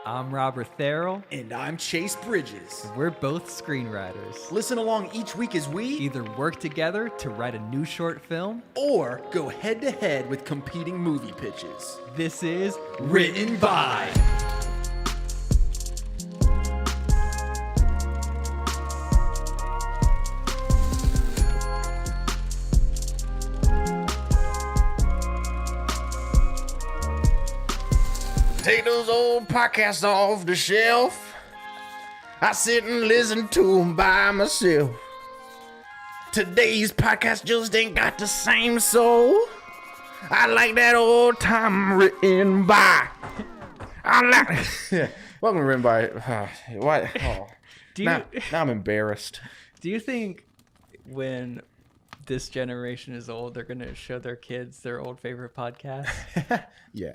I'm Robert Therrell. And I'm Chase Bridges. We're both screenwriters. Listen along each week as we either work together to write a new short film or go head to head with competing movie pitches. This is Written By. Take those old podcasts off the shelf. I sit and listen to them by myself. Today's podcast just ain't got the same soul. I like that old time written by. I like. Welcome to Written By. What? Oh. Now I'm embarrassed. Do you think when this generation is old, they're going to show their kids their old favorite podcast? Yeah.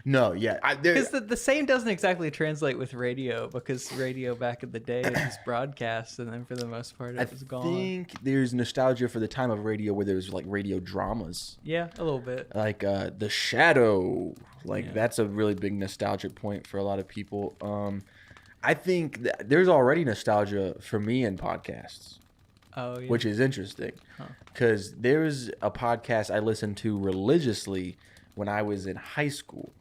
No, yeah. Because the same doesn't exactly translate with radio, because radio back in the day was broadcast, and then for the most part it was gone. I think there's nostalgia for the time of radio where there was like radio dramas. Yeah, a little bit. Like The Shadow. Like that's a really big nostalgic point for a lot of people. I think there's already nostalgia for me in podcasts. Oh, yeah. Which is interesting. Because there's a podcast I listened to religiously when I was in high school.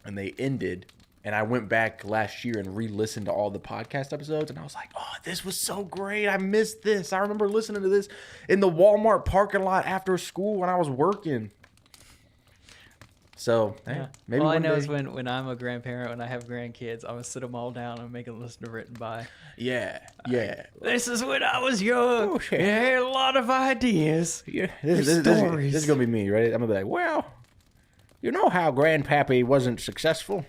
And they ended, and I went back last year and re-listened to all the podcast episodes, and I was like, oh, this was so great. I missed this. I remember listening to this in the Walmart parking lot after school when I was working. So, hey, maybe all I one know day... is when I'm a grandparent, when I have grandkids, I'm going to sit them all down and make them listen to Written By. Yeah. This is when I was young. Oh, shit. I had a lot of ideas. Yeah. This is going to be me, right? I'm going to be like, well... You know how Grandpappy wasn't successful?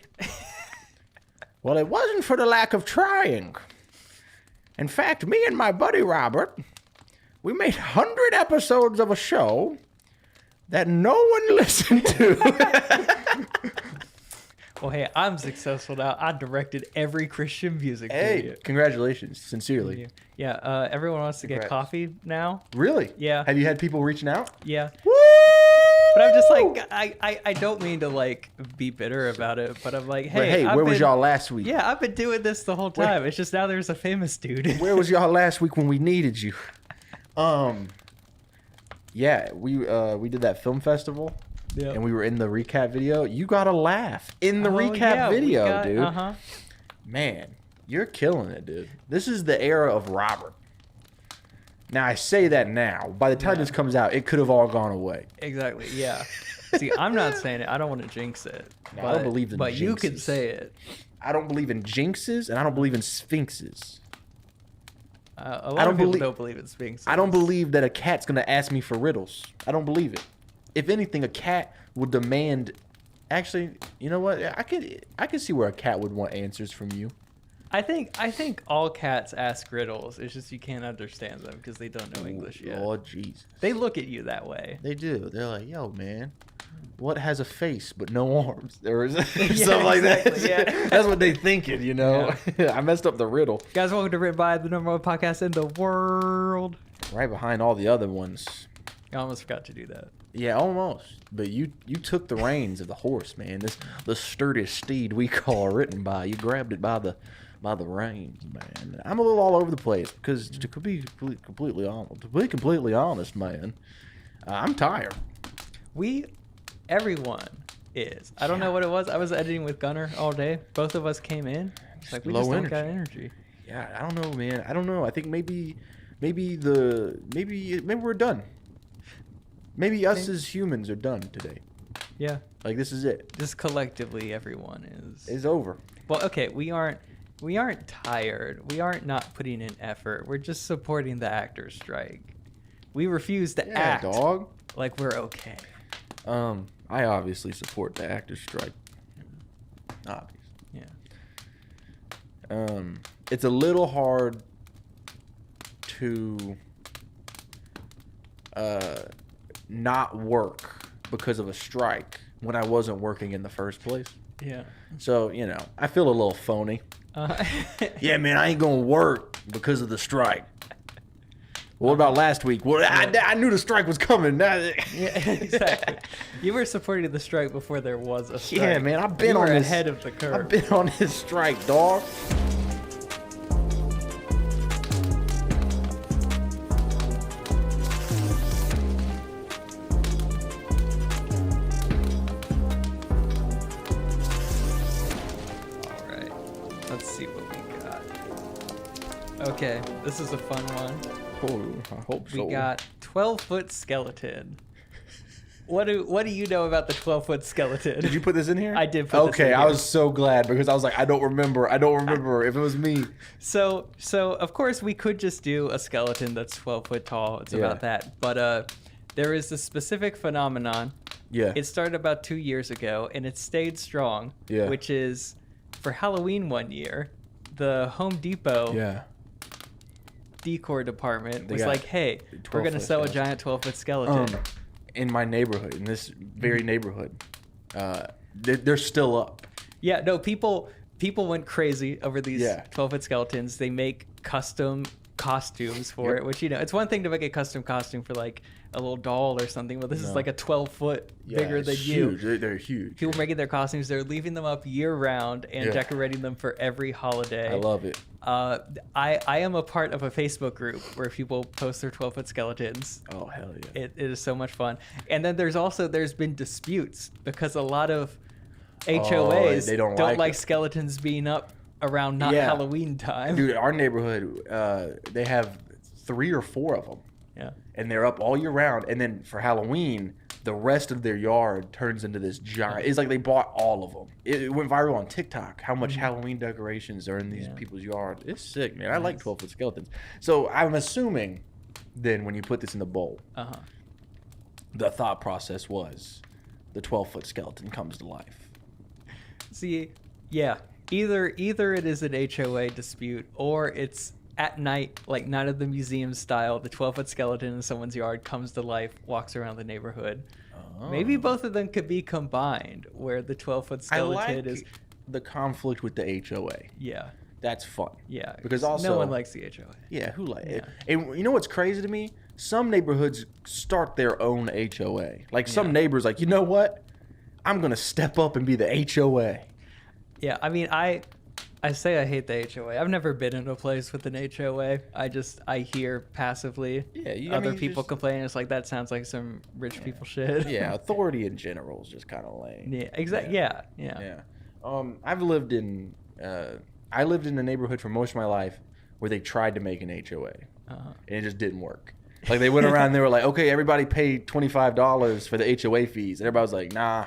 Well, it wasn't for the lack of trying. In fact, me and my buddy Robert, we made 100 episodes of a show that no one listened to. Well, hey, I'm successful now. I directed every Christian music video. Hey, congratulations, sincerely. Yeah, everyone wants to get coffee now. Really? Yeah. Have you had people reaching out? Yeah. Woo! But I'm just like, I don't mean to like be bitter about it, but I'm like, hey, where was y'all last week? Yeah, I've been doing this the whole time. It's just now there's a famous dude. Where was y'all last week when we needed you? Yeah, we did that film festival, and we were in the recap video. You got a laugh in the recap video, dude. Man, you're killing it, dude. This is the era of Robert. Now, I say that now. By the time this comes out, it could have all gone away. Exactly, yeah. See, I'm not saying it. I don't want to jinx it. No, I don't believe in jinxes. But you can say it. I don't believe in jinxes, and I don't believe in sphinxes. A lot of people don't believe in sphinxes. I don't believe that a cat's going to ask me for riddles. I don't believe it. If anything, a cat would demand... Actually, you know what? I could see where a cat would want answers from you. I think all cats ask riddles. It's just you can't understand them because they don't know English yet. Oh, Jesus. They look at you that way. They do. They're like, yo, man, what has a face but no arms? There is something like that. Yeah. That's what they thinking, you know? Yeah. I messed up the riddle. Guys, welcome to Written By, the number one podcast in the world. Right behind all the other ones. I almost forgot to do that. Yeah, almost. But you took the reins of the horse, man. The sturdy steed we call Written By. You grabbed it by the reins, man. I'm a little all over the place because to be completely honest, man, I'm tired. Everyone is. I don't know what it was. I was editing with Gunnar all day. Both of us came in. It's like we just don't got energy. Yeah, I don't know, man. I don't know. I think maybe we're done. Maybe us as humans are done today. Yeah. Like this is it. Just collectively, everyone is over. Well, okay, we aren't tired. We aren't not putting in effort. We're just supporting the actors' strike. We refuse to act like we're okay. I obviously support the actors' strike. Obviously. Yeah. It's a little hard to not work because of a strike when I wasn't working in the first place. Yeah. So, I feel a little phony. Yeah, man, I ain't gonna work because of the strike. What about last week? Well, I knew the strike was coming. Yeah, exactly. You were supporting the strike before there was a strike. Yeah, man, I've been on this ahead of the curve. I've been on this strike, dog. All right, let's see what we got. Okay, this is a fun one. Oh, I hope so. We got 12-foot skeleton. What do you know about the 12-foot skeleton? Did you put this in here? I did put this in here. Okay, I was so glad because I was like, I don't remember if it was me. So of course we could just do a skeleton that's 12 foot tall. It's about that. But there is a specific phenomenon. Yeah. It started about 2 years ago and it stayed strong. Yeah. Which is for Halloween one year, the Home Depot decor department was like, hey, we're going to sell a giant 12-foot skeleton. In my neighborhood, in this very neighborhood, they're still up. Yeah, no, people went crazy over these 12-foot skeletons. They make custom costumes for it, which, it's one thing to make a custom costume for like a little doll or something, but this is like a 12-foot bigger than huge. you. They're huge. People making their costumes, they're leaving them up year round and decorating them for every holiday. I love it. I am a part of a Facebook group where people post their 12-foot skeletons. Oh, hell yeah. It is so much fun. And then there's been disputes because a lot of HOAs they don't like skeletons being up around not Halloween time. Dude, our neighborhood, they have 3 or 4 of them. Yeah. And they're up all year round. And then for Halloween, the rest of their yard turns into this giant. It's like they bought all of them. It went viral on TikTok how much Halloween decorations are in these people's yard. It's sick, man. I like 12-foot skeletons. So I'm assuming then when you put this in the bowl, the thought process was the 12-foot skeleton comes to life. See, yeah. Either it is an HOA dispute or it's at night, like Night of the Museum style, the 12-foot skeleton in someone's yard comes to life, walks around the neighborhood. Maybe both of them could be combined, where the 12-foot skeleton is the conflict with the HOA. Yeah. That's fun. Yeah. Because also no one likes the HOA. Yeah, who likes it? And you know what's crazy to me? Some neighborhoods start their own HOA. Like some neighbors like, you know what? I'm going to step up and be the HOA. Yeah, I mean, I say I hate the HOA. I've never been in a place with an HOA. I hear passively other people complaining. It's like, that sounds like some rich people shit. Yeah, authority in general is just kind of lame. Yeah, exactly. Yeah. I lived in a neighborhood for most of my life where they tried to make an HOA, and it just didn't work. Like they went around and they were like, okay, everybody pay $25 for the HOA fees. And everybody was like, nah.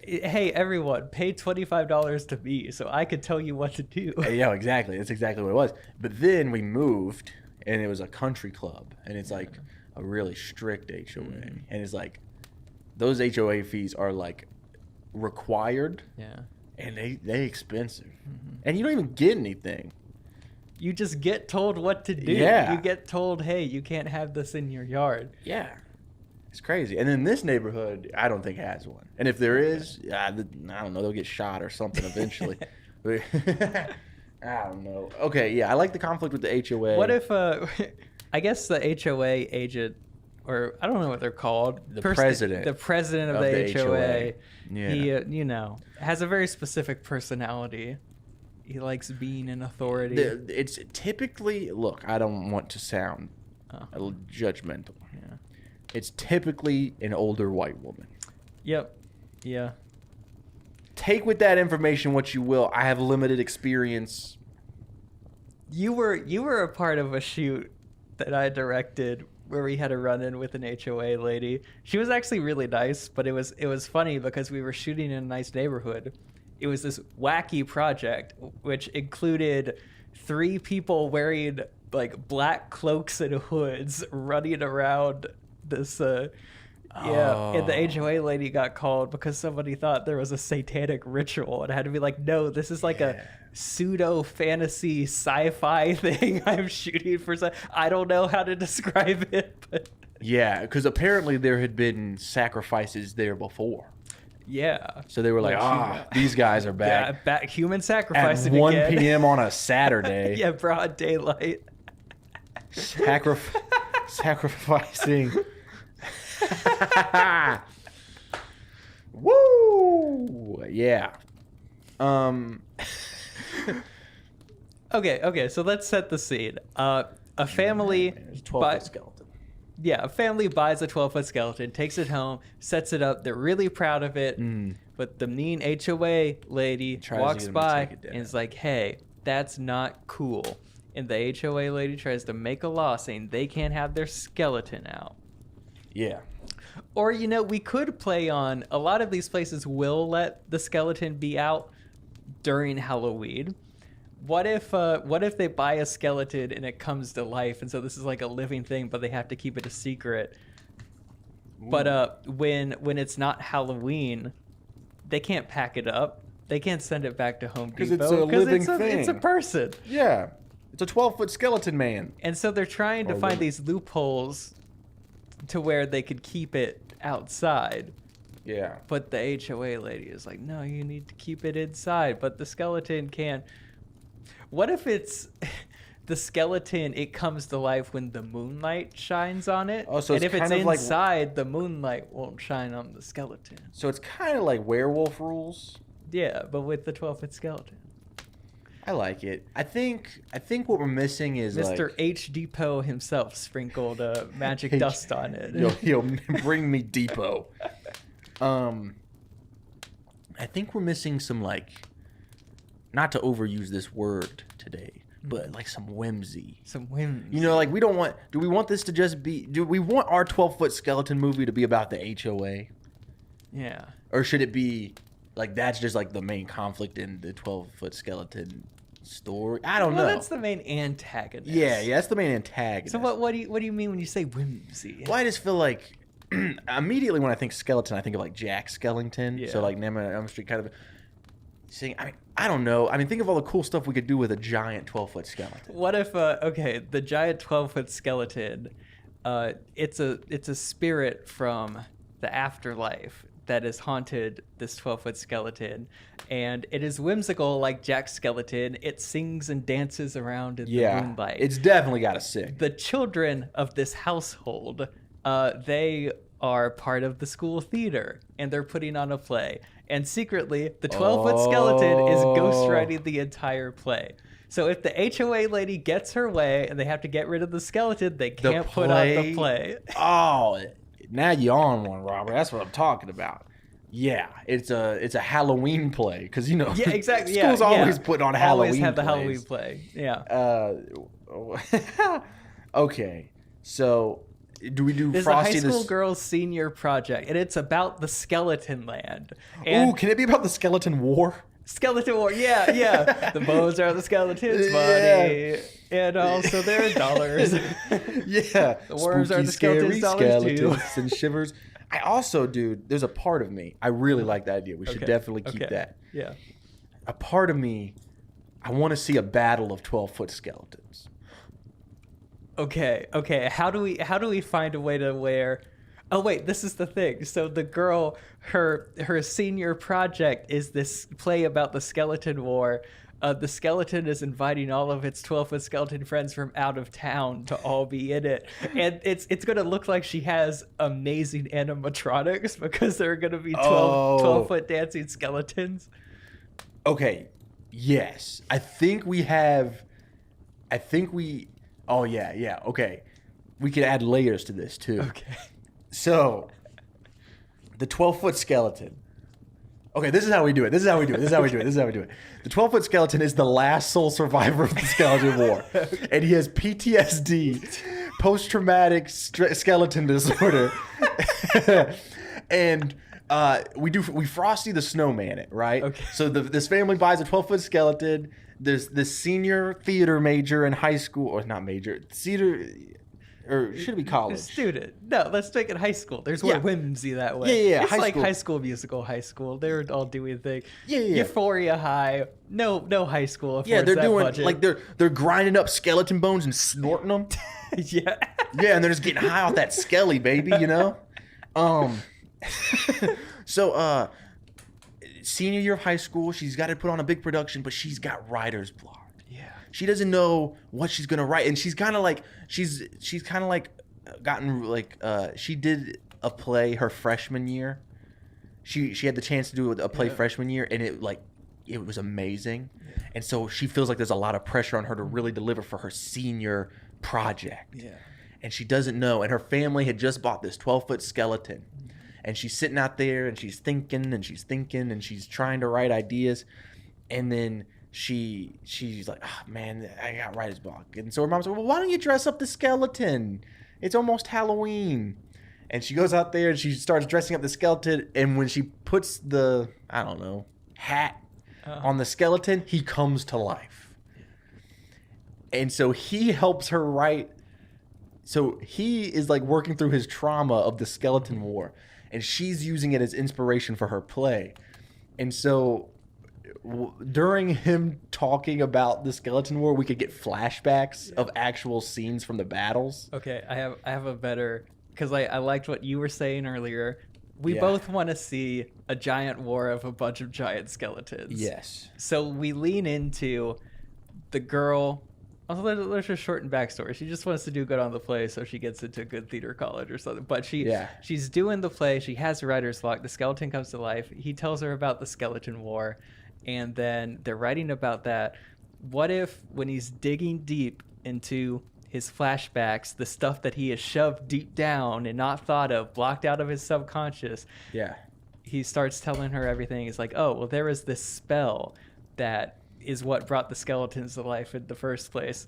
Hey, everyone, pay $25 to me so I could tell you what to do. Yeah, exactly. That's exactly what it was. But then we moved, and it was a country club, and it's like a really strict HOA. And it's like those HOA fees are like required, and they expensive. And you don't even get anything. You just get told what to do. Yeah. You get told, hey, you can't have this in your yard. Yeah. It's crazy. And then this neighborhood, I don't think has one. And if there is, I don't know, they'll get shot or something eventually. I don't know. Okay, yeah, I like the conflict with the HOA. What if, I guess the HOA agent, or I don't know what they're called. The president. The president of the HOA. Yeah. He, has a very specific personality. He likes being an authority. It's typically, look, I don't want to sound judgmental. Yeah. It's typically an older white woman. Yep. Yeah. Take with that information what you will. I have limited experience. You were a part of a shoot that I directed where we had a run-in with an HOA lady. She was actually really nice, but it was funny because we were shooting in a nice neighborhood. It was this wacky project which included 3 people wearing like black cloaks and hoods running around this and the HOA lady got called because somebody thought there was a satanic ritual and had to be like, no, this is like a pseudo fantasy sci-fi thing I'm shooting for. I don't know how to describe it, but yeah, because apparently there had been sacrifices there before. Yeah. So they were like, these guys are back. Yeah, back human sacrificing at 1 again. p.m. on a Saturday. Yeah, broad daylight. Sacrificing. Woo! Yeah. Okay, so let's set the scene. A family, There's a 12-foot skeleton. yeah, a family buys a 12-foot skeleton, takes it home, sets it up. They're really proud of it, but the mean HOA lady walks by and is like, "Hey, that's not cool." And the HOA lady tries to make a law saying they can't have their skeleton out. Yeah. Or, we could play on, a lot of these places will let the skeleton be out during Halloween. What if they buy a skeleton and it comes to life, and so this is like a living thing, but they have to keep it a secret. Ooh. But when it's not Halloween, they can't pack it up. They can't send it back to Home Depot. Because it's a living thing. It's a person. Yeah. It's a 12-foot skeleton man. And so they're trying to find these loopholes to where they could keep it outside. Yeah. But the HOA lady is like, no, you need to keep it inside. But the skeleton can. What if it's the skeleton, it comes to life when the moonlight shines on it? Oh, so and it's if it's kind of inside, like, the moonlight won't shine on the skeleton. So it's kind of like werewolf rules? Yeah, but with the 12-foot skeleton. I like it. I think what we're missing is Mr. like... H. Depot himself sprinkled magic dust on it. Yo, bring me Depot. I think we're missing some, like, not to overuse this word today, but like some whimsy. Some whimsy. Like we don't want... Do we want this to just be... Do we want our 12-foot skeleton movie to be about the HOA? Yeah. Or should it be... Like, that's just, like, the main conflict in the 12-foot skeleton story? I don't know. Well, that's the main antagonist. Yeah, that's the main antagonist. So what do you mean when you say whimsy? Well, I just feel like... immediately when I think skeleton, I think of, like, Jack Skellington. Yeah. So, like, Nightmare on Elm Street kind of... I don't know. I mean, think of all the cool stuff we could do with a giant 12-foot skeleton. What if, the giant 12-foot skeleton, it's a spirit from the afterlife that has haunted this 12-foot skeleton, and it is whimsical like Jack Skellington. It sings and dances around in the moonlight. It's definitely got to sing. The children of this household, they are part of the school theater, and they're putting on a play. And secretly, the 12-foot skeleton is ghostwriting the entire play. So if the HOA lady gets her way and they have to get rid of the skeleton, they can't put on the play. Oh, now you're on one, Robert. That's what I'm talking about. Yeah, it's a Halloween play because yeah, exactly. Schools always put on Halloween. Always have the plays. Halloween play. Yeah. Okay, so do we do There's Frosty a high school girls senior project, and it's about the skeleton land. Ooh, can it be about the skeleton war? Skeleton war, yeah. The bones are the skeletons' money, and also their dollars. Yeah, the worms spooky, are the skeletons' dollars too. And shivers. I also, dude, there's a part of me. I really like that idea. We should definitely keep that. Yeah. A part of me, I want to see a battle of 12-foot skeletons. Okay. How do we find a way to where? Oh wait, this is the thing. So the girl, her senior project is this play about the skeleton war. The skeleton is inviting all of its 12-foot skeleton friends from out of town to all be in it, and it's going to look like she has amazing animatronics because there are going to be 12-foot dancing skeletons. Okay, yes, I think we. Oh yeah. Okay, we could add layers to this too. Okay. So, the 12-foot skeleton. Okay, this is how we do it. The 12-foot skeleton is the last sole survivor of the skeleton war. Okay. And he has PTSD, post-traumatic skeleton disorder. And we Frosty the Snowman it, right? Okay. So this family buys a 12-foot skeleton. There's this senior theater major in high school, or not major, or should it be college? Student. No, let's make it high school. There's more whimsy that way. Yeah. It's like High School Musical, high school. They're all doing things. Yeah. Euphoria High. No high school. Yeah, they're doing budget. like they're grinding up skeleton bones and snorting them. Yeah. Yeah, and they're just getting high off that skelly, baby. So senior year of high school, she's got to put on a big production, but she's got writer's block. Yeah. She doesn't know what she's gonna write, and she's kind of like gotten like she did a play her freshman year. She had the chance to do a play freshman year, and it was amazing. Yeah. And so she feels like there's a lot of pressure on her to really deliver for her senior project. Yeah. And she doesn't know. And her family had just bought this 12-foot skeleton. And she's sitting out there and she's thinking and she's trying to write ideas. And then she's like, oh, man, I got writer's block. And so her mom said, well, why don't you dress up the skeleton? It's almost Halloween. And she goes out there and she starts dressing up the skeleton. And when she puts the, I don't know, hat on the skeleton, he comes to life. And so he helps her write. So he is like working through his trauma of the skeleton war. And she's using it as inspiration for her play. And so during him talking about the skeleton war, we could get flashbacks of actual scenes from the battles. Okay, I have a better, because I liked what you were saying earlier. We both want to see a giant war of a bunch of giant skeletons. Yes. So we lean into the girl. Also, let's just shorten backstory. She just wants to do good on the play, so she gets into a good theater college or something. But she's doing the play. She has writer's block. The skeleton comes to life. He tells her about the skeleton war, and then they're writing about that. What if, when he's digging deep into his flashbacks, the stuff that he has shoved deep down and not thought of, blocked out of his subconscious, he starts telling her everything. He's like, oh, well, there was this spell that is what brought the skeletons to life in the first place.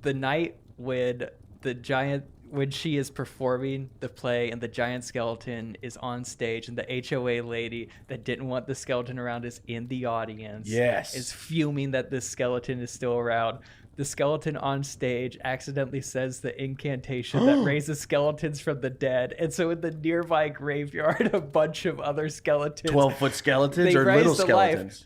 The night when she is performing the play and the giant skeleton is on stage and the HOA lady that didn't want the skeleton around is in the audience. Yes. Is fuming that this skeleton is still around. The skeleton on stage accidentally says the incantation that raises skeletons from the dead. And so in the nearby graveyard, a bunch of other skeletons. 12-foot skeletons or little skeletons?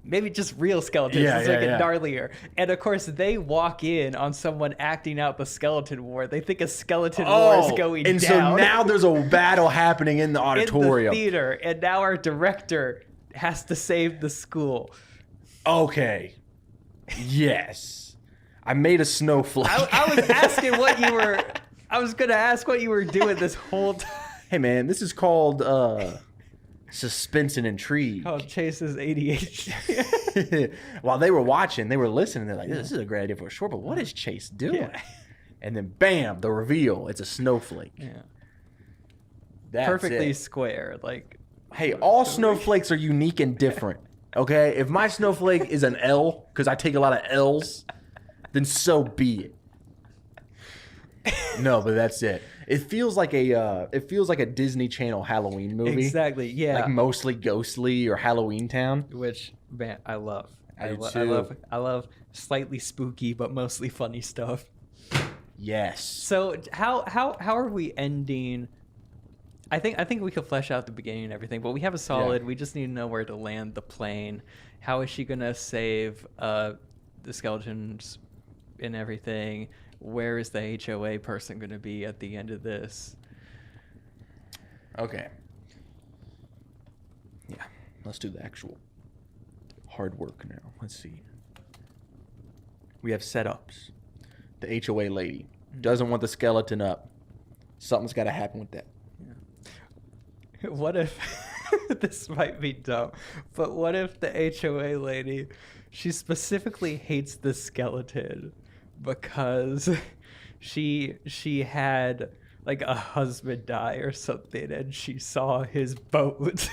Maybe just real skeletons. It's like a gnarlier. And of course, they walk in on someone acting out the skeleton war. They think a skeleton war is going down. And so now there's a battle happening in the auditorium. In the theater. And now our director has to save the school. Okay. Yes. I made a snowflake. I was asking what you were... I was going to ask what you were doing this whole time. Hey, man, this is called... suspense and intrigue. Called Chase's ADHD. While they were watching, they were listening. They're like, this is a great idea for a short, but what is Chase doing? Yeah. And then, bam, the reveal. It's a snowflake. Yeah. That's perfectly square. Like, hey, all snowflakes are unique and different. Okay? If my snowflake is an L, because I take a lot of L's, then so be it. No, but that's it. It feels like a Disney Channel Halloween movie. Exactly. Yeah. Like mostly ghostly or Halloween Town. Which, man, I love. I love slightly spooky but mostly funny stuff. Yes. So how are we ending? I think we could flesh out the beginning and everything, but we have a solid. We just need to know where to land the plane. How is she gonna save the skeletons and everything? Where is the HOA person going to be at the end of this? Okay. Yeah. Let's do the actual hard work now. Let's see. We have setups. The HOA lady doesn't want the skeleton up. Something's got to happen with that. Yeah. What if... this might be dumb, but what if the HOA lady, she specifically hates the skeleton because she had like a husband die or something and she saw his boat.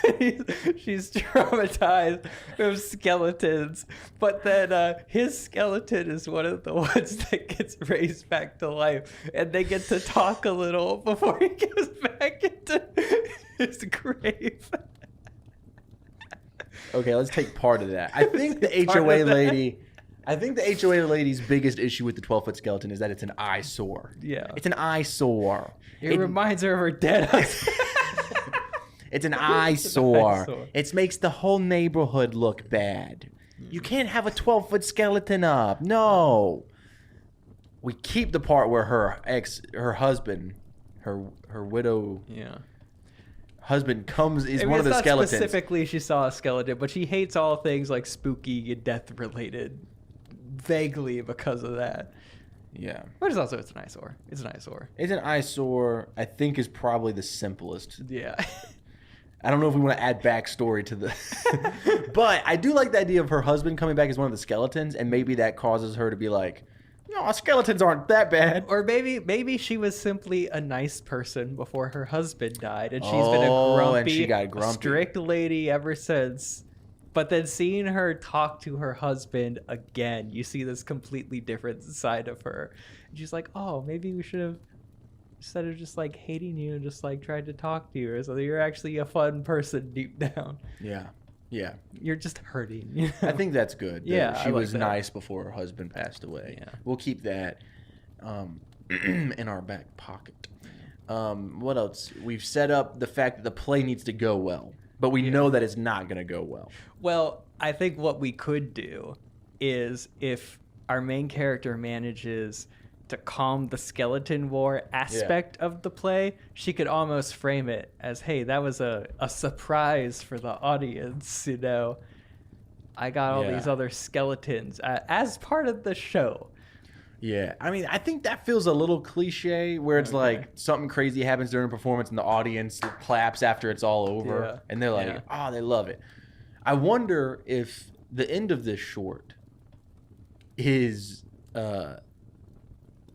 She's traumatized with skeletons, but then his skeleton is one of the ones that gets raised back to life and they get to talk a little before he goes back into his grave. Okay, let's take part of that. I think the HOA lady's biggest issue with the 12-foot skeleton is that it's an eyesore. Yeah. It's an eyesore. It reminds her of her dead husband. It's an eyesore. It makes the whole neighborhood look bad. You can't have a 12-foot skeleton up. No. We keep the part where her husband, her widow husband is one of the skeletons. Specifically, she saw a skeleton, but she hates all things like spooky and death related, vaguely because of that. Yeah. But it's an eyesore. It's an eyesore. It's an eyesore, I think, is probably the simplest. Yeah. I don't know if we want to add backstory to the... But I do like the idea of her husband coming back as one of the skeletons, and maybe that causes her to be like, no, skeletons aren't that bad. Or maybe she was simply a nice person before her husband died, and she's been a grumpy, and she got grumpy. strict lady ever since. But then seeing her talk to her husband again, you see this completely different side of her. And she's like, oh, maybe we should have, instead of just like hating you, just like tried to talk to you or something. You're actually a fun person deep down. Yeah. Yeah. You're just hurting. You know? I think that's good. Yeah, She I like was that. nice before her husband passed away. Yeah. We'll keep that in our back pocket. What else? We've set up the fact that the play needs to go well, but we know that it's not going to go well. Well, I think what we could do is if our main character manages to calm the skeleton war aspect of the play, she could almost frame it as, hey, that was a surprise for the audience, you know. I got all these other skeletons as part of the show. Yeah, I mean, I think that feels a little cliche where it's like something crazy happens during a performance and the audience claps after it's all over and they're like, oh, they love it. I wonder if the end of this short is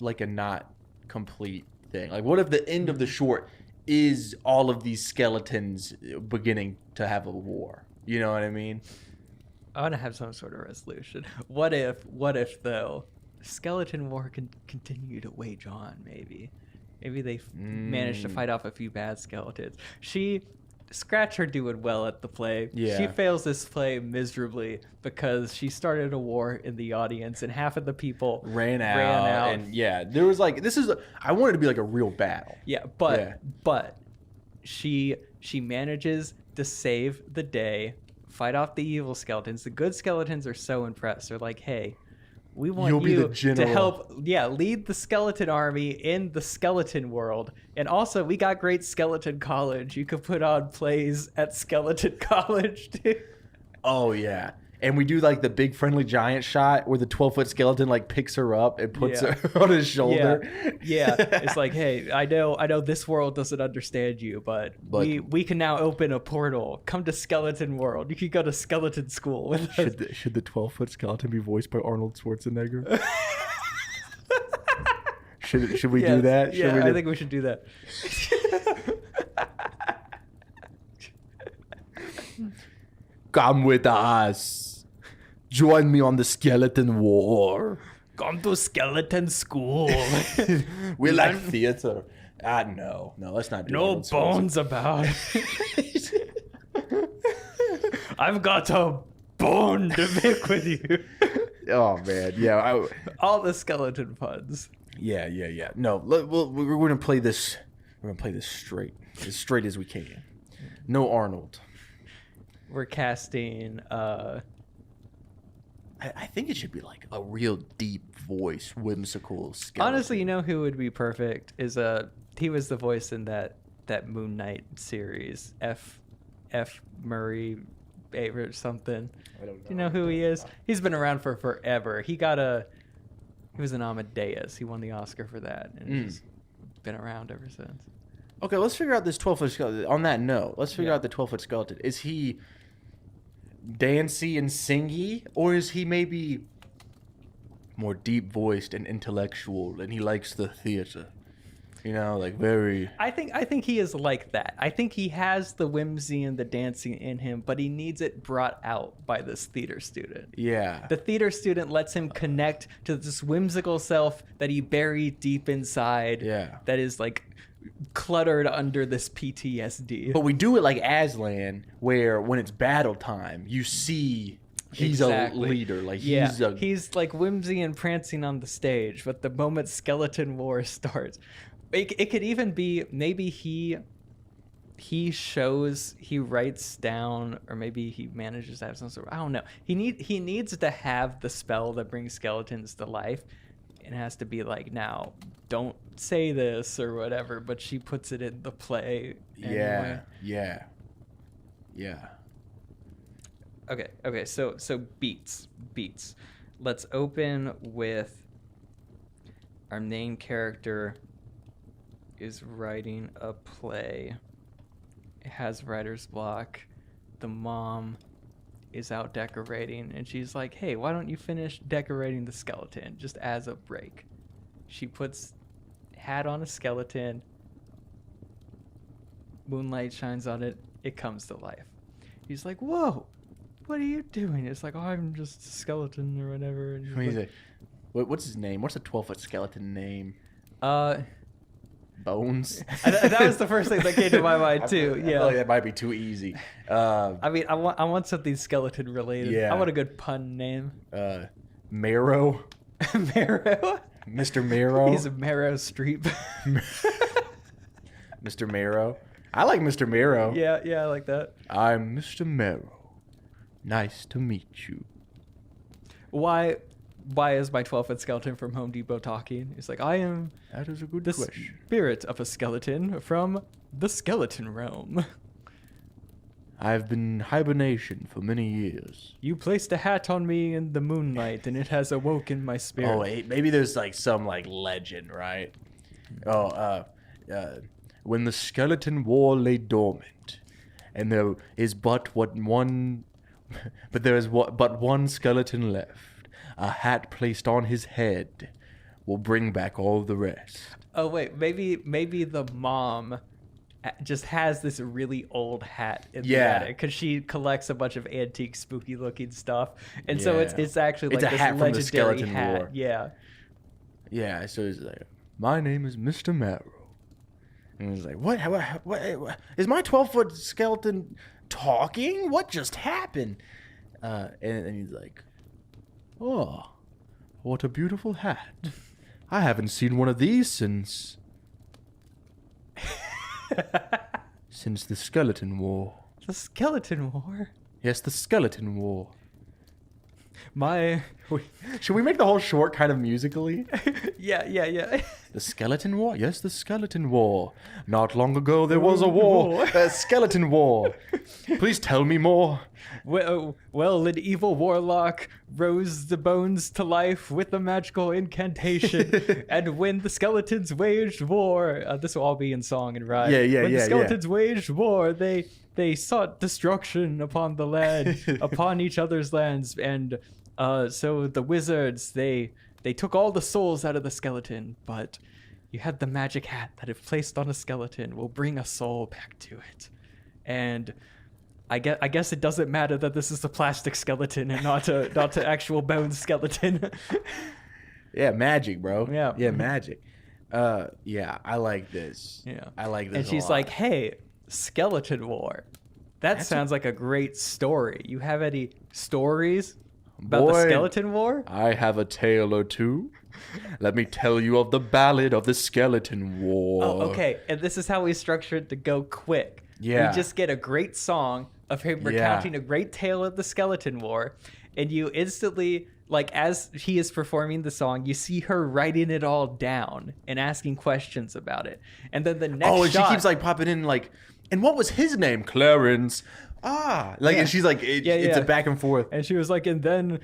like a not complete thing. Like, what if the end of the short is all of these skeletons beginning to have a war? You know what I mean? I want to have some sort of resolution. What if though, skeleton war can continue to wage on? Maybe they managed to fight off a few bad skeletons. Scratch her doing well at the play. Yeah. She fails this play miserably because she started a war in the audience and half of the people ran out. And there was like, I wanted it to be like a real battle. Yeah, but she manages to save the day, fight off the evil skeletons. The good skeletons are so impressed. They're like, hey, we want you to help lead the skeleton army in the skeleton world. And also, we got great skeleton college. You could put on plays at skeleton college, too. Oh, yeah. And we do like the big friendly giant shot where the 12-foot skeleton like picks her up and puts her on his shoulder. Yeah. It's like, hey, I know this world doesn't understand you, but we can now open a portal. Come to skeleton world. You can go to skeleton school with us. Should the 12-foot skeleton be voiced by Arnold Schwarzenegger? Should we do that? I think we should do that. Come with us. Join me on the skeleton war. Come to skeleton school. We like theater. No, let's not do no bones about it. I've got a bone to pick with you. Oh man, yeah. All the skeleton puns. Yeah. No, we're gonna play this. We're gonna play this straight, as straight as we can. No Arnold. We're casting. I think it should be like a real deep voice, whimsical skeleton. Honestly, you know who would be perfect is he was the voice in that Moon Knight series, F. Murray or something. I don't know. Do you know who he is? He's been around for forever. He was in Amadeus. He won the Oscar for that, and he's been around ever since. Okay, let's figure out this 12-foot skeleton. On that note, let's figure out the 12-foot skeleton. Is he dancey and singy, or is he maybe more deep-voiced and intellectual, and he likes the theater? You know, like very... I think he is like that. I think he has the whimsy and the dancing in him, but he needs it brought out by this theater student. Yeah. The theater student lets him connect to this whimsical self that he buried deep inside. Yeah. That is like cluttered under this PTSD. But we do it like Aslan, where when it's battle time, you see he's a leader. Like he's like whimsy and prancing on the stage, but the moment skeleton war starts, it could even be maybe he writes down, or maybe he manages to have some sort of, I don't know. He needs to have the spell that brings skeletons to life. It has to be like, now don't say this or whatever, but she puts it in the play anyway. Yeah. Okay, so beats. Let's open with our main character is writing a play. It has writer's block. The mom is out decorating, and she's like, hey, why don't you finish decorating the skeleton just as a break? She puts hat on a skeleton, moonlight shines on it, it comes to life. He's like, whoa, what are you doing? It's like, oh, I'm just a skeleton or whatever. And What is it? What's his name? What's a 12-foot skeleton name? Bones? That was the first thing that came to my mind too. I feel like that might be too easy. I mean, I want something skeleton related. Yeah. I want a good pun name. Marrow? Marrow? Mr. Marrow? He's a Marrow Streep. Mr. Marrow? I like Mr. Marrow. Yeah, I like that. I'm Mr. Marrow. Nice to meet you. Why is my 12-foot skeleton from Home Depot talking? He's like, I am That is a good the question. spirit of a skeleton from the skeleton realm. I've been in hibernation for many years. You placed a hat on me in the moonlight, and it has awoken my spirit. Oh, wait. Maybe there's like some like legend, right? Oh, when the skeleton war lay dormant, and there is but one skeleton left, a hat placed on his head will bring back all the rest. Oh wait, maybe the mom just has this really old hat in the attic because she collects a bunch of antique, spooky-looking stuff, and so it's actually like It's a this hat from the legendary skeleton hat. war. Yeah. Yeah, so it's like, my name is Mr. Marrow. And he's like, what is my 12-foot skeleton talking? What just happened? And he's like, oh, what a beautiful hat. I haven't seen one of these since the Skeleton War. The Skeleton War? Yes, the Skeleton War. Should we make the whole short kind of musically? Yeah. The Skeleton War? Yes, the Skeleton War. Not long ago there was a war. A Skeleton War. Please tell me more. Well, an evil warlock rose the bones to life with a magical incantation. And when the skeletons waged war, this will all be in song and rhyme. When the skeletons waged war, they sought destruction upon the land, upon each other's lands, and so the wizards, they took all the souls out of the skeleton, but you had the magic hat that if placed on a skeleton will bring a soul back to it. And I guess it doesn't matter that this is a plastic skeleton and not a actual bone skeleton. Yeah, magic, bro. Yeah, magic. Yeah, I like this. Yeah, I like this. And she's like, "Hey, Skeleton War. That sounds like a great story. You have any stories about the Skeleton War?" I have a tale or two. Let me tell you of the Ballad of the Skeleton War. Oh, okay. And this is how we structured to go quick. Yeah. We just get a great song of him recounting a great tale of the Skeleton War, and you instantly, like, as he is performing the song, you see her writing it all down and asking questions about it. And then the next and she keeps like popping in like, and what was his name? Clarence. And she's like, it's a back and forth. And she was like, and then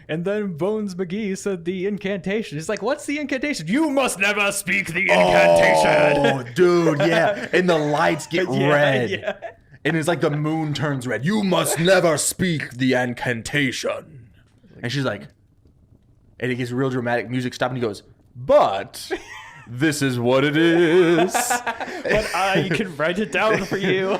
Bones McGee said the incantation. He's like, what's the incantation? You must never speak the incantation. Oh, dude, yeah. And the lights get red. Yeah. And it's like the moon turns red. You must never speak the incantation. And she's like, and it gets real dramatic music stop, and he goes, but this is what it is. But I can write it down for you.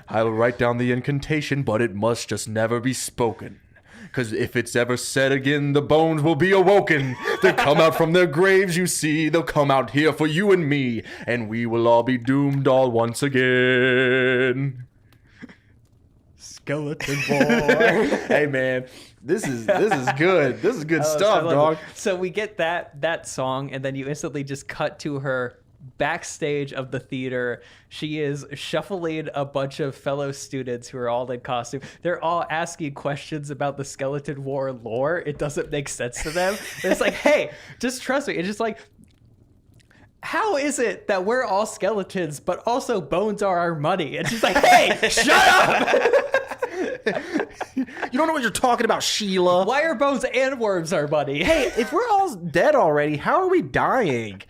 I'll write down the incantation, but it must just never be spoken. Because if it's ever said again, the bones will be awoken. They'll come out from their graves, you see. They'll come out here for you and me. And we will all be doomed all once again. Skeleton War. Hey, man. This is good. This is good stuff, dog. So we get that song, and then you instantly just cut to her backstage of the theater. She is shuffling a bunch of fellow students who are all in costume. They're all asking questions about the Skeleton War lore. It doesn't make sense to them. It's like, hey, just trust me. It's just like, how is it that we're all skeletons, but also bones are our money? And she's like, hey, shut up! You don't know what you're talking about, Sheila. Wire bones and worms are buddy. Hey, if we're all dead already, how are we dying?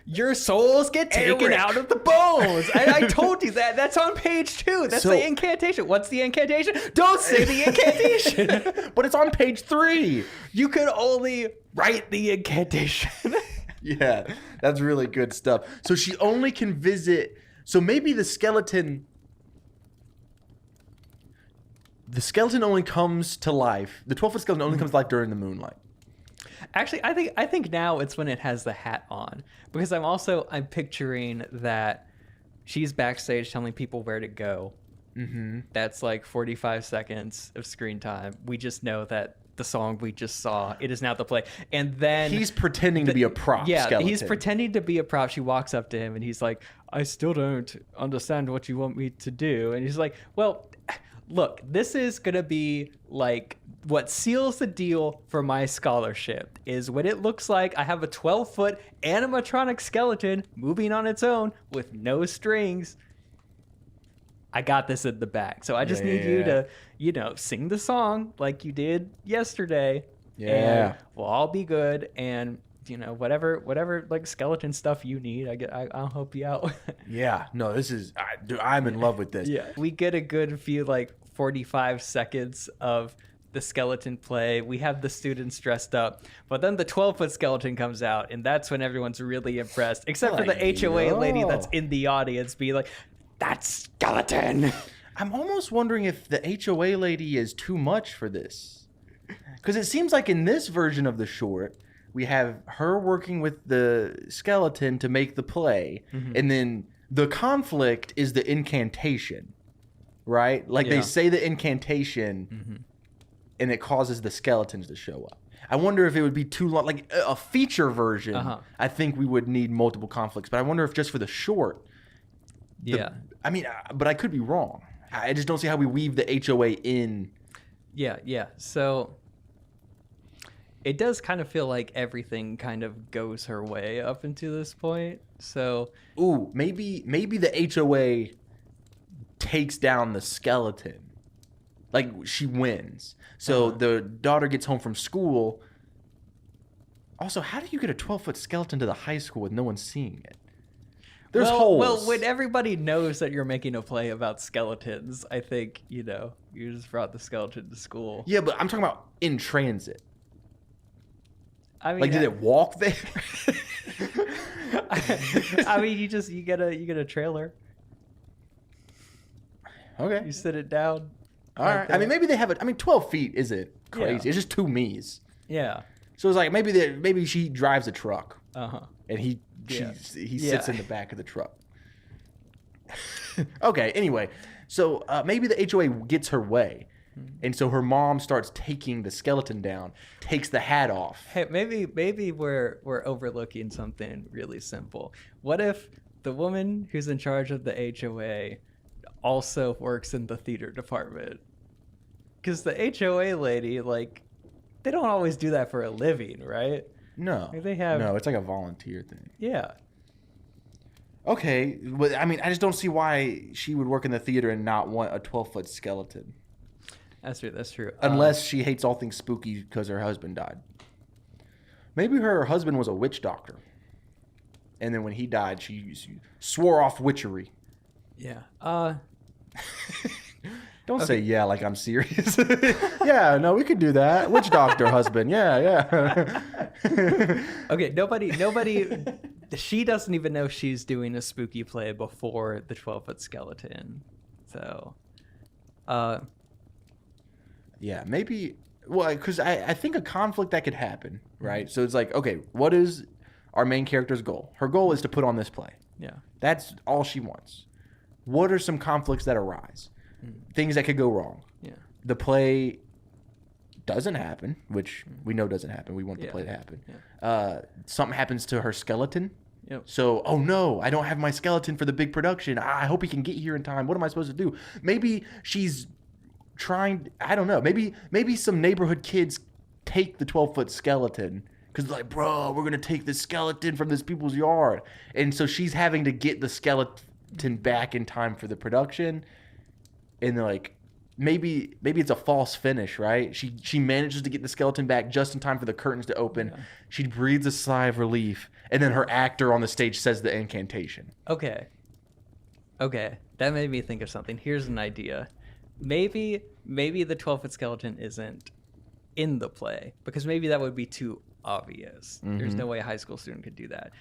Your souls get taken Eric. out of the bones. I told you that. That's on page 2. That's the incantation. What's the incantation? Don't say the incantation. But it's on page 3. You could only write the incantation. Yeah, that's really good stuff. So she only can visit. So maybe the skeleton only comes to life. The 12-foot skeleton only comes to life during the moonlight. Actually, I think now it's when it has the hat on, because I'm picturing that she's backstage telling people where to go. Mm-hmm. That's like 45 seconds of screen time. We just know that the song we just saw, it is now the play, and then he's pretending to be a prop. Yeah, skeleton. he's pretending to be a prop. She walks up to him and he's like, "I still don't understand what you want me to do," and he's like, "Well, look, this is gonna be like what seals the deal for my scholarship is when it looks like I have a 12-foot animatronic skeleton moving on its own with no strings. I got this in the bag. So I just need you to, sing the song like you did yesterday. Yeah. And we'll all be good. And, whatever like skeleton stuff you need, I'll help you out." Yeah. No, I'm in love with this. Yeah. We get a good few, like 45 seconds of the skeleton play. We have the students dressed up, but then the 12-foot skeleton comes out, and that's when everyone's really impressed, except for the HOA lady that's in the audience being like, "That's skeleton." I'm almost wondering if the HOA lady is too much for this. Because it seems like in this version of the short, we have her working with the skeleton to make the play, and then the conflict is the incantation, right? Like they say the incantation, and it causes the skeletons to show up. I wonder if it would be too long. Like a feature version, I think we would need multiple conflicts. But I wonder if just for the short, I mean, but I could be wrong. I just don't see how we weave the HOA in. Yeah. So it does kind of feel like everything kind of goes her way up until this point. So maybe the HOA takes down the skeleton. Like she wins. So the daughter gets home from school. Also, how do you get a 12-foot skeleton to the high school with no one seeing it? There's holes. Well, when everybody knows that you're making a play about skeletons, I think, you just brought the skeleton to school. Yeah, but I'm talking about in transit. I mean, like, did it walk there? I mean, you get a trailer. Okay. You sit it down. All right. I mean, maybe they have it. I mean, 12 feet isn't crazy. Yeah. It's just 2 me's. Yeah. So it's like maybe she drives a truck. And he sits in the back of the truck. Okay. Anyway, so maybe the HOA gets her way, and so her mom starts taking the skeleton down, takes the hat off. Hey, maybe we're overlooking something really simple. What if the woman who's in charge of the HOA also works in the theater department? Because the HOA lady, like, they don't always do that for a living, right? No. Like no, it's like a volunteer thing. Yeah. Okay, but I mean, I just don't see why she would work in the theater and not want a 12-foot skeleton. That's true. Unless she hates all things spooky because her husband died. Maybe her husband was a witch doctor. And then when he died, she swore off witchery. Yeah. Don't say yeah like I'm serious. Yeah, no, we could do that. Witch doctor husband. Yeah. Okay, nobody she doesn't even know she's doing a spooky play before the 12-foot skeleton. So yeah, maybe because I think a conflict that could happen, right? So it's like, okay, what is our main character's goal? Her goal is to put on this play. Yeah. That's all she wants. What are some conflicts that arise? Things that could go wrong. Yeah. The play doesn't happen, which we know doesn't happen. We want the play to happen. Yeah. Something happens to her skeleton. Yep. So, oh no, I don't have my skeleton for the big production. I hope he can get here in time. What am I supposed to do? Maybe she's trying, I don't know. Maybe some neighborhood kids take the 12-foot skeleton because they're like, bro, we're going to take this skeleton from this people's yard. And so she's having to get the skeleton back in time for the production. And they're like, maybe it's a false finish, right? She manages to get the skeleton back just in time for the curtains to open. Yeah. She breathes a sigh of relief, and then her actor on the stage says the incantation. Okay, that made me think of something. Here's an idea. Maybe the 12-foot skeleton isn't in the play, because maybe that would be too obvious. There's no way a high school student could do that.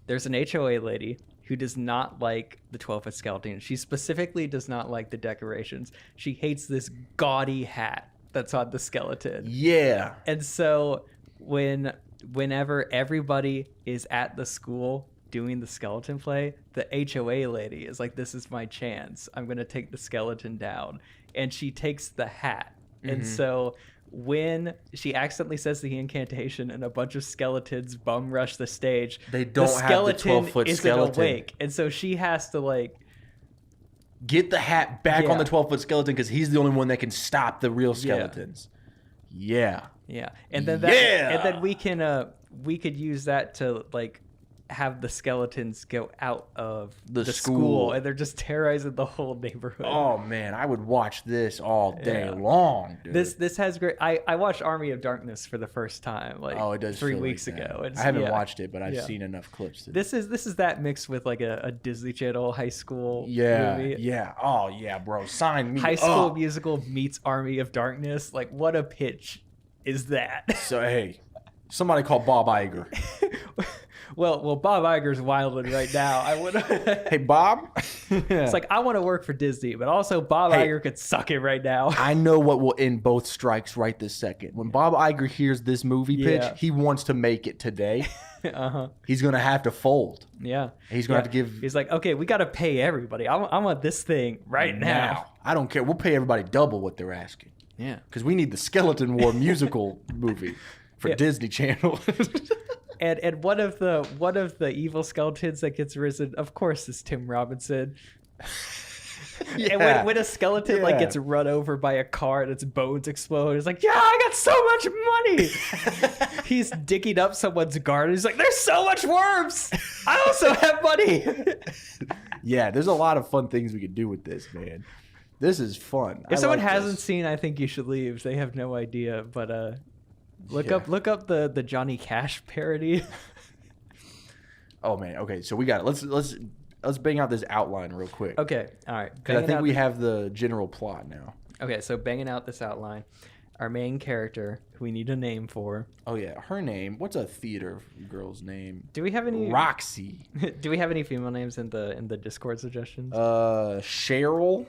There's an HOA lady who does not like the 12-foot skeleton. She specifically does not like the decorations. She hates this gaudy hat that's on the skeleton. Yeah. And so whenever everybody is at the school doing the skeleton play, the HOA lady is like, this is my chance. I'm going to take the skeleton down. And she takes the hat. And so when she accidentally says the incantation and a bunch of skeletons bum rush the stage, they don't have the 12-foot skeleton awake. And so she has to like get the hat back on the 12-foot skeleton because he's the only one that can stop the real skeletons. Yeah. And then we could use that to like have the skeletons go out of the school, and they're just terrorizing the whole neighborhood. Oh man, I would watch this all day long, dude. This has great. I watched Army of Darkness for the first time it does 3 weeks ago. I haven't watched it, but I've seen enough clips. This is that mixed with like a Disney Channel high school movie. Yeah. Oh yeah, bro. Sign me High School Musical meets Army of Darkness. Like, what a pitch is that? So hey, somebody call Bob Iger. Well, Bob Iger's wilding right now. I would. Hey, Bob. It's like, I want to work for Disney, but also Bob Iger could suck it right now. I know what will end both strikes right this second. When Bob Iger hears this movie pitch, he wants to make it today. He's gonna have to fold. Yeah. He's gonna have to give. He's like, okay, we got to pay everybody. I want this thing right now. I don't care. We'll pay everybody double what they're asking. Yeah. Because we need the Skeleton War musical movie for Disney Channel. And one of the evil skeletons that gets risen, of course, is Tim Robinson. And when a skeleton like gets run over by a car and its bones explode, it's like, yeah, I got so much money. He's digging up someone's garden. He's like, there's so much worms. I also have money. Yeah, there's a lot of fun things we could do with this, man. This is fun. If someone hasn't seen, I think you should leave. They have no idea, but look up the Johnny Cash parody. Oh man, okay, so we got it. Let's bang out this outline real quick. Okay, all right. Because I think we have the general plot now. Okay, so banging out this outline, our main character, who we need a name for. Oh yeah, her name. What's a theater girl's name? Do we have any Roxy? Do we have any female names in the Discord suggestions? Cheryl,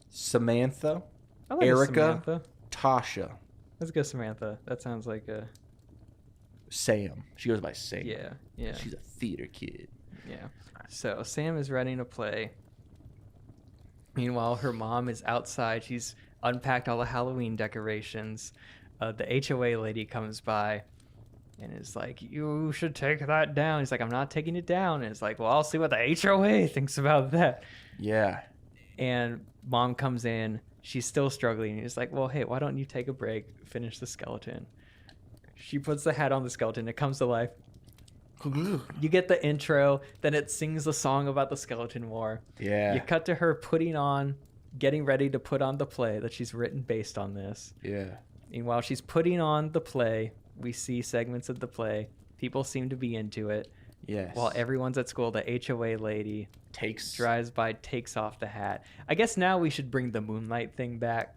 Samantha, Erica, Samantha. Tasha. Let's go Samantha. That sounds like a Sam. She goes by Sam. Yeah. She's a theater kid. Yeah. So Sam is writing a play. Meanwhile, her mom is outside. She's unpacked all the Halloween decorations. The HOA lady comes by and is like, you should take that down. He's like, I'm not taking it down. And it's like, well, I'll see what the HOA thinks about that. Yeah. And mom comes in. She's still struggling. He's like, well, hey, why don't you take a break, finish the skeleton? She puts the hat on the skeleton. It comes to life. You get the intro. Then it sings a song about the skeleton war. Yeah. You cut to her getting ready to put on the play that she's written based on this. Yeah. And while she's putting on the play, we see segments of the play. People seem to be into it. Yes. While everyone's at school, the HOA lady drives by, takes off the hat. I guess now we should bring the moonlight thing back,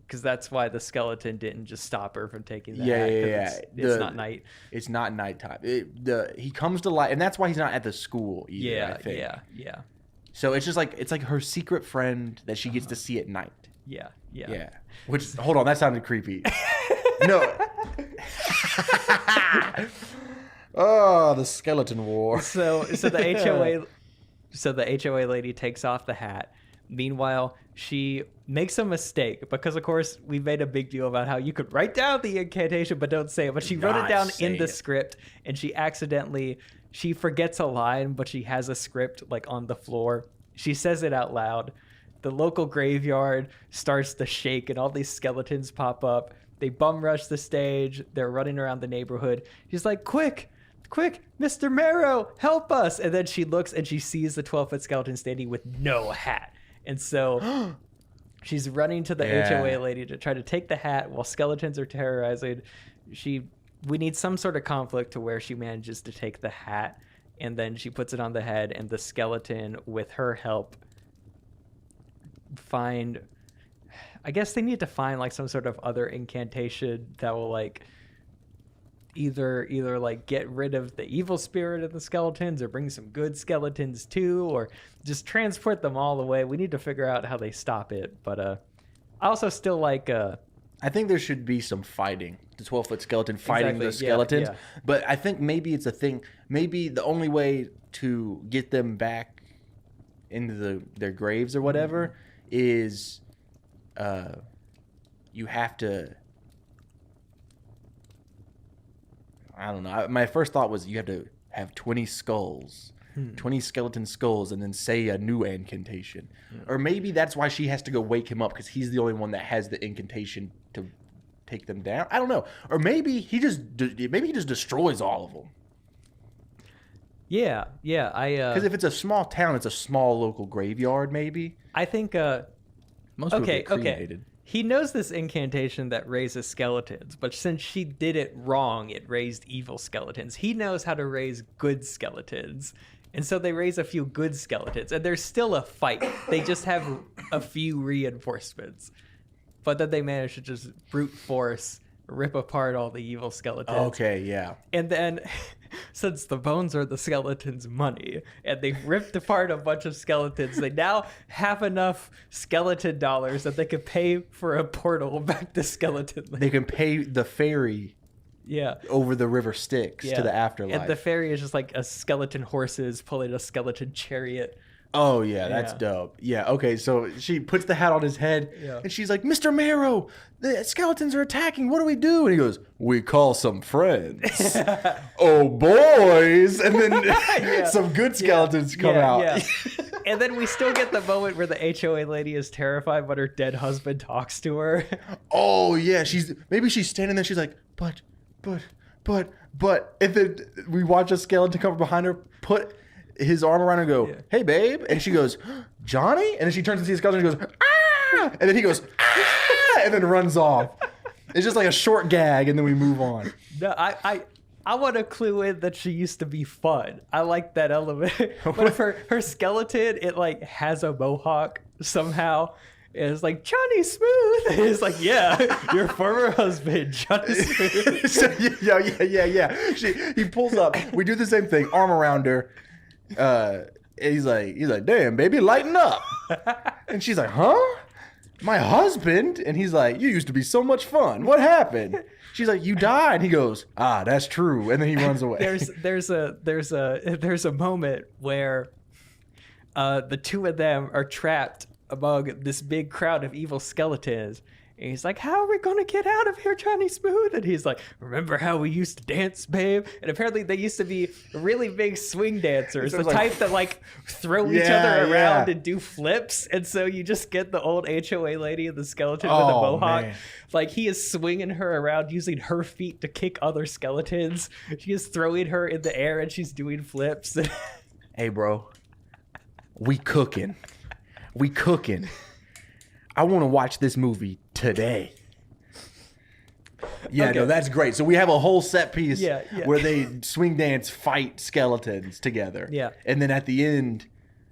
because that's why the skeleton didn't just stop her from taking the hat. Yeah. It's not night. It's not nighttime. He comes to light, and that's why he's not at the school either, I think. Yeah. So it's just like, it's like her secret friend that she gets to see at night. Yeah. Which, hold on, that sounded creepy. No. Oh, the skeleton war. So the HOA lady takes off the hat. Meanwhile, she makes a mistake because, of course, we made a big deal about how you could write down the incantation but don't say it. But she wrote it down in the script, and she forgets a line, but she has a script like on the floor. She says it out loud. The local graveyard starts to shake, and all these skeletons pop up. They bum rush the stage. They're running around the neighborhood. She's like, quick, Mr. Marrow, help us. And then she looks and she sees the 12-foot skeleton standing with no hat. And so She's running to the HOA lady to try to take the hat while skeletons are terrorizing. We need some sort of conflict to where she manages to take the hat, and then she puts it on the head, and the skeleton, with her help, I guess they need to find like some sort of other incantation that will like either like get rid of the evil spirit of the skeletons or bring some good skeletons too, or just transport them all away. We need to figure out how they stop it. But I also still like I think there should be some fighting. The 12-foot skeleton fighting the skeletons. Yeah. But I think maybe it's a thing. Maybe the only way to get them back into their graves or whatever is you have to... I don't know. My first thought was you have to have 20 skulls. 20 skeleton skulls, and then say a new incantation. Or maybe that's why she has to go wake him up, because he's the only one that has the incantation to take them down. I don't know. Or maybe he just destroys all of them. Yeah. Because if it's a small town, it's a small local graveyard, maybe. I think most people get cremated. He knows this incantation that raises skeletons, but since she did it wrong, it raised evil skeletons. He knows how to raise good skeletons. And so they raise a few good skeletons, and there's still a fight. They just have a few reinforcements. But then they manage to just brute force, rip apart all the evil skeletons. Okay, yeah. And then, since the bones are the skeletons' money, and they've ripped apart a bunch of skeletons, they now have enough skeleton dollars that they could pay for a portal back to Skeleton Land. They can pay the ferry over the river Styx to the afterlife. And the ferry is just like a skeleton horses pulling a skeleton chariot. Oh, yeah, that's dope. Yeah, okay, so she puts the hat on his head, and she's like, Mr. Marrow, the skeletons are attacking. What do we do? And he goes, we call some friends. Oh, boys. And then some good skeletons come out. Yeah. And then we still get the moment where the HOA lady is terrified, but her dead husband talks to her. Oh, yeah, maybe she's standing there, she's like, but, and then we watch a skeleton come behind her, put his arm around her and go, hey, babe. And she goes, Johnny? And then she turns to see the skeleton and goes, ah! And then he goes, ah! And then runs off. It's just like a short gag, and then we move on. No, I want to clue in that she used to be fun. I like that element. But if her skeleton, it like has a mohawk somehow. And it's like, Johnny Smooth. And it's like, yeah, your former husband, Johnny Smooth. So, yeah. He pulls up. We do the same thing, arm around her. And he's like, damn, baby, lighten up. And she's like, huh? My husband? And he's like, you used to be so much fun. What happened? She's like, you died. He goes, that's true. And then he runs away. There's a moment where the two of them are trapped among this big crowd of evil skeletons. And he's like, how are we going to get out of here, Johnny Smooth? And he's like, remember how we used to dance, babe? And apparently they used to be really big swing dancers, the type that like throw each other around and do flips. And so you just get the old HOA lady and the skeleton with a mohawk. Man. Like he is swinging her around using her feet to kick other skeletons. She is throwing her in the air and she's doing flips. Hey, bro, we cooking. I want to watch this movie today. Yeah, okay. No, that's great. So we have a whole set piece where they swing dance, fight skeletons together. Yeah. And then at the end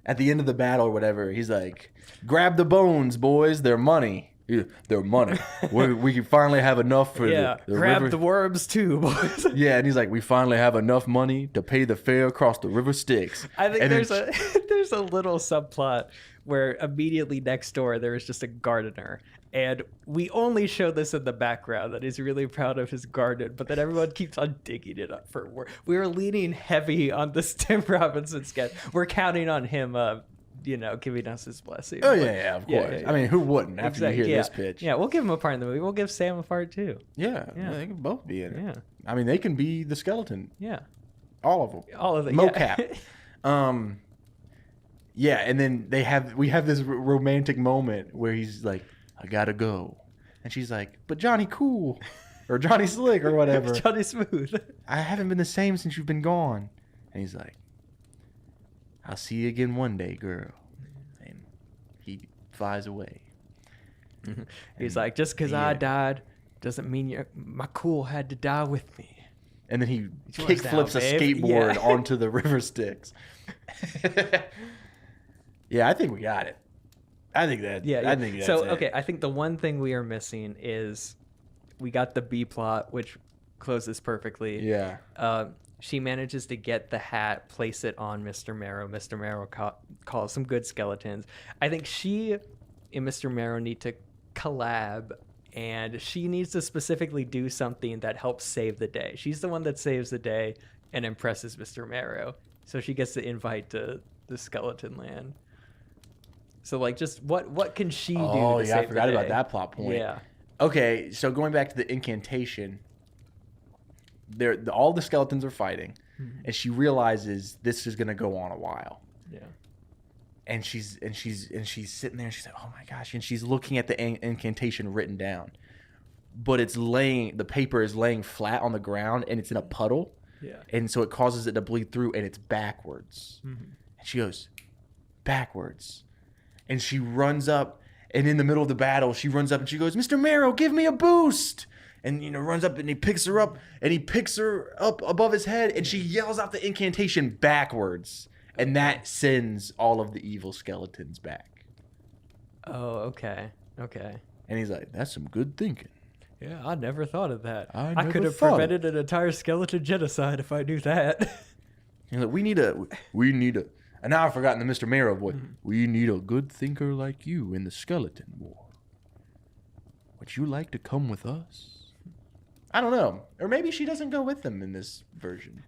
of the battle or whatever, he's like, grab the bones, boys. They're money. Yeah, they're money. We can finally have enough for the grab river. The worms too, boys. Yeah, and he's like, we finally have enough money to pay the fare across the river Styx. I think there's a little subplot where immediately next door there is just a gardener, and we only show this in the background that he's really proud of his garden, but then everyone keeps on digging it up for work. We were leaning heavy on this Tim Robinson sketch. We're counting on him giving us his blessing. Oh, yeah, of course. Yeah. I mean, who wouldn't after you hear this pitch? Yeah, we'll give him a part in the movie. We'll give Sam a part, too. Yeah, they can both be in it. Yeah. I mean, they can be the skeleton. Yeah. All of them. All of them. Mocap. Yeah, and then we have this romantic moment where he's like, I gotta go. And she's like, but Johnny Cool. Or Johnny Slick or whatever. Johnny Smooth. I haven't been the same since you've been gone. And he's like, I'll see you again one day, girl. And he flies away. He's like, just because I died doesn't mean my cool had to die with me. And then he kick flips a skateboard onto the river Styx. Yeah, I think we got it. I think that. Yeah. I think that's so it. okay. I think the one thing we are missing is we got the B plot, which closes perfectly. Yeah. She manages to get the hat, place it on Mr. Marrow. Mr. Marrow calls some good skeletons. I think she and Mr. Marrow need to collab, and she needs to specifically do something that helps save the day. She's the one that saves the day and impresses Mr. Marrow, so she gets the invite to the Skeleton Land. So, like, just what can she do? Oh, to yeah, save I forgot the day? about that plot point. Yeah. Okay, so going back to the incantation, all the skeletons are fighting, and she realizes this is gonna go on a while. Yeah. And she's sitting there, and she's like, oh my gosh, and she's looking at the incantation written down, but the paper is laying flat on the ground, and it's in a puddle. Yeah. And so it causes it to bleed through, and it's backwards. Mm-hmm. And she goes, backwards. And she runs up, and in the middle of the battle, she runs up and she goes, Mr. Marrow, give me a boost. And, runs up, and he picks her up, above his head, and she yells out the incantation backwards. And that sends all of the evil skeletons back. Oh, okay. Okay. And he's like, that's some good thinking. Yeah, I never thought of that. I I could never have thought of prevented an entire skeleton genocide if I knew that. And like, we need a, and now I've forgotten the Mr. Marrow voice. We need a good thinker like you in the skeleton war. Would you like to come with us? I don't know. Or maybe she doesn't go with them in this version.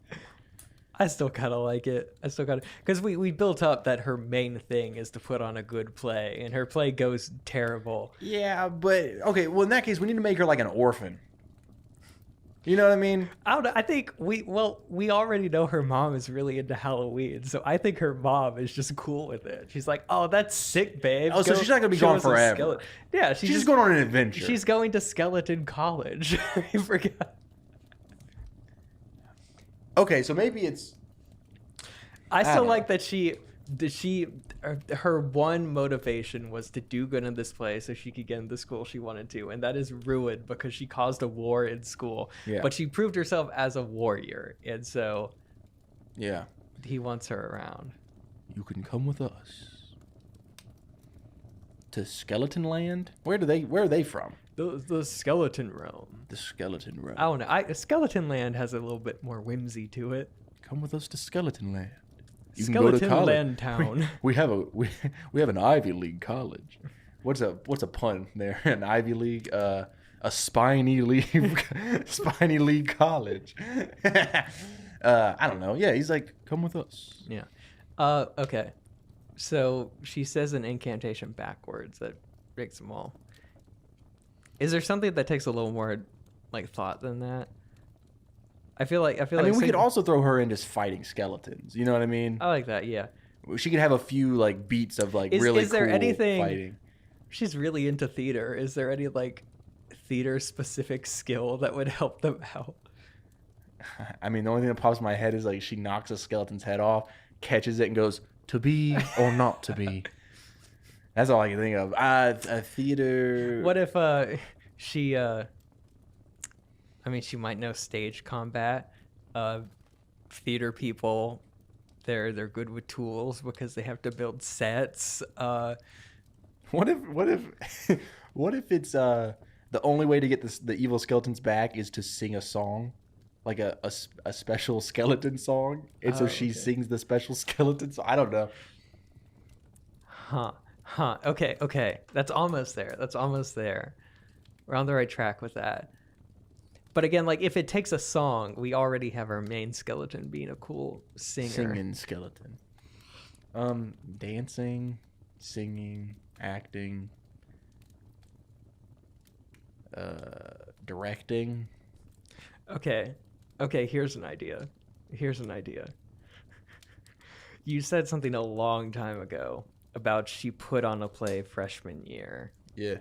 I still kind of like it. Because we built up that her main thing is to put on a good play, and her play goes terrible. Yeah, but, okay, well, in that case, we need to make her like an orphan. You know what I mean? I don't know. I think we already know her mom is really into Halloween, so I think her mom is just cool with it. She's like, "Oh, that's sick, babe." Oh, so she's not gonna be gone forever. Yeah, she's just going on an adventure. She's going to skeleton college. I forgot. Okay, so maybe it's. I still like that her one motivation was to do good in this play so she could get into the school she wanted to, and that is ruined because she caused a war in school. Yeah. But she proved herself as a warrior, and so yeah, he wants her around. You can come with us to Skeleton Land. Where are they from? The skeleton realm. The Skeleton Realm. I don't know. Skeleton Land has a little bit more whimsy to it. Come with us to Skeleton Land. You Skeleton can go to college. Land Town. We have an Ivy League college. What's a pun there? An Ivy League, a spiny league college. I don't know. Yeah, he's like, come with us. Yeah. Okay. So she says an incantation backwards that breaks them all. Is there something that takes a little more like thought than that? I feel like we could also throw her into fighting skeletons. You know what I mean? I like that. Yeah. She could have a few like beats of like is there cool anything fighting. She's really into theater. Is there any like theater specific skill that would help them out? I mean, the only thing that pops in my head is like she knocks a skeleton's head off, catches it, and goes, to be or not to be. That's all I can think of. A theater. What if she she might know stage combat. Theater people, they're good with tools because they have to build sets. What if it's the only way to get the evil skeletons back is to sing a song, like a special skeleton song, and so she sings the special skeleton song. I don't know. Huh. Okay. That's almost there. We're on the right track with that. But again, like if it takes a song, we already have our main skeleton being a cool singer. Singing skeleton. Dancing, singing, acting, directing. Okay, here's an idea. You said something a long time ago about she put on a play freshman year. Yeah.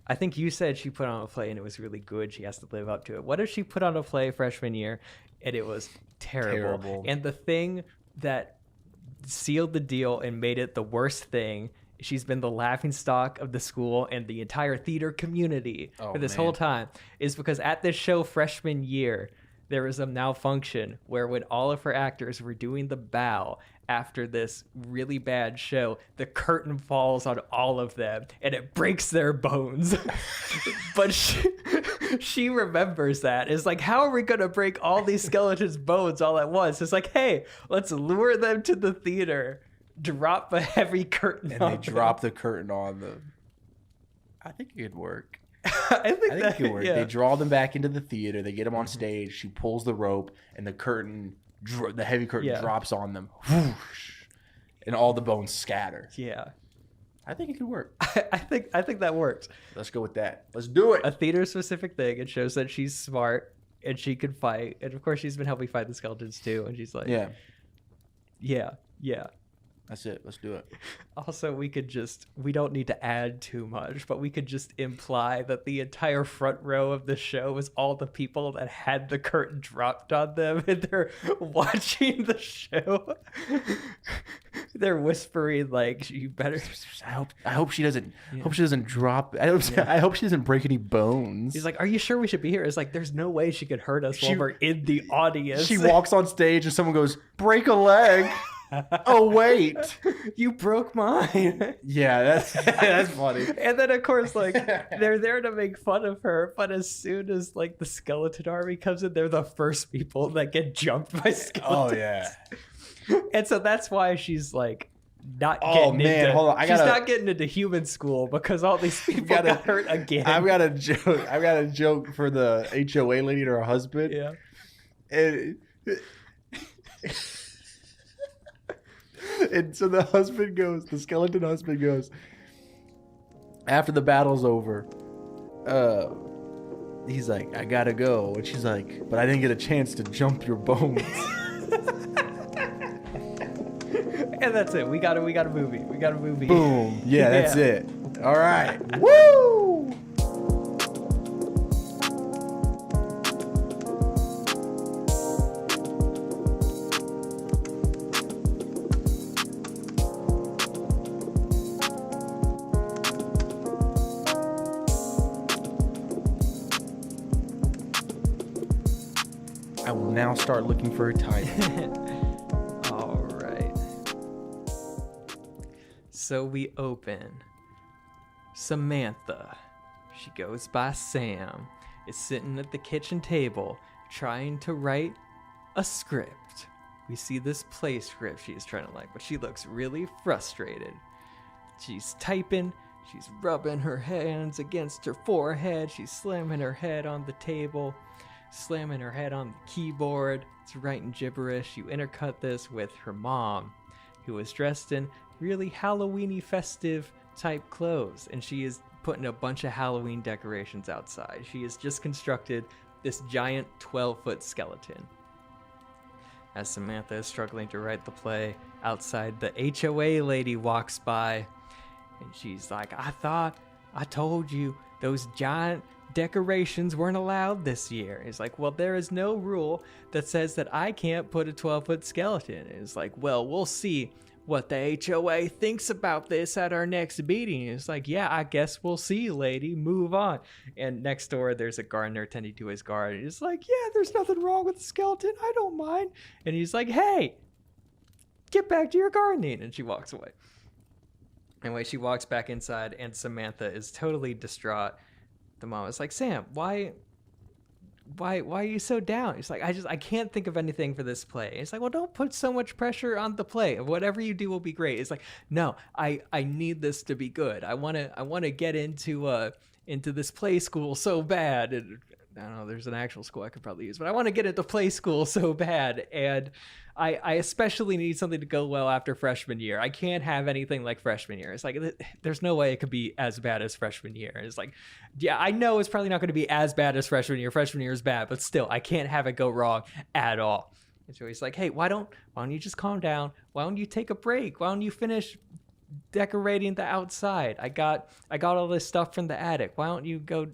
I think you said she put on a play and it was really good. She has to live up to it. What if she put on a play freshman year and it was terrible? And the thing that sealed the deal and made it the worst thing she's been the laughingstock of the school and the entire theater community for this whole time, is because at this show freshman year, there was a malfunction where when all of her actors were doing the bow after this really bad show, the curtain falls on all of them and it breaks their bones. But she remembers that. It's like, how are we going to break all these skeletons' bones all at once? It's like, hey, let's lure them to the theater, drop a heavy curtain and on they them. drop the curtain on them. I think it could work. I think it could work. Yeah. They draw them back into the theater. They get them on stage. She pulls the rope, and the curtain, the heavy curtain, drops on them, whoosh, and all the bones scatter. Yeah, I think it could work. I think that works. Let's go with that. Let's do it. A theater-specific thing. It shows that she's smart and she can fight, and of course, she's been helping fight the skeletons too. And she's like, yeah. That's it. Let's do it. Also, we don't need to add too much, but we could just imply that the entire front row of the show was all the people that had the curtain dropped on them and they're watching the show. They're whispering like, you better. I hope she doesn't drop. I hope she doesn't break any bones. He's like, are you sure we should be here? It's like, there's no way she could hurt us while we're in the audience. She walks on stage and someone goes, break a leg. Oh wait, you broke mine. Yeah, that's funny. And then of course, like, they're there to make fun of her, but as soon as like the skeleton army comes in, they're the first people that get jumped by skeletons. Oh yeah. And so that's why she's like not getting into. Hold on. She's not getting into human school because all these people got hurt again. I've got a joke for the HOA lady and her husband. Yeah. And so the skeleton husband goes, after the battle's over, he's like, I gotta go. And she's like, but I didn't get a chance to jump your bones. And that's it. We got a movie. Boom. Yeah, that's it. All right. Woo! I will now start looking for a title. All right. So we open. Samantha, she goes by Sam, is sitting at the kitchen table trying to write a script. We see this play script she is trying to like, but she looks really frustrated. She's typing. She's rubbing her hands against her forehead. She's slamming her head on the table, slamming her head on the keyboard. It's writing gibberish. You intercut this with her mom, who was dressed in really Halloween-y festive type clothes, and she is putting a bunch of Halloween decorations outside. She has just constructed this giant 12-foot skeleton. As Samantha is struggling to write the play, outside the HOA lady walks by, and she's like, I told you those giant decorations weren't allowed this year. It's like, well, there is no rule that says that I can't put a 12-foot skeleton. It's like, well, we'll see what the HOA thinks about this at our next meeting. It's like, yeah, I guess we'll see, lady. Move on. And next door, there's a gardener tending to his garden. He's like, yeah, there's nothing wrong with the skeleton. I don't mind. And he's like, hey, get back to your gardening. And she walks away. Anyway, she walks back inside, and Samantha is totally distraught. The mom is like, Sam, why are you so down? He's like, I can't think of anything for this play. It's like, well, don't put so much pressure on the play. Whatever you do will be great. It's like, no, I need this to be good. I want to get into this play school so bad. And I don't know, there's an actual school I could probably use, but I want to get into play school so bad. And I especially need something to go well after freshman year. I can't have anything like freshman year. It's like, there's no way it could be as bad as freshman year. It's like, yeah, I know it's probably not going to be as bad as freshman year. Freshman year is bad, but still, I can't have it go wrong at all. And so he's like, hey, why don't you just calm down? Why don't you take a break? Why don't you finish decorating the outside? I got all this stuff from the attic. Why don't you go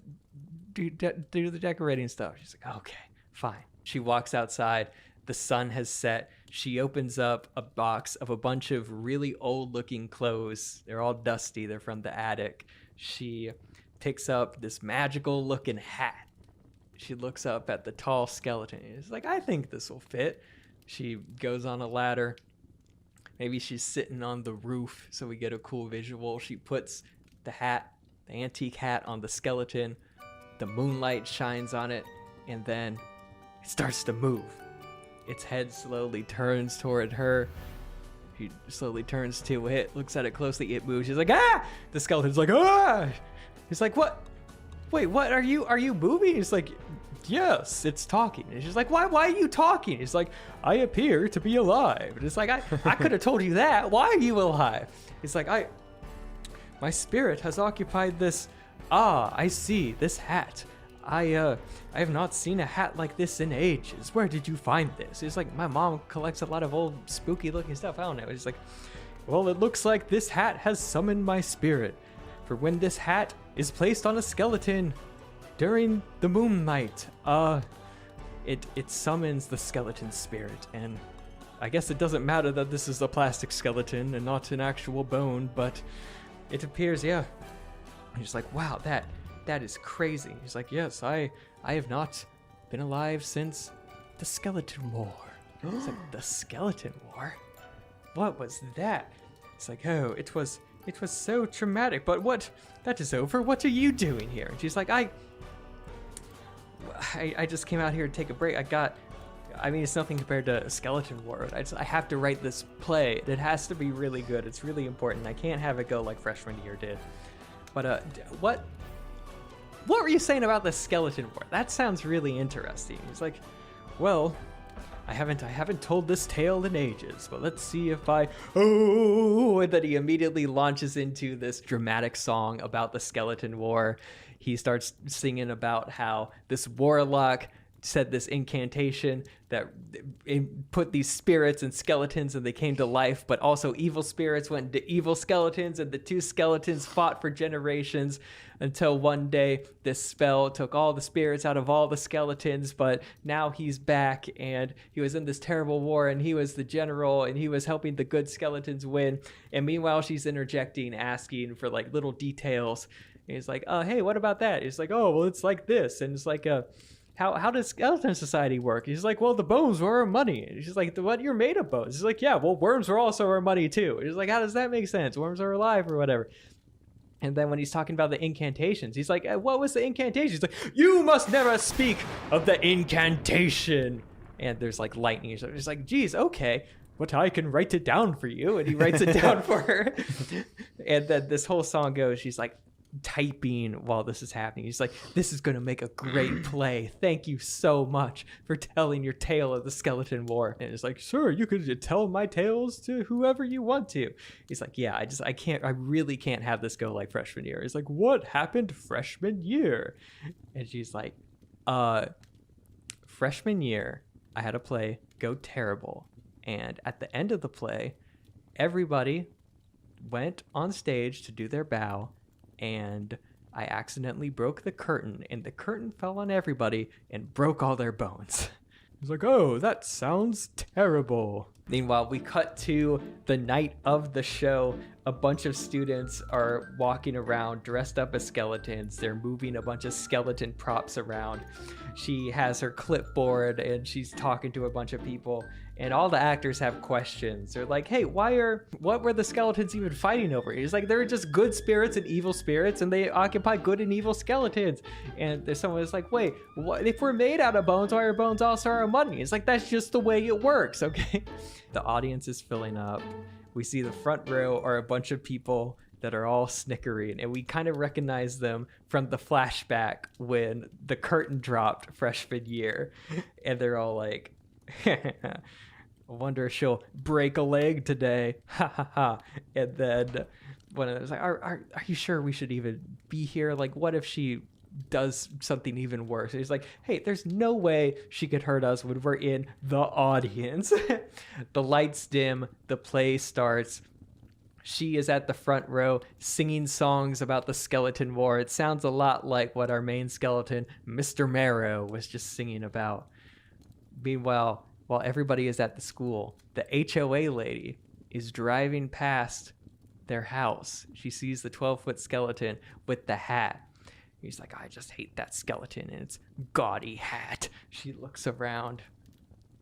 do the decorating stuff? She's like, okay, fine. She walks outside. The sun has set. she opens up a box of a bunch of really old looking clothes. They're all dusty. They're from the attic. She picks up this magical looking hat. She looks up at the tall skeleton. It's like, I think this will fit. She goes on a ladder. Maybe she's sitting on the roof so we get a cool visual. She puts the hat, the antique hat, on the skeleton. The moonlight shines on it, and then it starts to move. Its head slowly turns toward her. She slowly turns to it, looks at it closely. It moves. She's like, ah! The skeleton's like, ah! He's like, what? Wait, what are you moving? He's like, yes, it's talking. And she's like, why are you talking? He's like, I appear to be alive. And it's like, I could have told you that. Why are you alive? He's like, my spirit has occupied this. Ah, I see, this hat. I have not seen a hat like this in ages. Where did you find this? He's like, my mom collects a lot of old spooky looking stuff. I don't know. He's like, well, it looks like this hat has summoned my spirit. For when this hat is placed on a skeleton during the moonlight, it summons the skeleton spirit. And I guess it doesn't matter that this is a plastic skeleton and not an actual bone, but it appears, yeah. He's like, wow, that is crazy. He's like, yes, I have not been alive since the Skeleton War. It's like, the Skeleton War? What was that? It's like, oh, it was so traumatic, but that is over. What are you doing here? And she's like, I just came out here to take a break. I mean, it's nothing compared to a Skeleton War. I have to write this play. It has to be really good. It's really important. I can't have it go like freshman year did. But what were you saying about the Skeleton War? That sounds really interesting. He's like, well, I haven't told this tale in ages, but let's see if and then he immediately launches into this dramatic song about the Skeleton War. He starts singing about how this warlock said this incantation that put these spirits and skeletons and they came to life, but also evil spirits went into evil skeletons, and the two skeletons fought for generations until one day this spell took all the spirits out of all the skeletons. But now he's back, and he was in this terrible war, and he was the general, and he was helping the good skeletons win. And meanwhile, she's interjecting, asking for like little details. And he's like, hey, what about that? He's like, oh, well, it's like this. And it's like, how does skeleton society work? He's like, well, the bones were our money. And she's like, what? You're made of bones. He's like, yeah, well, worms are also our money too. He's like, how does that make sense? Worms are alive or whatever. And then when he's talking about the incantations, he's like, what was the incantation? He's like, you must never speak of the incantation. And there's like lightning. He's like, geez, okay, but I can write it down for you. And he writes it down for her. And then this whole song goes, she's like typing while this is happening. He's like, this is going to make a great play. Thank you so much for telling your tale of the Skeleton War. And it's like, sure, you could tell my tales to whoever you want to. He's like, yeah, I really can't have this go like freshman year. He's like, what happened freshman year? And she's like, freshman year, I had a play go terrible. And at the end of the play, everybody went on stage to do their bow, and I accidentally broke the curtain, and the curtain fell on everybody and broke all their bones. He's like, oh, that sounds terrible. Meanwhile, we cut to the night of the show. A bunch of students are walking around dressed up as skeletons. They're moving a bunch of skeleton props around. She has her clipboard and she's talking to a bunch of people, and all the actors have questions. They're like, hey, what were the skeletons even fighting over? He's like, they're just good spirits and evil spirits, and they occupy good and evil skeletons. And there's someone who's like, wait, what, if we're made out of bones, why are bones also our money? It's like, that's just the way it works, okay? The audience is filling up. We see the front row are a bunch of people that are all snickering, and we kind of recognize them from the flashback when the curtain dropped freshman year, and they're all like, I wonder if she'll break a leg today, ha ha ha. And then one of them was like, are you sure we should even be here? Like, what if she does something even worse? And he's like, hey, there's no way she could hurt us when we're in the audience. The lights dim, the play starts. She is at the front row singing songs about the Skeleton War. It sounds a lot like what our main skeleton, Mr. Marrow, was just singing about. Meanwhile, while everybody is at the school, the HOA lady is driving past their house. She sees the 12-foot skeleton with the hat. He's like, I just hate that skeleton and its gaudy hat. She looks around.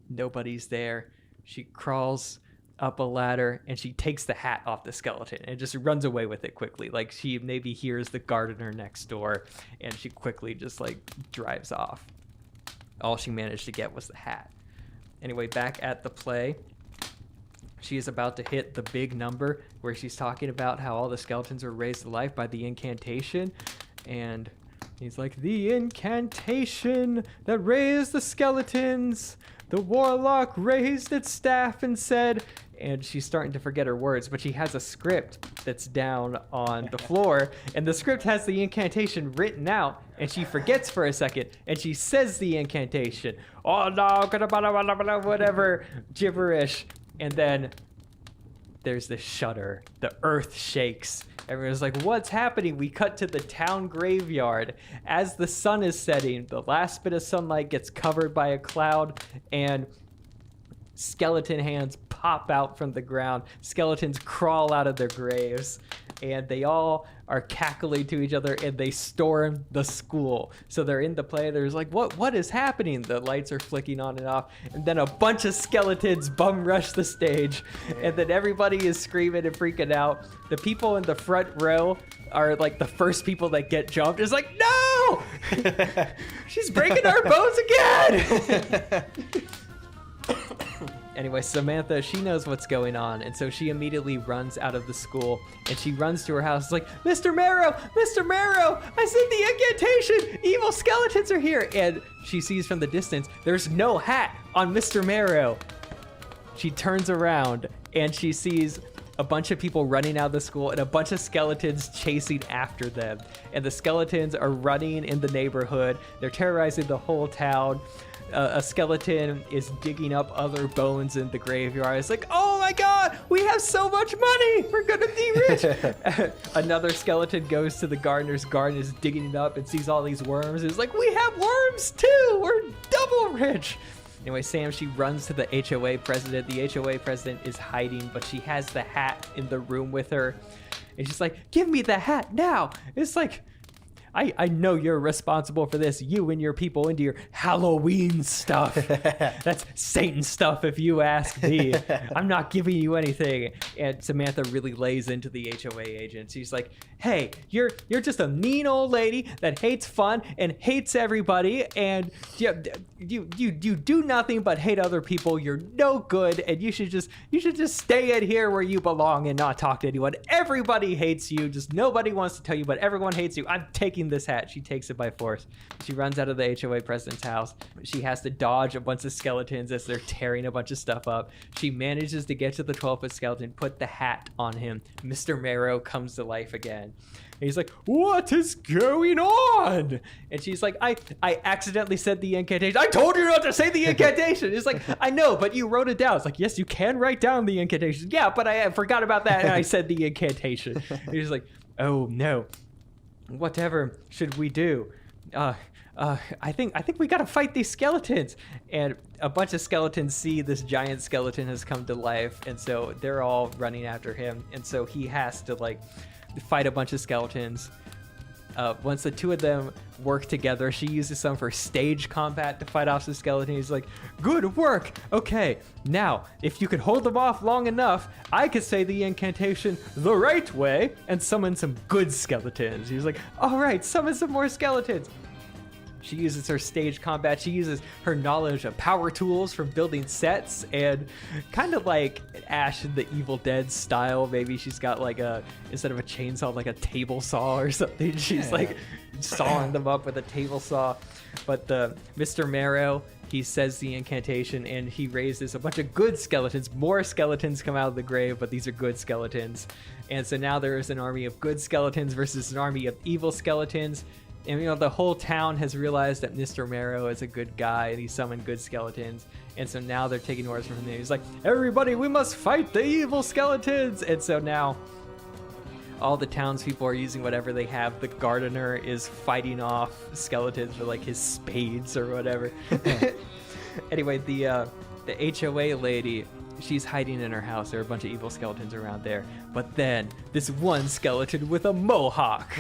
Nobody's there. She crawls up a ladder and she takes the hat off the skeleton and just runs away with it quickly. Like she maybe hears the gardener next door and she quickly just like drives off. All she managed to get was the hat. Anyway, back at the play, she is about to hit the big number where she's talking about how all the skeletons were raised to life by the incantation. And he's like, the incantation that raised the skeletons. The warlock raised its staff and said, and she's starting to forget her words, but she has a script that's down on the floor, and the script has the incantation written out, and she forgets for a second, and she says the incantation. Oh no, whatever, gibberish. And then there's this shudder. The earth shakes. Everyone's like, what's happening? We cut to the town graveyard. As the sun is setting, the last bit of sunlight gets covered by a cloud, and skeleton hands pop out from the ground. Skeletons crawl out of their graves, and they all are cackling to each other, and they storm the school. So they're in the play. There's like, what is happening? The lights are flicking on and off, and then a bunch of skeletons bum rush the stage, and then everybody is screaming and freaking out. The people in the front row are like the first people that get jumped. It's like, no! She's breaking our bones again! Anyway, Samantha, she knows what's going on, and so she immediately runs out of the school, and she runs to her house. It's like, Mr. Marrow! Mr. Marrow! I said the incantation! Evil skeletons are here! And she sees from the distance, there's no hat on Mr. Marrow. She turns around, and she sees a bunch of people running out of the school and a bunch of skeletons chasing after them. And the skeletons are running in the neighborhood. They're terrorizing the whole town. A skeleton is digging up other bones in the graveyard. It's like, oh my god, we have so much money, we're gonna be rich. Another skeleton goes to the gardener's garden, is digging it up and sees all these worms. It's like, we have worms too, we're double rich. Anyway, Sam, she runs to the HOA president. The HOA president is hiding, but she has the hat in the room with her. And she's like, give me the hat now. It's like, I know you're responsible for this. You and your people into your Halloween stuff. That's Satan stuff if you ask me. I'm not giving you anything. And Samantha really lays into the HOA agent. She's like, hey, you're just a mean old lady that hates fun and hates everybody, and you do nothing but hate other people. You're no good, and you should just stay in here where you belong and not talk to anyone. Everybody hates you. Just nobody wants to tell you, but everyone hates you. I'm taking this hat. She takes it by force. She runs out of the HOA president's house. She has to dodge a bunch of skeletons as they're tearing a bunch of stuff up. She manages to get to the 12-foot skeleton, put the hat on him. Mr. Marrow comes to life again. And he's like, what is going on? And she's like, I accidentally said the incantation. I told you not to say the incantation. It's like, I know, but you wrote it down. It's like, yes, you can write down the incantation. Yeah, but I forgot about that, and I said the incantation. And he's like, oh no. Whatever should we do? I think we gotta fight these skeletons. And a bunch of skeletons see this giant skeleton has come to life, and so they're all running after him. And so he has to like fight a bunch of skeletons. Once the two of them work together, she uses some for stage combat to fight off the skeleton. He's like, good work. Okay, now, if you could hold them off long enough, I could say the incantation the right way and summon some good skeletons. He's like, all right, summon some more skeletons. She uses her stage combat. She uses her knowledge of power tools from building sets, and kind of like Ash in the Evil Dead style. Maybe she's got like instead of a chainsaw, like a table saw or something. She's like sawing them up with a table saw. But Mr. Marrow, he says the incantation and he raises a bunch of good skeletons. More skeletons come out of the grave, but these are good skeletons. And so now there is an army of good skeletons versus an army of evil skeletons. And, you know, the whole town has realized that Mr. Marrow is a good guy and he summoned good skeletons. And so now they're taking orders from him. He's like, everybody, we must fight the evil skeletons. And so now all the townspeople are using whatever they have. The gardener is fighting off skeletons with like his spades or whatever. Anyway, the HOA lady, she's hiding in her house. There are a bunch of evil skeletons around there. But then this one skeleton with a mohawk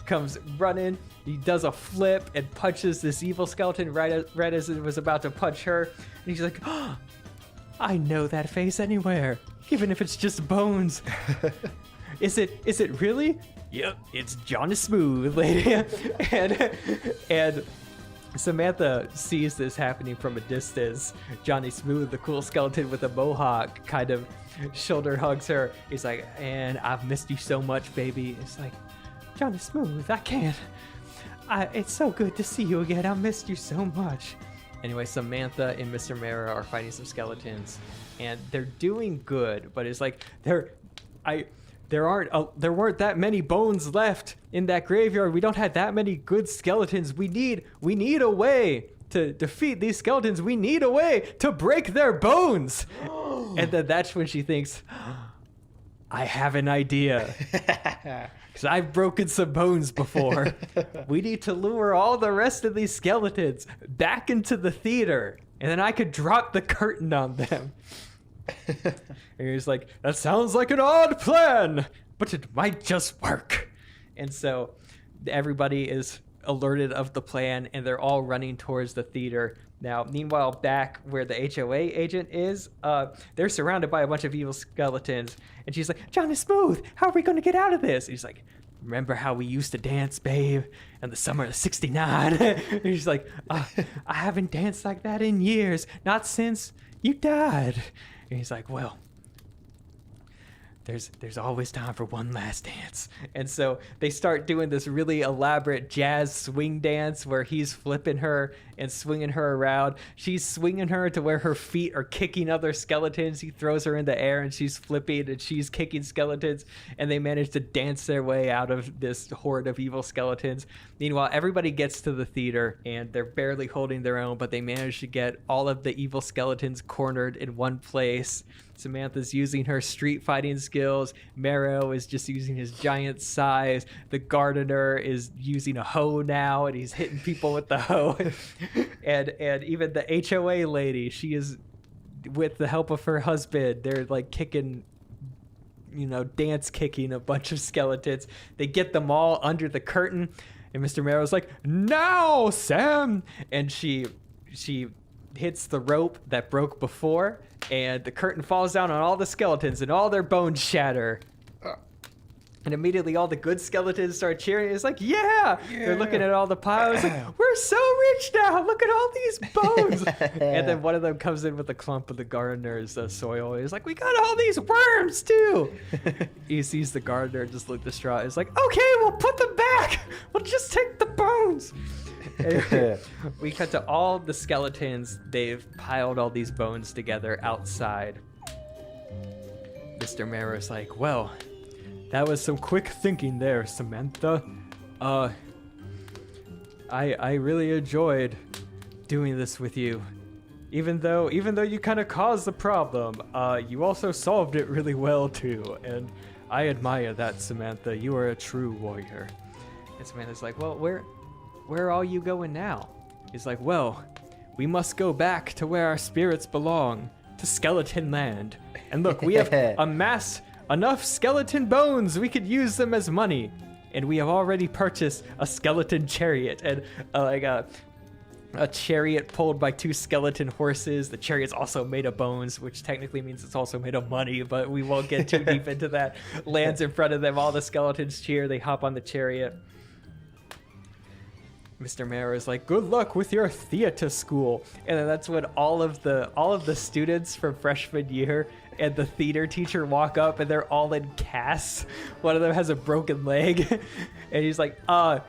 comes running. He does a flip and punches this evil skeleton right as it was about to punch her. And he's like, oh, I know that face anywhere, even if it's just bones. Is it really? Yep, it's Johnny Smooth, lady. and Samantha sees this happening from a distance. Johnny Smooth, the cool skeleton with a mohawk, kind of shoulder hugs her. He's like, and I've missed you so much, baby. It's like, Johnny Smooth, I can't. It's so good to see you again. I missed you so much. Anyway, Samantha and Mr. Mara are fighting some skeletons, and they're doing good, but it's like there weren't that many bones left in that graveyard. We don't have that many good skeletons. We need a way to defeat these skeletons. We need a way to break their bones. And then that's when she thinks, I have an idea. Because I've broken some bones before. We need to lure all the rest of these skeletons back into the theater, and then I could drop the curtain on them. And he's like, that sounds like an odd plan, but it might just work. And so everybody is alerted of the plan, and they're all running towards the theater. Now, meanwhile, back where the HOA agent is, they're surrounded by a bunch of evil skeletons. And she's like, Johnny Smooth, how are we going to get out of this? And he's like, remember how we used to dance, babe, in the summer of '69? And he's like, I haven't danced like that in years, not since you died. And he's like, well, there's always time for one last dance. And so they start doing this really elaborate jazz swing dance where he's flipping her and swinging her around. She's swinging her to where her feet are kicking other skeletons. He throws her in the air and she's flipping and she's kicking skeletons, and they manage to dance their way out of this horde of evil skeletons. Meanwhile, everybody gets to the theater and they're barely holding their own, but they manage to get all of the evil skeletons cornered in one place. Samantha's using her street fighting skills. Marrow is just using his giant size. The gardener is using a hoe now, and he's hitting people with the hoe. and even the HOA lady, she is, with the help of her husband, they're like kicking, dance kicking a bunch of skeletons. They get them all under the curtain, and Mr. Marrow's like, now, Sam! And she hits the rope that broke before, and the curtain falls down on all the skeletons, and all their bones shatter. And immediately all the good skeletons start cheering. It's like, yeah! They're looking at all the piles, like, we're so rich now! Look at all these bones! And then one of them comes in with a clump of the gardener's soil. He's like, we got all these worms, too! He sees the gardener just look distraught. He's like, okay, we'll put them back! We'll just take the bones! We cut to all the skeletons. They've piled all these bones together outside. Mr. Marrow's like, well, that was some quick thinking there, Samantha. I really enjoyed doing this with you. Even though you kind of caused the problem, you also solved it really well too. And I admire that, Samantha. You are a true warrior. And Samantha's like, well, where are all you going now? He's like, well, we must go back to where our spirits belong, to Skeleton Land. And look, we have amassed enough skeleton bones, we could use them as money. And we have already purchased a skeleton chariot and a chariot pulled by 2 skeleton horses. The chariot's also made of bones, which technically means it's also made of money, but we won't get too deep into that. Lands in front of them, all the skeletons cheer, they hop on the chariot. Mr. Mayor is like, good luck with your theater school. And then that's when all of the students from freshman year and the theater teacher walk up, and they're all in casts. One of them has a broken leg. And he's like,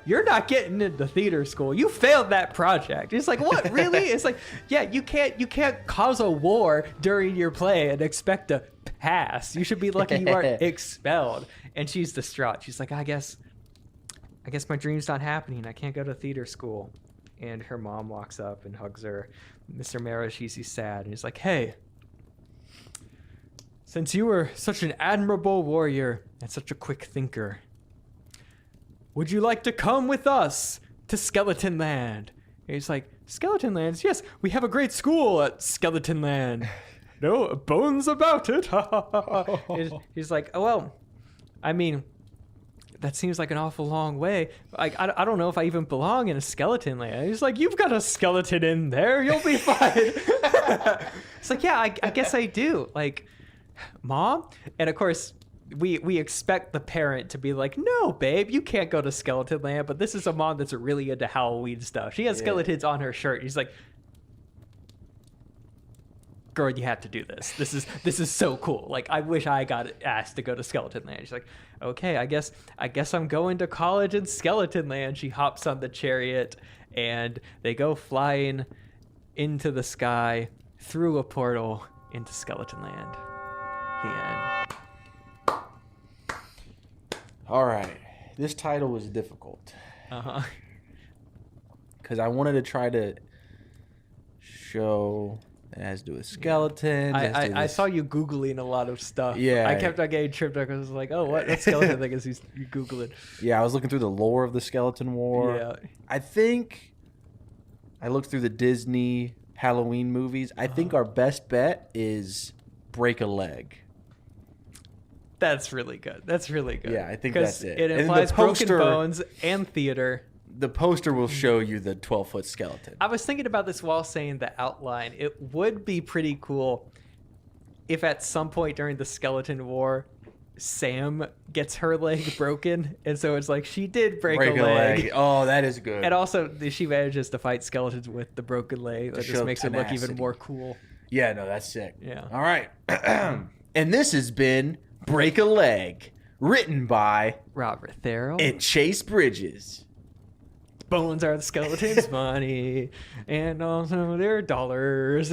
you're not getting into theater school. You failed that project. He's like, what, really? It's like, yeah, you can't cause a war during your play and expect to pass. You should be lucky you aren't expelled. And she's distraught. She's like, I guess my dream's not happening. I can't go to theater school. And her mom walks up and hugs her. Mr. Mara, he's sad. And he's like, hey, since you were such an admirable warrior and such a quick thinker, would you like to come with us to Skeleton Land And he's like, Skeleton Lands? Yes, we have a great school at Skeleton Land. No bones about it. He's like, oh, well, I mean, that seems like an awful long way. Like, I don't know if I even belong in a skeleton land. He's like, you've got a skeleton in there. You'll be fine. It's like, yeah, I guess I do. Like, Mom? And of course, we expect the parent to be like, no, babe, you can't go to skeleton land. But this is a mom that's really into Halloween stuff. She has skeletons on her shirt. He's like, girl, you have to do this. This is so cool. Like, I wish I got asked to go to Skeleton Land. She's like, okay, I guess I'm going to college in Skeleton Land. She hops on the chariot and they go flying into the sky through a portal into Skeleton Land. The end. All right. This title was difficult. Uh-huh. Because I wanted to try to show... It has to do with skeletons. I saw you Googling a lot of stuff. Yeah. I kept on getting tripped up because I was like, oh, what skeleton thing is you Googling? Yeah, I was looking through the lore of the Skeleton War. Yeah. I think I looked through the Disney Halloween movies. I think our best bet is Break a Leg. That's really good. That's really good. Yeah, I think that's it. It And implies the poster- broken bones and theater. The poster will show you the 12-foot skeleton. I was thinking about this while saying the outline. It would be pretty cool if at some point during the Skeleton War, Sam gets her leg broken. And so it's like she did break a leg. Oh, that is good. And also she manages to fight skeletons with the broken leg. That just makes it look even more cool. Yeah, no, that's sick. Yeah. All right. And this has been Break a Leg, written by Robert Therrell and Chase Bridges. Bones are the skeletons' money, and also their dollars.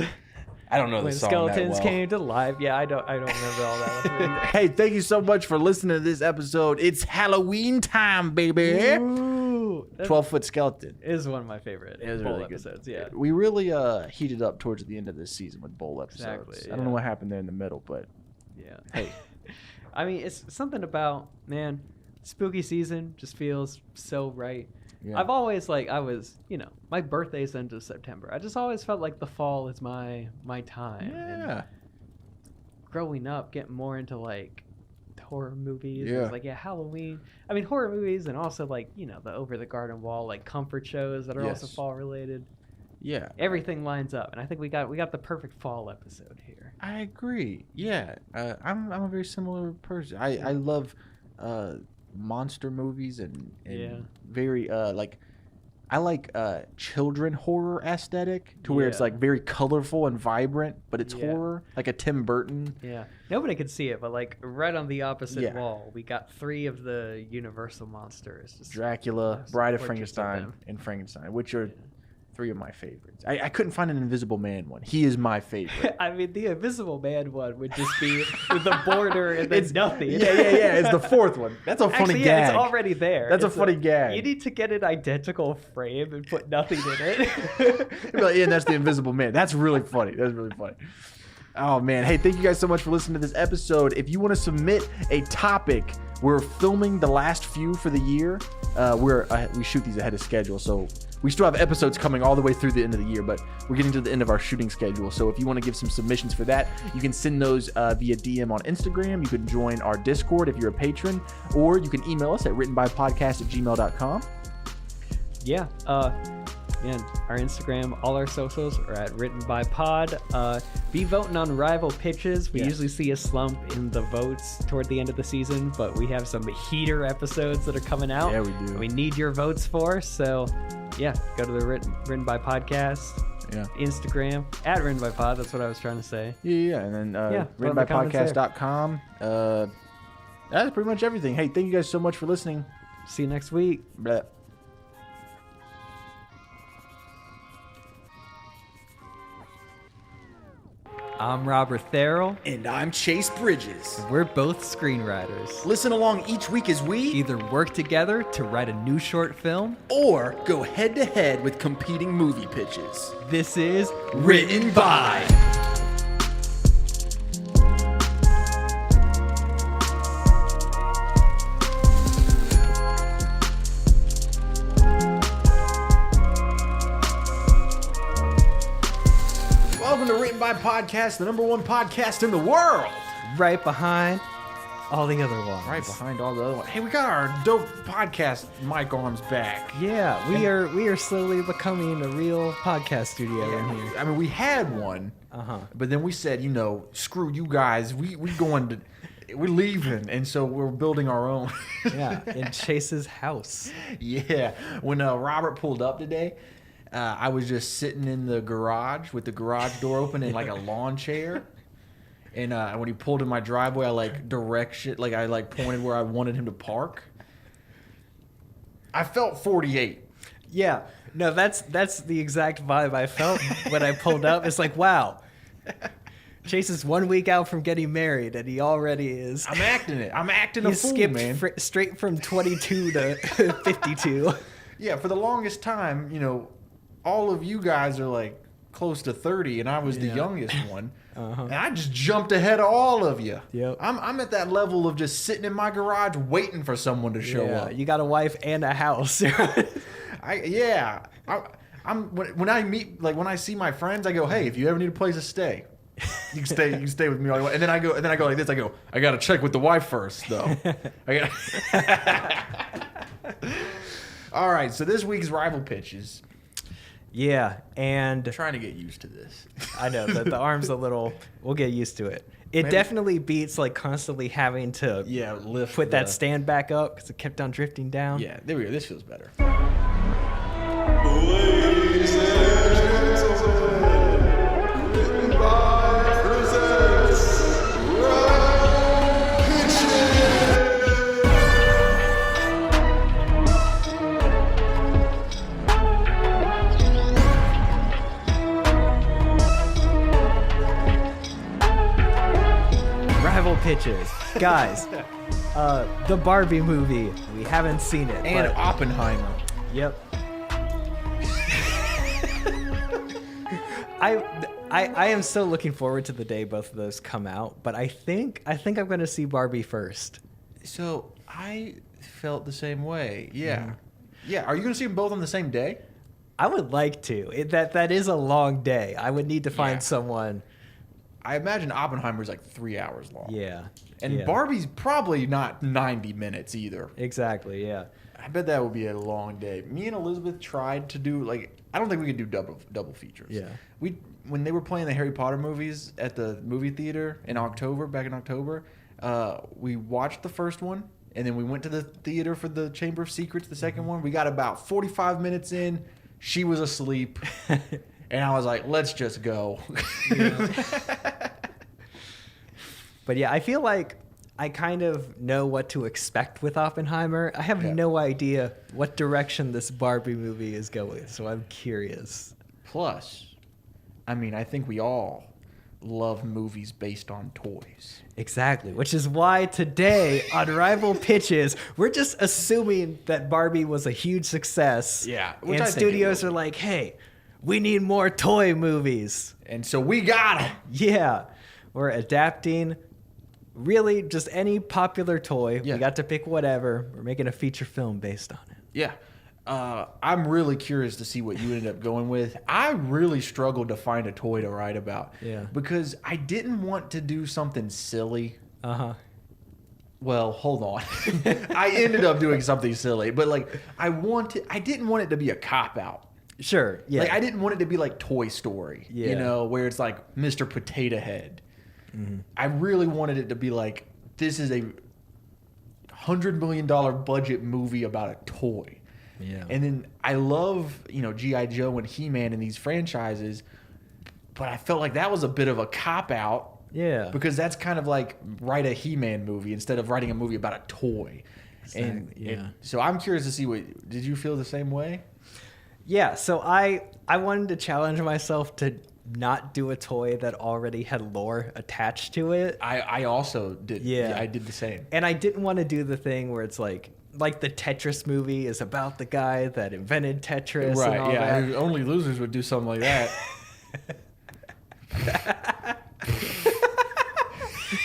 I don't know the When song skeletons that well. came to life. Yeah, I don't remember all that. Hey, thank you so much for listening to this episode. It's Halloween time, baby. Ooh, that 12-foot skeleton. is one of my favorite It was bowl really good. episodes. Yeah. We really heated up towards the end of this season with bowl episodes. Exactly, I don't know what happened there in the middle, but Yeah. hey. I mean, it's something about, man, spooky season just feels so right. Yeah. I've always, like, my birthday's into September. I just always felt like the fall is my time. Yeah. And growing up, getting more into, like, horror movies. Yeah. It's like, Halloween. I mean, horror movies and also, like, the Over the Garden Wall, like, comfort shows that are also Yes. fall related. Yeah. Everything lines up. And I think we got the perfect fall episode here. I agree. Yeah. I'm a very similar person. I love monster movies and very I like children horror aesthetic to where it's like very colorful and vibrant, but it's horror, like a Tim Burton. Yeah, nobody could see it, but like right on the opposite Yeah. wall, we got 3 of the Universal monsters: just Dracula, some Bride of portraits Frankenstein, them. and Frankenstein, which are 3 of my favorites. I couldn't find an Invisible Man one. He is my favorite. I mean, the Invisible Man one would just be with the border and then nothing. Yeah. It's the 4th one. That's a funny Actually, gag. yeah, it's already there. That's a It's funny gag. You need to get an identical frame and put nothing in it. You're like, yeah, that's the Invisible Man. That's really funny. That's really funny. Oh, man. Hey, thank you guys so much for listening to this episode. If you want to submit a topic, we're filming the last few for the year. We shoot these ahead of schedule, so we still have episodes coming all the way through the end of the year, but we're getting to the end of our shooting schedule. So if you want to give some submissions for that, you can send those via DM on Instagram. You can join our Discord if you're a patron, or you can email us at writtenbypodcast@gmail.com. Yeah. Man, our Instagram, all our socials are at Written by Pod. Be voting on rival pitches. We usually see a slump in the votes toward the end of the season, but we have some heater episodes that are coming out. Yeah, we do. We need your votes for. So, yeah, go to the Written by Podcast. Yeah. Instagram at Written by Pod. That's what I was trying to say. Yeah. And then put in the comments there. writtenbypodcast.com. That's pretty much everything. Hey, thank you guys so much for listening. See you next week. Blah. I'm Robert Therrell. And I'm Chase Bridges. We're both screenwriters. Listen along each week as we Either work together to write a new short film, or go head to head with competing movie pitches. this is Written by. Welcome to Written by Podcast, the #1 podcast in the world. Right behind all the other ones. Right behind all the other ones. Hey, we got our dope podcast mic arms back. Yeah, we are slowly becoming a real podcast studio in here. I mean, we had one, but then we said, screw you guys. We're leaving, and so we're building our own. Yeah, in Chase's house. Yeah, when Robert pulled up today, I was just sitting in the garage with the garage door open in like a lawn chair. And when he pulled in my driveway, I pointed where I wanted him to park. I felt 48. Yeah, no, that's the exact vibe I felt when I pulled up. It's like, wow, Chase is 1 week out from getting married, and he already is. I'm acting it. I'm acting a fool, man. Skipped straight from 22 to 52. Yeah, for the longest time, all of you guys are like close to 30, and I was the youngest one. And I just jumped ahead of all of you. Yep. I'm at that level of just sitting in my garage waiting for someone to show up. You got a wife and a house. When I see my friends, I go, hey, if you ever need a place to stay, you can stay with me all you want. And then I go like this. I go, I gotta check with the wife first, though. All right, so this week's rival pitches. Yeah, and Trying to get used to this. I know the arm's a little. We'll get used to it. It definitely beats like constantly having to put that stand back up because it kept on drifting down. Yeah, there we go. This feels better. Ladies and gentlemen, Written by presents Rival pitches, guys. The Barbie movie. We haven't seen it. And but, Oppenheimer. Yep. I am so looking forward to the day both of those come out, but I think I'm going to see Barbie first. So I felt the same way. Yeah. Yeah. Are you going to see them both on the same day? I would like to. That is a long day. I would need to find someone. I imagine Oppenheimer's like 3 hours long. Yeah. And Barbie's probably not 90 minutes either. Exactly, yeah. I bet that would be a long day. Me and Elizabeth tried to do I don't think we could do double features. Yeah. When they were playing the Harry Potter movies at the movie theater back in October, we watched the first one and then we went to the theater for the Chamber of Secrets, the second one. We got about 45 minutes in. She was asleep. And I was like, let's just go. But yeah, I feel like I kind of know what to expect with Oppenheimer. I have no idea what direction this Barbie movie is going, so I'm curious. Plus, I think we all love movies based on toys. Exactly, which is why today on Rival Pitches, we're just assuming that Barbie was a huge success. Yeah. And studios are like, hey, we need more toy movies. And so we got them. Yeah. We're adapting really just any popular toy. Yeah. We got to pick whatever. We're making a feature film based on it. Yeah. I'm really curious to see what you ended up going with. I really struggled to find a toy to write about. Yeah. Because I didn't want to do something silly. Well, hold on. I ended up doing something silly, but I didn't want it to be a cop-out. Sure, yeah. I didn't want it to be like Toy Story, where it's like Mr. Potato Head. Mm-hmm. I really wanted it to be like, this is a $100 million budget movie about a toy. Yeah. And then I love, G.I. Joe and He-Man and these franchises, but I felt like that was a bit of a cop-out. Yeah. Because that's kind of like write a He-Man movie instead of writing a movie about a toy. Exactly. And so I'm curious to see did you feel the same way? Yeah, so I wanted to challenge myself to not do a toy that already had lore attached to it. I also did. Yeah. I did the same. And I didn't want to do the thing where it's like the Tetris movie is about the guy that invented Tetris and all that. Only losers would do something like that.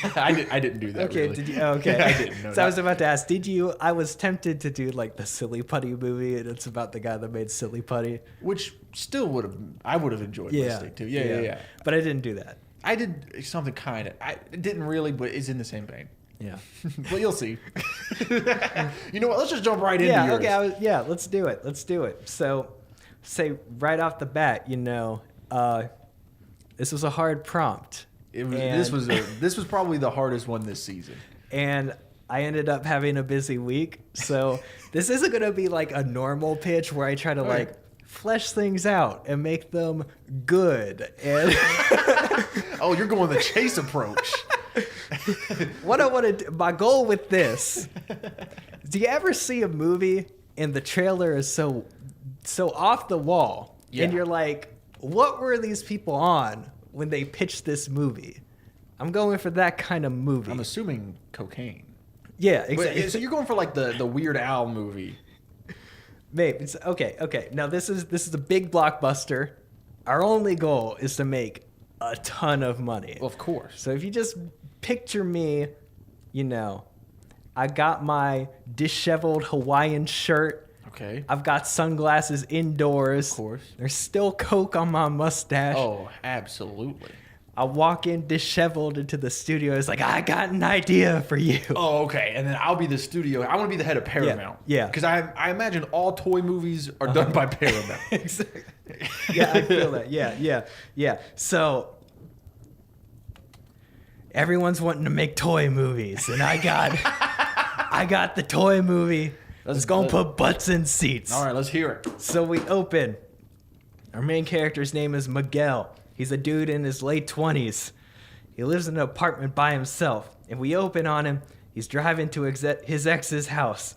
I didn't do that. Okay, really. did you? Oh, okay, I didn't know So I was about to ask, did you? I was tempted to do like the Silly Putty movie, and it's about the guy that made Silly Putty. Which still I would have enjoyed listening to. Yeah. But I didn't do that. I did something kind of. I didn't really, but it's in the same vein. Yeah. But you'll see. You know what? Let's just jump right into yours. Okay. Let's do it. Let's do it. So, say right off the bat, this was a hard prompt. This was probably the hardest one this season. And I ended up having a busy week. So this isn't going to be like a normal pitch where I try to like flesh things out and make them good. And Oh, you're going the chase approach. what I want to do, my goal with this, do you ever see a movie and the trailer is so off the wall and you're like, what were these people on when they pitched this movie? I'm going for that kind of movie. I'm assuming cocaine. Yeah, exactly. So you're going for like the Weird Al movie. Maybe it's okay. Now this is a big blockbuster. Our only goal is to make a ton of money. Well, of course. So if you just picture me, I got my disheveled Hawaiian shirt. Okay. I've got sunglasses indoors. Of course. There's still coke on my mustache. Oh, absolutely. I walk in disheveled into the studio. It's like, I got an idea for you. Oh, okay. And then I'll be the studio. I want to be the head of Paramount. Yeah. Because I imagine all toy movies are done by Paramount. Exactly. Yeah, I feel that. Yeah. So everyone's wanting to make toy movies, and I got the toy movie. Let's go and put butts in seats. All right, let's hear it. So we open. Our main character's name is Miguel. He's a dude in his late 20s. He lives in an apartment by himself. And we open on him. He's driving to his ex's house.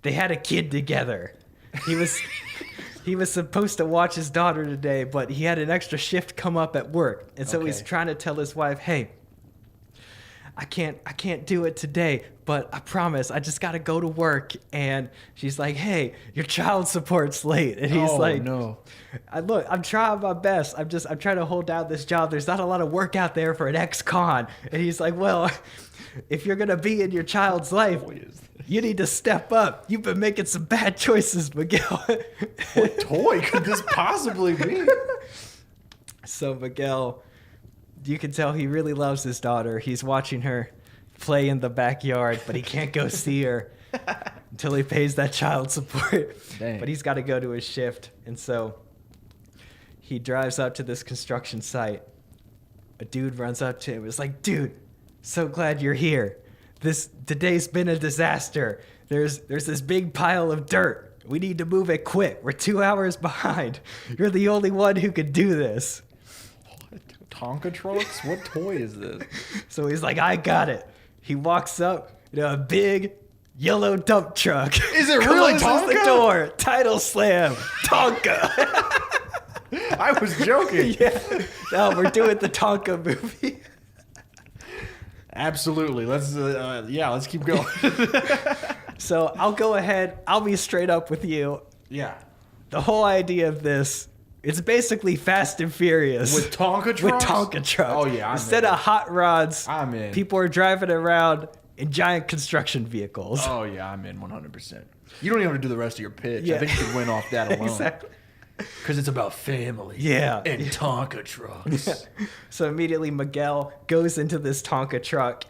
They had a kid together. He was supposed to watch his daughter today, but he had an extra shift come up at work. And so he's trying to tell his wife, hey, I can't do it today, but I promise I just got to go to work. And she's like, hey, your child support's late. And he's like, no. Look, I'm trying my best. I'm trying to hold down this job. There's not a lot of work out there for an ex-con. And he's like, well, if you're going to be in your child's life, you need to step up. You've been making some bad choices, Miguel. What toy could this possibly be? So Miguel, you can tell he really loves his daughter. He's watching her play in the backyard, but he can't go see her until he pays that child support. Dang. But he's got to go to his shift. And so he drives up to this construction site. A dude runs up to him. It's like, dude, so glad you're here. Today's been a disaster. There's this big pile of dirt. We need to move it quick. We're 2 hours behind. You're the only one who could do this. Tonka trucks? What toy is this? So he's like, I got it. He walks up in a big yellow dump truck. Is it really Closes Tonka? the door. Title slam. Tonka. I was joking. Yeah. No, we're doing the Tonka movie. Absolutely. Let's keep going. So I'll go ahead. I'll be straight up with you. Yeah. The whole idea of this, it's basically Fast and Furious. With Tonka trucks? With Tonka trucks. Oh, yeah. Instead of hot rods, I'm in. people are driving around in giant construction vehicles. Oh, yeah. I'm in 100%. You don't even have to do the rest of your pitch. Yeah. I think you could win off that alone. Exactly. Because it's about family. Yeah. And Tonka trucks. So immediately Miguel goes into this Tonka truck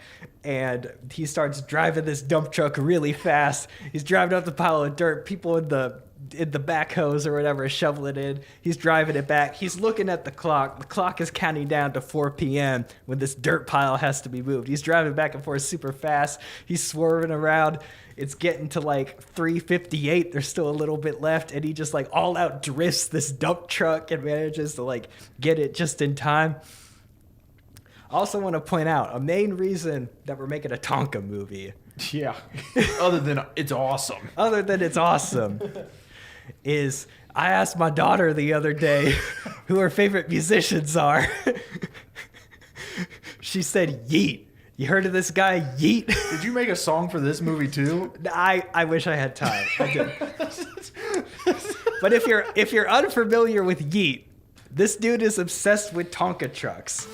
and he starts driving this dump truck really fast. He's driving up the pile of dirt. People in the backhoes or whatever is shoveling it in. He's driving it back. He's looking at the clock. The clock is counting down to 4 p.m. when this dirt pile has to be moved. He's driving back and forth super fast. He's swerving around. It's getting to like 3:58. There's still a little bit left, and he just like all out drifts this dump truck and manages to like get it just in time. I also want to point out a main reason that we're making a Tonka movie, Yeah. Other than it's awesome. Is I asked my daughter the other day who her favorite musicians are. She said Yeet. You heard of this guy, Yeet? Did you make a song for this movie too? I wish I had time. I did. But if you're unfamiliar with Yeet, this dude is obsessed with Tonka trucks.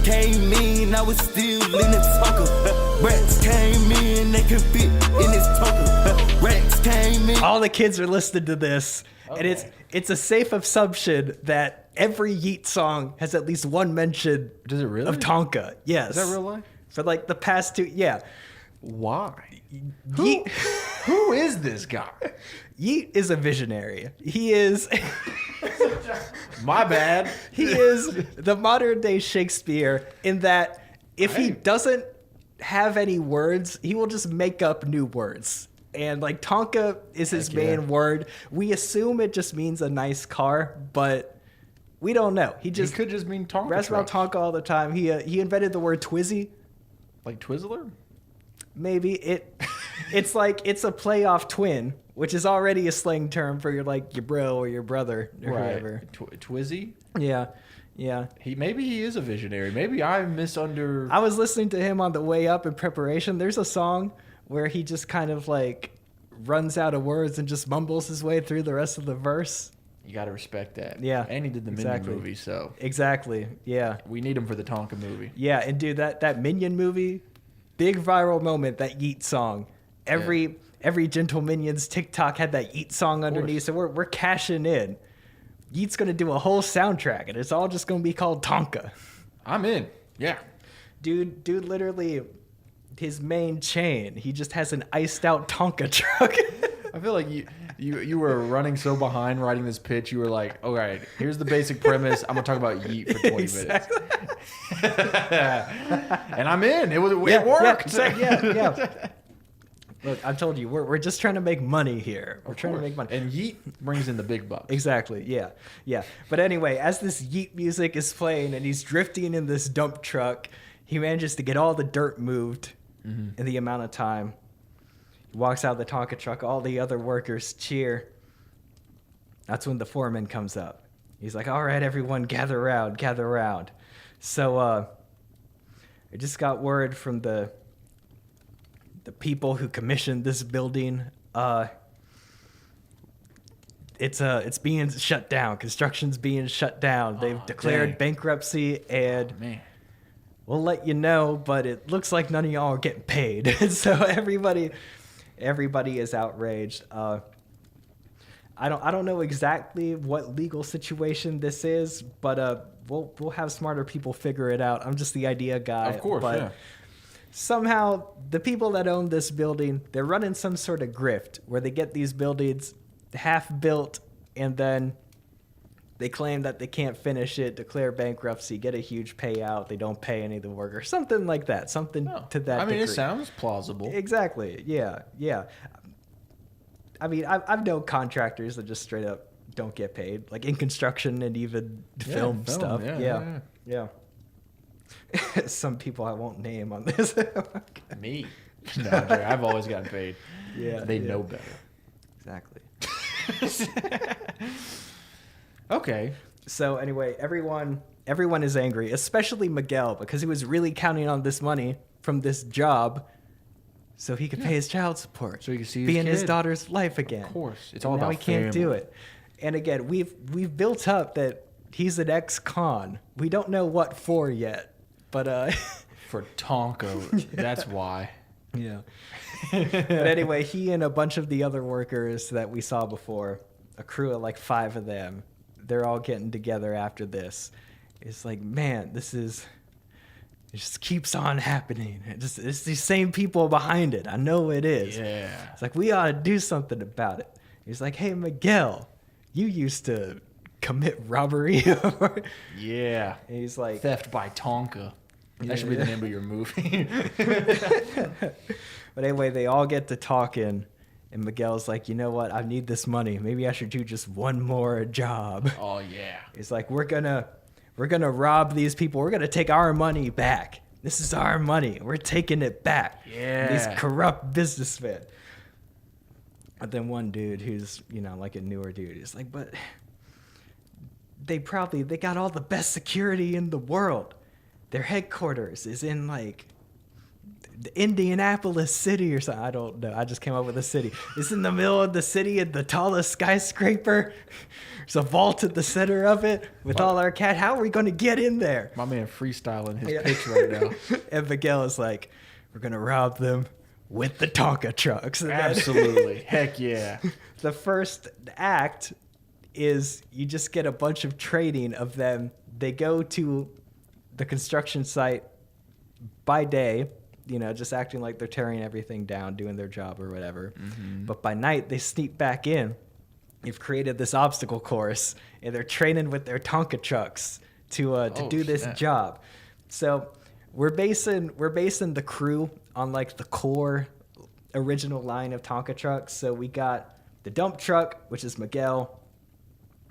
came in, I was still in the Tonka. Rats came in, they could fit in this Tonka. Rats came in. All the kids are listening to this, and it's a safe assumption that every Yeet song has at least one mention. Does it really? Of Tonka? Yes. Is that real life? For like the past 2, yeah. Why? Yeet, Who is this guy? Yeet is a visionary. He is. My bad. He is the modern day Shakespeare in that if he doesn't have any words, he will just make up new words. And like Tonka is his main word. We assume it just means a nice car, but we don't know. He could just mean Tonka raps about truck. Tonka all the time. He invented the word Twizzy. Like Twizzler? Maybe it's like it's a play off twin, which is already a slang term for your bro or your brother or whoever. Twizzy? Yeah. Maybe he is a visionary. Maybe I misunder. I was listening to him on the way up in preparation. There's a song where he just kind of like runs out of words and just mumbles his way through the rest of the verse. You got to respect that. Yeah. And he did the Minion movie, so. Exactly. Yeah. We need him for the Tonka movie. Yeah, and dude, that Minion movie, big viral moment, that Yeet song. Every Gentle Minions TikTok had that Yeet song underneath, so we're cashing in. Yeet's gonna do a whole soundtrack, and it's all just gonna be called Tonka. I'm in. Yeah. Dude, literally, his main chain, he just has an iced out Tonka truck. I feel like you were running so behind writing this pitch. You were like, all right, here's the basic premise. I'm gonna talk about Yeet for 20 minutes. And I'm in. It worked. Yeah. Look, I told you, we're just trying to make money here. We're trying to make money. And Yeet brings in the big bucks. Exactly. Yeah. But anyway, as this Yeet music is playing and he's drifting in this dump truck, he manages to get all the dirt moved in the amount of time. He walks out of the Tonka truck. All the other workers cheer. That's when the foreman comes up. He's like, all right, everyone, gather around. So I just got word from the people who commissioned this building. It's being shut down. Construction's being shut down. They've declared bankruptcy, and Man. we'll let you know, but it looks like none of y'all are getting paid. So everybody is outraged. I don't know exactly what legal situation this is, but we'll have smarter people figure it out. I'm just the idea guy. Of course, but yeah. Somehow the people that own this building, they're running some sort of grift where they get these buildings half built and then they claim that they can't finish it, declare bankruptcy, get a huge payout. They don't pay any of the workers, something like that, something to that degree. It sounds plausible. Exactly. Yeah. I mean, I've known contractors that just straight up don't get paid, like in construction and even film stuff. Yeah. Some people I won't name on this. Me. No, Jerry, I've always gotten paid. Yeah. They know better. Exactly. Okay. So anyway, everyone is angry, especially Miguel, because he was really counting on this money from this job so he could pay his child support. So he could see his be in his kid. daughter's life again. Of course. It's And all now about he can't do family. it. And again, we've built up that he's an ex-con. We don't know what for yet, but For Tonka, that's why. yeah. But anyway, he and a bunch of the other workers that we saw before, a crew of like 5 of them, they're all getting together after this. It's like, man, it just keeps on happening. It's these same people behind it. I know it is. Yeah. It's like, we ought to do something about it. He's like, hey, Miguel, you used to commit robbery. Yeah. And he's like, Theft by Tonka. That should be the name of your movie. But anyway, they all get to talking, and Miguel's like, you know what? I need this money. Maybe I should do just one more job. Oh, yeah. He's like, we're gonna rob these people. We're gonna take our money back. This is our money. We're taking it back. Yeah. These corrupt businessmen. But then one dude who's, like a newer dude is like, but they got all the best security in the world. Their headquarters is in like the Indianapolis city or something. I don't know. I just came up with a city. It's in the middle of the city in the tallest skyscraper. There's a vault at the center of it with all our cat. How are we going to get in there? My man freestyling his pitch right now. And Miguel is like, we're going to rob them with the Tonka trucks. And then Absolutely. Heck yeah. the first act is you just get a bunch of training of them. They go to the construction site by day, you know, just acting like they're tearing everything down, doing their job or whatever. But by night, they sneak back in. You've created this obstacle course, and they're training with their Tonka trucks to do this snap. job. So we're basing the crew on like the core original line of Tonka trucks. So we got the dump truck, which is Miguel.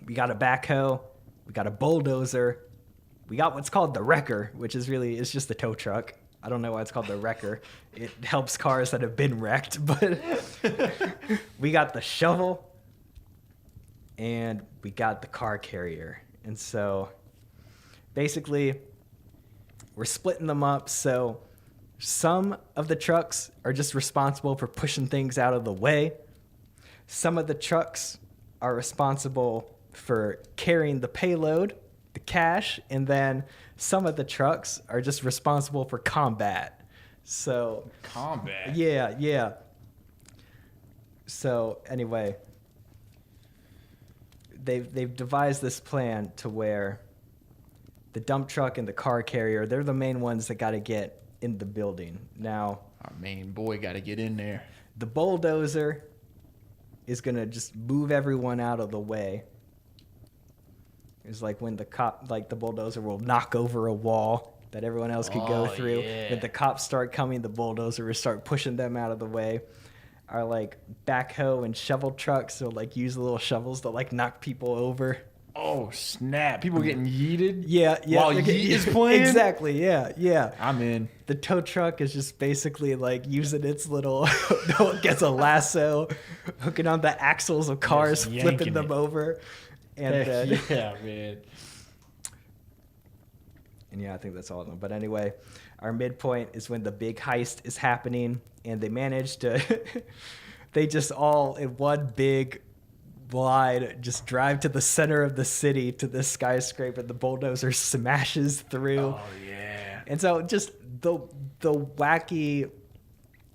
We got a backhoe. We got a bulldozer. We got what's called the wrecker, which is really, it's just a tow truck. I don't know why it's called the wrecker. It helps cars that have been wrecked, but we got the shovel and we got the car carrier. And so basically we're splitting them up. So some of the trucks are just responsible for pushing things out of the way. Some of the trucks are responsible for carrying the payload, the cash, and then some of the trucks are just responsible for combat. So Combat. yeah. So anyway, they've devised this plan to where the dump truck and the car carrier, they're the main ones that got to get in the building. Now, Our main boy got to get in there. the bulldozer is going to just move everyone out of the way. It's like when the bulldozer will knock over a wall that everyone else could go through. Yeah. When the cops start coming, the bulldozer will start pushing them out of the way. Our like backhoe and shovel trucks will like use the little shovels to like knock people over. Oh, snap. People getting yeeted? Yeah. While they're Yeet is playing? Exactly. Yeah. I'm in. The tow truck is just basically like using its little, gets a lasso, hooking on the axles of cars, Just flipping yanking them it. over. And Yeah, man. And yeah, I think that's all of them. But anyway, our midpoint is when the big heist is happening, and they manage to, they just all in one big glide just drive to the center of the city to this skyscraper. The bulldozer smashes through. Oh, yeah. And so just the wacky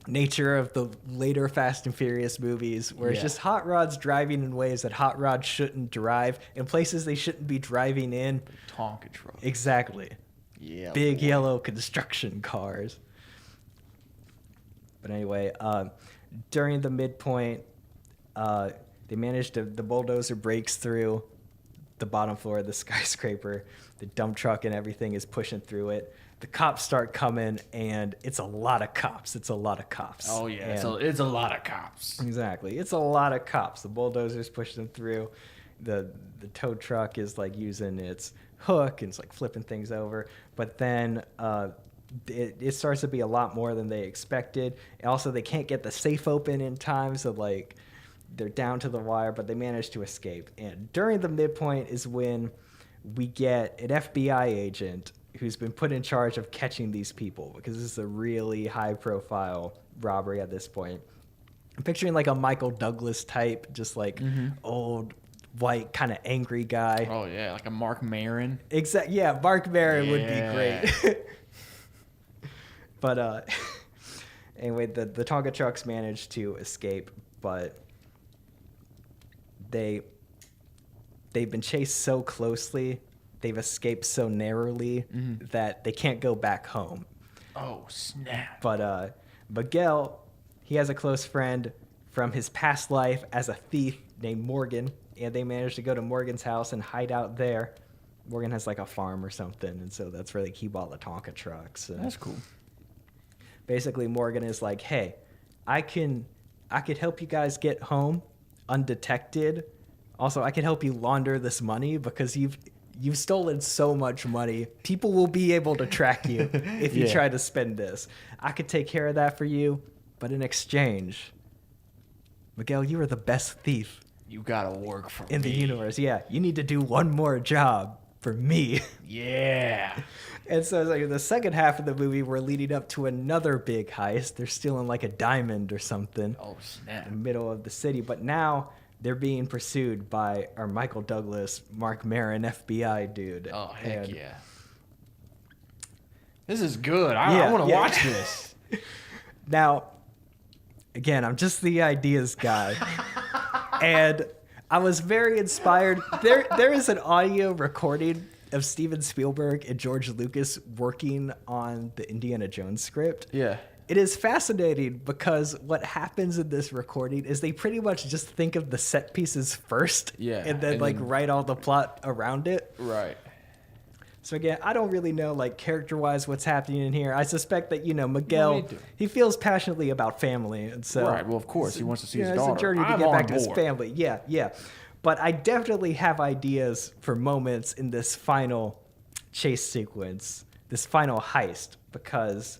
nature of the later Fast and Furious movies, where it's Yeah. just hot rods driving in ways that hot rods shouldn't drive, in places they shouldn't be driving in. Tonka truck. Exactly. Yeah. Big boy. yellow construction cars. But anyway, during the midpoint, they managed to, the bulldozer breaks through the bottom floor of the skyscraper. The dump truck and everything is pushing through it. The cops start coming, and it's a lot of cops. Oh, yeah. And- So it's a lot of cops. Exactly. It's a lot of cops. The bulldozer's pushing them through. The tow truck is like using its hook and it's like flipping things over. But then it starts to be a lot more than they expected. And also, they can't get the safe open in time, so like they're down to the wire, but they manage to escape. And during the midpoint is when we get an FBI agent who's been put in charge of catching these people, because this is a really high-profile robbery at this point. I'm picturing like a Michael Douglas type, just like old, white, kind of angry guy. Oh, yeah. Like a Mark Maron. Yeah, Mark Maron would be Yeah. great. But anyway, the Tonka trucks managed to escape, but they've been chased so closely, they've escaped so narrowly that they can't go back home. Oh, snap. But Miguel, he has a close friend from his past life as a thief named Morgan, and they managed to go to Morgan's house and hide out there. Morgan has like a farm or something, and so that's where they keep all the Tonka trucks. And That's cool. basically, Morgan is like, "Hey, I could help you guys get home undetected. Also, I can help you launder this money because you've stolen so much money. People will be able to track you if you Yeah. try to spend this. I could take care of that for you, but in exchange, Miguel, you are the best thief You gotta work for in me. the universe. Yeah, you need to do one more job. for me. Yeah. And so it's like the second half of the movie, we're leading up to another big heist. They're stealing like a diamond or something Oh, snap. in the middle of the city. But now they're being pursued by our Michael Douglas, Mark Maron, FBI dude. Oh, heck And yeah. This is good. I want to watch this. Now, again, I'm just the ideas guy. And I was very inspired. There is an audio recording of Steven Spielberg and George Lucas working on the Indiana Jones script. Yeah. It is fascinating because what happens in this recording is they pretty much just think of the set pieces first, Yeah, and then and like then- write all the plot around it. Right. So again, I don't really know like character-wise what's happening in here. I suspect that Miguel, you do. he feels passionately about family, and so Right, well, of course, he wants to see his it's daughter. a journey to I'm get on back to his board. family. Yeah. But I definitely have ideas for moments in this final chase sequence, this final heist, because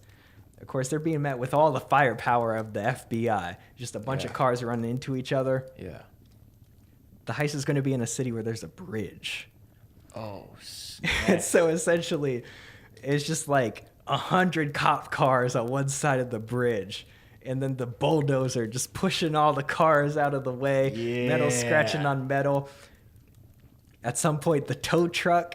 of course they're being met with all the firepower of the FBI. Just a bunch of cars running into each other. Yeah. The heist is going to be in a city where there's a bridge. Oh, And so essentially, it's just like 100 cop cars on one side of the bridge. And then the bulldozer just pushing all the cars out of the way. Metal Yeah. scratching on metal. At some point, the tow truck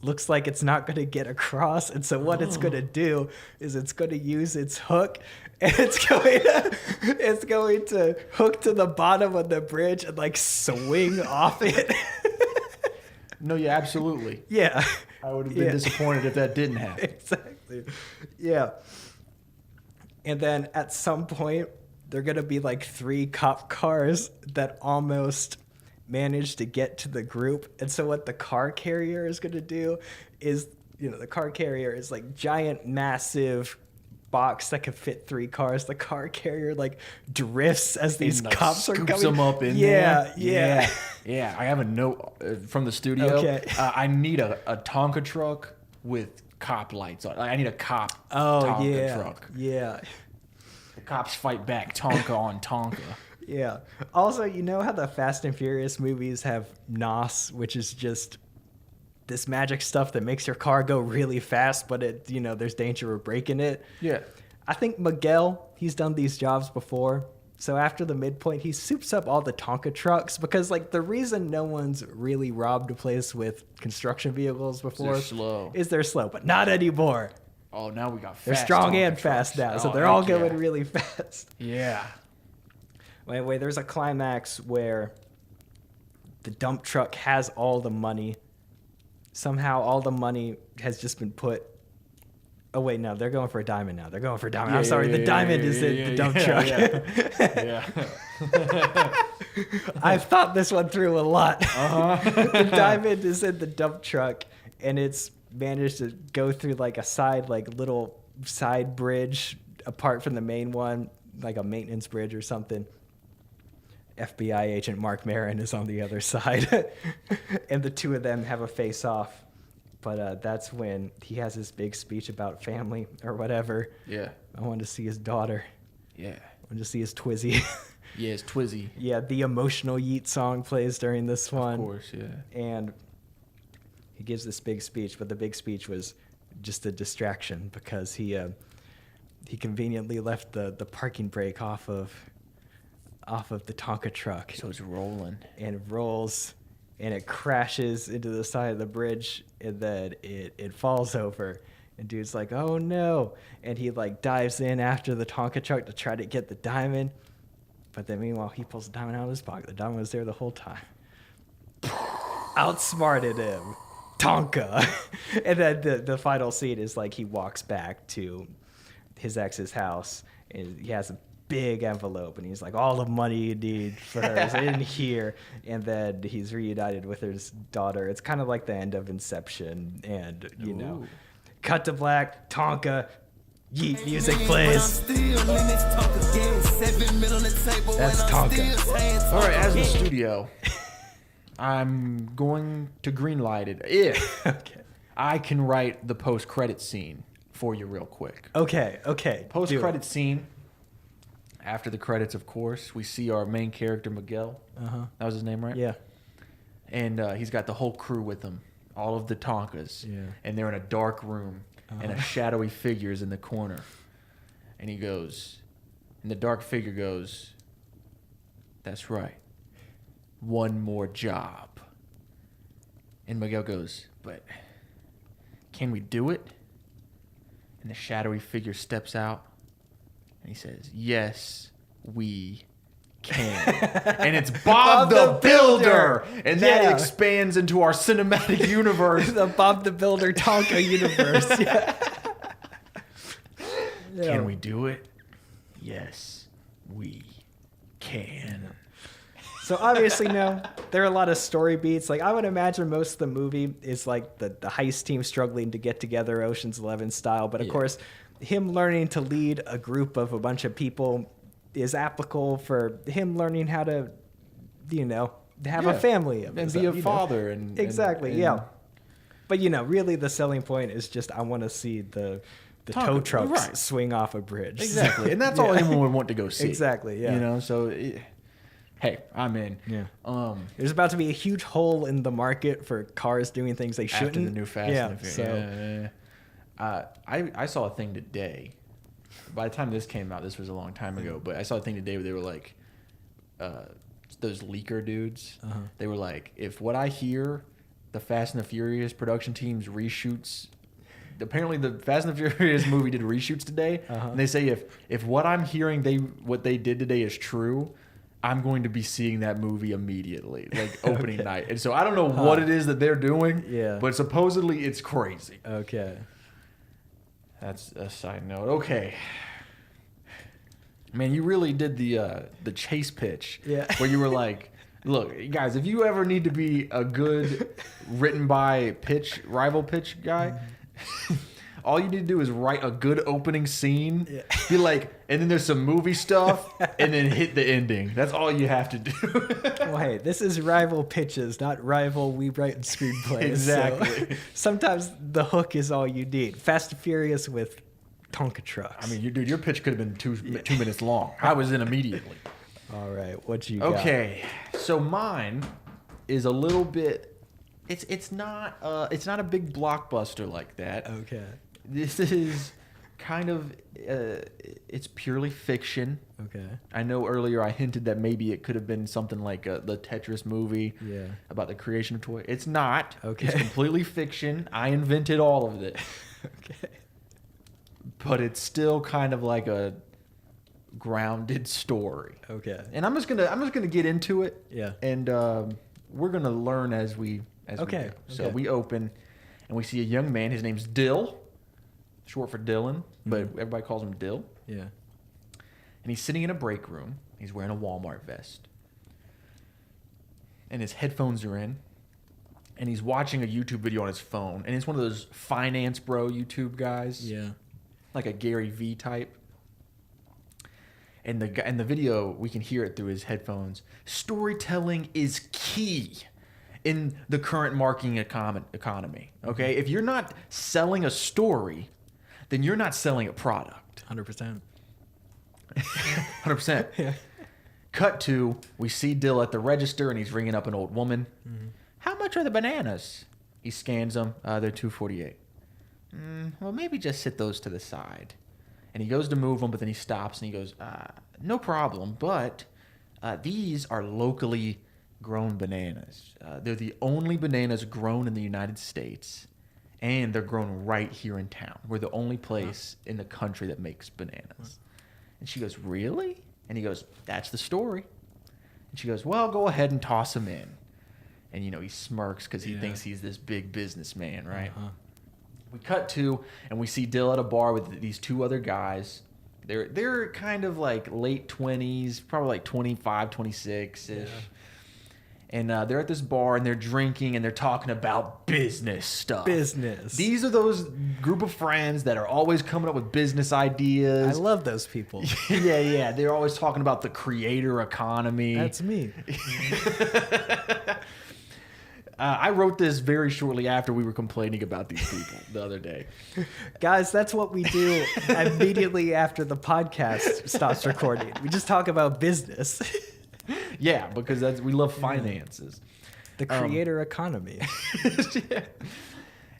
looks like it's not going to get across. And so what it's going to do is it's going to use its hook. And it's going to hook to the bottom of the bridge and like swing off it. No, yeah, absolutely. Yeah. I would have been disappointed if that didn't happen. Exactly. Yeah. And then at some point, they're going to be like 3 cop cars that almost manage to get to the group. And so what the car carrier is going to do is, the car carrier is like giant, massive box that can fit 3 cars. The car carrier like drifts as these And, like, cops are scoops coming. them up in yeah, there. Yeah. Yeah, I have a note from the studio. Okay. I need a Tonka truck with cop lights on. I need a cop Oh, Tonka yeah. truck. Yeah. The cops fight back, Tonka on Tonka. Yeah. Also, you know how the Fast and Furious movies have NOS, which is just this magic stuff that makes your car go really fast, but there's danger of breaking it. Yeah. I think Miguel, he's done these jobs before. So after the midpoint, he soups up all the Tonka trucks because like the reason no one's really robbed a place with construction vehicles before They're they're slow, but not anymore. Oh, now we got fast They're strong Tonka and fast now, trucks. so Oh, they're all heck going yeah. really fast. Yeah. Anyway, there's a climax where the dump truck has all the money. Somehow all the money has just been put. Oh, wait, no, they're going for a diamond now. They're going for a diamond. I'm sorry, the diamond is in the dump truck. Yeah. I've thought this one through a lot. The diamond is in the dump truck, and it's managed to go through like a little side bridge apart from the main one, like a maintenance bridge or something. FBI agent Mark Maron is on the other side, and the two of them have a face-off. But that's when he has his big speech about family or whatever. Yeah. I wanted to see his daughter. Yeah. I wanted to see his Twizzy. Yeah, it's Twizzy. Yeah, the emotional Yeet song plays during this one. Of course, yeah. And he gives this big speech, but the big speech was just a distraction because he conveniently left the parking brake off of the Tonka truck. So it's rolling. And it rolls and it crashes into the side of the bridge, and then it falls over. And dude's like, oh no. And he like dives in after the Tonka truck to try to get the diamond. But then meanwhile, he pulls the diamond out of his pocket. The diamond was there the whole time. Outsmarted him. Tonka. And then the final scene is like he walks back to his ex's house, and he has a big envelope, and he's like, all the money you need for her is in here. And then he's reunited with his daughter. It's kind of like the end of Inception, and Ooh. cut to black, Tonka, Yeet music plays. That's Tonka. All right, as the studio, I'm going to greenlight it if Okay. I can write the post-credit scene for you real quick. Okay. Do it. Post-credit scene. After the credits, of course, we see our main character, Miguel. Uh-huh. That was his name, right? Yeah. And he's got the whole crew with him. all of the Tonkas, Yeah. and they're in a dark room, and a shadowy figure is in the corner. And he goes, and the dark figure goes, "That's right. One more job." And Miguel goes, "But can we do it?" And the shadowy figure steps out, and he says, "Yes, we can." And it's Bob the Builder. And that Yeah. expands into our cinematic universe. The Bob the Builder Tonka universe. Yeah. Can we do it? Yes, we can. So obviously, no, there are a lot of story beats. Like I would imagine most of the movie is like the heist team struggling to get together, Ocean's 11 style. But of course, him learning to lead a group of a bunch of people is applicable for him learning how to, have a family of and his be a own, father. And exactly, yeah. But really, the selling point is just I want to see the tow trucks right. swing off a bridge. Exactly. And that's all anyone would want to go see. Exactly, yeah. Hey, I'm in. Yeah. There's about to be a huge hole in the market for cars doing things they shouldn't. After the new Fast and the So I saw a thing today. By the time this came out, this was a long time ago, but I saw a thing today where they were like, those leaker dudes, they were like, if what I hear, the Fast and the Furious production teams reshoots, apparently the Fast and the Furious movie did reshoots today, and they say if what I'm hearing what they did today is true, I'm going to be seeing that movie immediately, like opening night. And so I don't know what it is that they're doing, but supposedly it's crazy. Okay. That's a side note. Okay. Man, you really did the chase pitch. Yeah. Where you were like, look, guys, if you ever need to be a good written by rival pitch guy, all you need to do is write a good opening scene. Yeah. Be like, and then there's some movie stuff, and then hit the ending. That's all you have to do. Well, hey, this is rival pitches, not rival we write screenplays. Exactly. So sometimes the hook is all you need. Fast and Furious with Tonka trucks. I mean, your pitch could have been two minutes long. I was in immediately. All right, what you got? Okay, so mine is a little bit. It's not a big blockbuster like that. Okay. This is kind of it's purely fiction. Okay. I know earlier I hinted that maybe it could have been something like the Tetris movie about the creation of toy. It's not. Okay. It's completely fiction. I invented all of it. Okay. But it's still kind of like a grounded story. Okay. And I'm just gonna get into it. Yeah. And we're gonna learn as we go. So we open and we see a young man. His name's Dill, short for Dylan, but everybody calls him Dill. Yeah. And he's sitting in a break room. He's wearing a Walmart vest. And his headphones are in. And he's watching a YouTube video on his phone. And it's one of those finance bro YouTube guys. Yeah. Like a Gary V type. And the video, we can hear it through his headphones. Storytelling is key in the current marketing economy. Okay? If you're not selling a story, then you're not selling a product. 100%. 100%. Yeah. Cut to, we see Dill at the register and he's ringing up an old woman. How much are the bananas? He scans them. They're $2.48. Well, maybe just sit those to the side. And he goes to move them, but then he stops and he goes, no problem, but these are locally grown bananas. They're the only bananas grown in the United States, and they're grown right here in town. We're the only place in the country that makes bananas. And she goes, really? And he goes, that's the story. And she goes, well, go ahead and toss them in. And, he smirks because he thinks he's this big businessman, right? We cut to, and we see Dill at a bar with these two other guys. They're kind of like late 20s, probably like 25, 26-ish. Yeah. And they're at this bar, and they're drinking, and they're talking about business stuff. Business. These are those group of friends that are always coming up with business ideas. I love those people. Yeah. They're always talking about the creator economy. That's me. I wrote this very shortly after we were complaining about these people the other day. Guys, that's what we do immediately after the podcast stops recording. We just talk about business. Yeah, because we love finances. The creator economy. Yeah.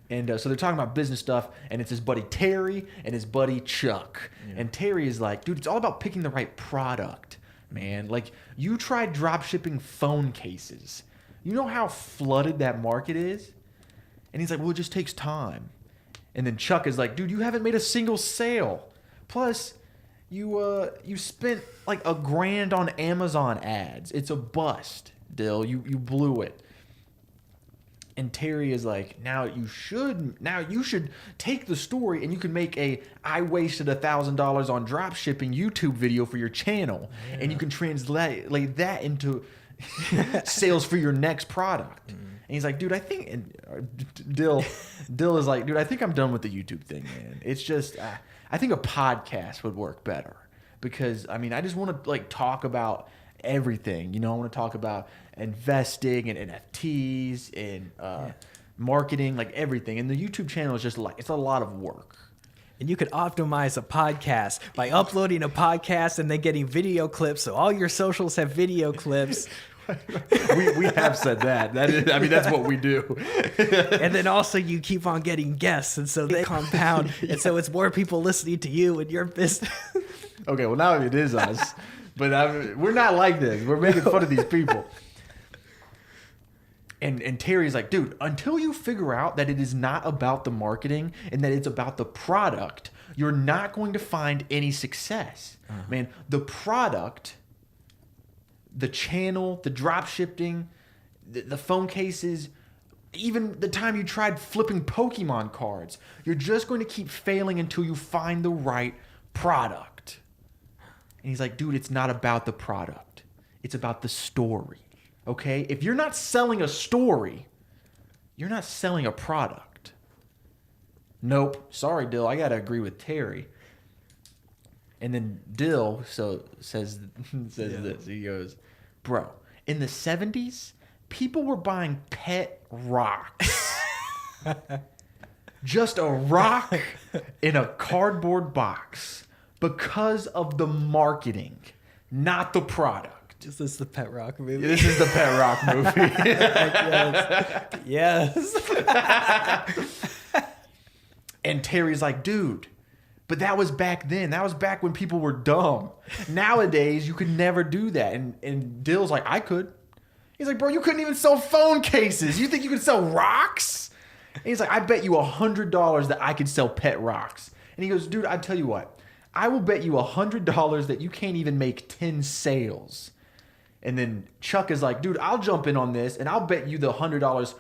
And so they're talking about business stuff, and it's his buddy Terry and his buddy Chuck. Yeah. And Terry is like, dude, it's all about picking the right product, man. Like, you tried drop shipping phone cases. You know how flooded that market is? And he's like, well, it just takes time. And then Chuck is like, dude, you haven't made a single sale. Plus, you spent like $1,000 on Amazon ads. It's a bust, Dill. You blew it. And Terry is like, now you should take the story and you can make I wasted $1,000 on drop shipping YouTube video for your channel. Yeah. And you can translate that into sales for your next product. And he's like, dude, I think, and Dill is like, dude, I think I'm done with the YouTube thing, man. It's just, I think a podcast would work better because, I mean, I just want to like talk about everything. You know, I want to talk about investing and NFTs and marketing, like everything. And the YouTube channel is just like, it's a lot of work. And you could optimize a podcast by uploading a podcast and then getting video clips. So all your socials have video clips. we have said that. That is, I mean, that's what we do. And then also you keep on getting guests, and so they compound, and so it's more people listening to you and your business. Okay, well now it is us, but we're not like this. We're making fun of these people. And Terry's like, dude, until you figure out that it is not about the marketing and that it's about the product, you're not going to find any success. Man, the product, the channel, the drop shipping, the phone cases, even the time you tried flipping Pokemon cards, you're just going to keep failing until you find the right product. And he's like, dude, it's not about the product. It's about the story. Okay? If you're not selling a story, you're not selling a product. Nope. Sorry, Dill. I got to agree with Terry. And then Dill says this. He goes, bro, in the 70s, people were buying pet rocks. Just a rock in a cardboard box because of the marketing, not the product. Is this the Pet Rock movie? This is the Pet Rock movie. Yes. And Terry's like, dude, but that was back then. That was back when people were dumb. Nowadays, you could never do that. And Dill's like, I could. He's like, bro, you couldn't even sell phone cases. You think you could sell rocks? And he's like, I bet you $100 that I could sell pet rocks. And he goes, dude, I tell you what. I will bet you $100 that you can't even make 10 sales. And then Chuck is like, dude, I'll jump in on this and I'll bet you the $100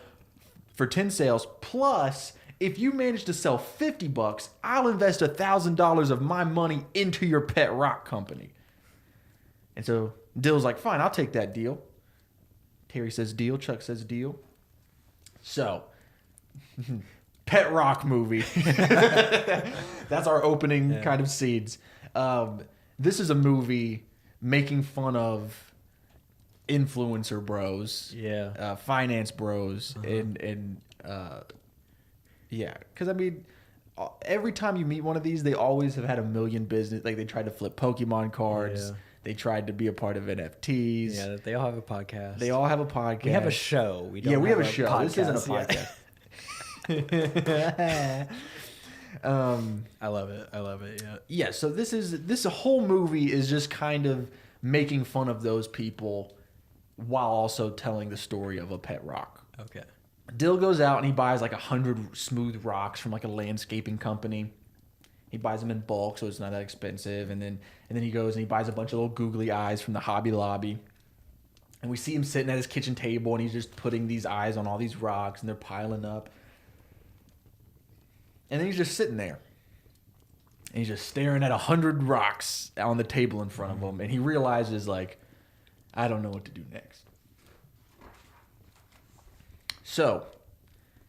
for 10 sales. Plus, if you manage to sell $50, I'll invest $1,000 of my money into your pet rock company. And so Dill's like, fine, I'll take that deal. Terry says deal. Chuck says deal. So, Pet Rock movie. That's our opening kind of seeds. This is a movie making fun of influencer bros, finance bros, and because I mean, every time you meet one of these, they always have had a million business. Like they tried to flip Pokemon cards. Yeah. They tried to be a part of NFTs. Yeah, they all have a podcast. They all have a podcast. We have a show. We have a show. Podcast. This isn't a podcast. I love it. Yeah. Yeah. So this whole movie is just kind of making fun of those people while also telling the story of a pet rock. Okay. Dill goes out and he buys like 100 smooth rocks from like a landscaping company. He buys them in bulk, so it's not that expensive. And then he goes and he buys a bunch of little googly eyes from the Hobby Lobby. And we see him sitting at his kitchen table and he's just putting these eyes on all these rocks and they're piling up. And then he's just sitting there. And he's just staring at 100 rocks on the table in front of him. And he realizes, like, I don't know what to do next. So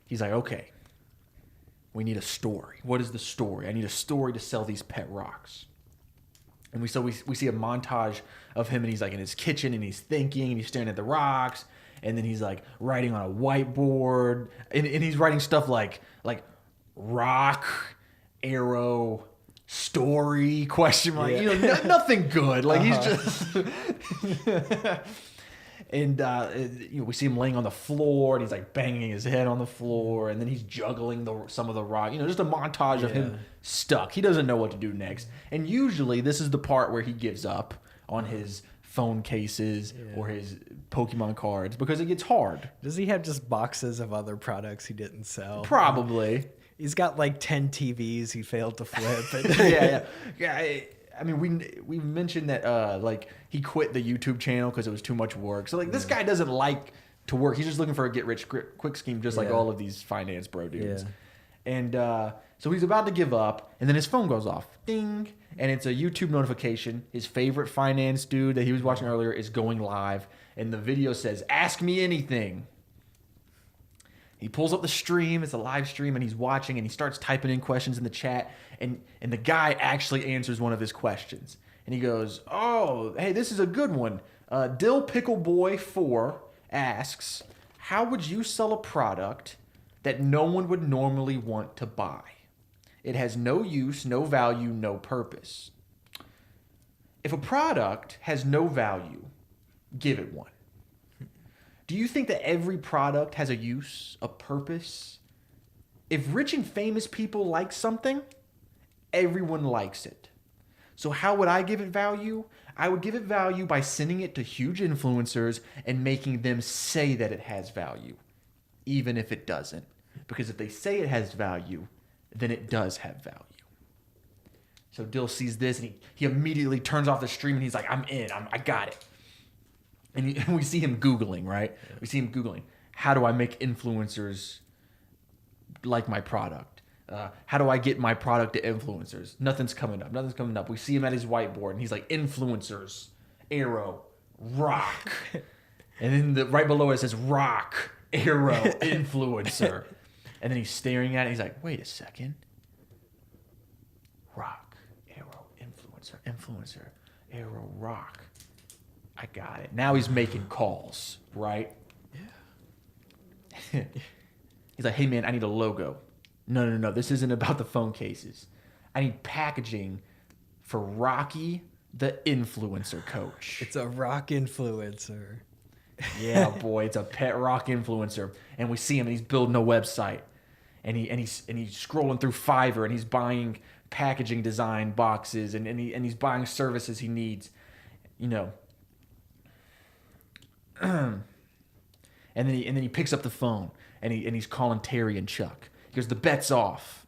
he's like, okay, we need a story. What is the story? I need a story to sell these pet rocks. And we see a montage of him, and he's like in his kitchen, and he's thinking, and he's staring at the rocks, and then he's like writing on a whiteboard, and he's writing stuff like rock, arrow, story, question mark, nothing good. Like he's just And we see him laying on the floor, and he's like banging his head on the floor, and then he's juggling some of the rock. Just a montage of him stuck. He doesn't know what to do next. And usually, this is the part where he gives up on his phone cases or his Pokemon cards because it gets hard. Does he have just boxes of other products he didn't sell? Probably. He's got like 10 TVs he failed to flip. Yeah. I mean, we mentioned that like he quit the YouTube channel because it was too much work. So like this guy doesn't like to work. He's just looking for a get rich quick scheme, just like all of these finance bro dudes. Yeah. And so he's about to give up, and then his phone goes off, ding, and it's a YouTube notification. His favorite finance dude that he was watching earlier is going live, and the video says, "Ask me anything." He pulls up the stream. It's a live stream, and he's watching, and he starts typing in questions in the chat, and the guy actually answers one of his questions. And he goes, "Oh, hey, this is a good one. Dill Pickle Boy 4 asks, how would you sell a product that no one would normally want to buy? It has no use, no value, no purpose." If a product has no value, give it one. Do you think that every product has a use, a purpose? If rich and famous people like something, everyone likes it. So how would I give it value? I would give it value by sending it to huge influencers and making them say that it has value, even if it doesn't. Because if they say it has value, then it does have value. So Dill sees this, and he immediately turns off the stream, and he's like, I'm in. I got it. And we see him Googling, right? We see him Googling, how do I make influencers like my product? How do I get my product to influencers? Nothing's coming up. We see him at his whiteboard, and he's like, influencers, arrow, rock. And then right below it says rock, arrow, influencer. And then he's staring at it. He's like, wait a second. Rock, arrow, influencer, arrow, rock. I got it. Now he's making calls, right? Yeah. He's like, hey, man, I need a logo. No. This isn't about the phone cases. I need packaging for Rocky, the influencer coach. It's a rock influencer. Yeah, boy, it's a pet rock influencer. And we see him, and he's building a website. And he's scrolling through Fiverr, and he's buying packaging design boxes, and he's buying services he needs. And then he picks up the phone, and he's calling Terry and Chuck. He goes, the bet's off.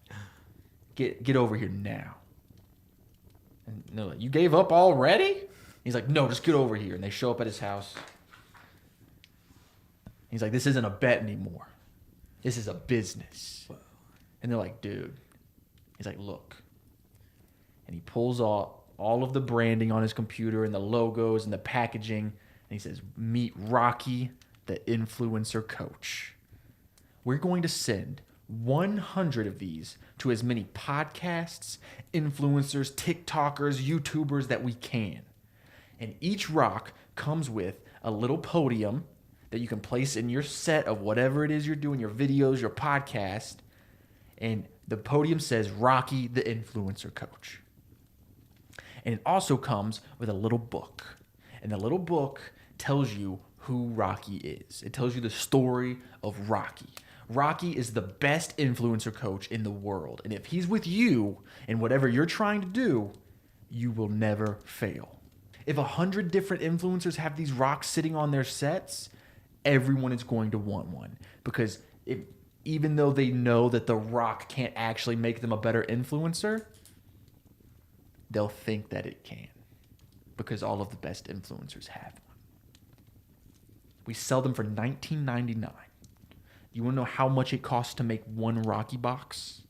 Get over here now. And they're like, you gave up already? He's like, no, just get over here. And they show up at his house. He's like, this isn't a bet anymore. This is a business. And they're like, dude. He's like, look. And he pulls all of the branding on his computer and the logos and the packaging. And he says, meet Rocky, the influencer coach. We're going to send 100 of these to as many podcasts, influencers, TikTokers, YouTubers that we can. And each rock comes with a little podium that you can place in your set of whatever it is you're doing, your videos, your podcast. And the podium says Rocky, the influencer coach. And it also comes with a little book. And the little book tells you who Rocky is. It tells you the story of Rocky. Rocky is the best influencer coach in the world. And if he's with you in whatever you're trying to do, you will never fail. If 100 different influencers have these rocks sitting on their sets, everyone is going to want one. Because even though they know that the rock can't actually make them a better influencer, they'll think that it can. Because all of the best influencers have one. We sell them for $19.99. You want to know how much it costs to make one Rocky box?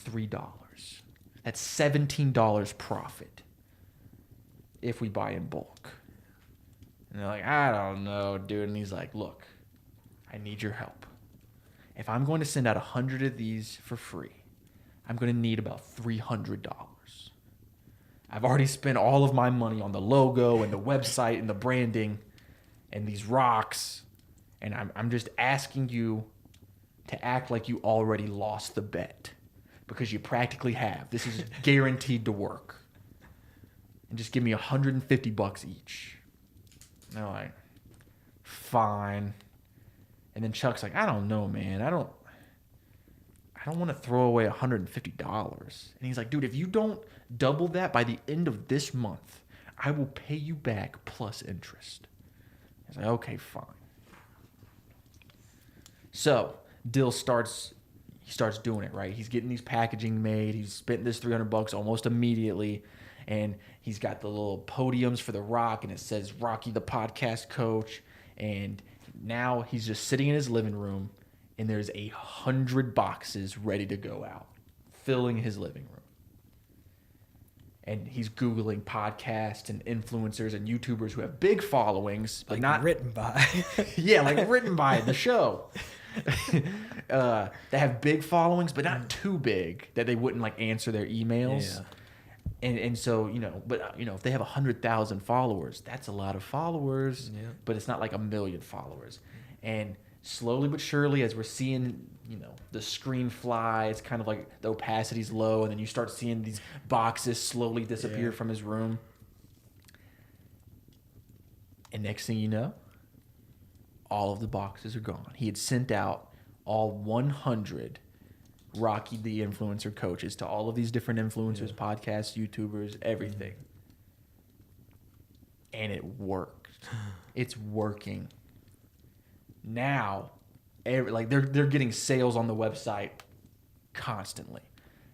$3. That's $17 profit if we buy in bulk. And they're like, I don't know, dude. And he's like, look, I need your help. If I'm going to send out 100 of these for free, I'm going to need about $300. I've already spent all of my money on the logo and the website and the branding and these rocks. And I'm just asking you to act like you already lost the bet. Because you practically have. This is guaranteed to work. And just give me $150 each. And they're like, fine. And then Chuck's like, I don't know, man. I don't want to throw away $150. And he's like, dude, if you don't double that by the end of this month, I will pay you back plus interest. He's like, okay, fine. So Dill starts doing it, right? He's getting these packaging made. He's spent this $300 almost immediately. And he's got the little podiums for The Rock, and it says Rocky the Podcast Coach. And now he's just sitting in his living room, and there's 100 boxes ready to go out, filling his living room. And he's Googling podcasts and influencers and YouTubers who have big followings, but like not written by. yeah, like written by the show. That have big followings, but not too big that they wouldn't like answer their emails. Yeah. And so, if they have 100,000 followers, that's a lot of followers, but it's not like 1 million followers. And slowly but surely, as we're seeing, the screen fly, it's kind of like the opacity's low, and then you start seeing these boxes slowly disappear from his room. And next thing you know, all of the boxes are gone. He had sent out all 100 Rocky the Influencer coaches to all of these different influencers, podcasts, YouTubers, everything. And it worked. It's working. Now, they're getting sales on the website constantly.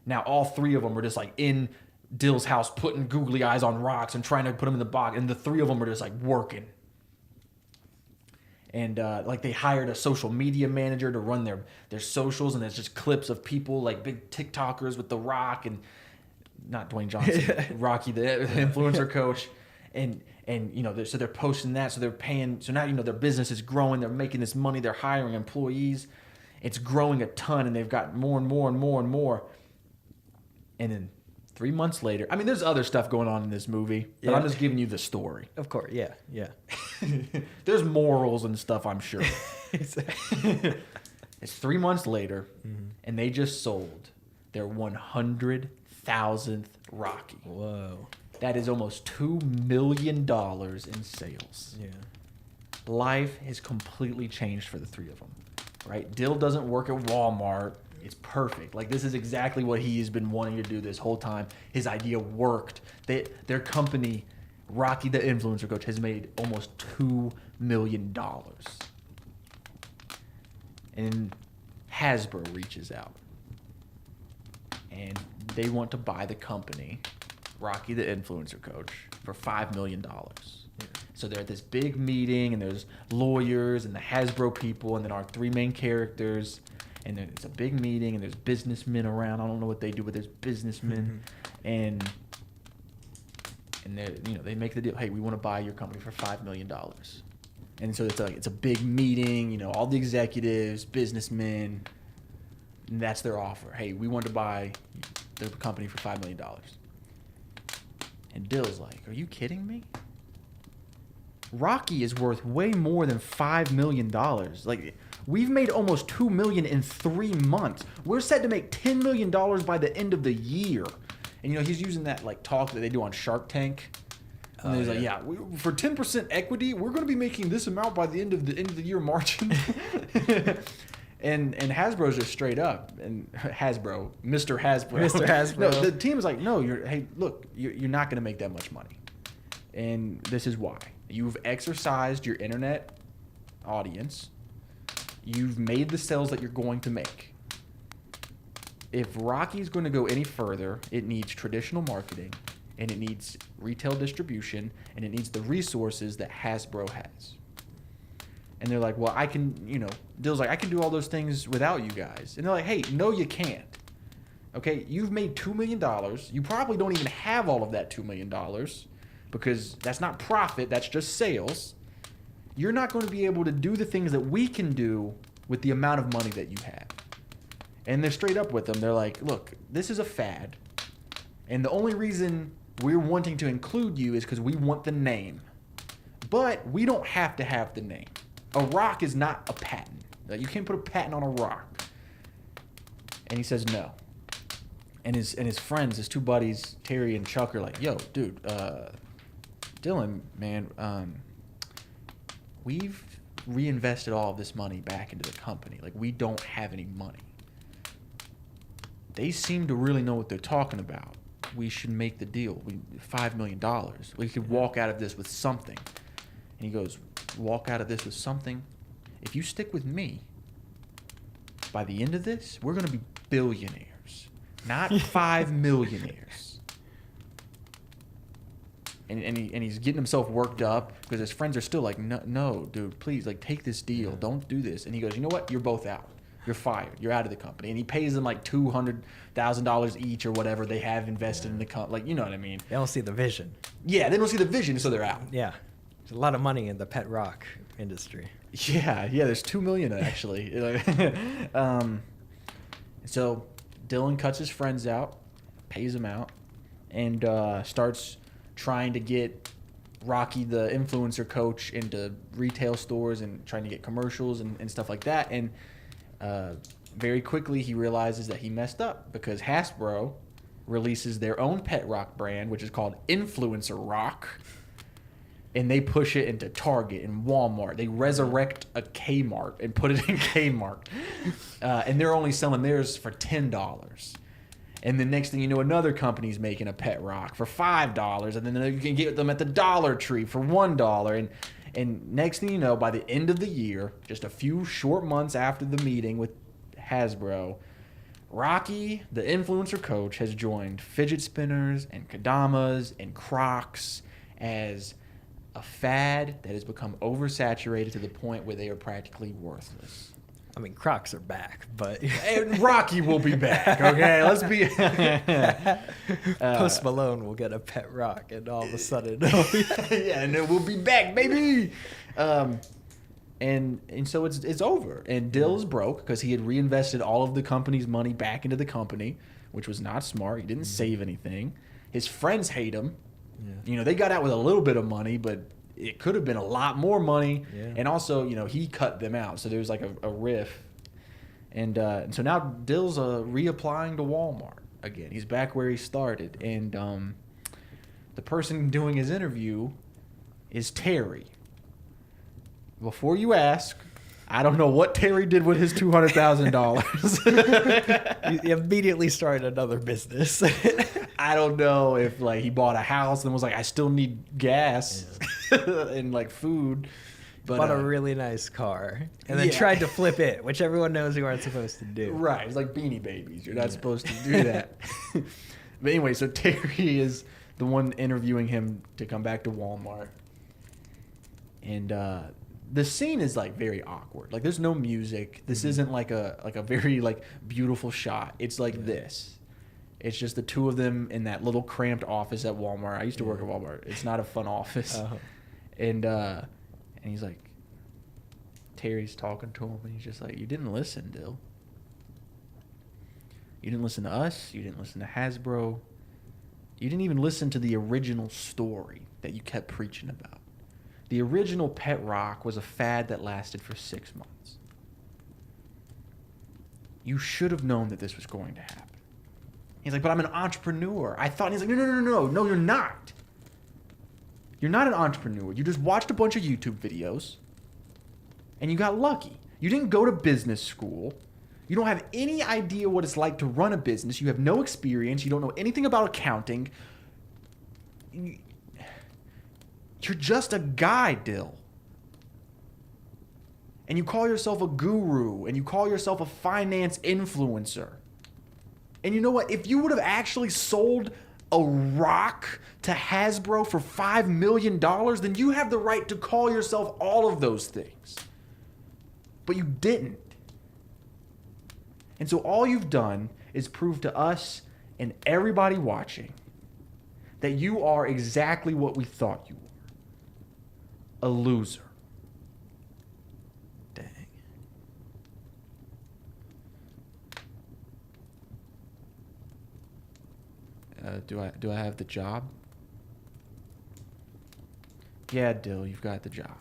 Now, all 3 of them are just like in Dill's house putting googly eyes on rocks and trying to put them in the box. And the 3 of them are just like working. And they hired a social media manager to run their socials, and there's just clips of people like big TikTokers with The Rock and not Dwayne Johnson, Rocky the influencer coach, and so they're posting that, so they're paying. So now their business is growing. They're making this money. They're hiring employees. It's growing a ton, and they've got more and more and more and more. And then 3 months later, I mean, there's other stuff going on in this movie, but I'm just giving you the story. Of course, yeah. There's morals and stuff, I'm sure. Exactly. It's 3 months later, and they just sold their 100,000th Rocky. Whoa. That is almost $2 million in sales. Yeah. Life has completely changed for the 3 of them, right? Dill doesn't work at Walmart. It's perfect. Like, this is exactly what he has been wanting to do this whole time. His idea worked. Their company, Rocky the Influencer Coach, has made almost $2 million. And Hasbro reaches out. And they want to buy the company, Rocky the Influencer Coach, for $5 million. Yeah. So they're at this big meeting, and there's lawyers and the Hasbro people, and then our 3 main characters. And then it's a big meeting, and there's businessmen around. I don't know what they do, but there's businessmen, and they make the deal. Hey, we want to buy your company for $5 million. And so it's a big meeting. All the executives, businessmen, and that's their offer. Hey, we want to buy the company for $5 million. And Dill's like, are you kidding me? Rocky is worth way more than $5 million. Like, we've made almost $2 million in 3 months. We're set to make $10 million by the end of the year. And he's using that talk that they do on Shark Tank. And he's like, for 10% equity, we're going to be making this amount by the end of the year margin. And Hasbro's just straight up, and Mr. Hasbro. No, the team is like, no, you're not going to make that much money. And this is why. You've exercised your internet audience. You've made the sales that you're going to make. If Rocky's going to go any further, it needs traditional marketing, and it needs retail distribution, and it needs the resources that Hasbro has. And they're like, well, Dill's like, I can do all those things without you guys. And they're like, hey, no, you can't. Okay, you've made $2 million. You probably don't even have all of that $2 million because that's not profit, that's just sales. You're not going to be able to do the things that we can do with the amount of money that you have. And they're straight up with them. They're like, look, this is a fad. And the only reason we're wanting to include you is because we want the name. But we don't have to have the name. A rock is not a patent. You can't put a patent on a rock. And he says no. And his friends, his 2 buddies, Terry and Chuck, are like, yo, dude, Dylan, man, we've reinvested all of this money back into the company. Like, we don't have any money. They seem to really know what they're talking about. We should make the deal. $5 million. We could walk out of this with something. And he goes, walk out of this with something? If you stick with me, by the end of this, we're going to be billionaires, not 5 millionaires. And he's getting himself worked up because his friends are still like, no, dude, please, like, take this deal. Don't do this. And he goes, you know what? You're both out. You're fired. You're out of the company. And he pays them like $200,000 each or whatever they have invested in the company. Like, you know what I mean? They don't see the vision. Yeah, they don't see the vision, so they're out. Yeah. There's a lot of money in the pet rock industry. Yeah, there's 2 million actually. So Dylan cuts his friends out, pays them out, and starts trying to get Rocky, the influencer coach, into retail stores and trying to get commercials and stuff like that. And very quickly he realizes that he messed up because Hasbro releases their own pet rock brand, which is called Influencer Rock. And they push it into Target and Walmart. They resurrect a Kmart and put it in Kmart. And they're only selling theirs for $10. And the next thing you know, another company's making a pet rock for $5. And then you can get them at the Dollar Tree for $1. And next thing you know, by the end of the year, just a few short months after the meeting with Hasbro, Rocky, the influencer coach, has joined fidget spinners and Kadamas and Crocs as a fad that has become oversaturated to the point where they are practically worthless. I mean, Crocs are back, but And Rocky will be back, okay? Let's be... Post Malone will get a pet rock, and all of a sudden... yeah, and then we'll be back, baby! And so it's over. And Dill's broke because he had reinvested all of the company's money back into the company, which was not smart. He didn't save anything. His friends hate him. Yeah. You know, they got out with a little bit of money, but it could have been a lot more money. Yeah. And also, you know, he cut them out. So there was like a riff. And so now Dill's reapplying to Walmart again. He's back where he started. And the person doing his interview is Terry. Before you ask, I don't know what Terry did with his $200,000. He immediately started another business. I don't know if like he bought a house and was like, I still need gas and like food. But bought a really nice car and then tried to flip it, which everyone knows you aren't supposed to do. Right. It's like Beanie Babies. You're not supposed to do that. But anyway, so Terry is the one interviewing him to come back to Walmart. And the scene is like very awkward. Like there's no music. This isn't like a very like beautiful shot. It's like this. It's just the two of them in that little cramped office at Walmart. I used to work at Walmart. It's not a fun office. And he's like, Terry's talking to him, and he's just like, you didn't listen, Dill. You didn't listen to us. You didn't listen to Hasbro. You didn't even listen to the original story that you kept preaching about. The original pet rock was a fad that lasted for 6 months. You should have known that this was going to happen. He's like, but I'm an entrepreneur. I thought, and he's like, no, you're not. You're not an entrepreneur. You just watched a bunch of YouTube videos and you got lucky. You didn't go to business school. You don't have any idea what it's like to run a business. You have no experience. You don't know anything about accounting. You're just a guy, Dill. And you call yourself a guru and you call yourself a finance influencer. And you know what? If you would have actually sold a rock to Hasbro for $5 million, then you have the right to call yourself all of those things. But you didn't. And so all you've done is prove to us and everybody watching that you are exactly what we thought you were. A loser. Dang. Do I have the job? Yeah, Dill, you've got the job.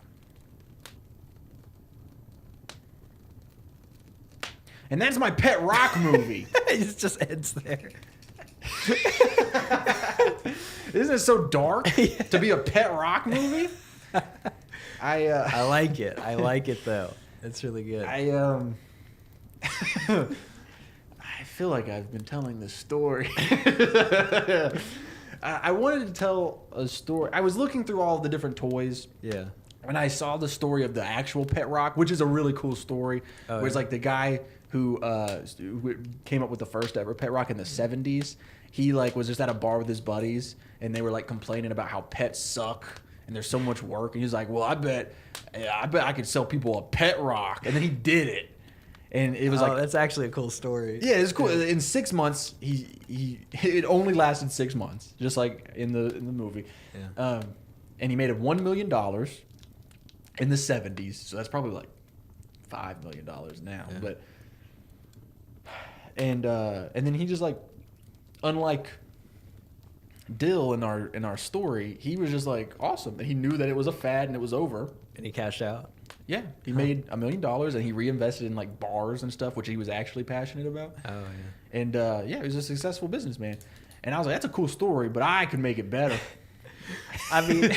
And that's my pet rock movie. It just ends there. Isn't it so dark to be a pet rock movie? I like it. I like it though. It's really good. I feel like I've been telling this story. I wanted to tell a story. I was looking through all the different toys. Yeah. And I saw the story of the actual pet rock, which is a really cool story. Where it's like the guy who came up with the first ever pet rock in the 70s. He like was just at a bar with his buddies, and they were like complaining about how pets suck and there's so much work. And he's like, "Well, I bet I could sell people a pet rock." And then he did it. And it was like, that's actually a cool story. yeah, it's cool. In 6 months, it only lasted 6 months, just like in the movie. Yeah. And he made it $1 million in the 70s, so that's probably like $5 million now. Yeah. But and then he just like, unlike Dill in our story, he was just like awesome. He knew that it was a fad and it was over. And he cashed out. Yeah, he made $1 million and he reinvested in like bars and stuff, which he was actually passionate about. Oh yeah. And yeah, he was a successful businessman. And I was like, that's a cool story, but I could make it better. I mean,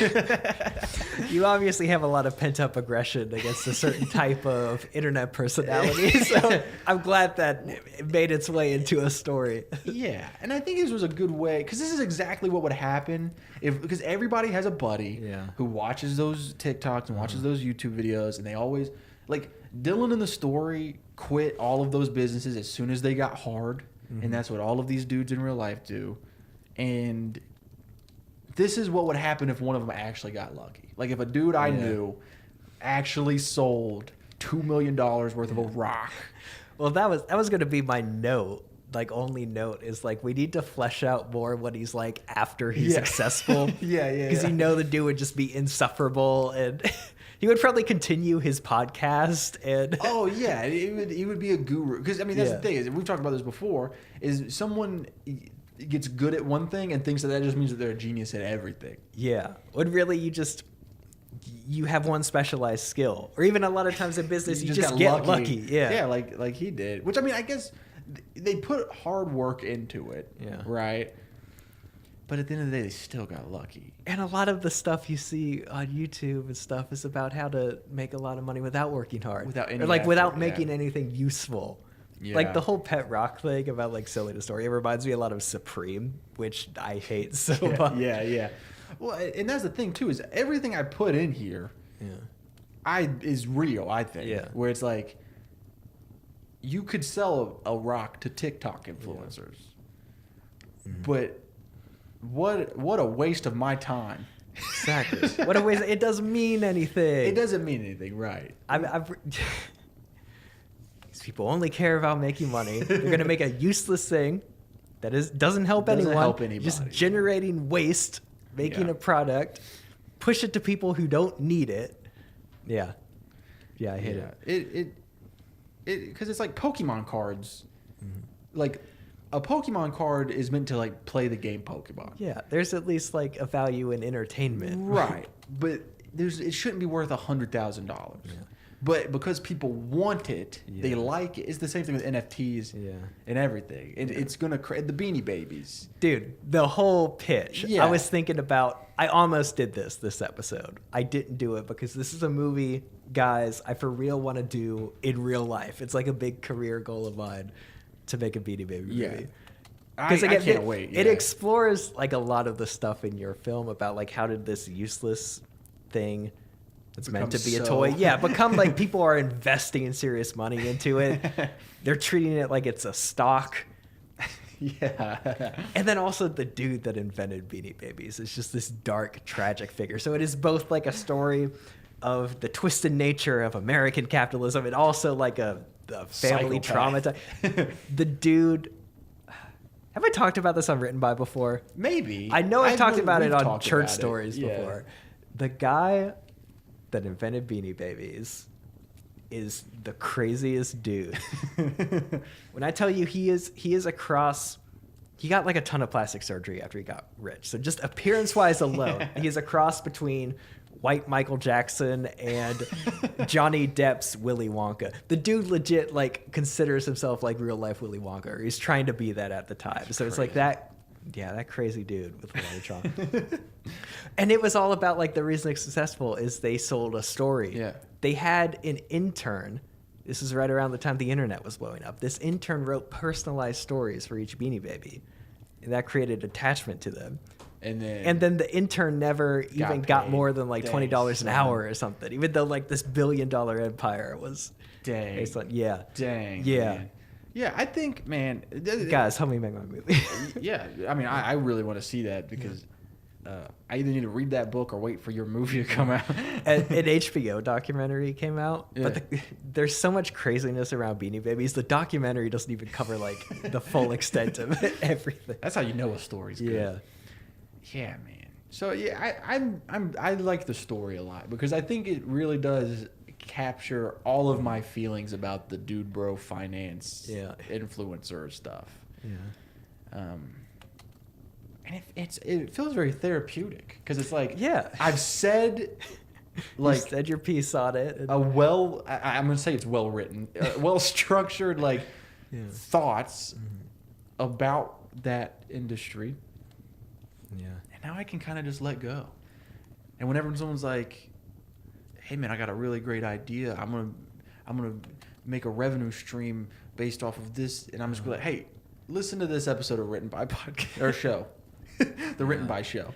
you obviously have a lot of pent-up aggression against a certain type of internet personality. So I'm glad that it made its way into a story. Yeah, and I think this was a good way, because this is exactly what would happen because everybody has a buddy who watches those TikToks and watches those YouTube videos, and they always, like, Dylan in the story quit all of those businesses as soon as they got hard, and that's what all of these dudes in real life do. And this is what would happen if one of them actually got lucky. Like if a dude I knew actually sold $2 million worth of a rock. Well, that was going to be my note. Like only note is like we need to flesh out more what he's like after he's successful. Because you know the dude would just be insufferable, and he would probably continue his podcast. And oh yeah, he would be a guru. Because I mean that's the thing is we've talked about this before. Is someone gets good at one thing and thinks that just means that they're a genius at everything. Yeah. When really you have one specialized skill. Or even a lot of times in business you just get lucky. Yeah. Yeah, like he did. Which I mean I guess they put hard work into it. Yeah. Right? But at the end of the day they still got lucky. And a lot of the stuff you see on YouTube and stuff is about how to make a lot of money without working hard. Without any or like effort, without making anything useful. Yeah. Like the whole pet rock thing about like selling a story, it reminds me a lot of Supreme, which I hate so much. Yeah. Well, and that's the thing too is everything I put in here, is real. I think. Yeah. Where it's like, you could sell a rock to TikTok influencers, but what a waste of my time. Exactly. What a waste! It doesn't mean anything. It doesn't mean anything, right? These people only care about making money. They're going to make a useless thing that doesn't help anyone. Help anybody. Just generating waste, making a product, push it to people who don't need it. Yeah, I hate it. Because it's like Pokemon cards. Like a Pokemon card is meant to like play the game Pokemon. Yeah, there's at least like a value in entertainment. Right, but it shouldn't be worth $100,000. Yeah. But because people want it, they like it. It's the same thing with NFTs and everything. It's going to create the Beanie Babies. Dude, the whole pitch. Yeah. I was thinking about, I almost did this episode. I didn't do it because this is a movie, guys, I for real want to do in real life. It's like a big career goal of mine to make a Beanie Baby movie. I can't wait. It explores like a lot of the stuff in your film about like how did this useless thing it's meant to be a toy. Yeah, become like people are investing in serious money into it. They're treating it like it's a stock. Yeah. And then also the dude that invented Beanie Babies is just this dark, tragic figure. So it is both like a story of the twisted nature of American capitalism and also like a family trauma. The dude... Have I talked about this on Written By before? Maybe. I know I've talked about it on Church Stories before. The guy that invented Beanie Babies is the craziest dude. When I tell you he is a cross, he got like a ton of plastic surgery after he got rich. So just appearance-wise alone, he is a cross between white Michael Jackson and Johnny Depp's Willy Wonka. The dude legit like considers himself like real life Willy Wonka. Or he's trying to be that at the time. So it's like that Yeah, that crazy dude with Megatron. And it was all about, like, the reason it's successful is they sold a story. Yeah. They had an intern. This is right around the time the internet was blowing up. This intern wrote personalized stories for each Beanie Baby. And that created attachment to them. And then the intern never even got paid. more than like Dang, $20 an son. hour or something, even though like this $1 billion empire was Dang. based on, yeah. Dang. Yeah. Man. Yeah, I think, man. Guys, help me make my movie. Yeah, I mean, I really want to see that because I either need to read that book or wait for your movie to come out. An HBO documentary came out, Yeah. but there's so much craziness around Beanie Babies. The documentary doesn't even cover like the full extent of everything. That's how you know a story's good. Yeah. Yeah, man. So yeah, I like the story a lot because I think it really does capture all of my feelings about the dude bro finance influencer stuff. Yeah. And it feels very therapeutic because it's like, Yeah. I've said Like, like you said your piece on it. And, I'm gonna say it's well written, well structured, like thoughts about that industry. yeah. And now I can kind of just let go. And whenever someone's like, "Hey man, I got a really great idea. I'm gonna make a revenue stream based off of this," and I'm just gonna be like, "Hey, listen to this episode of Written By Podcast or show, the Written By show."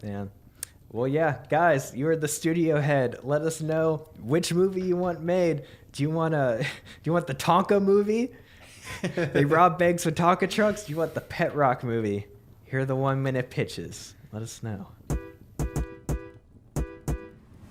Man. Well, yeah, guys, you're the studio head. Let us know which movie you want made. Do you want the Tonka movie? They rob banks with Tonka trucks? Do you want the Pet Rock movie? Here are the 1-minute pitches. Let us know.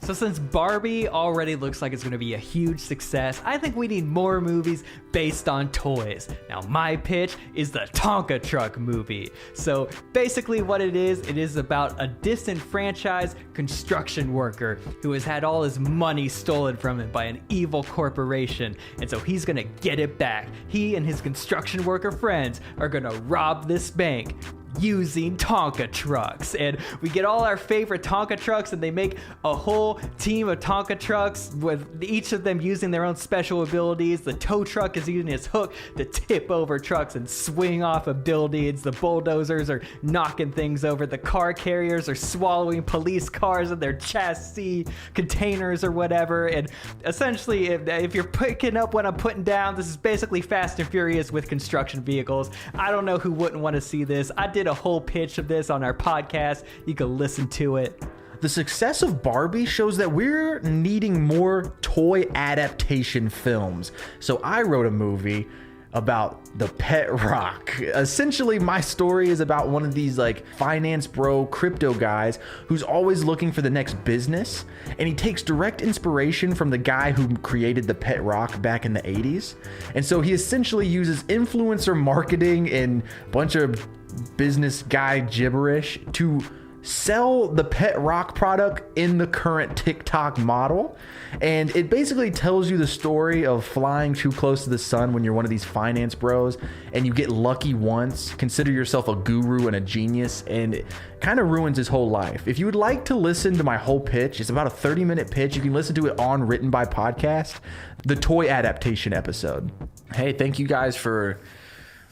So since Barbie already looks like it's going to be a huge success, I think we need more movies based on toys. Now my pitch is the Tonka Truck movie. So basically what it is about a disenfranchised construction worker who has had all his money stolen from him by an evil corporation. And so he's going to get it back. He and his construction worker friends are going to rob this bank using Tonka trucks, and we get all our favorite Tonka trucks, and they make a whole team of Tonka trucks with each of them using their own special abilities. The tow truck is using his hook to tip over trucks and swing off of buildings. The bulldozers are knocking things over. The car carriers are swallowing police cars in their chassis containers or whatever. And essentially, if you're picking up what I'm putting down, this is basically Fast and Furious with construction vehicles. I don't know who wouldn't want to see this. I did a whole pitch of this on our podcast. You can listen to it. The success of Barbie shows that we're needing more toy adaptation films. So I wrote a movie about the Pet Rock. Essentially, my story is about one of these like finance bro crypto guys who's always looking for the next business, and he takes direct inspiration from the guy who created the Pet Rock back in the 80s. And so he essentially uses influencer marketing and a bunch of business guy gibberish to sell the Pet Rock product in the current TikTok model. And it basically tells you the story of flying too close to the sun when you're one of these finance bros and you get lucky once, consider yourself a guru and a genius, and it kind of ruins his whole life. If you would like to listen to my whole pitch, it's about a 30-minute pitch. You can listen to it on Written By Podcast, the toy adaptation episode. Hey, thank you guys for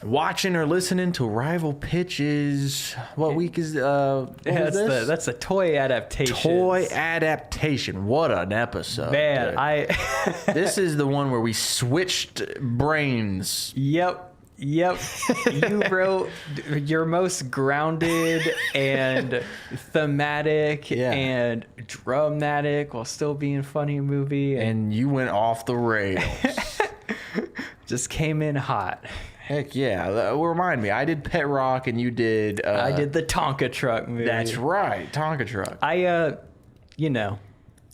watching or listening to Rival Pitches. What week is That's a toy adaptation. Toy adaptation. What an episode. Man, dude. This is the one where we switched brains. Yep. You wrote your most grounded and thematic and dramatic while still being funny movie. And you went off the rails. Just came in hot. Heck yeah. Remind me, I did Pet Rock and you did... I did the Tonka Truck movie. That's right, Tonka Truck. I,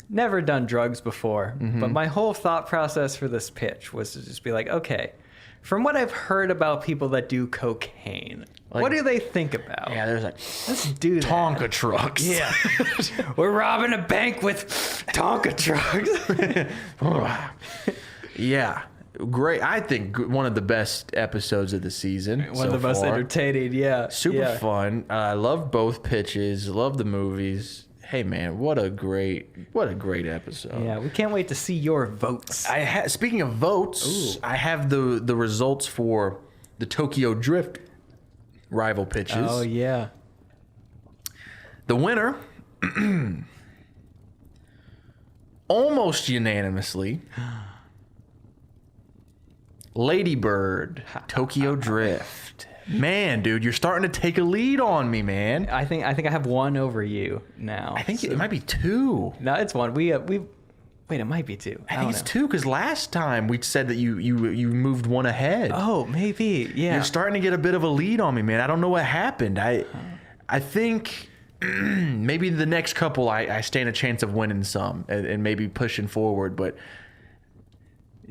never done drugs before, but my whole thought process for this pitch was to just be like, okay, from what I've heard about people that do cocaine, what do they think about? Yeah, there's like, let's do that. Tonka trucks. Yeah. We're robbing a bank with Tonka trucks. Yeah. Great. I think one of the best episodes of the season. One of the most entertaining, yeah. Super fun. I love both pitches. Love the movies. Hey man, what a great episode. Yeah, we can't wait to see your votes. Speaking of votes, I have the results for the Tokyo Drift rival pitches. Oh yeah. The winner, almost unanimously, Lady Bird, Tokyo Drift. Man, dude, you're starting to take a lead on me, man. I think I have one over you now. I think it might be two. No, it's one. We wait, it might be two. I think don't it's know. two because last time we said that you moved one ahead. Oh, maybe. Yeah. You're starting to get a bit of a lead on me, man. I don't know what happened. I think maybe the next couple I stand a chance of winning some and maybe pushing forward, but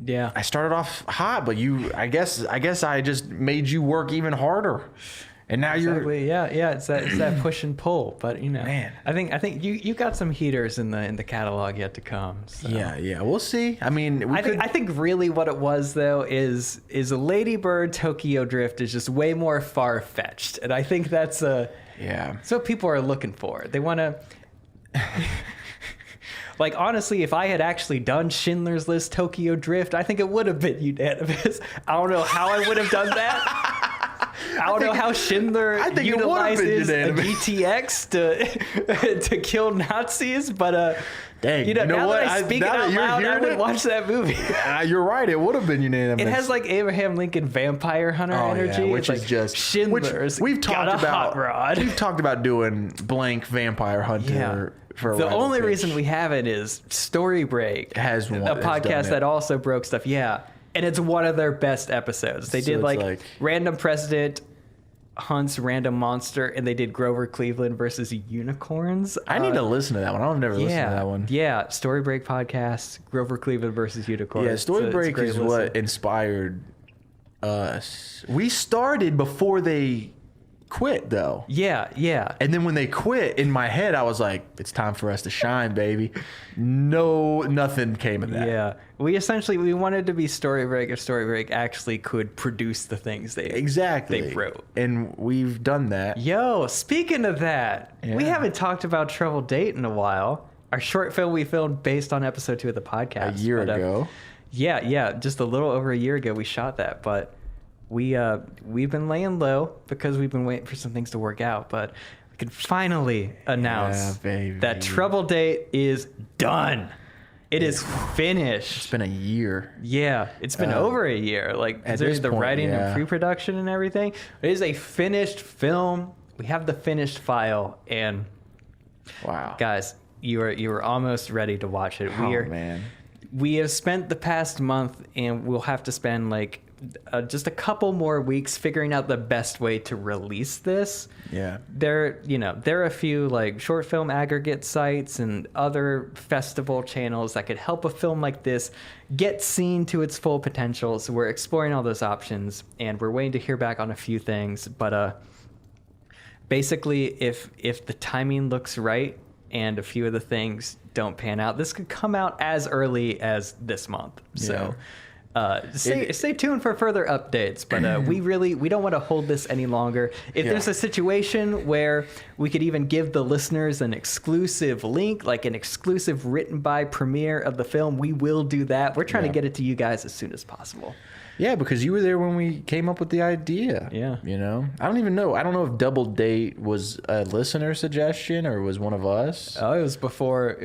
Yeah. I started off hot, but I guess I just made you work even harder. And now Exactly. Yeah. It's that push and pull. But Man. I think you got some heaters in the catalog yet to come. So. Yeah, we'll see. I mean, I think really what it was though is a Lady Bird Tokyo Drift is just way more far fetched, and I think that's what people are looking for. They want to. Like, honestly, if I had actually done Schindler's List Tokyo Drift, I think it would have been unanimous. I don't know how I would have done that. I don't know how Schindler utilizes a GTX to kill Nazis, but dang, now what? that I speak it out loud, I would watch that movie. You're right. It would have been unanimous. It has like Abraham Lincoln Vampire Hunter energy, yeah, which it's is like just Schindler's. We've talked got a about. hot rod. We've talked about doing blank Vampire Hunter. Yeah. For a The rival only pitch. reason we have it is Story Break Has one- a has podcast done it. that also broke stuff. Yeah, and it's one of their best episodes. They So did it's like Random President hunts random monster, and they did Grover Cleveland versus unicorns. I need to listen to that one. I've never listened to that one. Yeah, Story Break podcast, Grover Cleveland versus unicorns. Yeah, Story It's a Break great is listen. what inspired us. We started before they quit, though. Yeah. And then when they quit, in my head, I was like, it's time for us to shine, baby. No, nothing came of that. Yeah, we wanted to be Story Break if Story Break actually could produce the things they wrote. And we've done that. Yo, speaking of that, we Yeah. haven't talked about Trouble Date in a while. Our short film we filmed based on episode 2 of the podcast. A year ago. Yeah, just a little over a year ago we shot that, but we've been laying low because we've been waiting for some things to work out, but we can finally announce that Trouble Date is done. It is finished. It's been a year. Yeah, it's been over a year. Like, at there's this the point, writing yeah. and pre-production and everything. It is a finished film. We have the finished file, and Wow. guys, you are almost ready to watch it. Oh, man. We have spent the past month, and we'll have to spend like just a couple more weeks figuring out the best way to release this. Yeah. There are a few like short film aggregate sites and other festival channels that could help a film like this get seen to its full potential. So we're exploring all those options, and we're waiting to hear back on a few things. But basically, if the timing looks right and a few of the things don't pan out, this could come out as early as this month. So. Stay tuned for further updates, but we don't want to hold this any longer. If there's a situation where we could even give the listeners an exclusive link, like an exclusive written by premiere of the film, we will do that. We're trying to get it to you guys as soon as possible. Yeah, because you were there when we came up with the idea. Yeah. You know? I don't even know. I don't know if Double Date was a listener suggestion or was one of us. Oh, it was before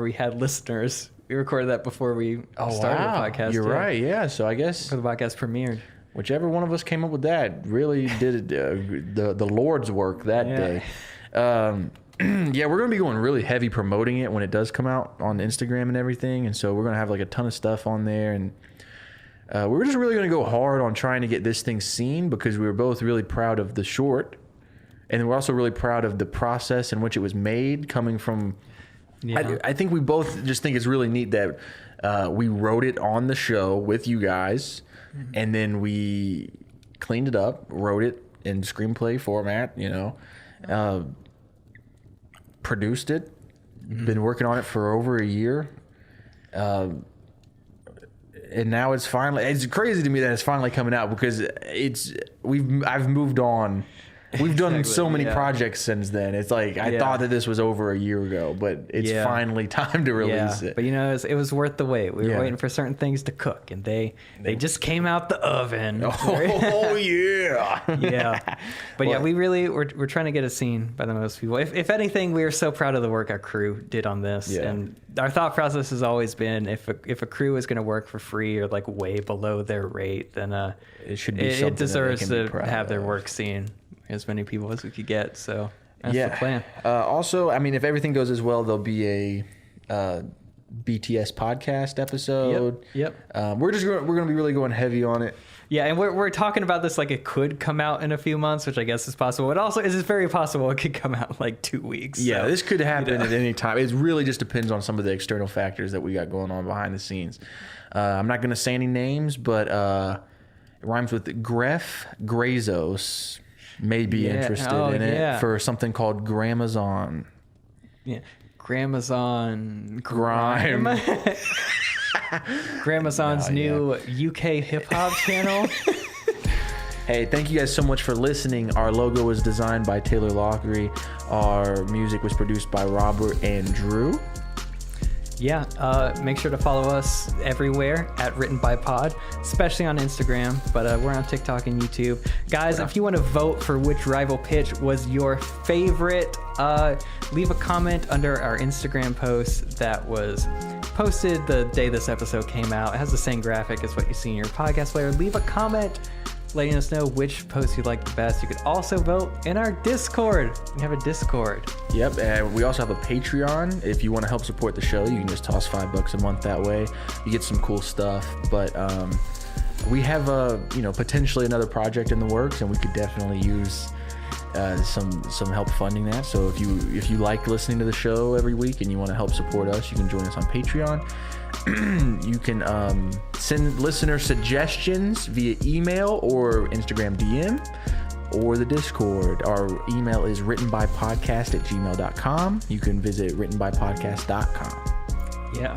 we had listeners. We recorded that before we started the podcast. You're right, yeah. So I guess Before the podcast premiered. whichever one of us came up with that really did the Lord's work that day. Yeah, we're going to be going really heavy promoting it when it does come out on Instagram and everything. And so we're going to have like a ton of stuff on there. And we're just really going to go hard on trying to get this thing seen because we were both really proud of the short. And we're also really proud of the process in which it was made coming from... Yeah. I think we both just think it's really neat that we wrote it on the show with you guys, and then we cleaned it up, wrote it in screenplay format, produced it, been working on it for over a year, and now it's finally. It's crazy to me that it's finally coming out because I've moved on. We've done Exactly, so many yeah. projects since then. It's like I Yeah. thought that this was over a year ago, but it's Yeah. finally time to release Yeah, it. but it was worth the wait. We were Yeah. waiting for certain things to cook, and they just came out the oven. Oh yeah. Yeah, but yeah, we're trying to get a scene by the most people. If anything, we are so proud of the work our crew did on this, Yeah. and our thought process has always been if a crew is going to work for free or like way below their rate, then It should be something that it they deserves can be to proud have their of. work seen as many people as we could get. So that's the plan. Also, I mean, if everything goes as well, there'll be a BTS podcast episode. Yep. We're going to be really going heavy on it. Yeah, and we're talking about this like it could come out in a few months, which I guess is possible. It also is very possible it could come out in like 2 weeks. Yeah, so, this could happen at any time. It really just depends on some of the external factors that we got going on behind the scenes. I'm not going to say any names, but it rhymes with Gref Grazos may be interested in it for something called Gramazon. Yeah, Gramazon Grime. Gramazon's new UK hip hop channel. Hey, thank you guys so much for listening. Our logo was designed by Taylor Lockery. Our music was produced by Robert and Drew. Yeah, make sure to follow us everywhere at Written by Pod, especially on Instagram, but we're on TikTok and YouTube. Guys, if you want to vote for which rival pitch was your favorite, leave a comment under our Instagram post that was posted the day this episode came out. It has the same graphic as what you see in your podcast player. Leave a comment letting us know which post you like the best. You could also vote in our Discord. We have a Discord. Yep, and we also have a Patreon. If you want to help support the show, you can just toss $5 a month that way. You get some cool stuff. But we have potentially another project in the works, and we could definitely use some help funding that. So if you like listening to the show every week and you want to help support us, you can join us on Patreon. You can send listener suggestions via email or Instagram DM or the Discord. Our email is writtenbypodcast@gmail.com. You can visit writtenbypodcast.com. Yeah.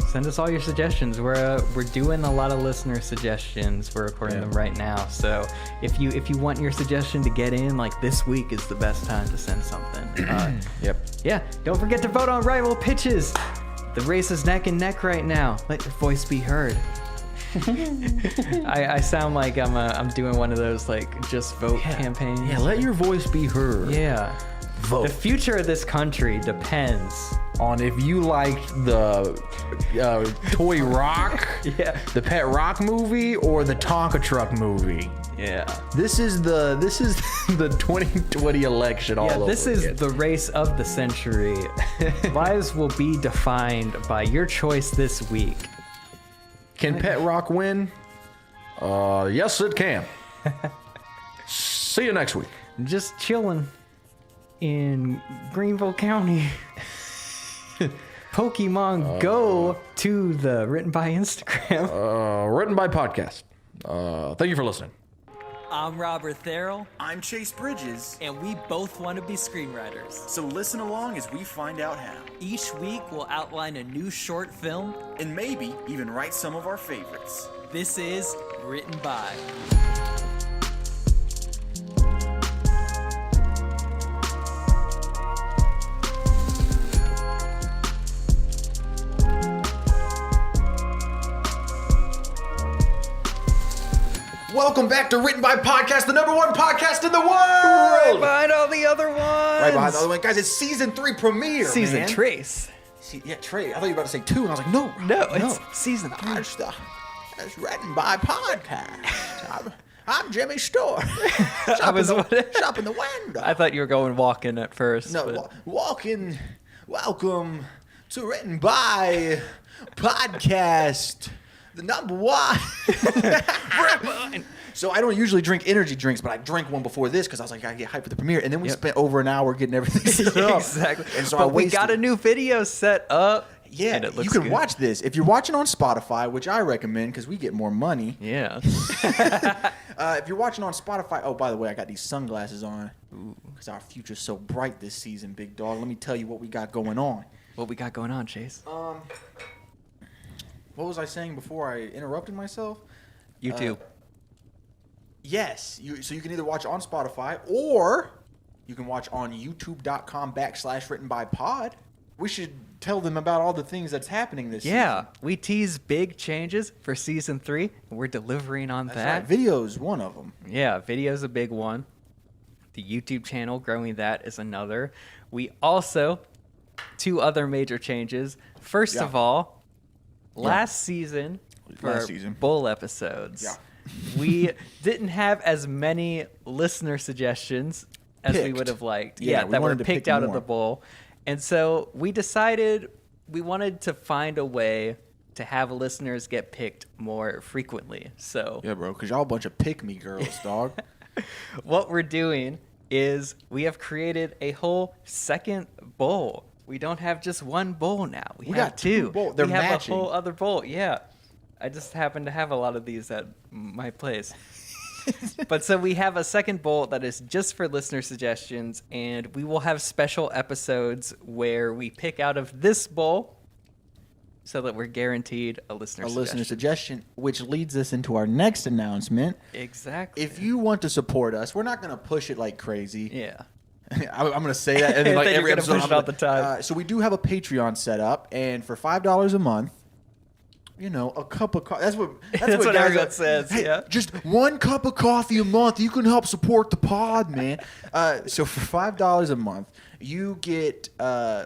Send us all your suggestions. We're doing a lot of listener suggestions. We're recording them right now. So if you want your suggestion to get in, like this week is the best time to send something. Yep. Yeah. Don't forget to vote on rival pitches. The race is neck and neck right now. Let your voice be heard. I sound like I'm doing one of those like just vote campaigns. Yeah, let your voice be heard. Yeah. Vote. The future of this country depends on if you liked the Toy Rock, the Pet Rock movie, or the Tonka Truck movie. Yeah. This is the 2020 election all over. This is the race of the century. Lives will be defined by your choice this week. Can Pet Rock win? Yes, it can. See you next week. Just chilling in Greenville County. Pokemon Go to the Written by Instagram. Written by podcast. Thank you for listening. I'm Robert Therrell, I'm Chase Bridges, and we both want to be screenwriters. so listen along as we find out how, Each week, we'll outline a new short film. and maybe even write some of our favorites. This is Written By. Welcome back to Written by Podcast, the #1 podcast in the world. Behind all the other ones. Right behind the other one, guys. It's season 3 premiere. Season man. Trace. Yeah, Trey. I thought you were about to say 2, and I was like, no, It's season 3. It's Written by Podcast. I'm Jimmy Store. Shop in the window. I thought you were going walking at first. No, but- walking. Welcome to Written by Podcast, the #1. So I don't usually drink energy drinks, but I drank one before this because I was like, I gotta get hyped for the premiere. And then we spent over an hour getting everything set up. Exactly. And so but we got a new video set up. Yeah, and it looks you can good. watch this if you're watching on Spotify, which I recommend because we get more money. Yeah. If you're watching on Spotify, oh, by the way, I got these sunglasses on because our future's so bright this season, big dog. Let me tell you what we got going on. What we got going on, Chase? What was I saying before I interrupted myself? YouTube. Yes. So you can either watch on Spotify or you can watch on youtube.com/writtenbypod. We should tell them about all the things that's happening this Yeah, season. we tease big changes for season 3, and we're delivering on That's that. right. Video's one of them. Yeah, video's a big one. The YouTube channel, growing that is another. We also, 2 other major changes. First Yeah. of all, Yeah. last season, for Last season. bowl episodes, Yeah. we didn't have as many listener suggestions as we Picked. would have liked. Yeah, we that were wanted to picked pick out of more. the bowl. And so we decided we wanted to find a way to have listeners get picked more frequently. So Yeah, bro, because y'all a bunch of pick-me girls, dog. what we're doing is we have created a whole second bowl. We don't have just one bowl now. We have got two 2. bowls. They're we have matching. a whole other bowl. Yeah. I just happen to have a lot of these at my place. But so we have a second bowl that is just for listener suggestions, and we will have special episodes where we pick out of this bowl so that we're guaranteed a listener A suggestion. listener suggestion, which leads us into our next announcement. Exactly. If you want to support us, we're not going to push it like crazy. Yeah. I'm going to say that, and then like Then you're every gonna episode, push I'm it all gonna- the time. So we do have a Patreon set up, and for $5 a month, you know, a cup of coffee. That's what That's what guys everyone are- says, Hey, yeah. just one cup of coffee a month, you can help support the pod, man. So for $5 a month, you get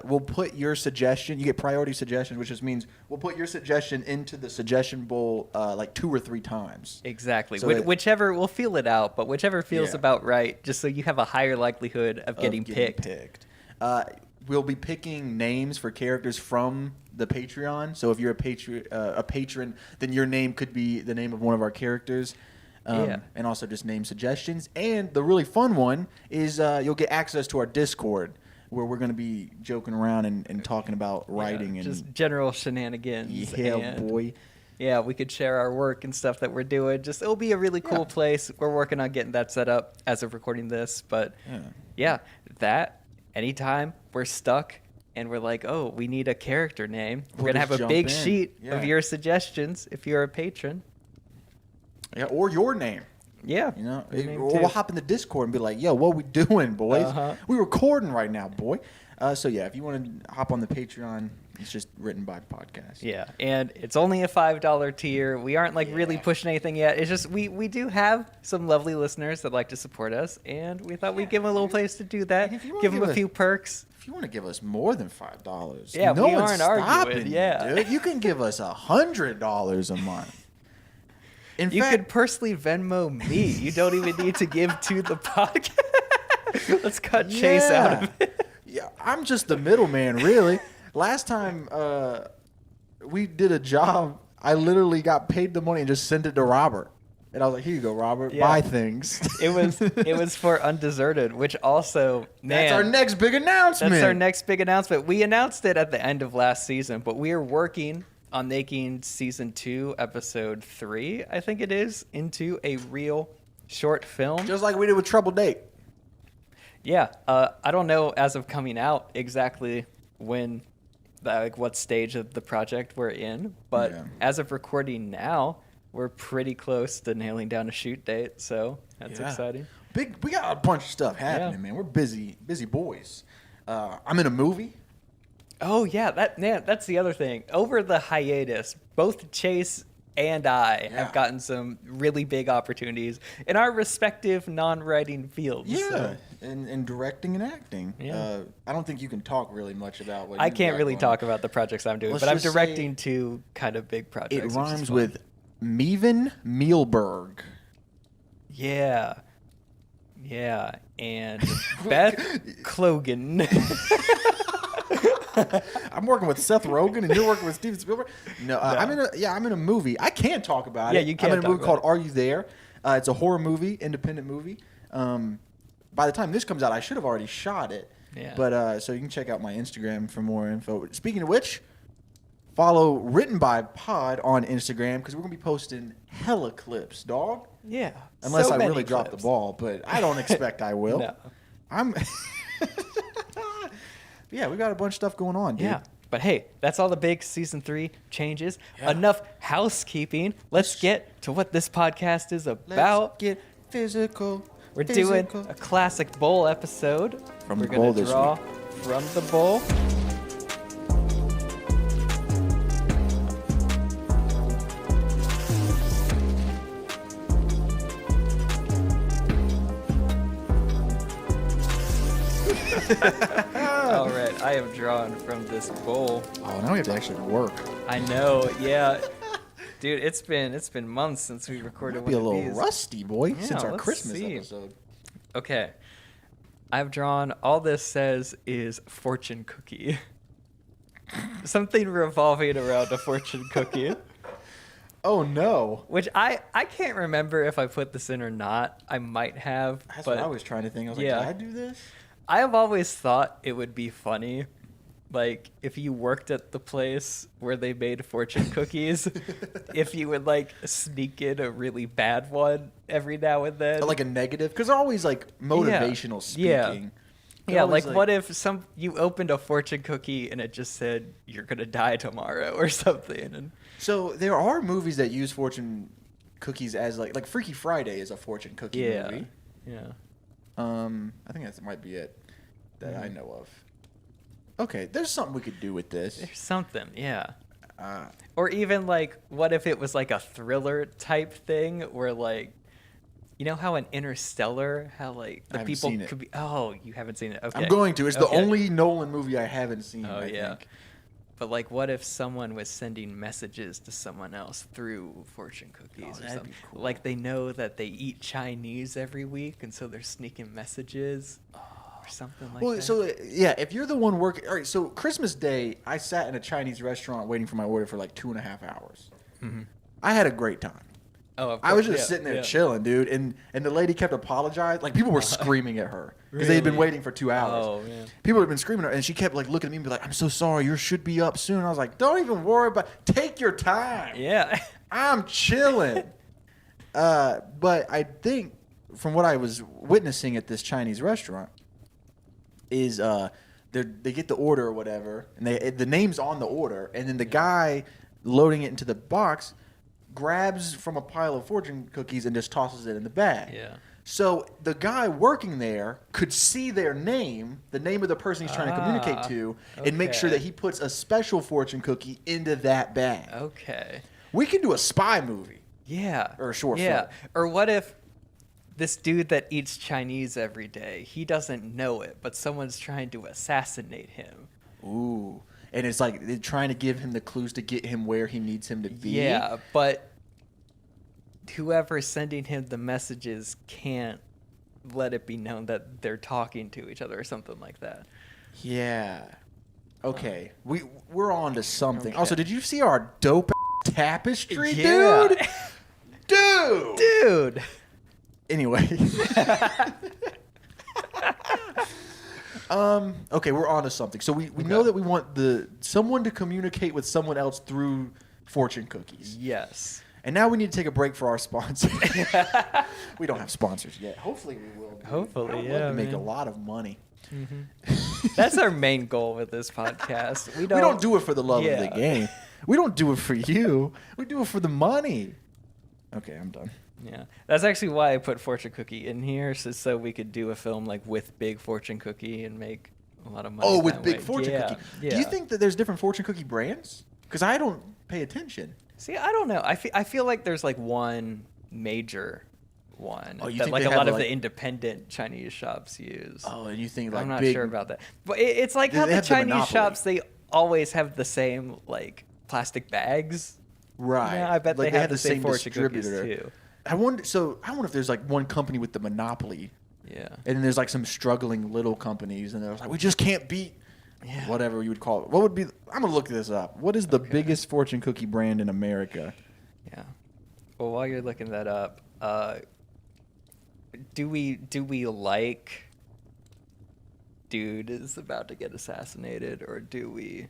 we'll put your suggestion. You get priority suggestions, which just means we'll put your suggestion into the suggestion bowl like 2 or 3 times. Exactly. So that- Whichever, we'll feel it out, but whichever feels Yeah. about right, just so you have a higher likelihood of getting picked. We'll be picking names for characters from the Patreon. So if you're a patron, then your name could be the name of one of our characters. Yeah. And also just name suggestions. And the really fun one is you'll get access to our Discord, where we're going to be joking around and talking about writing. Yeah, and just general shenanigans. yeah, and, boy. Yeah, we could share our work and stuff that we're doing. Just it'll be a really cool place. We're working on getting that set up as of recording this, but yeah, that anytime we're stuck and we're like, oh, we need a character name, we're We'll gonna have just a jump big in. sheet Yeah. of your suggestions if you're a patron. Yeah, or your name. Yeah, You know, your name or too. we'll hop in the Discord and be like, "Yo, what we doing, boys? Uh-huh. We recording right now, boy." So yeah, if you want to hop on the Patreon, it's just written by podcast. Yeah, and it's only a $5 tier. We aren't like really pushing anything yet. It's just we do have some lovely listeners that like to support us, and we thought we'd give them a little place to do that. And if you wanna Give them give a us- few perks. If you want to give us more than $5, Yeah, no we one's aren't arguing, stopping you, yeah. dude. You can give us $100 a month. In You fact, could personally Venmo me. You don't even need to give to the podcast. Let's cut Chase out of it. Yeah, I'm just the middleman, really. Last time we did a job, I literally got paid the money and just sent it to Robert. And I was like, "Here you go, Robert. Yeah. Buy things." It was for Undeserted, which also That's our next big announcement. That's our next big announcement. We announced it at the end of last season, but we are working on making season 2, episode 3, I think it is, into a real short film. Just like we did with Trouble Date. Yeah, I don't know as of coming out exactly when, like what stage of the project we're in, but Yeah. as of recording now, we're pretty close to nailing down a shoot date, so that's Yeah. exciting. We got a bunch of stuff happening, Yeah. man. We're busy boys. I'm in a movie. Oh yeah, that's the other thing. Over the hiatus, both Chase and I Yeah. have gotten some really big opportunities in our respective non-writing fields. so and directing and acting. Yeah. I don't think you can talk really much about what I you've can't got really going talk about the projects I'm doing, Let's but I'm just say directing 2 kind of big projects. It which is rhymes fun. with Meven Mielberg. Yeah, and Beth Clogan. I'm working with Seth Rogen, and you're working with Steven Spielberg. No, I'm in a movie. I can't talk about Yeah, it. you can't I'm in a talk movie about called Are You There? It's a horror movie, independent movie. By the time this comes out, I should have already shot it. Yeah. But so you can check out my Instagram for more info. Speaking of which, follow Written by Pod on Instagram because we're gonna be posting hella clips, dog. Yeah, Unless so I many really drop the clips. ball, but I don't expect I will. No. I'm. Yeah, we got a bunch of stuff going on, dude. Yeah. But hey, that's all the big season 3 changes. Enough housekeeping. Let's get to what this podcast is Let's about. get Physical. We're doing a classic bowl episode. From We're the bowl gonna this draw from the bowl. All right, I have drawn from this bowl. Oh, now we have to actually work. I know, yeah, dude. It's been months since we recorded Be a one of little these. rusty, boy, Yeah, since our let's Christmas see. episode. Okay, I've drawn. All this says is fortune cookie. Something revolving around a fortune cookie. Oh no. Which I can't remember if I put this in or not. I might have, That's but what I was trying to think. I was yeah. like, did I do this? I have always thought it would be funny, like if you worked at the place where they made fortune cookies, if you would like sneak in a really bad one every now and then. Like a negative? Because they're always like motivational speaking. Yeah. They're Yeah, always, like what if you opened a fortune cookie and it just said you're gonna die tomorrow or something? And So there are movies that use fortune cookies as like Freaky Friday is a fortune cookie yeah, movie. yeah. I think that might be it that I know of. Okay, there's something we could do with this. There's something, yeah. Uh, Or even like, what if it was like a thriller type thing where like, you know how in Interstellar, how like I the haven't people seen it. could be. Oh, you haven't seen it. Okay. I'm going to. It's the Okay. only Nolan movie I haven't seen. Oh I yeah. think. But like, what if someone was sending messages to someone else through fortune cookies or that'd something? be cool. Like they know that they eat Chinese every week, and so they're sneaking messages or something like Well, that. so yeah, if you're the one working, all right. So Christmas Day, I sat in a Chinese restaurant waiting for my order for like 2.5 hours. I had a great time. oh, of I was course, just yeah, sitting there yeah. chilling, dude, and the lady kept apologizing. Like people were screaming at her because they had been Really? waiting for 2 hours. Oh man. People had been screaming at her, and she kept like looking at me and be like, "I'm so sorry, yours should be up soon." I was like, "Don't even worry about. Take your time. Yeah. I'm chilling." But I think from what I was witnessing at this Chinese restaurant is they get the order or whatever, and the name's on the order, and then the guy loading it into the box grabs from a pile of fortune cookies and just tosses it in the bag. Yeah. So the guy working there could see their name, the name of the person he's trying to communicate to, and make sure okay. that he puts a special fortune cookie into that bag. Okay. We can do a spy movie. Yeah. Or a short Yeah. film. Or what if this dude that eats Chinese every day, he doesn't know it, but someone's trying to assassinate him. Ooh. And it's like they're trying to give him the clues to get him where he needs him to be. Yeah, but whoever's sending him the messages can't let it be known that they're talking to each other or something like that. Yeah. Okay. We're on to something. Okay. Also, did you see our dope tapestry, Yeah. dude? Dude. Dude. Anyway. Okay, we're on to something. So we know that we want someone to communicate with someone else through fortune cookies. Yes. And now we need to take a break for our sponsor. We don't have sponsors yet. Hopefully we will. dude. Hopefully, I would love yeah, to make a man. lot of money. That's our main goal with this podcast. We don't do it for the love of the Yeah. game. We don't do it for you. We do it for the money. Okay, I'm done. Yeah, that's actually why I put fortune cookie in here, so we could do a film like with big fortune cookie and make a lot of money. Oh, with that big way. fortune Yeah, cookie. Yeah. Do you think that there's different fortune cookie brands? Because I don't pay attention. See, I don't know. I feel like there's like one major one Oh, you that think like they a have, lot of like- the independent Chinese shops use. Oh, and you think like I'm not big, sure about that, but it's like They how the have the Chinese monopoly. shops, they always have the same like plastic bags. right? Yeah, I bet like they have the same fortune cookies distributor. too. I wonder if there's like one company with the monopoly, Yeah. and then there's like some struggling little companies, and they're like, we just can't beat Yeah. whatever you would call it. What would be? I'm gonna look this up. What is the biggest fortune cookie brand in America? Yeah. Well, while you're looking that up, do we like dude is about to get assassinated, or do we?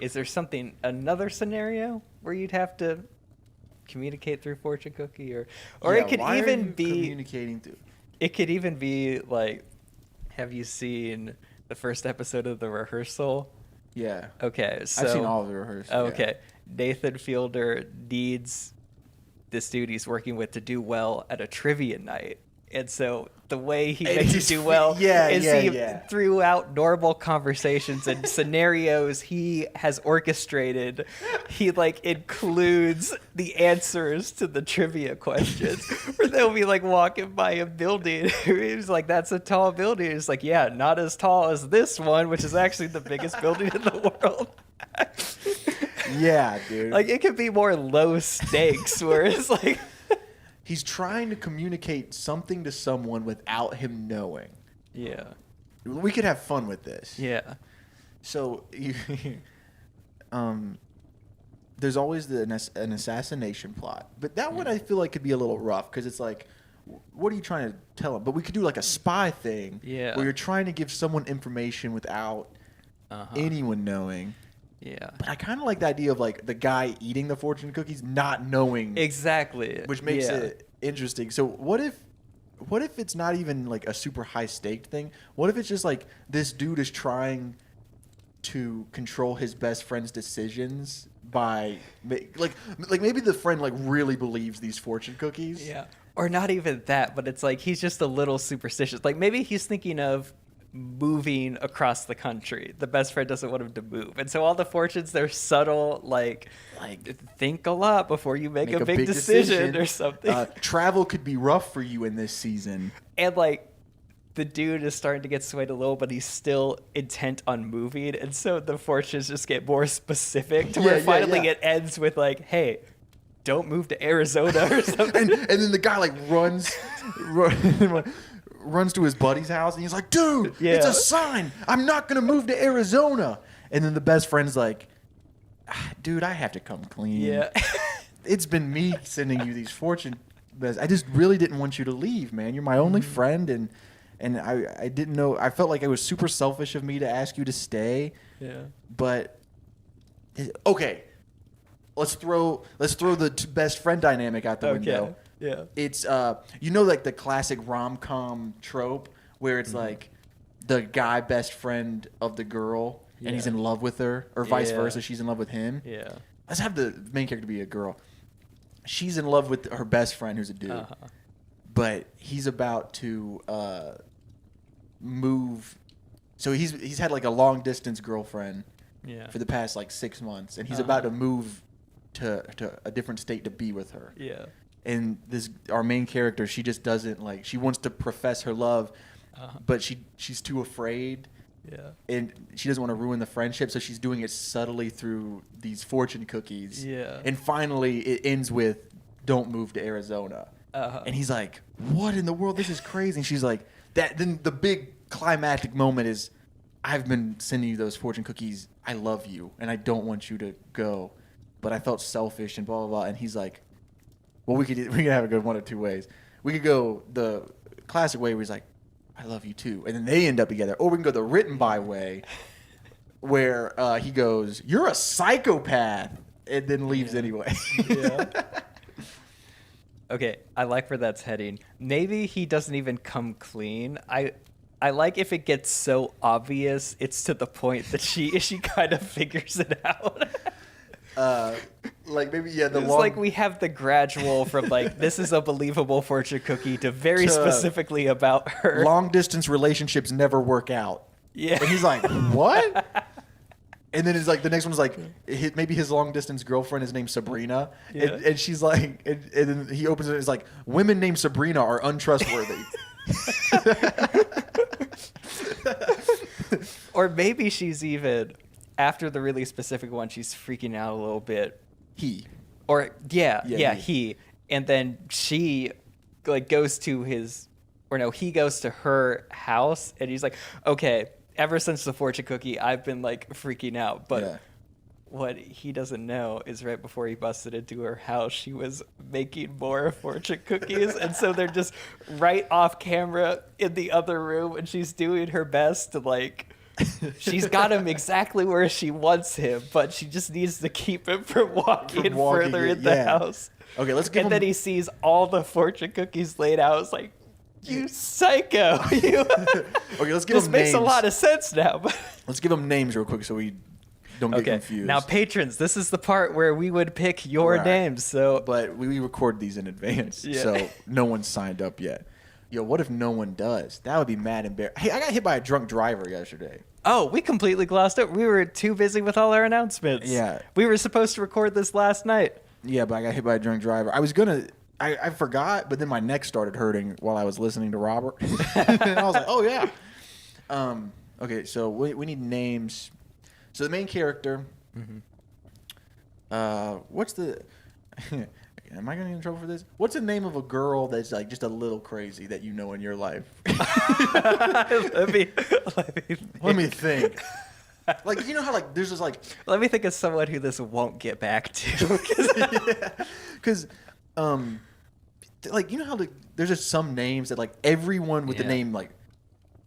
Is there another scenario where you'd have to communicate through fortune cookie, or Yeah, it could why are even you be communicating through. it could even be like, have you seen the first episode of The Rehearsal? Yeah, Okay, so I've seen all of the rehearsals. Oh, okay. Nathan Fielder needs this dude he's working with to do well at a trivia night. And so the way he It makes just you do well is he yeah. throughout normal conversations and scenarios he has orchestrated, he like includes the answers to the trivia questions. Where they'll be like walking by a building. He's like, that's a tall building. It's like, yeah, not as tall as this one, which is actually the biggest building in the world. Yeah, dude. Like it could be more low stakes where it's like He's trying to communicate something to someone without him knowing. yeah. We could have fun with this. Yeah. So, there's always an assassination plot, but that one I feel like could be a little rough because it's like, what are you trying to tell him? But we could do like a spy thing, Yeah. where you're trying to give someone information without anyone knowing. Yeah. But I kind of like the idea of like the guy eating the fortune cookies not knowing, Exactly. which makes Yeah. it interesting. So what if it's not even like a super high staked thing? What if it's just like this dude is trying to control his best friend's decisions by like maybe the friend like really believes these fortune cookies. Yeah. Or not even that, but it's like he's just a little superstitious. Like maybe he's thinking of moving across the country. The best friend doesn't want him to move. And so all the fortunes, they're subtle, like think a lot before you make a big decision or something. Travel could be rough for you in this season. And like the dude is starting to get swayed a little, but he's still intent on moving. And so the fortunes just get more specific to where finally it ends with like, hey, don't move to Arizona or something. and then the guy like runs to his buddy's house and he's like, dude, it's a sign. I'm not going to move to Arizona. And then the best friend's like, dude, I have to come clean. Yeah. It's been me sending you these fortune. I just really didn't want you to leave, man. You're my only friend. And I didn't know. I felt like it was super selfish of me to ask you to stay. Yeah. But, okay. Let's throw the best friend dynamic out the window. Yeah. It's like the classic rom-com trope where it's like the guy best friend of the girl and he's in love with her, or vice versa, she's in love with him. Yeah. Let's have the main character be a girl. She's in love with her best friend who's a dude. But he's about to move. So he's had like a long distance girlfriend for the past like 6 months, and he's about to move to a different state to be with her. Yeah. And our main character, she just doesn't like. She wants to profess her love, but she's too afraid. Yeah. And she doesn't want to ruin the friendship, so she's doing it subtly through these fortune cookies. Yeah. And finally, it ends with, "Don't move to Arizona." And he's like, "What in the world? This is crazy." And she's like, "That." Then the big climactic moment is, "I've been sending you those fortune cookies. I love you, and I don't want you to go, but I felt selfish and blah blah blah." And he's like, "Well, we could have a good one of two ways. We could go the classic way where he's like, 'I love you too,' and then they end up together, or we can go the written by way, where he goes, 'You're a psychopath,' and then leaves anyway." Yeah. Okay, I like where that's heading. Maybe he doesn't even come clean. I like if it gets so obvious, it's to the point that she kind of figures it out. Like maybe the It's long, like we have the gradual from like this is a believable fortune cookie to very specifically about her. long distance relationships never work out. Yeah. And he's like, "What?" And then it's like the next one's like maybe his long distance girlfriend is named Sabrina, and she's like, and then he opens it and it's like, "Women named Sabrina are untrustworthy." Or maybe she's even after the really specific one, she's freaking out a little bit. He He. And then she like goes to he goes to her house and he's like, "Okay, ever since the fortune cookie, I've been like freaking out." But what he doesn't know is right before he busted into her house, she was making more fortune cookies. And so they're just right off camera in the other room and she's doing her best to like, she's got him exactly where she wants him, but she just needs to keep him from walking further in the house. Okay, let's give And him. then he sees all the fortune cookies laid out. It's like, you psycho. You. Okay, let's give This him makes names. a lot of sense now. Let's give them names real quick so we don't get confused. Now, patrons, this is the part where we would pick your Right. names. So, But we record these in advance, Yeah. so no one's signed up yet. Yo, what if no one does? That would be mad embarrassing. Hey, I got hit by a drunk driver yesterday. Oh, we completely glossed it. We were too busy with all our announcements. Yeah. We were supposed to record this last night. Yeah, but I got hit by a drunk driver. I forgot, but then my neck started hurting while I was listening to Robert. And I was like, oh, yeah. Okay, so we need names. So the main character, what's the... Am I going to get in trouble for this? What's the name of a girl that's like just a little crazy that you know in your life? let Let me think. Like, you know how like there's this like... Let me think of someone who this won't get back to. Because, like, you know how there's just some names that like everyone with the name like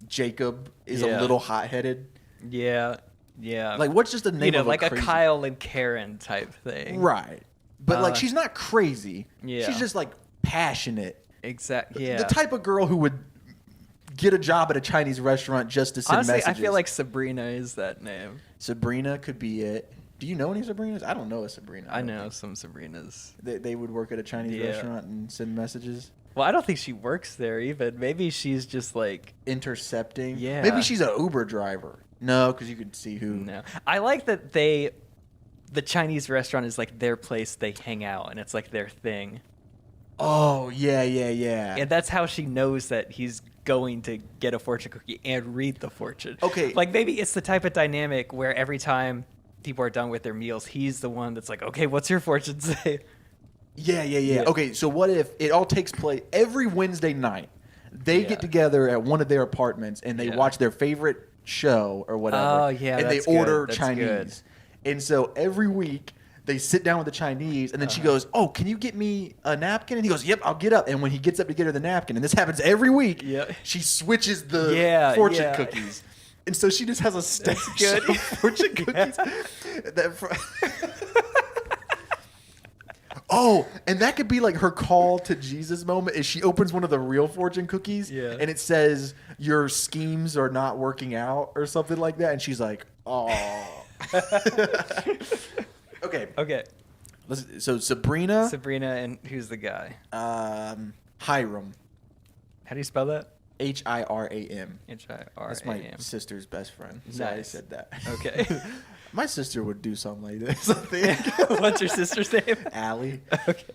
Jacob is a little hot-headed? Yeah. Like, what's just the name of like a crazy... Kyle and Karen type thing. Right. But, like, she's not crazy. Yeah. She's just, like, passionate. Exactly. Yeah. The type of girl who would get a job at a Chinese restaurant just to send Honestly, messages. I feel like Sabrina is that name. Sabrina could be it. Do you know any Sabrinas? I don't know a Sabrina. I know some Sabrinas. They would work at a Chinese restaurant and send messages. Well, I don't think she works there even. Maybe she's just, like... Intercepting? Yeah. Maybe she's an Uber driver. No, because you could see who... No. I like that the Chinese restaurant is like their place they hang out, and it's like their thing. Oh, yeah. And that's how she knows that he's going to get a fortune cookie and read the fortune. Okay. Like, maybe it's the type of dynamic where every time people are done with their meals, he's the one that's like, okay, what's your fortune say? Yeah. Okay, so what if it all takes place every Wednesday night? They get together at one of their apartments, and they watch their favorite show or whatever. Oh, yeah, and that's they order good. That's Chinese. good. And so every week they sit down with the Chinese, and then she goes, "Oh, can you get me a napkin?" And he goes, "Yep, I'll get up." And when he gets up to get her the napkin, and this happens every week, she switches the fortune cookies. And so she just has a stash of fortune cookies. Oh, and that could be like her call to Jesus moment is she opens one of the real fortune cookies and it says, "Your schemes are not working out," or something like that. And she's like, "Oh." Okay. So Sabrina, and who's the guy? Hiram. How do you spell that? Hiram. Hiram. That's my sister's best friend. So I Nice. said that. Okay. My sister would do something like this, I think. What's your sister's name? Allie. Okay.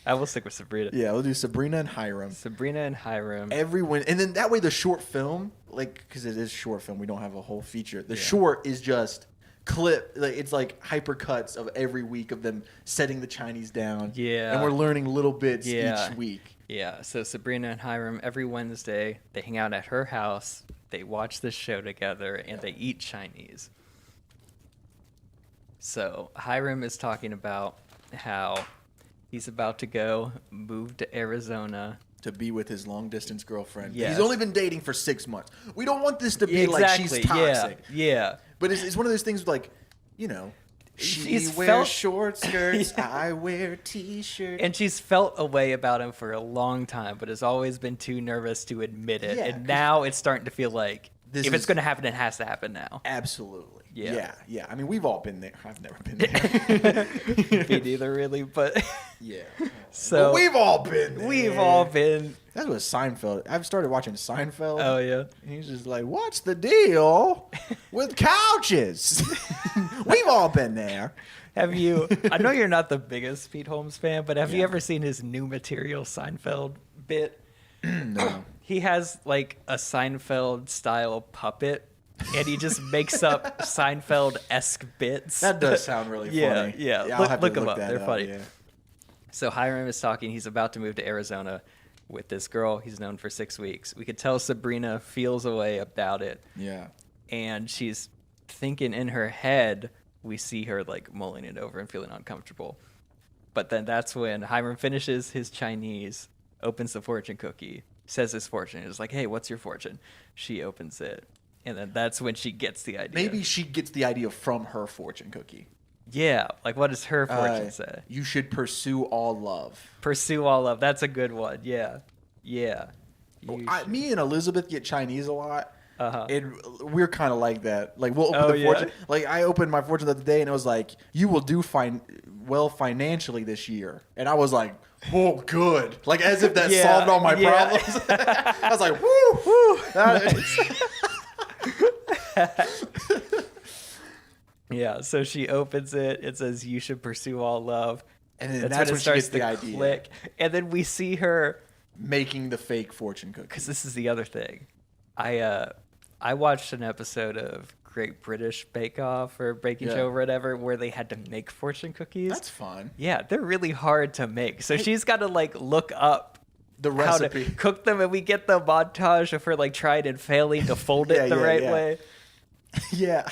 I will stick with Sabrina. Yeah, we'll do Sabrina and Hiram. Sabrina and Hiram. And then that way the short film, like, because it is short film, we don't have a whole feature. The short is just it's like hyper cuts of every week of them setting the Chinese down. Yeah. And we're learning little bits each week. Yeah, so Sabrina and Hiram, every Wednesday, they hang out at her house, they watch this show together, and they eat Chinese. So Hiram is talking about how he's about to go move to Arizona. To be with his long-distance girlfriend. Yes. He's only been dating for 6 months. We don't want this to be like she's toxic. Yeah. But it's one of those things like, you know, she She's wears felt- short skirts, I wear T-shirts. And she's felt a way about him for a long time, but has always been too nervous to admit it. Yeah, And now it's starting to feel like This if is- it's going to happen, it has to happen now. Absolutely. Yeah. Yeah. I mean, we've all been there. I've never been there. Me neither, really, but Yeah. so But we've all been there. we've all been. That's what Seinfeld. I've started watching Seinfeld. Oh yeah. And he's just like, what's the deal with couches? We've all been there. Have you? I know you're not the biggest Pete Holmes fan, but have you ever seen his new material Seinfeld bit? No. He has like a Seinfeld style puppet, and he just makes up Seinfeld-esque bits. That does sound really funny. Yeah. I'll have to Look them up. that They're funny. Yeah. So Hiram is talking. He's about to move to Arizona with this girl he's known for 6 weeks. We could tell Sabrina feels a way about it. Yeah. And she's thinking in her head, we see her like mulling it over and feeling uncomfortable. But then that's when Hiram finishes his Chinese, opens the fortune cookie, says his fortune. It's like, hey, what's your fortune? She opens it. And then that's when she gets the idea. Maybe she gets the idea from her fortune cookie. Yeah. Like, what does her fortune say? You should pursue all love. Pursue all love. That's a good one. Yeah. Yeah. Me and Elizabeth get Chinese a lot. Uh-huh. And we're kind of like that. Like, we'll open Oh, the yeah? fortune. Like, I opened my fortune the other day, and it was like, you will do fine well financially this year. And I was like, oh, good. Like, as if that Yeah, solved all my yeah. problems. I was like, woo, woo. Yeah, so she opens it. It says, "You should pursue all love." And then That's that's when when it she starts gets the to idea. click. And then we see her, Making the fake fortune cookie. because this is the other thing. I watched an episode of Great British Bake Off or Baking Yeah. Show or whatever where they had to make fortune cookies. That's fun. Yeah, they're really hard to make. So she's got to like look up The how to recipe. cook them, and we get the montage of her like trying and failing to fold it Yeah, the yeah, right yeah. way. Yeah.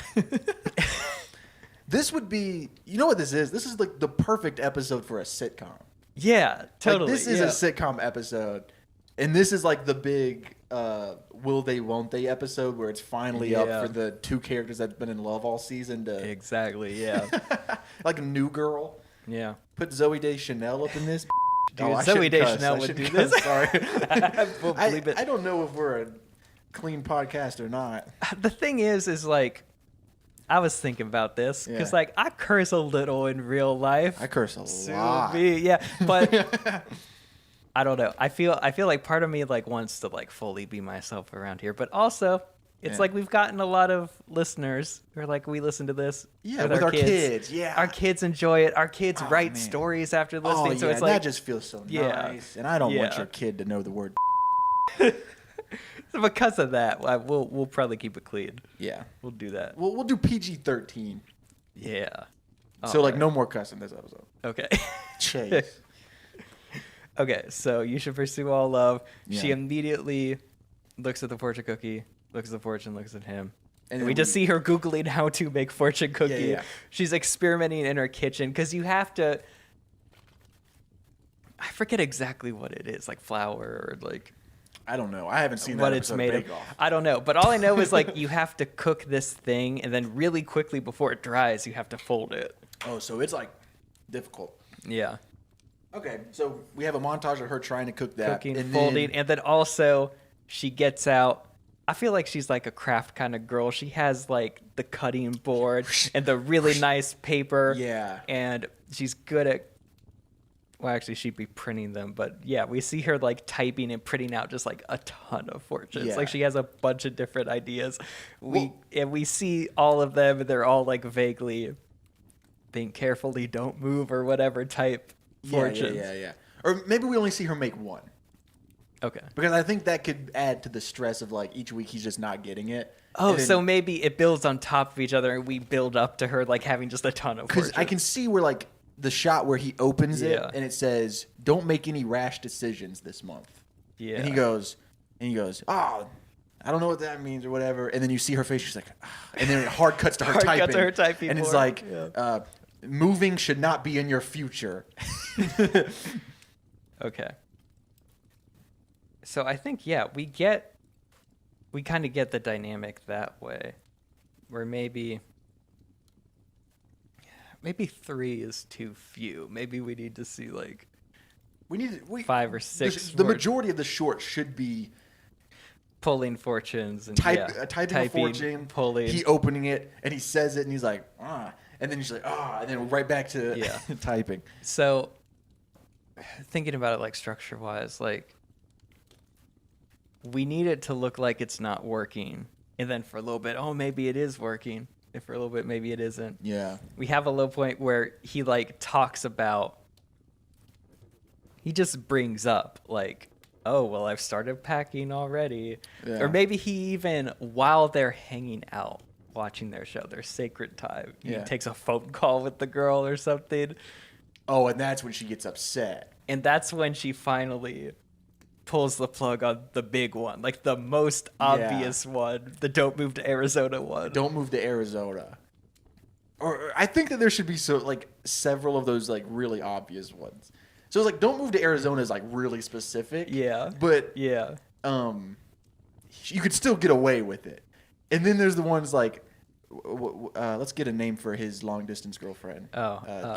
This would be, you know what this is? This is like the perfect episode for a sitcom. Yeah, totally. Like, this is yeah. a sitcom episode. And this is like the big will they, won't they episode where it's finally Yeah. up for the two characters that's been in love all season to Exactly. Yeah. like a new girl. Yeah. Put Zoe Deschanel up in this. Dude, Oh, I Zoe shouldn't cuss. Deschanel I would shouldn't do cuss. this. Sorry. We'll bleep it. I don't know if we're a clean podcast or not. The thing is like, I was thinking about this because Yeah. like I curse a little in real life. I curse a Sue lot. me, yeah, but I don't know. I feel like part of me like wants to like fully be myself around here, but also it's Yeah. like we've gotten a lot of listeners who are like, we listen to this Yeah, with our kids. Yeah. our kids enjoy it. Our kids Oh, wait man. stories after Oh, listening, yeah, so it's and like that just feels so Yeah. nice. And I don't want Yeah. your kid to know the word. so because of that, we'll probably keep it clean. Yeah. We'll do that. We'll do PG-13. Yeah. So, like, Alright. no more cussing this episode. Okay. Chase. Okay, so you should pursue all love. She Yeah. immediately looks at the fortune cookie, looks at the fortune, looks at him. And then we just see her Googling how to make fortune cookie. yeah. She's experimenting in her kitchen because you have to. I forget exactly what it is, like flour or like I don't know. I haven't seen what that it's episode made of of. Bake Off. I don't know, but all I know is like you have to cook this thing and then really quickly before it dries, you have to fold it. Oh, so it's, like, difficult. Yeah. Okay, so we have a montage of her trying to cook that. Cooking, and folding, then- and then also she gets out. I feel like she's like a craft kind of girl. She has like the cutting board and the really nice paper. Yeah. And she's good at. Well, actually, she'd be printing them, but yeah, we see her like typing and printing out just like a ton of fortunes. Yeah. Like she has a bunch of different ideas. Well- We see all of them, and they're all like vaguely, think carefully, don't move or whatever type fortunes. Yeah. Or maybe we only see her make one. Okay. Because I think that could add to the stress of, like, each week he's just not getting it. Oh, And then- so maybe it builds on top of each other, and we build up to her like having just a ton of Because fortunes. I can see where, like, the shot where he opens it Yeah. and it says, "Don't make any rash decisions this month." Yeah. And he goes, "Oh, I don't know what that means or whatever." And then you see her face. She's like, "Ah." And then it hard cuts to her Hard cut typing. to her typing and it's board. like, Yeah. "Moving should not be in your future." Okay. So I think yeah, we kind of get the dynamic that way, where maybe 3 is too few. Maybe we need to see like We need 5 or 6. The where majority of the short should be pulling fortunes and typing a fortune, pulling. he opening it, and he says it, and he's like, "Ah," and then he's like, "Ah," and then right back to Yeah. typing. So thinking about it like structure wise, like we need it to look like it's not working, and then for a little bit, oh maybe it is working, and for a little bit maybe it isn't. Yeah. We have a low point where he like talks about, he just brings up like, oh well, I've started packing already. Yeah. Or maybe he even, while they're hanging out watching their show, their sacred time, he Yeah. takes a phone call with the girl or something. Oh, and that's when she gets upset. And that's when she finally pulls the plug on the big one, like the most obvious one, the don't move to Arizona one. Don't move to Arizona. Or I think that there should be several of those like really obvious ones. So it's like don't move to Arizona is like really specific. Yeah. But Yeah. you could still get away with it. And then there's the ones like let's get a name for his long distance girlfriend.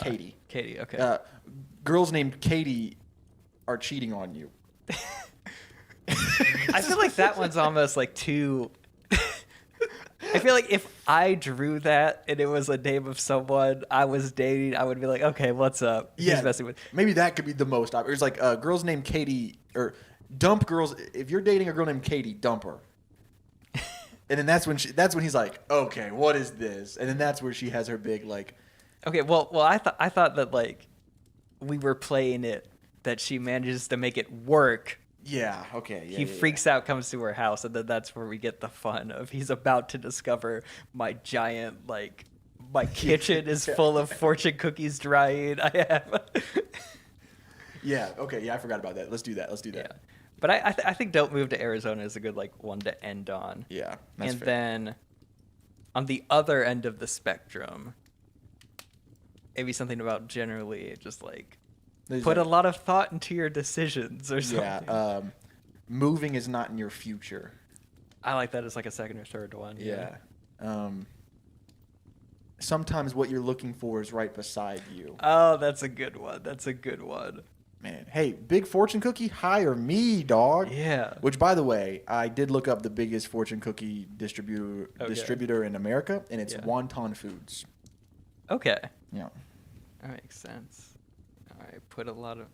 Katie. Katie, okay. Girls named Katie are cheating on you. I feel like that one's almost like too. I feel like if I drew that and it was a name of someone I was dating, I would be like, okay, what's up? Yeah, He's messing with. maybe that could be the most. It's like girls named Katie or dump girls. If you're dating a girl named Katie, dump her. And then that's when he's like, okay, what is this? And then that's where she has her big like. Okay, well, I thought that like we were playing it that she manages to make it work. Yeah. Okay. Yeah, He freaks out, comes to her house, and then that's where we get the fun of he's about to discover my giant like my kitchen is full of fortune cookies drying. I have. Yeah. Okay. Yeah, I forgot about that. Let's do that. Yeah. But I think Don't Move to Arizona is a good like one to end on. Yeah. That's And fair. then on the other end of the spectrum, maybe something about generally just like put a lot of thought into your decisions or something. Yeah. Moving is not in your future. I like that as like a second or third one. Yeah. Sometimes what you're looking for is right beside you. Oh, that's a good one. That's a good one. Man, hey, big fortune cookie, hire me, dog. Yeah. Which, by the way, I did look up the biggest fortune cookie distributor in America, and it's Yeah. Wonton Foods. Okay. Yeah. That makes sense. All right. Put a lot of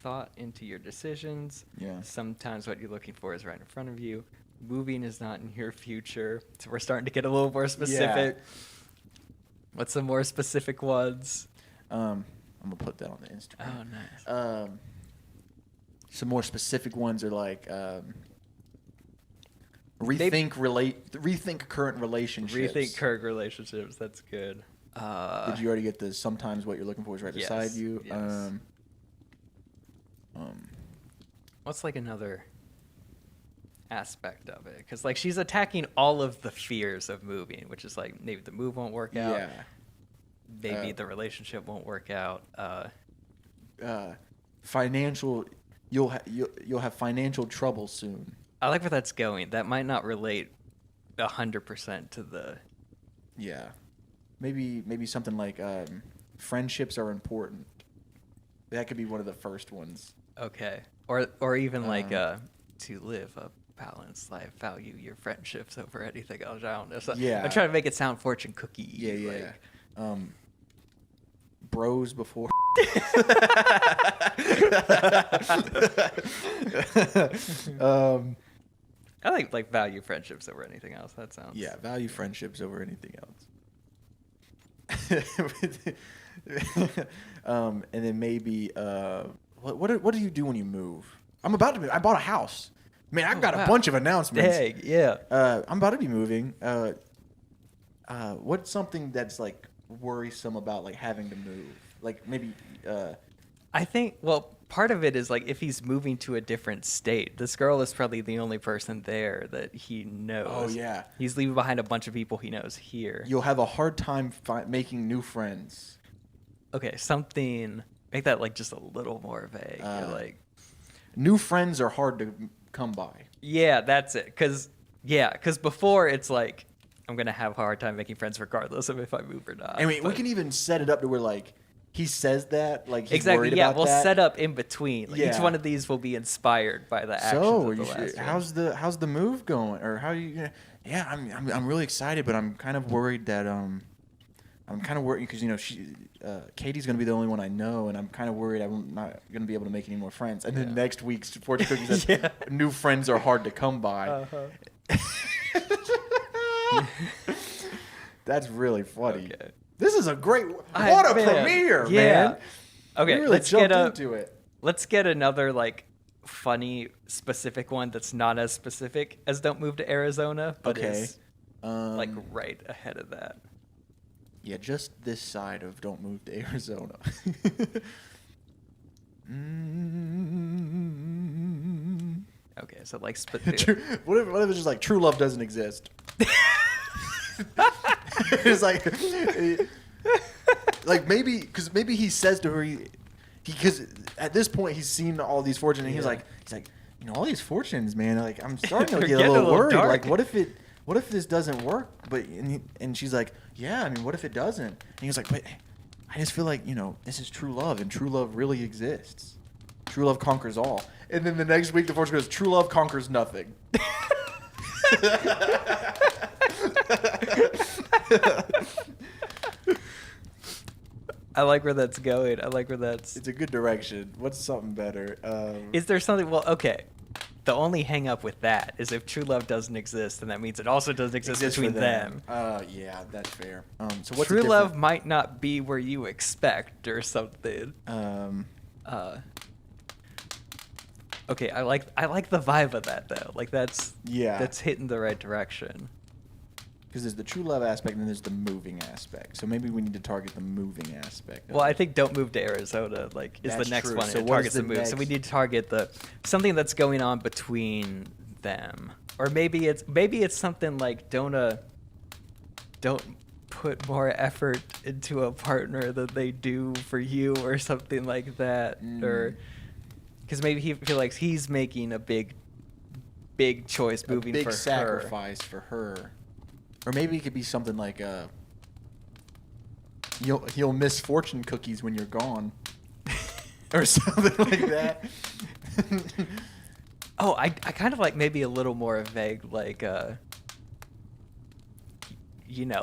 thought into your decisions. Yeah. Sometimes what you're looking for is right in front of you. Moving is not in your future. So we're starting to get a little more specific. What's some more specific ones? I'm gonna put that on the Instagram. Oh, nice. Some more specific ones are like rethink current relationships. Rethink current relationships. That's good. Did you already get the sometimes what you're looking for is right Yes, beside you? yes. What's like another aspect of it? Because like she's attacking all of the fears of moving, which is like maybe the move won't work out. Yeah. Maybe the relationship won't work out. Financial, you'll have financial trouble soon. I like where that's going. That might not relate 100% to the. Yeah, maybe something like friendships are important. That could be one of the first ones. Okay. Or even like to live a balanced life, value your friendships over anything else. I don't know. So Yeah. I'm trying to make it sound fortune cookie. Yeah. Bros before. I like value friendships over anything else. That sounds. Yeah, value friendships over anything else. And then maybe what do you do when you move? I bought a house. Man, I've got wow. a bunch of announcements. Dang, yeah. I'm about to be moving. What's something that's like worrisome about like having to move? Like maybe I think, well, part of it is like if he's moving to a different state, this girl is probably the only person there that he knows. Oh, yeah. He's leaving behind a bunch of people he knows here. you'll have a hard time making new friends. Okay, something, make that like just a little more vague. You're like, New friends are hard to come by. yeah, that's it. Because before it's like, I'm going to have a hard time making friends regardless of if I move or not. I mean, we But- can even set it up to where like he says that like he's Exactly, worried yeah, about we'll that. set up in between. Like, Each Yeah. one of these will be inspired by the actions So, of the last one. how's the move going, or how you? Yeah, I'm really excited, but I'm kind of worried that I'm kind of worried because Katie's gonna be the only one I know, and I'm kind of worried I'm not gonna be able to make any more friends. And then next week's fortune cookie says Yeah. new friends are hard to come by. Uh-huh. That's really funny. Okay. This is a great I- what a man, premiere, yeah. man. Okay, We really let's jumped get into it. Let's get another like funny specific one that's not as specific as Don't Move to Arizona, but Okay. is like right ahead of that. Yeah, just this side of Don't Move to Arizona. Okay, so like What if it's just like true love doesn't exist? It's like maybe because maybe he says to her because at this point he's seen all these fortunes and he's like all these fortunes, man, like I'm starting to They're get a getting little worried. dark. Like what if this doesn't work? But and she's like, yeah, I mean, what if it doesn't? And he's like, but I just feel like this is true love, and true love really exists. True love conquers all. And then the next week the fortune goes, true love conquers nothing. I like where that's going. I like where that's. It's a good direction. What's something better? Is there something? Well, okay. The only hang up with that is if true love doesn't exist, then that means it also doesn't exist exists for between them. Yeah, that's fair. So what's True the love different- might not be where you expect or something. Okay, I like the vibe of that though. Like that's hitting the right direction. Because there's the true love aspect and then there's the moving aspect. So maybe we need to target the moving aspect. Well, I think Don't Move to Arizona is That's the next true. one. So It what targets is the the move. So we next- need to target something that's going on between them. Or maybe it's something like don't put more effort into a partner than they do for you or something like that. Or because maybe he feels like he's making a big choice moving a big for sacrifice for her. Or maybe it could be something like he'll miss fortune cookies when you're gone. Or something like that. Oh, I kind of like maybe a little more vague, like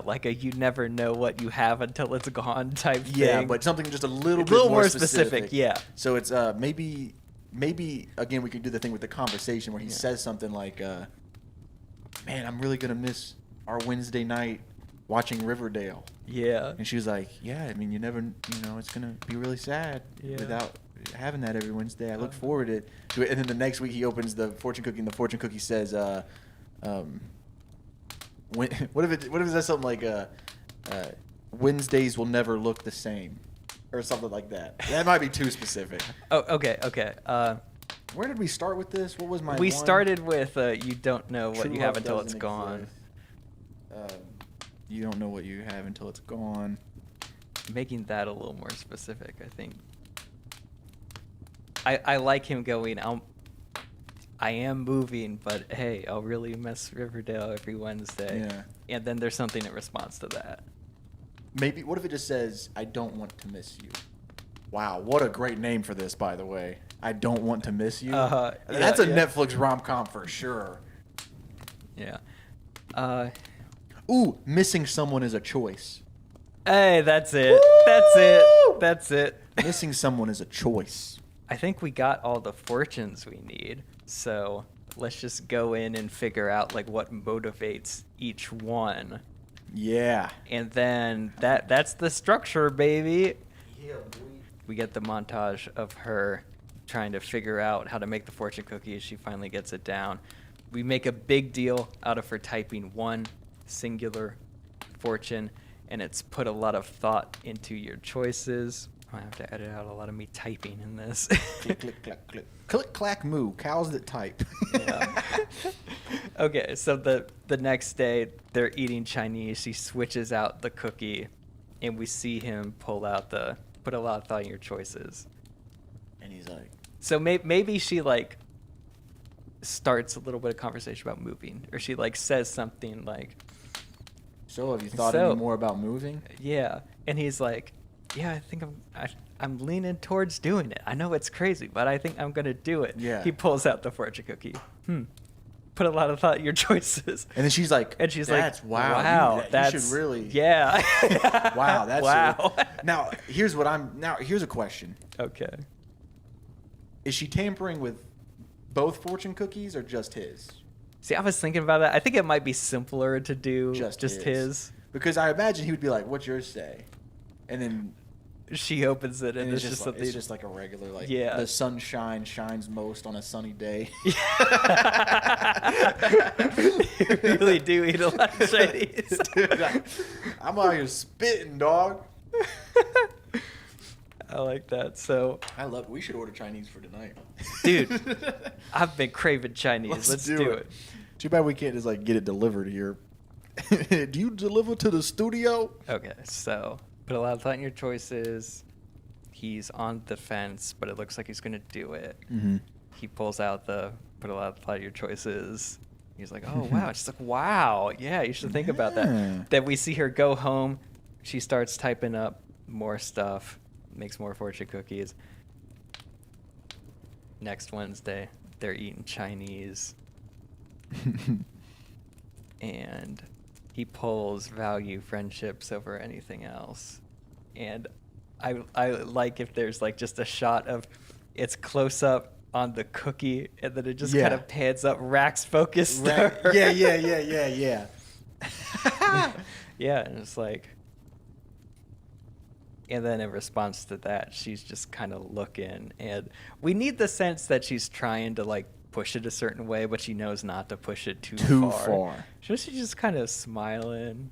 like a you never know what you have until it's gone type thing. Yeah, but something just a little bit little more more specific. specific, yeah. So it's maybe again we could do the thing with the conversation where he says something like, "Man, I'm really gonna miss our Wednesday night watching Riverdale." Yeah. And she was like, "Yeah, I mean, it's gonna be really sad without having that every Wednesday. I look forward to it." And then the next week he opens the fortune cookie, and the fortune cookie says, what if it says something like, "Wednesdays will never look the same," or something like that. That might be too specific. Oh, okay. Where did we start with this? What was my? We one? started with you don't know what True you have love until it's doesn't gone. exist. You don't know what you have until it's gone. Making that a little more specific, I think. I like him going, I am moving, but hey, I'll really miss Riverdale every Wednesday. Yeah. And then there's something in response to that. Maybe, what if it just says, "I don't want to miss you"? Wow, what a great name for this, by the way. "I don't want to miss you." That's a Netflix rom-com for sure. Yeah. Ooh, missing someone is a choice. Hey, that's it. Woo! That's it. Missing someone is a choice. I think we got all the fortunes we need. So let's just go in and figure out like what motivates each one. Yeah. And then that's the structure, baby. Yeah, boy. We get the montage of her trying to figure out how to make the fortune cookies. She finally gets it down. We make a big deal out of her typing one singular fortune, and it's put a lot of thought into your choices. I have to edit out a lot of me typing in this. Click, click, clack, click. Click, clack, moo. Cows that type. Yeah. Okay, so the next day they're eating Chinese. She switches out the cookie, and we see him put a lot of thought in your choices. And he's like, So maybe she like starts a little bit of conversation about moving, or she like says something like, "So have you thought So- any more about moving?" "Yeah," and he's like, "Yeah, I think I'm leaning towards doing it. I know it's crazy, but I think I'm gonna do it." Yeah. He pulls out the fortune cookie. Put a lot of thought in your choices. And then she's like, And she's "That's like, wow. You that's should really." yeah." Wow, that's wow. Now here's a question. Okay. Is she tampering with both fortune cookies or just his? See, I was thinking about that. I think it might be simpler to do just his. Because I imagine he would be like, "What's yours say?" And then She opens it, and it's just like, something. it's just like a regular, like, Yeah. the sunshine shines most on a sunny day. You really do eat a lot of Chinese. Dude, I'm out here spitting, dog. I like that. So, We should order Chinese for tonight. dude, I've been craving Chinese. Let's do it. Too bad we can't just like get it delivered here. Do you deliver to the studio? Okay, so put a lot of thought in your choices. He's on the fence, but it looks like he's gonna do it. Mm-hmm. He pulls out put a lot of thought in your choices. He's like, "Oh wow!" She's like, "Wow, yeah, you should think about Yeah. that." Then we see her go home. She starts typing up more stuff, makes more fortune cookies. Next Wednesday, they're eating Chinese, and he pulls value friendships over anything else. And I like if there's like just a shot of it's close up on the cookie and then it just Yeah. kind of pans up Rack's focus to Right. her. Yeah. Yeah, and it's like, and then in response to that, she's just kind of looking, and we need the sense that she's trying to like push it a certain way, but she knows not to push it too far. She's just kind of smiling.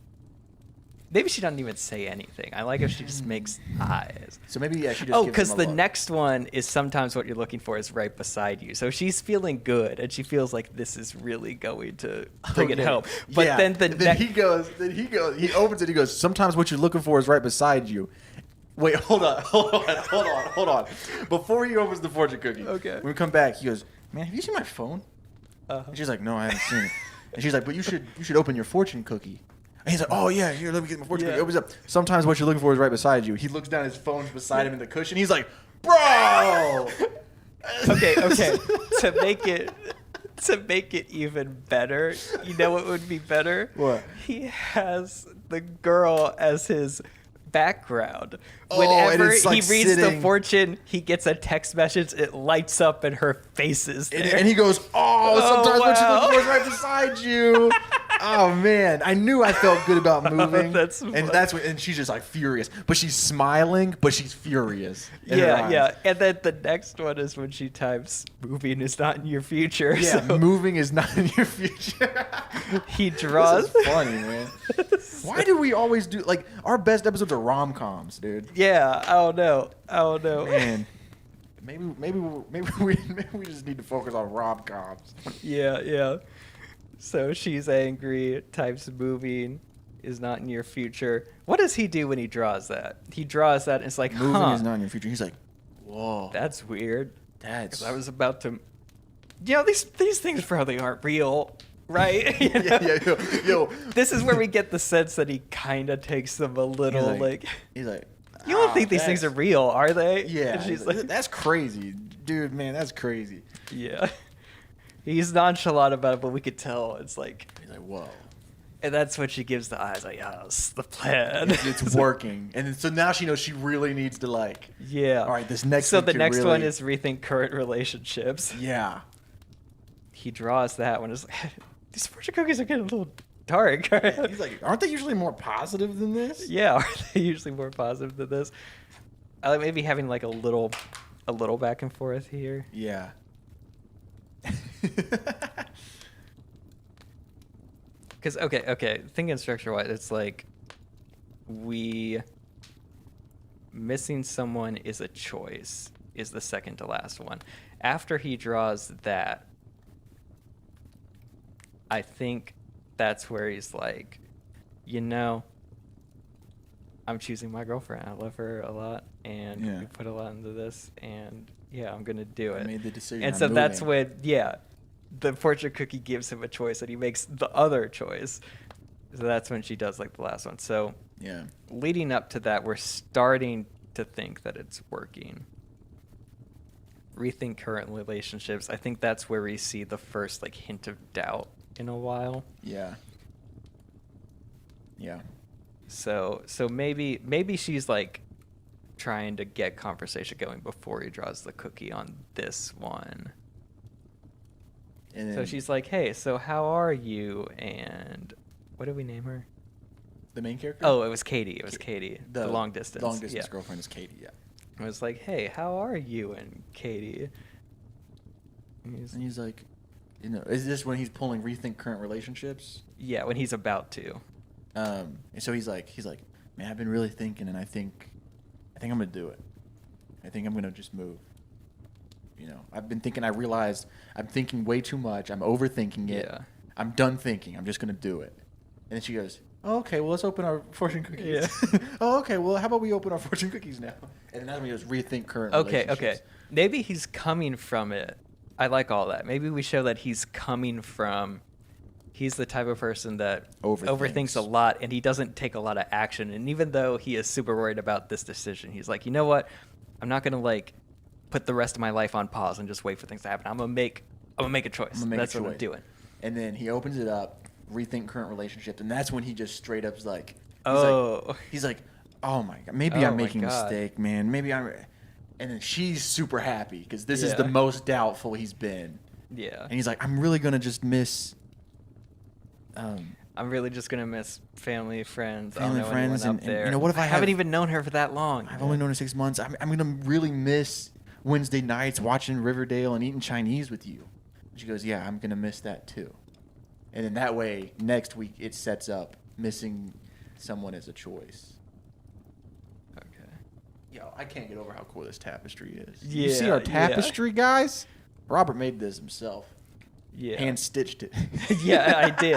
Maybe she doesn't even say anything. I like if she just makes eyes. So maybe she just Oh, gives because him a the look. next one is sometimes what you're looking for is right beside you. So she's feeling good, and she feels like this is really going to bring it Okay. home. But Yeah. then he goes, he opens it, he goes, sometimes what you're looking for is right beside you. Wait, hold on. Before he opens the fortune cookie, Okay. when we come back, he goes, man, have you seen my phone? Uh-huh. And she's like, no, I haven't seen it. And she's like, but you should open your fortune cookie. And he's like, oh yeah, here, let me get my fortune Yeah. cookie. Opens up. Sometimes what you're looking for is right beside you. He looks down, his phone's beside him in the cushion. He's like, bro. okay. To make it even better, you know what would be better? What? He has the girl as his background. Oh, and Whenever it's, like, he reads the sitting- fortune, he gets a text message. It lights up, and her face is there. And he goes, oh, sometimes what you're wow. looking for is right beside you. Oh man, I knew I felt good about moving. That's and funny. that's what, and she's just like furious, but she's smiling, but she's furious. in her eyes. Yeah. And then the next one is when she types, "Moving is not in your future." Yeah, So moving is not in your future. he draws. This is funny, man. Why do we always do like our best episodes are rom-coms, dude? Yeah, I don't know. Man, maybe we just need to focus on rom-coms. Yeah. So she's angry, types moving is not in your future. What does he do when he draws that? He draws that and it's like, Moving huh, is not in your future. He's like, whoa, that's weird. that's 'Cause I was about to, these things probably aren't real, right? You know? yeah, yo. This is where we get the sense that he kind of takes them a little like, he's like, you don't "Ah, think these things are that's- real, are they? Yeah, And she's like, that's crazy, dude. Man, that's crazy. yeah. He's nonchalant about it, but we could tell it's like, He's like, whoa, and that's when she gives the eyes, like, yes, the plan. it's working. And then, so now she knows she really needs to like, Yeah. all right, this next. So week the to next really, one is rethink current relationships. yeah. He draws that one. It's like, these fortune cookies are getting a little dark. He's like, aren't they usually more positive than this? yeah, are they usually more positive than this? I like maybe having like a little back and forth here. Yeah. Because okay, thinking structure wise, it's like missing someone is a choice is the second to last one. After he draws that, I think that's where he's like, I'm choosing my girlfriend. I love her a lot, and Yeah. we put a lot into this, and yeah, I'm gonna do it. I made the decision. And I'm so that's moving. when, the fortune cookie gives him a choice, and he makes the other choice. So that's when she does like the last one. So Yeah. leading up to that, we're starting to think that it's working. Rethink current relationships. I think that's where we see the first like hint of doubt in a while. Yeah. Yeah. So maybe she's like trying to get conversation going before he draws the cookie on this one. And So then she's like, "Hey, so how are you?" And what did we name her? the main character. Oh, it was Katie. It was Katie. The long distance. Long distance Yeah. girlfriend is Katie. Yeah. I was like, "Hey, how are you?" And Katie. And And he's like, is this when he's pulling rethink current relationships? yeah, when he's about to. And so he's like, man, I've been really thinking, and I think I'm gonna do it. I think I'm gonna just move. I've been thinking. I realized I'm thinking way too much. I'm overthinking it. Yeah. I'm done thinking. I'm just gonna do it. And then she goes, oh, okay, well, let's open our fortune cookies. Yeah. Oh, okay, well, how about we open our fortune cookies now? And then that's when he goes, rethink current Okay. relationships. Maybe he's coming from it. I like all that. Maybe we show that he's coming from. He's the type of person that overthinks a lot, and he doesn't take a lot of action. And even though he is super worried about this decision, he's like, you know what? I'm not gonna like put the rest of my life on pause and just wait for things to happen. I'm gonna make a choice. I'm gonna make That's a choice. what I'm doing. And then he opens it up, rethink current relationship, and that's when he just straight up's like, Oh. he's like, oh my god, maybe Oh I'm my making a God. mistake, man. Maybe I'm. And then she's super happy because this is Yeah. the most doubtful he's been. Yeah. And he's like, I'm really gonna just miss. I'm really just gonna miss family, friends. I Family, don't know friends, anyone and- up there. you know, what if I haven't have- even known her for that long? I've only known her 6 months. I'm gonna really miss Wednesday nights watching Riverdale and eating Chinese with you. She goes, yeah, I'm gonna miss that too. And then that way, next week it sets up missing someone as a choice. Okay. Yo, I can't get over how cool this tapestry is. You see Yeah, our yeah. tapestry, guys? Robert made this himself. Yeah. Hand stitched it. Yeah,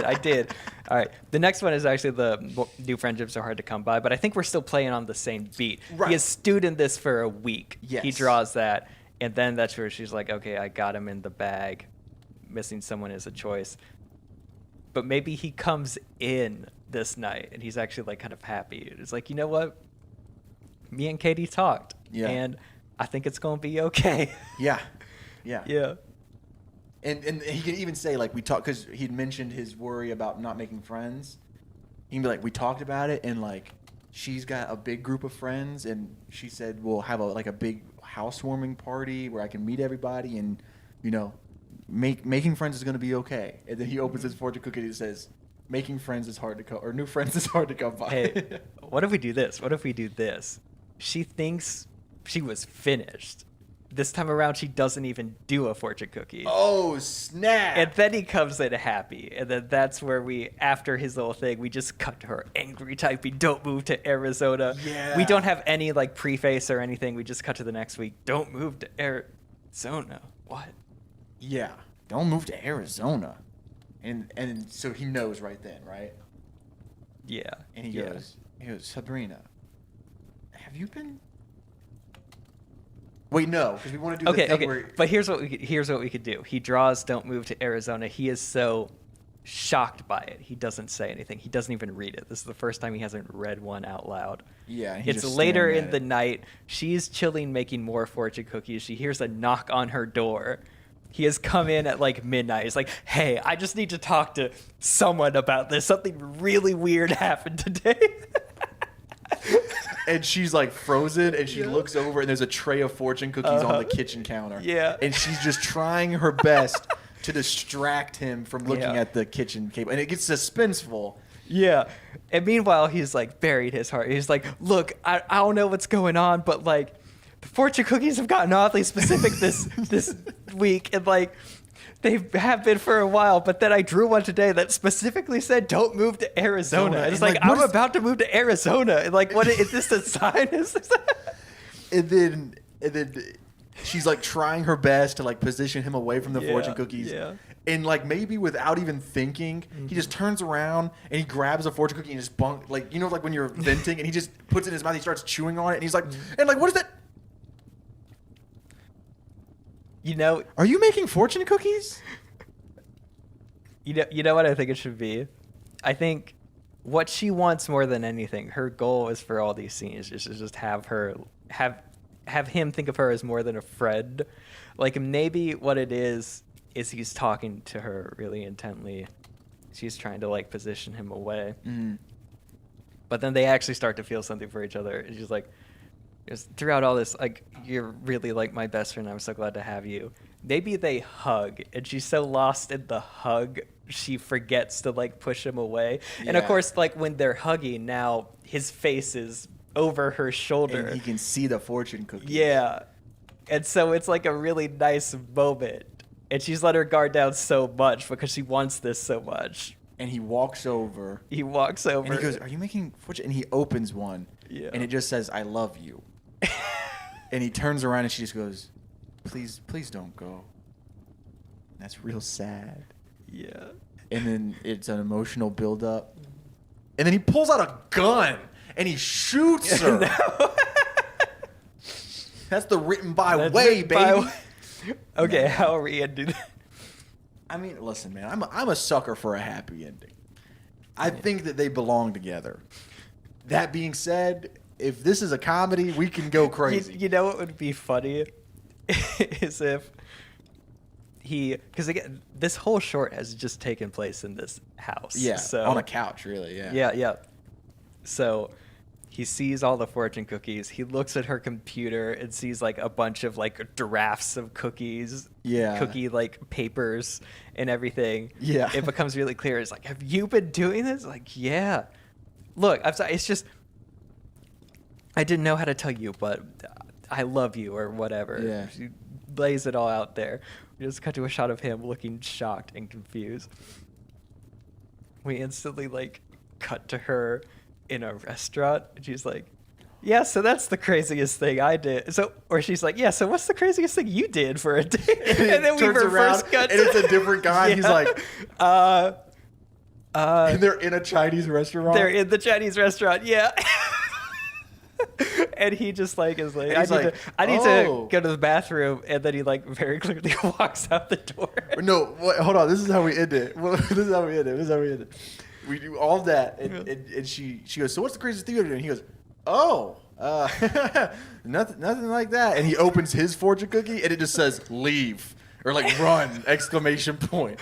I did. All right. The next one is actually the new friendships are hard to come by, but I think we're still playing on the same beat. Right. He has stewed in this for a week. Yes. He draws that, and then that's where she's like, okay, I got him in the bag. Missing someone is a choice. But maybe he comes in this night, and he's actually like kind of happy. It's like, you know what? Me and Katie talked, Yeah. and I think it's going to be okay. Yeah. Yeah. Yeah. And he can even say, like, we talked, because he'd mentioned his worry about not making friends. He can be like, we talked about it, and, like, she's got a big group of friends, and she said we'll have a big housewarming party where I can meet everybody, and, you know, making friends is going to be okay. And then he opens his fortune cookie and it says, making friends is hard to come, or new friends is hard to come by. Hey, what if we do this? What if we do this? She thinks she was finished. This time around, she doesn't even do a fortune cookie. Oh, snap. And then he comes in happy. And then that's where we, after his little thing, we just cut to her angry typing, don't move to Arizona. Yeah. We don't have any like preface or anything. We just cut to the next week. Don't move to Arizona. What? Yeah. Don't move to Arizona. And so he knows right then, right? Yeah. And he goes, Sabrina, have you been? Wait, no, because we want to do the thing where. But here's what we could do. He draws "Don't move to Arizona." He is so shocked by it. He doesn't say anything. He doesn't even read it. This is the first time he hasn't read one out loud. Yeah, and he's It's just later staring in at the it. night. She's chilling, making more fortune cookies. She hears a knock on her door. He has come in at like midnight. He's like, "Hey, I just need to talk to someone about this. Something really weird happened today." And she's like frozen, and she looks over, and there's a tray of fortune cookies on the kitchen counter. Yeah. And she's just trying her best to distract him from looking Yeah. at the kitchen cable. And it gets suspenseful. Yeah. And meanwhile, he's like buried his heart. He's like, look, I don't know what's going on, but like the fortune cookies have gotten oddly specific this week. And like they have been for a while, but then I drew one today that specifically said, don't move to Arizona. Arizona. And it's And, like, like, what I'm is- about to move to Arizona. And like, what is this a sign? Is this And then she's like trying her best to like position him away from the Yeah, fortune cookies. yeah. And like maybe without even thinking, he just turns around and he grabs a fortune cookie and just like, you know, like when you're venting and he just puts it in his mouth, he starts chewing on it, and he's like, and like, what is that? you know, Are you making fortune cookies? you know what I think it should be? I think what she wants more than anything, her goal is for all these scenes is to just have her have him think of her as more than a friend. Like maybe what it is he's talking to her really intently. She's trying to like position him away. But then they actually start to feel something for each other. And she's like, just throughout all this, like, you're really like my best friend. I'm so glad to have you. Maybe they hug, and she's so lost in the hug, she forgets to like push him away. And of Yeah. course, like when they're hugging, now his face is over her shoulder. And he can see the fortune cookies. Yeah. And so it's like a really nice moment. And she's let her guard down so much because she wants this so much. And he walks over He walks over. and he goes, "Are you making fortune?" And he opens one. Yeah. And it just says, "I love you." And he turns around and she just goes, please don't go. That's real sad. Yeah. And then it's an emotional buildup. And then he pulls out a gun and he shoots her. That's the written by That's way, it, baby. Okay, how are we gonna do that? I mean, listen, man, I'm a sucker for a happy ending. I think that they belong together. That being said, if this is a comedy, we can go crazy. You know what would be funny is if because again, this whole short has just taken place in this house. Yeah, So on a couch, really. Yeah. yeah. So he sees all the fortune cookies. He looks at her computer and sees like a bunch of like drafts of cookies, cookie like papers and everything. Yeah. It becomes really clear. It's like, have you been doing this? Like, yeah. Look, I'm sorry. It's just, I didn't know how to tell you, but I love you or whatever. Yeah. She lays it all out there. We just cut to a shot of him looking shocked and confused. We instantly like cut to her in a restaurant, and she's like, yeah, so that's the craziest thing I did. So, or she's like, yeah, so what's the craziest thing you did for a day? And then we turns around, reverse cut and it's a different guy. And he's like, and they're in a Chinese restaurant. they're in the Chinese restaurant, yeah. And he just like is like, And he's I need "Oh." to go to the bathroom, and then he like very clearly walks out the door. No, wait, hold on. This is how we end it. This is how we end it. We do all that, and she goes, so what's the craziest thing you ever did? And he goes, oh, nothing like that. And he opens his fortune cookie, and it just says leave or like run exclamation point.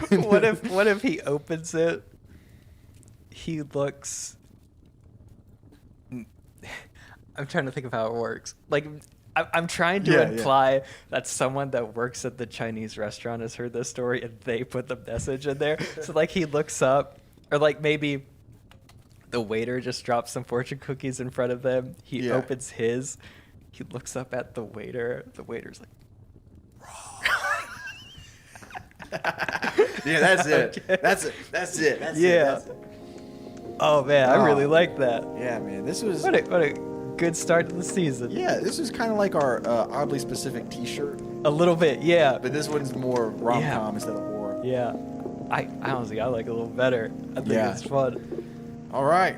What if he opens it? He looks. I'm trying to think of how it works. Like, I'm trying to imply that someone that works at the Chinese restaurant has heard this story and they put the message in there. So like he looks up, or like maybe the waiter just drops some fortune cookies in front of them. He opens his. He looks up at the waiter. The waiter's like, Yeah, that's it. Okay. That's it. That's it. oh man, I really like that. Yeah, man. This was What a good start to the season. Yeah, this was kind of like our oddly specific T-shirt, A little bit, yeah. but this one's more rom-com instead of horror. Yeah. I honestly, I like it a little better. I think Yeah. it's fun. All right.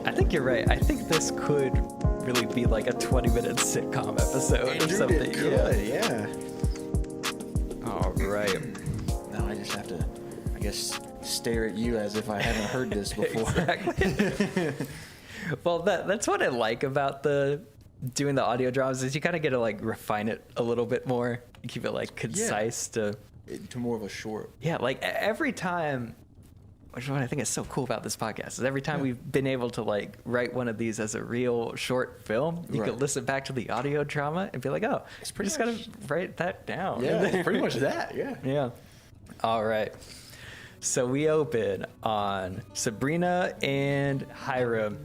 I think you're right. I think this could really be like a 20-minute sitcom episode or something. Yeah. All right. Now I just have to, I guess, stare at you as if I haven't heard this before. Exactly. Well, that's what I like about doing the audio dramas is you kind of get to like refine it a little bit more. You keep it like concise to more of a short. Yeah, like every time, which is what I think is so cool about this podcast, is every time we've been able to like write one of these as a real short film, you can listen back to the audio drama and be like, oh, It's you pretty just gotta write that down. Yeah, it's pretty much that. Yeah. Yeah. All right. So we open on Sabrina and Hiram.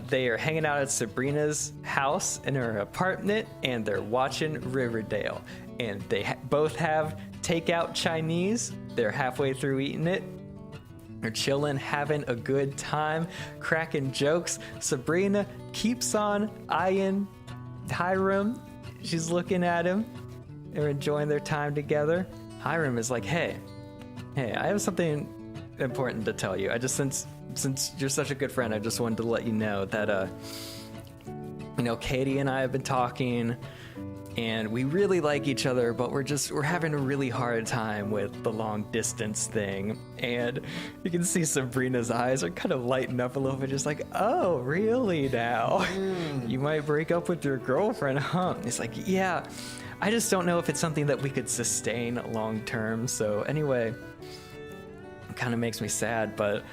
They are hanging out at Sabrina's house in her apartment, and they're watching Riverdale. And they both have takeout Chinese. They're halfway through eating it. They're chilling, having a good time, cracking jokes. Sabrina keeps on eyeing Hiram. She's looking at him. They're enjoying their time together. Hiram is like, hey, I have something important to tell you. I just, since you're such a good friend, I just wanted to let you know that, Katie and I have been talking, and we really like each other, but we're having a really hard time with the long distance thing. And you can see Sabrina's eyes are kind of lighting up a little bit, just like, oh, really now? You might break up with your girlfriend, huh? It's like, yeah, I just don't know if it's something that we could sustain long term. So anyway, it kind of makes me sad, but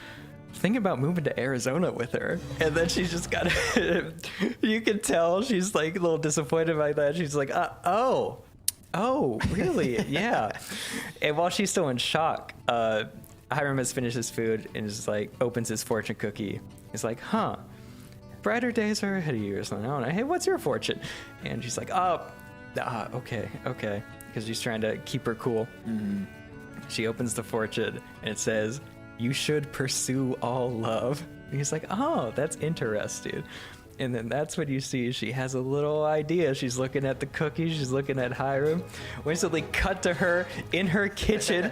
thinking about moving to Arizona with her. And then she's just got you can tell she's like a little disappointed by that. She's like, oh, really? Yeah. And while she's still in shock, Hiram has finished his food and just like opens his fortune cookie. He's like, huh, brighter days are ahead of you or something. I don't know. Hey, what's your fortune? And she's like, okay. Because she's trying to keep her cool. Mm-hmm. She opens the fortune and it says, you should pursue all love. And he's like, oh, that's interesting. And then that's when you see she has a little idea. She's looking at the cookies. She's looking at Hiram. We instantly cut to her in her kitchen,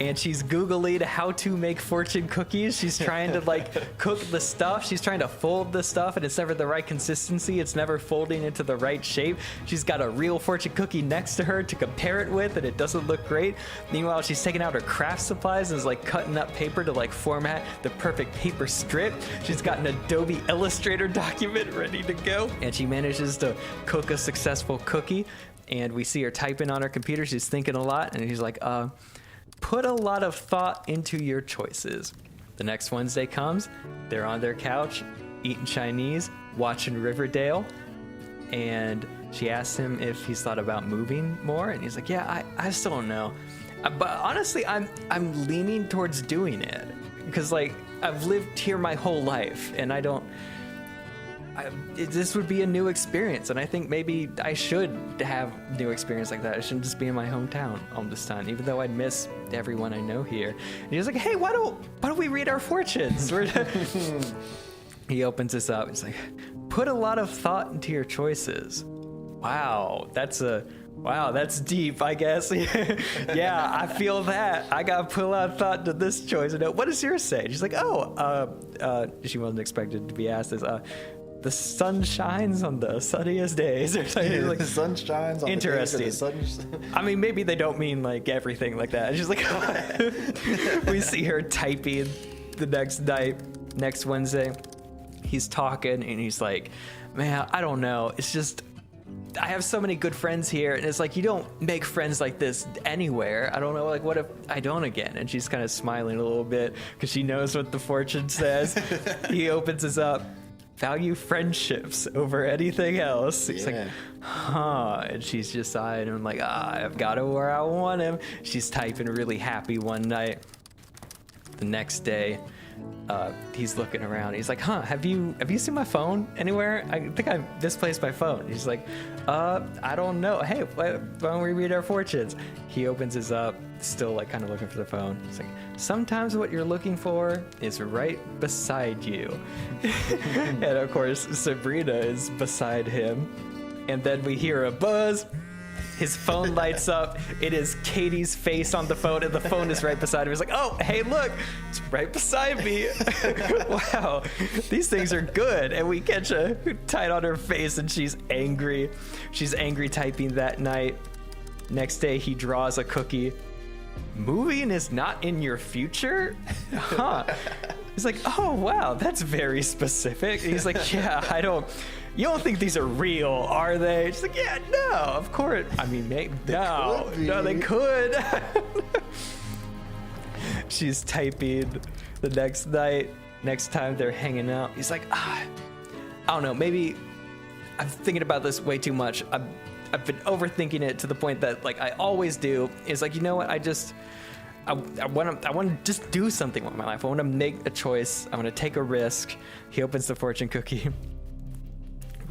and she's Googling how to make fortune cookies. She's trying to like cook the stuff. She's trying to fold the stuff, and it's never the right consistency. It's never folding into the right shape. She's got a real fortune cookie next to her to compare it with, and it doesn't look great. Meanwhile, she's taking out her craft supplies and is like cutting up paper to like format the perfect paper strip. She's got an Adobe Illustrator document ready to go, and she manages to cook a successful cookie. And we see her typing on her computer. She's thinking a lot, and he's like, put a lot of thought into your choices. The next Wednesday comes, they're on their couch eating Chinese, watching Riverdale, and she asks him if he's thought about moving more, and he's like, yeah, I still don't know, but honestly I'm leaning towards doing it, because like I've lived here my whole life, and this would be a new experience, and I think maybe I should have new experience like that. I shouldn't just be in my hometown all this time, even though I'd miss everyone I know here. And he was like, hey, why don't we read our fortunes? He opens this up. He's like, put a lot of thought into your choices. Wow, that's deep, I guess. Yeah, I feel that. I got to put a lot of thought into this choice. And what does yours say? She's like, she wasn't expected to be asked this. The sun shines on the sunniest days, or something. Like, the sun shines on interesting. the sun. I mean, maybe they don't mean like everything like that. She's like, we see her typing the next night, next Wednesday. He's talking, and he's like, man, I don't know. It's just, I have so many good friends here, and it's like, you don't make friends like this anywhere. I don't know, like, what if I don't again? And she's kind of smiling a little bit because she knows what the fortune says. He opens this up. Value friendships over anything else. He's like, huh? And she's just sighing, and I'm like, I've got him where I want him. She's typing really happy one night. The next day, he's looking around. He's like, have you seen my phone anywhere? I think I misplaced my phone. He's like, I don't know. Hey, why don't we read our fortunes? He opens his up, still like kind of looking for the phone. He's like, sometimes what you're looking for is right beside you. And of course, Sabrina is beside him. And then we hear a buzz. His phone lights up. It is Katie's face on the phone, and the phone is right beside him. He's like, oh, hey, look, it's right beside me. Wow, these things are good. And we catch a tight on her face, and she's angry. She's angry typing that night. Next day, he draws a cookie. Moving is not in your future? Huh. He's like, oh, wow, that's very specific. And he's like, yeah, you don't think these are real, are they? She's like, yeah, no, of course. I mean, maybe, no, they could. She's typing the next night. Next time they're hanging out, he's like, I don't know, maybe I'm thinking about this way too much. I've been overthinking it to the point that, like I always do, is like, you know what, I want to just do something with my life. I want to make a choice. I want to take a risk. He opens the fortune cookie.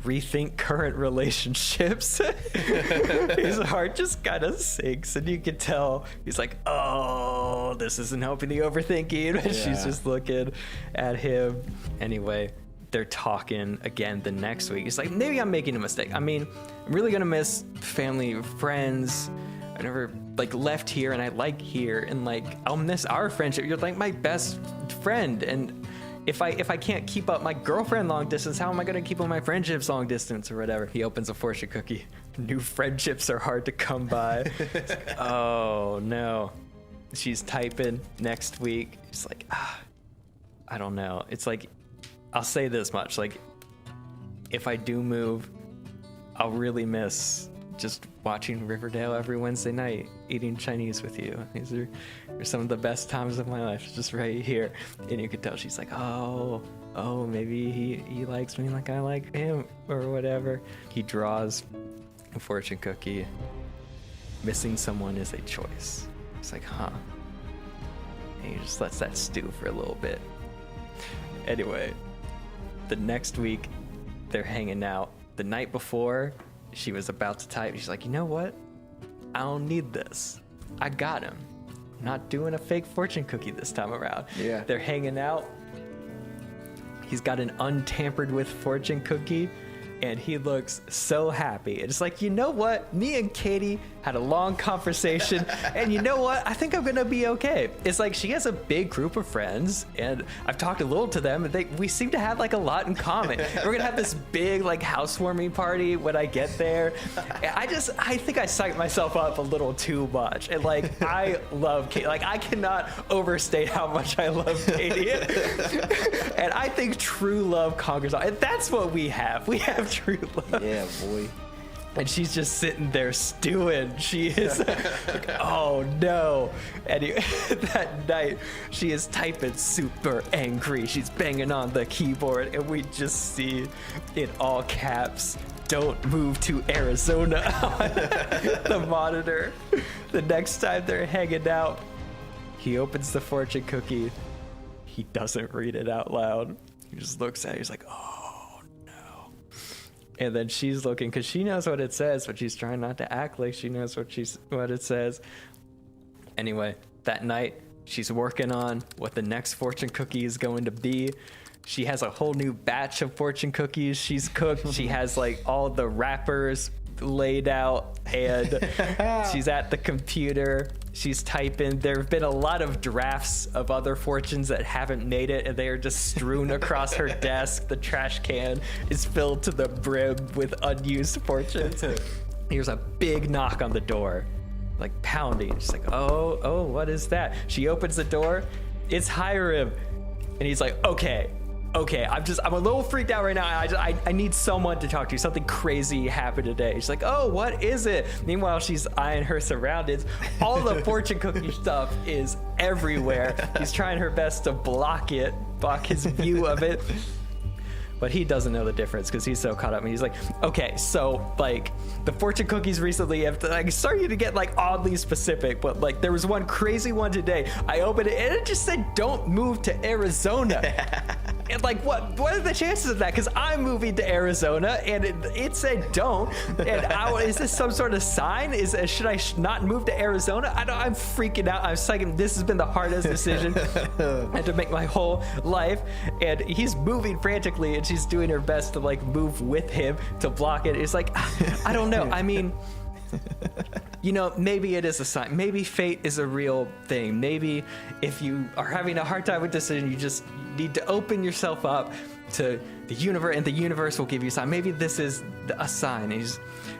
Rethink current relationships. His heart just kind of sinks, and you can tell he's like, oh, this isn't helping the overthinking. Yeah. She's just looking at him. Anyway, they're talking again the next week. He's like, maybe I'm making a mistake. I mean, I'm really gonna miss family, friends. I never like left here, and I like here, and like I'll miss our friendship. You're like my best friend, and if I can't keep up my girlfriend long distance, how am I gonna keep up my friendships long distance or whatever? He opens a fortune cookie. New friendships are hard to come by. Like, oh no. She's typing next week. She's like, I don't know. It's like, I'll say this much, like if I do move, I'll really miss just watching Riverdale every Wednesday night, eating Chinese with you. These are some of the best times of my life, just right here. And you could tell she's like, oh, maybe he likes me like I like him or whatever. He draws a fortune cookie. Missing someone is a choice. It's like, huh. And he just lets that stew for a little bit. Anyway, the next week, they're hanging out. The night before, she was about to type. She's like, you know what? I don't need this. I got him. I'm not doing a fake fortune cookie this time around. Yeah. They're hanging out. He's got an untampered with fortune cookie, and he looks so happy. It's like, you know what? Me and Katie had a long conversation, and you know what? I think I'm gonna be okay. It's like she has a big group of friends, and I've talked a little to them, and we seem to have like a lot in common. We're gonna have this big like housewarming party when I get there. And I think I psyched myself up a little too much, and like I love Katie. Like I cannot overstate how much I love Katie, and I think true love conquers all. And that's what we have. We have true love. Yeah, boy. And she's just sitting there stewing. She is, oh no. And that night, she is typing super angry. She's banging on the keyboard, and we just see in all caps, "Don't move to Arizona" on the monitor. The next time they're hanging out, he opens the fortune cookie. He doesn't read it out loud. He just looks at it. He's like, oh. And then she's looking, because she knows what it says, but she's trying not to act like she knows what it says. Anyway, that night, she's working on what the next fortune cookie is going to be. She has a whole new batch of fortune cookies she's cooked. She has like all the wrappers laid out, and she's at the computer. She's typing. There have been a lot of drafts of other fortunes that haven't made it, and they are just strewn across her desk. The trash can is filled to the brim with unused fortunes. Here's a big knock on the door, like pounding. She's like, oh, what is that? She opens the door. It's Hiram. And he's like, okay, I'm a little freaked out right now. I need someone to talk to. Something crazy happened today. She's like, oh, what is it? Meanwhile, she's eyeing her surroundings. All the fortune cookie stuff is everywhere. He's trying her best to block his view of it. But he doesn't know the difference because he's so caught up. And he's like, okay, so like the fortune cookies recently have like started to get like oddly specific, but like there was one crazy one today. I opened it and it just said, "Don't move to Arizona." And like, what are the chances of that? Because I'm moving to Arizona, and it said don't. And is this some sort of sign? Should I not move to Arizona? I'm freaking out. I'm psyching. This has been the hardest decision I had to make my whole life. And he's moving frantically, and she's doing her best to like move with him to block it. It's like, I don't know. I mean, you know, maybe it is a sign. Maybe fate is a real thing. Maybe if you are having a hard time with decision, you just need to open yourself up to the universe, and the universe will give you a sign. Maybe this is a sign.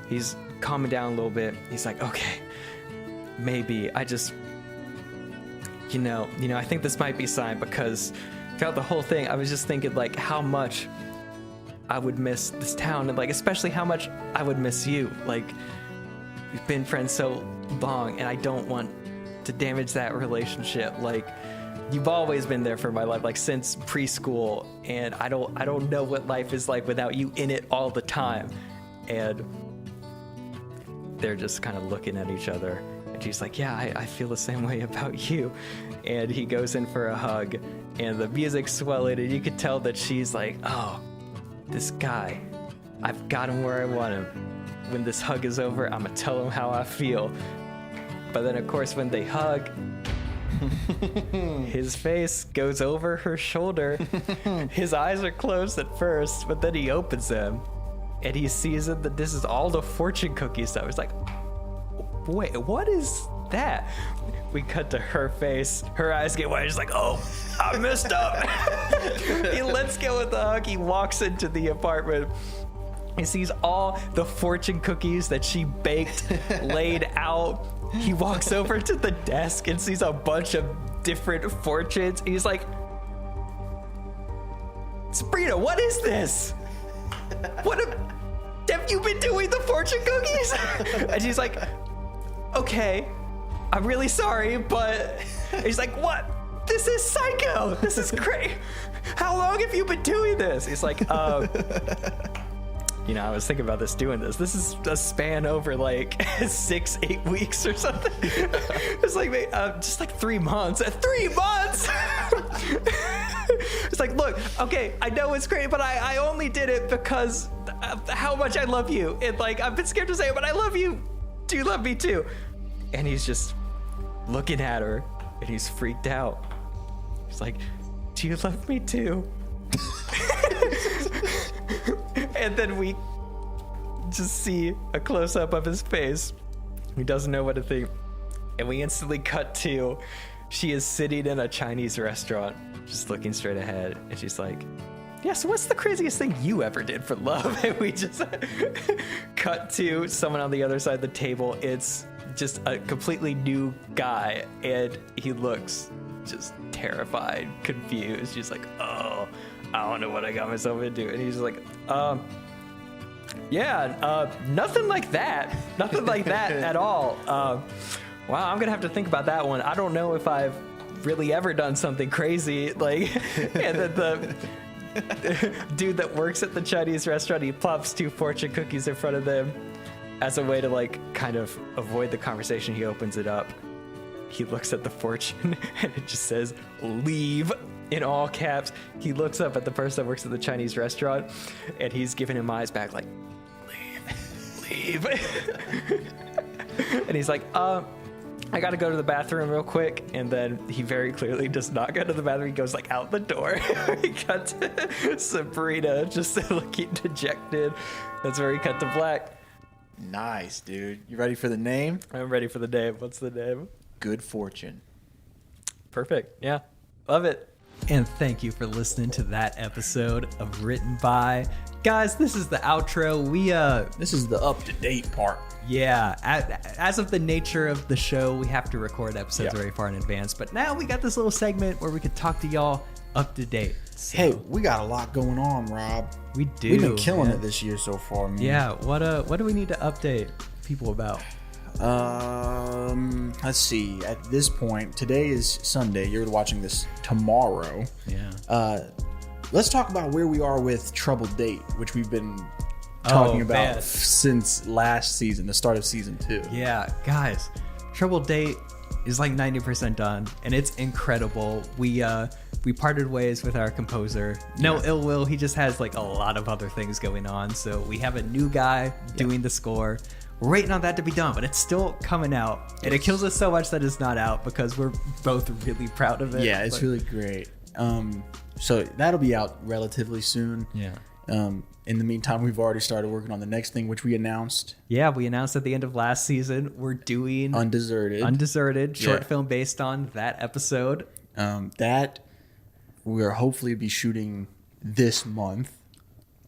He's calming down a little bit. He's like, okay, maybe I just, you know, I think this might be a sign, because throughout the whole thing, I was just thinking like how much I would miss this town, and like especially how much I would miss you. Like, we've been friends so long, and I don't want to damage that relationship. Like, you've always been there for my life, like since preschool, and I don't know what life is like without you in it all the time. And they're just kind of looking at each other, and she's like, yeah, I feel the same way about you. And he goes in for a hug, and the music's swelling, and you could tell that she's like, oh, this guy, I've got him where I want him. When this hug is over, I'm gonna tell him how I feel. But then of course when they hug, his face goes over her shoulder. His eyes are closed at first, but then he opens them, and he sees that this is all the fortune cookie stuff. He's like, wait, what is that? We cut to her face. Her eyes get wide. She's like, oh, I messed up. He lets go with the hug. He walks into the apartment. He sees all the fortune cookies that she baked laid out. He walks over to the desk and sees a bunch of different fortunes. He's like, Sabrina, what is this? Have you been doing the fortune cookies? And she's like, okay, I'm really sorry, but he's like, what? This is psycho. This is great. How long have you been doing this? He's like, you know, I was thinking about doing this. This is a span over like 6-8 weeks or something. It's like, just like 3 months. 3 months! It's like, look, okay, I know it's great, but I only did it because of how much I love you. And like, I've been scared to say it, but I love you. Do you love me too? And he's just looking at her, and he's freaked out. He's like, do you love me too? And then we just see a close-up of his face. He doesn't know what to think. And we instantly cut to, she is sitting in a Chinese restaurant, just looking straight ahead. And she's like, yeah, so what's the craziest thing you ever did for love? And we just cut to someone on the other side of the table. It's just a completely new guy. And he looks just terrified, confused. She's like, oh, I don't know what I got myself into. And he's like, nothing like that. Nothing like that at all. Wow, I'm gonna have to think about that one. I don't know if I've really ever done something crazy. Like, and then the dude that works at the Chinese restaurant, he plops 2 fortune cookies in front of them as a way to like kind of avoid the conversation. He opens it up. He looks at the fortune and it just says, leave, in all caps. He looks up at the person that works at the Chinese restaurant and he's giving him eyes back like, leave. And he's like, I gotta go to the bathroom real quick. And then he very clearly does not go to the bathroom. He goes like out the door. He cut to Sabrina just looking dejected. That's where he cut to black. Nice, dude. You ready for the name? I'm ready for the name. What's the name? Good Fortune. Perfect. Yeah. Love it. And thank you for listening to that episode of Written By. Guys, this is the outro. This is the up-to-date part. Yeah, as of the nature of the show, we have to record episodes very far in advance. But now we got this little segment where we could talk to y'all up to date. So Hey, we got a lot going on, Rob. we do. We've been killing man. it this year so far, man. Yeah. What do we need to update people about? Let's see. At this point, today is Sunday. You're watching this tomorrow. Yeah. Let's talk about where we are with Troubled Date, which we've been talking about man. since last season, the start of season 2. Yeah, guys, Trouble Date is like 90% done, and it's incredible. We parted ways with our composer. No ill will. He just has like a lot of other things going on. So we have a new guy doing the score. We're waiting on that to be done, but it's still coming out. And it kills us so much that it's not out because we're both really proud of it. Yeah, it's But- really great. So that'll be out relatively soon. Yeah. In the meantime, we've already started working on the next thing, which we announced. Yeah, we announced at the end of last season we're doing Undeserted. short Yeah. film based on that episode. That we'll hopefully be shooting this month.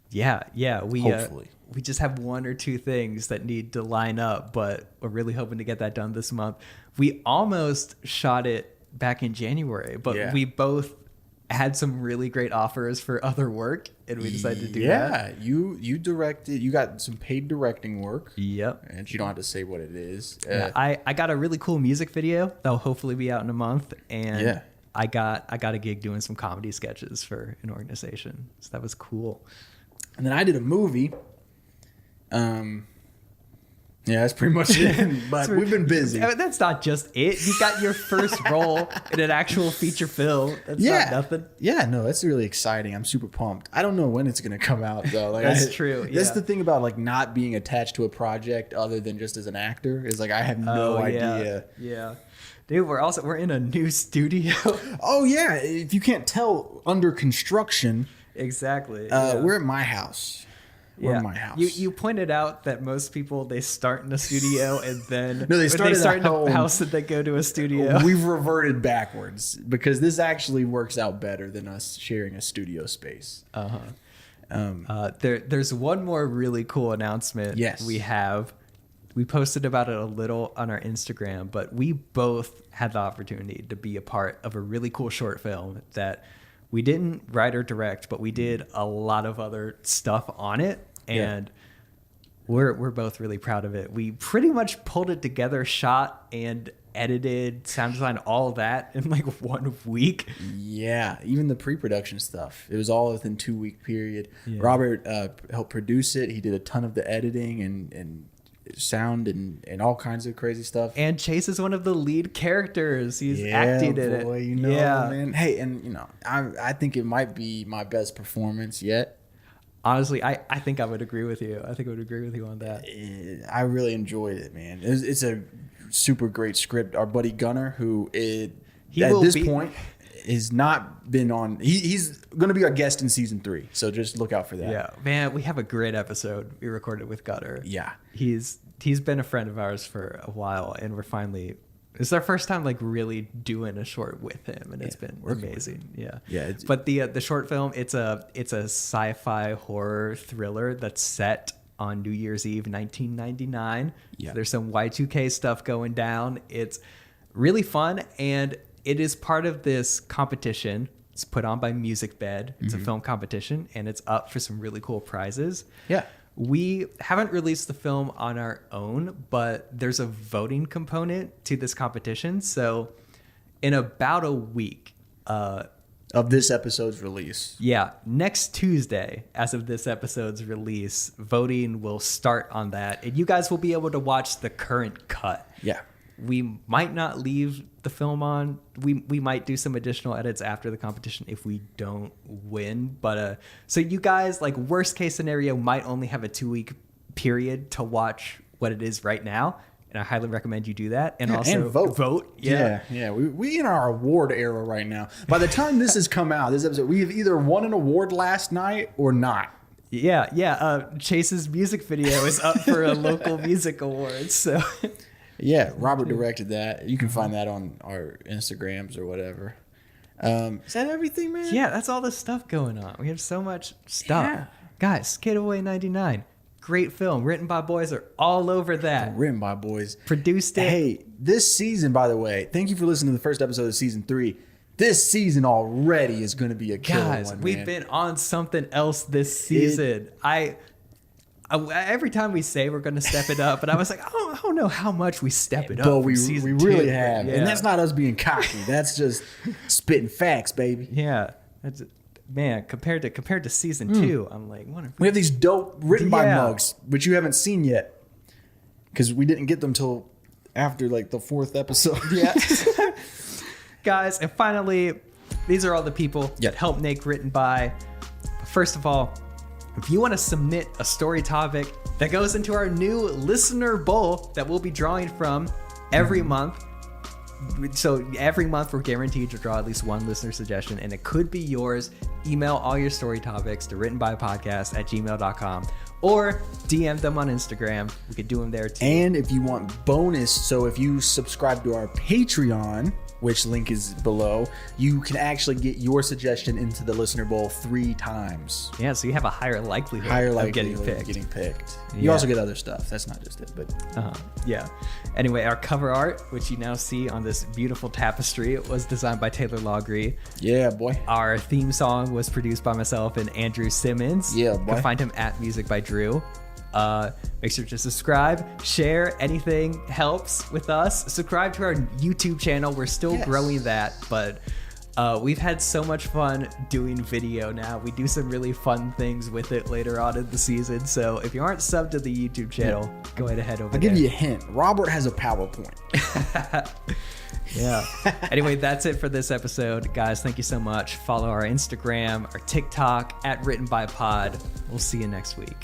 Yeah, we Hopefully. we just have 1 or 2 things that need to line up, but we're really hoping to get that done this month. We almost shot it back in January, but we both had some really great offers for other work, and we decided to do that. Yeah, you directed. You got some paid directing work. Yep. And you don't have to say what it is. Yeah, I got a really cool music video that'll hopefully be out in a month, and I got a gig doing some comedy sketches for an organization, so that was cool. And then I did a movie. Yeah, that's pretty much it. But we've been busy. That's not just it. You got your first role in an actual feature film. That's not nothing. Yeah, no, that's really exciting. I'm super pumped. I don't know when it's gonna come out though. Like, That's true. That's yeah. the thing about like not being attached to a project other than just as an actor is like I have no idea. Yeah. Dude, we're in a new studio. Oh yeah, if you can't tell, under construction. Exactly. We're at my house. We're in my house. You pointed out that most people, they start in a studio and then No, they start at in home. a house and they go to a studio. We've reverted backwards because this actually works out better than us sharing a studio space. There's one more really cool announcement. Yes. We posted about it a little on our Instagram, but we both had the opportunity to be a part of a really cool short film that we didn't write or direct, but we did a lot of other stuff on it. And we're both really proud of it. We pretty much pulled it together, shot and edited, sound design, all of that in like 1 week. Yeah, even the pre-production stuff. It was all within 2-week period. Yeah. Robert helped produce it. He did a ton of the editing and sound and all kinds of crazy stuff. And Chase is one of the lead characters. He's acting in it. You know, man. Hey, and you know, I think it might be my best performance yet. Honestly, I think I would agree with you. I think I would agree with you on that. I really enjoyed it, man. It's a super great script. Our buddy Gunnar, who at this point has not been on. He's going to be our guest in season 3, so just look out for that. Yeah, man, we have a great episode we recorded with Gutter. Yeah. He's been a friend of ours for a while, and it's our first time like really doing a short with him, and it's been amazing. Yeah, Yeah, but the short film, it's a sci-fi horror thriller that's set on New Year's Eve 1999. Yeah. So there's some Y2K stuff going down. It's really fun, and it is part of this competition. It's put on by Music Bed. It's a film competition, and it's up for some really cool prizes. Yeah. We haven't released the film on our own, but there's a voting component to this competition. So in about a week, Of this episode's release. next Tuesday, as of this episode's release, voting will start on that. And you guys will be able to watch the current cut. Yeah. We might not leave the film on. We might do some additional edits after the competition if we don't win. But so you guys, like, worst case scenario, might only have a 2-week period to watch what it is right now. And I highly recommend you do that. And also vote. Yeah. We in our award era right now. By the time this has come out, this episode, we have either won an award last night or not. Yeah. Chase's music video is up for a local music awards. So Yeah, Robert directed that. You can find that on our Instagrams or whatever. Is that everything, man? yeah, that's all the stuff going on. We have so much stuff. Yeah. Guys, Skate Away 99. Great film. Written by boys are all over that. Written by boys. Produced it. Hey, this season, by the way, thank you for listening to the first episode of season 3. This season already is going to be a killer Guys, one, we've man. been on something else this season. I every time we say we're going to step it up, but I was like, I don't know how much we step it up. But from we season really 2. have. Yeah. And that's not us being cocky. That's just spitting facts, baby. Yeah. That's, man, compared to season 2, I'm like, what if We have these dope written by Yeah. mugs, which you haven't seen yet. Because we didn't get them till after like the 4th episode. Yeah. Guys, and finally, these are all the people that help make Written By. First of all, if you want to submit a story topic that goes into our new listener bowl that we'll be drawing from every month. So every month we're guaranteed to draw at least one listener suggestion, and it could be yours. Email all your story topics to writtenbypodcast@gmail.com or DM them on Instagram. We could do them there too. And if you want bonus, so if you subscribe to our Patreon, which link is below, you can actually get your suggestion into the listener bowl 3 times. Yeah, so you have a higher likelihood, Of getting picked. You Yeah. also get other stuff. That's not just it, but Yeah. Anyway, our cover art, which you now see on this beautiful tapestry, was designed by Taylor Lawgree. yeah, boy. Our theme song was produced by myself and Andrew Simmons. Yeah, You boy. can find him at Music by Drew. Make sure to subscribe, share, anything helps with us. Subscribe to our YouTube channel. We're still growing that, but we've had so much fun doing video now. We do some really fun things with it later on in the season. So if you aren't subbed to the YouTube channel, go ahead over I'll there. give you a hint. Robert has a PowerPoint. Yeah. Anyway, that's it for this episode. Guys, thank you so much. Follow our Instagram, our TikTok, at Written by Pod. We'll see you next week.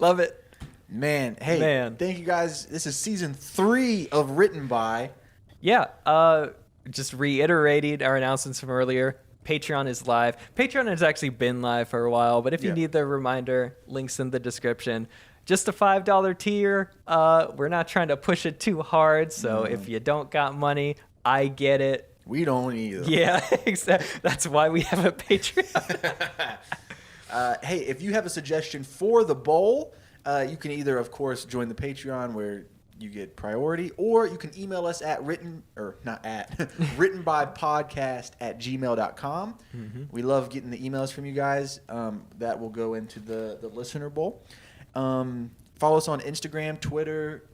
Love it. Man, hey, Man. thank you guys. This is season 3 of Written By. Yeah, just reiterating our announcements from earlier. Patreon is live. Patreon has actually been live for a while, but if you Yeah. need the reminder, links in the description. Just a $5 tier. We're not trying to push it too hard, so if you don't got money, I get it. We don't either. Yeah, exactly. That's why we have a Patreon. Hey, if you have a suggestion for the bowl, you can either, of course, join the Patreon where you get priority, or you can email us at writtenbypodcast@gmail.com. We love getting the emails from you guys. That will go into the listener bowl. Follow us on Instagram, Twitter.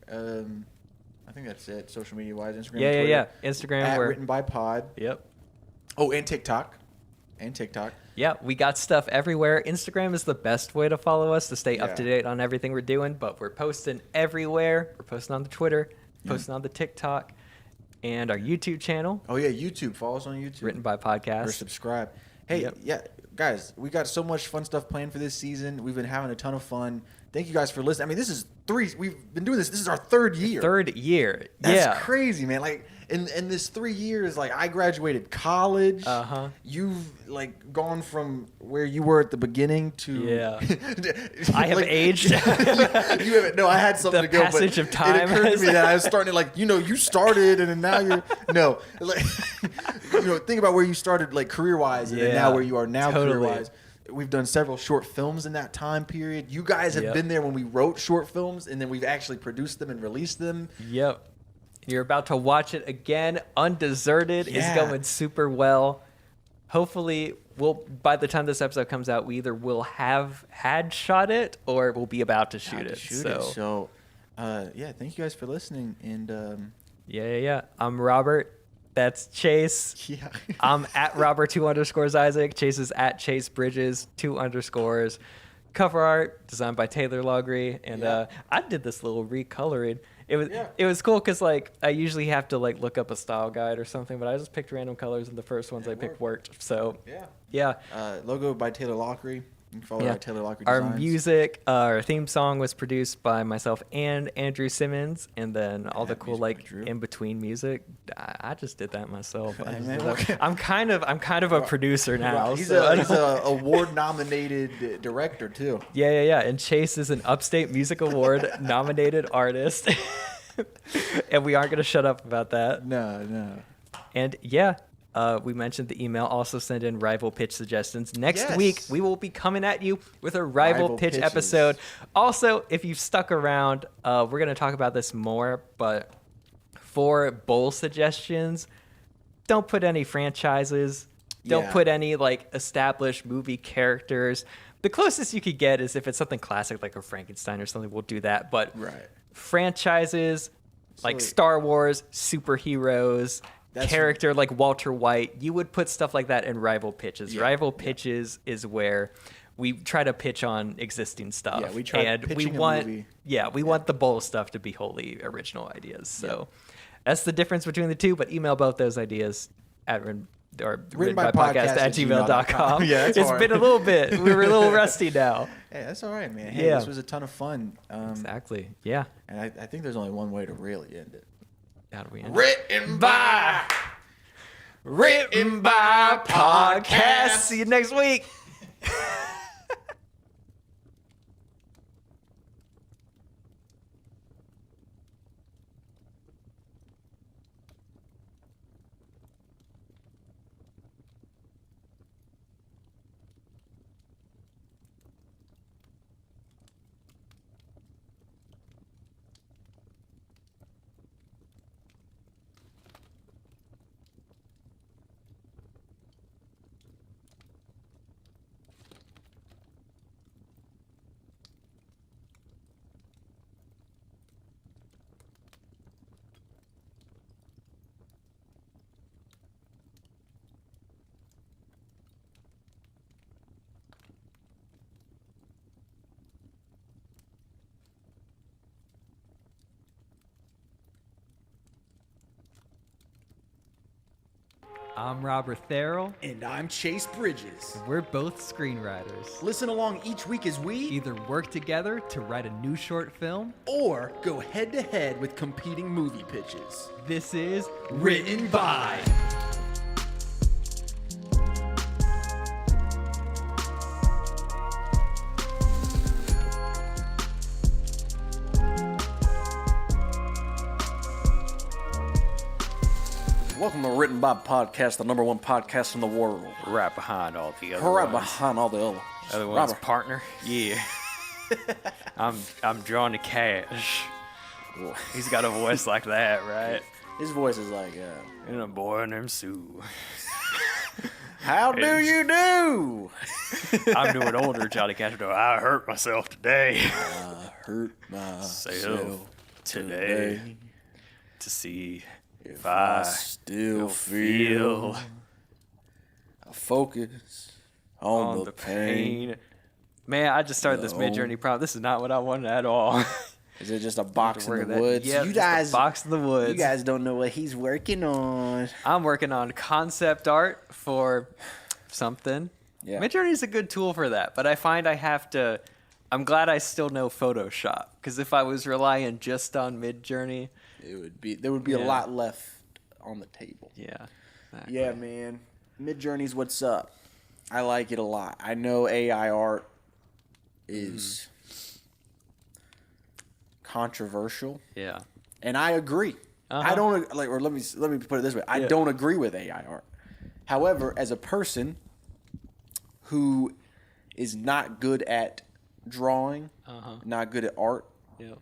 I think that's it. Social media wise, Instagram, Yeah, Twitter, yeah. Instagram, at we're- Written by Pod. Yep. Oh, and TikTok. Yeah, we got stuff everywhere. Instagram is the best way to follow us to stay up to Yeah. date on everything we're doing, but we're posting everywhere. We're posting on the Twitter, posting on the TikTok, and our YouTube channel, Oh yeah, YouTube. Follow us on YouTube. Written by Or Podcast. subscribe. Hey, Yep. yeah, guys, we got so much fun stuff planned for this season. We've been having a ton of fun. Thank you guys for listening. I mean, this is we've been doing this. This is our 3rd year. Third year. That's yeah. crazy, man. Like in this 3 years, like I graduated college. Uh-huh. You've like gone from where you were at the beginning to Yeah. I have aged. you haven't. No, I had something The to go. passage but of time It occurred to has- me that I was starting to like, you started and then now you're no, like, think about where you started like career wise and then Yeah, now where you are now totally. career wise. We've done several short films in that time period. You guys have Yep. been there when we wrote short films and then we've actually produced them and released them. Yep. You're about to watch it again. Undeserted is Yeah. going super well. Hopefully, by the time this episode comes out, we either will have had shot it or we'll be about to shoot it. So, yeah, thank you guys for listening. And Yeah. I'm Robert. That's Chase. yeah, I'm at Robert2_Isaac. Chase is at Chase Bridges 2_. Cover art designed by Taylor Logry, and Yeah. I did this little recoloring. Yeah. It was cool because like I usually have to like look up a style guide or something, but I just picked random colors and the first ones I picked worked. So yeah. logo by Taylor Lockery. You can follow Yeah. our Taylor Lockery Our designs. music, our theme song was produced by myself and Andrew Simmons, and then all the Yeah, cool music by like Drew. in between music, I just did that myself. I Hey, just man, did that. okay. I'm kind of a producer now. He's so I he's don't- a award nominated director too. Yeah. And Chase is an Upstate Music Award nominated artist, and we aren't gonna shut up about that. No. And yeah. We mentioned the email. Also send in rival pitch suggestions. Next Yes. week, we will be coming at you with a rival pitch pitches. episode. Also, if you've stuck around, we're going to talk about this more, but for bowl suggestions, don't put any franchises. Don't Yeah. put any like established movie characters. The closest you could get is if it's something classic like a Frankenstein or something, we'll do that. But Right. franchises like So- Star Wars, superheroes, That's- character like Walter White, you would put stuff like that in rival pitches. Yeah, Rival pitches is where we try to pitch on existing stuff. Yeah, we try and we pitching a want movie. we want the bowl stuff to be wholly original ideas. So that's the difference between the two, but email both those ideas at written by podcast at gmail.com. Yeah, that's it's hard. been a little bit. We're a little rusty now. Hey, that's all right, man. Hey, Yeah. this was a ton of fun. Exactly. Yeah. And I think there's only one way to really end it. How do we end it? Written by Podcast. See you next week. I'm Robert Therrell. And I'm Chase Bridges. We're both screenwriters. Listen along each week as we Either work together to write a new short film, or go head to head with competing movie pitches. this is Written by. Welcome to Written By Podcast, the number one podcast in the world. Right behind all the other Right ones. behind all the other Other ones, Robert. partner. Yeah. I'm Johnny Cash. He's got a voice like that, right? His voice is like, And a boy named Sue. how do you do? I'm doing older Johnny Cash. I hurt myself today. I hurt myself today to see if I I still feel feel I focus on, on the pain. Man, I just started this No. mid-journey prom. This is not what I wanted at all. Is it just a box in Work the that- woods? Yep, you just a guys, box in the woods. you guys don't know what he's working on. I'm working on concept art for something. Yeah. Midjourney is a good tool for that, but I find I have to. I'm glad I still know Photoshop, because if I was relying just on Midjourney, There would be a Yeah. lot left on the table. yeah. Yeah, man. Midjourney's what's up. I like it a lot. I know AI art is controversial, Yeah. and I agree. Uh-huh. I don't like, or let me put it this way. I Yeah. don't agree with AI art. However, as a person who is not good at drawing, not good at art, Yep.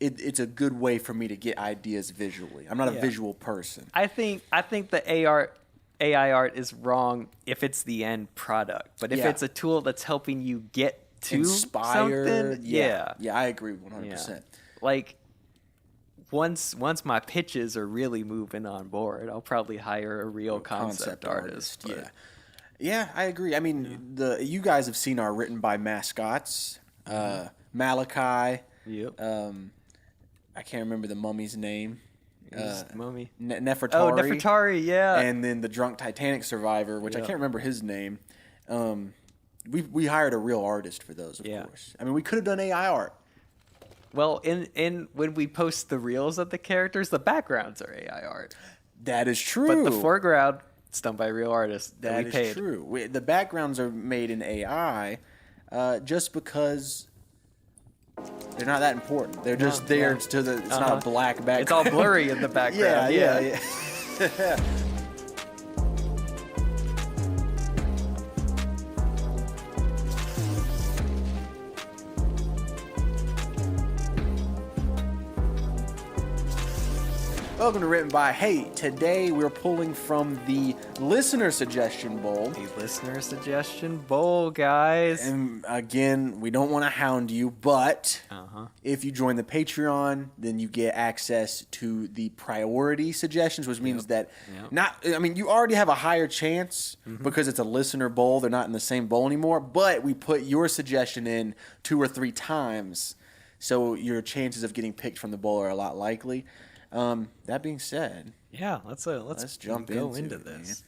it's a good way for me to get ideas visually. I'm not a Yeah. visual person. I think the AI art is wrong if it's the end product, but if Yeah. it's a tool that's helping you get to Inspired. something, Yeah, I agree 100%. Like once my pitches are really moving on board, I'll probably hire a real concept artist. but- Yeah, I agree. I mean, you guys have seen our Written By mascots. Malachi. Yep. I can't remember the mummy's name. Mummy. Nefertari. Oh, Nefertari, yeah. And then the drunk Titanic survivor, which I Yep. can't remember his name. We hired a real artist for those, of Yeah. course. I mean, we could have done AI art. Well, in when we post the reels of the characters, the backgrounds are AI art, That is true. but the foreground it's done by real artists that That we is paid. true. The backgrounds are made in AI just because they're not that important. They're just there yeah. to the. It's not a black background. It's all blurry in the background. yeah. Welcome to Written By. Hey, today we're pulling from the listener suggestion bowl. The listener suggestion bowl, guys. And again, we don't want to hound you, but Uh-huh. if you join the Patreon, then you get access to the priority suggestions, which means that you already have a higher chance because it's a listener bowl. They're not in the same bowl anymore, but we put your suggestion in 2 or 3 times, so your chances of getting picked from the bowl are a lot likely. That being said, Yeah, let's jump go into into it, this.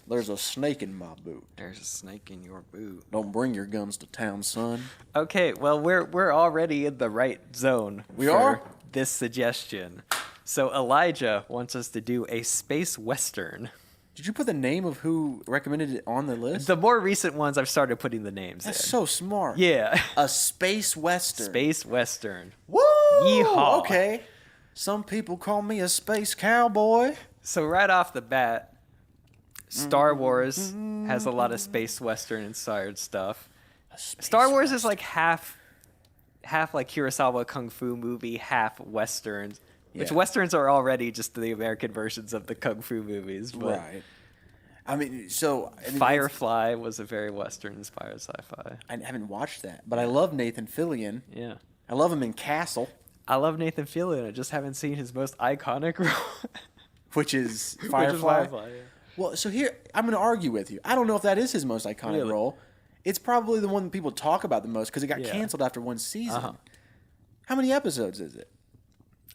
there's a snake in my boot. There's a snake in your boot. Don't bring your guns to town, son. Okay, well we're already in the right zone. We for are? this suggestion. So Elijah wants us to do a space western. Did you put the name of who recommended it on the list? The more recent ones, I've started putting the names That's in. so smart. Yeah, A space western. space western. Woo! Yeehaw. Okay. Some people call me a space cowboy. So right off the bat, Star Wars has a lot of space western inspired stuff. Star Wars is like half like Kurosawa kung fu movie, half westerns. Which Yeah. westerns are already just the American versions of the kung fu movies. But Right. I mean, Firefly was a very western inspired sci-fi. I haven't watched that, but I love Nathan Fillion. Yeah. I love him in Castle, I love Nathan Fillion. I just haven't seen his most iconic role. which is Which is Firefly. yeah. Well, so here, I'm going to argue with you. I don't know if that is his most iconic Really? role. It's probably the one that people talk about the most because it got Yeah. canceled after one season. Uh-huh. How many episodes is it?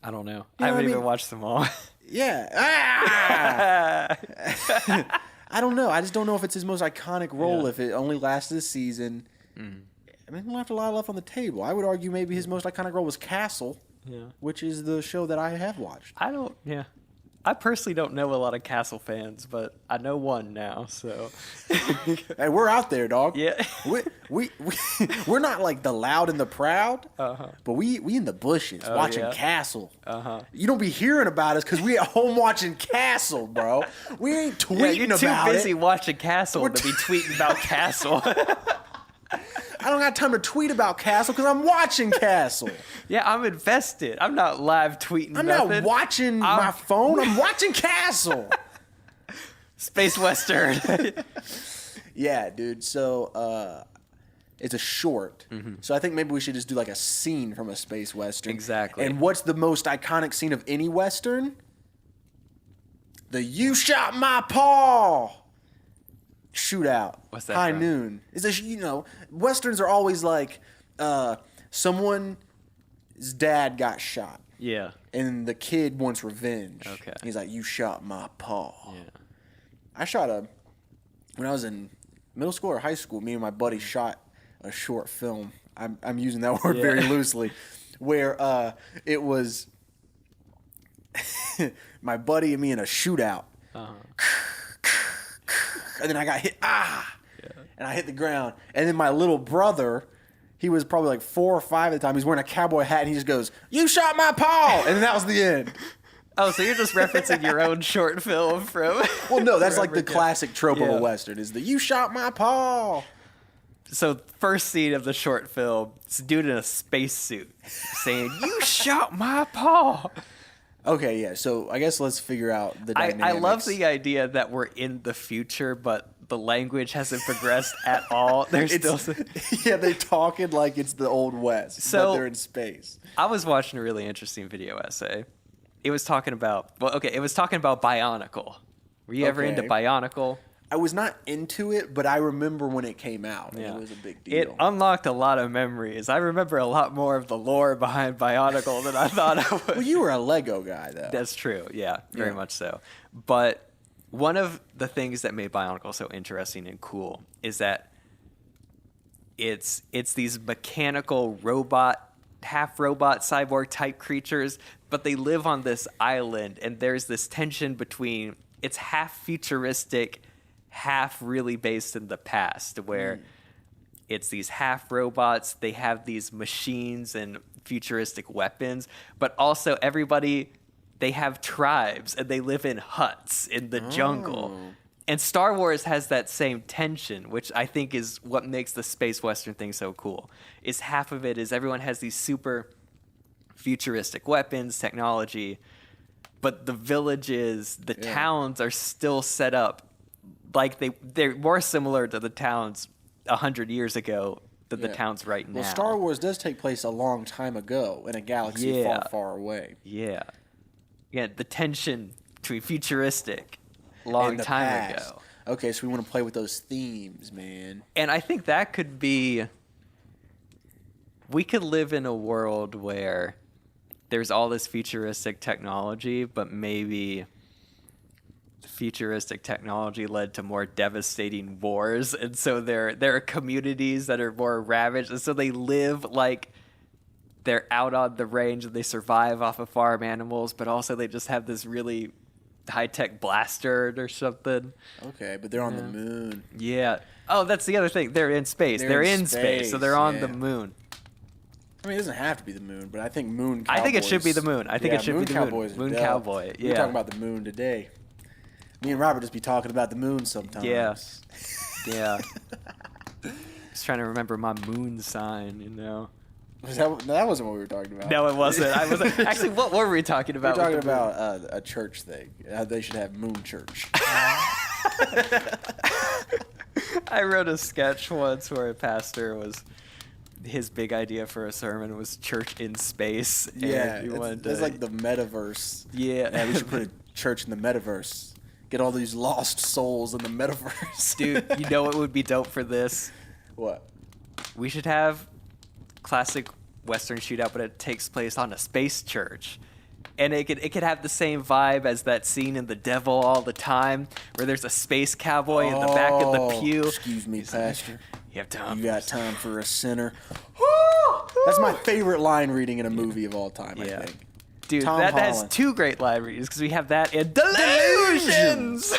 I don't know. I I haven't mean- even watched them all. Yeah. Ah! I don't know. I just don't know if it's his most iconic role. Yeah. If it only lasted a season. Mm. I mean, he left a lot left on the table. I would argue maybe his most iconic role was Castle, which is the show that I have watched. I personally don't know a lot of Castle fans, but I know one now, so. Hey, we're out there, dog. Yeah. We're not like the loud and the proud, but we in the bushes watching yeah. Castle. You don't be hearing about us because we at home watching Castle, bro. We ain't tweeting Yeah, you're too about busy it. watching Castle to be tweeting about Castle. I don't got time to tweet about Castle because I'm watching Castle. Yeah, I'm invested. I'm not live tweeting I'm nothing. not watching my phone. I'm watching Castle. Space Western. Yeah, dude. So it's a short. So I think maybe we should just do like a scene from a space western. Exactly. And what's the most iconic scene of any western? The "You shot my paw" shootout. What's that High from? noon. It's a westerns are always like someone's dad got shot. Yeah. And the kid wants revenge. Okay. He's like, "You shot my paw." Yeah. I shot when I was in middle school or high school, me and my buddy shot a short film. I'm using that word very loosely, where it was my buddy and me in a shootout. And then I got hit, and I hit the ground. And then my little brother, he was probably like 4 or 5 at the time. He's wearing a cowboy hat, and he just goes, "You shot my paw," and then that was the end. Oh, so you're just referencing your own short film from... Well, no, that's like the forever ago. classic trope of Yeah. a western is the "You shot my paw." So first scene of the short film, it's a dude in a spacesuit saying, "You shot my paw." Okay, yeah. So I guess let's figure out the I dynamics. love the idea that we're in the future, but the language hasn't progressed at all. There's still... Yeah, they're talking like it's the old west, So- but they're in space. I was watching a really interesting video essay. It was talking about... it was talking about Bionicle. Were you ever into Okay. Bionicle? I was not into it, but I remember when it came out. And Yeah. it was a big It deal. unlocked a lot of memories. I remember a lot more of the lore behind Bionicle than I thought I would. Well, you were a Lego guy, though. That's true. Yeah, very Yeah. much so. But one of the things that made Bionicle so interesting and cool is that it's these mechanical half robot cyborg type creatures, but they live on this island, and there's this tension between it's half futuristic, half really based in the past, where it's these half robots, they have these machines and futuristic weapons, but also everybody, they have tribes and they live in huts in the jungle. And Star Wars has that same tension, which I think is what makes the space western thing so cool. Is half of it is everyone has these super futuristic weapons, technology, but the villages, the towns are still set up like they're more similar to the towns 100 years ago than the towns right now. Well, Star Wars does take place a long time ago in a galaxy Yeah. far, far away. Yeah. Yeah, the tension between futuristic long In the time past. ago. Okay, so we want to play with those themes, man. And I think that could be... We could live in a world where there's all this futuristic technology, but maybe futuristic technology led to more devastating wars, and so there are communities that are more ravaged, and so they live like they're out on the range and they survive off of farm animals, but also they just have this really high-tech blaster or something. Okay, but they're on the moon. Yeah. Oh, that's the other thing. They're in space. They're in space, so they're on the yeah. moon. I mean, it doesn't have to be the moon, but I think moon I cowboys... think it should be the moon. I think it should be the moon. Cowboys are Moon dope. cowboy, We were yeah. talking about the moon today. Me and Robert just be talking about the moon sometimes. Yeah. Yeah. Just trying to remember my moon sign, you know. That wasn't what we were talking about. No, it wasn't. I wasn't. Actually, what were we talking We're about? talking with the moon? about a church thing. How they should have moon church. I wrote a sketch once where a pastor was... His big idea for a sermon was church in space. and Yeah, he wanted it's to- like the metaverse. Yeah. We should put a church in the metaverse. Get all these lost souls in the metaverse. Dude, you know what would be dope for this? What? We should have classic Western shootout, but it takes place on a space church. And it could have the same vibe as that scene in The Devil All the Time, where there's a space cowboy in the back of the pew. Excuse me, Pastor. You have time. You got time for a sinner. That's my favorite line reading in a movie of all time, I Yeah. think. Dude, Tom that has Holland. 2 great line readings because we have that and Delusions.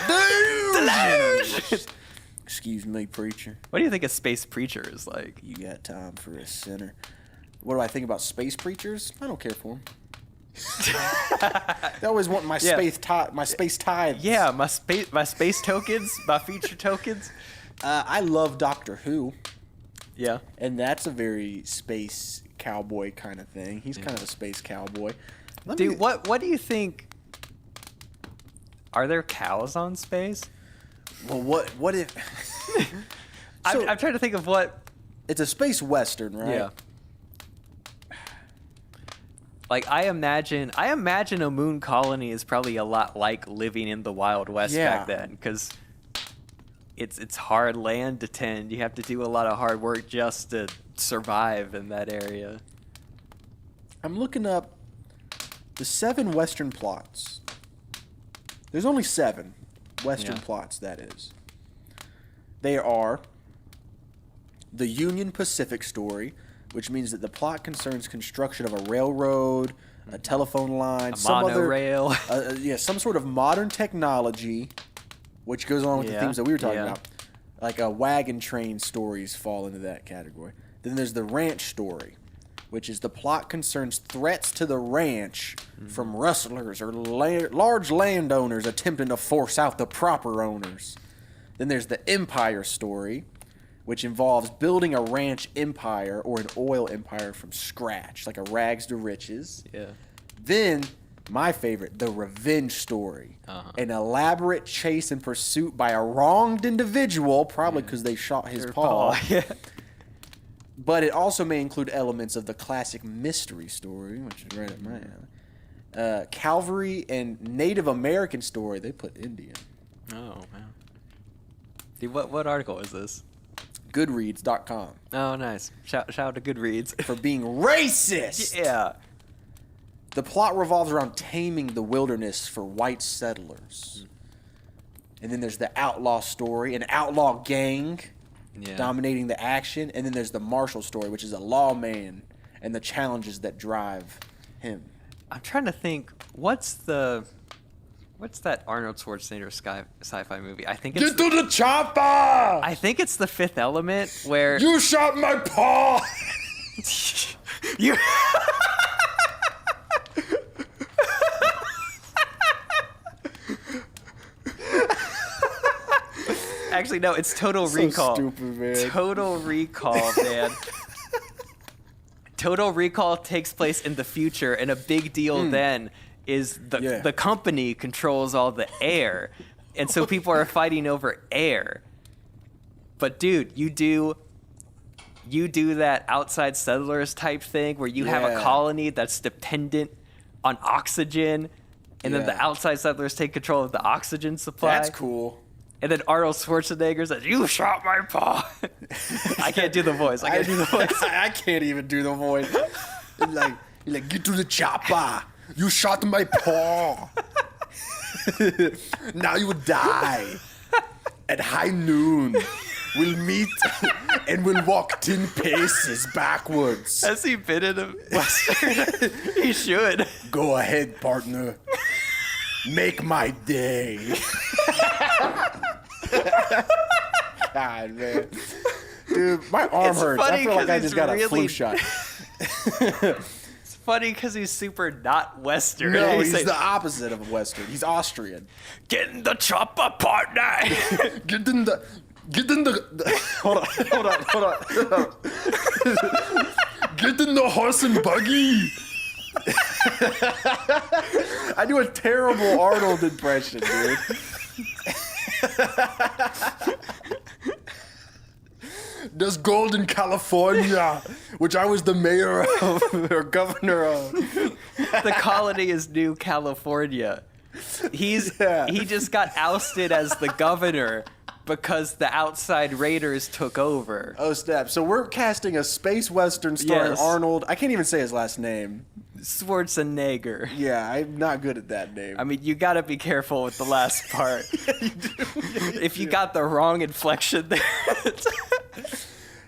Delusions. Excuse me, preacher. What do you think a space preacher is like? You got time for a sinner. What do I think about space preachers? I don't care for them. They always want my Yeah. space tithes. Yeah, my space tokens, my feature tokens. I love Doctor Who, Yeah. and that's a very space cowboy kind of thing. He's kind of a space cowboy. Dude, what do you think? Are there cows on space? Well, what if? So, I'm trying to think of what. it's a space western, right? Yeah. Like I imagine a moon colony is probably a lot like living in the Wild West Yeah. back then, because it's hard land to tend. You have to do a lot of hard work just to survive in that area. I'm looking up the 7 western plots. There's only 7 western Yeah. plots, that is. They are the Union Pacific story, which means that the plot concerns construction of a railroad, a telephone line, some monorail. some sort of modern technology, which goes along with the Yeah, themes that we were talking yeah. about. Like a wagon train stories fall into that category. Then there's the ranch story, which is the plot concerns threats to the ranch from rustlers or large landowners attempting to force out the proper owners. Then there's the empire story, which involves building a ranch empire or an oil empire from scratch, like a rags to riches. Yeah. Then, my favorite, the revenge story. An elaborate chase and pursuit by a wronged individual, probably because they shot his paw. Yeah. But it also may include elements of the classic mystery story, which is right up my alley. Calvary and Native American story, they put Indian. Oh man. Dude, what article is this? Goodreads.com. Oh, nice. Shout out to Goodreads. For being racist! Yeah. The plot revolves around taming the wilderness for white settlers. And then there's the outlaw story, an outlaw gang Yeah. dominating the action. And then there's the martial story, which is a lawman and the challenges that drive him. I'm trying to think. What's that Arnold Schwarzenegger sci-fi movie? I think it's. Get to the chopper! I think it's The Fifth Element, where You shot my paw! you. Actually, no. It's Total So Recall. stupid, man. Total Recall, man. Total Recall takes place in the future, and a big deal then is the company controls all the air, and so people are fighting over air. But dude, you do that outside settlers type thing where you have a Yeah. colony that's dependent on oxygen, and then the Yeah. outside settlers take control of the oxygen supply. That's cool. And then Arnold Schwarzenegger says, "You shot my paw." I can't do the voice. I can't do the voice. I can't even do the voice. You're like, get to the chopper. You shot my paw. Now you will die. At high noon, we'll meet and we'll walk 10 paces backwards. Has he been in a Western? He should. Go ahead, partner. Make my day. God, man. Dude, my arm It's hurts. I funny feel like 'cause I he's just got a flu really- shot. It's funny because he's super not Western. No, he's like, the opposite of Western. He's Austrian. Get in the chopper, partner. Get in the. Hold on. Get in the horse and buggy. I do a terrible Arnold impression, dude. There's gold in California, which I was the mayor of, or governor of. The colony is New California. He just got ousted as the governor because the outside raiders took over. Oh snap! So we're casting a space western starring Yes. Arnold. I can't even say his last name. Schwarzenegger. Yeah, I'm not good at that name. I mean, you gotta be careful with the last part. If you got the wrong inflection there.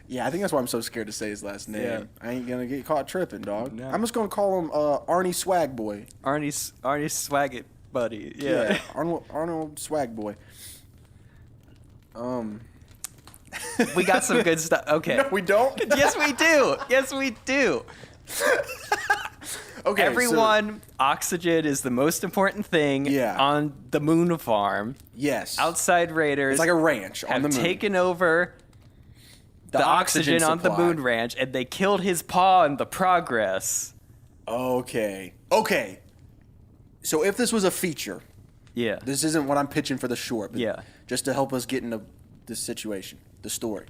Yeah, I think that's why I'm so scared to say his last name. Yeah. I ain't gonna get caught tripping, dog. No. I'm just gonna call him Arnie Swag Boy. Arnie Swaggit buddy. Yeah. Arnold Swag Boy. We got some good stuff. Okay. No, we don't. Yes, we do. Yes, we do. Okay, Everyone, oxygen is the most important thing Yeah. on the moon farm. yes. Outside raiders It's like a ranch on have the moon. taken over the oxygen on the supply. moon ranch, and they killed his paw in the progress. Okay. So if this was a feature, Yeah. this isn't what I'm pitching for the short, but Yeah. just to help us get into this situation, the story.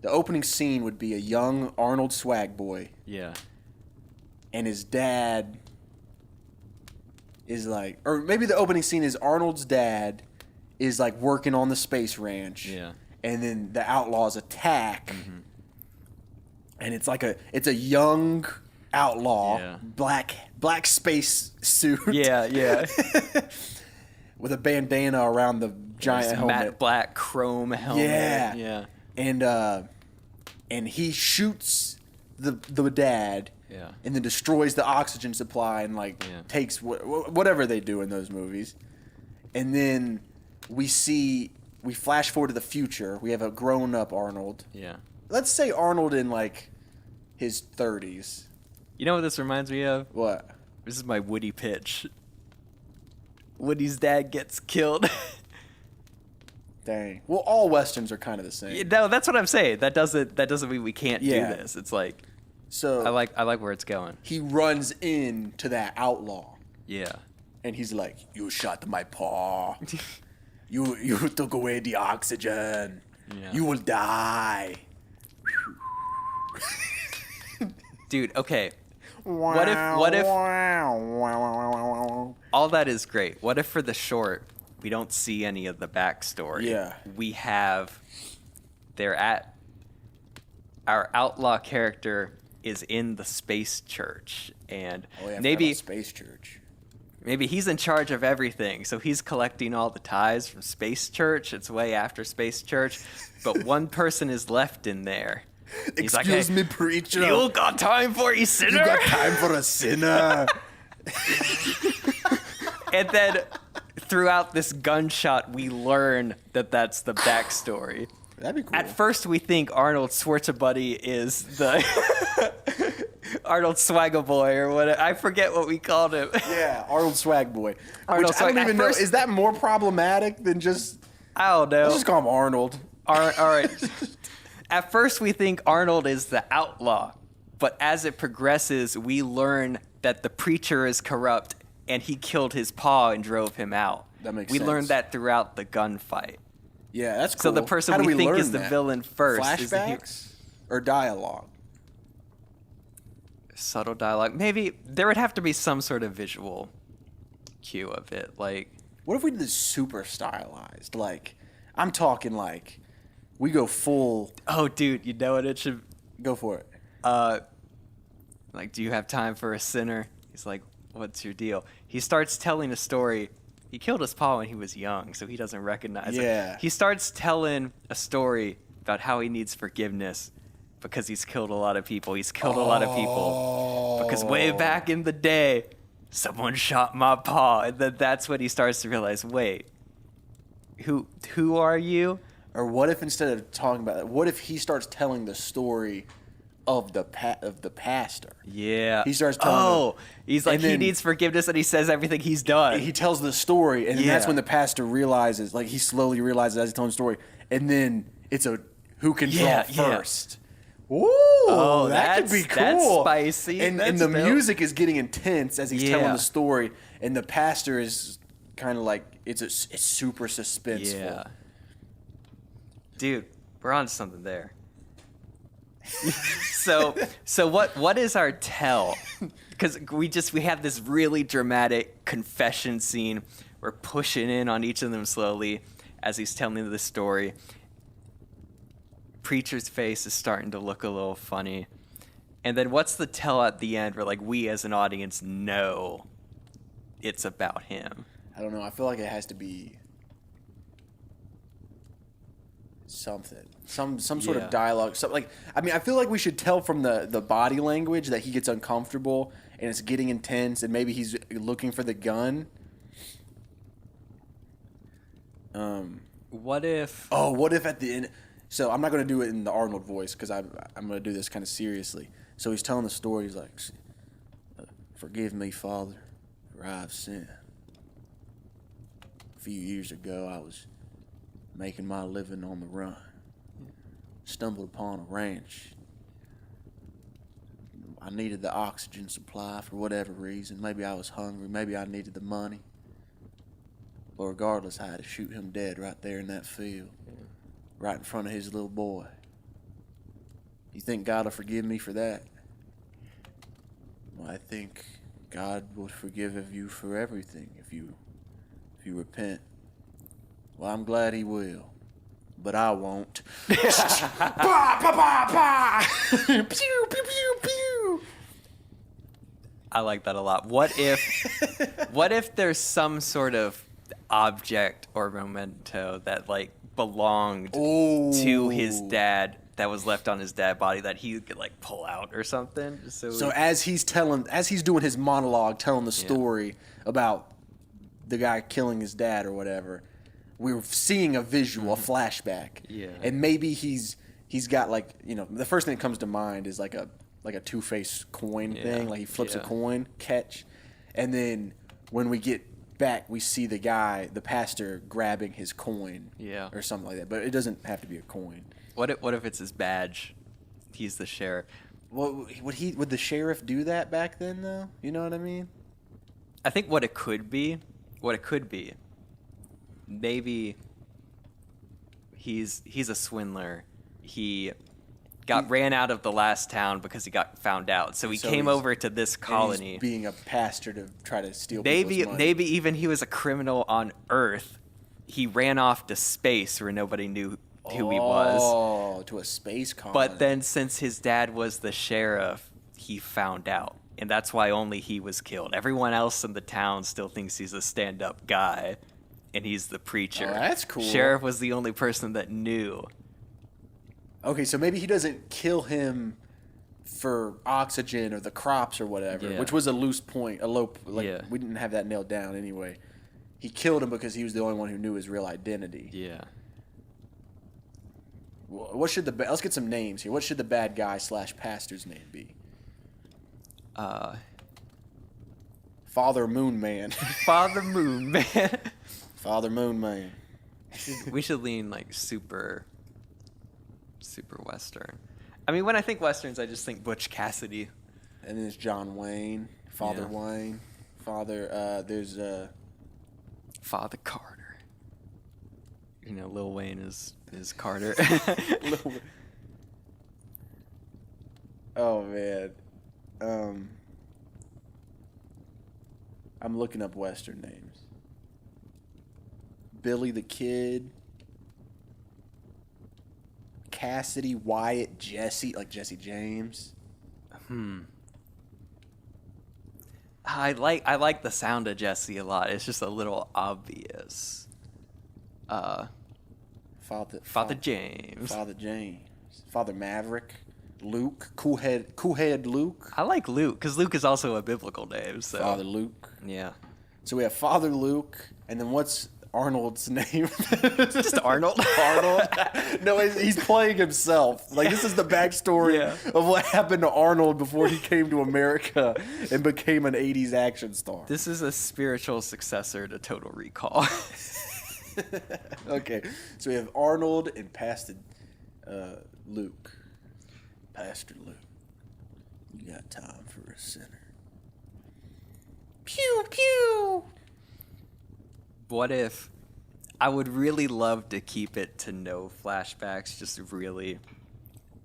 The opening scene would be a young Arnold Swag Boy, Yeah. and his dad is like, or maybe the opening scene is Arnold's dad is like working on the space ranch. Yeah. And then the outlaws attack. And it's like it's a young outlaw, Yeah. black space suit. Yeah. With a bandana around the giant This helmet. matte black chrome helmet. Yeah. Yeah. And he shoots the dad. Yeah. And then destroys the oxygen supply and Yeah. takes whatever they do in those movies. And then we flash forward to the future. We have a grown up Arnold. Yeah. Let's say Arnold in like his 30s. You know what this reminds me of? What? This is my Woody pitch. Woody's dad gets killed. Dang. Well, all westerns are kind of the same. No, that's what I'm saying. That doesn't mean we can't Yeah. do this. It's like So I like where it's going. he runs into that outlaw Yeah. and he's like, "You shot my paw. You took away the oxygen. Yeah. You will die." Dude, okay. What if all that is great? What if for the short we don't see any of the backstory? Yeah. We have our outlaw character is in the space church, and Oh, yeah, maybe Space Church. maybe he's in charge of everything, so he's collecting all the ties from Space Church. It's way after Space Church, but one person is left in there. He's like, Excuse "Hey, me, preacher. You got time for a sinner?" You got time for a sinner. And then throughout this gunshot, we learn that that's the backstory. That'd be cool. At first, we think Arnold Schwarzenegger is the Arnold Swagaboy or what. I forget what we called him. Yeah, Arnold Swag Boy. Arnold Which I don't Swag- at even know. first- Is that more problematic than just? I don't know. Let's just call him Arnold. All right. At first, we think Arnold is the outlaw, but as it progresses, we learn that the preacher is corrupt and he killed his paw and drove him out. That makes We sense. learned that throughout the gunfight. Yeah, that's cool. So the person How do we think learn is the that? villain first is the hero. Flashbacks or dialogue. Subtle dialogue. Maybe there would have to be some sort of visual cue of it. Like, What if we did this super stylized? Like, I'm talking like, we go full. oh, dude, you know what it should. Go for it. Like, do you have time for a sinner? He's like, what's your deal? He starts telling a story. He killed his paw when he was young, so he doesn't recognize Yeah. it. He starts telling a story about how he needs forgiveness because he's killed a lot of people. He's killed a lot of people because way back in the day, someone shot my paw, and then that's when he starts to realize, wait, who are you? Or what if instead of talking about that, what if he starts telling the story of the pastor? Yeah. He starts telling Oh, he's like, and he then- needs forgiveness, and he says everything he's done. He tells the story, and then that's Yeah. when the pastor realizes, like he slowly realizes as he's telling the story, and then it's a who can draw Yeah. first. Ooh, that could be cool. that's spicy. And That's the dope. music is getting intense as he's telling Yeah. the story, and the pastor is kind of like it's super suspenseful. Yeah. Dude, we're on to something there. so what is our tell? Because we have this really dramatic confession scene. We're pushing in on each of them slowly as he's telling the story. Preacher's face is starting to look a little funny. And then what's the tell at the end where like we as an audience know it's about him? I don't know. I feel like it has to be something, some sort Yeah. of dialogue. Like, I mean, I feel like we should tell from the body language that he gets uncomfortable and it's getting intense, and maybe he's looking for the gun. What if Oh, what if at the end? So I'm not going to do it in the Arnold voice because I'm going to do this kind of seriously. So he's telling the story. He's like, "Forgive me, Father, for I've sinned. A few years ago, I was making my living on the run. Stumbled upon a ranch. I needed the oxygen supply for whatever reason. Maybe I was hungry. Maybe I needed the money. But regardless, I had to shoot him dead right there in that field, right in front of his little boy. You think God will forgive me for that? Well, I think God will forgive you for everything if you repent. Well, I'm glad he will, but I won't." Bah, bah, bah, bah. Pew, pew, pew, pew. I like that a lot. What if there's some sort of object or memento that like belonged to his dad that was left on his dad body that he could like pull out or something? So as he's doing his monologue, telling the story about the guy killing his dad or whatever, we're seeing a visual, a flashback. Yeah. And maybe he's got like, the first thing that comes to mind is like a two-faced coin thing. Like he flips a coin, catch. And then when we get back, we see the pastor grabbing his coin. Yeah. Or something like that. But it doesn't have to be a coin. What if it's his badge? He's the sheriff. Well, would the sheriff do that back then though? You know what I mean? I think what it could be, maybe he's a swindler. He ran out of the last town because he got found out. So he came he's- over to this And colony. he's being a pastor to try to steal Maybe people's money. maybe even he was a criminal on Earth. He ran off to space where nobody knew who he was. Oh, to a space colony. But then since his dad was the sheriff, he found out. And that's why only he was killed. Everyone else in the town still thinks he's a stand-up guy. And he's the preacher. Oh, that's cool. Sheriff was the only person that knew. Okay, so maybe he doesn't kill him for oxygen or the crops or whatever, Yeah. which was a loose point, Yeah. we didn't have that nailed down anyway. He killed him because he was the only one who knew his real identity. Yeah. What should let's get some names here. What should the bad guy / pastor's name be? Father Moon Man. Father Moon, man. Father Moon Man. We should lean like super Western. I mean, when I think Westerns, I just think Butch Cassidy. And then there's John Wayne, Father Yeah. Wayne, there's Father Carter. Lil Wayne is Carter. Oh man, I'm looking up Western names. Billy the Kid, Cassidy, Wyatt, Jesse, like Jesse James. I like the sound of Jesse a lot. It's just a little obvious. Father James. Father James, Father Maverick, Luke, Coolhead Luke, I like Luke because Luke is also a biblical name. So Father Luke. yeah, So we have Father Luke, and then what's Arnold's name? just Arnold. Arnold? No, he's playing himself. Like, this is the backstory Yeah. of what happened to Arnold before he came to America and became an 80s action star. This is a spiritual successor to Total Recall. Okay, so we have Arnold and Pastor Luke. Pastor Luke, you got time for a sinner. Pew, pew. What if I would really love to keep it to no flashbacks, just really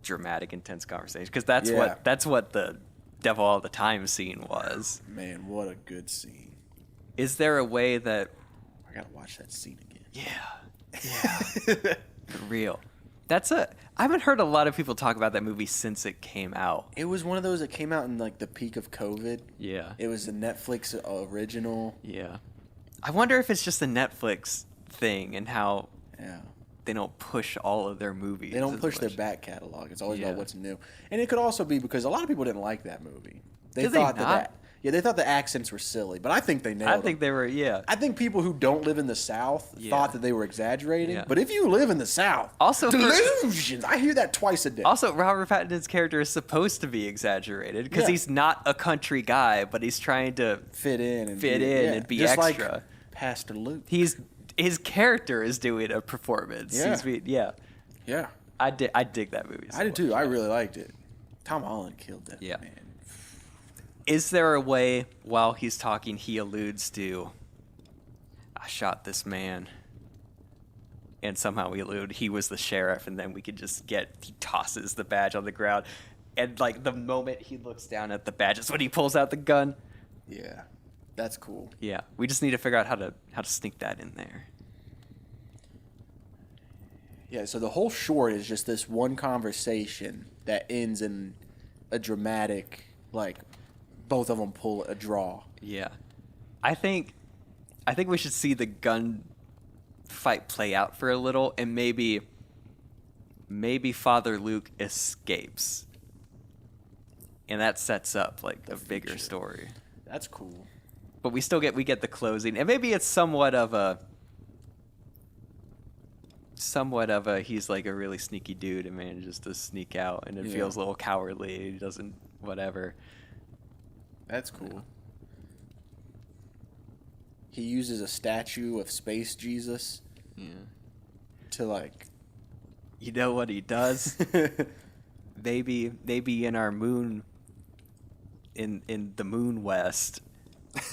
dramatic, intense conversation, because that's what the Devil All the Time scene was. Man, what a good scene. Is there a way that I gotta watch that scene again. yeah, For real. I haven't heard a lot of people talk about that movie since it came out. It was one of those that came out in like the peak of COVID. Yeah. It was a Netflix original. Yeah. I wonder if it's just a Netflix thing and how they don't push all of their movies. They don't as push their much. back catalog. It's always Yeah. about what's new. And it could also be because a lot of people didn't like that movie. They Did they thought not? they thought the accents were silly, but I think they nailed I them. think they were, yeah. I think people who don't live in the South Yeah. thought that they were exaggerating. Yeah. But if you live in the South, Also for- delusions. I hear that twice a day. Also, Robert Pattinson's character is supposed to be exaggerated because Yeah. he's not a country guy, but he's trying to fit in and be just extra. like Pastor Luke. his character is doing a performance. Yeah. Yeah, I dig that movie. So I did much. too. I really liked it. Tom Holland killed that. Yeah. Man. Is there a way while he's talking he alludes to, I shot this man, and somehow we allude he was the sheriff, and then we could just he tosses the badge on the ground, and like the moment he looks down at the badge is when he pulls out the gun. Yeah, that's cool. Yeah, we just need to figure out how to sneak that in there. Yeah, so the whole short is just this one conversation that ends in a dramatic, like, both of them pull a draw. Yeah, I think we should see the gun fight play out for a little, and maybe Father Luke escapes, and that sets up like the bigger story. That's cool. But we get the closing, and maybe it's somewhat of a he's like a really sneaky dude and manages to sneak out, and it Yeah. feels a little cowardly. He doesn't whatever. That's cool. He uses a statue of Space Jesus to, like... You know what he does? maybe in our moon, in the Moon West,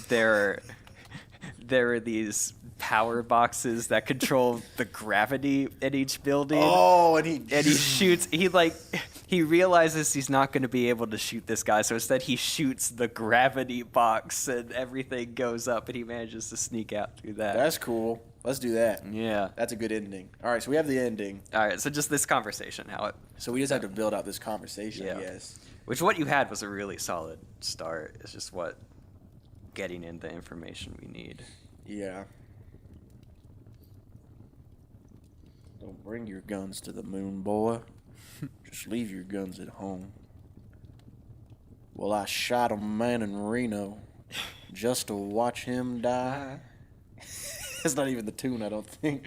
there are these power boxes that control the gravity in each building. Oh, and he shoots. He realizes he's not going to be able to shoot this guy, so instead he shoots the gravity box, and everything goes up, and he manages to sneak out through that. That's cool. Let's do that. Yeah. That's a good ending. All right, so we have the ending. All right. So just this conversation, So we just have to build out this conversation, I guess. Which what you had was a really solid start. It's just getting in the information we need. Yeah. Don't bring your guns to the moon, boy. Just leave your guns at home. Well, I shot a man in Reno just to watch him die. That's not even the tune, I don't think.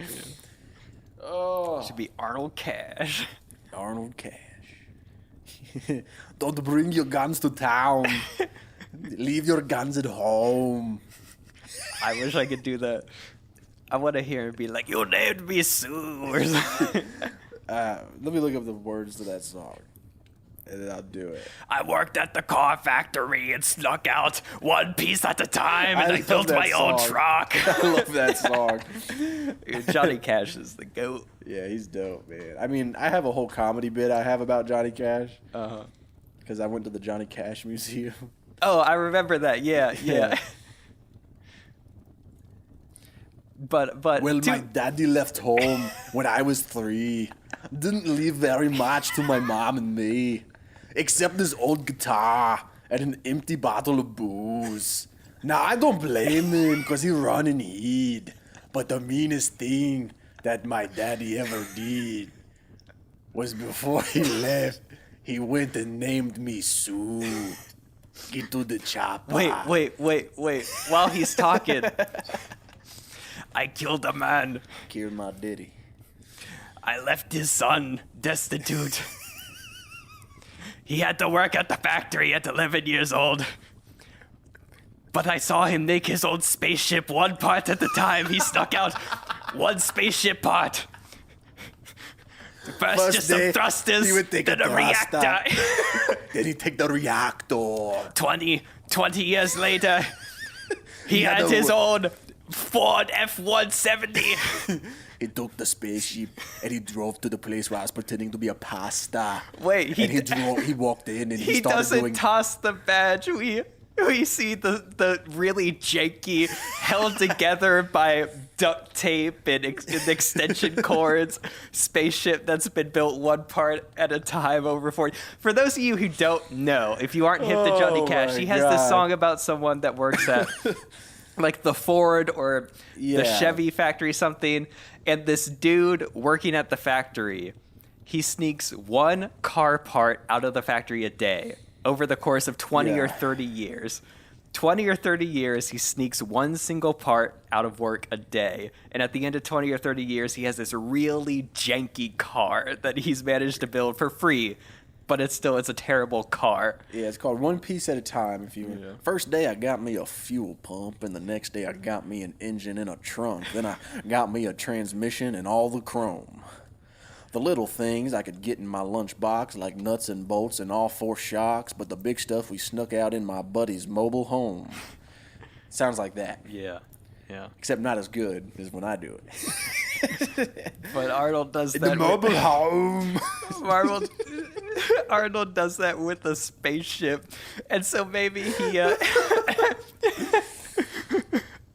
Oh, Should be Arnold Cash. Arnold Cash. Don't bring your guns to town. Leave your guns at home. I wish I could do that. I want to hear him be like, "You named me Sue," or something. Let me look up the words to that song, and then I'll do it. I worked at the car factory and snuck out one piece at a time, and I love built that my own song. truck. I love that song. Johnny Cash is the goat. Yeah, he's dope, man. I mean, I have a whole comedy bit I have about Johnny Cash Uh-huh. because I went to the Johnny Cash Museum. Oh, I remember that. Yeah. Yeah. But Well, to- my daddy left home when I was 3. Didn't leave very much to my mom and me, except this old guitar and an empty bottle of booze. Now, I don't blame him because he run and hid, but the meanest thing that my daddy ever did was before he left, he went and named me Sue. Get to the chopper. Wait. While he's talking, I killed a man. Killed my daddy. I left his son destitute. He had to work at the factory at 11 years old. But I saw him make his own spaceship one part at a time. He snuck out one spaceship part. First just some day, thrusters, he would take then a a reactor. Then he take the reactor. 20 years later, he had had a his wo- own Ford F-170. He took the spaceship and he drove to the place where I was pretending to be a pasta. Wait, and he walked in and he He started doesn't doing. toss the badge. We see the really janky, held together by duct tape and extension cords, spaceship that's been built one part at a time over 40. For those of you who don't know, if you aren't hip to Johnny Oh Cash, my he has God. this song about someone that works at like the Ford or the Yeah. Chevy factory something, and this dude working at the factory, he sneaks one car part out of the factory a day over the course of 20 or Yeah. 30 years. 20 or 30 years, he sneaks one single part out of work a day. And at the end of 20 or 30 years, he has this really janky car that he's managed to build for free. But it's a terrible car. Yeah, it's called One Piece at a Time. First day I got me a fuel pump, and the next day I got me an engine and a trunk. Then I got me a transmission and all the chrome. The little things I could get in my lunchbox, like nuts and bolts and all 4 shocks, but the big stuff we snuck out in my buddy's mobile home. Sounds like that, Yeah. except not as good as when I do it. But Arnold does that. home. Arnold does that with a spaceship, and so maybe he.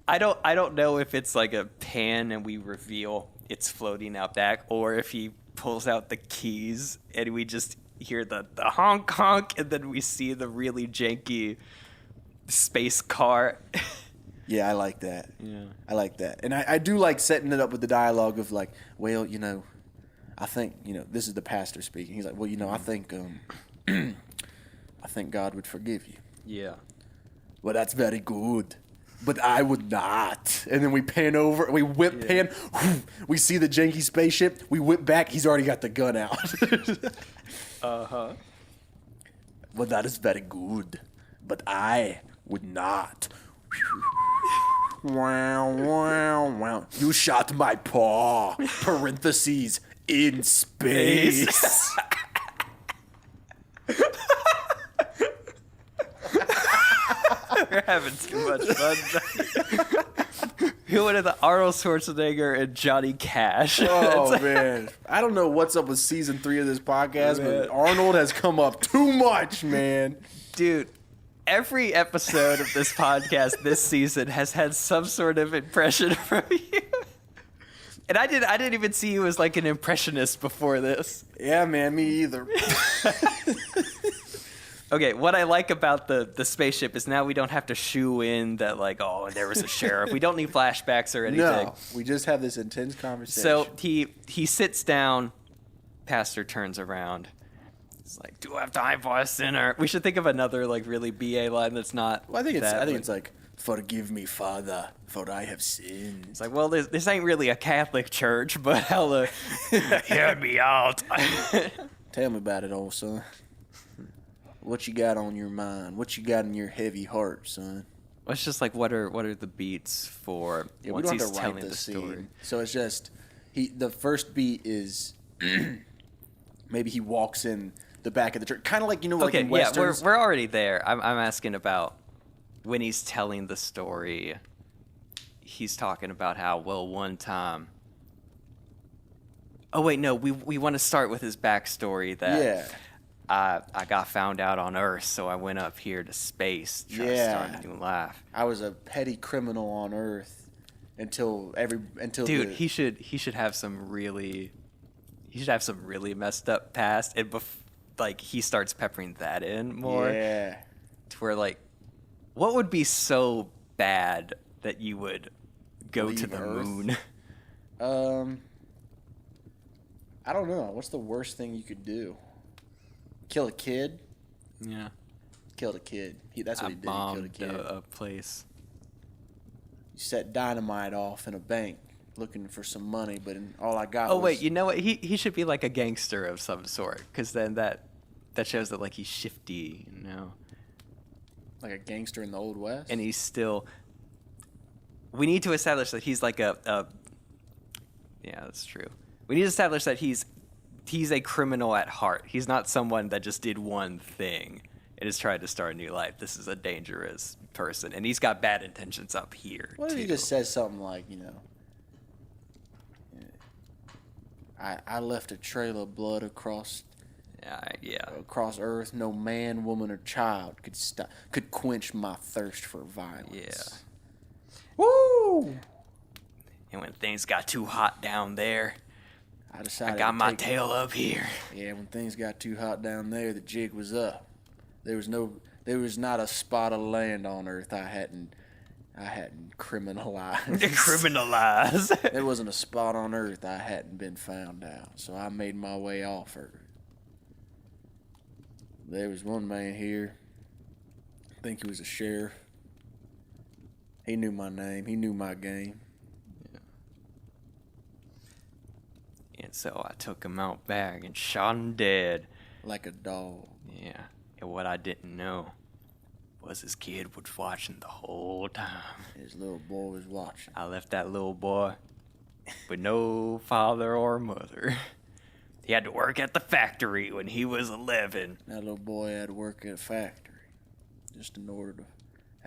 I don't know if it's like a pan and we reveal it's floating out back, or if he pulls out the keys and we just hear the honk honk, and then we see the really janky space car. Yeah, I like that. Yeah. I like that. And I do like setting it up with the dialogue of like, well, I think, this is the pastor speaking. He's like, well, I think I think God would forgive you. Yeah. Well, that's very good. But I would not. And then we pan over, we pan, we see the janky spaceship, we whip back, he's already got the gun out. Uh-huh. Well, that is very good. But I would not. Wow, wow, wow. You shot my paw. Parentheses, in space. We're having too much fun. Who would have the Arnold Schwarzenegger and Johnny Cash? Oh, man. I don't know what's up with season 3 of this podcast, but Arnold has come up too much, man. Dude, every episode of this podcast this season has had some sort of impression from you. And I didn't even see you as like an impressionist before this. Yeah, man, me either. Okay, what I like about the spaceship is now we don't have to shoo in that like, oh, there was a sheriff. We don't need flashbacks or anything. No, we just have this intense conversation. So he sits down, pastor turns around. It's like, do I have time for a sinner? We should think of another like really BA line that's not. Well, I think that, it's like, forgive me, Father, for I have sinned. It's like, well, this ain't really a Catholic church, but I'll hear me out. Tell me about it, old son. What you got on your mind? What you got in your heavy heart, son? It's just like, what are the beats for Yeah, we once don't he's have to write telling the story? scene. So it's just the first beat is maybe he walks in the back of the church, kind of like like Okay, in yeah, westerns. we're already there. I'm asking about when he's telling the story. He's talking about how, well, one time. Oh wait, no, we want to start with his backstory that. Yeah. I got found out on Earth, so I went up here to space to try to start a new life. I was a petty criminal on Earth until Dude, he should have some really messed up past, and like he starts peppering that in more. Yeah. To where like, what would be so bad that you would go to Leave the Earth? moon? I don't know. What's the worst thing you could do? Kill a kid? Yeah, Killed a kid. That's what I he did. He killed a bombed kid. a place. You set dynamite off in a bank looking for some money, but all I got Oh was... wait, you know what? He should be like a gangster of some sort, because then that shows that like he's shifty, you know. Like a gangster in the Old West? And he's still. We need to establish that he's like a. Yeah, that's true. We need to establish that he's a criminal at heart. He's not someone that just did one thing and is trying to start a new life. This is a dangerous person, and he's got bad intentions up here. What if he too. just says something like, I left a trail of blood across Yeah. across Earth. No man, woman, or child could quench my thirst for violence. Yeah. Woo! And when things got too hot down there, I decided I got to my take- tail up here. Yeah, when things got too hot down there, the jig was up. There was not a spot of land on earth I hadn't criminalized. Criminalized. There wasn't a spot on earth I hadn't been found out, so I made my way off earth. There was one man here, I think he was a sheriff. He knew my name, he knew my game. And so I took him out back and shot him dead. Like a dog. Yeah. And what I didn't know was his kid was watching the whole time. His little boy was watching. I left that little boy with no father or mother. He had to work at the factory when he was 11. That little boy had to work at a factory just in order to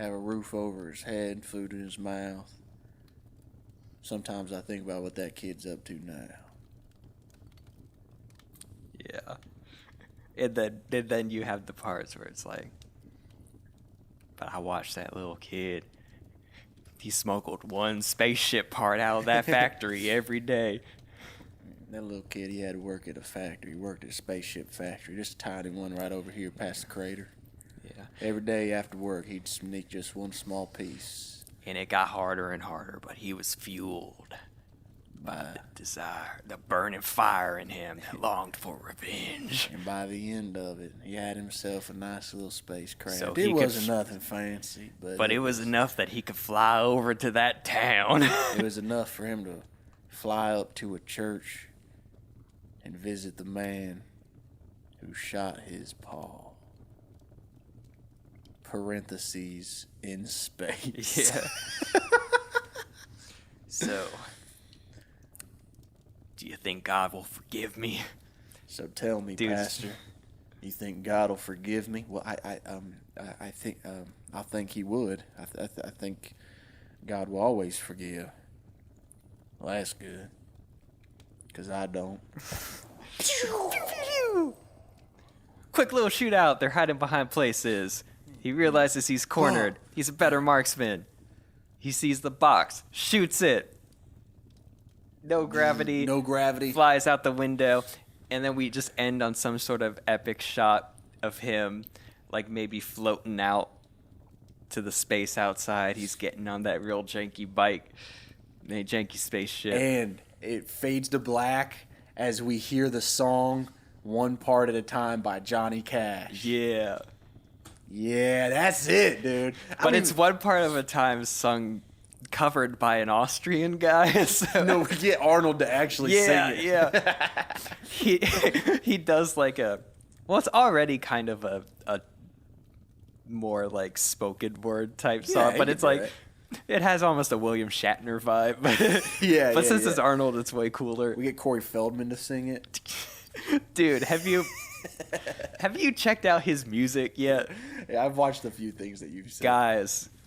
have a roof over his head, food in his mouth. Sometimes I think about what that kid's up to now. Yeah. And then you have the parts where it's like, but I watched that little kid. He smuggled one spaceship part out of that factory every day. That little kid, he had to work at a factory. He worked at a spaceship factory, just a tiny one right over here past the crater. Yeah. Every day after work, he'd sneak just one small piece. And it got harder and harder, but he was fueled by the desire, the burning fire in him that longed for revenge. And by the end of it, he had himself a nice little spacecraft. So It he wasn't could- nothing fancy, But it was enough that he could fly over to that town. it was enough for him to fly up to a church and visit the man who shot his paw. Parentheses in space. Yeah. So, do you think God will forgive me? So tell me, Dude. Pastor, you think God will forgive me? Well, I think He would. I think God will always forgive. Well, that's good, 'cause I don't. Quick little shootout. They're hiding behind places. He realizes he's cornered. He's a better marksman. He sees the box, shoots it. No gravity. No gravity. Flies out the window. And then we just end on some sort of epic shot of him, like maybe floating out to the space outside. He's getting on that real janky bike, a janky spaceship. And it fades to black as we hear the song "One Part at a Time" by Johnny Cash. Yeah. Yeah, that's it, dude. But it's one part of a time sung, covered by an Austrian guy. So. no, we get Arnold to actually Yeah, sing it. yeah. he does like a, well, it's already kind of a more like spoken word type song, he but can it's do like it. it has almost a William Shatner vibe. Yeah, but yeah, since yeah. it's Arnold, it's way cooler. We get Corey Feldman to sing it. Dude, have you checked out his music yet? Yeah, I've watched a few things that you've said.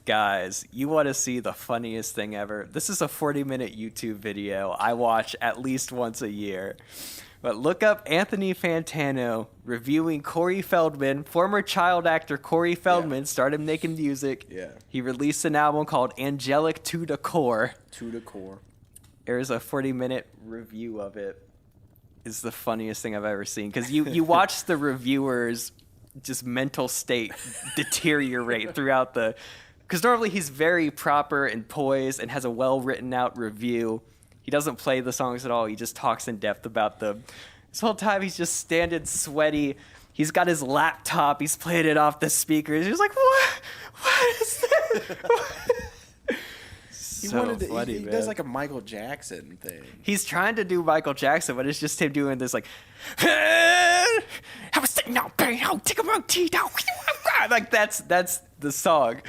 Guys, you want to see the funniest thing ever? This is a 40-minute YouTube video I watch at least once a year. But look up Anthony Fantano reviewing Corey Feldman. Former child actor Corey Feldman started making music. Yeah. He released an album called Angelic to the Core. To the core. There's a 40-minute review of it. It's the funniest thing I've ever seen. Because you watch the reviewers' just mental state deteriorate throughout the... Because normally he's very proper and poised and has a well-written out review. He doesn't play the songs at all. He just talks in depth about them. This whole time he's just standing sweaty. He's got his laptop. He's playing it off the speakers. He's like, what is this? He So funny, he man. does like a Michael Jackson thing. He's trying to do Michael Jackson, but it's just him doing this like, I was sitting out, bang, I'll take a wrong teeth out. Like that's the song.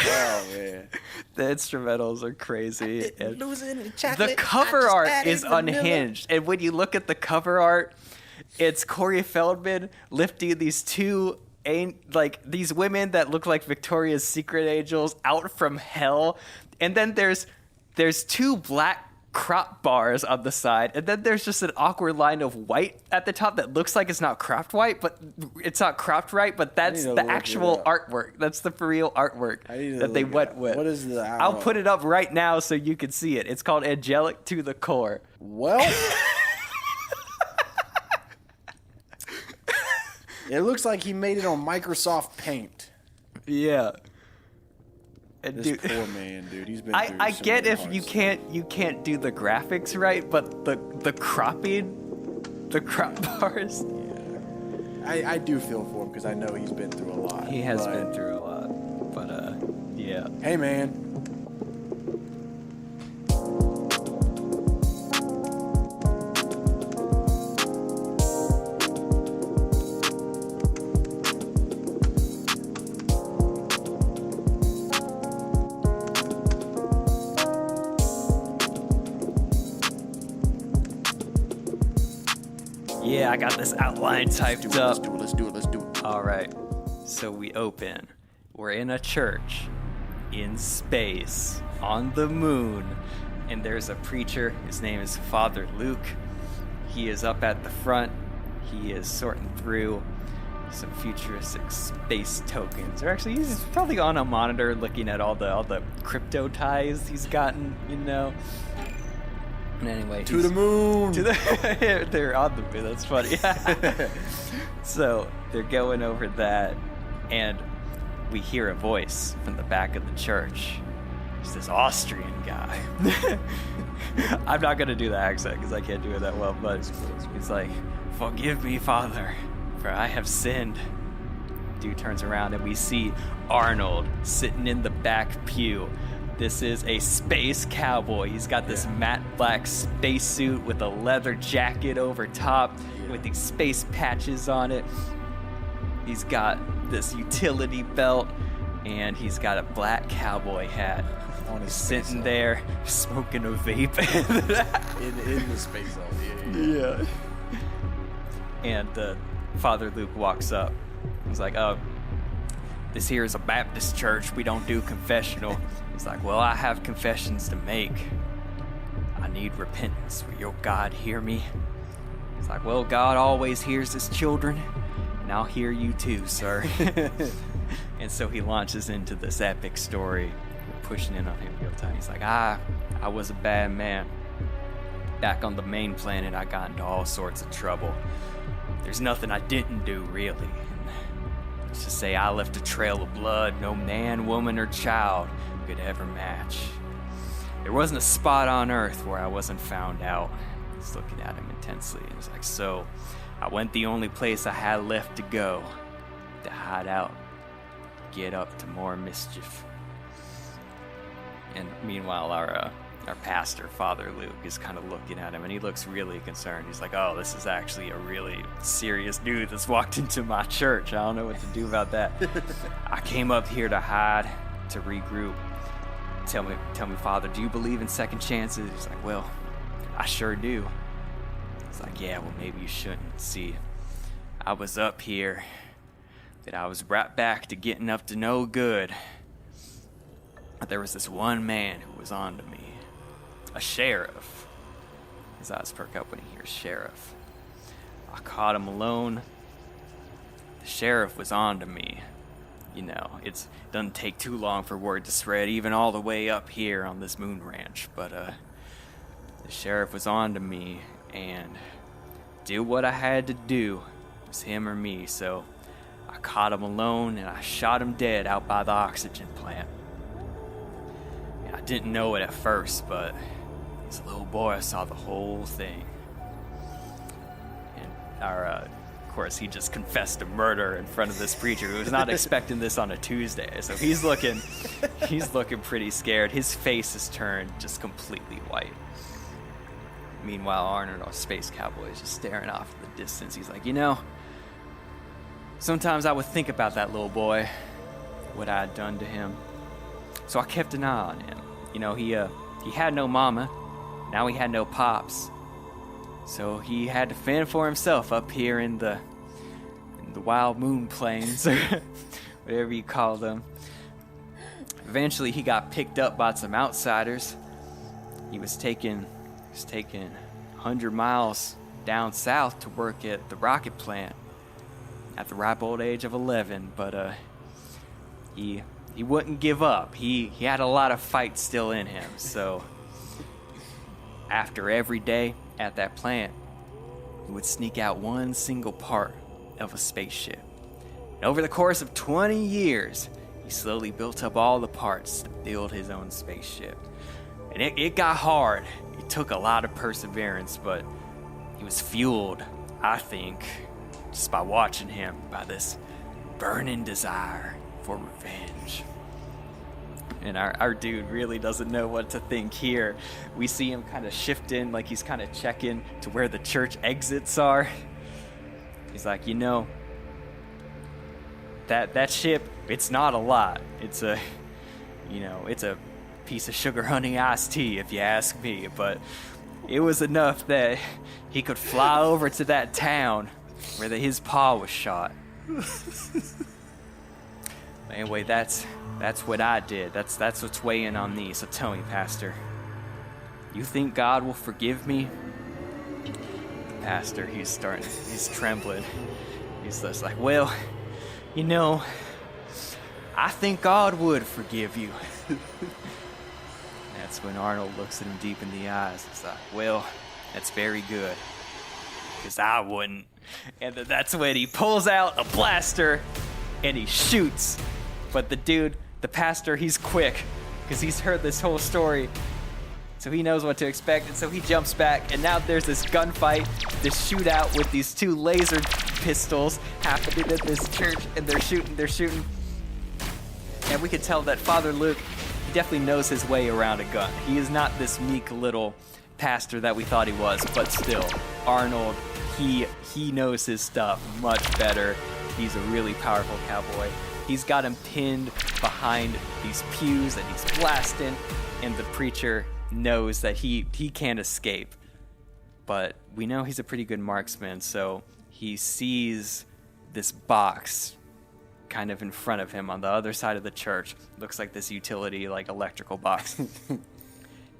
Oh man. The instrumentals are crazy. And Losing in the chocolate. cover art is unhinged. And when you look at the cover art, it's Corey Feldman lifting these two these women that look like Victoria's Secret angels out from hell. And then there's two black crop bars on the side, and then there's just an awkward line of white at the top that looks like it's not cropped white, but it's not cropped right, but that's need to the look actual it up. artwork. That's the for real artwork that they went with. What is the... I'll put it up right now so you can see it. It's called Angelic to the Core. Well... It looks like he made it on Microsoft Paint. Yeah. And This poor man, dude. He's been through I so get many if hard you can't do the graphics right, but the cropping, the crop bars. I do feel for him because I know he's been through a lot. He has but- been through a lot, but yeah. Hey, man. Yeah, I got this outline typed up. Let's do it. All right, so we open. We're in a church, in space, on the moon, and there's a preacher. His name is Father Luke. He is up at the front. He is sorting through some futuristic space tokens. Or actually, he's probably on a monitor looking at all the crypto ties he's gotten, you know. And anyway, To the moon. they're on the moon. That's funny. So they're going over that, and we hear a voice from the back of the church. It's this Austrian guy. I'm not gonna do the accent because I can't do it that well, but he's like, "Forgive me, Father, for I have sinned." Dude turns around and we see Arnold sitting in the back pew. This is a space cowboy. He's got this matte black spacesuit with a leather jacket over top with these space patches on it. He's got this utility belt and he's got a black cowboy hat. On his Sitting there smoking a vape. in the space zone. Yeah. And Father Luke walks up. He's like, "Oh, this here is a Baptist church. We don't do confessional." He's like, "Well, I have confessions to make. I need repentance. Will your God hear me?" He's like, "Well, God always hears his children, and I'll hear you too, sir." And so he launches into this epic story, pushing in on him real time. He's like, I was a bad man. Back on the main planet, I got into all sorts of trouble. There's nothing I didn't do, really. Let's just say I left a trail of blood no man, woman, or child could ever match. There wasn't a spot on Earth where I wasn't found out." He's looking at him intensely, and he's like, "So, I went the only place I had left to go, to hide out, get up to more mischief." And meanwhile, our pastor, Father Luke, is kind of looking at him, and he looks really concerned. He's like, "Oh, this is actually a really serious dude that's walked into my church. I don't know what to do about that. I came up here to hide, to regroup. Tell me, Father, do you believe in second chances?" He's like, "Well, I sure do." It's like, "Yeah, well, maybe you shouldn't. See, I was up here, but I was right back to getting up to no good. But there was this one man who was on to me. A sheriff." His eyes perk up when he hears sheriff. "I caught him alone. The sheriff was on to me. You know, it doesn't take too long for word to spread, even all the way up here on this moon ranch. But the sheriff was on to me, and did what I had to do. It was him or me, so I caught him alone, and I shot him dead out by the oxygen plant. And I didn't know it at first, but as a little boy, I saw the whole thing." And of course, he just confessed to murder in front of this preacher who was not expecting this on a Tuesday. So he's looking pretty scared. His face is turned just completely white. Meanwhile, Arnold, our space cowboy, is just staring off in the distance. He's like, "You know, sometimes I would think about that little boy, what I had done to him. So I kept an eye on him. You know, he had no mama. Now he had no pops. So he had to fend for himself up here in the wild moon plains," or whatever you call them. Eventually he got picked up by some outsiders. He was taken was taking 100 miles down south to work at the rocket plant at the ripe old age of 11, but he wouldn't give up. He had a lot of fight still in him, so after every day at that plant, he would sneak out one single part of a spaceship. And over the course of 20 years, he slowly built up all the parts to build his own spaceship. And it got hard. It took a lot of perseverance, but he was fueled, I think, just by watching him, by this burning desire for revenge. And our dude really doesn't know what to think here. We see him kind of shifting, like he's kind of checking to where the church exits are. He's like, you know, that ship, it's not a lot. It's a piece of sugar honey iced tea, if you ask me. But it was enough that he could fly over to that town where his pa was shot. Anyway, that's what I did. That's what's weighing on me. So tell me, Pastor, you think God will forgive me? The pastor, he's trembling. He's just like, well, you know, I think God would forgive you. That's when Arnold looks at him deep in the eyes. He's like, well, that's very good, because I wouldn't. And then that's when he pulls out a blaster and he shoots. But the pastor, he's quick, because he's heard this whole story, so he knows what to expect. And so he jumps back, and now there's this gunfight, this shootout with these two laser pistols happening at this church, and they're shooting. And we could tell that Father Luke, he definitely knows his way around a gun. He is not this meek little pastor that we thought he was, but still, Arnold, he knows his stuff much better. He's a really powerful cowboy. He's got him pinned behind these pews and he's blasting, and the preacher knows that he can't escape. But we know he's a pretty good marksman, so he sees this box kind of in front of him on the other side of the church. Looks like this utility, like electrical box.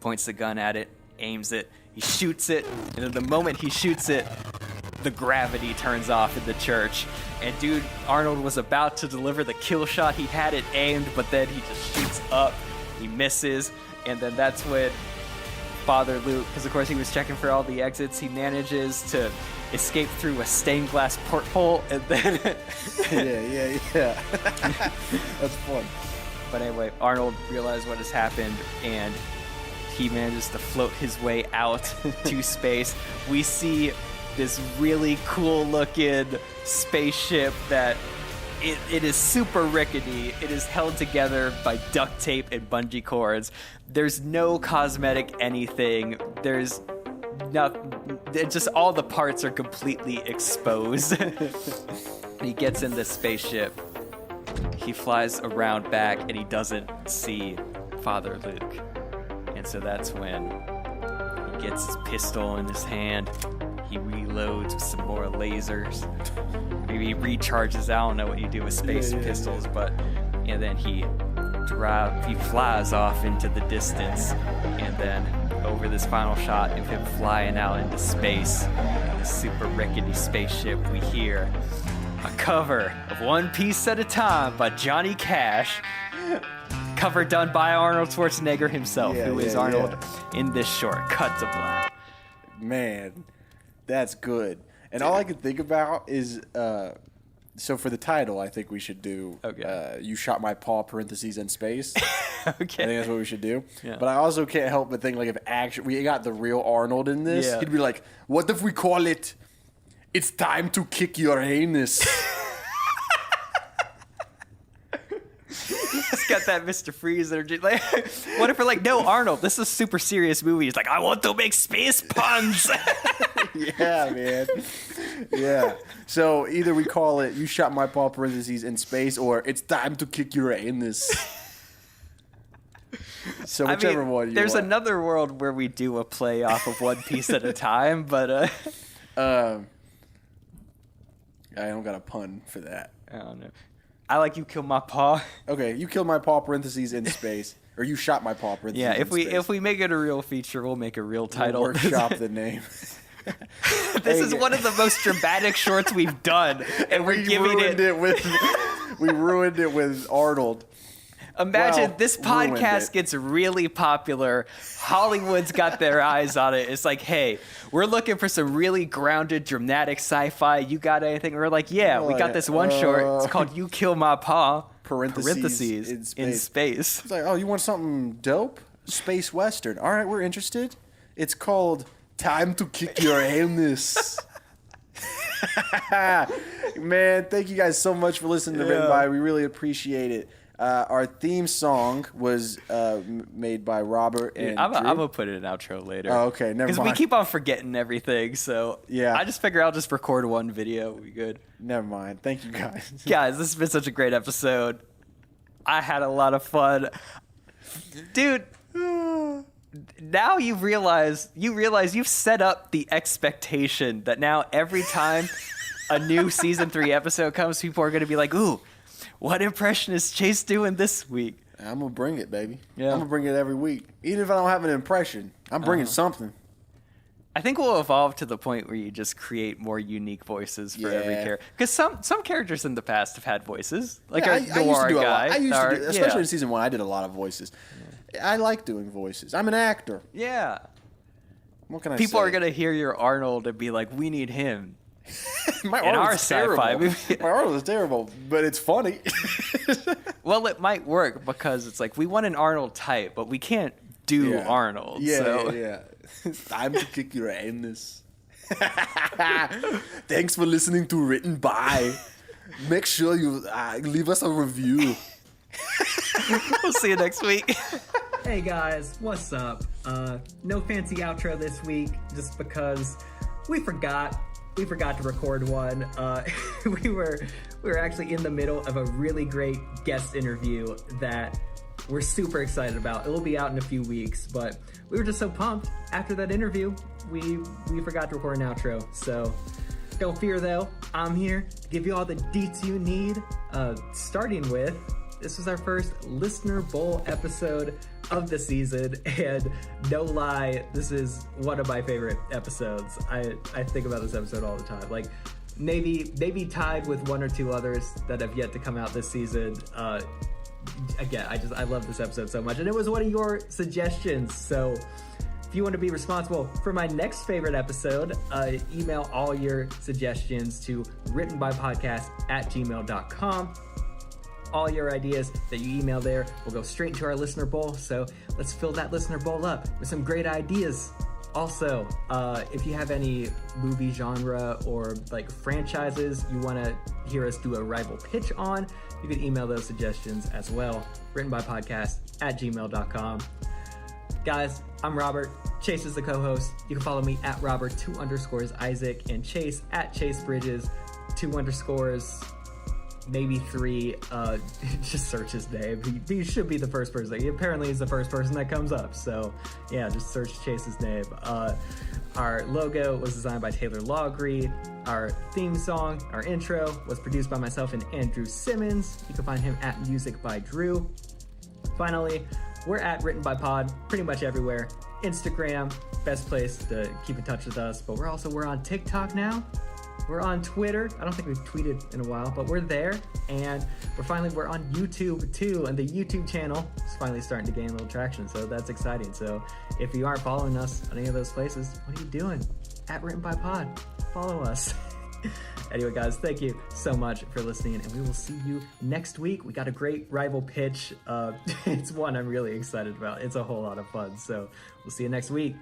Points the gun at it, aims it, he shoots it, and at the moment he shoots it, the gravity turns off in the church. And dude, Arnold was about to deliver the kill shot. He had it aimed, but then he just shoots up, he misses, and then that's when Father Luke, because of course he was checking for all the exits, he manages to escape through a stained glass porthole, and then yeah. That's fun. But anyway, Arnold realized what has happened, and he manages to float his way out to space. We see this really cool looking spaceship that it is super rickety. It is held together by duct tape and bungee cords. There's no cosmetic anything. There's just all the parts are completely exposed. He gets in this spaceship. He flies around back and he doesn't see Father Luke. And so that's when he gets his pistol in his hand. He reloads with some more lasers. Maybe he recharges. I don't know what you do with space pistols, but and then he flies off into the distance, and then over this final shot of him flying out into space, this super rickety spaceship, we hear a cover of One Piece at a Time by Johnny Cash. Cover done by Arnold Schwarzenegger himself, who is Arnold in this short. Cut to black. Man, that's good. And all I could think about is, so for the title, I think we should do You Shot My Paw, parentheses, in space. Okay. I think that's what we should do. Yeah. But I also can't help but think, like, if we got the real Arnold in this, he'd be like, what if we call it, It's Time to Kick Your Anus? He's got that Mr. Freeze energy. Like, what if we're like, no, Arnold, this is a super serious movie. He's like, I want to make space puns. Yeah, man. Yeah. So either we call it You Shot My Paw, parentheses, in space, or It's Time to Kick Your Anus. So whichever one you there's want. another world where we do a play off of One Piece at a time, but I don't got a pun for that. I don't know. I like You Kill My Paw. Okay, you kill my paw, parentheses, in space. Or you shot my paw. Yeah, if we make it a real feature, we'll make a real title. Workshop the name. This is one of the most dramatic shorts we've done, and we're giving it. We ruined it with Arnold. Imagine Well, this ruined podcast it. gets really popular. Hollywood's got their eyes on it. It's like, hey, we're looking for some really grounded, dramatic sci-fi. You got anything? We're like, yeah, we got this one short. It's called "You Kill My Pa." Parentheses in space. It's like, oh, you want something dope? Space Western. All right, we're interested. It's called Time to Kick Your Anus. Man, thank you guys so much for listening to Written By. We really appreciate it. Our theme song was made by Robert and I'm Drew. gonna put it in outro later. Oh, okay, never Because mind. we keep on forgetting everything, so Yeah. I just figure I'll just record one video. We'll be good. Never mind. Thank you guys. Guys, this has been such a great episode. I had a lot of fun, dude. Now you realize you've set up the expectation that now every time a new season 3 episode comes, people are gonna be like, "Ooh, what impression is Chase doing this week?" I'm gonna bring it, baby. Yeah. I'm gonna bring it every week, even if I don't have an impression. I'm bringing something. I think we'll evolve to the point where you just create more unique voices for every Yeah. character. Because some characters in the past have had voices, like Yeah, our I used to noir do a guy. lot. I used to do, especially in yeah. season 1. I did a lot of voices. I like doing voices. I'm an actor. Yeah. What can I People say? are gonna hear your Arnold and be like, "We need him." My in Arnold our is sci-fi terrible. movie. My Arnold is terrible, but it's funny. Well, it might work because it's like we want an Arnold type, but we can't do Yeah. Arnold. Yeah, so. yeah. Time to kick your anus. Thanks for listening to Written By. Make sure you leave us a review. We'll see you next week. Hey guys, what's up? No fancy outro this week, just because we forgot to record one. We were actually in the middle of a really great guest interview that we're super excited about. It will be out in a few weeks, but we were just so pumped after that interview, we forgot to record an outro. So don't fear though, I'm here to give you all the deets you need. Starting with, this was our first Listener Bowl episode of the season, and no lie, this is one of my favorite episodes. I think about this episode all the time. Like maybe tied with one or two others that have yet to come out this season. Again, I love this episode so much, and it was one of your suggestions. So if you want to be responsible for my next favorite episode, email all your suggestions to writtenbypodcast@gmail.com. All your ideas that you email there will go straight into our listener bowl. So let's fill that listener bowl up with some great ideas. Also, if you have any movie genre or like franchises you want to hear us do a rival pitch on, you can email those suggestions as well. writtenbypodcast@gmail.com. Guys, I'm Robert. Chase is the co-host. You can follow me at Robert2_Isaac and Chase at Chase Bridges 2_, maybe 3. Just search his name. He should be the first person. He apparently is the first person that comes up. So yeah, just search Chase's name. Our logo was designed by Taylor Lawgree. Our theme song, our intro, was produced by myself and Andrew Simmons. You can find him at Music by Drew. Finally, we're at Written by Pod pretty much everywhere. Instagram, best place to keep in touch with us. But we're on TikTok now. We're on Twitter. I don't think we've tweeted in a while, but we're there. And we're on YouTube too. And the YouTube channel is finally starting to gain a little traction. So that's exciting. So if you aren't following us on any of those places, what are you doing? At Written by Pod. Follow us. Anyway, guys, thank you so much for listening. And we will see you next week. We got a great rival pitch. It's one I'm really excited about. It's a whole lot of fun. So we'll see you next week.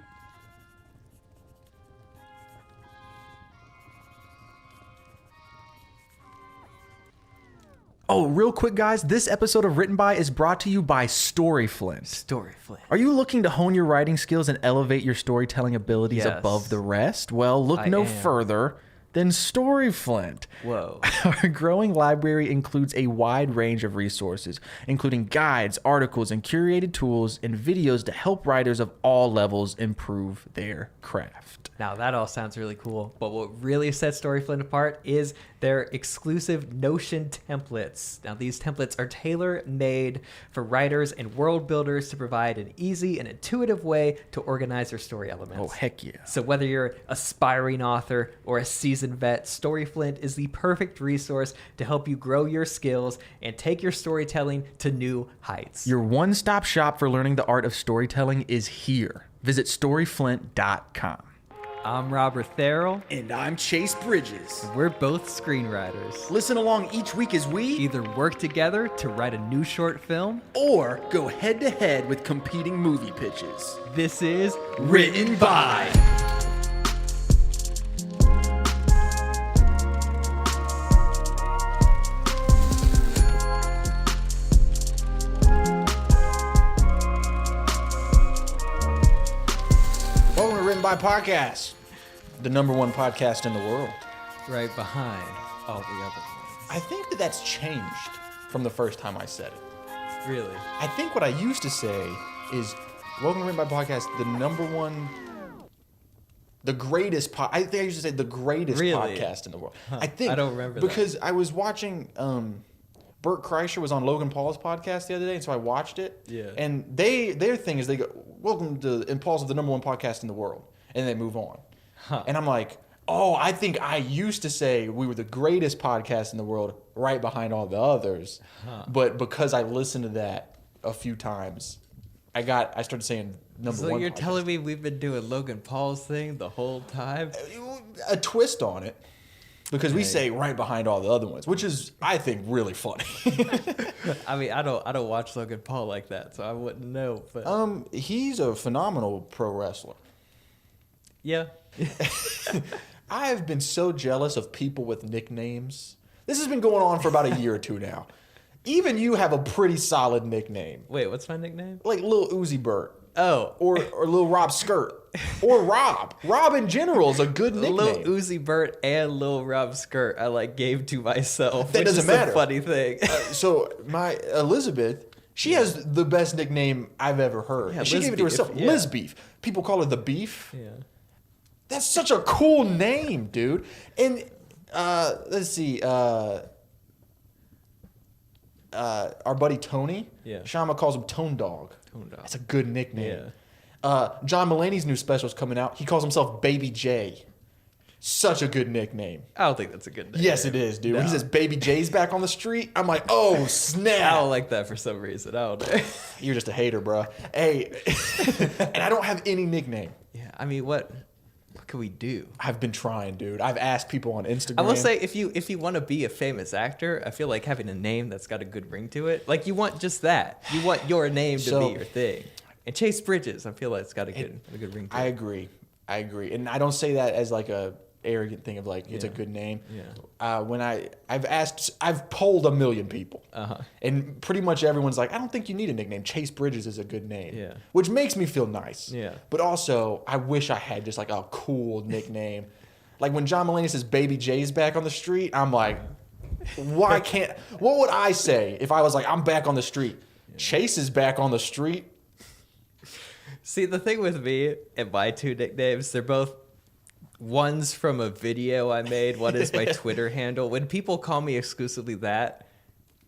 Oh, real quick, guys, this episode of Written By is brought to you by Storyflint. Storyflint. Are you looking to hone your writing skills and elevate your storytelling abilities Yes. above the rest? Well, look I no am. further than StoryFlint. Whoa. Our growing library includes a wide range of resources, including guides, articles, and curated tools and videos to help writers of all levels improve their craft. Now that all sounds really cool, but what really sets StoryFlint apart is their exclusive Notion templates. Now these templates are tailor-made for writers and world builders to provide an easy and intuitive way to organize their story elements. Oh, heck yeah. So whether you're an aspiring author or a seasoned vet, StoryFlint is the perfect resource to help you grow your skills and take your storytelling to new heights. Your one-stop shop for learning the art of storytelling is here. Visit storyflint.com. I'm Robert Therrell. And I'm Chase Bridges. We're both screenwriters. Listen along each week as we Either work together to write a new short film. or go head to head with competing movie pitches. This is Written by. Welcome to Written by Podcast. The #1 podcast in the world. right behind all the other ones. I think that that's changed from the first time I said it. Really? I think what I used to say is, welcome to Written by Podcast, the #1, the greatest I think I used to say the greatest Really? podcast in the world. I think. I don't remember that. because I was watching, Bert Kreischer was on Logan Paul's podcast the other day, and so I watched it. Yeah. And their thing is they go, welcome to Impulse of the #1 podcast in the world. And they move on. Huh. And I'm like, oh, I think I used to say we were the greatest podcast in the world right behind all the others. But because I listened to that a few times, I started saying #1 So you're podcast. telling me we've been doing Logan Paul's thing the whole time? A twist on it. Because we Hey. say right behind all the other ones, which is, I think, really funny. I mean, I don't watch Logan Paul like that, so I wouldn't know. But He's a phenomenal pro wrestler. yeah, I have been so jealous of people with nicknames. This has been going on for about a year or two now. Even you have a pretty solid nickname. wait, what's my nickname? Like Lil Uzi Burt. Oh, Or Lil Rob Skirt. Or Rob. Rob in general is a good nickname. Lil Uzi Burt and Lil Rob Skirt I gave to myself. That which doesn't is matter. a funny thing. So my Elizabeth, she has the best nickname I've ever heard. Yeah, She Liz gave it to Beef, herself. yeah. Liz Beef. People call her the Beef. yeah. That's such a cool name, dude. And let's see. Our buddy Tony. Yeah. Shama calls him Tone Dog. Tone Dog. That's a good nickname. John Mulaney's new special's coming out. He calls himself Baby J. Such a good nickname. I don't think that's a good name. Yes, it is, dude. When he No. says Baby J's back on the street, I'm like, oh, I snap. don't like that for some reason. I don't know. You're just a hater, bro. Hey, and I don't have any nickname. Yeah, I mean, what can we do? I've been trying, dude. I've asked people on Instagram. I will say, if you want to be a famous actor, I feel like having a name that's got a good ring to it. Like you want just that. You want your name to So- be your thing. And Chase Bridges, I feel like it's got a good ring to I it. agree. I agree. And I don't say that as like a arrogant thing of like it's a Yeah. good name. Yeah. When I've polled a million people, and pretty much everyone's like, I don't think you need a nickname. Chase Bridges is a good name. Yeah. Which makes me feel nice. Yeah. But also, I wish I had just like a cool nickname. Like when John Mulaney says Baby J's back on the street, I'm like, why can't? What would I say if I was like, I'm back on the street? Chase is back on the street. See, the thing with me and my two nicknames, they're both one's from a video I made. One is my Twitter handle. When people call me exclusively that,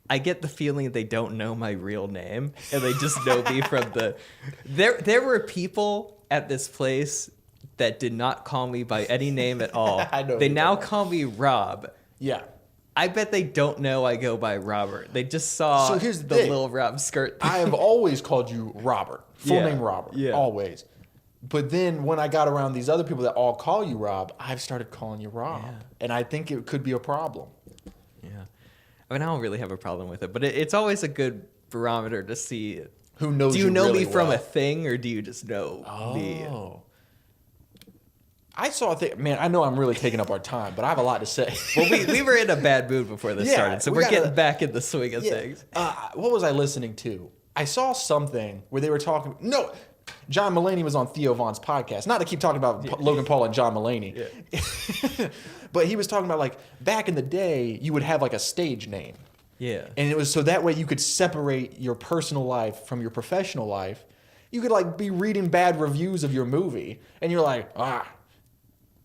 I get the feeling they don't know my real name and they just know me from the. There were people at this place that did not call me by any name at all. I know They who now you are. call me Rob. Yeah. I bet they don't know I go by Robert. They just saw So here's the the thing. little Rob skirt. I have always called you Robert. Full Yeah, name Robert. yeah. Always. But then when I got around these other people that all call you Rob, I've started calling you Rob. Yeah. And I think it could be a problem. Yeah. I mean, I don't really have a problem with it, but it's always a good barometer to see. Who knows Do you know really me from well. a thing, or do you just know me? Oh. I saw a thing. Man, I know I'm really taking up our time, but I have a lot to say. Well, we were in a bad mood before this Yeah, started, so we we're gotta- getting back in the swing of Yeah. things. What was I listening to? I saw something where they were talking. No, John Mulaney was on Theo Von's podcast. Not to keep talking about Logan Paul and John Mulaney. Yeah. But he was talking about, like, back in the day, you would have, like, a stage name. Yeah. And it was so that way you could separate your personal life from your professional life. You could, like, be reading bad reviews of your movie, and you're like,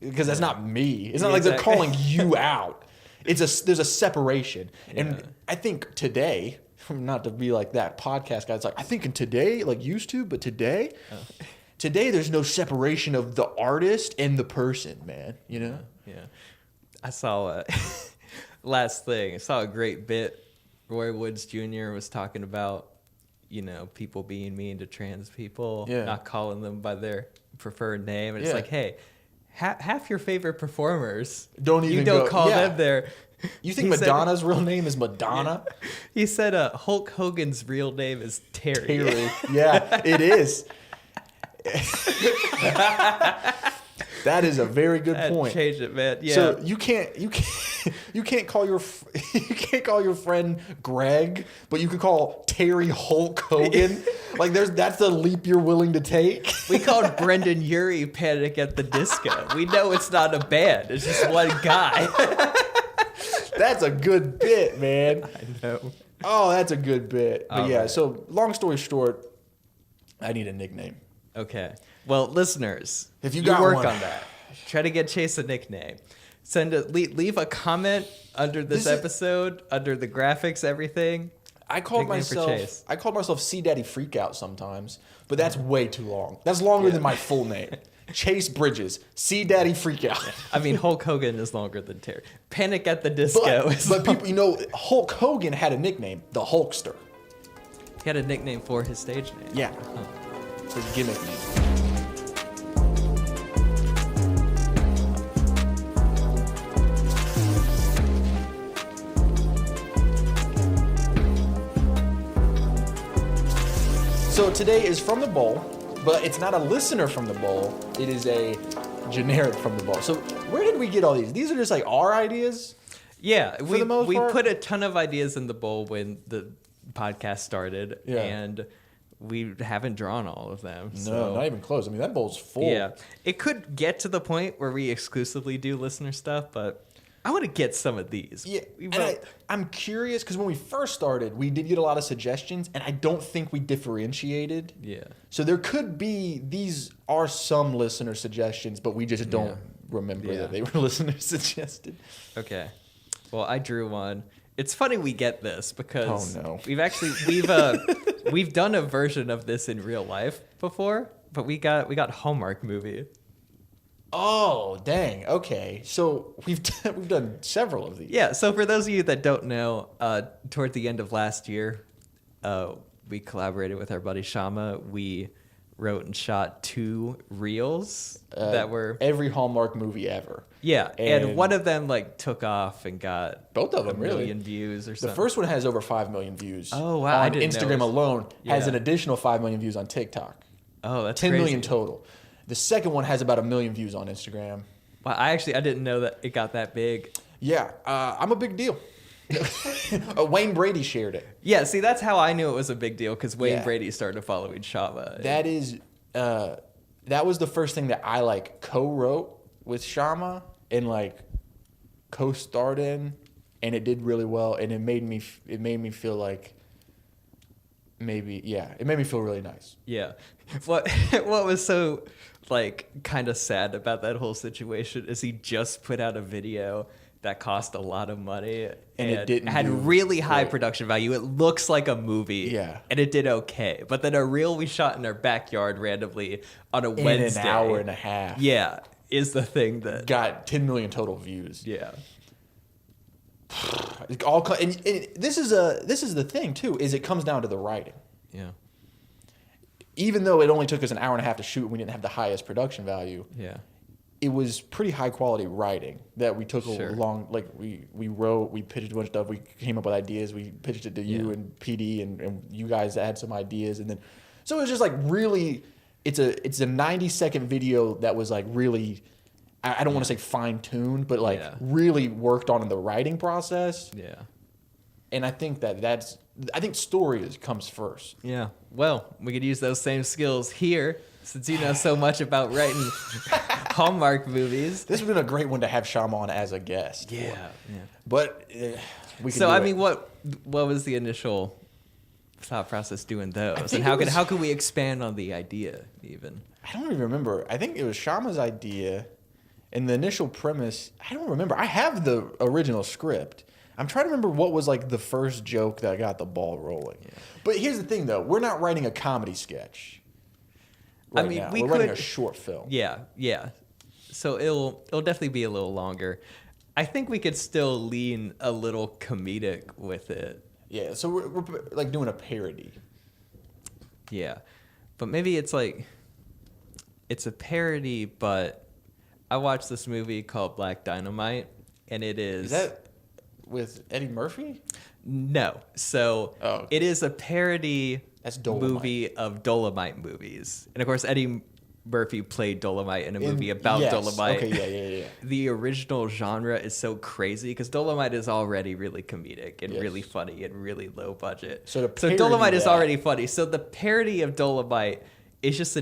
because that's not me. It's not like they're calling you out. There's a separation. And I think today, not to be like that podcast guy, it's like, I think in today, like used to, but today, today there's no separation of the artist and the person, man, you know? Yeah. I saw last thing. I saw a great bit. Roy Woods Jr. was talking about, you know, people being mean to trans people, not calling them by their preferred name. And it's like, hey, half your favorite performers don't call them their. You think Madonna's real name is Madonna? Yeah. He said Hulk Hogan's real name is Terry. Terry. Yeah, it is. That is a very good point. Change it, man. Yeah. So you can't call your friend Greg, but you could call Terry Hulk Hogan. Like that's the leap you're willing to take. We called Brendan Urie Panic at the Disco. We know it's not a band. It's just one guy. That's a good bit, man. I know. Oh, that's a good bit. But yeah, right. so long story short, I need a nickname. Okay. Well, listeners, if you got work one. on that. Try to get Chase a nickname. Leave a comment under this episode, under the graphics, everything. I called myself C Daddy Freakout sometimes, but that's way too long. That's longer than my full name. Chase Bridges, C Daddy Freakout. I mean, Hulk Hogan is longer than Terry. Panic at the Disco. But people, you know, Hulk Hogan had a nickname, the Hulkster. He had a nickname for his stage name. Yeah. His gimmick name. So today is From the Bowl, but it's not a listener from the bowl. It is a generic from the bowl. So where did we get all these? These are just like our ideas? Yeah, we put a ton of ideas in the bowl when the podcast started, and we haven't drawn all of them. No, not even close. I mean, that bowl's full. Yeah, it could get to the point where we exclusively do listener stuff, but I want to get some of these. Yeah, and I'm curious because when we first started, we did get a lot of suggestions, and I don't think we differentiated. Yeah. So there could be, these are some listener suggestions, but we just don't remember that they were listener suggested. Okay. Well, I drew one. It's funny we get this because we've done a version of this in real life before, but we got Hallmark movie. Oh, dang. Okay. So we've done several of these. Yeah. So for those of you that don't know, toward the end of last year, we collaborated with our buddy Shama. We wrote and shot 2 reels that were every Hallmark movie ever. Yeah, and one of them like took off and got both of them 1 million views or something. The first one has over 5 million views. Oh wow! On Instagram alone, has an additional 5 million views on TikTok. Oh, that's 10 crazy. million total. The second one has about 1 million views on Instagram. Wow, I didn't know that it got that big. Yeah, I'm a big deal. Wayne Brady shared it. Yeah, see, that's how I knew it was a big deal because Wayne Brady started following Shama. That was the first thing that I like co-wrote with Shama and like co-starred in, and it did really well, and it made me feel like it made me feel really nice. Yeah. What was so like kind of sad about that whole situation is he just put out a video that cost a lot of money and it had really high production value. It looks like a movie. Yeah. And it did okay. But then a reel we shot in our backyard randomly on a Wednesday. In an hour and a half. Yeah. Is the thing that got 10 million total views. Yeah. And this is the thing too, is it comes down to the writing. Yeah. Even though it only took us an hour and a half to shoot and we didn't have the highest production value. Yeah. It was pretty high quality writing that we took a long, like we wrote, we pitched a bunch of stuff, we came up with ideas, we pitched it to you and PD and you guys had some ideas, and then so it was just like really, it's a 90-second video that was like really, I don't want to say fine tuned, but like really worked on in the writing process. Yeah. And I think that's I think story comes first. Yeah. Well, we could use those same skills here since you know so much about writing Hallmark movies. This would have been a great one to have Shyamalan as a guest. Yeah. But we could So do I it. mean, what was the initial thought process doing those, and think how it was- how could we expand on the idea even? I don't even remember. I think it was Shama's idea, and the initial premise. I don't remember. I have the original script. I'm trying to remember what was like the first joke that got the ball rolling. But here's the thing, though: we're not writing a comedy sketch. I Right mean, now. we we're writing a could- short film. Yeah. So it'll definitely be a little longer. I think we could still lean a little comedic with it. Yeah. So we're like doing a parody. Yeah. But maybe it's like it's a parody, but I watched this movie called Black Dynamite, and it Is that with Eddie Murphy? no. So Oh, okay. it is a parody That's Dolomite. movie of Dolomite movies. And of course Eddie Murphy played Dolomite in a movie about yes. Dolomite. Okay, yeah. The original genre is so crazy because Dolomite is already really comedic and Yes. really funny and really low budget. So to parody Dolomite is that- already funny. So the parody of Dolomite is just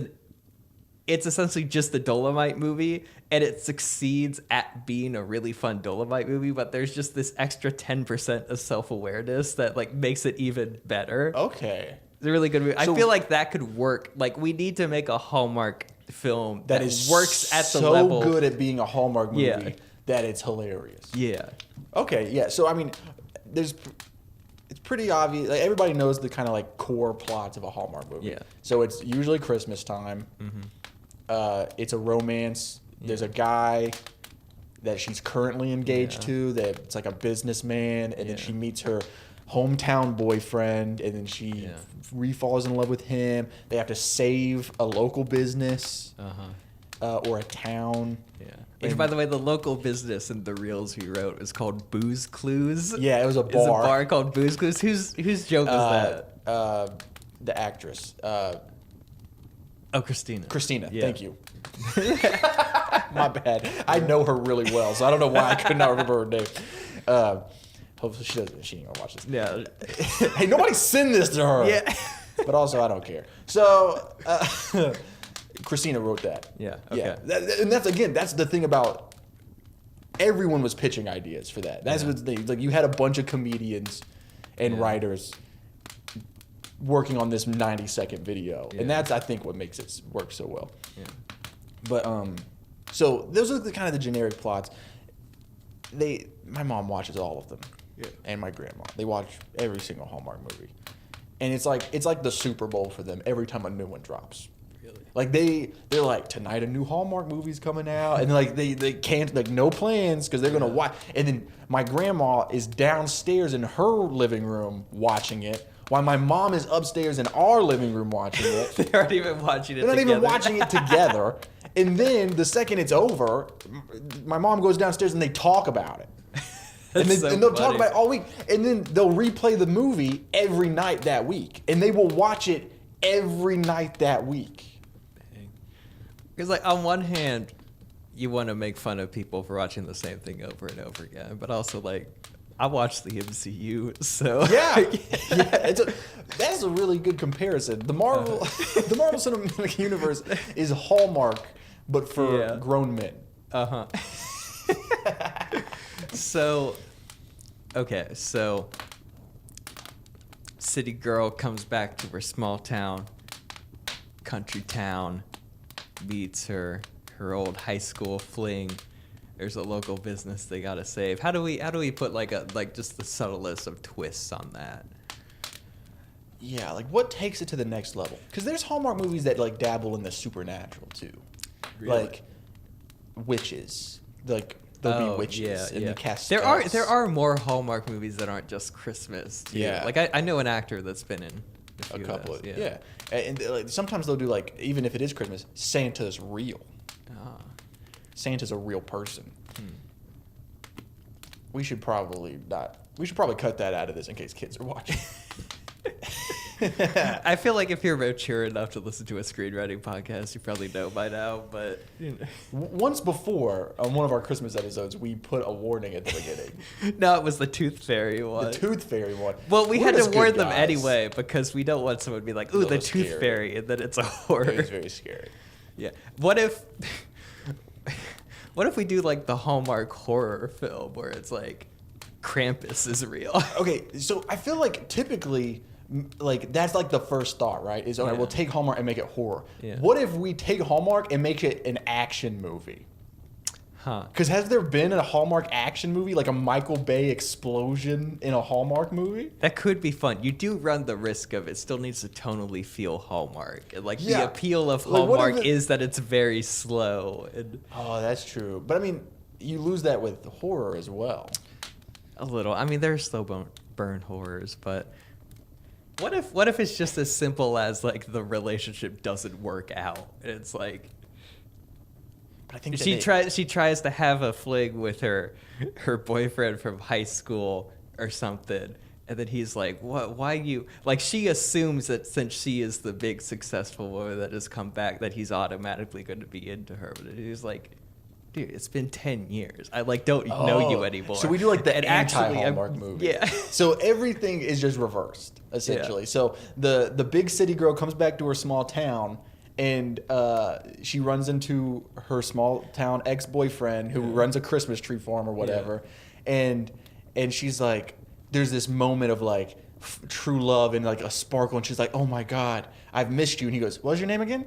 it's essentially just the Dolomite movie, and it succeeds at being a really fun Dolomite movie, but there's just this extra 10% of self-awareness that like makes it even better. Okay. It's a really good movie. So- I feel like that could work. Like we need to make a Hallmark film That is works at the so level. good at being a Hallmark movie Yeah. that it's hilarious. Yeah. Okay, yeah. So I mean, it's pretty obvious. Like, everybody knows the kind of like core plots of a Hallmark movie. Yeah. So it's usually Christmas time. It's a romance. There's a guy that she's currently engaged to. That it's like a businessman, and then she meets her hometown boyfriend, and then she re-falls in love with him. They have to save a local business or a town. Yeah. Which, by the way, the local business in the reels he wrote is called Booze Clues. Yeah, it was a It's a bar. bar called Booze Clues. Whose joke is that? The actress, Oh, Christina. Christina. Yeah. Thank you. My bad. I know her really well, so I don't know why I could not remember her name. Hopefully she doesn't. She ain't gonna watch this. Yeah. Hey, nobody send this to her. Yeah. But also, I don't care. So, Christina wrote that. Yeah, Yeah. okay. And that's the thing about everyone was pitching ideas for that. That's what the thing. Like, you had a bunch of comedians and writers working on this 90-second video, and that's, I think, what makes it work so well. Yeah. But so those are the kind of the generic plots. My mom watches all of them, and my grandma. They watch every single Hallmark movie, and it's like the Super Bowl for them every time a new one drops. Really? Like they're like, tonight a new Hallmark movie's coming out, and like they can't, like, no plans because they're gonna watch. And then my grandma is downstairs in her living room watching it, while my mom is upstairs in our living room watching it. They aren't even watching it They're not together. even watching it together. And then the second it's over, my mom goes downstairs and they talk about it. And That's so they'll talk funny. about it all week. And then they'll replay the movie every night that week. And they will watch it every night that week. Because, like, on one hand, you want to make fun of people for watching the same thing over and over again, but also, like, I watch the MCU, so Yeah, that's a really good comparison. The Marvel Cinematic Universe is Hallmark, but for grown men. So, okay, so city girl comes back to her small town, country town, meets her old high school fling. There's a local business they gotta save. How do we put like just the subtlest of twists on that? Yeah, like what takes it to the next level? Because there's Hallmark movies that like dabble in the supernatural too, like witches. Like there'll be witches in the cast. There are more Hallmark movies that aren't just Christmas. Too. Yeah. Like I know an actor that's been in a couple of those, yeah. And like, sometimes they'll do like, even if it is Christmas, Santa's real. Santa's a real person. We should probably cut that out of this in case kids are watching. I feel like if you're mature enough to listen to a screenwriting podcast, you probably know by now. But Once before, on one of our Christmas episodes, we put a warning at the beginning. no, it was the Tooth Fairy one. The Tooth Fairy one. Well, we We're had to just warn good them guys. anyway because we don't want someone to be like, "Ooh, That the was Tooth scary. Fairy," and then it's a horror. It was very scary. Yeah. What if what if we do like the Hallmark horror film where it's like Krampus is real? Okay, so I feel like typically, like that's like the first thought, right? Is all right, Yeah. we'll take Hallmark and make it horror. Yeah. What if we take Hallmark and make it an action movie? Huh. Because has there been a Hallmark action movie, like a Michael Bay explosion in a Hallmark movie? That could be fun. You do run the risk of it still needs to tonally feel Hallmark. And, like Yeah. the appeal of Like, what if Hallmark it- is that it's very slow and Oh, that's true. But I mean, you lose that with horror as well. a little. I mean, there's slow burn horrors, but what if it's just as simple as like the relationship doesn't work out? And it's like But I think that she tries to have a fling with her boyfriend from high school or something, and then he's like, "What? Why you?" Like she assumes that since she is the big successful woman that has come back, that he's automatically going to be into her. But he's like, "Dude, it's been 10 years. I like don't know you anymore." So we do like the And actually, anti-Hallmark I'm- movie. Yeah. So everything is just reversed, essentially. So the big city girl comes back to her small town, and she runs into her small town ex-boyfriend who runs a Christmas tree farm or whatever, and she's like, there's this moment of like true love and like a sparkle, and she's like, "Oh my God, I've missed you." And he goes, "What's your name again?"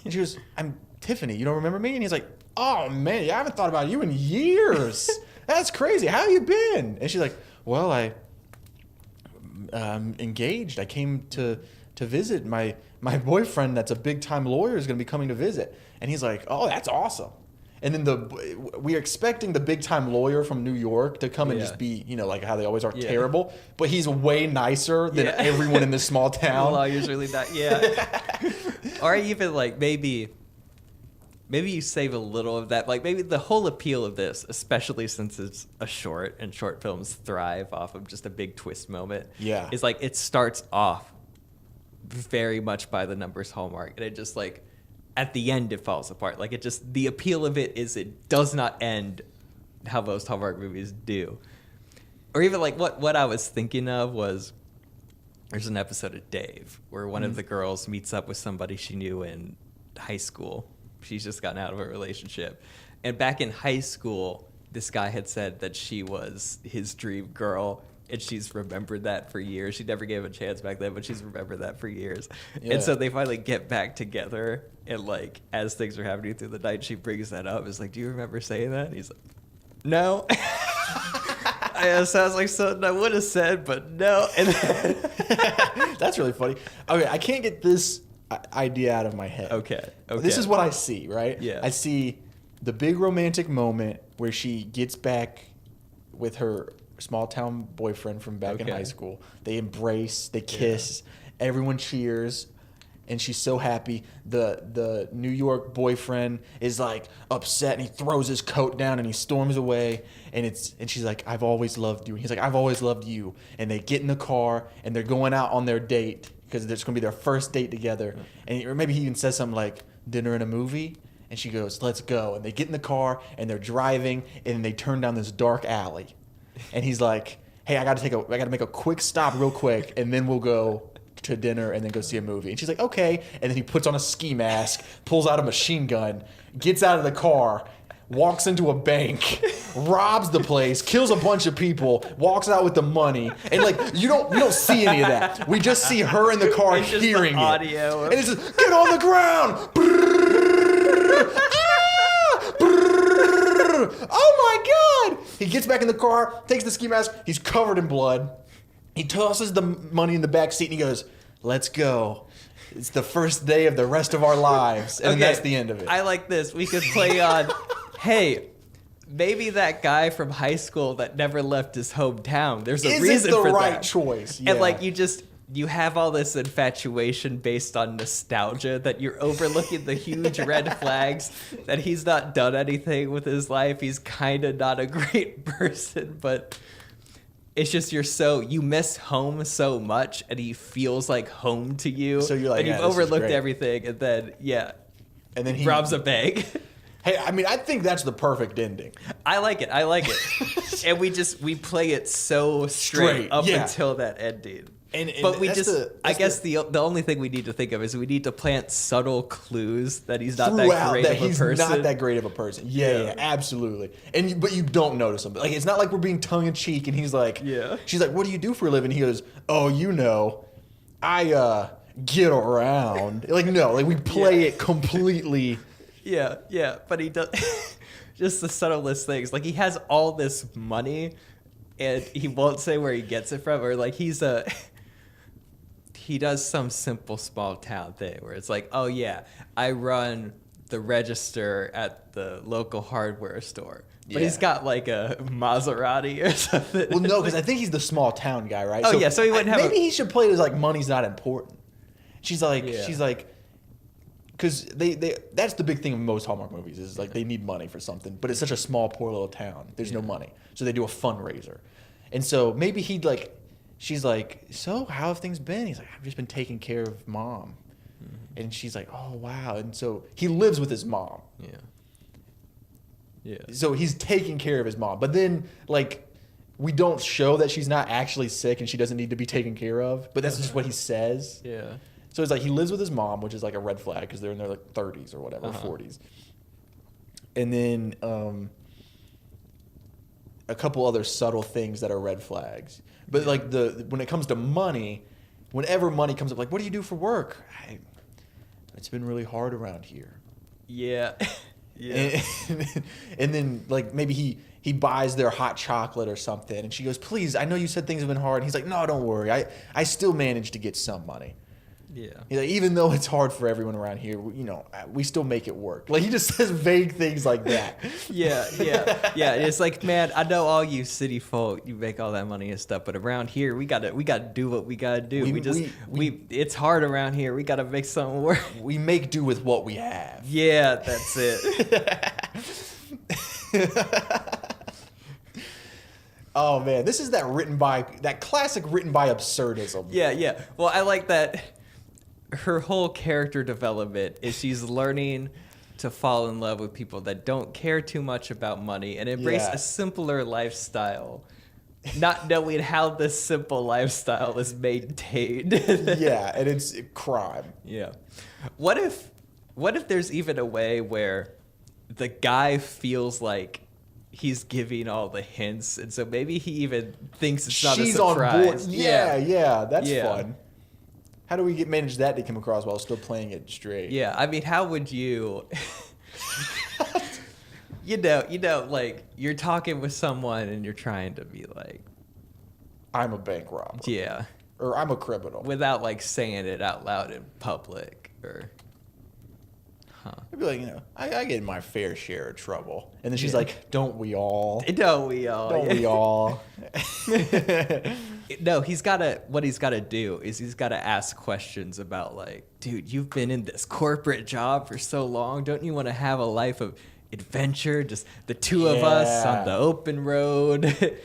And she goes, "I'm Tiffany. You don't remember me?" And he's like, "Oh man, I haven't thought about you in years. That's crazy. How you been?" And she's like, "Well, I'm engaged. I came to visit my boyfriend. That's a big time lawyer is going to be coming to visit." And he's like, "Oh, that's awesome." And then we're expecting the big time lawyer from New York to come and Yeah. just be, like how they always are, Yeah. terrible. But he's way nicer than Yeah. everyone in this small The town. lawyer's really not. Yeah. Or even like maybe you save a little of that. Like maybe the whole appeal of this, especially since it's a short and short films thrive off of just a big twist moment. Yeah. Is like it starts off very much by the numbers Hallmark, and it just like at the end it falls apart. Like it just the appeal of it is it does not end how most Hallmark movies do. Or even like what I was thinking of was there's an episode of Dave where one of the girls meets up with somebody she knew in high school. She's just gotten out of a relationship. And back in high school, this guy had said that she was his dream girl, and she's remembered that for years. She never gave him a chance back then, but she's remembered that for years. Yeah. And so they finally get back together, and like as things are happening through the night, she brings that up. It's like, "Do you remember saying that?" And he's like, "No." It sounds like something I would have said, but no. And then That's really funny. Okay, I can't get this idea out of my head. Okay. This is what I see, right? Yeah. I see the big romantic moment where she gets back with her small town boyfriend from back in Okay. high school. They embrace, they kiss, everyone cheers, and she's so happy. The New York boyfriend is like upset, and he throws his coat down and he storms away. And she's like, "I've always loved you." And he's like, "I've always loved you." And they get in the car and they're going out on their date because it's going to be their first date together. Or maybe he even says something like, "Dinner and a movie?" And she goes, "Let's go." And they get in the car and they're driving and they turn down this dark alley. And he's like, "Hey, I got to make a quick stop real quick, and then we'll go to dinner and then go see a movie." And she's like, "Okay." And then he puts on a ski mask, pulls out a machine gun, gets out of the car, walks into a bank, robs the place, kills a bunch of people, walks out with the money, and like we don't see any of that. We just see her in the car It's just the hearing audio it, of- and it's just, "Get on the ground!" Oh my God! He gets back in the car, takes the ski mask. He's covered in blood. He tosses the money in the back seat and he goes, "Let's go. It's the first day of the rest of our lives." And Okay, that's the end of it. I like this. We could play on, hey, maybe that guy from high school that never left his hometown. There's a Is reason it the for right that. choice? And like you have all this infatuation based on nostalgia that you're overlooking the huge red flags that he's not done anything with his life. He's kind of not a great person, but It's just you miss home so much, and he feels like home to you. So you're like, and yeah, you've this is overlooked great. everything, and then And then he robs a bank. Hey, I mean, I think that's the perfect ending. I like it. And we play it so straight up yeah. until that ending. And but we that's just, I guess the only thing we need to think of is we need to plant subtle clues that he's not that Throughout great that of a he's person. not that great of a person. Yeah, absolutely. But you don't notice him. Like, it's not like we're being tongue in cheek and he's like, she's like, what do you do for a living? He goes, oh, I get around. Like, no, like we play it completely. Yeah, but he does just the subtlest things. Like, he has all this money and he won't say where he gets it from, or like he does some simple small town thing where it's like, oh yeah, I run the register at the local hardware store. But he's got like a Maserati or something. Well, no, because I think he's the small town guy, right? Oh, yeah, so he wouldn't have maybe he should play it as like money's not important. She's like, because that's the big thing of most Hallmark movies is like they need money for something, but it's such a small, poor little town. There's no money, so they do a fundraiser, and so maybe she's like, so how have things been? He's like, I've just been taking care of mom, and she's like, oh wow, and so he lives with his mom. Yeah. So he's taking care of his mom, but then like we don't show that she's not actually sick and she doesn't need to be taken care of, but that's just what he says. Yeah. So it's like he lives with his mom, which is like a red flag because they're in their like 30s or whatever, 40s. And then a couple other subtle things that are red flags. But like when it comes to money, whenever money comes up, like, what do you do for work? It's been really hard around here. Yeah. And then like maybe he buys their hot chocolate or something, and she goes, please, I know you said things have been hard. And he's like, no, don't worry. I still managed to get some money. Yeah. He's like, even though it's hard for everyone around here, we still make it work. Like he just says vague things like that. Yeah. It's like, man, I know all you city folk, you make all that money and stuff, but around here, we gotta do what we gotta do. It's hard around here. We gotta make something work. We make do with what we have. Yeah, that's it. Oh man, this is that classic written by absurdism. Yeah. Well, I like that. Her whole character development is she's learning to fall in love with people that don't care too much about money and embrace a simpler lifestyle, not knowing how this simple lifestyle is maintained. Yeah, and it's crime. Yeah. What if there's even a way where the guy feels like he's giving all the hints, and so maybe he even thinks it's not She's a surprise. on board. Yeah, that's fun. How do we manage that to come across while still playing it straight? Yeah, I mean, how would you... you know, like, you're talking with someone and you're trying to be like... I'm a bank robber. Yeah. Or I'm a criminal. Without, like, saying it out loud in public, or... I'd be like, I get in my fair share of trouble. And then she's like, don't we all? Don't we all? Don't we all? No, what he's gotta do is he's gotta ask questions about, like, dude, you've been in this corporate job for so long. Don't you want to have a life of adventure? Just the two of us on the open road.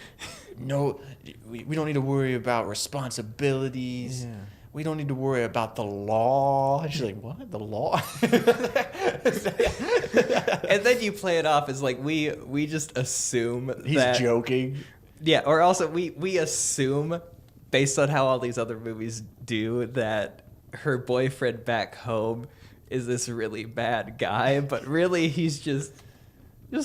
No, we don't need to worry about responsibilities. Yeah. We don't need to worry about the law. She's like, what? The law? And then you play it off as like we just assume he's joking. Yeah, or also we assume, based on how all these other movies do, that her boyfriend back home is this really bad guy, but really he's just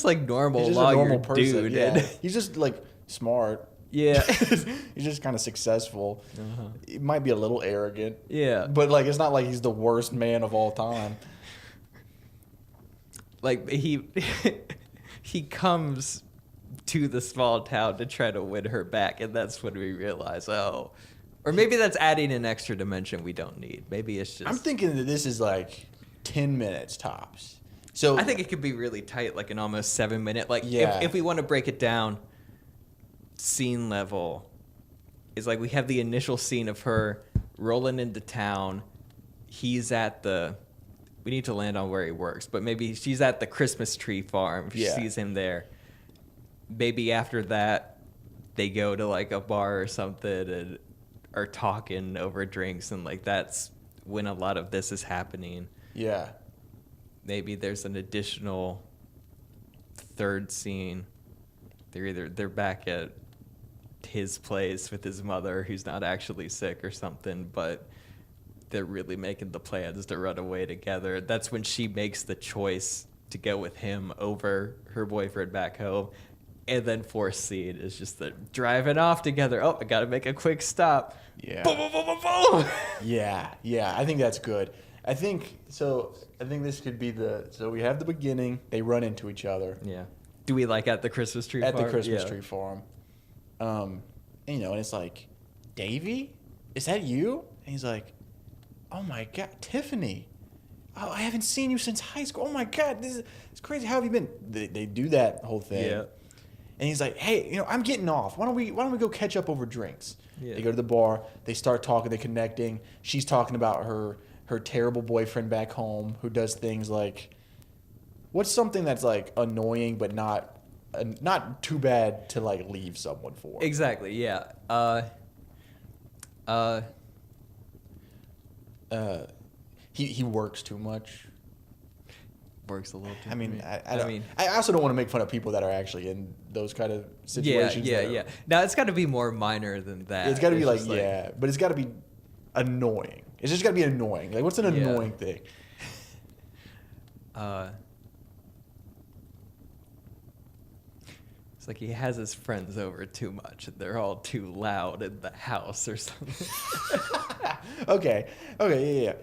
like normal, he's just lawyer a normal person, dude. Yeah. And he's just like smart. Yeah. He's just kind of successful. He might be a little arrogant. Yeah. But like it's not like he's the worst man of all time. Like he comes to the small town to try to win her back, and that's when we realize, or maybe that's adding an extra dimension we don't need. Maybe it's just... I'm thinking that this is like 10 minutes tops. So I think it could be really tight, like an almost 7-minute. Like if we want to break it down, scene level is like we have the initial scene of her rolling into town. He's at we need to land on where he works, but maybe she's at the Christmas tree farm. She sees him there. Maybe after that, they go to like a bar or something and are talking over drinks, and like that's when a lot of this is happening. Yeah. Maybe there's an additional third scene. They're back at his place with his mother, who's not actually sick or something, but they're really making the plans to run away together. That's when she makes the choice to go with him over her boyfriend back home. And then fourth scene is just the driving off together. Oh, I gotta make a quick stop. Yeah. Boom, boom, boom, boom, boom. Yeah. I think that's good. I think this could be so we have the beginning. They run into each other Yeah. Do we like at the Christmas tree farm? at the Christmas Yeah. tree farm. And it's like, Davey, is that you? And he's like, oh my God, Tiffany. Oh, I haven't seen you since high school. Oh my God, it's crazy. How have you been? They do that whole thing. Yeah. And he's like, hey, I'm getting off. Why don't we go catch up over drinks? Yeah. They go to the bar. They start talking. They're connecting. She's talking about her terrible boyfriend back home who does things like, what's something that's like annoying but not too bad to like leave someone for? Exactly, yeah. He works too much. Works a little too I mean, much. I also don't want to make fun of people that are actually in those kind of situations. Yeah. Now it's got to be more minor than that. It's got to be like, just yeah, but it's got to be annoying. It's just got to be annoying. Like, what's an Yeah. annoying thing? It's like he has his friends over too much, and they're all too loud in the house or something. Okay, yeah.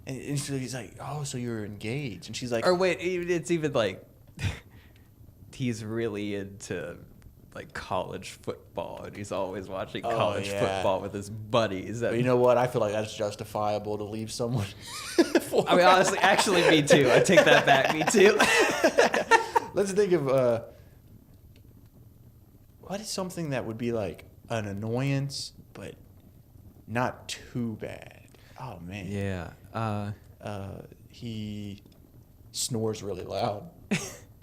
And so he's like, oh, so you're engaged. And she's like, Or wait, it's even like he's really into like college football, and he's always watching Oh, college yeah. football with his buddies. but you know what? I feel like that's justifiable to leave someone. I mean, honestly, actually, me too. I take that back. Me too. Let's think of what is something that would be like an annoyance, but not too bad. Oh man. Yeah. He snores really loud.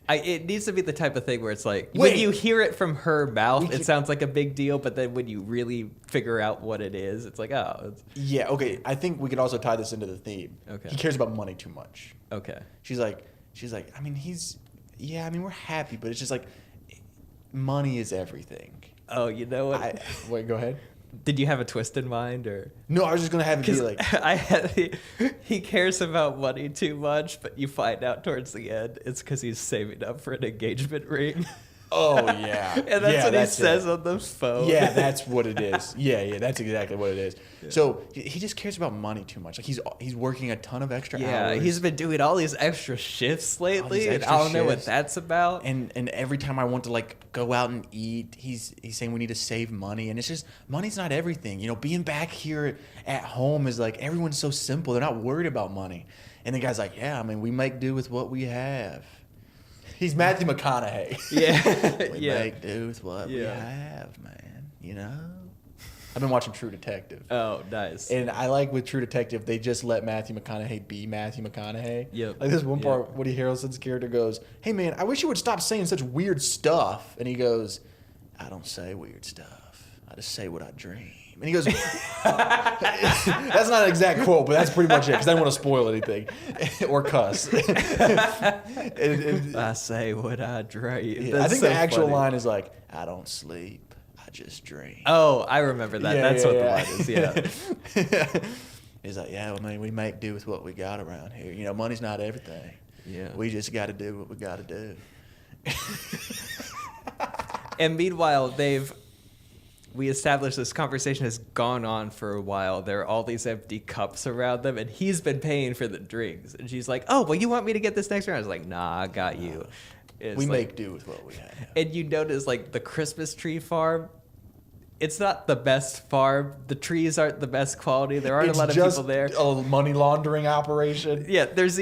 It needs to be the type of thing where it's like Wait. when you hear it from her mouth, We it can- sounds like a big deal, but then when you really figure out what it is, it's like, oh, it's Yeah. Okay. I think we could also tie this into the theme. Okay. He cares about money too much. okay. She's like, I mean, we're happy, but it's just like, money is everything. Oh, you know what? Wait, go ahead. Did you have a twist in mind, or? No, I was just gonna have it be Because like, he cares about money too much, but you find out towards the end it's because he's saving up for an engagement ring. oh yeah, And that's yeah, what that's he says it. on the phone. Yeah, that's what it is. Yeah, that's exactly what it is. So he just cares about money too much. Like he's working a ton of extra Yeah, hours. he's been doing all these extra shifts lately, and extra I don't know what shifts. that's about. and every time I want to like go out and eat, he's saying we need to save money, and it's just money's not everything. Being back here at home is like everyone's so simple. They're not worried about money. And the guy's like, yeah, I mean, we make do with what we have. He's Matthew McConaughey. Yeah, We yeah. make do with what we Yeah. have, man. I've been watching True Detective. Oh, nice. And I like with True Detective, they just let Matthew McConaughey be Matthew McConaughey. Yep. Like this one Yep. part, Woody Harrelson's character goes, hey man, I wish you would stop saying such weird stuff. And he goes, I don't say weird stuff. I just say what I dream. And he goes, that's not an exact quote, but that's pretty much it, because I don't want to spoil anything or cuss. And- I say what I dream. yeah, I That's think so the actual funny. line is like, I don't sleep, I just dream. Oh, I remember that. That's what the line is. Yeah. He's like, yeah, well, man, we make do with what we got around here. Money's not everything. Yeah. We just got to do what we got to do. And meanwhile, we established this conversation has gone on for a while. There are all these empty cups around them, and he's been paying for the drinks. And she's like, oh, well, you want me to get this next round? I was like, nah, I got you. It's We like- make do with what we have. And you notice, like, the Christmas tree farm, it's not the best farm. The trees aren't the best quality. There aren't It's a lot of just people there. a money laundering operation. Yeah, there's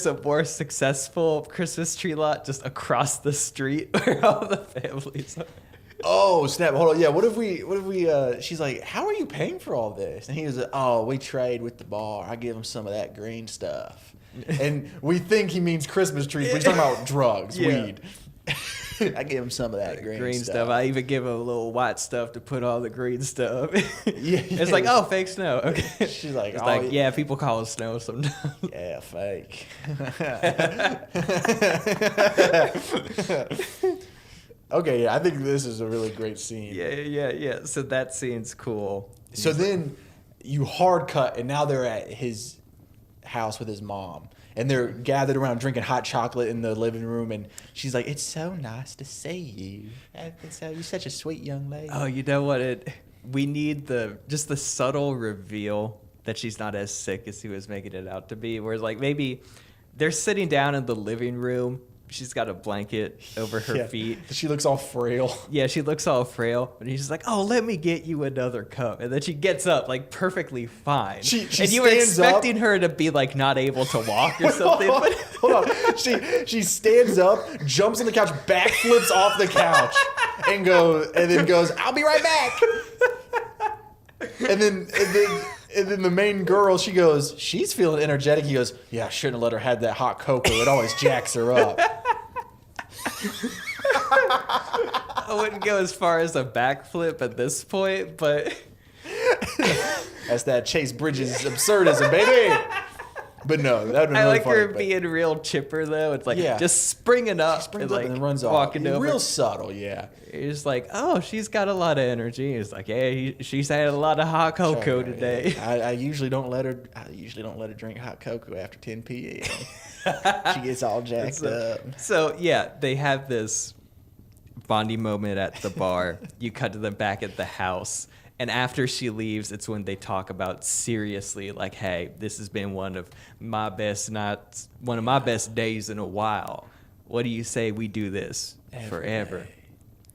a more successful Christmas tree lot just across the street where all the families are. Oh, snap. Hold on. Yeah, what if we, she's like, how are you paying for all this? And he was like, oh, we trade with the bar. I give him some of that green stuff. And we think he means Christmas trees, but he's talking about drugs, Yeah. weed. I give him some of that green, stuff. I even give him a little white stuff to put on the green stuff. Yeah. It's like, oh, fake snow. Okay. She's like, It's oh, like, yeah, people call it snow sometimes. yeah, fake. Okay, yeah, I think this is a really great scene. Yeah. So that scene's cool. So then you hard cut, and now they're at his house with his mom. And they're gathered around drinking hot chocolate in the living room. And she's like, it's so nice to see you. You're such a sweet young lady. Oh, you know what? We need the subtle reveal that she's not as sick as he was making it out to be. Whereas, like, maybe they're sitting down in the living room. She's got a blanket over her feet. She looks all frail. Yeah, she looks all frail. And he's just like, oh, let me get you another cup. And then she gets up, like, perfectly fine. And you were expecting her to be, like, not able to walk or something. But Hold on. She stands up, jumps on the couch, backflips off the couch, and then goes, I'll be right back. And then the main girl, she goes, she's feeling energetic. He goes, yeah, I shouldn't have let her have that hot cocoa. It always jacks her up. I wouldn't go as far as a backflip at this point, but That's that Chase Bridges absurdism, baby. But no, that would be I really like funny, her but being real chipper though. It's like Yeah. just springing up, springs and, up like, and then runs off. walking over. Real subtle, yeah. He's like, oh, she's got a lot of energy. He's like, yeah, she's had a lot of hot cocoa today. I usually don't let her drink hot cocoa after 10 p.m. She gets all jacked up. So yeah, they have this bonding moment at the bar. You cut to them back at the house. And after she leaves, it's when they talk about seriously, like, hey, this has been one of my best days in a while. What do you say we do this forever?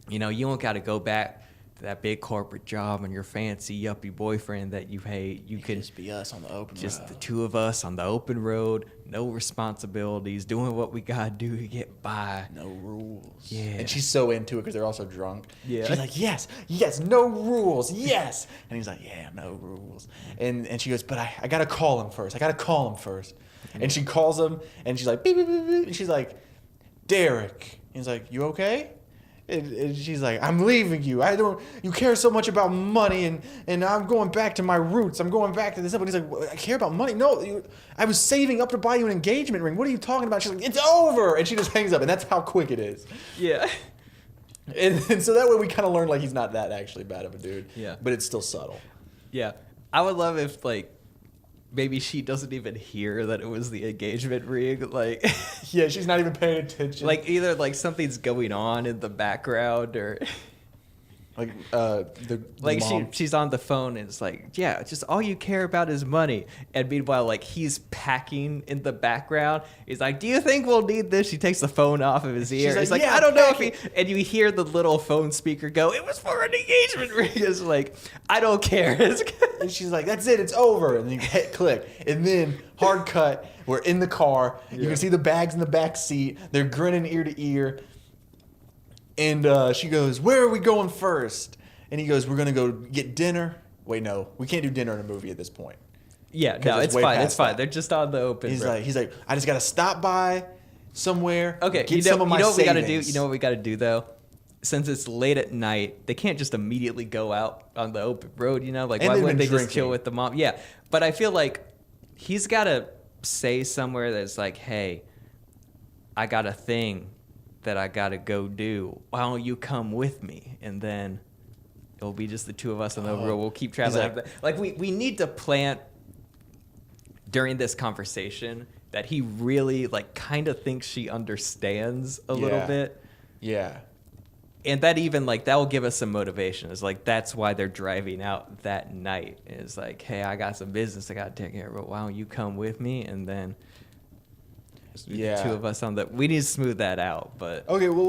You know, you don't got to go back to that big corporate job and your fancy yuppie boyfriend that you hate. You can Just be us on the open road. just the two of us on the open road, no responsibilities, doing what we got to do to get by. No rules. Yeah. And she's so into it because they're also drunk. Yeah. She's like, yes, no rules, yes. And he's like, yeah, no rules. And she goes, but I got to call him first. And she calls him, and she's like, beep, beep, beep, beep. And she's like, Derek. And he's like, you okay? And she's like, I'm leaving you. You care so much about money, and I'm going back to my roots. I'm going back to this. And he's like, well, I care about money? No, I was saving up to buy you an engagement ring. What are you talking about? She's like, it's over. And she just hangs up, and that's how quick it is. Yeah. And so that way we kind of learn, like, he's not that actually bad of a dude. Yeah. But it's still subtle. Yeah. I would love if, like, maybe she doesn't even hear that it was the engagement ring. Like, Yeah, she's not even paying attention. like either like something's going on in the background or Like the like mom. she's on the phone and it's like, yeah, just all you care about is money. And meanwhile, like he's packing in the background. He's like, do you think we'll need this? She takes the phone off of his ear. like, He's like, "Yeah, I don't know if pack he. And you hear the little phone speaker go, it was for an engagement ring. It's like, I don't care. And she's like, that's it, it's over. And then you hit click. And then hard cut, we're in the car. You can see the bags in the back seat. They're grinning ear to ear. And she goes, where are we going first? And he goes, we're going to go get dinner. Wait, no, we can't do dinner in a movie at this point. Yeah, 'Cause no, it's it's way fine. past It's fine. that. They're just on the open. He's road. like, I just got to stop by somewhere. Okay, get some of my you know what we gotta do? savings. You know what we gotta do though? Since it's late at night, they can't just immediately go out on the open road, you know? Like, And why they've wouldn't they been just chill drinking. with the mom? Yeah, but I feel like he's gotta say somewhere that's like, hey, I got a thing that I gotta go do. Why don't you come with me? And then it'll be just the two of us on the road. We'll keep traveling. like- We need to plant during this conversation that he really like kind of thinks she understands a little Yeah. bit. Yeah. And that even like that will give us some motivation. It's like that's why they're driving out that night. It's like, hey, I got some business I got to take care of. Why don't you come with me? And then Yeah. the two of us on the. We need to smooth that out. But Okay, well,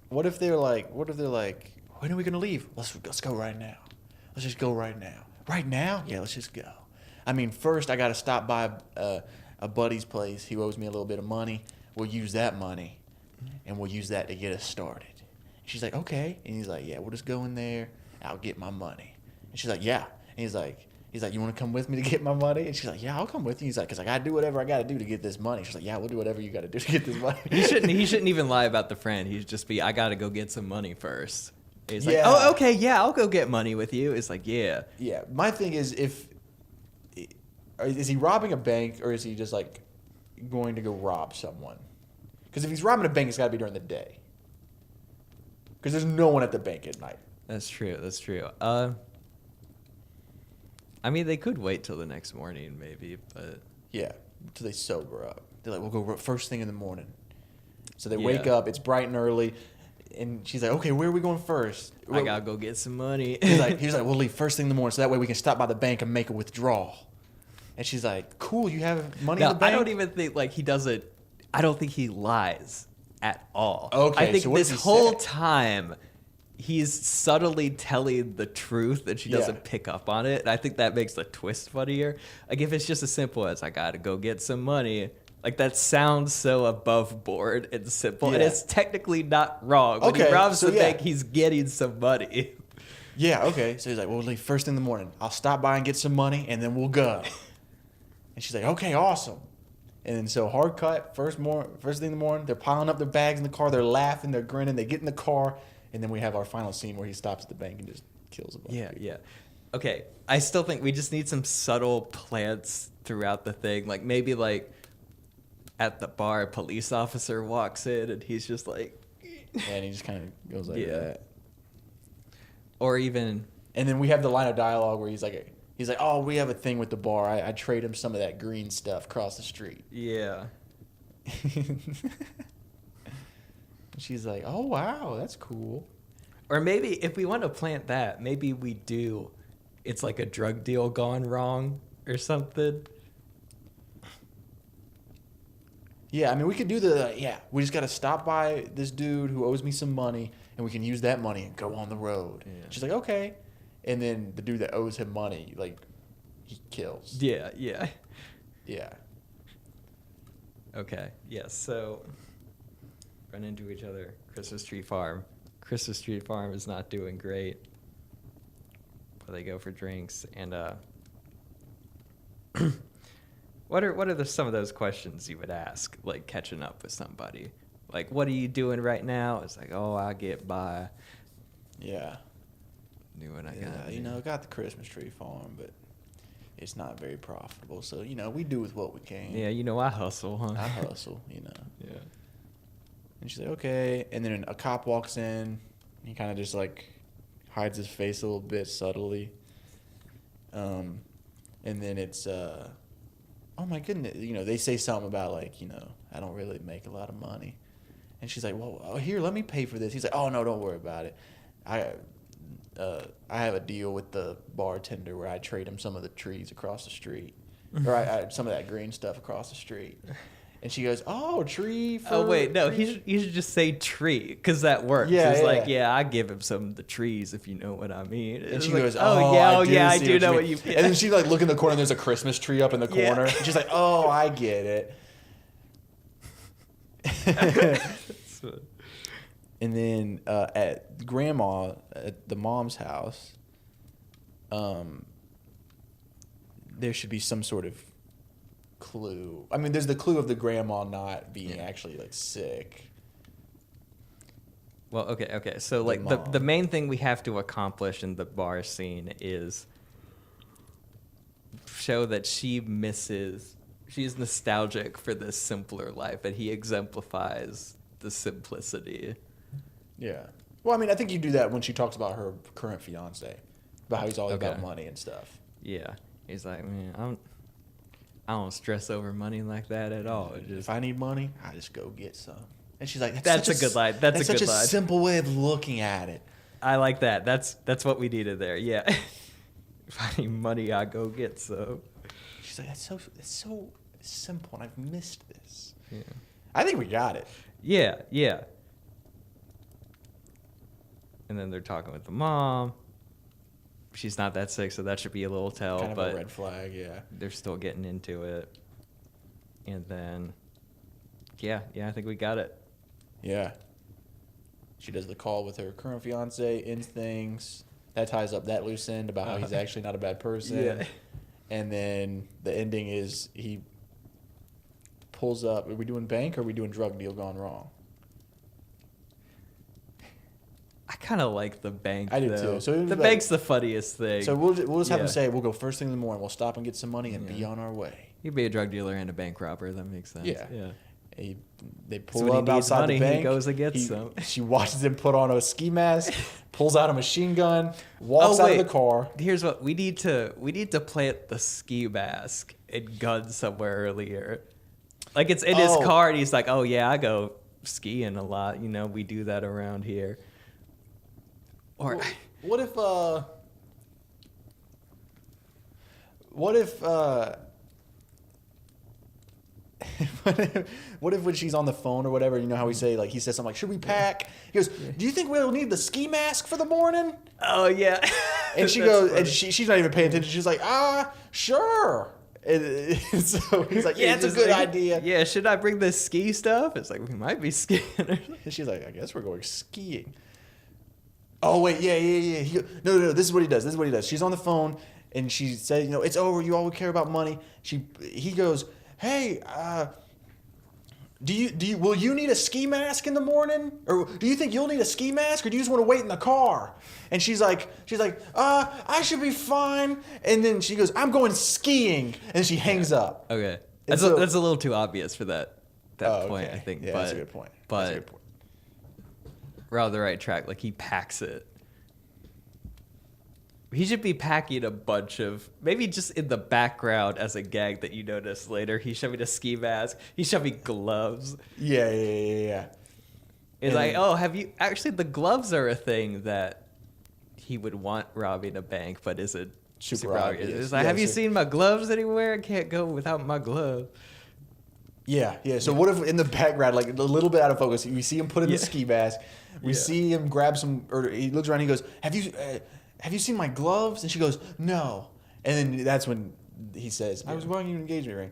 what if they're like, when are we gonna leave? Let's go right now. Let's just go right now. Right now? Yeah, let's just go. I mean, first I gotta stop by a buddy's place. He owes me a little bit of money. We'll use that money, and we'll use that to get us started. She's like, okay. And he's like, yeah, we'll just go in there. I'll get my money. And she's like, yeah. And he's like, He's like, you want to come with me to get my money? And she's like, yeah, I'll come with you. He's like, because I got to do whatever I got to do to get this money. She's like, yeah, we'll do whatever you got to do to get this money. He shouldn't even lie about the friend. He'd just be, I gotta go get some money first. He's like, Yeah. oh, okay, yeah, I'll go get money with you. It's like, yeah. Yeah, my thing is, is he robbing a bank or is he just like going to go rob someone? Because if he's robbing a bank, it's got to be during the day. Because there's no one at the bank at night. That's true. That's true. I mean, they could wait till the next morning, maybe, but Yeah, until they sober up. They're like, we'll go first thing in the morning. So they Yeah. wake up. It's bright and early, and she's like, okay, where are we going first? I gotta go get some money. He's like, we'll leave first thing in the morning, so that way we can stop by the bank and make a withdrawal. And she's like, cool, you have money in Now, the bank? I don't even think like he doesn't. I don't think he lies at all. Okay, I think so what this does he whole say? time he's subtly telling the truth and she Yeah. doesn't pick up on it. And I think that makes the twist funnier. Like if it's just as simple as I gotta go get some money. Like that sounds so above board and simple, and Yeah. it's technically not wrong. When Okay, he robs so the yeah. bank, he's getting some money. Yeah, okay. So he's like, well, we'll leave first thing in the morning. I'll stop by and get some money, and then we'll go. And she's like, okay, awesome. And then so hard cut, first thing in the morning, they're piling up their bags in the car, they're laughing, they're grinning, they get in the car, and then we have our final scene where he stops at the bank and just kills a bunch of Yeah, people. yeah. Okay, I still think we just need some subtle plants throughout the thing. Like maybe like at the bar, a police officer walks in and he's just like, And he just kind of goes like Yeah. that. or even And then we have the line of dialogue where he's like, oh, we have a thing with the bar. I trade him some of that green stuff across the street. yeah. She's like, oh, wow, that's cool. Or maybe if we want to plant that, maybe we do. It's like a drug deal gone wrong or something. Yeah, I mean, we could do we just got to stop by this dude who owes me some money, and we can use that money and go on the road. Yeah. She's like, okay. And then the dude that owes him money, like, he kills. Yeah, yeah. Yeah. Okay, yes, so run into each other. Christmas Tree Farm. Christmas Tree Farm is not doing great. But they go for drinks and what are some of those questions you would ask, like catching up with somebody? Like, what are you doing right now? It's like, oh, I get by Yeah. doing I Yeah, got. you know, got the Christmas tree farm, but it's not very profitable. So, you know, we do with what we can. Yeah, you know, I hustle, huh? I hustle, you know. Yeah. And she's like, okay. And then a cop walks in. He kind of just, like, hides his face a little bit subtly. And then it's, oh, my goodness. You know, they say something about, like, you know, I don't really make a lot of money. And she's like, well, here, let me pay for this. He's like, oh, no, don't worry about it. I have a deal with the bartender where I trade him some of the trees across the street. Or I some of that green stuff across the street. And she goes, oh, tree for... Oh wait, no, tree? you should just say tree because that works. Yeah, it's yeah. like, yeah, I give him some of the trees if you know what I mean. And It's she like, goes, oh yeah, I see do know mean." what you mean. And then she like look in the corner and there's a Christmas tree up in the Yeah. corner. And she's like, oh, I get it. And then at the mom's house, there should be some sort of clue. I mean, there's the clue of the grandma not being actually like sick. Well, okay. So like mom. the main thing we have to accomplish in the bar scene is show that she's nostalgic for this simpler life, and he exemplifies the simplicity. Yeah. Well, I mean, I think you do that when she talks about her current fiance, about how he's all Okay. about money and stuff. Yeah, he's like, man, I don't stress over money like that at all. It If just I need money, I just go get some. And she's like, That's such a good line. That's a such good line. a simple way of looking at it. I like that. That's what we needed there. Yeah. If I need money, I go get some. She's like, it's so simple, and I've missed this. Yeah. I think we got it. Yeah. And then they're talking with the mom. She's not that sick, so that should be a little tell. Kind of but a red flag, yeah. they're still getting into it. And then, yeah, I think we got it. Yeah. She does the call with her current fiance, ends things. That ties up that loose end about how he's actually not a bad person. Yeah. And then the ending is he pulls up. Are we doing bank or are we doing drug deal gone wrong? I kind of like the bank. I do though. too. So it was the like- bank's the funniest thing. So we'll just have him Yeah. say, we'll go first thing in the morning. We'll stop and get some money and be on our way. You'd be a drug dealer and a bank robber. That makes sense. Yeah. Yeah. They So pull when he up needs outside money, the he bank. goes and gets some. She watches him put on a ski mask, pulls out a machine gun, walks out of the car. Here's what we need to plant the ski mask and gun somewhere earlier. Like it's in his car, and he's like, "Oh yeah, I go skiing a lot. You know, we do that around here." Or What if what if when she's on the phone or whatever, you know how we say, like, he says something like, should we pack? He goes, do you think we'll need the ski mask for the morning? oh yeah, And she That's goes, funny. and she's not even paying attention. She's like, sure. And so he's like, yeah, it's a just good like, idea. Yeah, should I bring the ski stuff? It's like we might be skiing. And she's like, I guess we're going skiing. Oh, wait, yeah. He no, this is what he does. She's on the phone, and she said, you know, it's over. You all care about money. He goes, hey, will you need a ski mask in the morning? Or do you think you'll need a ski mask, or do you just want to wait in the car? And she's like, I should be fine. And then she goes, I'm going skiing. And she hangs up. Okay, And that's a little too obvious for that point. Okay. I think. Yeah, but, that's a good point. But That's a good point. we're on the right track. Like he packs it. He should be packing a bunch of, maybe just in the background as a gag that you notice later. He showed me the ski mask. He showed me gloves. Yeah. It's And- like, oh, have you actually? The gloves are a thing that he would want robbing a bank, but isn't Super obvious. It's like, Yeah, have you so- seen my gloves anywhere? I can't go without my glove. Yeah. So what if in the background, like a little bit out of focus, we see him put in the Yeah. ski mask. We Yeah. see him grab some, or he looks around. And he goes, "Have you seen my gloves?" And she goes, "No." And then that's when he says, "I was wearing an engagement ring."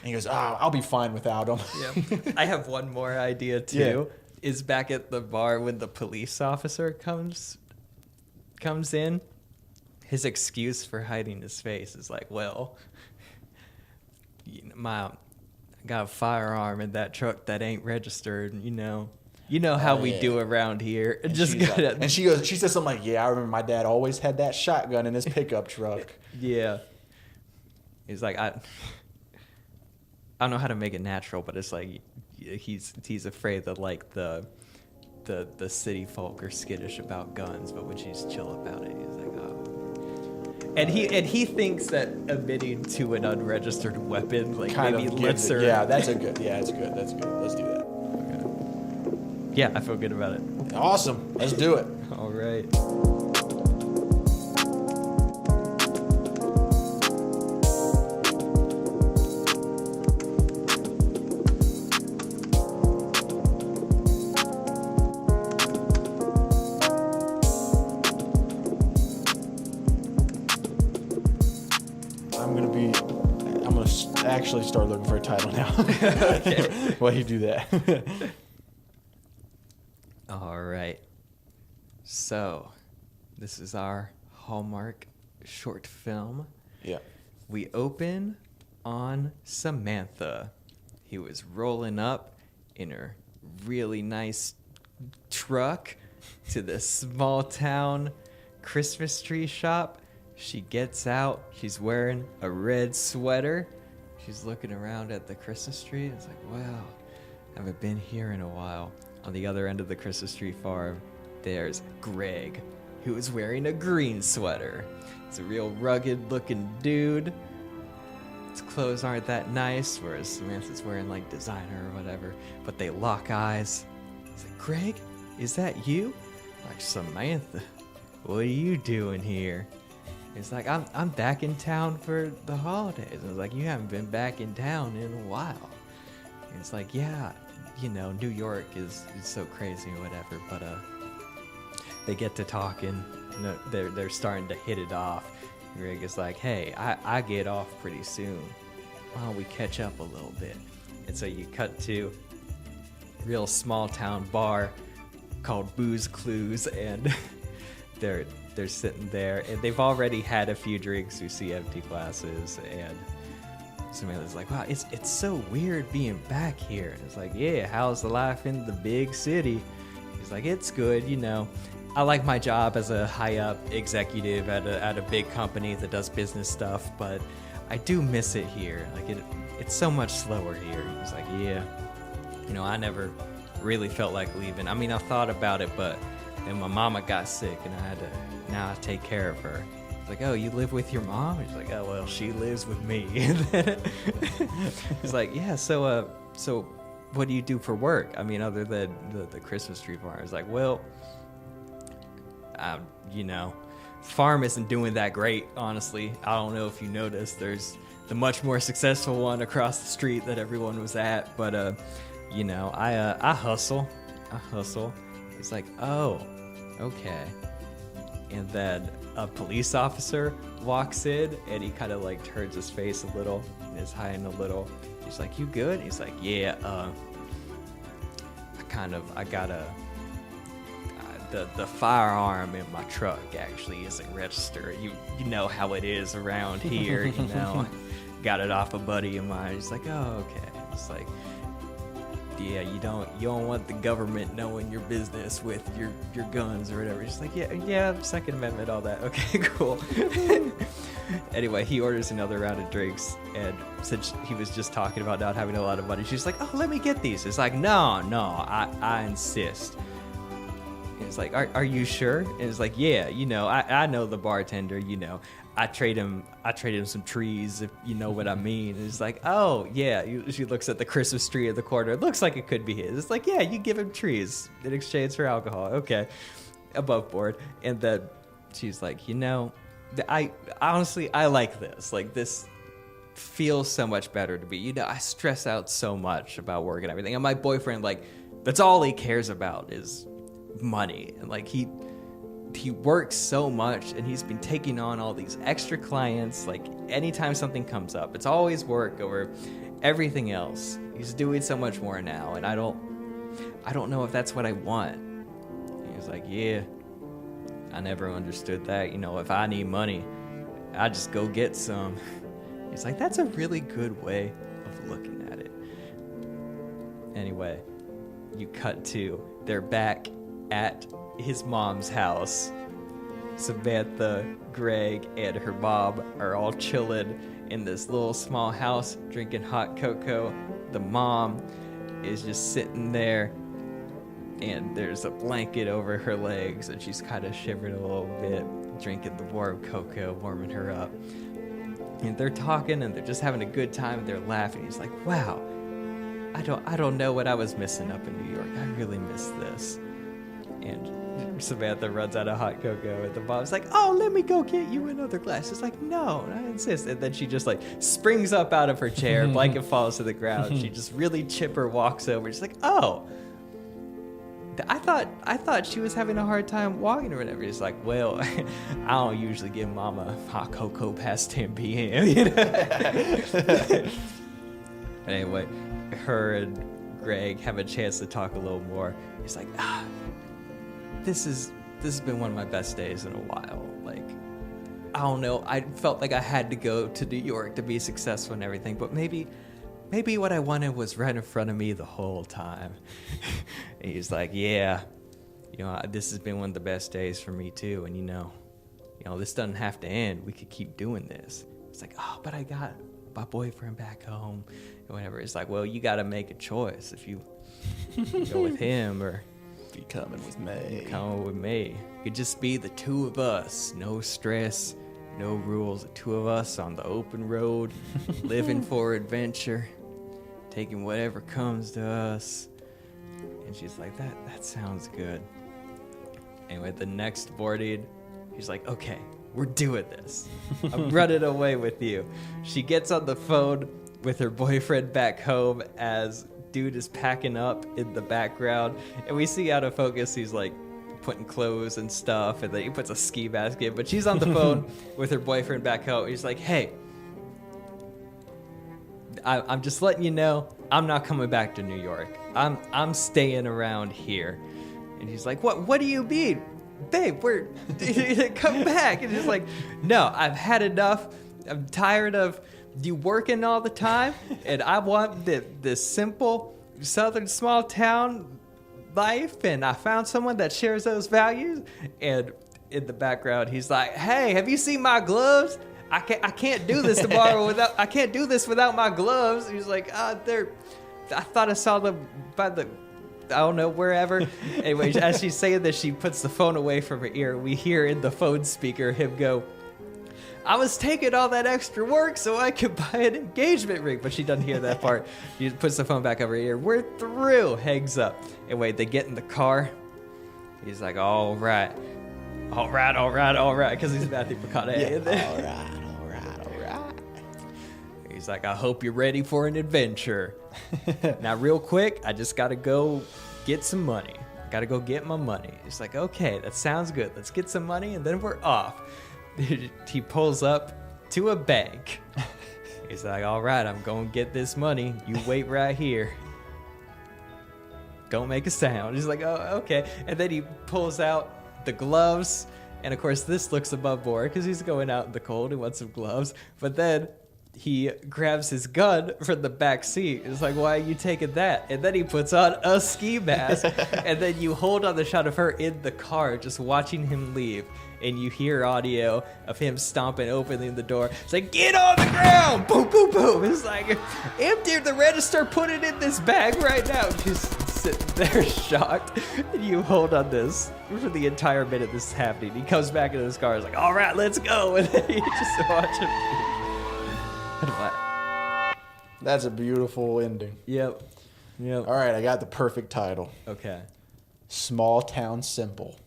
And he goes, "Oh, I'll be fine without them." Yeah. I have one more idea too. Is back at the bar when the police officer comes in. His excuse for hiding his face is like, well, I got a firearm in that truck that ain't registered. You know how we yeah. do around here. And Just she's gonna, like- and she says something like, "Yeah, I remember my dad always had that shotgun in his pickup truck." yeah. He's like, I don't know how to make it natural, but it's like he's afraid that like the city folk are skittish about guns, but when she's chill about it, he's like, oh. And he thinks that admitting to an unregistered weapon like Kind maybe of lets gives it. her. Yeah, that's good. That's good. Let's do that. Yeah, I feel good about it. Awesome. Let's do it. All right. I'm gonna actually start looking for a title now. While you do that. All right. So, this is our Hallmark short film. Yeah. We open on Samantha. He was rolling up in her really nice truck to the small town Christmas tree shop. She gets out. She's wearing a red sweater. She's looking around at the Christmas tree. It's like, wow, I haven't been here in a while. On the other end of the Christmas tree farm, there's Greg, who is wearing a green sweater. He's a real rugged looking dude. His clothes aren't that nice, whereas Samantha's wearing like designer or whatever, but they lock eyes. He's like, Greg, is that you? Like, Samantha, what are you doing here? He's like, I'm back in town for the holidays. I was like, you haven't been back in town in a while. And it's like, yeah, New York is so crazy or whatever, but they get to talking, and they're starting to hit it off. Greg is like, hey, I get off pretty soon. Why don't we catch up a little bit? And so you cut to a real small town bar called Booze Clues, and they're sitting there, and they've already had a few drinks. We see empty glasses, and Samantha's like, wow, it's so weird being back here. And it's like, yeah, how's the life in the big city? He's like, it's good, you know. I like my job as a high up executive at a big company that does business stuff, but I do miss it here. Like it's so much slower here. He's like, yeah, you know, I never really felt like leaving. I mean, I thought about it, but then my mama got sick, and now I take care of her. It's like, oh, you live with your mom? He's like, oh, well, she lives with me. He's like, yeah, so what do you do for work? I mean, other than the Christmas tree farm. He's like, well, you know, farm isn't doing that great, honestly. I don't know if you noticed. There's the much more successful one across the street that everyone was at, but you know, I hustle. It's like, oh, okay. And then a police officer walks in, and he kind of like turns his face a little and is hiding a little. He's like, you good? He's like, yeah, I got the firearm in my truck actually isn't registered. You know how it is around here, you know. Got it off a buddy of mine. He's like, oh, okay. It's like, yeah, you don't want the government knowing your business with your guns or whatever. He's like, yeah, Second Amendment, all that. Okay, cool. Anyway, he orders another round of drinks, and since he was just talking about not having a lot of money, she's like, oh, let me get these. It's like, no, I insist. And it's like, are you sure? And it's like, yeah, you know, I know the bartender, you know. I trade him some trees, if you know what I mean. And it's like, oh, yeah. She looks at the Christmas tree in the corner. It looks like it could be his. It's like, yeah, you give him trees in exchange for alcohol. Okay. Above board. And then she's like, you know, I honestly like this. Like, this feels so much better to me. You know, I stress out so much about work and everything. And my boyfriend, like, that's all he cares about is money. And, like, he works so much, and he's been taking on all these extra clients. Like, anytime something comes up, it's always work over everything else. He's doing so much more now, and I don't know if that's what I want. He's like, yeah, I never understood that. You know, if I need money, I just go get some. He's like, that's a really good way of looking at it. Anyway, you cut to, they're back at his mom's house. Samantha, Greg, and her mom are all chilling in this little small house drinking hot cocoa. The mom is just sitting there, and there's a blanket over her legs, and she's kind of shivering a little bit, drinking the warm cocoa, warming her up. And they're talking, and they're just having a good time, and they're laughing. He's like, wow, I don't know what I was missing up in New York. I really miss this. And Samantha runs out of hot cocoa, and the mom's like, oh, let me go get you another glass. It's like, no, I insist. And then she just like springs up out of her chair, blanket falls to the ground. She just really chipper walks over. She's like, oh, I thought she was having a hard time walking or whatever. It's like, well, I don't usually give mama hot cocoa past 10 p.m. You know? Anyway, her and Greg have a chance to talk a little more. He's like, this has been one of my best days in a while. Like, I don't know, I felt like I had to go to New York to be successful and everything, but maybe what I wanted was right in front of me the whole time. And he's like, yeah, you know, this has been one of the best days for me too, and you know, this doesn't have to end. We could keep doing this. It's like, oh, but I got my boyfriend back home or whatever. It's like, well, you got to make a choice if you go with him or Be coming with me. come with me. It could just be the two of us. No stress, no rules. The two of us on the open road, living for adventure, taking whatever comes to us. And she's like, that sounds good. Anyway, the next boarding, he's like, okay, we're doing this. I'm running away with you. She gets on the phone with her boyfriend back home as dude is packing up in the background, and we see out of focus he's like putting clothes and stuff, and then he puts a ski mask in, but she's on the phone with her boyfriend back home. He's like, hey, I'm just letting you know, I'm not coming back to New York. I'm staying around here. And he's like, what do you mean? babe, we're come back. And he's like, no, I've had enough. I'm tired of you working all the time, and I want this simple southern small town life, and I found someone that shares those values. And in the background, he's like, hey, have you seen my gloves? I can't do this tomorrow I can't do this without my gloves. He's like, I thought I saw them by the, I don't know, wherever. Anyway, as she's saying this, she puts the phone away from her ear. We hear in the phone speaker him go, I was taking all that extra work so I could buy an engagement ring. But she doesn't hear that part. She puts the phone back over her ear. We're through. Hangs up. Anyway, they get in the car. He's like, all right. Because he's Matthew McConaughey. Yeah. All right. He's like, I hope you're ready for an adventure. Now, real quick, I just got to go get some money. Got to go get my money. He's like, okay, that sounds good. Let's get some money, and then we're off. He pulls up to a bank. He's like, all right, I'm going to get this money. You wait right here. Don't make a sound. He's like, oh, okay. And then he pulls out the gloves. And, of course, this looks above board because he's going out in the cold and wants some gloves. But then he grabs his gun from the back seat. It's like, why are you taking that? And then he puts on a ski mask. And then you hold on the shot of her in the car just watching him leave. And you hear audio of him stomping, opening the door. It's like, get on the ground! Boom, boom, boom. It's like, empty the register, put it in this bag right now. Just sitting there shocked. And you hold on this for the entire minute this is happening. He comes back into his car. He's like, all right, let's go. And then you just watch him. That's a beautiful ending. Yep. All right, I got the perfect title. Okay. Small Town Simple.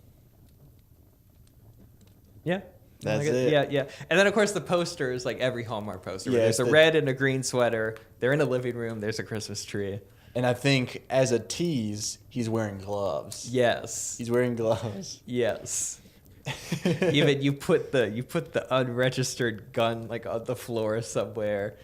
Yeah. That's it. Yeah. And then, of course, the poster is like every Hallmark poster. Yeah, There's a red and a green sweater. They're in a living room. There's a Christmas tree. And I think as a tease, he's wearing gloves. Yes. He's wearing gloves. Yes. Even you put the unregistered gun like on the floor somewhere.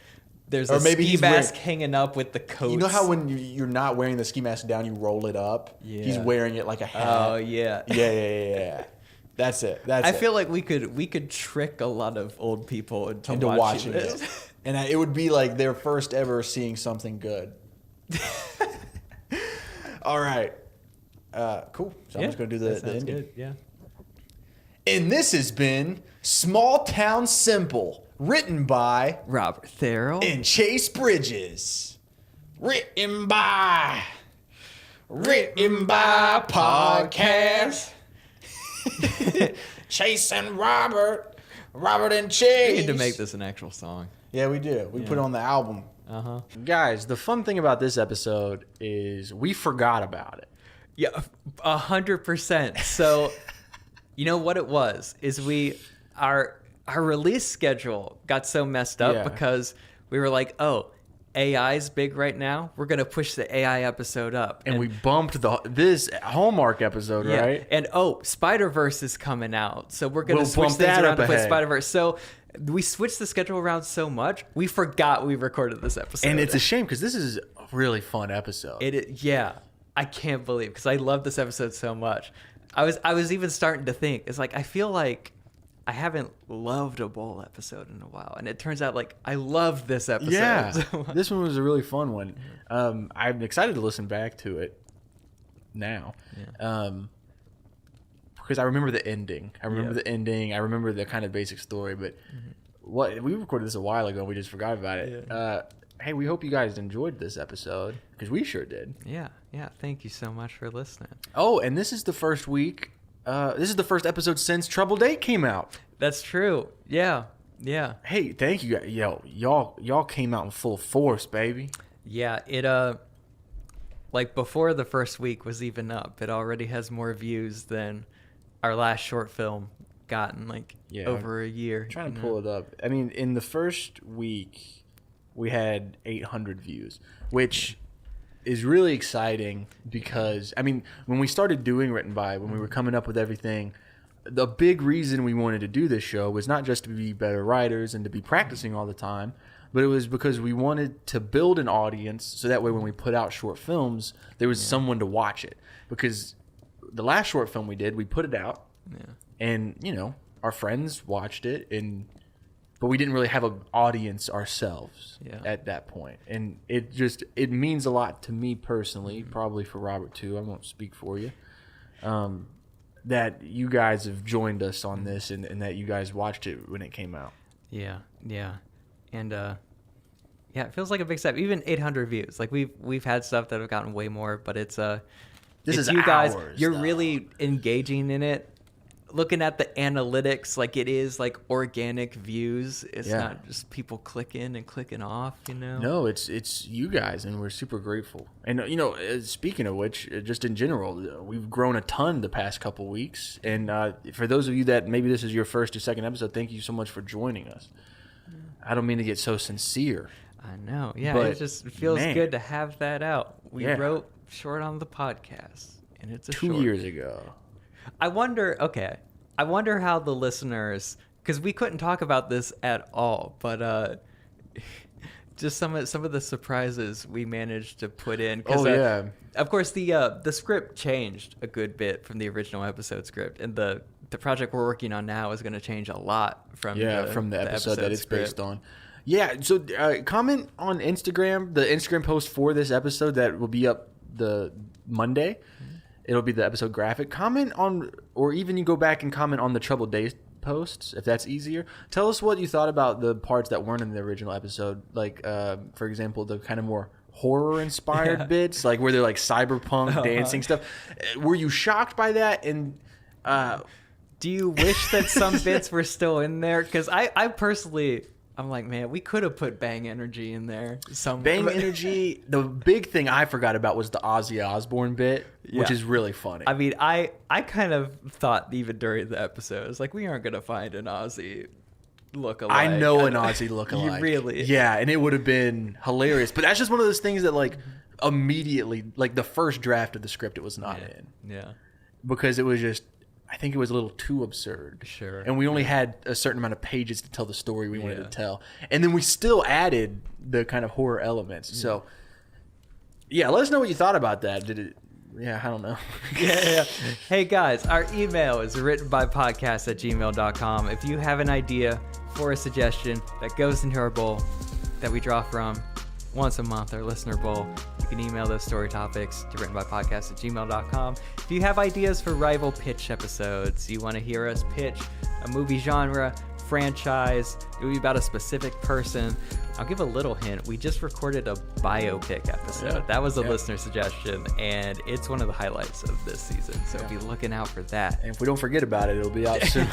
There's Or a maybe ski he's mask wearing- hanging up with the coat. You know how when you're not wearing the ski mask down, you roll it up? Yeah. He's wearing it like a hat. Oh yeah. Yeah. That's it. I feel like we could trick a lot of old people into watching this. it. And it would be like their first ever seeing something good. All right. Cool. So I'm just going to do the sounds ending. good. Yeah. And this has been Small Town Simple, written by Robert Therrell. and Chase Bridges. Written by podcast. Chase and Robert and Chase. We need to make this an actual song. Yeah, we do. We put it on the album. Uh-huh. Guys, the fun thing about this episode is we forgot about it. Yeah, 100%. So, you know what it was? Is our release schedule got so messed up Yeah. because we were like, oh, AI's big right now. We're gonna push the AI episode up, And we bumped this Hallmark episode, yeah. right? And Spider-Verse is coming out, so we're gonna We'll switch bump things that around up to put ahead. Spider-Verse. So we switched the schedule around so much, we forgot we recorded this episode. And it's a shame because this is a really fun episode. Yeah, I can't believe because I love this episode so much. I was even starting to think it's like I feel like I haven't loved a bowl episode in a while, and it turns out like I loved this episode. Yeah, so much. this one was a really fun one. I'm excited to listen back to it now, because I remember the ending. I remember the kind of basic story. But what we recorded this a while ago, and we just forgot about it. Hey, we hope you guys enjoyed this episode because we sure did. Yeah. Thank you so much for listening. Oh, and this is the first week. This is the first episode since Trouble Date came out. That's true. Yeah. Hey, thank you, guys. Y'all came out in full force, baby. Yeah. It like before the first week was even up, it already has more views than our last short film got in over a year. I'm trying to pull it up. I mean, in the first week, we had 800 views, which is really exciting because, I mean, when we started doing Written By, when we were coming up with everything, the big reason we wanted to do this show was not just to be better writers and to be practicing all the time, but it was because we wanted to build an audience so that way when we put out short films, there was someone to watch it. Because the last short film we did, we put it out, and our friends watched it, but we didn't really have an audience ourselves at that point, and it means a lot to me personally, probably for Robert too. I won't speak for you. That you guys have joined us on this, and that you guys watched it when it came out. Yeah, and it feels like a big step. Even 800 views. Like we've had stuff that have gotten way more, but it's This it's is you guys. ours, You're though. really engaging in it. Looking at the analytics, like it is like organic views. It's not just people clicking and clicking off. No, it's you guys, and we're super grateful. And speaking of which, just in general, we've grown a ton the past couple weeks. And for those of you that maybe this is your first or second episode, thank you so much for joining us. I don't mean to get so sincere. I know. Yeah, but, it just feels good to have that out. We wrote short on the podcast, and it's a 2 years ago. I wonder how the listeners, because we couldn't talk about this at all, but just some of the surprises we managed to put in. Of course, the script changed a good bit from the original episode script, and the project we're working on now is going to change a lot from the episode that it's script. based on. Yeah, so comment on Instagram, the Instagram post for this episode that will be up the Monday. It'll be the episode graphic. Comment on, or even you go back and comment on the Troubled Days posts, if that's easier. Tell us what you thought about the parts that weren't in the original episode. Like, for example, the kind of more horror-inspired bits, like where they're like cyberpunk dancing stuff. Were you shocked by that? And do you wish that some bits were still in there? Because I personally... I'm like, man, we could have put Bang Energy in there. Bang Energy. The big thing I forgot about was the Ozzy Osbourne bit, which is really funny. I mean, I kind of thought even during the episode, it's like, we aren't going to find an Ozzy lookalike. I know an Ozzy lookalike. You really? Yeah, and it would have been hilarious. But that's just one of those things that, like, immediately, like the first draft of the script, it was not in. Yeah. Because it was just, I think it was a little too absurd. Sure. And we only had a certain amount of pages to tell the story we wanted to tell. And then we still added the kind of horror elements. So, let us know what you thought about that. Did it... Yeah, I don't know. Hey, guys, our email is writtenbypodcast@gmail.com. If you have an idea for a suggestion that goes into our bowl that we draw from once a month, our listener bowl, you can email those story topics to writtenbypodcast@gmail.com. If you have ideas for rival pitch episodes, you want to hear us pitch a movie genre, franchise, it would be about a specific person. I'll give a little hint. We just recorded a biopic episode. That was a listener suggestion, and it's one of the highlights of this season. So be looking out for that. And if we don't forget about it, it'll be out soon.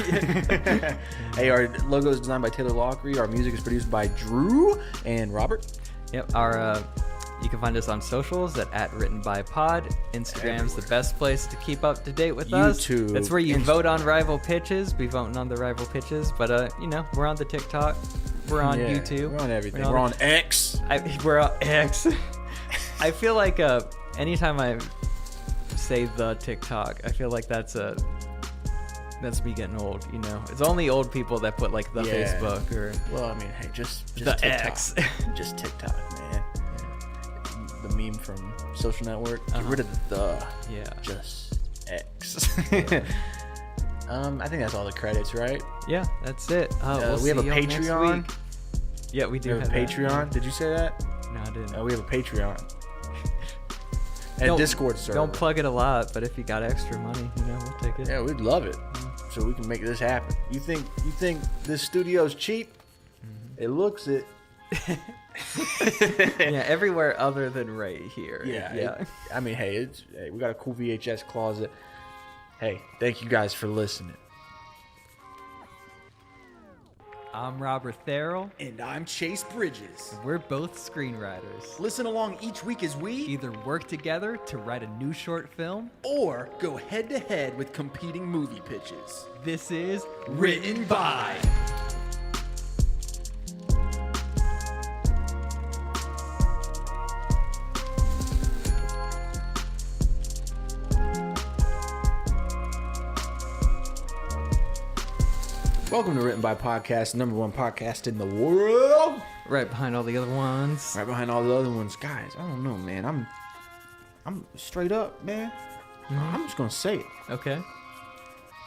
Hey, our logo is designed by Taylor Lockery. Our music is produced by Drew and Robert. Yep. You can find us on socials at @WrittenByPod. Instagram's the best place to keep up to date with us. YouTube. That's where you vote on rival pitches. Be voting on the rival pitches. But we're on the TikTok. We're on YouTube. We're on everything. We're on X. We're on X. I feel like anytime I say the TikTok, I feel like that's me getting old. It's only old people that put like the Facebook or. Well, I mean, hey, just the TikTok. X. Just TikTok, man. The meme from Social Network. Get rid of the. Yeah. Just X. I think that's all the credits, right? Yeah, that's it. We have a see y'all next Patreon. week. Yeah, we do We have a that. Patreon. Did you say that? No, I didn't. We have a Patreon. And a Discord server. Don't plug it a lot, but if you got extra money, we'll take it. Yeah, we'd love it. So we can make this happen. You think this studio's cheap? It looks it. Yeah, everywhere other than right here. Yeah. I mean, hey, we got a cool VHS closet. Hey, thank you guys for listening. I'm Robert Therrell. And I'm Chase Bridges. We're both screenwriters. Listen along each week as we Either work together to write a new short film, or go head to head with competing movie pitches. this is Written by. Welcome to Written by Podcast, the #1 podcast in the world. right behind all the other ones. Right behind all the other ones. Guys, I don't know, man. I'm straight up, man. I'm just gonna say it. Okay.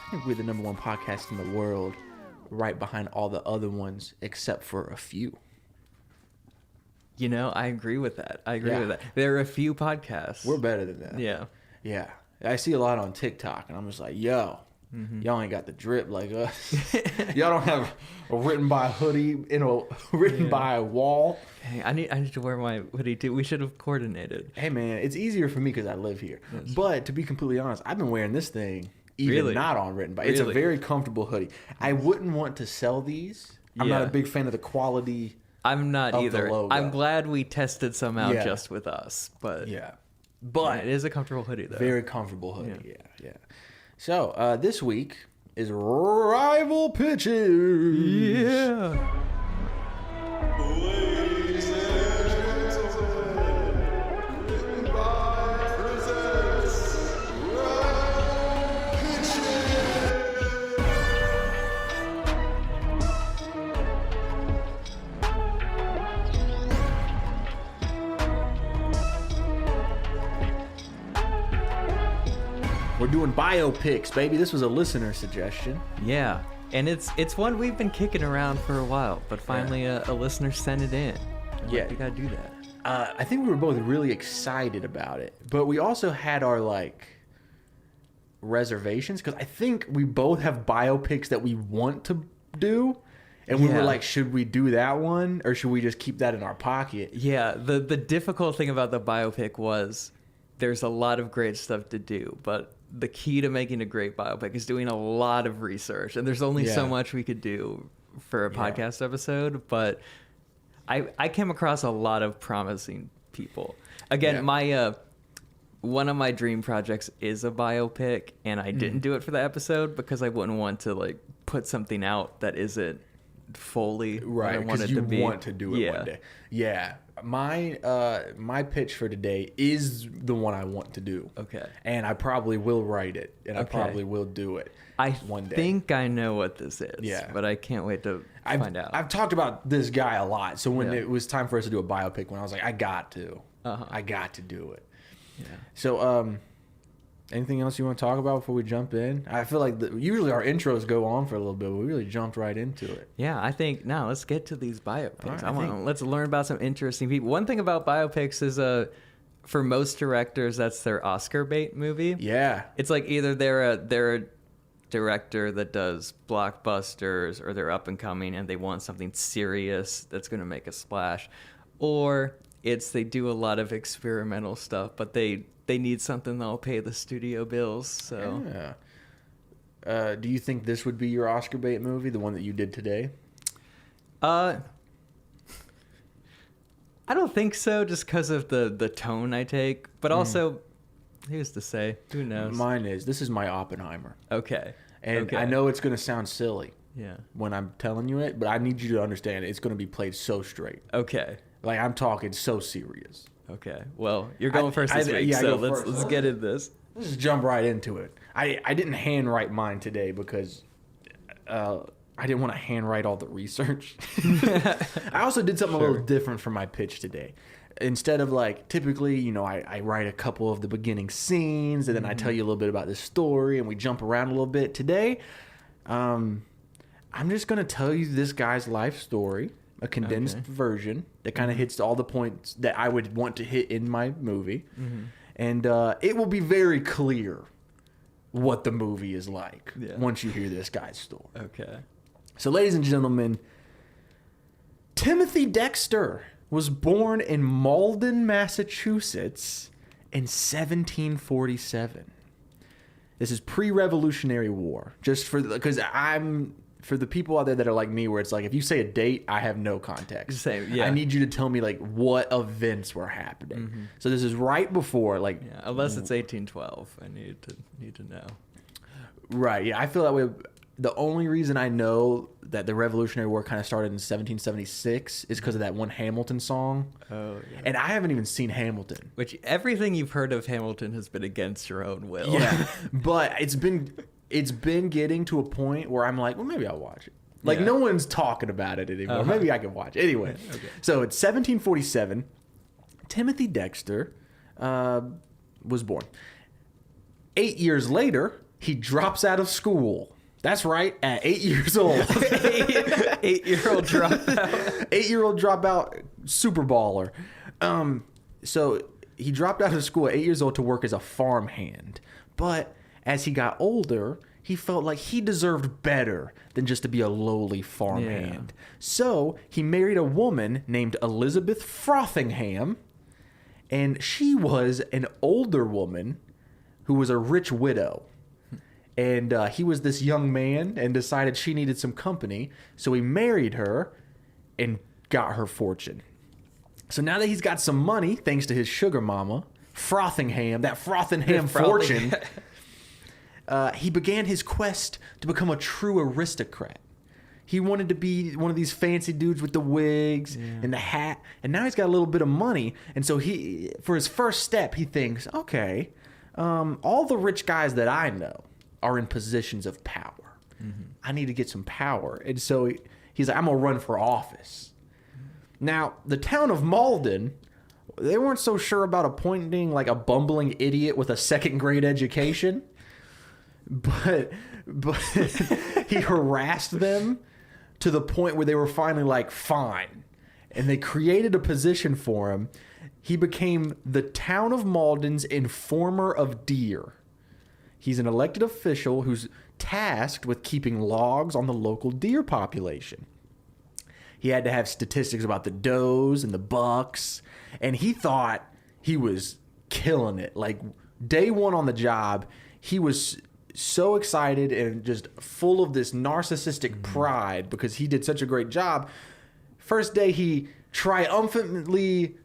I think we're the #1 podcast in the world, right behind all the other ones, except for a few. You know, I agree with that. I agree Yeah. with that. There are a few podcasts. We're better than that. Yeah. Yeah. I see a lot on TikTok, and I'm just like, yo, y'all ain't got the drip like us. Y'all don't have a written by hoodie, written by a wall. Hey, I need to wear my hoodie too. We should have coordinated. Hey, man, it's easier for me because I live here. But to be completely honest, I've been wearing this thing even Really? not on written by. It's a Really? very comfortable hoodie. I wouldn't want to sell these. I'm not Yeah. a big fan of the quality. I'm not Of the either. logo. I'm glad we tested some out Yeah. just with us, but Yeah. but it is a comfortable hoodie though. Very comfortable hoodie. Yeah. So this week is rival pitches. Yeah. Ladies and gentlemen, Written by presents Rival Pitches. We're doing biopics, baby. This was a listener suggestion. Yeah. And it's one we've been kicking around for a while, but finally a listener sent it in. I'm Yeah. like, we gotta do that. I think we were both really excited about it, but we also had our reservations because I think we both have biopics that we want to do, and we were Yeah. like, should we do that one or should we just keep that in our pocket? Yeah, the difficult thing about the biopic was there's a lot of great stuff to do, but the key to making a great biopic is doing a lot of research, and there's only so Yeah. much we could do for a podcast episode, but I came across a lot of promising people. Again, Yeah. my one of my dream projects is a biopic, and I didn't do it for the episode because I wouldn't want to put something out that isn't fully what I Right, want because it you to be. want to do it one day. Yeah, my pitch for today is the one I want to do. Okay. And I probably will write it, and I Okay. probably will do it. I one day. think I know what this is. Yeah. But I can't wait to find out. I've talked about this guy a lot. So when Yeah. it was time for us to do a biopic, when I was like, I got to do it. Yeah. So, anything else you want to talk about before we jump in? I feel like usually our intros go on for a little bit, but we really jumped right into it. Yeah, I think now let's get to these biopics. All right, Let's learn about some interesting people. One thing about biopics is for most directors that's their Oscar bait movie. Yeah. It's like either they're a director that does blockbusters or they're up and coming and they want something serious that's going to make a splash, or it's they do a lot of experimental stuff but they need something that'll pay the studio bills. So Yeah. Do you think this would be your Oscar bait movie, the one that you did today? I don't think so, just because of the tone I take, but also who's to say, who knows? Mine is. This is my Oppenheimer. Okay. And Okay. I know it's going to sound silly Yeah. when I'm telling you it, but I need you to understand it's going to be played so straight. Okay. Like, I'm talking so serious. Okay. Well, you're going first this week, yeah, I so go let's first. get into this. Let's just jump right into it. I didn't handwrite mine today because I didn't want to handwrite all the research. I also did something a little different for my pitch today. Instead of typically, I write a couple of the beginning scenes and then I tell you a little bit about the story and we jump around a little bit. Today, I'm just going to tell you this guy's life story, a condensed version that kind of hits all the points that I would want to hit in my movie. And it will be very clear what the movie is like once you hear this guy's story. Okay. So, ladies and gentlemen, Timothy Dexter was born in Malden, Massachusetts in 1747. This is pre-Revolutionary War. Just because for the people out there that are like me, where it's like, if you say a date, I have no context. Same, yeah. I need you to tell me what events were happening. So this is right before Yeah, unless it's 1812, I need to know. Right. Yeah, I feel that way. The only reason I know that the Revolutionary War kind of started in 1776 is because of that one Hamilton song. Oh, yeah. And I haven't even seen Hamilton. Which everything you've heard of Hamilton has been against your own will. Yeah. But it's been getting to a point where I'm like, well, maybe I'll watch it. Like, Yeah. no one's talking about it anymore. Maybe I can watch it. Anyway, So it's 1747. Timothy Dexter was born. 8 years later, he drops out of school. That's right, at 8 years old. 8-year-old dropout. 8-year-old dropout super baller. So he dropped out of school at 8 years old to work as a farmhand. But as he got older, he felt like he deserved better than just to be a lowly farmhand. So he married a woman named Elizabeth Frothingham, and she was an older woman who was a rich widow. And he was this young man and decided she needed some company. So he married her and got her fortune. So now that he's got some money, thanks to his sugar mama, Frothingham, that Frothingham fortune, he began his quest to become a true aristocrat. He wanted to be one of these fancy dudes with the wigs and the hat. And now he's got a little bit of money. And so he, for his first step, he thinks, okay, all the rich guys that I know are in positions of power. I need to get some power. And so he's like, I'm going to run for office. Now, the town of Malden, they weren't so sure about appointing like a bumbling idiot with a second grade education. But he harassed them to the point where they were finally like, fine. And they created a position for him. He became the town of Malden's informer of deer. He's an elected official who's tasked with keeping logs on the local deer population. He had to have statistics about the does and the bucks, and he thought he was killing it. Like, day one on the job, he was so excited and just full of this narcissistic pride because he did such a great job. First day, he triumphantly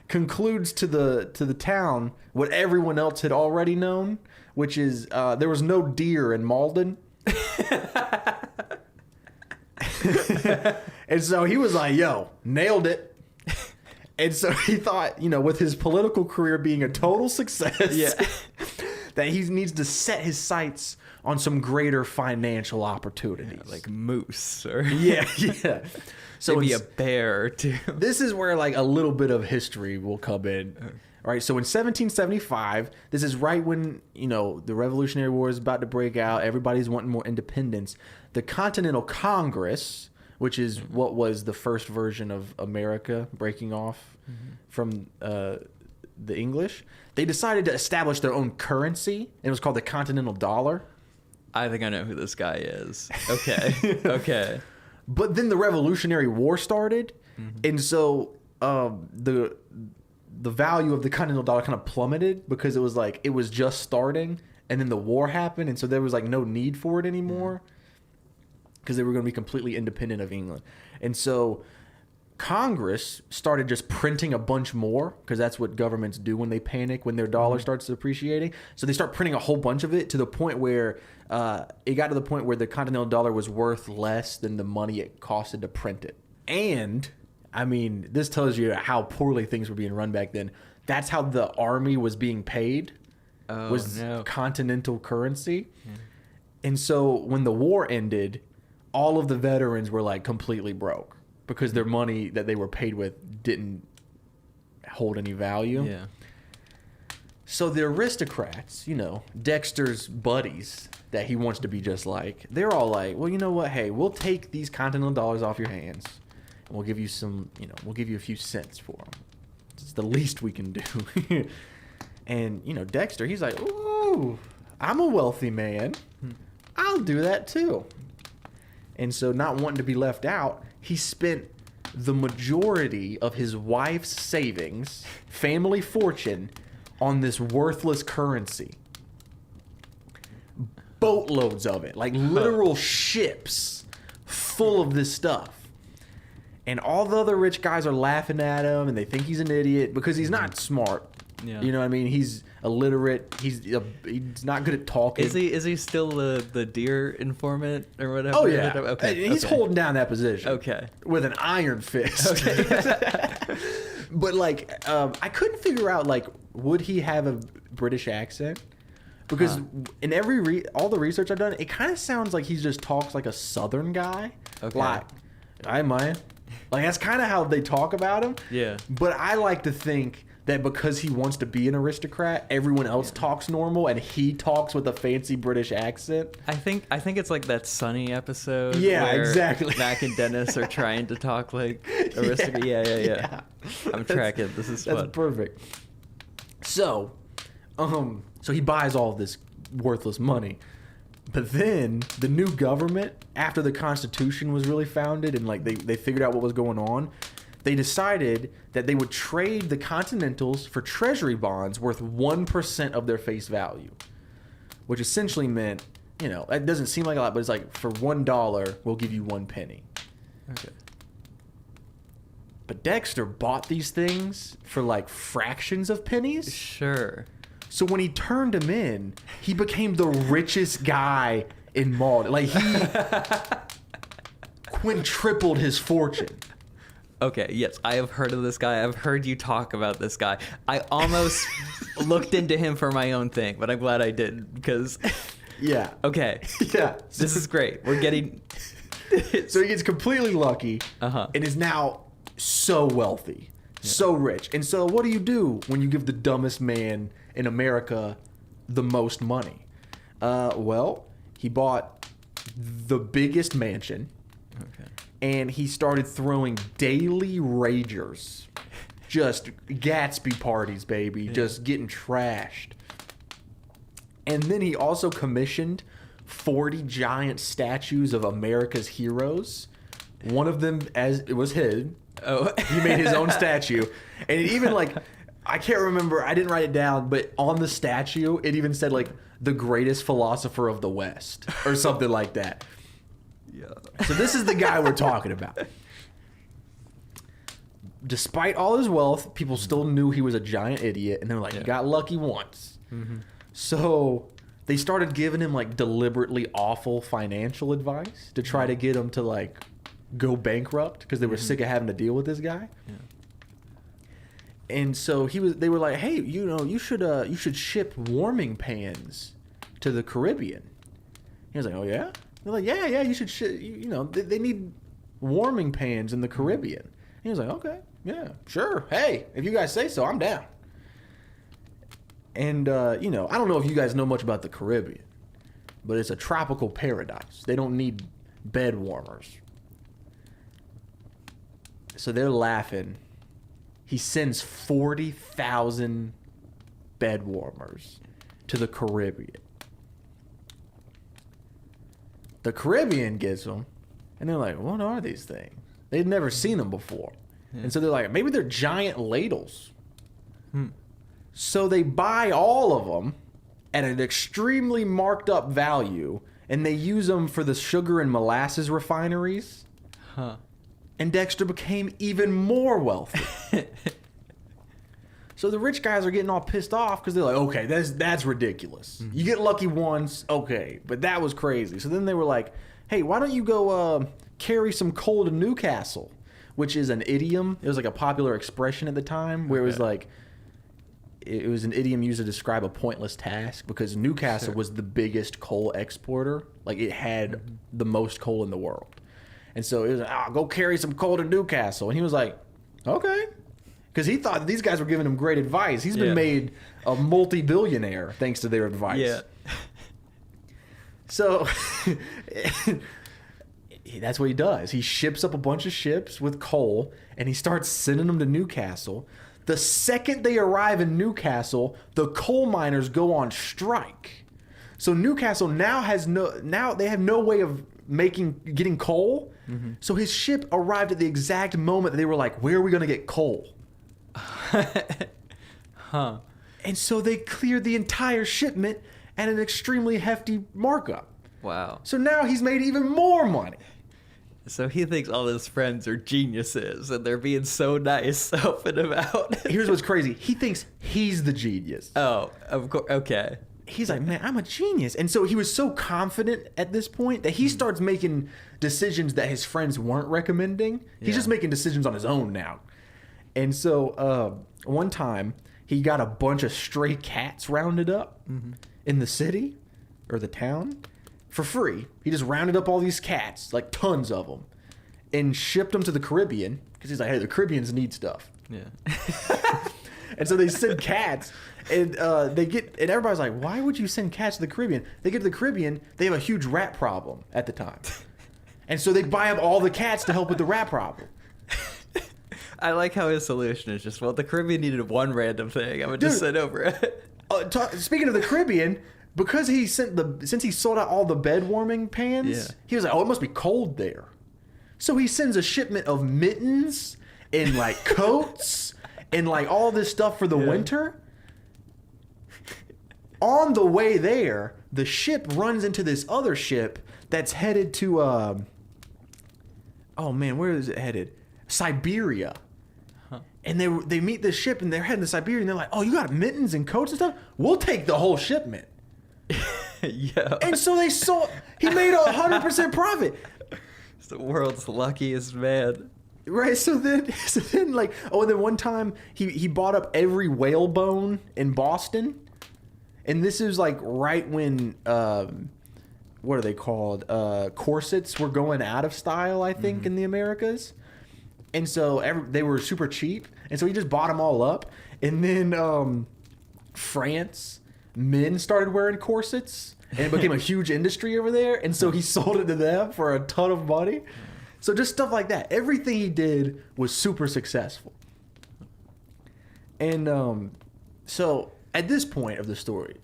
concludes to the town what everyone else had already known, which is there was no deer in Malden. And so he was like, yo, nailed it. And so he thought, with his political career being a total success, that he needs to set his sights on some greater financial opportunities. Like moose or yeah. So maybe a bear or two. This is where like a little bit of history will come in. All right, so in 1775, this is right when, the Revolutionary War is about to break out. Everybody's wanting more independence. The Continental Congress, which is what was the first version of America breaking off from the English, they decided to establish their own currency. And it was called the Continental Dollar. I think I know who this guy is. Okay. Okay. But then the Revolutionary War started, and so the value of the Continental Dollar kind of plummeted because it was just starting, and then the war happened, and so there was like no need for it anymore because they were going to be completely independent of England. And so Congress started just printing a bunch more because that's what governments do when they panic, when their dollar starts depreciating. So they start printing a whole bunch of it to the point where it got to the point where the Continental Dollar was worth less than the money it costed to print it. And I mean, this tells you how poorly things were being run back then. That's how the army was being paid, continental currency. And so when the war ended, all of the veterans were like completely broke because their money that they were paid with didn't hold any value. Yeah. So the aristocrats, Dexter's buddies that he wants to be just like, they're all like, well, you know what? Hey, we'll take these Continental Dollars off your hands. And we'll give you we'll give you a few cents for them. It's the least we can do. And, Dexter, he's like, ooh, I'm a wealthy man. I'll do that too. And so not wanting to be left out, he spent the majority of his wife's savings, family fortune, on this worthless currency. Boatloads of it, like literal ships full of this stuff. And all the other rich guys are laughing at him, and they think he's an idiot because he's not smart. Yeah. You know what I mean? He's illiterate. He's not good at talking. Is he still the deer informant or whatever? Oh yeah. Okay. He's holding down that position. Okay. With an iron fist. Okay. But I couldn't figure out would he have a British accent? Because in all the research I've done, it kind of sounds like he just talks like a Southern guy. Okay. Like, hi man. That's kind of how they talk about him. Yeah. But I like to think that because he wants to be an aristocrat, everyone else talks normal and he talks with a fancy British accent. I think it's like that Sunny episode. Yeah, where exactly. Mac and Dennis are trying to talk like aristocrat. Yeah. I'm tracking. This is That's fun. perfect. So, so he buys all this worthless money. But then the new government, after the Constitution was really founded and like they figured out what was going on, they decided that they would trade the Continentals for treasury bonds worth 1% of their face value, which essentially meant, you know, that doesn't seem like a lot, but it's like for $1, we'll give you 1 penny. Okay. But Dexter bought these things for like fractions of pennies. Sure. So when he turned him in, he became the richest guy in Malden. Like he quintupled his fortune. Okay, yes, I have heard of this guy. I've heard you talk about this guy. I almost looked into him for my own thing, but I'm glad I didn't because, Yeah. okay, Yeah. this is great. We're getting... So he gets completely lucky Uh-huh. and is now so wealthy, so rich. And so what do when you give the dumbest man in America the most money? Well, he bought the biggest mansion. Okay. And he started throwing daily ragers. Just Gatsby parties, baby. Just getting trashed. And then he also commissioned 40 giant statues of America's heroes. One of them, as it was his. Oh. He made his own statue. And it even like, I can't remember, I didn't write it down, but on the statue, it even said like, the greatest philosopher of the West. Or something like that. Yeah. So this is the guy we're talking about. Despite all his wealth, people still knew he was a giant idiot, and they're like, "You got lucky once." Mm-hmm. So they started giving him like deliberately awful financial advice to try to get him to like go bankrupt because they were sick of having to deal with this guy. Yeah. And so they were like, "Hey, you know, you should ship warming pans to the Caribbean." He was like, "Oh yeah." They're like, yeah, you should you know, they need warming pans in the Caribbean. He was like, okay, yeah, sure. Hey, if you guys say so, I'm down. And, you know, I don't know if you guys know much about the Caribbean, but it's a tropical paradise. They don't need bed warmers. So they're laughing. He sends 40,000 bed warmers to the Caribbean. The Caribbean gets them, and they're like, what are these things? They'd never seen them before. Yeah. And so they're like, maybe they're giant ladles. So they buy all of them at an extremely marked up value, and they use them for the sugar and molasses refineries. Huh. And Dexter became even more wealthy. So the rich guys are getting all pissed off because they're like, okay, that's ridiculous. You get lucky once, okay, but that was crazy. So then they were like, hey, why don't you go carry some coal to Newcastle, which is an idiom. It was like a popular expression at the time where it was like, it was an idiom used to describe a pointless task because Newcastle was the biggest coal exporter. Like it had the most coal in the world. And so it was like, go carry some coal to Newcastle. And he was like, okay. Because he thought these guys were giving him great advice. He's been made a multi-billionaire thanks to their advice. Yeah. So that's what he does. He ships up a bunch of ships with coal, and he starts sending them to Newcastle. The second they arrive in Newcastle, the coal miners go on strike. So Newcastle now have no way of getting coal. Mm-hmm. So his ship arrived at the exact moment that they were like, where are we going to get coal? Huh. And so they cleared the entire shipment at an extremely hefty markup. Wow. So now he's made even more money. So he thinks all his friends are geniuses and they're being so nice helping him out. Here's what's crazy. He thinks he's the genius. Oh, of course. Okay. He's like, man, I'm a genius. And so he was so confident at this point that he starts making decisions that his friends weren't recommending. He's just making decisions on his own now. And so one time he got a bunch of stray cats rounded up in the city or the town for free. He just rounded up all these cats, like tons of them, and shipped them to the Caribbean because he's like, hey, the Caribbeans need stuff. Yeah. And so they send cats, and everybody's like, why would you send cats to the Caribbean? They get to the Caribbean, they have a huge rat problem at the time. And so they buy up all the cats to help with the rat problem. I like how his solution is just, well, the Caribbean needed one random thing. I would just send over it. Speaking of the Caribbean, because since he sold out all the bed warming pans, he was like, oh, it must be cold there. So he sends a shipment of mittens and like coats and like all this stuff for the winter. On the way there, the ship runs into this other ship that's headed to oh man, where is it headed? Siberia. And they meet this ship and they're heading to Siberia and they're like, oh, you got mittens and coats and stuff? We'll take the whole shipment. Yeah. And so he made 100% profit. It's the world's luckiest man. Right, so then like, oh, and then one time he bought up every whalebone in Boston. And this is like right when, what are they called? Corsets were going out of style, I think, in the Americas. And so they were super cheap. And so he just bought them all up. And then France, men started wearing corsets. And it became a huge industry over there. And so he sold it to them for a ton of money. So just stuff like that. Everything he did was super successful. And so at this point of the story,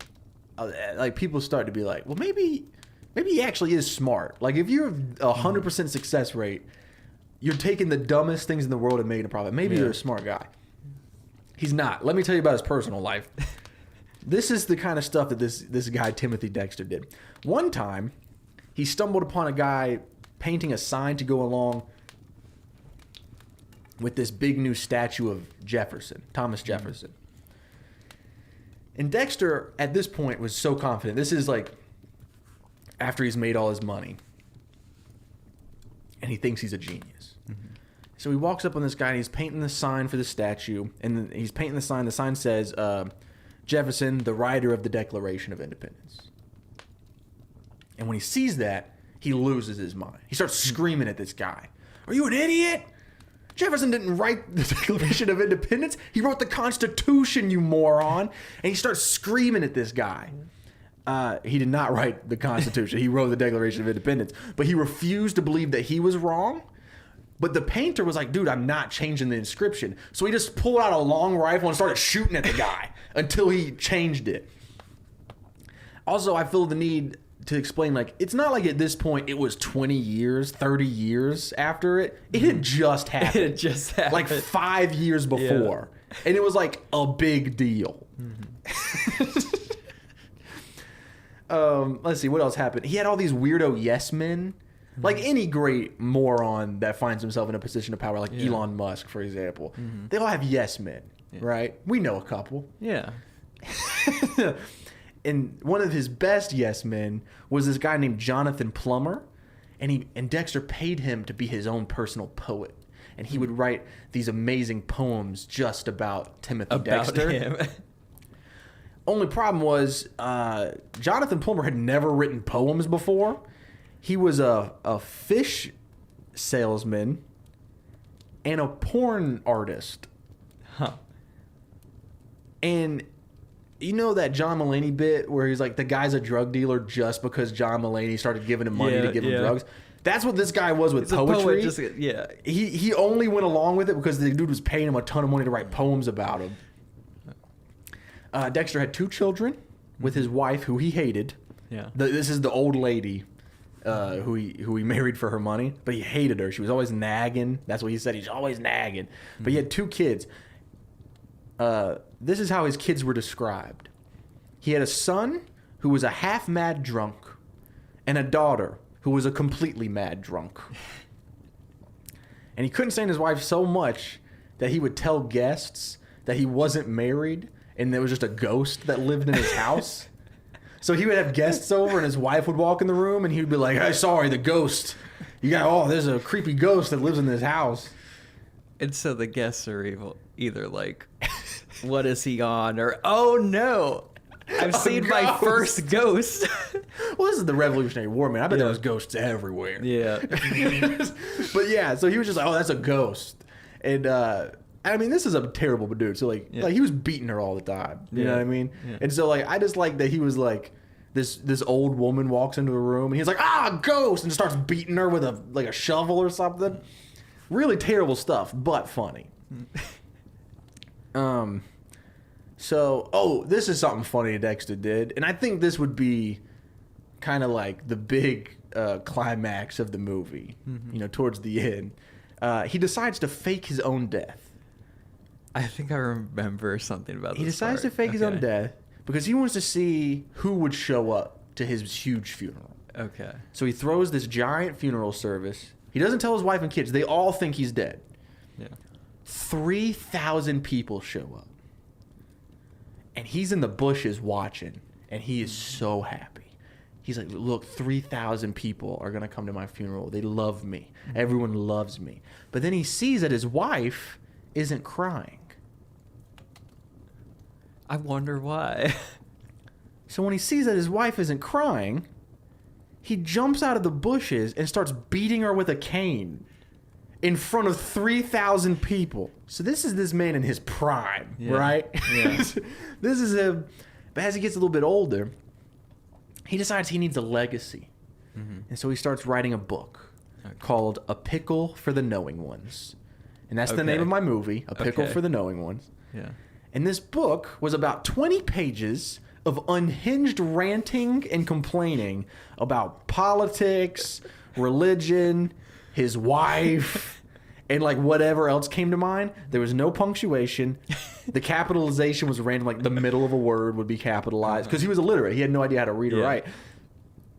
like people start to be like, well, maybe he actually is smart. Like if you have 100% success rate, you're taking the dumbest things in the world and making a profit. Maybe you're a smart guy. He's not. Let me tell you about his personal life. This is the kind of stuff that this guy, Timothy Dexter, did. One time, he stumbled upon a guy painting a sign to go along with this big new statue of Jefferson, Thomas Jefferson. And Dexter, at this point, was so confident. This is like after he's made all his money. And he thinks he's a genius. So he walks up on this guy and he's painting the sign for the statue. And he's painting the sign. The sign says, Jefferson, the writer of the Declaration of Independence. And when he sees that, he loses his mind. He starts screaming at this guy. Are you an idiot? Jefferson didn't write the Declaration of Independence. He wrote the Constitution, you moron. And he starts screaming at this guy. He did not write the Constitution. He wrote the Declaration of Independence. But he refused to believe that he was wrong. But the painter was like, dude, I'm not changing the inscription. So he just pulled out a long rifle and started shooting at the guy until he changed it. Also, I feel the need to explain, like, it's not like at this point it was 20 years, 30 years after it. It had just happened. It had just happened. Like 5 years before. Yeah. And it was like a big deal. Let's see, what else happened? He had all these weirdo yes men. Like any great moron that finds himself in a position of power, like Elon Musk, for example. They all have yes men, right? We know a couple. Yeah. And one of his best yes men was this guy named Jonathan Plummer, and Dexter paid him to be his own personal poet. And he would write these amazing poems just about Timothy Dexter. Him. Only problem was Jonathan Plummer had never written poems before. He was a fish salesman and a porn artist. Huh. And you know that John Mulaney bit where he's like, the guy's a drug dealer just because John Mulaney started giving him money to give him drugs? That's what this guy was with poetry. He only went along with it because the dude was paying him a ton of money to write poems about him. Dexter had 2 children with his wife, who he hated. Yeah. This is the old lady who he married for her money, but he hated her. She was always nagging. That's what he said. He's always nagging. But he had 2 kids. This is how his kids were described. He had a son who was a half-mad drunk and a daughter who was a completely mad drunk. And he couldn't stand his wife so much that he would tell guests that he wasn't married and there was just a ghost that lived in his house. So he would have guests over and his wife would walk in the room and he would be like, hey, sorry, the ghost. There's a creepy ghost that lives in this house. And so the guests are either like, what is he on? Or, oh no, I've seen my first ghost. Well, this is the Revolutionary War, man. I bet there was ghosts everywhere. Yeah. But yeah, so he was just like, oh, that's a ghost. And I mean, this is a terrible dude. So like he was beating her all the time. You know what I mean? Yeah. And so like I just like that he was like this old woman walks into a room and he's like, ghost, and starts beating her with a shovel or something. Really terrible stuff, but funny. So this is something funny Dexter did, and I think this would be kind of like the big climax of the movie. You know, towards the end, he decides to fake his own death. I think I remember something about this. He decides to fake his own death because he wants to see who would show up to his huge funeral. Okay. So he throws this giant funeral service. He doesn't tell his wife and kids. They all think he's dead. Yeah. 3,000 people show up. And he's in the bushes watching, and he is so happy. He's like, look, 3,000 people are going to come to my funeral. They love me. Everyone loves me. But then he sees that his wife isn't crying. I wonder why. So when he sees that his wife isn't crying, he jumps out of the bushes and starts beating her with a cane in front of 3,000 people. So this is this man in his prime, right? Yeah. This is him. But as he gets a little bit older, he decides he needs a legacy. And so he starts writing a book called A Pickle for the Knowing Ones. And that's the name of my movie, A Pickle for the Knowing Ones. Yeah. And this book was about 20 pages of unhinged ranting and complaining about politics, religion, his wife, and like whatever else came to mind. There was no punctuation. The capitalization was random, like the middle of a word would be capitalized because he was illiterate. He had no idea how to read or write.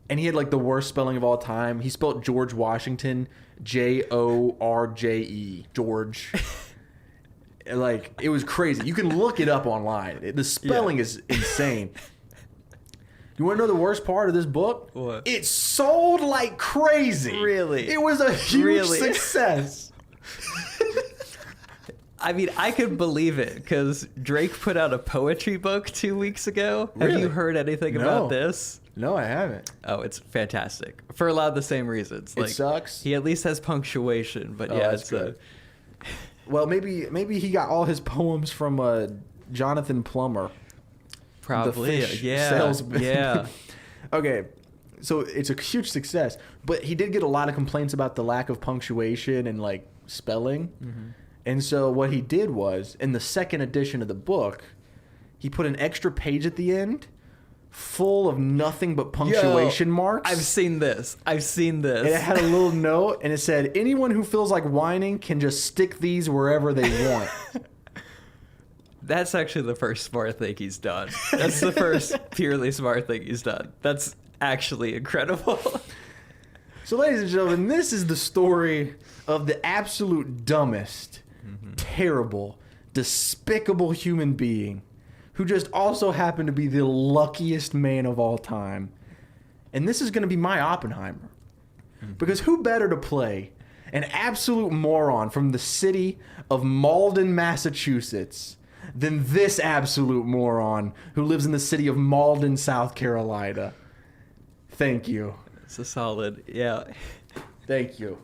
And he had like the worst spelling of all time. He spelled George Washington Jorje, George. Like, it was crazy. You can look it up online. The spelling is insane. You want to know the worst part of this book? What? It sold like crazy. Really? It was a huge success. I mean, I could believe it because Drake put out a poetry book 2 weeks ago. Have Really? you heard anything about this? No, I haven't. Oh, it's fantastic for a lot of the same reasons. It sucks. He at least has punctuation, but yeah, that's it's good. Well, maybe he got all his poems from Jonathan Plummer. probably the fish yeah, salesman. yeah. Okay, so it's a huge success, but he did get a lot of complaints about the lack of punctuation and like spelling. And so what he did was, in the second edition of the book, he put an extra page at the end full of nothing but punctuation marks. I've seen this. And it had a little note, and it said, anyone who feels like whining can just stick these wherever they want. That's actually the first smart thing he's done. That's the first purely smart thing he's done. That's actually incredible. So, ladies and gentlemen, this is the story of the absolute dumbest, terrible, despicable human being who just also happened to be the luckiest man of all time. And this is going to be my Oppenheimer. Because who better to play an absolute moron from the city of Malden, Massachusetts, than this absolute moron who lives in the city of Malden, South Carolina? Thank you. It's a solid, yeah. Thank you.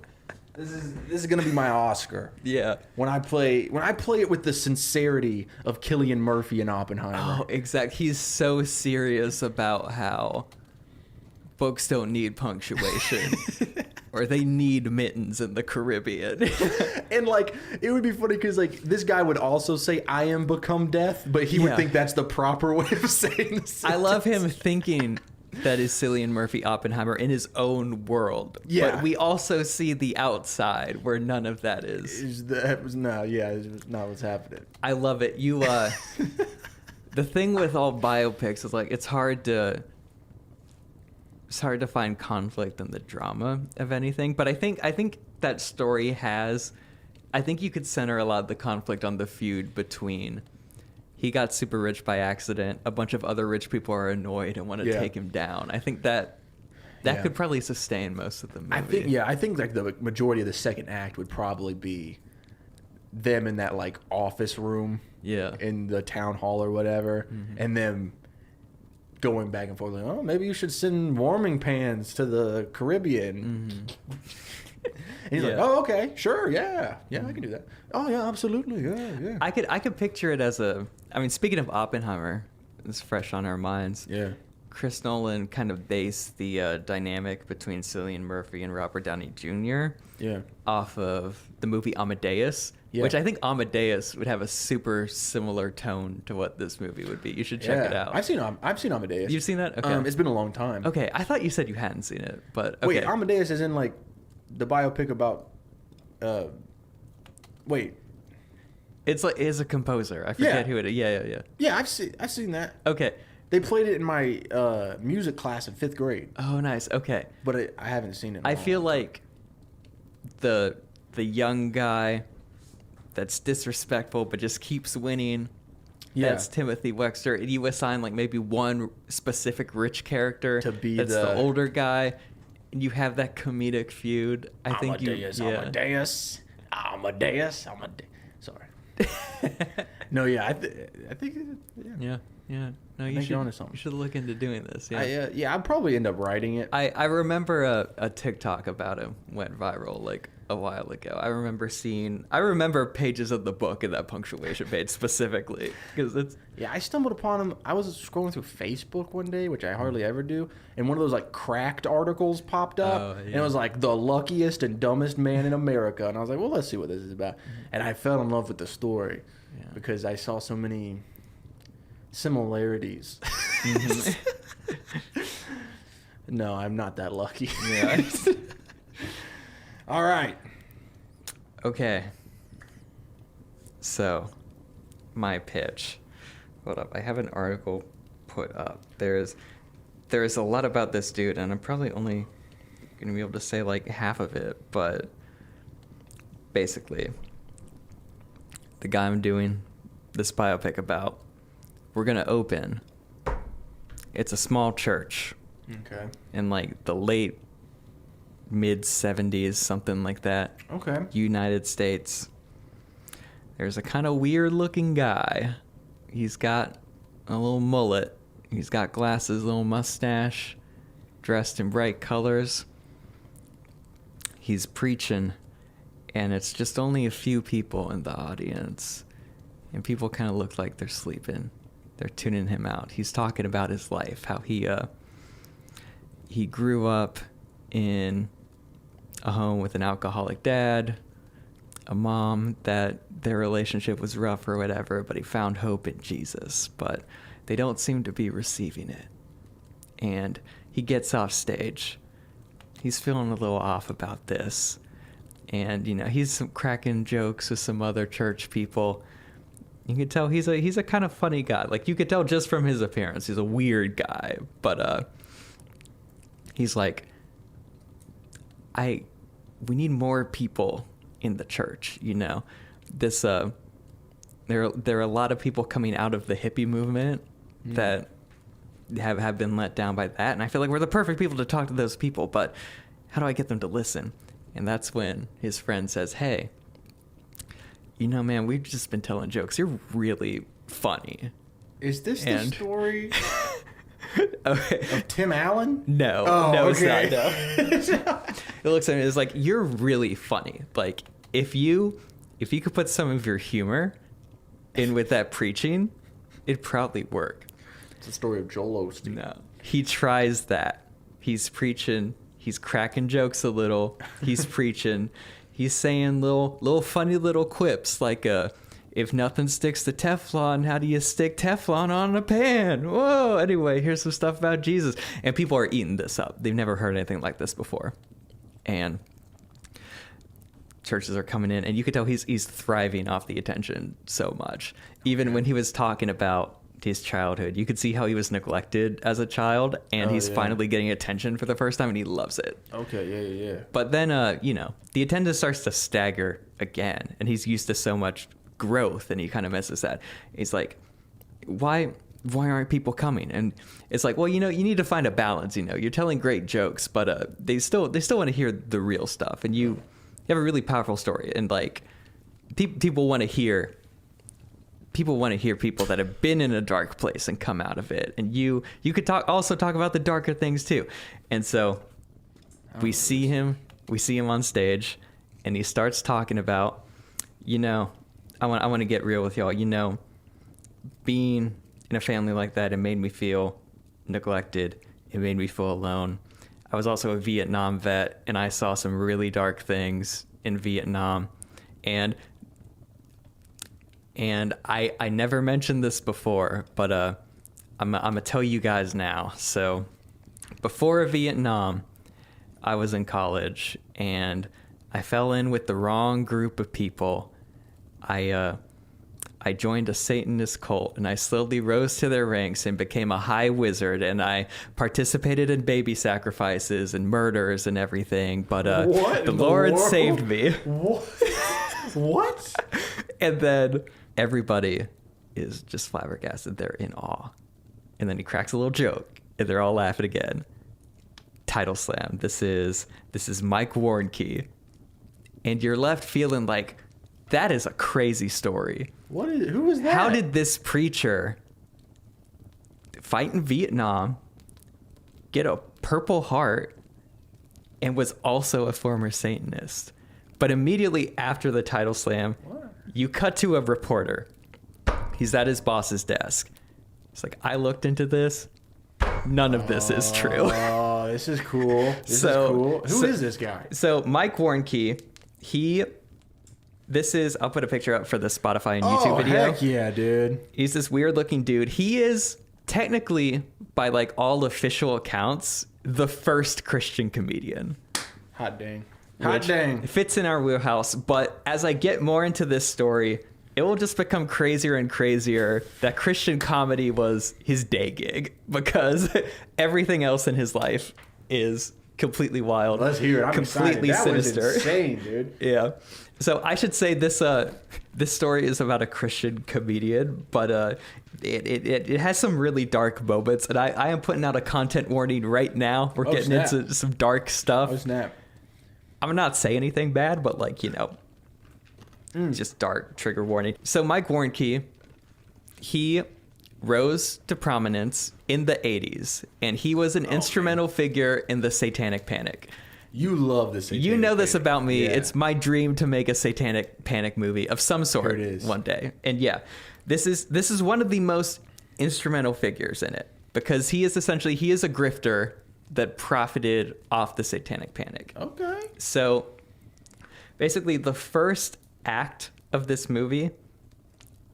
This is gonna be my Oscar. Yeah. When I play it with the sincerity of Cillian Murphy in Oppenheimer. Oh, exactly. He's so serious about how books don't need punctuation. Or they need mittens in the Caribbean. And like it would be funny because like this guy would also say I am become death, but he would think that's the proper way of saying this. I love him thinking that is Cillian Murphy Oppenheimer in his own world. Yeah. But we also see the outside where none of that is. It's not what's happening. I love it. You the thing with all biopics is like it's hard to find conflict in the drama of anything, but I think that story has I think you could center a lot of the conflict on the feud between he got super rich by accident, a bunch of other rich people are annoyed and want to take him down. I think that could probably sustain most of the movie. I think like the majority of the second act would probably be them in that like office room in the town hall or whatever, and them going back and forth like, oh, maybe you should send warming pans to the Caribbean. he's like, Yeah. oh, okay, sure, yeah, I can do that. Oh yeah, absolutely, yeah. I could picture it as a. I mean, speaking of Oppenheimer, it's fresh on our minds. Yeah. Chris Nolan kind of based the dynamic between Cillian Murphy and Robert Downey Jr. Yeah. off of the movie Amadeus, Yeah. which I think Amadeus would have a super similar tone to what this movie would be. You should check it out. I've seen Amadeus. You've seen that? Okay. It's been a long time. Okay, I thought you said you hadn't seen it, but okay. Wait, Amadeus is in like the biopic about. Wait. It's like is a composer. I forget who it is. Yeah. Yeah, I've seen that. Okay. They played it in my music class in 5th grade, Oh, nice. Okay. but I haven't seen it. In a I long feel time. like the young guy that's disrespectful but just keeps winning. Yeah. That's Timothy Wexler. And you assign like maybe one specific rich character To be that's the the- older guy, and you have that comedic feud. I think Amadeus, you. Yeah. Amadeus. Sorry. No, yeah, I think. Yeah. Yeah. No, you think should. you're onto something. You should look into doing this. Yeah. I'd probably end up writing it. I remember a TikTok about him went viral like a while ago. I remember pages of the book in that punctuation page specifically because it's Yeah, I stumbled upon him. I was scrolling through Facebook one day, which I hardly ever do, and one of those like cracked articles popped up, Oh, and yeah. it was like the luckiest and dumbest man in America, and I was like, well, let's see what this is about, and I fell in love with the story Yeah. because I saw so many similarities. No, I'm not that lucky. Yeah. All right. Okay. So, my pitch. Hold up. I have an article put up. There's a lot about this dude, and I'm probably only going to be able to say like half of it, but basically, the guy I'm doing this biopic about, we're going to open. It's a small church Okay. in like the late mid 70s, something like that. Okay. United States. There's a kind of weird looking guy. He's got a little mullet. He's got glasses, little mustache, dressed in bright colors. He's preaching, and it's just only a few people in the audience. And people kind of look like they're sleeping. They're tuning him out. He's talking about his life, how he grew up in a home with an alcoholic dad, a mom that their relationship was rough or whatever, but he found hope in Jesus, but they don't seem to be receiving it. And he gets off stage. He's feeling a little off about this. And, he's cracking jokes with some other church people. You can tell he's a kind of funny guy. Like, you could tell just from his appearance, he's a weird guy. But he's like, we need more people in the church, This there are a lot of people coming out of the hippie movement that have been let down by that, and I feel like we're the perfect people to talk to those people, but how do I get them to listen? And that's when his friend says, "Hey, man, we've just been telling jokes. You're really funny." Is this And- the story Okay. of Tim Allen? No, Oh, no, okay. it's not. No. It looks at me, it's like, you're really funny. Like, if you could put some of your humor in with that preaching, it'd probably work. It's the story of Joel Osteen. No. He tries that. He's preaching. He's cracking jokes a little. He's preaching. He's saying little funny little quips like, if nothing sticks to Teflon, how do you stick Teflon on a pan? Whoa. Anyway, here's some stuff about Jesus. And people are eating this up. They've never heard anything like this before. And churches are coming in, and you could tell he's thriving off the attention so much. Even when he was talking about his childhood, you could see how he was neglected as a child, and he's finally getting attention for the first time, and he loves it. Okay, yeah. But then, the attendance starts to stagger again, and he's used to so much growth, and he kind of misses that. He's like, why aren't people coming? And it's like, well, you need to find a balance. You're telling great jokes, but they still want to hear the real stuff, and you have a really powerful story, and like people want to hear people that have been in a dark place and come out of it, and you could also talk about the darker things too. And so we see him we see him on stage, and he starts talking about, I want to get real with y'all. Being in a family like that, it made me feel neglected. It made me feel alone. I was also a Vietnam vet, and I saw some really dark things in Vietnam. And I never mentioned this before, but I'm going to tell you guys now. So before Vietnam, I was in college, and I fell in with the wrong group of people. I joined a Satanist cult, and I slowly rose to their ranks and became a high wizard, and I participated in baby sacrifices and murders and everything, but What the in the Lord world? saved me. What? And then everybody is just flabbergasted. They're in awe. And then he cracks a little joke, and they're all laughing again. Title slam. This is Mike Warnke. And you're left feeling like, that is a crazy story. Who is that? How did this preacher fight in Vietnam, get a Purple Heart, and was also a former Satanist? But immediately after the title slam, you cut to a reporter. He's at his boss's desk. He's like, I looked into this. None of this is true. Oh, this is cool. Who is this guy? So Mike Warnke, I'll put a picture up for the Spotify and YouTube video. Heck yeah, dude. He's this weird looking dude. He is technically, by like all official accounts, the first Christian comedian. Hot dang. Which fits in our wheelhouse. But as I get more into this story, it will just become crazier and crazier that Christian comedy was his day gig, because everything else in his life is completely wild. Let's hear it. I'm completely excited. That sinister. was insane, dude. Yeah. So I should say this story is about a Christian comedian, but it has some really dark moments, and I am putting out a content warning right now. We're getting snap. into some dark stuff. Oh, snap. I'm not saying anything bad, but just dark, trigger warning. So Mike Warnke, he rose to prominence in the 80s, and he was an instrumental figure in the Satanic Panic. You love this. You know this about me. Yeah. It's my dream to make a Satanic Panic movie of some sort Here it is. one day. And yeah, this is one of the most instrumental figures in it, because he is a grifter that profited off the Satanic Panic. Okay. So basically the first act of this movie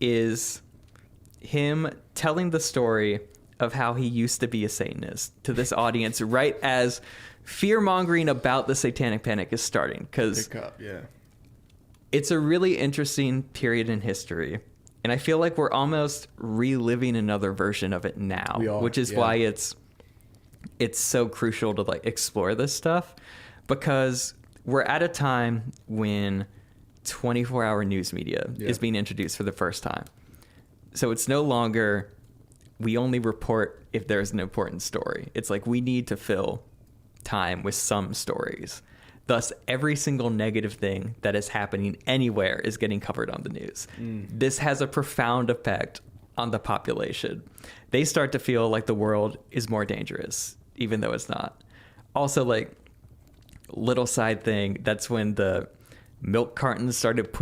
is him telling the story of how he used to be a Satanist to this audience right as fear-mongering about the Satanic Panic is starting, because it's a really interesting period in history, and I feel like we're almost reliving another version of it now. We are, which is why it's so crucial to like explore this stuff, because we're at a time when 24-hour news media is being introduced for the first time. So it's no longer we only report if there's an important story. It's like we need to fill time with some stories. Thus, every single negative thing that is happening anywhere is getting covered on the news. This has a profound effect on the population. They start to feel like the world is more dangerous, even though it's not. Also, like, little side thing, that's when the milk cartons started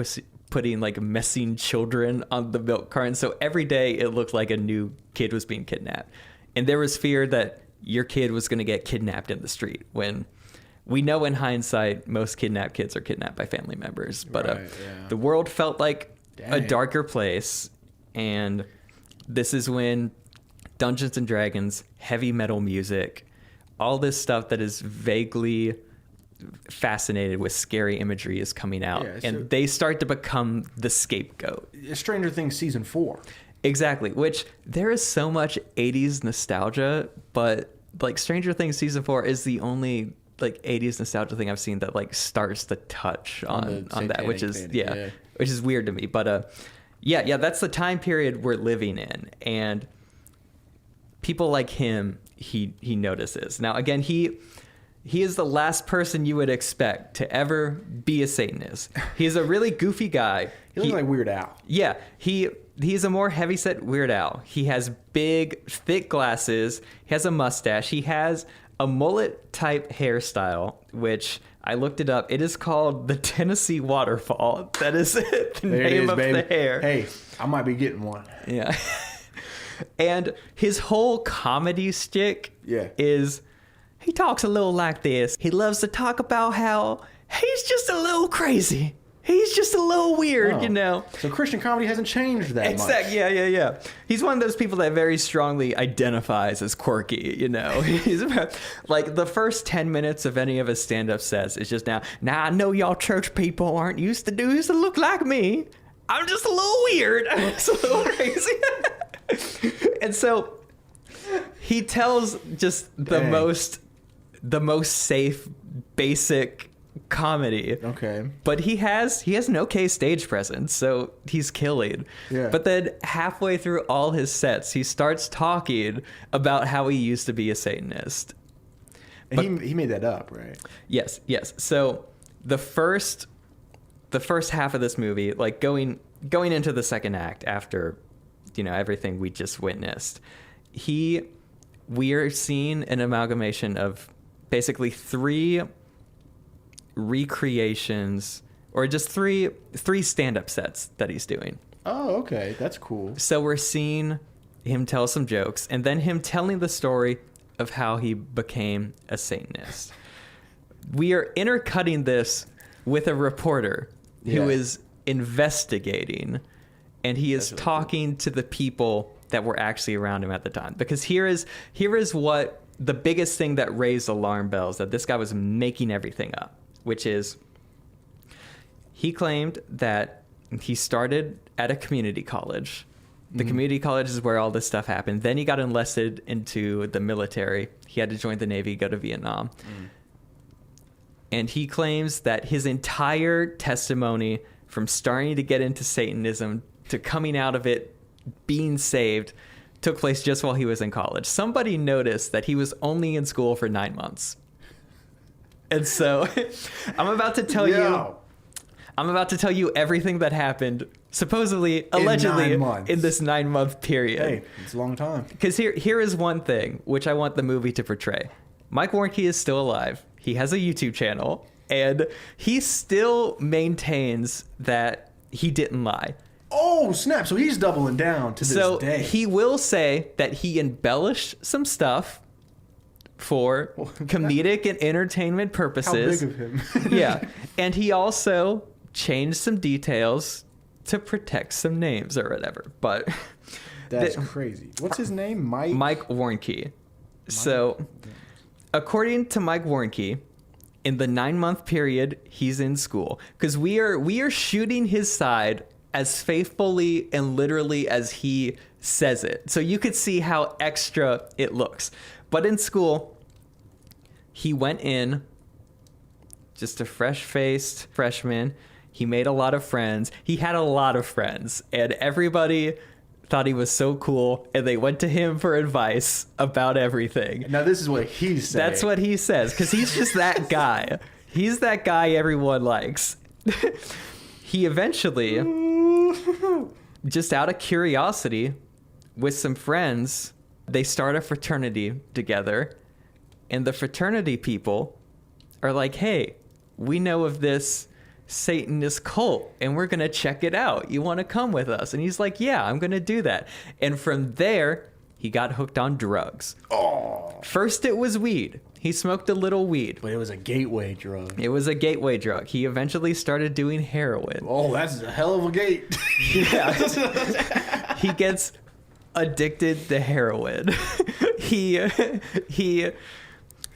putting like missing children on the milk carton. So every day it looked like a new kid was being kidnapped. And there was fear that your kid was going to get kidnapped in the street, when we know in hindsight most kidnapped kids are kidnapped by family members. But the world felt like a darker place. And this is when Dungeons and Dragons, heavy metal music, all this stuff that is vaguely fascinated with scary imagery is coming out, and they start to become the scapegoat. Stranger Things season 4. Exactly, which there is so much 80s nostalgia, but like Stranger Things season 4 is the only like 80s nostalgia thing I've seen that like starts to touch on that, which is which is weird to me. But that's the time period we're living in, and people like him, he notices. Now again, he is the last person you would expect to ever be a Satanist. He's a really goofy guy. He looks like Weird Al. Yeah, he's a more heavyset Weird Al. He has big, thick glasses. He has a mustache. He has a mullet type hairstyle, which I looked it up. It is called the Tennessee Waterfall. That is the There it name is, of baby. the hair. Hey, I might be getting one. Yeah. And his whole comedy stick Yeah. is he talks a little like this. He loves to talk about how he's just a little crazy. He's just a little weird, Oh. you know. So Christian comedy hasn't changed that much. Exactly. Yeah. He's one of those people that very strongly identifies as quirky, you know. He's like the first 10 minutes of any of his stand-up sets is just now I know y'all church people aren't used to look like me. I'm just a little weird. I'm just a little crazy. And so he tells just the Dang. most safe, basic comedy. Okay. But he has an okay stage presence, so he's killing. Yeah. But then halfway through all his sets, he starts talking about how he used to be a Satanist. And he made that up, right? Yes. So the first half of this movie, like going into the second act after, you know, everything we just witnessed, we are seeing an amalgamation of basically 3 recreations or just three stand-up sets that he's doing. Oh, okay. That's cool. So we're seeing him tell some jokes and then him telling the story of how he became a Satanist. We are intercutting this with a reporter who Yeah. is investigating, and he is really talking to the people that were actually around him at the time. Because here is what the biggest thing that raised alarm bells, that this guy was making everything up, which is he claimed that he started at a community college. The community college is where all this stuff happened. Then he got enlisted into the military. He had to join the Navy, go to Vietnam. And he claims that his entire testimony from starting to get into Satanism to coming out of it, being saved, took place just while he was in college. Somebody noticed that he was only in school for 9 months. And so I'm about to tell you everything that happened, supposedly, allegedly, 9 months. in this 9-month period. Hey, it's a long time. Because here is one thing which I want the movie to portray. Mike Warnke is still alive. He has a YouTube channel, and he still maintains that he didn't lie. Oh, snap. So he's doubling down to this So day. he will say that he embellished some stuff for comedic and entertainment How purposes. big of him. Yeah. And he also changed some details to protect some names or whatever. But That's crazy. What's his name? Mike Warnke. So, according to Mike Warnke, in the 9-month period he's in school, because we are shooting his side as faithfully and literally as he says it. So you could see how extra it looks. But in school, he went in just a fresh-faced freshman. He made a lot of friends. He had a lot of friends, and everybody thought he was so cool, and they went to him for advice about everything. Now, this is what he's saying. That's what he says, because he's just that guy. He's that guy everyone likes. He eventually, just out of curiosity, with some friends, they start a fraternity together, and the fraternity people are like, hey, we know of this Satanist cult, and we're going to check it out. You want to come with us? And he's like, yeah, I'm going to do that. And from there, he got hooked on drugs. Oh. First, it was weed. He smoked a little weed. But it was a gateway drug. It was a gateway drug. He eventually started doing heroin. Oh, that's a hell of a gate. Yeah. He gets addicted to heroin. He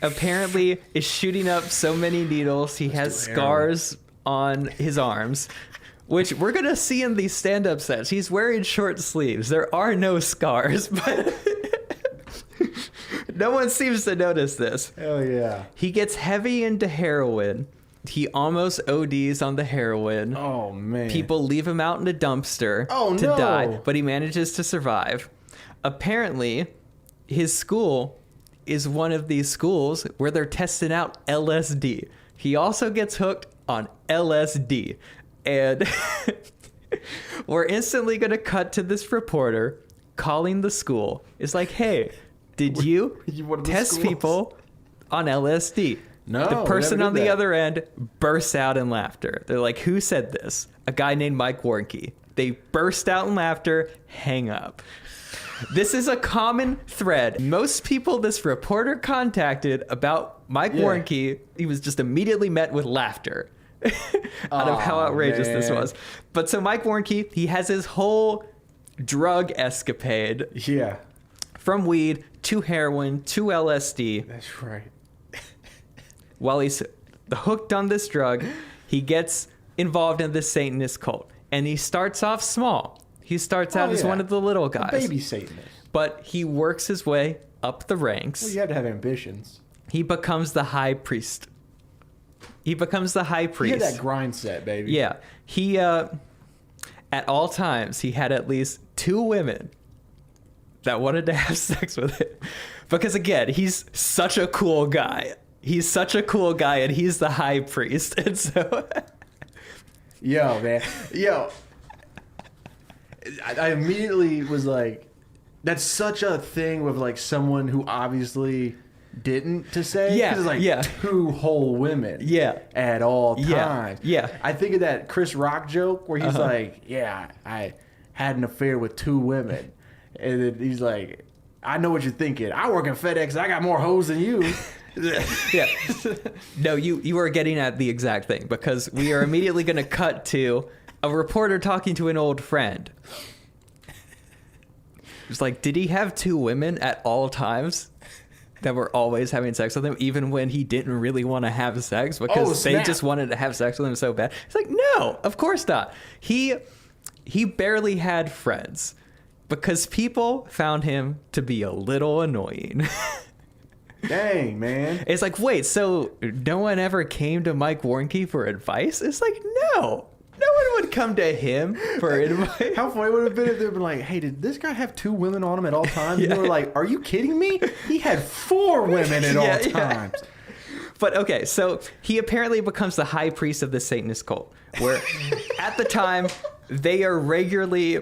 apparently is shooting up so many needles. He has do scars on his arms, which we're going to see in these stand-up sets. He's wearing short sleeves. There are no scars, but no one seems to notice this. Hell yeah. He gets heavy into heroin. He almost ODs on the heroin. Oh, man. People leave him out in a dumpster to no. die, but he manages to survive. Apparently, his school is one of these schools where they're testing out LSD. He also gets hooked on LSD. And we're instantly going to cut to this reporter calling the school. It's like, hey, did you One of the test schools. people on LSD. No, the we person never on did the that. other end bursts out in laughter. They're like, who said this? A guy named Mike Warnke. They burst out in laughter, hang up. This is a common thread. Most people this reporter contacted about Mike Warnke, he was just immediately met with laughter out of how outrageous this man. was. But so Mike Warnke, he has his whole drug escapade Yeah, from weed to heroin to LSD. that's right. While he's hooked on this drug, he gets involved in this Satanist cult. And he starts off small. He starts out as one of the little guys. Baby Satanist. But he works his way up the ranks. Well, you have to have ambitions. He becomes the high priest. He becomes the high You priest. had that grind set, baby. Yeah. He, at all times, he had at least 2 women that wanted to have sex with him. Because again, he's such a cool guy. He's such a cool guy, and he's the high priest. And so... Yo, man. Yo. I immediately was like, that's such a thing with like someone who obviously didn't to say. Yeah, 'Cause it's like yeah. 2 whole women. Yeah. At all Yeah, times. yeah. I think of that Chris Rock joke where he's like, yeah, I had an affair with 2 women. And then he's like, I know what you're thinking. I work in FedEx. I got more hoes than you. Yeah. No, you are getting at the exact thing, because we are immediately going to cut to a reporter talking to an old friend. It's like, did he have 2 women at all times that were always having sex with him, even when he didn't really want to have sex because they snap. just wanted to have sex with him so bad? It's like, no, of course not. He barely had friends because people found him to be a little annoying. Dang, man. It's like, wait, so no one ever came to Mike Warnke for advice? It's like, no. No one would come to him for advice. How funny would it have been if they'd been like, hey, did this guy have 2 women on him at all times? And Yeah. they were like, are you kidding me? He had 4 women at Yeah, all yeah. times. But okay, so he apparently becomes the high priest of the Satanist cult, where at the time they are regularly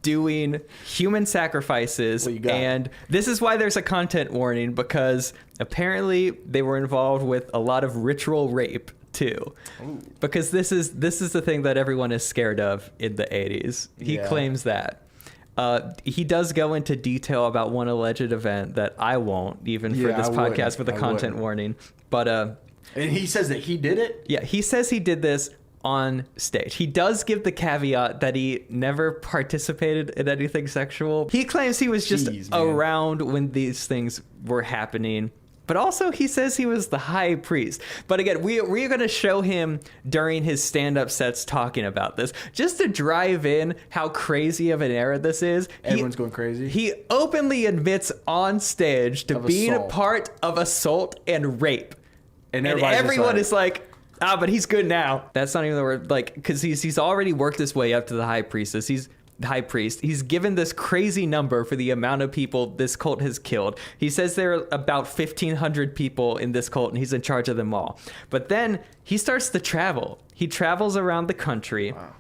doing human sacrifices. What you got? And this is why there's a content warning, because apparently they were involved with a lot of ritual rape too. Ooh. Because this is the thing that everyone is scared of in the 80s. He Yeah. claims that. He does go into detail about one alleged event that I won't, even for Yeah, this I podcast wouldn't. with a I content wouldn't. warning. But And he says that he did it? yeah, he says he did this on stage. He does give the caveat that he never participated in anything sexual. He claims he was just Jeez, man. around when these things were happening. But also he says he was the high priest. But again, we're going to show him during his stand-up sets talking about this, just to drive in how crazy of an era this is. Everyone's going crazy. He openly admits on stage to Of being assault. a part of assault and rape. And And everybody's just everyone like- is like, but he's good now. That's not even the word, like, because he's already worked his way up to the high priestess. He's the high priest. He's given this crazy number for the amount of people this cult has killed. He says there are about 1,500 people in this cult, and he's in charge of them all. But then he starts to travel. He travels around the country. Wow.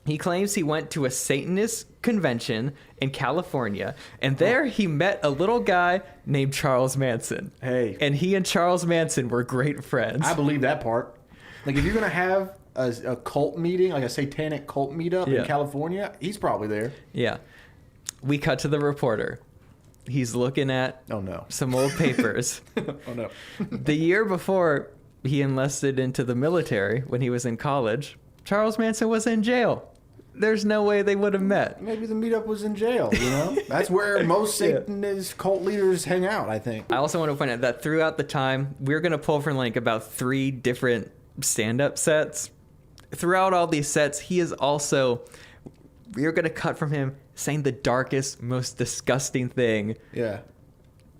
He claims he went to a Satanist convention in California, and there he met a little guy named Charles Manson. Hey. And he and Charles Manson were great friends. I believe that part. Like, if you're going to have a cult meeting, like a satanic cult meetup Yeah. in California, he's probably there. Yeah. We cut to the reporter. He's looking at Oh, no. some old papers. Oh, no. The year before he enlisted into the military, when he was in college, Charles Manson was in jail. There's no way they would have met. Maybe the meetup was in jail, you know? That's where most Satanist cult leaders hang out, I think. I also want to point out that throughout the time, we're going to pull from like about 3 different stand-up sets. Throughout all these sets, he is also, we're going to cut from him saying the darkest, most disgusting thing Yeah.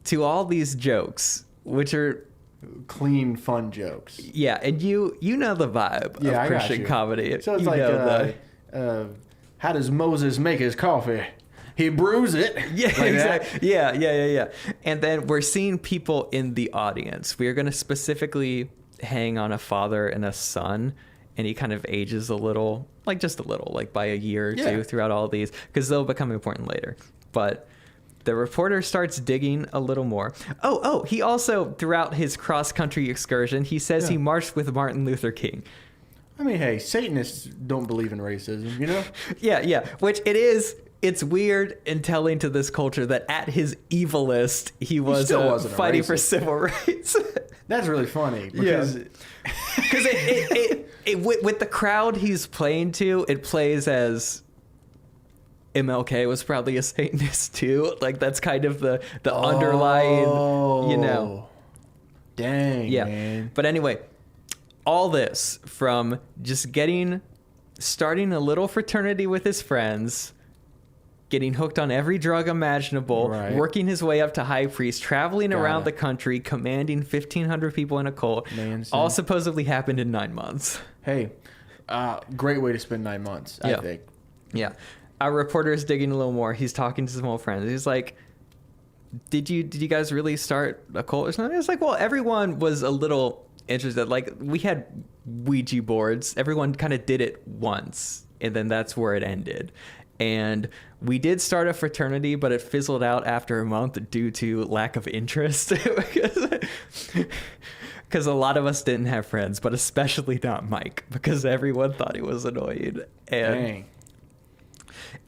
to all these jokes, which are, Clean, fun jokes. yeah, and you know the vibe Yeah, I of got Christian you. comedy. So it's You like, know how does Moses make his coffee? He brews it. yeah, Like that. exactly. Yeah. And then we're seeing people in the audience. We are going to specifically hang on a father and a son, and he kind of ages a little, like just a little, like by a year or Yeah. 2 throughout all these, because they'll become important later. But The reporter starts digging a little more. Oh, he also, throughout his cross-country excursion, he says he marched with Martin Luther King. I mean, hey, Satanists don't believe in racism, you know? Yeah. Which it's weird and telling to this culture that at his evilest, he was still wasn't a fighting for racist. civil rights. That's really funny because Because with the crowd he's playing to, it plays as MLK was probably a Satanist too. Like that's kind of the underlying, you know. Dang, Yeah. man. But anyway, all this from just starting a little fraternity with his friends, getting hooked on every drug imaginable, Right. working his way up to high priest, traveling around Gotta. the country, commanding 1,500 people in a cult, Manson. all supposedly happened in 9 months. Hey, great way to spend 9 months, I Yeah. think. Yeah. Our reporter is digging a little more. He's talking to some old friends. He's like, did you guys really start a cult or something? It's like, well, everyone was a little interested. Like, we had Ouija boards. Everyone kind of did it once, and then that's where it ended. And we did start a fraternity, but it fizzled out after a month due to lack of interest. Because a lot of us didn't have friends, but especially not Mike, because everyone thought he was annoying. And Dang.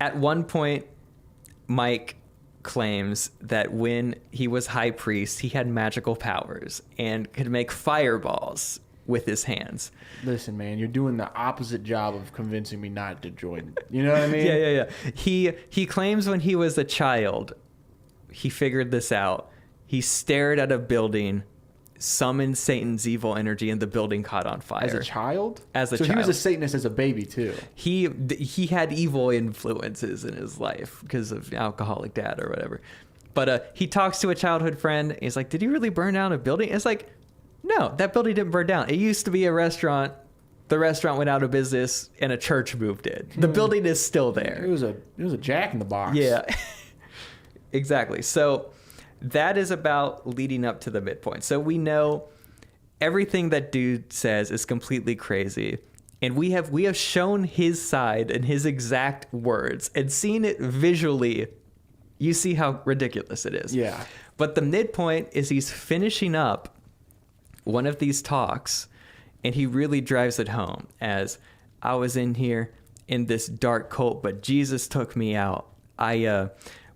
at one point, Mike claims that when he was high priest, he had magical powers and could make fireballs with his hands. Listen, man, you're doing the opposite job of convincing me not to join. You know what I mean? Yeah. He claims when he was a child, he figured this out. He stared at a building, summoned Satan's evil energy, and the building caught on fire. As a child? As a so he was child. a Satanist as a baby, too. He had evil influences in his life because of alcoholic dad or whatever. But he talks to a childhood friend. He's like, did he really burn down a building? It's like, no, that building didn't burn down. It used to be a restaurant. The restaurant went out of business and a church moved in. The building is still there. It was a Jack in the Box. Yeah, exactly. So that is about leading up to the midpoint. So we know everything that dude says is completely crazy. And we have shown his side and his exact words and seen it visually. You see how ridiculous it is. Yeah. But the midpoint is he's finishing up one of these talks, and he really drives it home as I was in here in this dark cult, but Jesus took me out.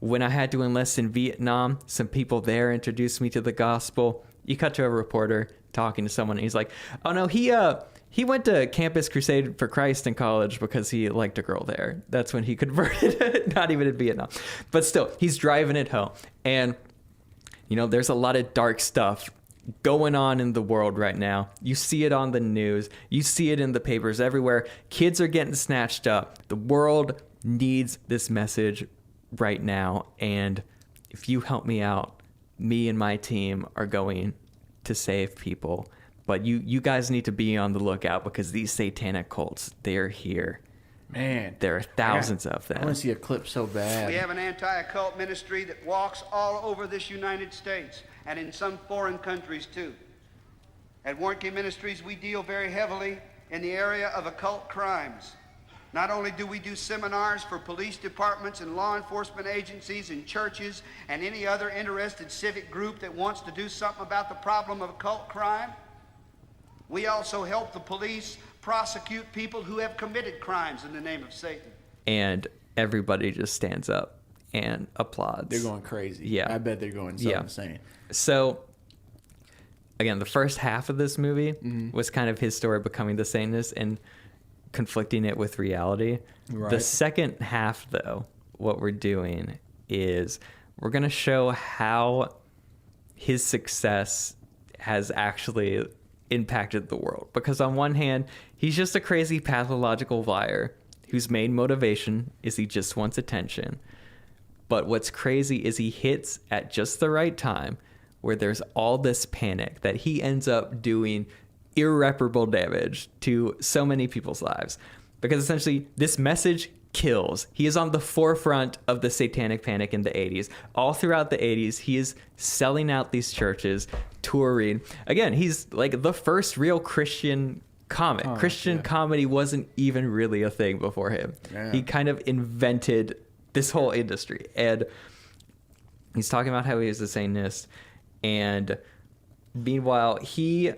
When I had to enlist in Vietnam, some people there introduced me to the gospel. You cut to a reporter talking to someone, and he's like, oh no, he went to Campus Crusade for Christ in college because he liked a girl there. That's when he converted, not even in Vietnam. But still, he's driving it home. And, you know, there's a lot of dark stuff going on in the world right now. You see it on the news. You see it in the papers everywhere. Kids are getting snatched up. The world needs this message right now. And if you help me out, me and my team are going to save people. But you guys need to be on the lookout because these satanic cults, they're here. Man. There are thousands of I them. want to see a clip so bad. We have an anti-occult ministry that walks all over this United States and in some foreign countries too. At Warranty Ministries, we deal very heavily in the area of occult crimes. Not only do we do seminars for police departments and law enforcement agencies and churches and any other interested civic group that wants to do something about the problem of occult crime, we also help the police prosecute people who have committed crimes in the name of Satan. And everybody just stands up and applauds. They're going crazy. Yeah. I bet they're going so insane. So, again, the first half of this movie was kind of his story becoming the Satanist and conflicting it with reality. Right. The second half, though, what we're doing is we're going to show how his success has actually impacted the world. Because on one hand, he's just a crazy pathological liar whose main motivation is he just wants attention. But what's crazy is he hits at just the right time where there's all this panic that he ends up doing irreparable damage to so many people's lives. Because essentially this message kills. He is on the forefront of the satanic panic in the 80s. All throughout the 80s, he is selling out these churches, touring. Again, he's like the first real Christian comic. Christian comedy wasn't even really a thing before him. Yeah. He kind of invented this whole industry. And He's talking about how he is a Satanist, and meanwhile, he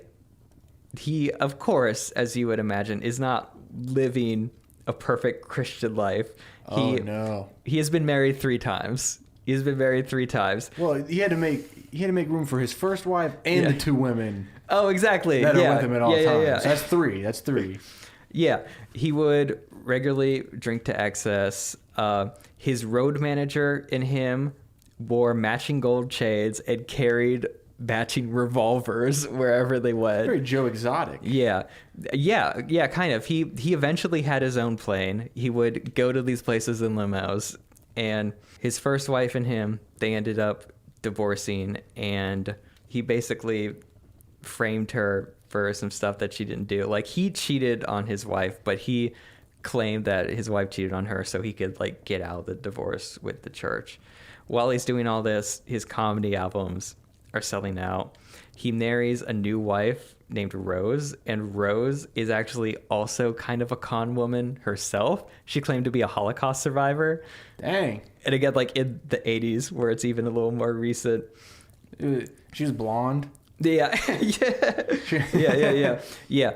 of course, as you would imagine, is not living a perfect Christian life. Oh, no. He has been married 3 times. He's been married 3 times. Well, he had to make room for his first wife and the 2 women Oh, exactly. that yeah. are with him at all yeah, times. Yeah, yeah. So that's 3. That's 3. Yeah, he would regularly drink to excess. His road manager and him wore matching gold chains and carried matching revolvers wherever they went. Very Joe Exotic. Yeah, kind of. He eventually had his own plane. He would go to these places in limos, and his first wife and him, they ended up divorcing, and he basically framed her for some stuff that she didn't do. Like, he cheated on his wife, but he claimed that his wife cheated on her so he could like get out of the divorce with the church. While he's doing all this, his comedy albums are selling out. He marries a new wife named Rose, and Rose is actually also kind of a con woman herself. She claimed to be a Holocaust survivor. Dang. And again, like in the 80s, where it's even a little more recent. She's blonde. Yeah, yeah.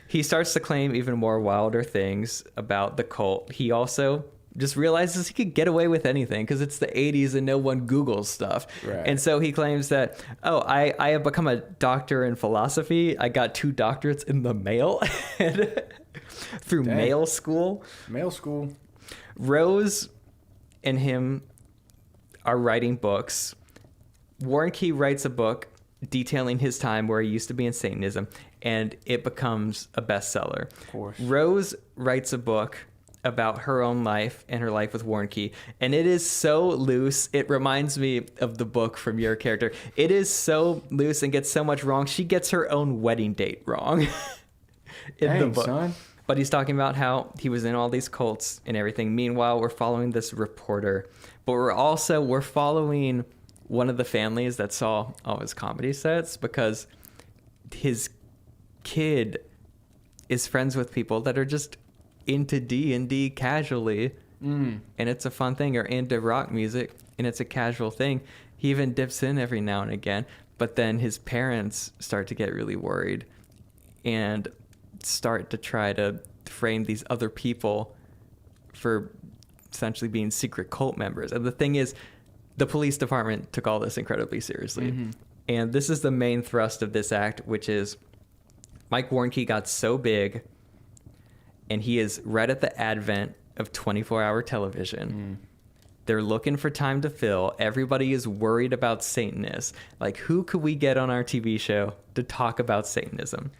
He starts to claim even more wilder things about the cult. He also just realizes he could get away with anything because it's the 80s and no one Googles stuff. Right. And so he claims that, I have become a doctor in philosophy. I got 2 doctorates in the mail through Dang. mail school. Mail school. Rose and him are writing books. Warren Key writes a book detailing his time where he used to be in Satanism, and it becomes a bestseller. Of course. Rose writes a book about her own life and her life with Warren Key, and it is so loose. It reminds me of the book from your character. It is so loose and gets so much wrong. She gets her own wedding date wrong in the Dang, book. son. But he's talking about how he was in all these cults and everything. Meanwhile, we're following this reporter, but we're following one of the families that saw all his comedy sets, because his kid is friends with people that are just into D&D casually, and it's a fun thing, or into rock music, and it's a casual thing. He even dips in every now and again, but then his parents start to get really worried and start to try to frame these other people for essentially being secret cult members. And the thing is, the police department took all this incredibly seriously. Mm-hmm. And this is the main thrust of this act, which is Mike Warnke got so big, and he is right at the advent of 24-hour television. They're looking for time to fill. Everybody is worried about Satanists. Like, who could we get on our TV show to talk about Satanism?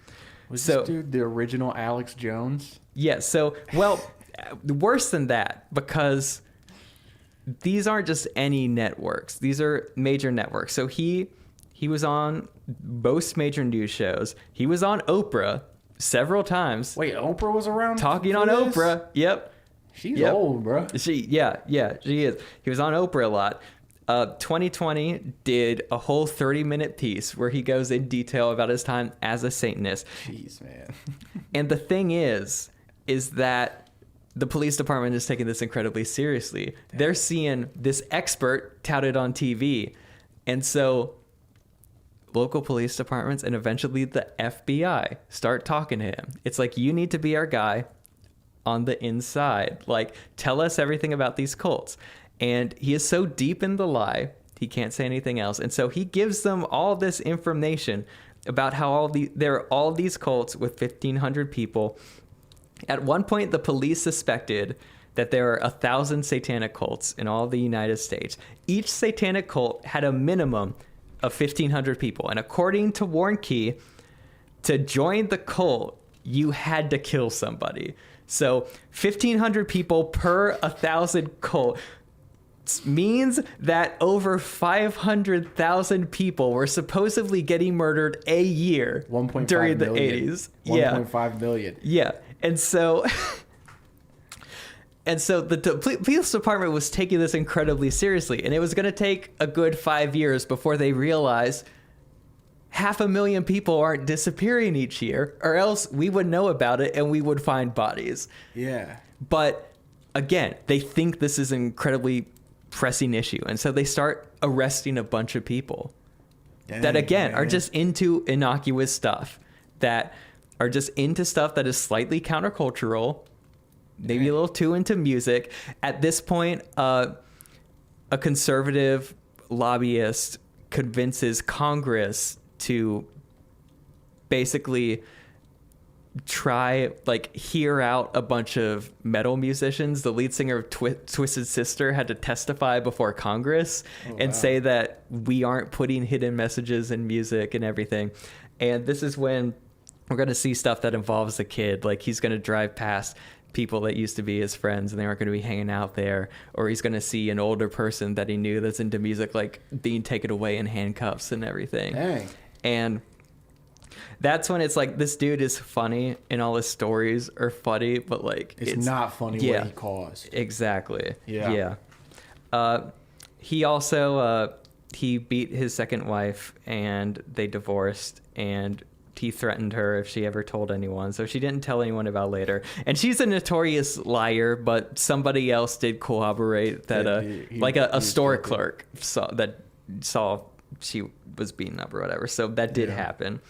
Was this dude the original Alex Jones? Yeah, so, well, worse than that, because these aren't just any networks. These are major networks. So he was on most major news shows. He was on Oprah several times. Wait, Oprah was around? Talking for on this? Oprah. Yep. She's old, bro. She is. He was on Oprah a lot. 2020 did a whole 30-minute piece where he goes in detail about his time as a Satanist. Jeez, man. And the thing is that the police department is taking this incredibly seriously. They're seeing this expert touted on TV. And so local police departments and eventually the FBI start talking to him. It's like, you need to be our guy on the inside. Like, tell us everything about these cults. And he is so deep in the lie, he can't say anything else. And so he gives them all this information about how there are all these cults with 1,500 people. At one point, the police suspected that there are 1,000 satanic cults in all the United States. Each satanic cult had a minimum of 1,500 people. And according to Warren Key, to join the cult, you had to kill somebody. So 1,500 people per 1,000 cult means that over 500,000 people were supposedly getting murdered a year 1.5 during the million. 80s. 1.5 million. Yeah. And so the police department was taking this incredibly seriously, and it was going to take a good 5 years before they realized 500,000 people aren't disappearing each year, or else we would know about it and we would find bodies. Yeah. But again, they think this is incredibly pressing issue. And so they start arresting a bunch of people that, Dang, again, are man. just into innocuous stuff, that are just into stuff that is slightly countercultural, maybe a little too into music. At this point, a conservative lobbyist convinces Congress to basically try, like, hear out a bunch of metal musicians. The lead singer of Twisted Sister had to testify before Congress and say that we aren't putting hidden messages in music and everything. And this is when we're going to see stuff that involves the kid. Like, he's going to drive past people that used to be his friends and they aren't going to be hanging out there, or he's going to see an older person that he knew that's into music, like, being taken away in handcuffs and everything. Dang. And that's when it's like, this dude is funny and all his stories are funny, but like It's not funny what he caused. Exactly. Yeah. He also he beat his second wife and they divorced, and he threatened her if she ever told anyone, so she didn't tell anyone about later. And she's a notorious liar, but somebody else did corroborate that a store clerk saw she was beaten up or whatever. So that did happen.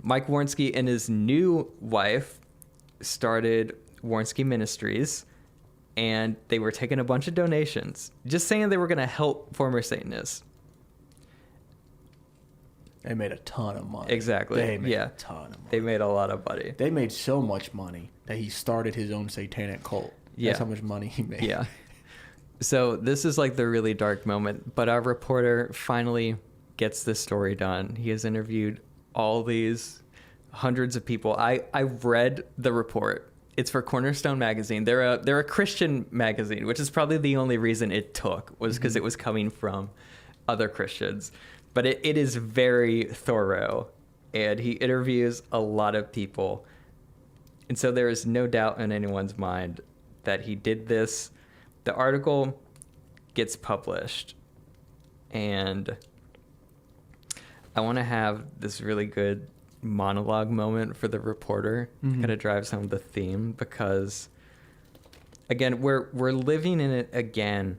Mike Warnski and his new wife started Warnski Ministries, and they were taking a bunch of donations, just saying they were going to help former Satanists. They made a ton of money. Exactly. They made Yeah. a ton of money. They made a lot of money. They made so much money that he started his own satanic cult. Yeah. That's how much money he made. Yeah. So this is like the really dark moment, but our reporter finally gets this story done. He has interviewed all these hundreds of people. I read the report. It's for Cornerstone magazine. They're a Christian magazine, which is probably the only reason it took, was because it was coming from other Christians. But it is very thorough, and he interviews a lot of people. And so there is no doubt in anyone's mind that he did this. The article gets published, and I want to have this really good monologue moment for the reporter to kind of drive some of the theme, because again, we're living in it again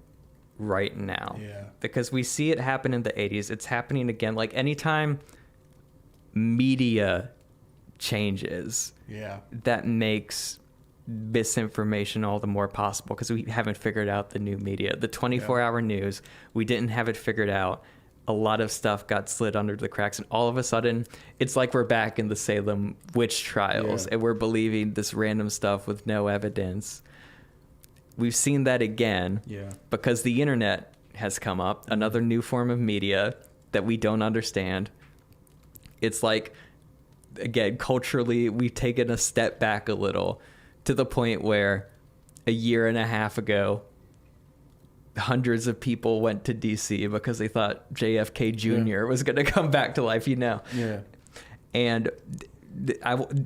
right now. Yeah. Because we see it happen in the 80s. It's happening again. Like, anytime media changes, Yeah. that makes misinformation all the more possible, because we haven't figured out the new media. The 24-hour news, we didn't have it figured out. A lot of stuff got slid under the cracks, and all of a sudden, it's like we're back in the Salem witch trials, and we're believing this random stuff with no evidence. We've seen that again because the internet has come up, another new form of media that we don't understand. It's like, again, culturally, we've taken a step back a little, to the point where a year and a half ago, hundreds of people went to DC because they thought JFK Jr. was going to come back to life, Yeah. And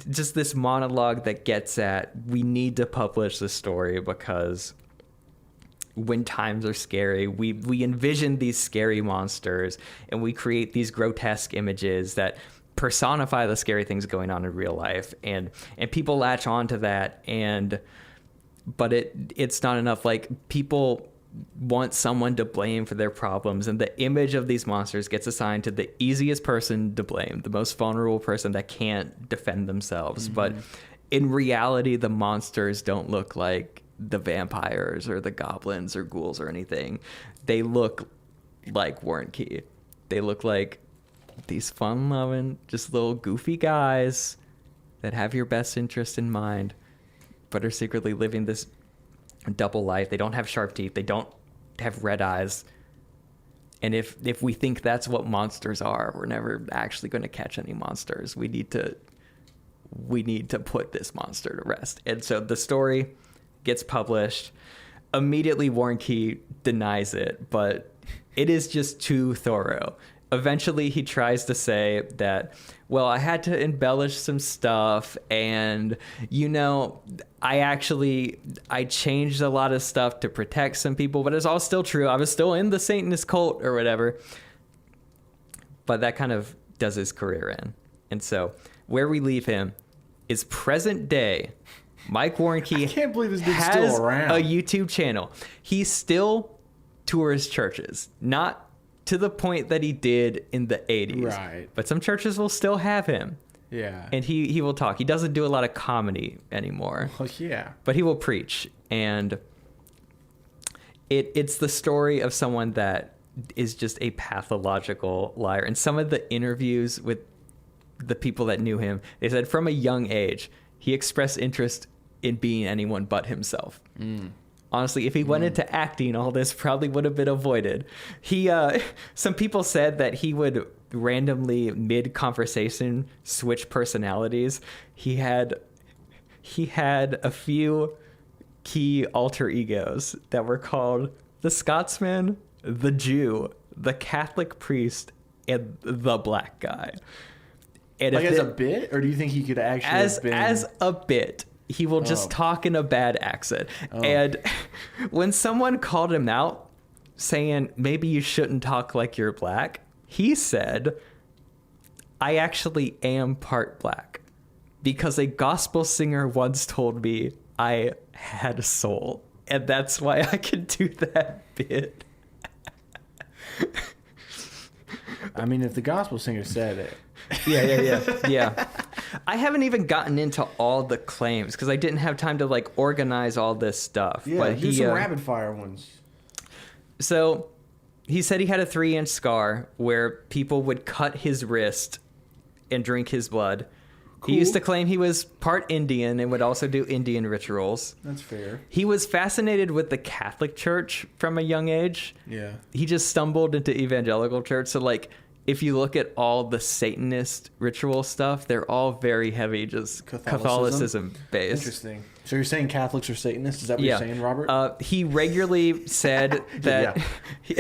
just this monologue that gets at, we need to publish this story because when times are scary, we envision these scary monsters, and we create these grotesque images that personify the scary things going on in real life, and people latch on to that, but it's not enough. Like, people want someone to blame for their problems, and the image of these monsters gets assigned to the easiest person to blame, the most vulnerable person that can't defend themselves. But in reality, the monsters don't look like the vampires or the goblins or ghouls or anything. They look like Warnke. They look like these fun-loving, just little goofy guys that have your best interest in mind, but are secretly living this double life. They don't have sharp teeth. They don't have red eyes. And if we think that's what monsters are, we're never actually going to catch any monsters. We need to put this monster to rest. And so the story gets published. Immediately, Warnke denies it, but it is just too thorough. Eventually, he tries to say that, well, I had to embellish some stuff, and, I changed a lot of stuff to protect some people, but it's all still true. I was still in the Satanist cult or whatever. But that kind of does his career in. And so where we leave him is present day. Mike Warnke I can't believe this dude's has still around. a YouTube channel. He still tours churches, not to the point that he did in the 80s. Right. But some churches will still have him. Yeah. And he will talk. He doesn't do a lot of comedy anymore. Well, yeah. But he will preach. And it's the story of someone that is just a pathological liar. And some of the interviews with the people that knew him, they said from a young age, he expressed interest in being anyone but himself. Honestly, if he went into acting, all this probably would have been avoided. Some people said that he would randomly mid-conversation switch personalities. He had a few key alter egos that were called the Scotsman, the Jew, the Catholic priest, and the black guy. And Like as a bit, or do you think he could actually have been... as a bit, he will just talk in a bad accent. And when someone called him out saying maybe you shouldn't talk like you're black, he said, I actually am part black because a gospel singer once told me I had a soul, and that's why I can do that bit. I mean, if the gospel singer said it... Yeah. I haven't even gotten into all the claims because I didn't have time to like organize all this stuff. Yeah, but do some rapid fire ones. So he said he had a 3-inch scar where people would cut his wrist and drink his blood. He used to claim he was part Indian and would also do Indian rituals. That's fair. He was fascinated with the Catholic Church from a young age. Yeah. He just stumbled into evangelical church. So like, if you look at all the Satanist ritual stuff, they're all very heavy, just Catholicism based. Interesting. So you're saying Catholics are Satanists? Is that what you're saying, Robert? He regularly said that.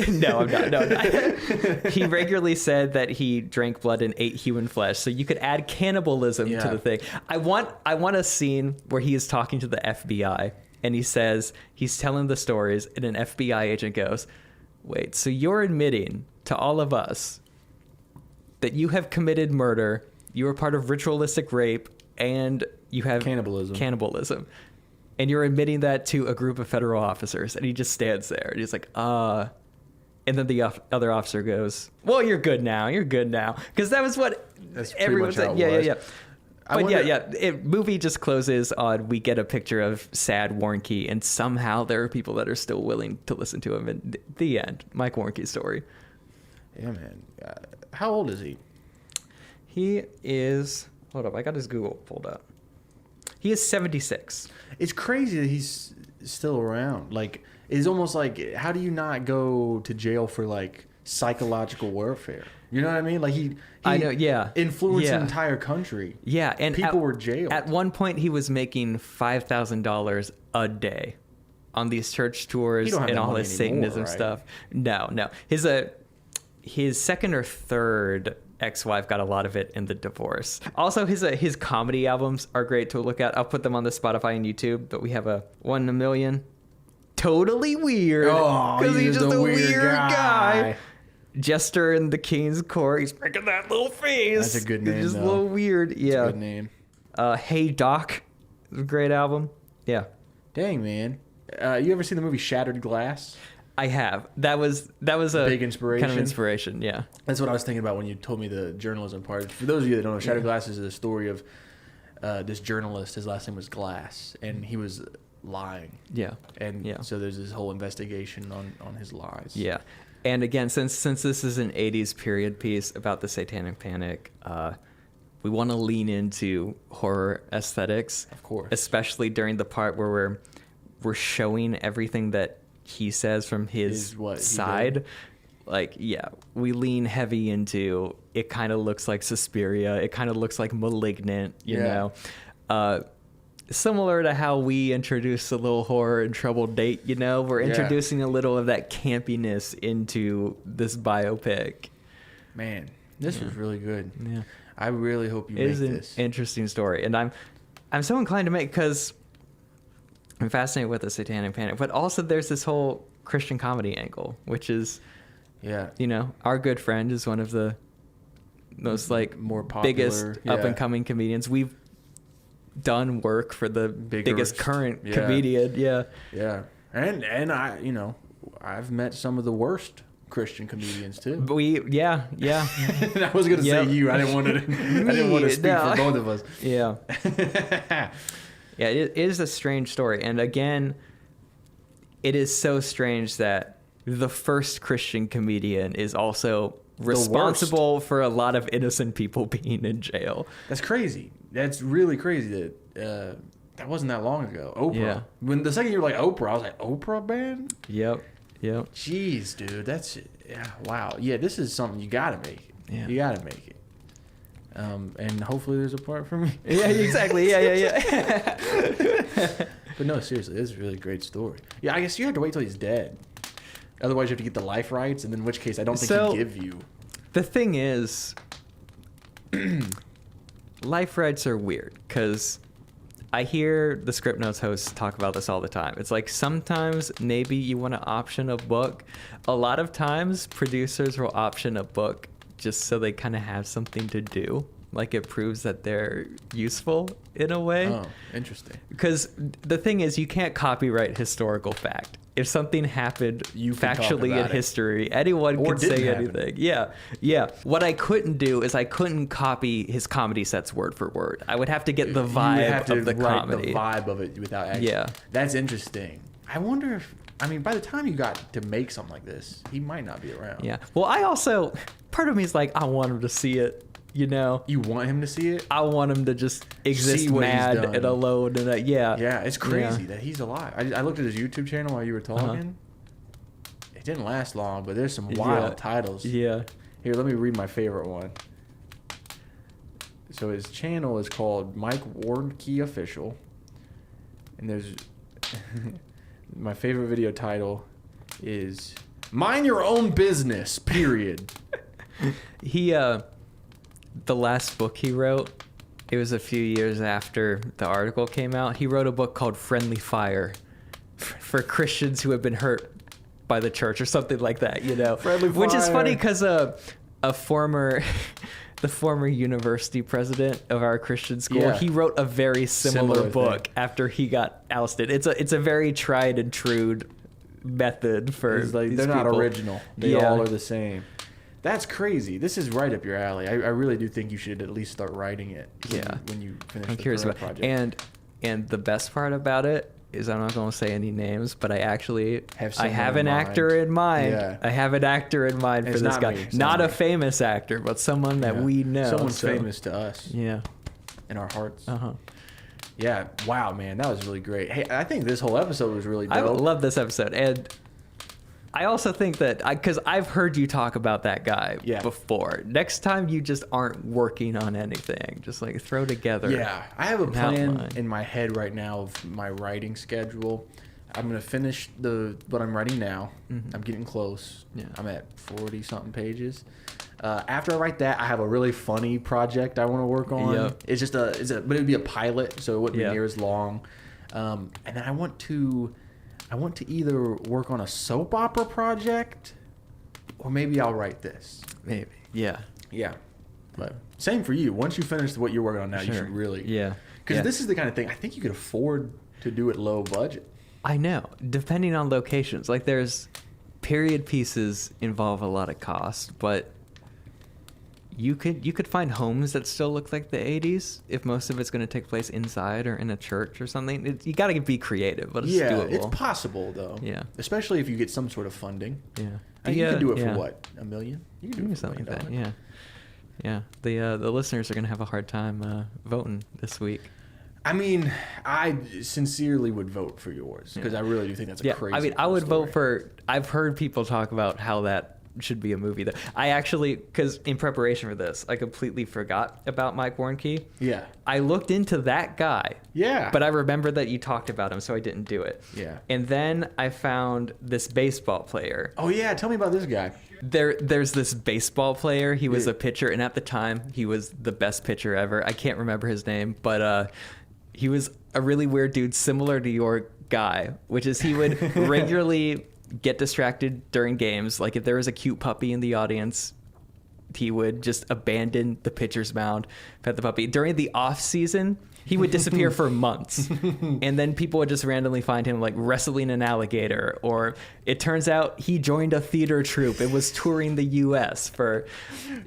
No, I'm not. No. He regularly said that he drank blood and ate human flesh. So you could add cannibalism to the thing. I want a scene where he is talking to the FBI and he says he's telling the stories, and an FBI agent goes, "Wait, so you're admitting to all of us that you have committed murder, you were part of ritualistic rape, and you have cannibalism. And you're admitting that to a group of federal officers." And he just stands there and he's like, And then the other officer goes, "Well, you're good now. You're good now." Because that was what everyone said. Yeah. But movie just closes on, we get a picture of sad Warnke, and somehow there are people that are still willing to listen to him. And the end. Mike Warnke's story. Yeah, man. How old is he? He is... Hold up, I got his Google pulled up. He is 76. It's crazy that he's still around. Like, it's almost like, how do you not go to jail for, like, psychological warfare? You know what I mean? Like, he I know, yeah. influenced Yeah. an entire country. Yeah, and people were jailed. At one point, he was making $5,000 a day on these church tours don't have and that all money this anymore, Satanism right? stuff. No. His second or third ex-wife got a lot of it in the divorce. Also, his comedy albums are great to look at. I'll put them on the Spotify and YouTube, but we have a 1 in a Million. Totally weird. Oh, he's just a weird guy. guy. Jester in the King's Court. He's making that little face. That's a good name, It's just a though. little weird. That's Yeah. a good name. Hey Doc. It's a great album. Yeah. Dang, man. You ever seen the movie Shattered Glass? I have. That was a Big inspiration? Kind of inspiration, yeah. That's what I was thinking about when you told me the journalism part. For those of you that don't know, Shattered Glass is the story of this journalist. His last name was Glass, and he was lying. Yeah. And Yeah. so there's this whole investigation on his lies. Yeah. And again, since this is an 80s period piece about the Satanic Panic, we want to lean into horror aesthetics. Of course. Especially during the part where we're showing everything that he says from his what he side. did. Like, yeah, we lean heavy into, it kind of looks like Suspiria. It kind of looks like Malignant, you Yeah. know? Similar to how we introduced a little horror in Troubled Date, you know? We're introducing a little of that campiness into this biopic. Man, this was really good. Yeah. I really hope you It make is an this. interesting story. And I'm so inclined to make, because I'm fascinated with the Satanic Panic, but also there's this whole Christian comedy angle, which is, Yeah. you know, our good friend is one of the most like More biggest popular, yeah. up and coming comedians. We've done work for the biggest current yeah. comedian. Yeah. Yeah. And I, you know, I've met some of the worst Christian comedians too. But yeah. I was gonna Yep. say you. I didn't want to speak no. for both of us. Yeah. Yeah, it is a strange story. And again, it is so strange that the first Christian comedian is also responsible for a lot of innocent people being in jail. That's crazy. That's really crazy that that wasn't that long ago. Oprah. Yeah. When the second you were like Oprah, I was like, Oprah band? Yep. Jeez, dude. Wow. Yeah, this is something you gotta make it. Yeah. You gotta make it. And hopefully there's a part for me. Yeah, exactly. Yeah. But no, seriously, this is a really great story. Yeah, I guess you have to wait till he's dead. Otherwise, you have to get the life rights, and in which case, I don't think So- he'd give you. The thing is, life rights are weird because I hear the Script Notes hosts talk about this all the time. It's like sometimes maybe you want to option a book. A lot of times producers will option a book just so they kind of have something to do. Like it proves that they're useful in a way. Oh, interesting. Because the thing is, you can't copyright historical fact. If something happened You can talk factually in about it. history, anyone Or could say didn't happen. anything. Yeah. What I couldn't do is I couldn't copy his comedy sets word for word. I would have to get the You would vibe have to of the write comedy. the vibe of it without actually. Yeah. That's interesting. I wonder if, I mean, by the time you got to make something like this, he might not be around. Yeah. Well, I also, part of me is like, I want him to see it. You know, You want him to see it? I want him to just exist See what he's mad done. and alone. And yeah. Yeah, it's crazy Yeah. that he's alive. I looked at his YouTube channel while you were talking. It didn't last long, but there's some wild titles. Yeah. Here, let me read my favorite one. So his channel is called Mike Warnke Official. And there's my favorite video title is Mind Your Own Business, period. He the last book he wrote, it was a few years after the article came out. He wrote a book called Friendly Fire for Christians who have been hurt by the church or something like that, you know. Friendly Which is Fire. funny because a former the former university president of our Christian school, Yeah. he wrote a very similar Similar book thing. after he got ousted. It's a very tried and true method for It's like these they're not people. original. They Yeah. all are the same. That's crazy. This is right up your alley. I really do think you should at least start writing it. When you finish I'm the curious current about project. and the best part about it is I'm not going to say any names, but I actually Have I someone have in an mind. actor in mind. Yeah. I have an actor in mind for It's this not guy. me. It's Not not a me. famous actor, but someone that Yeah. we know. Someone's so- famous to us Yeah. in our hearts. Uh-huh. Yeah. Wow, man, that was really great. Hey, I think this whole episode was really I dope. love this episode, and I also think that because I've heard you talk about that guy Yeah. before. Next time you just aren't working on anything, just like throw together. Yeah, I have a an plan outline. in my head right now of my writing schedule. I'm gonna finish what I'm writing now. I'm getting close. Yeah. I'm at 40 something pages. After I write that, I have a really funny project I want to work on. Yep. It's just but it would be a pilot, so it wouldn't Yeah. be near as long. And then I want to either work on a soap opera project, or maybe I'll write this. Maybe. Yeah. Yeah. But same for you. Once you finish what you're working on now, you Sure. should really. Yeah. Because Yeah. this is the kind of thing I think you could afford to do at low budget. I know, depending on locations. Like there's period pieces involve a lot of cost, but you could find homes that still look like the 80s if most of it's going to take place inside or in a church or something. You got to be creative, but it's doable. It's possible though. Yeah. Especially if you get some sort of funding. Yeah. I mean, you can do it yeah. for what? $1 million? You can do it for Something $1 like that. million. Yeah. Yeah. The listeners are going to have a hard time voting this week. I mean, I sincerely would vote for yours because I really do think that's a Yeah, crazy. I mean, I cool would story. vote for. I've heard people talk about how that should be a movie. That I actually, because in preparation for this, I completely forgot about Mike Warnke. Yeah. I looked into that guy. Yeah. But I remembered that you talked about him, so I didn't do it. Yeah. And then I found this baseball player. Oh yeah, tell me about this guy. There's this baseball player. He was Yeah. a pitcher, and at the time, he was the best pitcher ever. I can't remember his name, but he was a really weird dude, similar to your guy, which is he would regularly get distracted during games. Like if there was a cute puppy in the audience, he would just abandon the pitcher's mound, pet the puppy. During the off season, he would disappear for months, and then people would just randomly find him like wrestling an alligator, or it turns out he joined a theater troupe and was touring the U.S. for,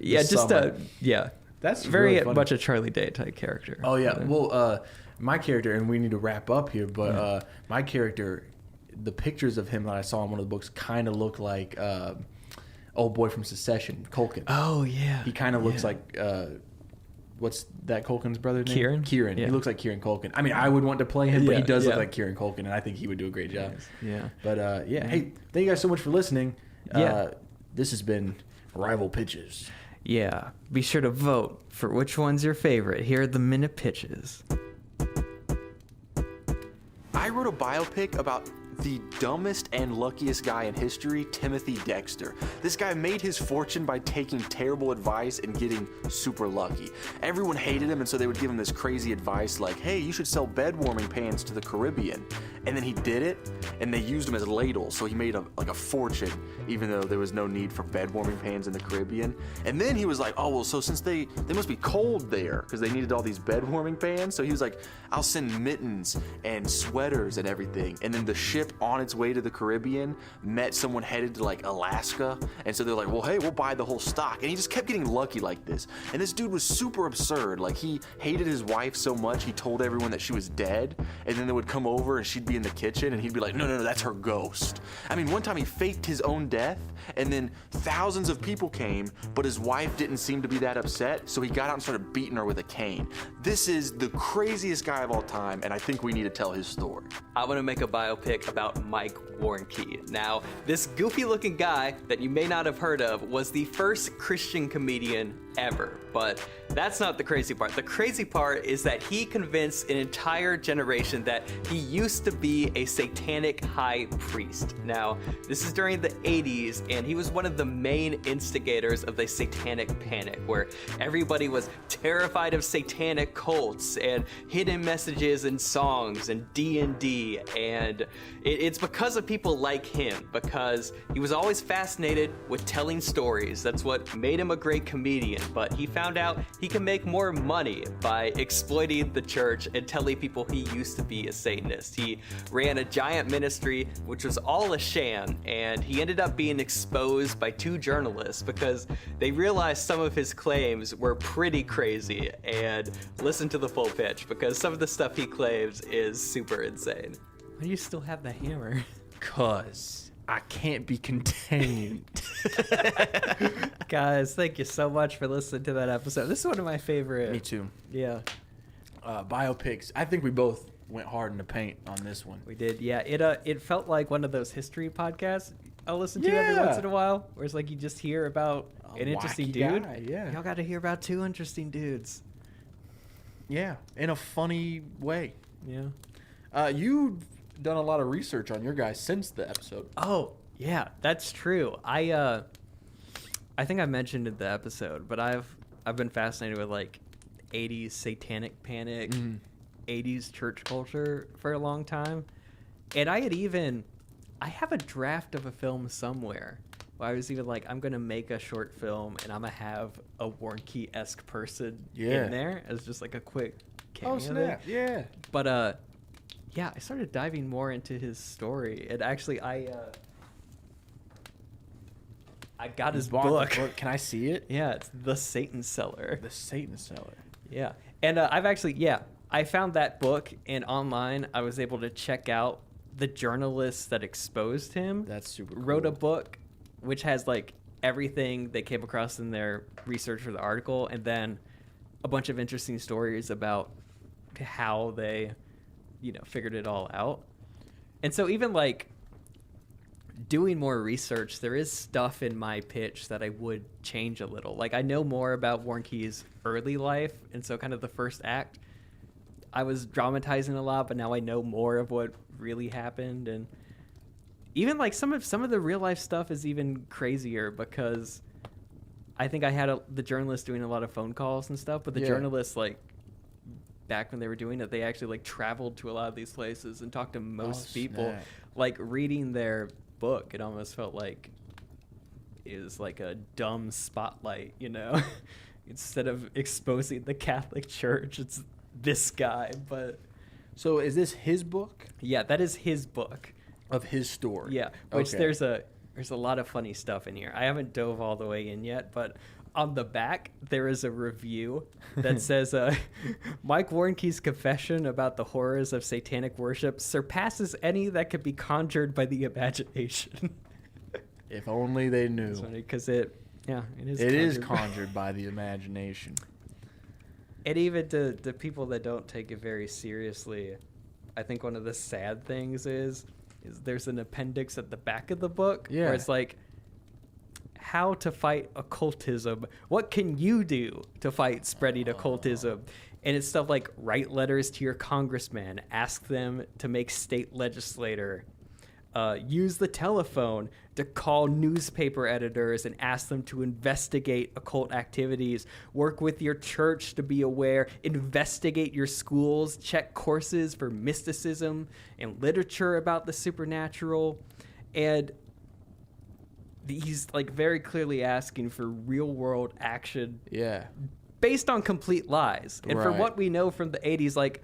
That's very really funny. much a Charlie Day type character. Oh yeah. Well, my character, and we need to wrap up here, but my character, the pictures of him that I saw in one of the books kind of look like old boy from Secession, Culkin. Oh yeah. He kind of looks like what's that Culkin's brother name? Kieran? Kieran. Yeah. He looks like Kieran Culkin. I mean, I would want to play him, but he Yeah, does look yeah. like Kieran Culkin, and I think he would do a great job. Yeah. But yeah, hey, thank you guys so much for listening. Yeah. This has been Rival Pitches. Yeah. Be sure to vote for which one's your favorite. Here are the minute pitches. I wrote a biopic about the dumbest and luckiest guy in history, Timothy Dexter. This guy made his fortune by taking terrible advice and getting super lucky. Everyone hated him, and so they would give him this crazy advice like, hey, you should sell bed warming pans to the Caribbean. And then he did it, and they used him as ladles, so he made a fortune, even though there was no need for bed warming pans in the Caribbean. And then he was like, oh, well, so since they must be cold there, because they needed all these bed warming pans, so he was like, I'll send mittens and sweaters and everything. And then the ship on its way to the Caribbean met someone headed to like Alaska, and so they're like, well, hey, we'll buy the whole stock. And he just kept getting lucky like this. And this dude was super absurd. Like, he hated his wife so much he told everyone that she was dead, and then they would come over and she'd be in the kitchen and he'd be like, no, that's her ghost. I mean, one time he faked his own death, and then thousands of people came, but his wife didn't seem to be that upset, so he got out and started beating her with a cane. This is the craziest guy of all time, and I think we need to tell his story. I want to make a biopic about Mike Warnke. Now, this goofy looking guy that you may not have heard of was the first Christian comedian ever, but that's not the crazy part. The crazy part is that he convinced an entire generation that he used to be a satanic high priest. Now, this is during the 80s, and he was one of the main instigators of the satanic panic, where everybody was terrified of satanic cults and hidden messages in songs and D&D, and it's because of people like him, because he was always fascinated with telling stories. That's what made him a great comedian, but he found out he can make more money by exploiting the church and telling people he used to be a Satanist. He ran a giant ministry, which was all a sham, and he ended up being exposed by 2 journalists because they realized some of his claims were pretty crazy. And listen to the full pitch, because some of the stuff he claims is super insane. Why do you still have the hammer? 'Cause I can't be contained. Guys, thank you so much for listening to that episode. This is one of my favorite. Me too. Yeah, Biopics. I think we both went hard in the paint on this one. we did. Yeah, it felt like one of those history podcasts I'll listen to every Yeah. once in a while, where it's like you just hear about an interesting wacky dude. guy, yeah. Y'all got to hear about 2 interesting dudes. Yeah, in a funny way. Yeah. You've done a lot of research on your guys since the episode. Oh, yeah, that's true. I think I mentioned in the episode, but I've been fascinated with like 80s satanic panic, 80s church culture for a long time. And I have a draft of a film somewhere where I was even like, I'm going to make a short film and I'm going to have a Warnke-esque person Yeah. in there as just like a quick cameo. Oh, snap. Yeah. But yeah, I started diving more into his story, and actually, I got his Bought the book. Can I see it? Yeah, it's The Satan Seller. The Satan Seller. Yeah, and I found that book, and online I was able to check out the journalists that exposed him. That's super cool. Wrote a book, which has like everything they came across in their research for the article, and then a bunch of interesting stories about how they figured it all out. And so even like doing more research, there is stuff in my pitch that I would change a little. Like, I know more about Warnke's early life, and so kind of the first act I was dramatizing a lot, but now I know more of what really happened. And even like some of the real life stuff is even crazier, because I think I had the journalist doing a lot of phone calls and stuff, but the journalists, like, back when they were doing it, they actually like traveled to a lot of these places and talked to most people. Snap. Like, reading their book, it almost felt like is like a dumb spotlight, you know? Instead of exposing the Catholic Church, it's this guy. But So is this his book yeah, that is his book. of his story? Yeah, which Okay. there's a lot of funny stuff in here. I haven't dove all the way in yet, but on the back there is a review that says Mike Warnke's confession about the horrors of satanic worship surpasses any that could be conjured by the imagination. If only they knew. It's funny because it is. It is conjured. conjured by the imagination. And even to people that don't take it very seriously, I think one of the sad things is there's an appendix at the back of the book Yeah. where it's like, how to fight occultism. What can you do to fight spreading occultism? And it's stuff like write letters to your congressman, ask them to make state legislator, use the telephone to call newspaper editors and ask them to investigate occult activities, work with your church to be aware, investigate your schools, check courses for mysticism and literature about the supernatural. And he's like very clearly asking for real world action Yeah. based on complete lies. And from Right. what we know from the 80s, like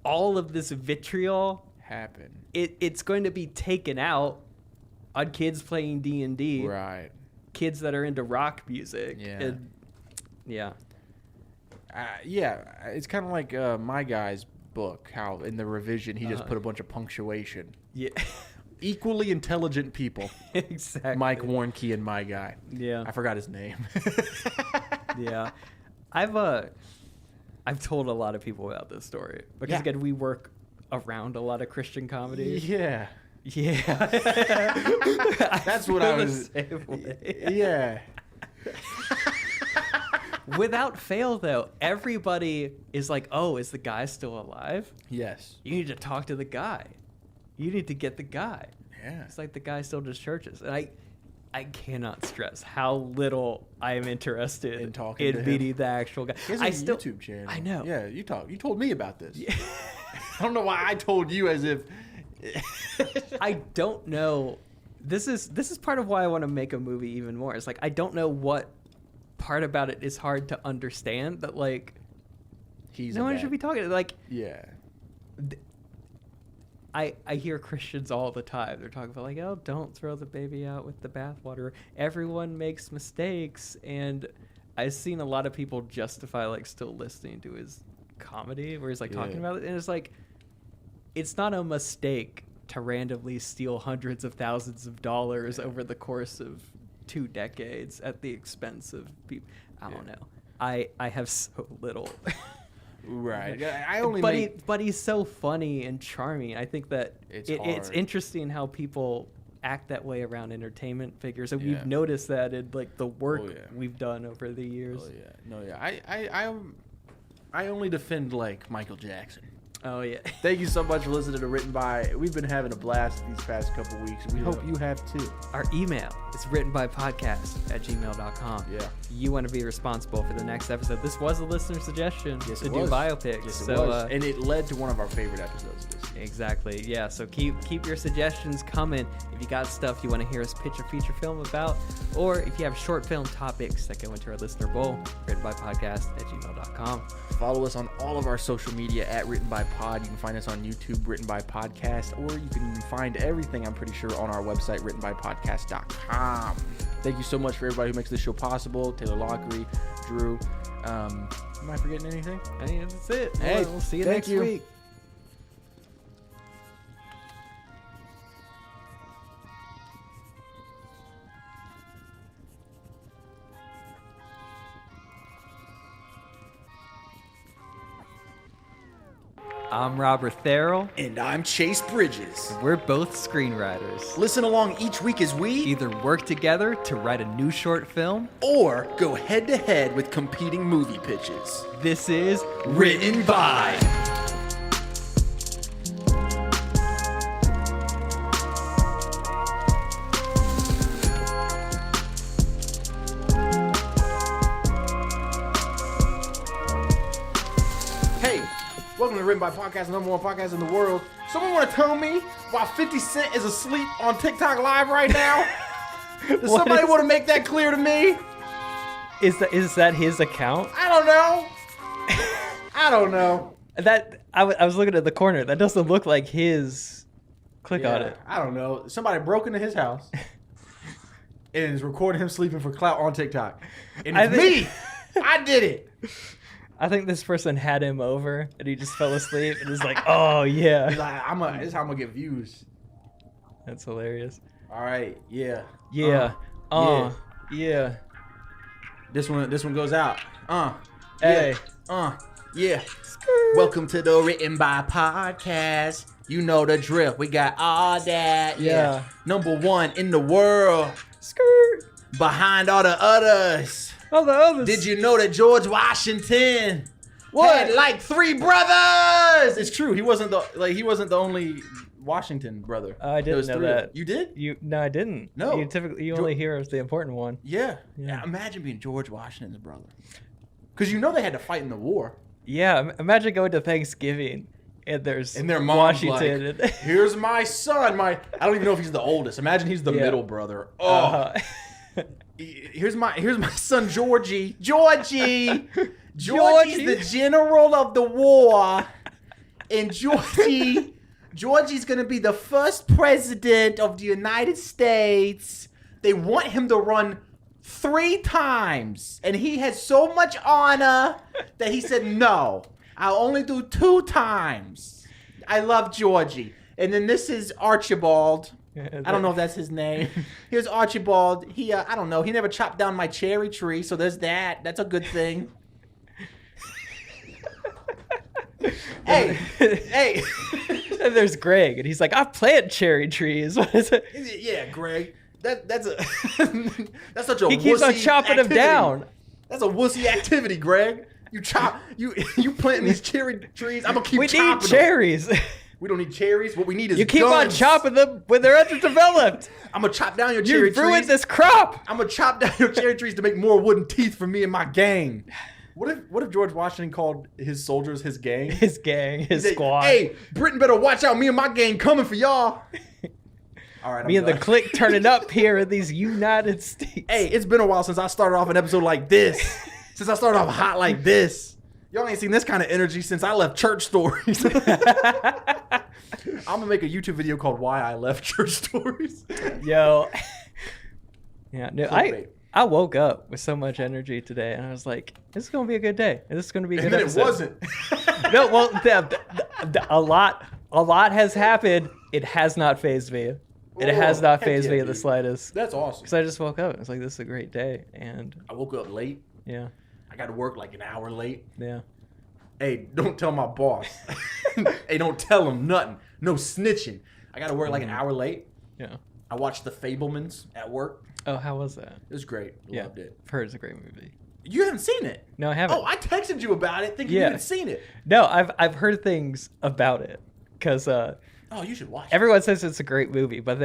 all of this vitriol, Happen. it's going to be taken out on kids playing D&D, Right. kids that are into rock music. Yeah. And, yeah. Yeah. It's kind of like my guy's book, how in the revision he just put a bunch of punctuation. Yeah. Equally intelligent people. Exactly. Mike Warnke and my guy. Yeah. I forgot his name. Yeah. I've told a lot of people about this story because Yeah. again, we work around a lot of Christian comedy. Yeah. Yeah. That's what I feel the was. same way. Yeah. Without fail, though, everybody is like, "Oh, is the guy still alive? Yes. You need to talk to the guy. You need to get the guy." Yeah. It's like the guy still does churches, and I cannot stress how little I am interested In talking to him. meeting the actual guy. He has a I still, YouTube channel. I know. Yeah, you told me about this. I don't know why I told you as if. I don't know. This is part of why I want to make a movie even more. It's like I don't know what part about it is hard to understand. That like He's no a one bad- should be talking. Like Yeah. I hear Christians all the time. They're talking about like, oh, don't throw the baby out with the bathwater. Everyone makes mistakes, and I've seen a lot of people justify like still listening to his comedy where he's like talking Yeah. about it, and it's like, it's not a mistake to randomly steal hundreds of thousands of dollars over the course of 2 decades at the expense of people. I don't know. I have so little. Right. I only but make. but he's so funny and charming. I think that It's it's hard. interesting how people act that way around entertainment figures, and Yeah. we've noticed that in like the work Oh, yeah. we've done over the years. Oh yeah. No yeah. I only defend like Michael Jackson. Oh yeah. Thank you so much for listening to Written By. We've been having a blast these past couple weeks. We hope you have too. Our email is writtenbypodcast@gmail.com. Yeah. You want to be responsible for the next episode. This was a listener suggestion Yes, to it do was. biopics. Yes, it so was. And it led to one of our favorite episodes of this. exactly. Yeah. So keep your suggestions coming. If you got stuff you want to hear us pitch a feature film about, or if you have short film topics that go into our listener bowl, writtenbypodcast@gmail.com. Follow us on all of our social media at Written By Pod. You can find us on YouTube, Written By Podcast, or you can find everything, I'm pretty sure, on our website, writtenbypodcast.com. Thank you so much for everybody who makes this show possible. Taylor Lockery, Drew. Am I forgetting anything? Hey, that's it. Hey, We'll see you thank next you. week. I'm Robert Therrell. And I'm Chase Bridges. We're both screenwriters. Listen along each week as we Either work together to write a new short film. or go head to head with competing movie pitches. This is Written by. Hey, welcome to Written by Podcast, the #1 podcast in the world. Someone want to tell me why 50 Cent is asleep on TikTok Live right now? Does somebody want to make that clear to me? Is that his account? I don't know. I don't know. That I was looking at the corner. That doesn't look like his. Click on it. I don't know. Somebody broke into his house and is recording him sleeping for clout on TikTok. And it's me. I did it. I think this person had him over and he just fell asleep and is like, oh yeah. He's like, this is how I'm gonna get views. That's hilarious. All right, yeah. Yeah. Yeah. Yeah. This one goes out. Hey. Yeah. Welcome to the Written by Podcast. You know the drill. We got all that. Yeah. Number 1 in the world. Skirt. Behind all the others. All the others. Did you know that George Washington had like 3 brothers? It's true. He wasn't the only Washington brother. I didn't know that. You did? No, I didn't. No. You only hear of the important one. Yeah. Imagine being George Washington's brother. Because you know they had to fight in the war. Yeah. Imagine going to Thanksgiving and there's And their mom's Washington. like, here's my son. I don't even know if he's the oldest. Imagine he's the middle brother. Oh. Here's my son Georgie. Georgie's the general of the war. And Georgie's gonna be the first president of the United States. They want him to run 3 times. And he has so much honor that he said, no, I'll only do 2 times. I love Georgie. And then this is Archibald. I don't know if that's his name. Here's Archibald. He, I don't know. He never chopped down my cherry tree, so there's that. That's a good thing. hey. And there's Greg, and he's like, I plant cherry trees. What is it? Yeah, Greg. That's that's such a He keeps on wussy chopping activity. them down. That's a wussy activity, Greg. You planting these cherry trees. I'm gonna keep chopping We need cherries. them. We don't need cherries. What we need is You keep guns. on chopping them when they're underdeveloped. I'm gonna chop down your cherry You trees. ruined this crop. I'm gonna chop down your cherry trees to make more wooden teeth for me and my gang. What if George Washington called his soldiers his gang? His gang, his He said, squad. Hey, Britain better watch out. Me and my gang coming for y'all. All right, Me I'm and the done. clique turning up here in these United States. Hey, it's been a while since I started off an episode like this. Since I started off hot like this. Y'all ain't seen this kind of energy since I left Church Stories. I'm gonna make a YouTube video called Why I Left Church Stories. Yo. Yeah, no, Clickbait. I woke up with so much energy today, and I was like, "This is gonna be a good day. This is gonna be a good And then episode." it wasn't. No, well, a lot has happened. It has not phased me. It has not heck phased yeah, me in the dude. slightest. That's awesome. Because I just woke up. It's like, this is a great day, and I woke up late. yeah, I got to work like an hour late. yeah. Hey, don't tell my boss. Hey, don't tell him nothing. No snitching. I got to work like an hour late. Yeah. I watched The Fablemans at work. Oh, how was that? It was great. Yeah. Loved it. I've heard it's a great movie. You haven't seen it? No, I haven't. Oh, I texted you about it thinking you Yeah. had seen it. No, I've heard things about it because Oh, you should watch it. everyone says it's a great movie, but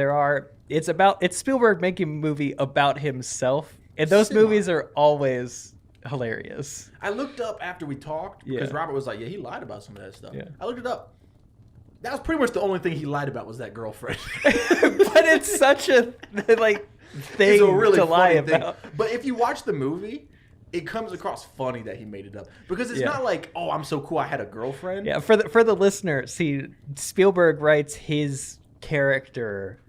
it's Spielberg making a movie about himself, and those Semi. movies are always hilarious. I looked up after we talked because Yeah. Robert was like, yeah, he lied about some of that stuff. Yeah. I looked it up. That was pretty much the only thing he lied about was that girlfriend. But it's such a like thing It's a really to lie funny thing. about. But if you watch the movie, it comes across funny that he made it up because it's Yeah. not like, oh, I'm so cool, I had a girlfriend. Yeah, for the listener, see, Spielberg writes his character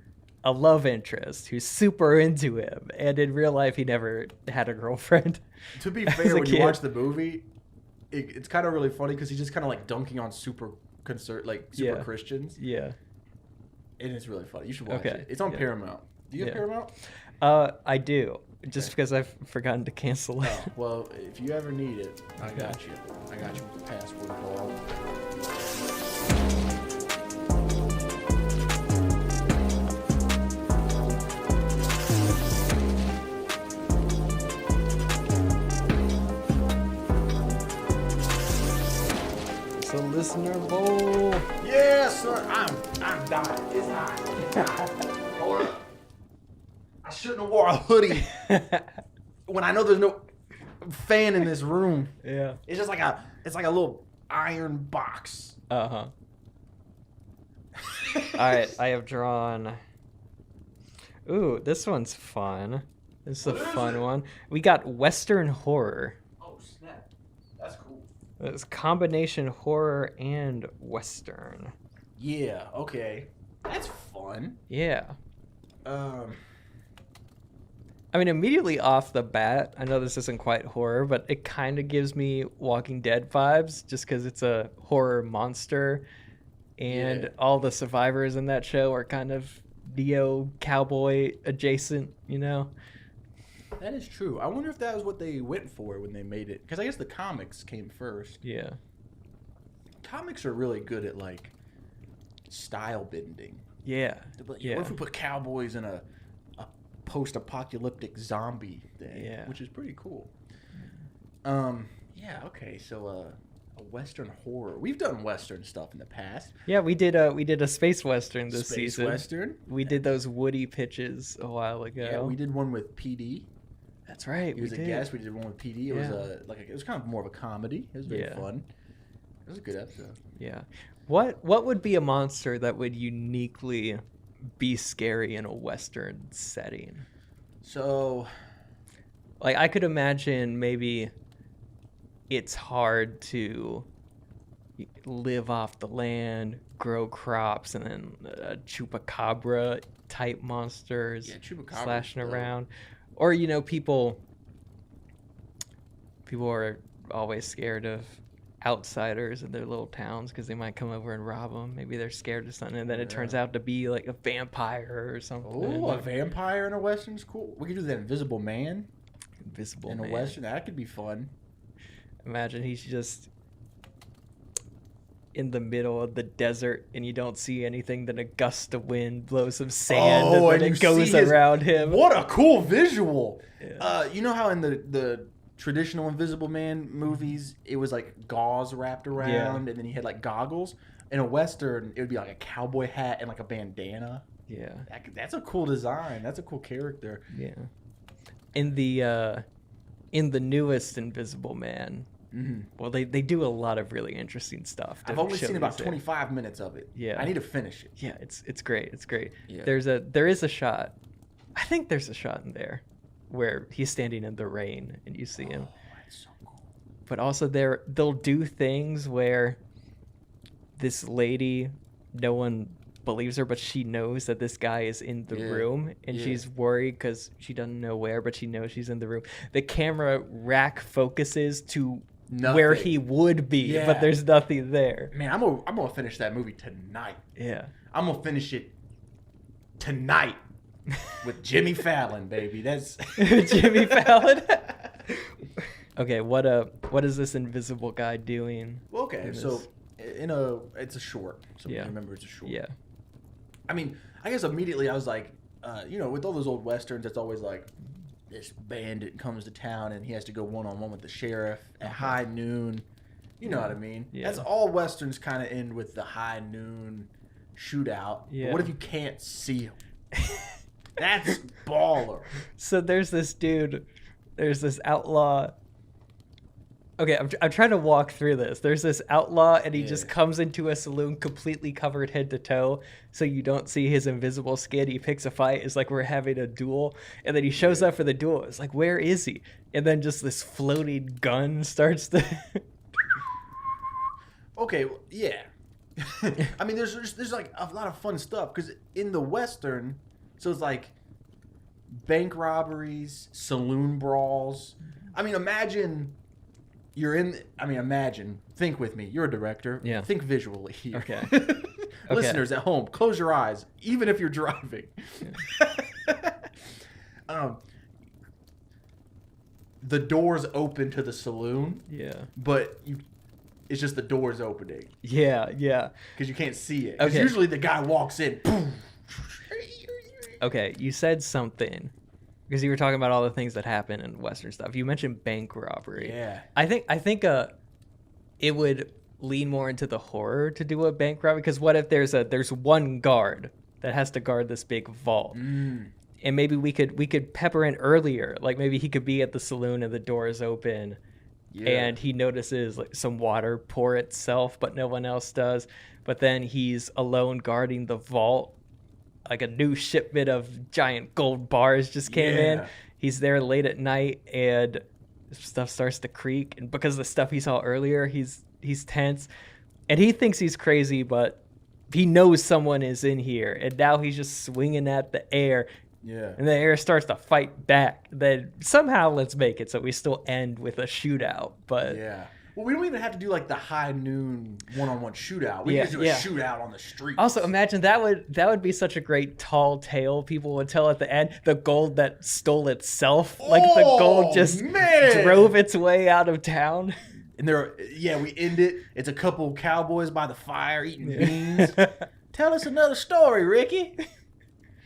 a love interest who's super into him, and in real life, he never had a girlfriend. To be As fair, a when you kid. watch the movie, it's kind of really funny because he's just kind of like dunking on super Yeah. Christians, Yeah. and it's really funny. You should watch Okay. it. It's on Yeah. Paramount. Do you have Yeah. Paramount? I do, just because I've forgotten to cancel it. Oh, well, if you ever need it, I got you. I got you with the password, Paul. It's a listener bowl. Yeah, sir. I'm dying. It's hot. Hold up. I shouldn't have wore a hoodie when I know there's no fan in this room. Yeah. It's just like a little iron box. Uh huh. All right, I have drawn. Ooh, this one's fun. This is a fun one. We got Western horror. Oh snap, that's cool. It's combination horror and Western. Yeah. Okay. That's fun. Yeah. Um. I mean, immediately off the bat, I know this isn't quite horror, but it kind of gives me Walking Dead vibes just because it's a horror monster. And Yeah. all the survivors in that show are kind of neo cowboy adjacent, you know? That is true. I wonder if that was what they went for when they made it. Because I guess the comics came first. Yeah. Comics are really good at like style bending. Yeah. What if we put cowboys in a post-apocalyptic zombie thing? Yeah. Which is pretty cool. Yeah. Okay. So a Western horror. We've done Western stuff in the past. Yeah, we did a space Western this Space season. Western. We did those Woody pitches a while ago. Yeah, we did one with PD. That's right. He was we a did. guest. We did one with PD. It Yeah. was it was kind of more of a comedy. It was very Yeah. fun. It was a good episode. Yeah. What would be a monster that would uniquely be scary in a Western setting? So, Like, I could imagine maybe it's hard to live off the land, grow crops, and then chupacabra type monsters Yeah, chupacabras, slashing though. around. Or, you know, people are always scared of outsiders in their little towns because they might come over and rob them. Maybe they're scared of something, and then it turns out to be like a vampire or something. oh, a vampire in a Western's cool. We could do that Invisible Man Invisible in a man. Western. That could be fun. Imagine he's just in the middle of the desert and you don't see anything, then a gust of wind blows some sand and then you it goes see his- around him. What a cool visual. Yeah. You know how in the traditional Invisible Man movies, it was like gauze wrapped around and then he had like goggles? In a Western, it would be like a cowboy hat and like a bandana. Yeah. That's a cool design. That's a cool character. Yeah. In the newest Invisible Man, well, they do a lot of really interesting stuff. to I've only show seen about these in. 25 minutes of it. Yeah. I need to finish it. Yeah, it's great. It's great. Yeah. There is a shot. I think there's a shot in there where he's standing in the rain and you see him. That's so cool. But also they'll do things where this lady, no one believes her, but she knows that this guy is in the Yeah. room and Yeah. she's worried because she doesn't know where, but she knows she's in the room. The camera rack focuses to where Nothing. he would be, Yeah. but there's nothing there. Man, I'm gonna finish that movie tonight. Yeah. I'm gonna finish it tonight with Jimmy Fallon, baby. That's Jimmy Fallon. Okay, what is this invisible guy doing? Well, okay. in So this? it's a short. So Yeah. remember, it's a short. Yeah. I mean, I guess immediately I was like, with all those old westerns, it's always like this bandit comes to town and he has to go one-on-one with the sheriff at high noon. You know what I mean? Yeah. That's all westerns kind of end with the high noon shootout. But Yeah. what if you can't see him? That's baller. So there's this outlaw. Okay, I'm trying to walk through this. There's this outlaw, and he just Yeah. comes into a saloon completely covered head to toe, so you don't see his invisible skin. He picks a fight. It's like we're having a duel, and then he shows up for the duel. It's like, where is he? And then just this floating gun starts to. Okay, well, yeah. I mean, there's like a lot of fun stuff because in the western, so it's like bank robberies, saloon brawls. I mean, imagine think with me. You're a director. Yeah. Think visually here. Okay. Listeners at home, close your eyes, even if you're driving. The doors open to the saloon, Yeah. but it's just the doors opening Yeah. Yeah. because you can't see it. Because Okay. usually the guy walks in. Boom. Okay, you said something because you were talking about all the things that happen in Western stuff. You mentioned bank robbery. Yeah. I think it would lean more into the horror to do a bank robbery because what if there's one guard that has to guard this big vault, and maybe we could pepper in earlier, like maybe he could be at the saloon and the door is open. Yeah. And he notices like some water pour itself, but no one else does. But then he's alone guarding the vault, like a new shipment of giant gold bars just came in. Yeah. He's there late at night and stuff starts to creak, and because of the stuff he saw earlier, he's tense, and he thinks he's crazy, but he knows someone is in here, and now he's just swinging at the air. Yeah. And the air starts to fight back. Then somehow let's make it so we still end with a shootout. But Yeah. Well, we don't even have to do like the high noon one-on-one shootout. We Yeah, can just do yeah. a shootout on the street. also imagine that would be such a great tall tale people would tell at the end. The gold that stole itself, like the gold just man. drove its way out of town. And we end it. It's a couple cowboys by the fire eating beans. Tell us another story, Ricky.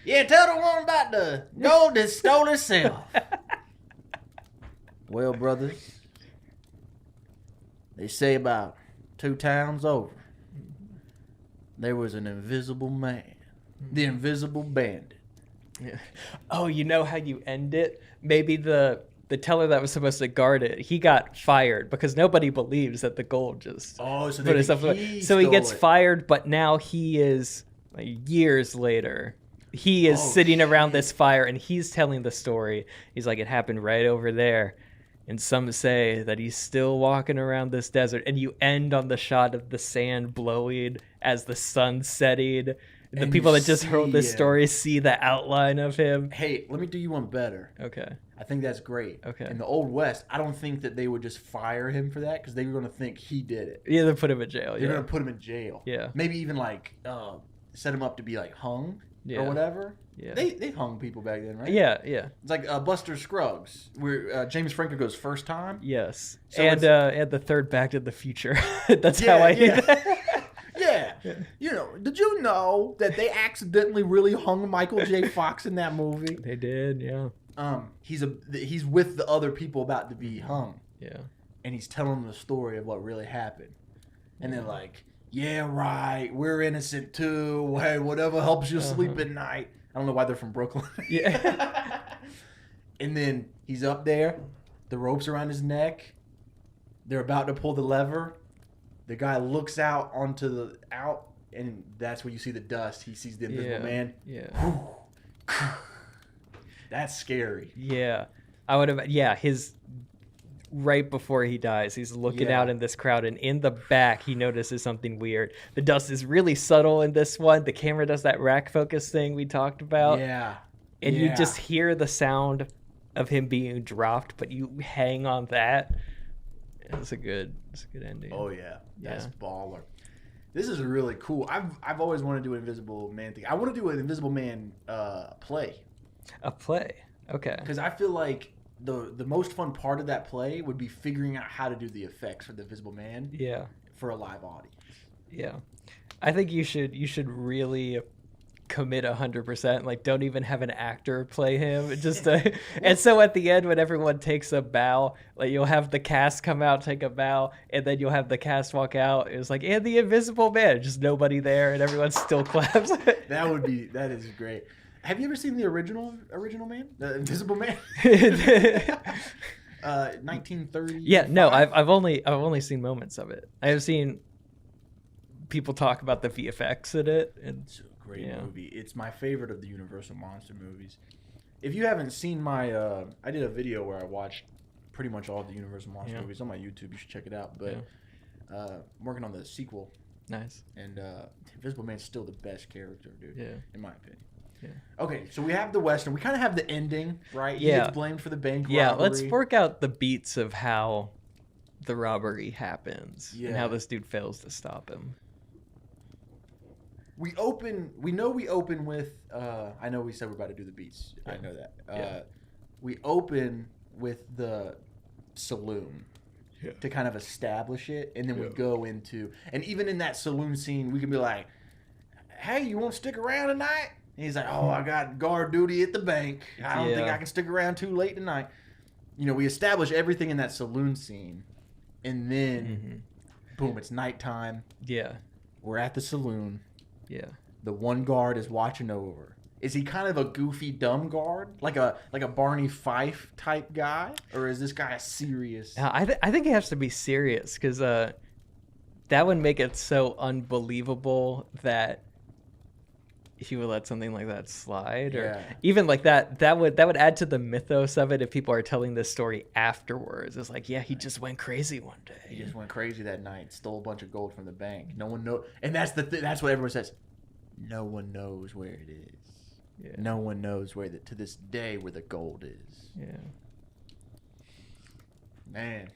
Yeah, tell the one about the gold that stole itself. Well, brothers, they say about 2 towns over, there was an invisible man, the invisible bandit. Yeah. Oh, you know how you end it? Maybe the teller that was supposed to guard it, he got fired because nobody believes that the gold just Oh, so put itself so he stole gets it. fired, but now he is like, years later. He is Oh, sitting around this fire and he's telling the story. He's like, it happened right over there. And some say that he's still walking around this desert. And you end on the shot of the sand blowing as the sun setting. The And people you that just heard this see him. story see the outline of him. Hey, let me do you one better. Okay. I think that's great. Okay. In the Old West, I don't think that they would just fire him for that because they were going to think he did it. Yeah, they put him in jail. They're Yeah. going to put him in jail. Yeah. Maybe even like set him up to be like hung Yeah. or whatever. Yeah. They hung people back then, right? Yeah, yeah. It's like Buster Scruggs, where James Franco goes first time. Yes. So and the third Back to the Future. That's how I Yeah. You know, did you know that they accidentally really hung Michael J. Fox in that movie? They did, yeah. He's with the other people about to be hung, Yeah. and he's telling them the story of what really happened. And they're like, yeah, right, we're innocent too. Hey, whatever helps you sleep at night. I don't know why they're from Brooklyn. Yeah. And then he's up there, the rope's around his neck. They're about to pull the lever. The guy looks out, and that's where you see the dust. He sees the invisible man. Yeah. That's scary. Yeah. I would have, yeah, his, right before he dies, he's looking Yeah. out in this crowd, and in the back, he notices something weird. The dust is really subtle in this one. The camera does that rack focus thing we talked about. Yeah. And you Yeah. just hear the sound of him being dropped, but you hang on that. It's a good ending. Oh yeah, that's Yeah. baller. This is really cool. I've always wanted to do an Invisible Man thing. I want to do an Invisible Man play A play. Okay. because I feel like the most fun part of that play would be figuring out how to do the effects for the Invisible Man Yeah. for a live audience. Yeah. I think you should really commit 100%. Like, don't even have an actor play him. Just and so at the end, when everyone takes a bow, like you'll have the cast come out, take a bow, and then you'll have the cast walk out. It was like, and the Invisible Man, just nobody there, and everyone still claps. That is great. Have you ever seen the original Man, the Invisible Man? 1930. Yeah, no, I've only seen moments of it. I have seen people talk about the VFX in it, and It's a great Yeah. movie. It's my favorite of the Universal monster movies. If you haven't seen my, I did a video where I watched pretty much all of the Universal monster Yeah. movies on my YouTube. You should check it out. But I'm working on the sequel, nice. and Invisible Man's still the best character, dude. Yeah. In my opinion. Yeah. Okay, so we have the Western. We kind of have the ending, right? He Yeah. gets blamed for the bank Yeah, robbery. let's work out the beats of how the robbery happens and Yeah. how this dude fails to stop him. We open with, I know we said we're about to do the beats. I know that. Yeah. We open with the saloon to kind of establish it, and then we go into, and even in that saloon scene, we can be like, hey, you want to stick around tonight? And he's like, oh, I got guard duty at the bank. I don't think Yeah. I can stick around too late tonight. You know, we establish everything in that saloon scene, and then, boom, it's nighttime. Yeah. We're at the saloon. Yeah. The one guard is watching over. Is he kind of a goofy, dumb guard, like a Barney Fife type guy, or is this guy a serious? I think it has to be serious because that would make it so unbelievable that he would let something like that slide, or Yeah. even like that would add to the mythos of it if people are telling this story afterwards. It's like, yeah, he just went crazy one He day. just went crazy that night, stole a bunch of gold from the bank. No one know, and that's that's what everyone says. No one knows where it is. Yeah. No one knows where to this day where the gold is. Yeah. Man,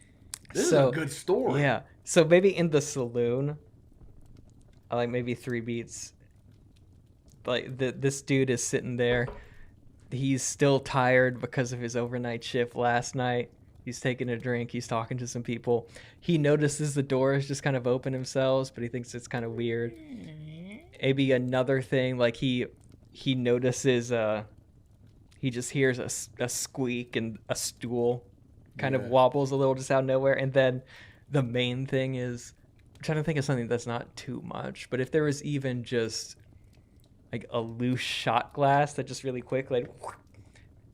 this So- is a good story. Yeah. So maybe in the saloon, like maybe 3 beats. Like this dude is sitting there. He's still tired because of his overnight shift last night. He's taking a drink. He's talking to some people. He notices the doors just kind of open themselves, but he thinks it's kind of weird. Maybe another thing, like he notices he just hears a squeak and a stool kind of Yeah. wobbles a little just out of nowhere. And then the main thing is, I'm trying to think of something that's not too much, but if there was even just like a loose shot glass that just really quick, like,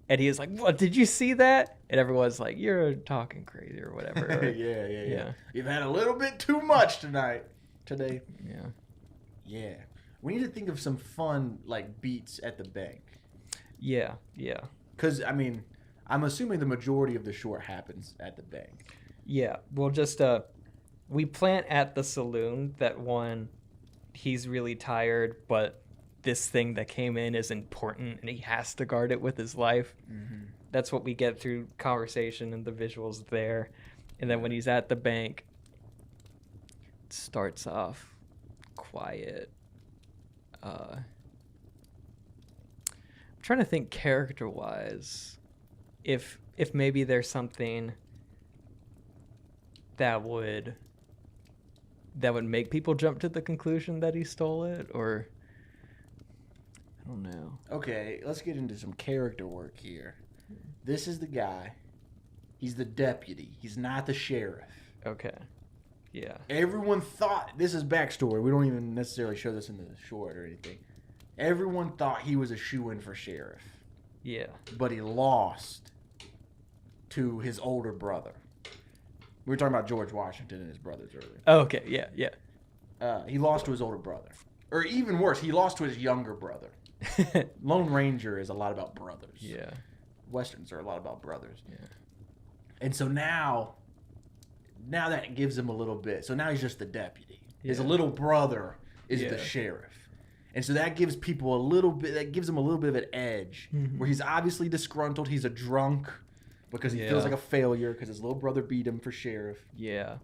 and he is like, "What? Did you see that?" And everyone's like, "You're talking crazy," or whatever. Or, yeah. Yeah. You've had a little bit too much today. yeah. Yeah. We need to think of some fun like beats at the bank. Yeah. Yeah. Cause I mean, I'm assuming the majority of the short happens at the bank. Yeah. We'll just we plant at the saloon that one, he's really tired, but this thing that came in is important and he has to guard it with his life. Mm-hmm. That's what we get through conversation and the visuals there. And then when he's at the bank, it starts off quiet. I'm trying to think character wise if maybe there's something that would make people jump to the conclusion that he stole it, or I don't know. Okay, let's get into some character work here. This is the guy. He's the deputy. He's not the sheriff. Okay. Yeah. Everyone thought, this is backstory. We don't even necessarily show this in the short or anything. Everyone thought he was a shoo-in for sheriff, Yeah. but he lost to his older brother. We were talking about George Washington and his brothers earlier. Okay. Yeah. Yeah. He lost to his older brother. Or even worse, he lost to his younger brother. Lone Ranger is a lot about brothers. Yeah. Westerns are a lot about brothers. Yeah. And so now that gives him a little bit. So now he's just the deputy. His Yeah. little brother is Yeah. the sheriff. And so that gives people a little bit, that gives him a little bit of an edge where he's obviously disgruntled. He's a drunk because he feels Yeah. like a failure because his little brother beat him for sheriff. Yeah.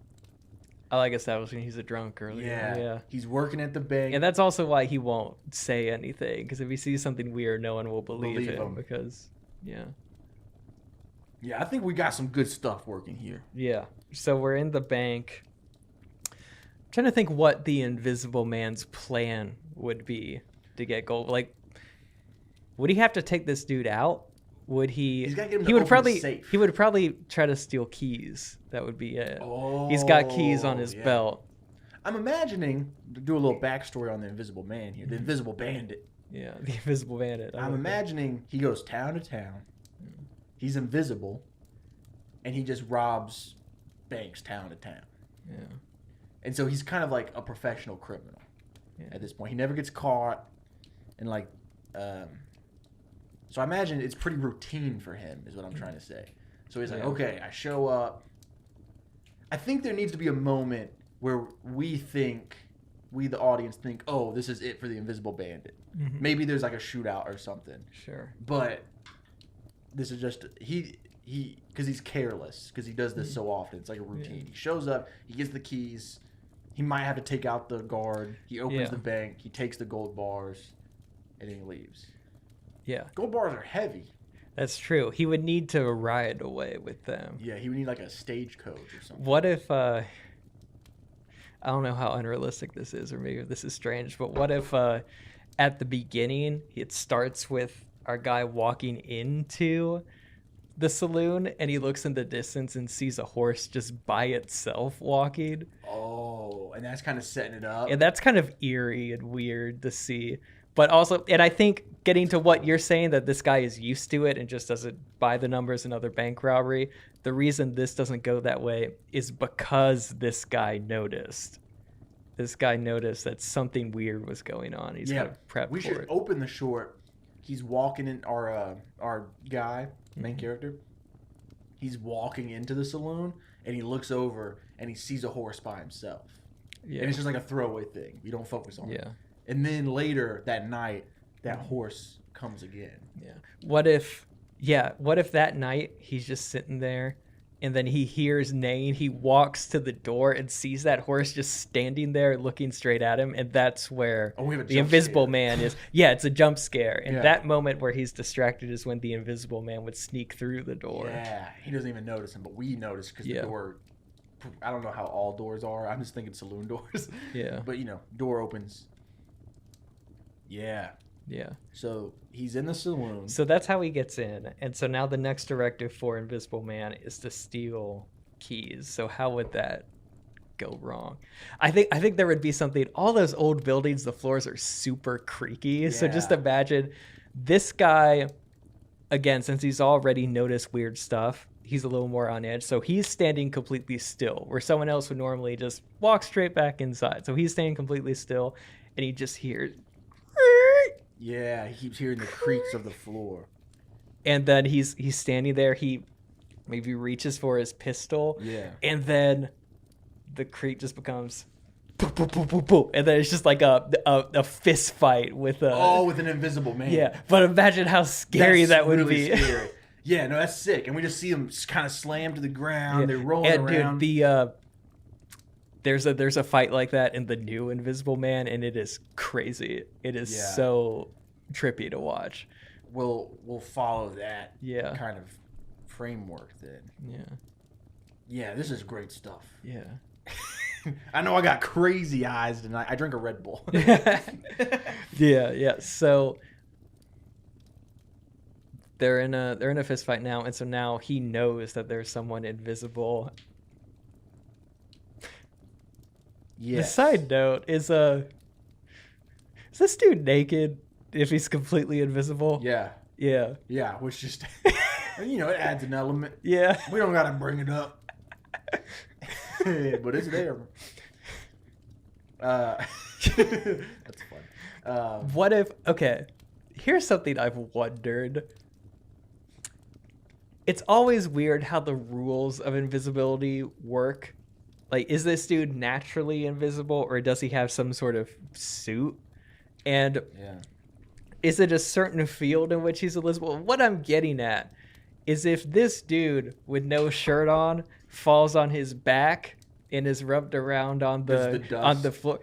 I like establishing he's a drunk earlier. Yeah. He's working at the bank. And that's also why he won't say anything, because if he sees something weird, no one will believe him. Because, yeah. Yeah, I think we got some good stuff working here. Yeah. So we're in the bank. I'm trying to think what the Invisible Man's plan would be to get gold. Like, would he have to take this dude out? Would he? He's gotta get him he to would open the probably. safe. He would probably try to steal keys. That would be it. He's got keys on his yeah. belt. I'm imagining, to do a little backstory on the Invisible Man here, the Mm-hmm. Invisible Bandit. Yeah, the Invisible Bandit. I'm imagining he goes town to town. He's invisible, and he just robs banks town to town. Yeah. And so he's kind of like a professional criminal Yeah. at this point. He never gets caught, and like, so I imagine it's pretty routine for him, is what I'm trying to say. So he's like, Yeah. okay, I show up. I think there needs to be a moment where we, the audience, think, oh, this is it for the Invisible Bandit. Mhm. Maybe there's like a shootout or something. Sure. But this is just he because he's careless, because he does this so often. It's like a routine. He shows up, he gets the keys. He might have to take out the guard. He opens Yeah. the bank. He takes the gold bars, and then he leaves. Yeah, Gold bars are heavy. that's true. He would need to ride away with them. Yeah, he would need like a stagecoach or something. What if I don't know how unrealistic this is, or maybe this is strange, but what if at the beginning it starts with our guy walking into the saloon and he looks in the distance and sees a horse just by itself walking? Oh, and that's kind of setting it up. And that's kind of eerie and weird to see. But also, and I think getting to what you're saying, that this guy is used to it and just doesn't buy the numbers in other bank robbery, the reason this doesn't go that way is because this guy noticed this guy noticed that something weird was going on. He's kind of prepped we for should it. open the short. He's walking in our guy, main character. He's walking into the saloon and he looks over and he sees a horse by himself. Yeah. And it's just like a throwaway thing. You don't focus on it. Yeah. And then later that night, that horse comes again. Yeah. What if that night he's just sitting there and then he hears neighing, he walks to the door and sees that horse just standing there looking straight at him, and that's where we have a the jump invisible scare. man is. Yeah, it's a jump scare. And Yeah. that moment where he's distracted is when the invisible man would sneak through the door. Yeah, he doesn't even notice him, but we notice because the door. I don't know how all doors are. I'm just thinking saloon doors. Yeah. But door opens. Yeah. Yeah. So he's in the saloon. So that's how he gets in. And so now the next directive for Invisible Man is to steal keys. So how would that go wrong? I think there would be something. All those old buildings, the floors are super creaky. So just Yeah. imagine this guy, again, since he's already noticed weird stuff, he's a little more on edge. So he's standing completely still, where someone else would normally just walk straight back inside. So he's staying completely still, and he just hears. Yeah, he keeps hearing the creaks of the floor. And then he's standing there. He maybe reaches for his pistol. Yeah. And then the creak just becomes boop, boop, boop, boop, boop. And then it's just like a fist fight with a with an invisible man. yeah. But imagine how scary That's that would really be. Scary. Yeah, no, that's sick. And we just see them kind of slam to the ground. Yeah. They're rolling And around. dude, there's a fight like that in the new Invisible Man, and it is crazy. It is so trippy to watch. We'll follow that Yeah. kind of framework then. Yeah. Yeah, this is great stuff. Yeah. I know I got crazy eyes tonight. I drink a Red Bull. Yeah. So they're in a fist fight now, and so now he knows that there's someone invisible. Yeah. The side note is this dude naked if he's completely invisible? Yeah. Yeah. Yeah, which just it adds an element. Yeah. We don't gotta bring it up. But it's there. That's fun. What if here's something I've wondered. It's always weird how the rules of invisibility work. Like, is this dude naturally invisible, or does he have some sort of suit? And is it a certain field in which he's invisible? What I'm getting at is if this dude with no shirt on falls on his back and is rubbed around on the floor.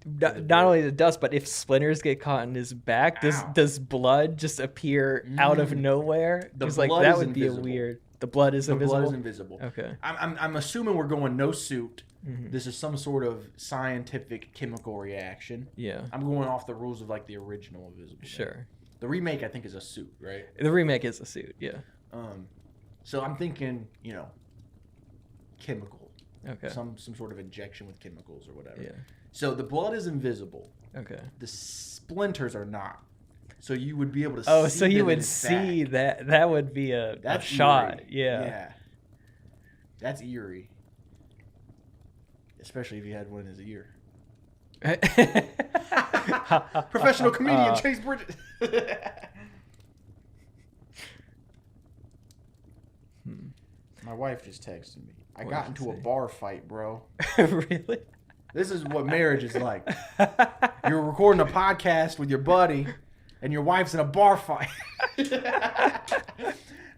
Not only the dust, but if splinters get caught in his back, does blood just appear out of nowhere? The Because like blood that is would be a invisible. weird. The blood is invisible. Blood is invisible. Okay. I'm assuming we're going no suit. This is some sort of scientific chemical reaction. Yeah. I'm going off the rules of like the original Invisible Man. Sure. The remake I think is a suit, right? The remake is a suit. Yeah. So I'm thinking, chemical. Okay. Some sort of injection with chemicals or whatever. Yeah. So the blood is invisible. Okay. The splinters are not. So you would be able to see. Oh, so you them in would his see back. that would be a That's shot. eerie. Yeah. That's eerie. Especially if you had one in his ear. Professional comedian Chase Bridges. My wife just texted me. I got into a bar fight, bro. Really? This is what marriage is like. You're recording a podcast with your buddy, and your wife's in a bar fight.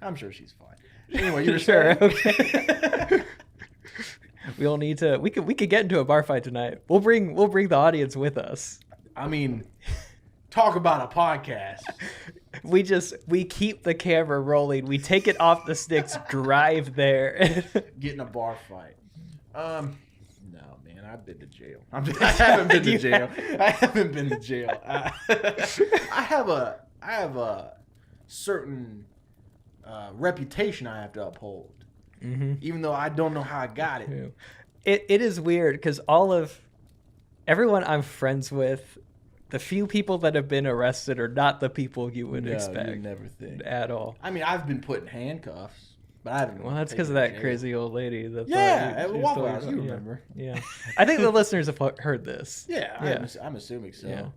I'm sure she's fine. Anyway, you're Sure. saying. Okay. We'll need to. We could get into a bar fight tonight. We'll bring the audience with us. I mean, talk about a podcast. We keep the camera rolling. We take it off the sticks, drive there. Get in a bar fight. No, man, I've been to jail. I haven't been to jail. I haven't been to jail. I have a certain reputation I have to uphold, even though I don't know how I got it. It is weird because everyone I'm friends with, the few people that have been arrested are not the people you would expect. You never think at all. I mean, I've been put in handcuffs. But I haven't. Well, that's because of that crazy old lady. That's Yeah, at Waffle House, you remember. Yeah. I think the listeners have heard this. Yeah, Yeah. I'm assuming so. Yeah.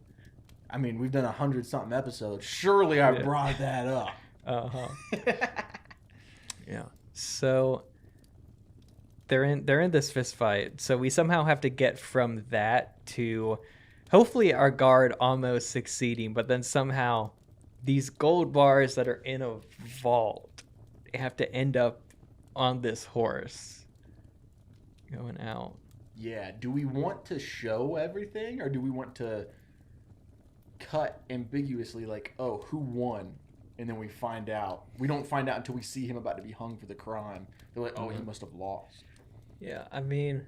I mean, we've done 100-something episodes. Surely I Yeah. brought that up. Uh-huh. Yeah. So they're in this fist fight. So we somehow have to get from that to hopefully our guard almost succeeding, but then somehow these gold bars that are in a vault have to end up on this horse going out. Yeah. Do we want to show everything, or do we want to cut ambiguously, like, oh, who won? And then we find out. We don't find out until we see him about to be hung for the crime. They're like, oh, he must have lost. Yeah, I mean,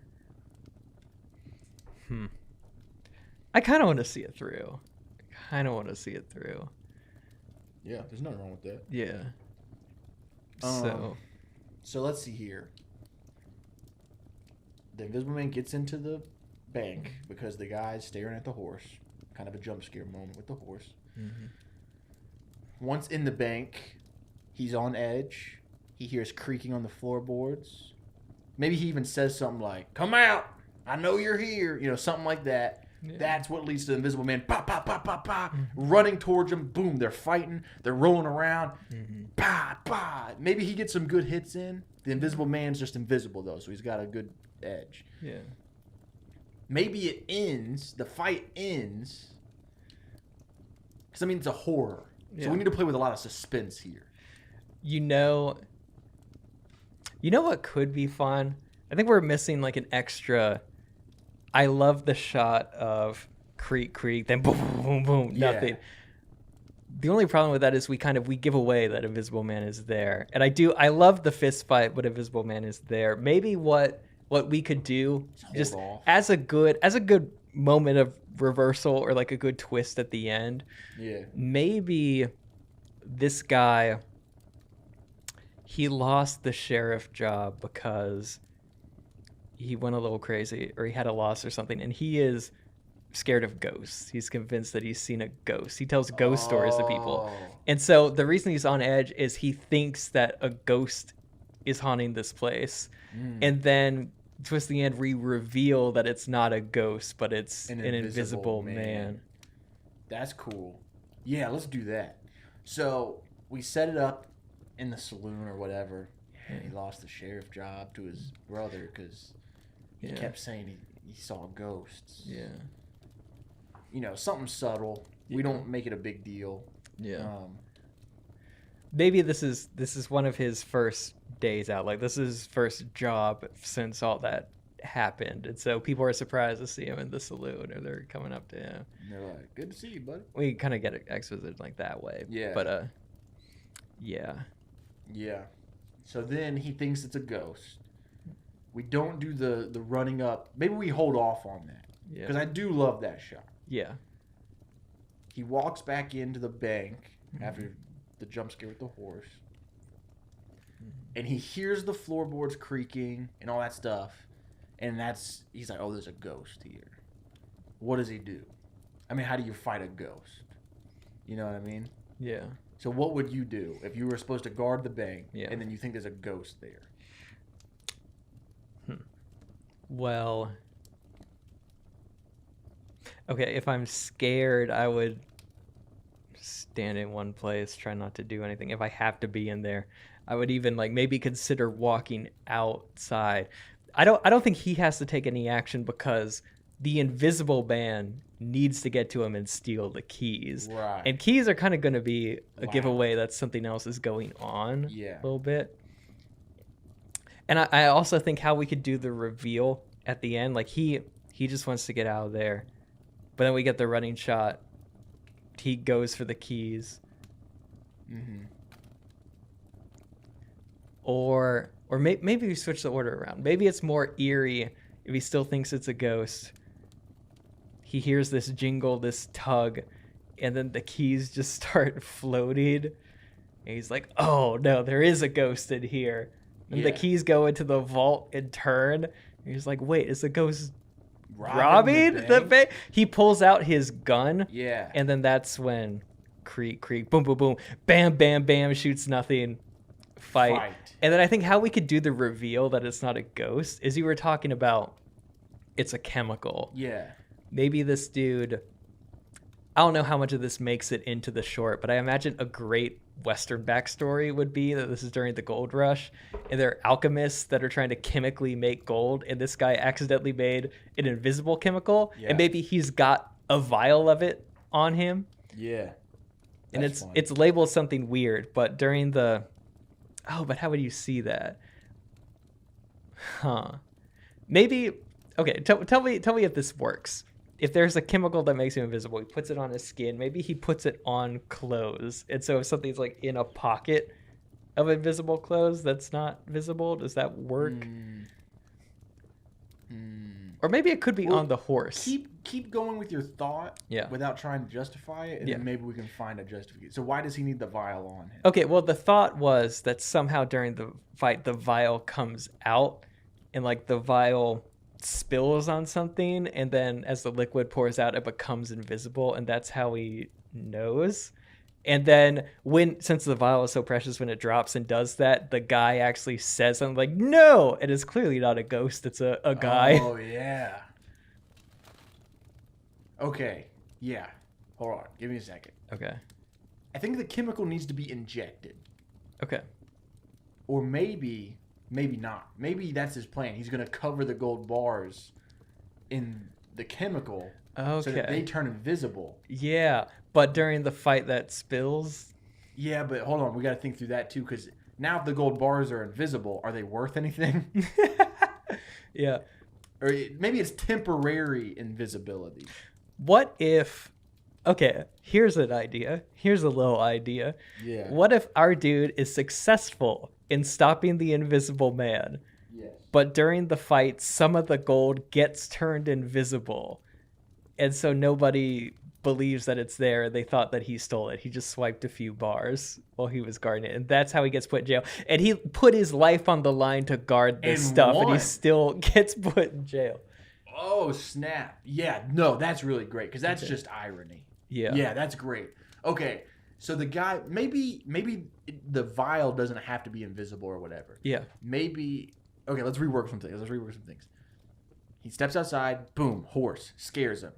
I kind of want to see it through. Yeah, there's nothing wrong with that. Yeah. So let's see here. The Invisible Man gets into the bank because the guy's staring at the horse. Kind of a jump scare moment with the horse. Once in the bank, he's on edge. He hears creaking on the floorboards. Maybe he even says something like, "Come out! I know you're here." You know, something like that. Yeah. That's what leads to the Invisible Man, pop, pop, pop, pop, pop, running towards him. Boom, they're fighting. They're rolling around. Bah, bah. Maybe he gets some good hits in. The Invisible Man's just invisible, though, so he's got a good edge. Yeah. Maybe it ends, the fight ends, because, I mean, it's a horror. So Yeah. we need to play with a lot of suspense here. You know what could be fun? I think we're missing like an extra. I love the shot of creak, creak, then boom, boom, boom, boom, Yeah. nothing. The only problem with that is we give away that Invisible Man is there. And I love the fist fight, but Invisible Man is there. Maybe what we could do just off. as a good moment of reversal or like a good twist at the end. Yeah. Maybe this guy, he lost the sheriff job because he went a little crazy or he had a loss or something, and he is scared of ghosts. He's convinced that he's seen a ghost. He tells ghost stories to people. And so the reason he's on edge is he thinks that a ghost is haunting this place. And then towards the end, we reveal that it's not a ghost, but it's an invisible man. That's cool. Yeah, let's do that. So we set it up in the saloon or whatever. And he lost the sheriff job to his brother because he Yeah. kept saying he saw ghosts. Yeah. You know, something subtle. We don't make it a big deal. Yeah. Maybe this is one of his first days out. Like, this is his first job since all that happened. And so people are surprised to see him in the saloon, or they're coming up to him. And they're like, "Good to see you, buddy." We kind of get it exposited like that way. Yeah. But yeah. Yeah. So then he thinks it's a ghost. We don't do the running up. Maybe we hold off on that. Yeah. Because I do love that shot. Yeah. He walks back into the bank after the jump scare with the horse. And he hears the floorboards creaking and all that stuff. And he's like, oh, there's a ghost here. What does he do? I mean, how do you fight a ghost? You know what I mean? Yeah. So what would you do if you were supposed to guard the bank Yeah. and then you think there's a ghost there? Well, okay, if I'm scared, I would stand in one place, try not to do anything. If I have to be in there, I would even like maybe consider walking outside. I don't think he has to take any action because the Invisible Man needs to get to him and steal the keys. Right. And keys are kind of going to be a Wow. giveaway that something else is going on Yeah. a little bit. And I also think how we could do the reveal at the end. Like he just wants to get out of there. But then we get the running shot. He goes for the keys. Mm-hmm. Or maybe we switch the order around. Maybe it's more eerie if he still thinks it's a ghost. He hears this jingle, this tug, and then the keys just start floating. And he's like, oh no, there is a ghost in here. And the Yeah. keys go into the vault and turn. And he's like, wait, is the ghost Robbing robbing the the bank? bank? He pulls out his gun. Yeah. And then that's when creak, creak, boom, boom, boom, bam, bam, bam, shoots nothing. fight. And then I think how we could do the reveal that it's not a ghost is you were talking about it's a chemical. Yeah. Maybe this dude, I don't know how much of this makes it into the short, but I imagine a great Western backstory would be that this is during the gold rush and there are alchemists that are trying to chemically make gold, and this guy accidentally made an invisible chemical, and maybe he's got a vial of it on him. Yeah. And it's labeled something weird, but during the but how would you see that? Maybe okay, tell me if this works. If there's a chemical that makes him invisible, he puts it on his skin. Maybe he puts it on clothes. And so if something's like in a pocket of invisible clothes that's not visible, does that work? Or maybe it could be on the horse. Keep going with your thought without trying to justify it, and then maybe we can find a justification. So why does he need the vial on him? Okay, well, the thought was that somehow during the fight, the vial comes out, and like the vial spills on something, and then as the liquid pours out, it becomes invisible, and that's how he knows. And then since the vial is so precious, when it drops and does that, the guy actually says something like, no! And it's clearly not a ghost, it's a guy. Oh, yeah. Okay, yeah. Hold on, give me a second. Okay. I think the chemical needs to be injected. Okay. Or maybe not. Maybe that's his plan. He's going to cover the gold bars in the chemical so that they turn invisible. Yeah, but during the fight that spills? Yeah, but hold on. We got to think through that too, because now if the gold bars are invisible, are they worth anything? Yeah. Or maybe it's temporary invisibility. What if... Okay, here's an idea. Here's a little idea. Yeah. What if our dude is successful in stopping the Invisible Man? Yes. But during the fight, some of the gold gets turned invisible. And so nobody believes that it's there. They thought that he stole it. He just swiped a few bars while he was guarding it. And that's how he gets put in jail. And he put his life on the line to guard this stuff. And he still gets put in jail. Oh, snap. Yeah, no, that's really great because that's just irony. Yeah. Yeah, that's great. Okay, so the guy, maybe the vial doesn't have to be invisible or whatever. Yeah. Maybe, okay, let's rework some things. He steps outside, boom, horse, scares him.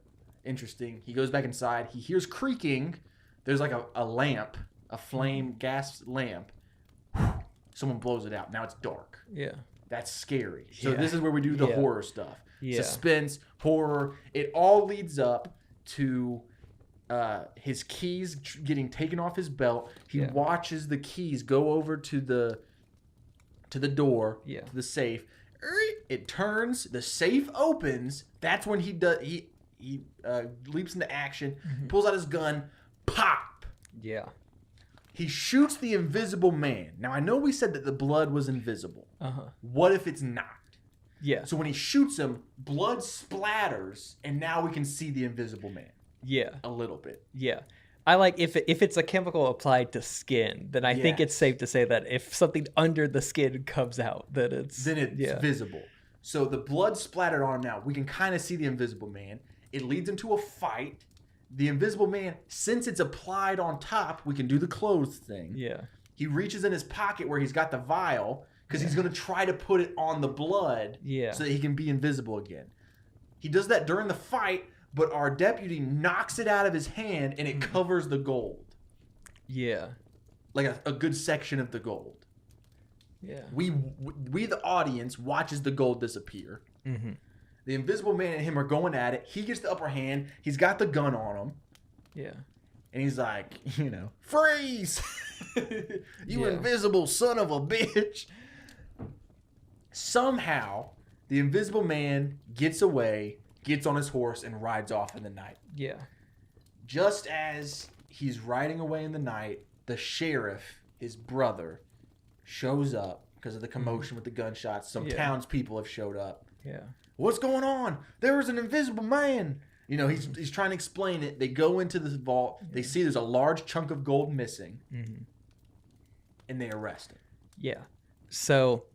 Interesting. He goes back inside. He hears creaking. There's like a lamp, a flame gas lamp. Someone blows it out. Now it's dark. Yeah. That's scary. So this is where we do the horror stuff. Yeah. Suspense, horror. It all leads up to his keys getting taken off his belt. He watches the keys go over to the door, to the safe. It turns. The safe opens. That's when he leaps into action, pulls out his gun, pop. Yeah. He shoots the Invisible Man. Now, I know we said that the blood was invisible. What if it's not? Yeah. So when he shoots him, blood splatters, and now we can see the Invisible Man. Yeah. A little bit. Yeah. I like if it's a chemical applied to skin, then I think it's safe to say that if something under the skin comes out, then it's visible. So the blood splattered on him now. We can kind of see the Invisible Man. It leads into a fight. The Invisible Man, since it's applied on top, we can do the clothes thing. Yeah. He reaches in his pocket where he's got the vial because he's going to try to put it on the blood so that he can be invisible again. He does that during the fight, but our deputy knocks it out of his hand and it covers the gold. Yeah. Like a good section of the gold. Yeah. We the audience, watches the gold disappear. The Invisible Man and him are going at it. He gets the upper hand. He's got the gun on him. Yeah. And he's like, freeze! You invisible son of a bitch! Somehow, the Invisible Man gets away, gets on his horse, and rides off in the night. Yeah. Just as he's riding away in the night, the sheriff, his brother, shows up because of the commotion with the gunshots. Some townspeople have showed up. Yeah. What's going on? There was an Invisible Man. He's trying to explain it. They go into this vault. They see there's a large chunk of gold missing. And they arrest him. Yeah. So,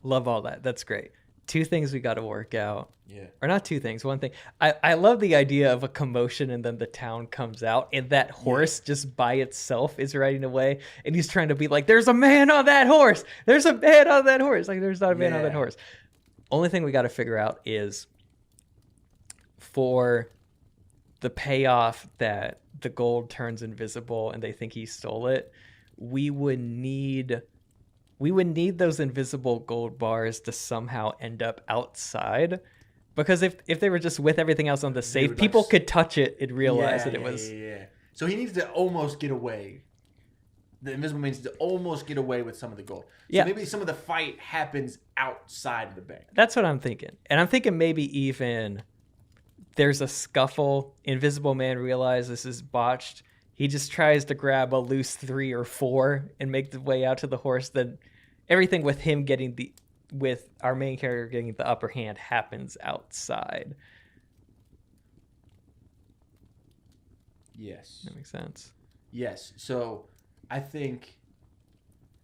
love all that. That's great. two things we got to work out. Yeah. Or not two things, one thing. I love the idea of a commotion and then the town comes out and that horse just by itself is riding away and he's trying to be like, there's a man on that horse. There's a man on that horse. Like, there's not a man on that horse. Only thing we got to figure out is for the payoff that the gold turns invisible and they think he stole it, we would need those invisible gold bars to somehow end up outside. Because if they were just with everything else on the safe, people could touch it and realize that it was... Yeah. So he needs to almost get away. The Invisible Man needs to almost get away with some of the gold. So maybe some of the fight happens outside of the bank. That's what I'm thinking. And I'm thinking maybe even there's a scuffle. Invisible Man realizes this is botched. He just tries to grab a loose 3 or 4 and make the way out to the horse. Then everything with him with our main character getting the upper hand happens outside. Yes. That makes sense. Yes. So I think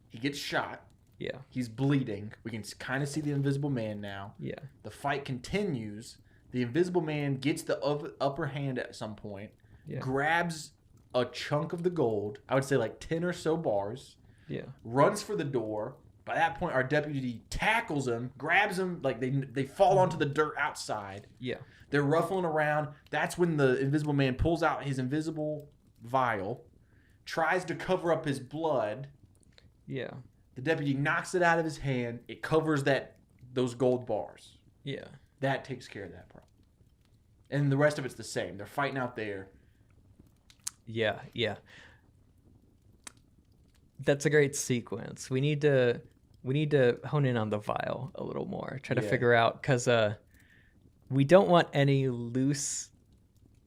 he gets shot. Yeah. He's bleeding. We can kind of see the Invisible Man now. Yeah. The fight continues. The Invisible Man gets the upper hand at some point, grabs a chunk of the gold, I would say like 10 or so bars, runs for the door. By that point, our deputy tackles him, grabs him, like they fall onto the dirt outside. Yeah. They're ruffling around. That's when the Invisible Man pulls out his invisible vial, tries to cover up his blood. Yeah. The deputy knocks it out of his hand. It covers those gold bars. Yeah. That takes care of that problem. And the rest of it's the same. They're fighting out there. Yeah, yeah. That's a great sequence. We need to hone in on the vial a little more. Try to figure out, because we don't want any loose.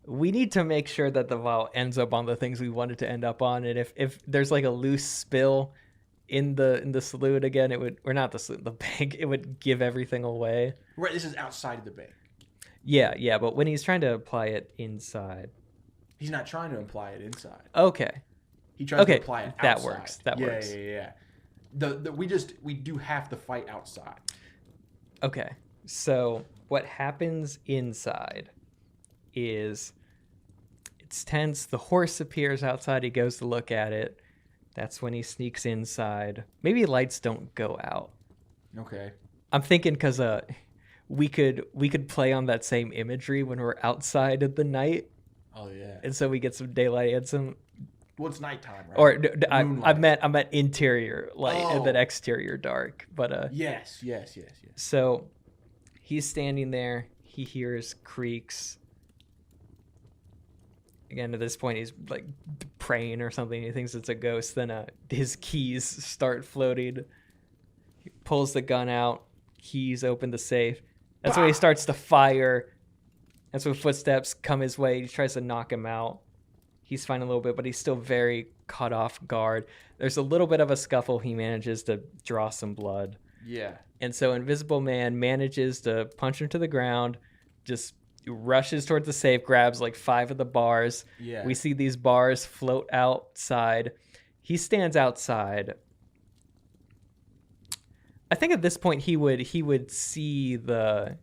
We need to make sure that the vial ends up on the things we want it to end up on. And if there's like a loose spill in the saloon again, it would, or not the saloon, the bank, it would give everything away. Right, this is outside of the bank. Yeah, but when he's trying to apply it inside. He's not trying to apply it inside. Okay. He tries to apply it outside. That works. That works. Yeah. We do have to fight outside. Okay. So what happens inside is it's tense. The horse appears outside. He goes to look at it. That's when he sneaks inside. Maybe lights don't go out. Okay. I'm thinking because we could play on that same imagery when we're outside at the night. Oh yeah. And so we get some daylight and some. Well, it's nighttime, right? Or I meant interior light and then exterior dark. But Yes. So he's standing there. He hears creaks. Again, at this point, he's like praying or something. He thinks it's a ghost. Then his keys start floating. He pulls the gun out. Keys open the safe. That's when he starts to fire. That's when footsteps come his way. He tries to knock him out. He's fine a little bit, but he's still very caught off guard. There's a little bit of a scuffle. He manages to draw some blood. Yeah. And so Invisible Man manages to punch him to the ground, just rushes towards the safe, grabs like 5 of the bars. Yeah. We see these bars float outside. He stands outside. I think at this point he would see the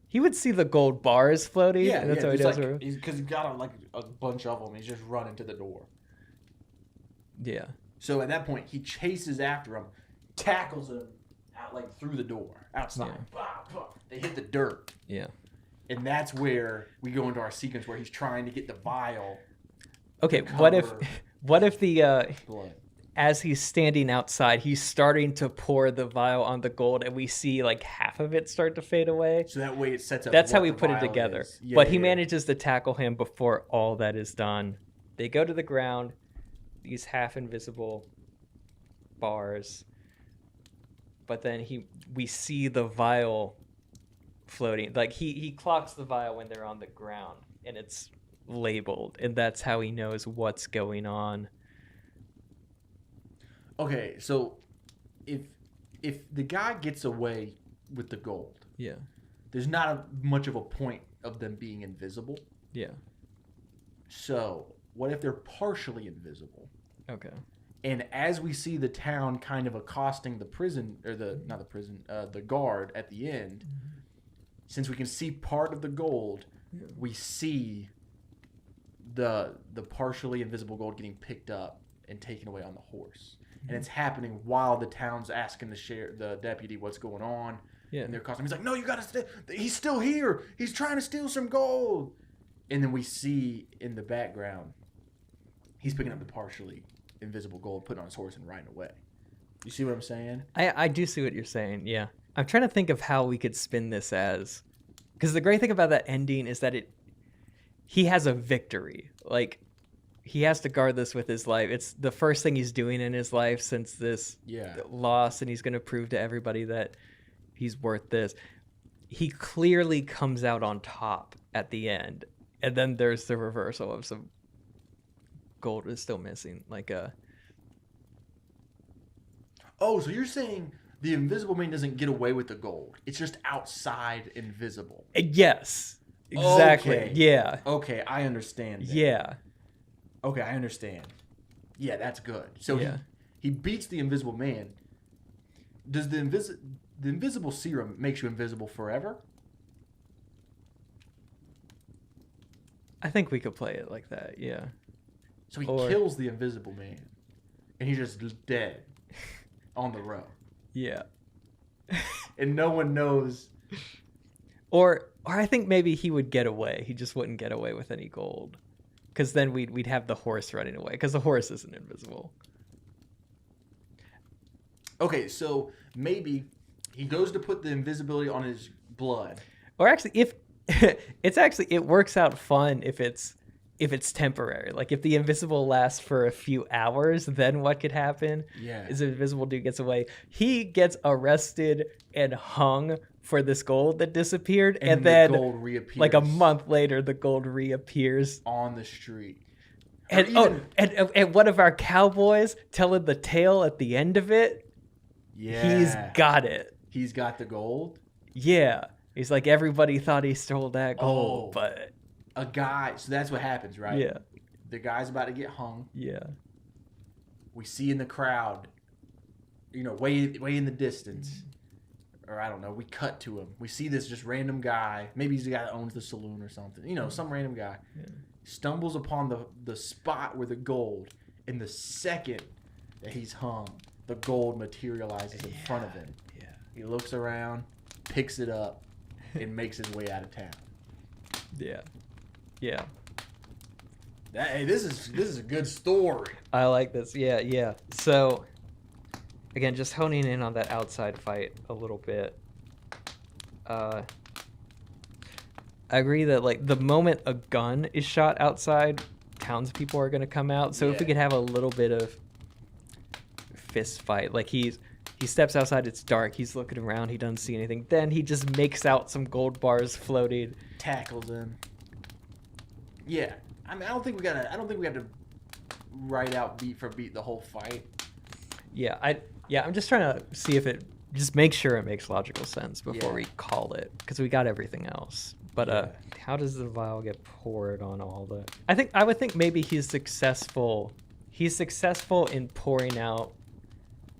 gold bars floating. Yeah, and that's how he does it. Because he's got a bunch of them. He's just running to the door. Yeah. So at that point, he chases after him, tackles him out like through the door outside. Yeah. Bah, bah. They hit the dirt. Yeah. And that's where we go into our sequence where he's trying to get the vial. Okay, to what if cover the blood. as he's standing outside, he's starting to pour the vial on the gold, and we see like half of it start to fade away. So that way it sets up. That's how what we the put it vial together. is. Yeah, But he yeah. manages to tackle him before all that is done. They go to the ground, these half invisible bars. But then we see the vial floating. Like he clocks the vial when they're on the ground, and it's labeled, and that's how he knows what's going on. Okay, so if the guy gets away with the gold, Yeah. there's not much of a point of them being invisible. Yeah. So what if they're partially invisible? Okay. And as we see the town kind of accosting the prison, or the guard at the end, since we can see part of the gold, we see the partially invisible gold getting picked up and taken away on the horse. And it's happening while the town's asking the deputy what's going on. Yeah. And they're costing. He's like, no, you gotta stay. He's still here. He's trying to steal some gold. And then we see in the background, he's picking up the partially invisible gold, putting on his horse, and riding away. You see what I'm saying? I do see what you're saying. Yeah. I'm trying to think of how we could spin this as, because the great thing about that ending is that he has a victory. Like, he has to guard this with his life. It's the first thing he's doing in his life since this loss, and he's going to prove to everybody that he's worth this. He clearly comes out on top at the end, and then there's the reversal of some gold is still missing. Like Oh, so you're saying the Invisible Man doesn't get away with the gold? It's just outside invisible. Yes, exactly. Okay. Yeah. Okay, I understand. Then. Yeah. Okay, I understand. Yeah, that's good. So Yeah. he beats the Invisible Man. Does the invisible serum makes you invisible forever? I think we could play it like that. Yeah. So he Or- kills the Invisible Man, and he's just dead on the road, Yeah. and no one knows. Or I think maybe he would get away. He just wouldn't get away with any gold, because then we'd have the horse running away, because the horse isn't invisible. Okay, so maybe he goes to put the invisibility on his blood. Or actually, if it works out fun if it's temporary. Like if the invisible lasts for a few hours, then what could happen? Yeah. Is the invisible dude gets away. He gets arrested and hung for this gold that disappeared, and the then gold reappears like a month later, the gold reappears. on the street. And and one of our cowboys telling the tale at the end of it. Yeah, He's got it. He's got the gold. Yeah. He's like, everybody thought he stole that gold, Oh. but A guy. So that's what happens, right? yeah. The guy's about to get hung. Yeah. We see in the crowd, way in the distance, or I don't know. We cut to him. We see this just random guy. Maybe he's the guy that owns the saloon or something. Some random guy stumbles upon the spot where the gold. And the second that he's hung, the gold materializes in front of him. Yeah. He looks around, picks it up, and makes his way out of town. Yeah. Yeah. Hey, this is a good story. I like this. Yeah, yeah. So, again, just honing in on that outside fight a little bit. I agree that, like, the moment a gun is shot outside, townspeople are going to come out. So if we Yeah. could have a little bit of fist fight. Like, he steps outside, it's dark, he's looking around, he doesn't see anything. Then he just makes out some gold bars floating. Tackles him. Yeah, I mean, I don't think we have to write out beat for beat the whole fight. Yeah, I'm just trying to see if it just make sure it makes logical sense before Yeah. we call it, because we got everything else. But Yeah. how does the vial get poured on all the? I would think maybe he's successful. He's successful in pouring out.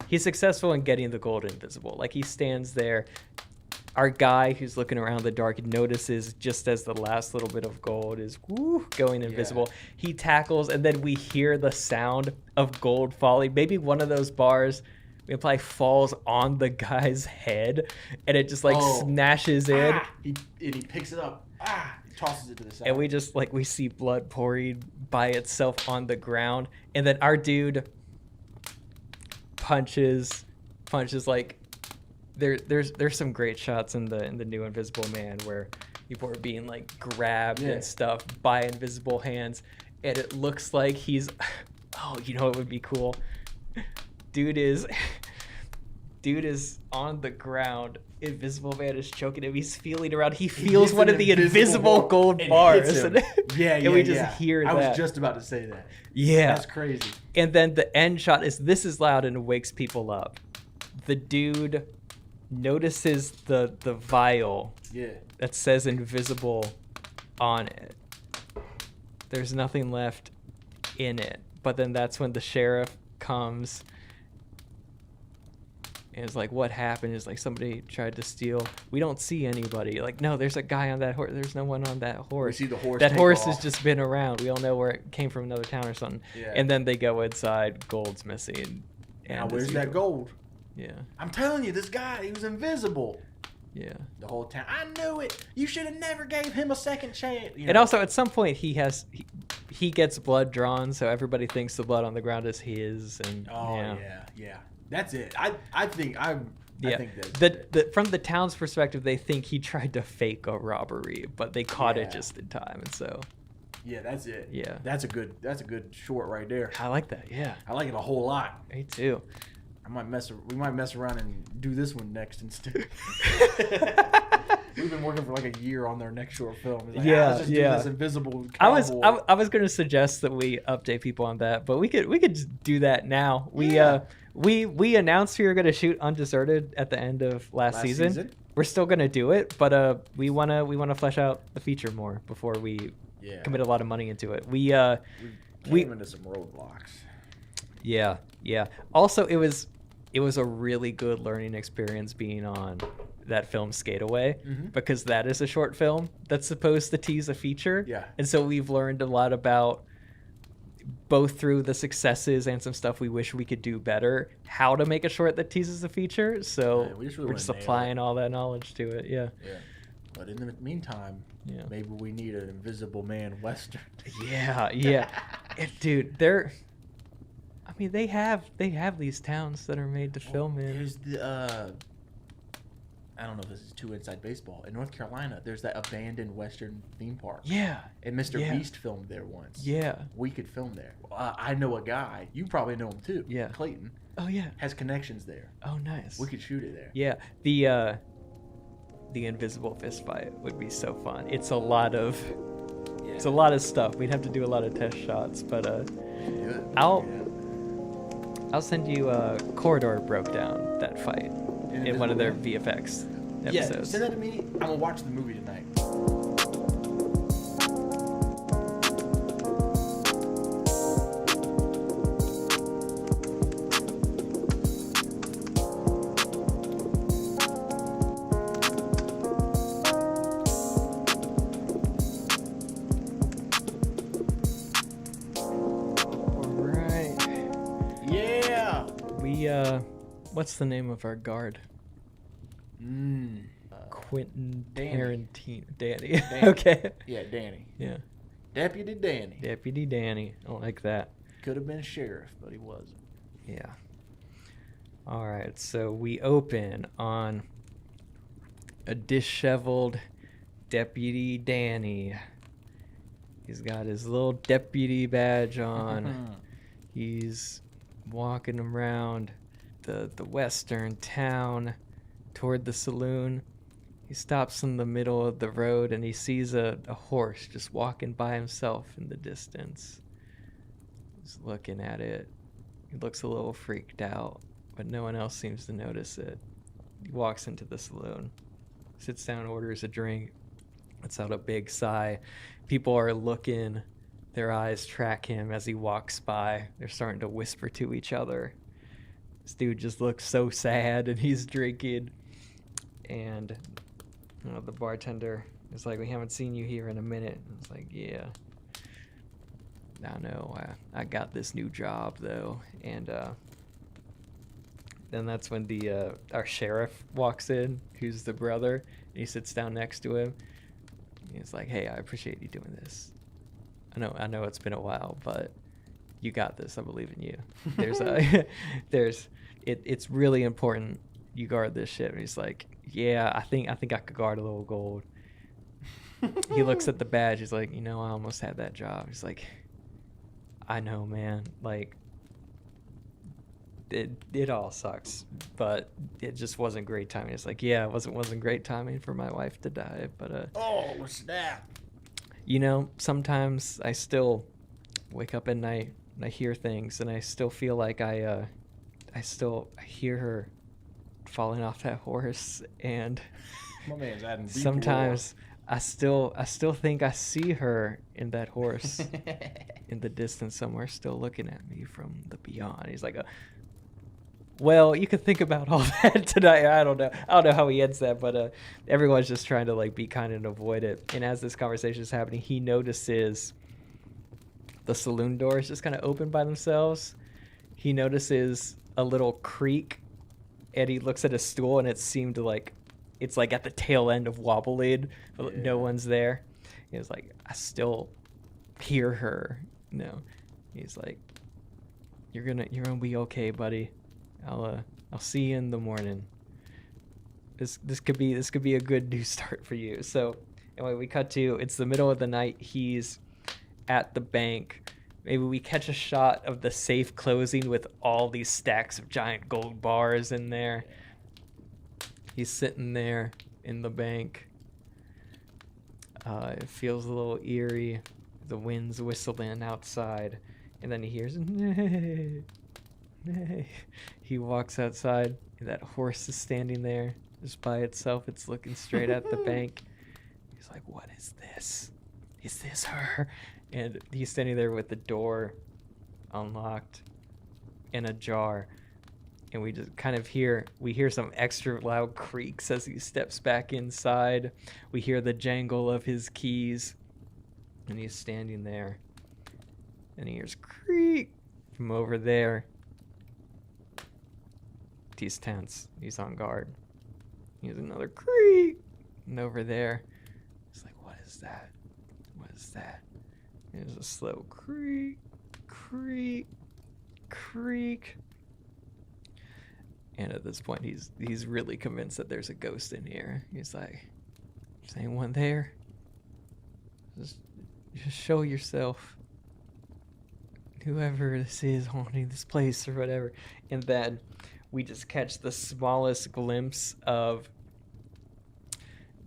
He's successful in getting the gold invisible. Like he stands there. Our guy who's looking around the dark notices just as the last little bit of gold is going invisible. He tackles, and then we hear the sound of gold falling. Maybe one of those bars probably falls on the guy's head, and it just like smashes in. He picks it up. He tosses it to the side. And we just we see blood pouring by itself on the ground, and then our dude punches like. There's some great shots in the new Invisible Man where people are being like grabbed and stuff by invisible hands, and it looks like he's it would be cool. Dude is on the ground. Invisible Man is choking him. He's feeling around. He feels one of the invisible gold bars. And we just hear that. I was just about to say that. Yeah. That's crazy. And then the end shot is this is loud and it wakes people up. The dude notices the vial that says invisible on it. There's nothing left in it. But then that's when the sheriff comes. And it's like, what happened? Is like somebody tried to steal. We don't see anybody. Like, no, there's a guy on that horse. There's no one on that horse. see the horse That take horse has off. just been around. We all know where it came from, another town or something. Yeah. And then they go inside. Gold's missing. Now And where's as that usual- gold? Yeah. I'm telling you, this guy, he was invisible. Yeah. The whole town. I knew it. You should have never gave him a second chance. You And know? also, at some point, he gets blood drawn, so everybody thinks the blood on the ground is his. And Oh yeah. That's it. I think that's From the town's perspective, they think he tried to fake a robbery, but they caught Yeah. it just in time, and so Yeah, that's it. Yeah. That's a good short right there. I like that. Yeah, I like it a whole lot. me too. We might mess around and do this one next instead. We've been working for like a year on their next short film. It's like, Yeah, let's just yeah. do this invisible I was cowboy. I was going to suggest that we update people on that, but we could just do that now. Yeah. We announced we were going to shoot Undeserted at the end of last season. We're still going to do it, but we want to flesh out the feature more before we Yeah. commit a lot of money into it. We came into some roadblocks. Yeah, yeah. Also, it was a really good learning experience being on that film Skate Away, because that is a short film that's supposed to tease a feature. Yeah. And so we've learned a lot about, both through the successes and some stuff we wish we could do better, how to make a short that teases a feature. So Yeah, we just really we're wanna just nail it. applying all that knowledge to it. Yeah. Yeah. But in the meantime, Yeah. maybe we need an Invisible Man Western. Yeah, yeah. Dude, they have these towns that are made to film in. There's the I don't know if this is too inside baseball. In North Carolina, there's that abandoned Western theme park. Yeah. And Mr. Yeah. Beast filmed there once. Yeah. We could film there. I know a guy. You probably know him too. Yeah. Clayton Oh yeah. has connections there. Oh nice. We could shoot it there. Yeah. The invisible fist fight would be so fun. It's a lot of stuff. We'd have to do a lot of test shots, but Do it. I'll send you Corridor broke down that fight in one of their VFX Yeah, episodes. send that to me. I'm gonna watch the movie tonight. Alright. Yeah. We what's the name of our guard? Quentin Danny. Tarantino. Danny. Danny. Okay. Yeah, Danny. Yeah. Deputy Danny. Deputy Danny. I like that. Could have been sheriff, but he wasn't. Yeah. All right. So we open on a disheveled Deputy Danny. He's got his little deputy badge on. He's walking around the western town toward the saloon. He stops in the middle of the road and he sees a horse just walking by himself in the distance. He's looking at it. He looks a little freaked out, but no one else seems to notice it. He walks into the saloon, sits down, orders a drink, lets out a big sigh. People are looking, their eyes track him as he walks by. They're starting to whisper to each other. This dude just looks so sad and he's drinking. And the bartender is like, "We haven't seen you here in a minute." And it's like, "Yeah, I know. I got this new job though." And then that's when our sheriff walks in, who's the brother, and he sits down next to him. He's like, "Hey, I appreciate you doing this. I know it's been a while, but you got this. I believe in you. It's really important you guard this shit." And he's like, "Yeah, I think I could guard a little gold." He looks at the badge. He's like, I almost had that job. He's like, "I know, man. Like, it all sucks, but it just wasn't great timing." It's like, "Yeah, it wasn't great timing for my wife to die, but Oh, snap. Sometimes I still wake up at night and I hear things, and I still feel like I hear her falling off that horse, and My man's adding deep sometimes I still think I see her in that horse in the distance somewhere, still looking at me from the beyond." He's like, well, you could think about all that tonight. I don't know how he ends that, but everyone's just trying to like be kind and avoid it. And as this conversation is happening, he notices the saloon doors just kind of open by themselves. He notices a little creak, and he looks at a stool, and it seemed like it's like at the tail end of wobbling, but no one's there. He's like, I still hear her. No, he's like, you're gonna be okay, buddy. I'll see you in the morning. This could be a good new start for you. So anyway, we cut to, it's the middle of the night. He's at the bank. Maybe we catch a shot of the safe closing with all these stacks of giant gold bars in there. He's sitting there in the bank. It feels a little eerie. The wind's whistling outside, and then he hears nay, nay. He walks outside, and that horse is standing there just by itself. It's looking straight at the bank. He's like, what is this? Is this her? And he's standing there with the door unlocked and ajar. And we just kind of hear some extra loud creaks as he steps back inside. We hear the jangle of his keys. And he's standing there. And he hears creak from over there. He's tense. He's on guard. He hears another creak. And over there. He's like, what is that? What is that? There's a slow creak, creak, creak. And at this point, he's really convinced that there's a ghost in here. He's like, is anyone there? Just show yourself. Whoever this is haunting this place or whatever. And then we just catch the smallest glimpse of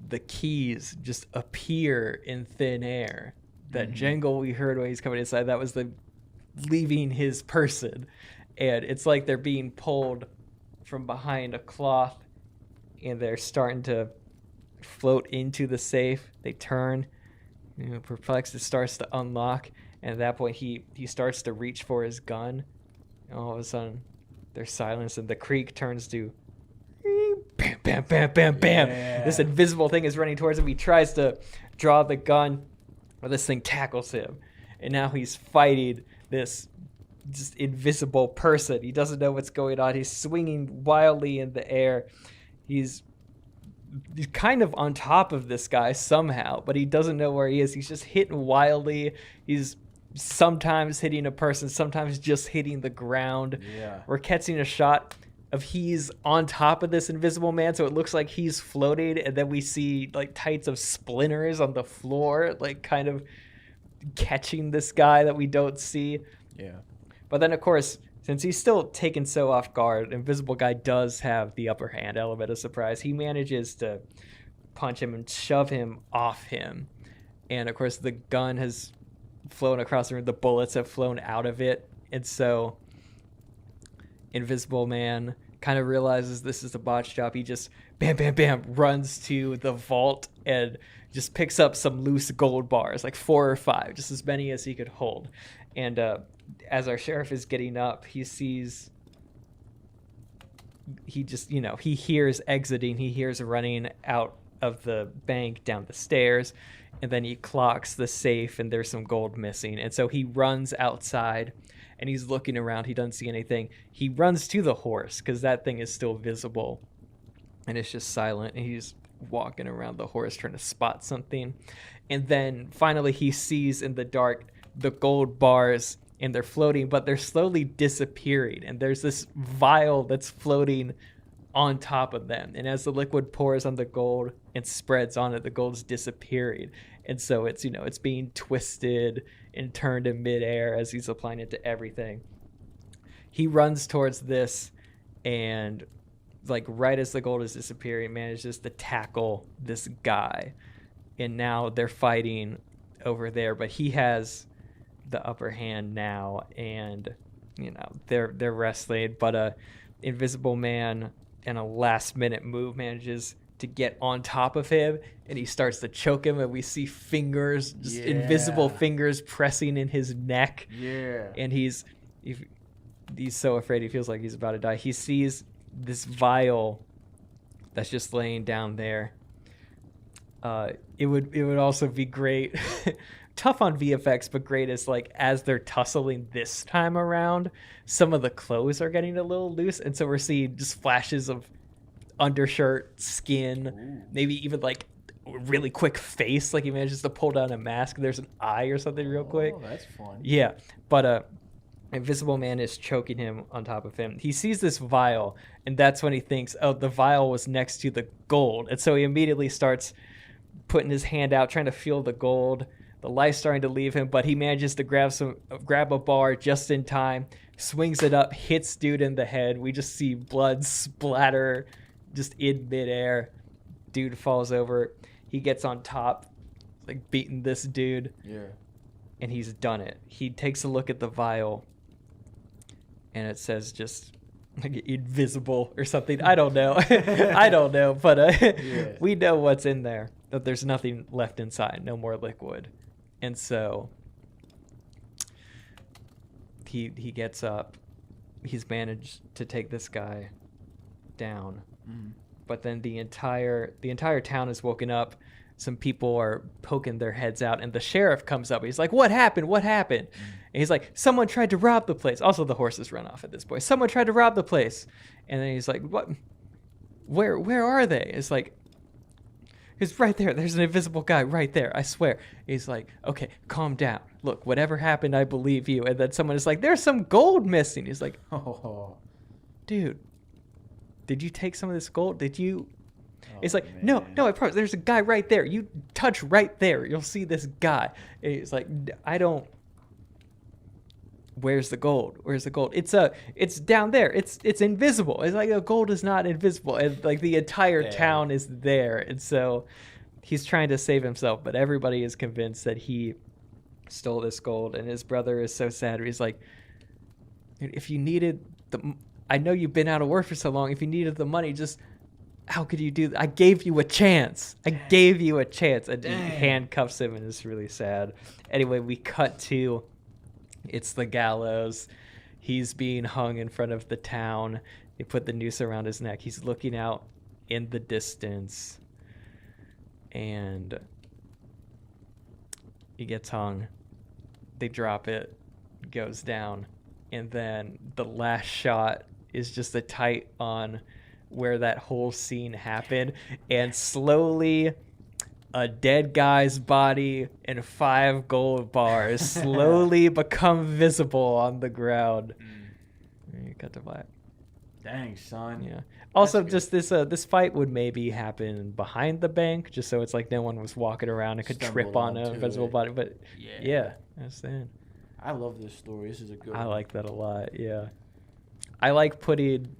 the keys just appear in thin air. That jangle we heard when he's coming inside, that was the leaving his person. And it's like they're being pulled from behind a cloth, and they're starting to float into the safe. They turn, perplexed, it starts to unlock, and at that point he starts to reach for his gun, and all of a sudden there's silence, and the creak turns to bam, bam, bam, bam, bam. Yeah. This invisible thing is running towards him. He tries to draw the gun, but this thing tackles him, and now he's fighting this just invisible person. He doesn't know what's going on. He's swinging wildly in the air. He's kind of on top of this guy somehow, but he doesn't know where he is. He's just hitting wildly. He's sometimes hitting a person, sometimes just hitting the ground. Yeah. We're catching a shot of he's on top of this invisible man, so it looks like he's floating, and then we see like tights of splinters on the floor, like kind of catching this guy that we don't see. Yeah. But then, of course, since he's still taken so off guard, Invisible Guy does have the upper hand, element of surprise. He manages to punch him and shove him off him. And, of course, the gun has flown across the room. The bullets have flown out of it. And so Invisible Man kind of realizes this is a botch job. He just, bam, bam, bam, runs to the vault and just picks up some loose gold bars, like 4 or 5, just as many as he could hold. And as our sheriff is getting up, he sees, he hears exiting, he hears running out of the bank down the stairs, and then he clocks the safe and there's some gold missing. And so he runs outside and he's looking around. He doesn't see anything. He runs to the horse because that thing is still visible and it's just silent. And he's walking around the horse trying to spot something. And then finally he sees in the dark the gold bars, and they're floating, but they're slowly disappearing. And there's this vial that's floating on top of them. And as the liquid pours on the gold and spreads on it, the gold's disappearing. And so it's, it's being twisted and turned in midair as he's applying it to everything. He runs towards this, and like right as the gold is disappearing, manages to tackle this guy. And now they're fighting over there, but he has the upper hand now, and they're wrestling, but Invisible Man in a last minute move manages to get on top of him, and he starts to choke him, and we see fingers, just invisible fingers pressing in his neck. Yeah. And he's so afraid. He feels like he's about to die. He sees this vial that's just laying down there. It would also be great. Tough on VFX, but great is like as they're tussling this time around, some of the clothes are getting a little loose, and so we're seeing just flashes of undershirt, skin, maybe even like a really quick face. Like he manages to pull down a mask. There's an eye or something real quick. Oh, that's fun. Yeah, but Invisible Man is choking him on top of him. He sees this vial, and that's when he thinks, oh, the vial was next to the gold, and so he immediately starts putting his hand out, trying to feel the gold. The light's starting to leave him, but he manages to grab a bar just in time, swings it up, hits dude in the head. We just see blood splatter just in midair. Dude falls over. He gets on top, like beating this dude. Yeah. And he's done it. He takes a look at the vial, and it says just like invisible or something. I don't know. I don't know, but Yeah. we know what's in there. That there's nothing left inside, no more liquid. And so he gets up. He's managed to take this guy down. But then the entire town is woken up. Some people are poking their heads out, and the sheriff comes up. He's like, "What happened? What happened?" And he's like, "Someone tried to rob the place." Also, the horses run off at this point. "Someone tried to rob the place." And then he's like, "What? Where are they?" It's like, "It's right there. There's an invisible guy right there. I swear." He's like, "Okay, calm down. Look, whatever happened, I believe you." And then someone is like, "There's some gold missing." He's like, Oh. "Dude, did you take some of this gold? Did you?" It's like, no, I promise. There's a guy right there. You touch right there. You'll see this guy. And he's like, I don't. Where's the gold? Where's the gold? It's down there. It's invisible. It's like the gold is not invisible. And like the entire town is there. And so he's trying to save himself, but everybody is convinced that he stole this gold. And his brother is so sad. He's like, if you needed I know you've been out of work for so long. If you needed the money, just how could you do that? I gave you a chance. I gave you a chance. And he handcuffs him, and it's really sad. Anyway, we cut to, it's the gallows. He's being hung in front of the town. They put the noose around his neck. He's looking out in the distance, and he gets hung. They drop it, goes down, and then the last shot is just a tight on where that whole scene happened, and slowly a dead guy's body and 5 gold bars slowly become visible on the ground. You cut to black. Dang, son. Yeah. Also, just this fight would maybe happen behind the bank, just so it's like no one was walking around and could trip on a invisible body. But yeah, that's it. I love this story. This is a good I one. like that a lot. Yeah, I like putting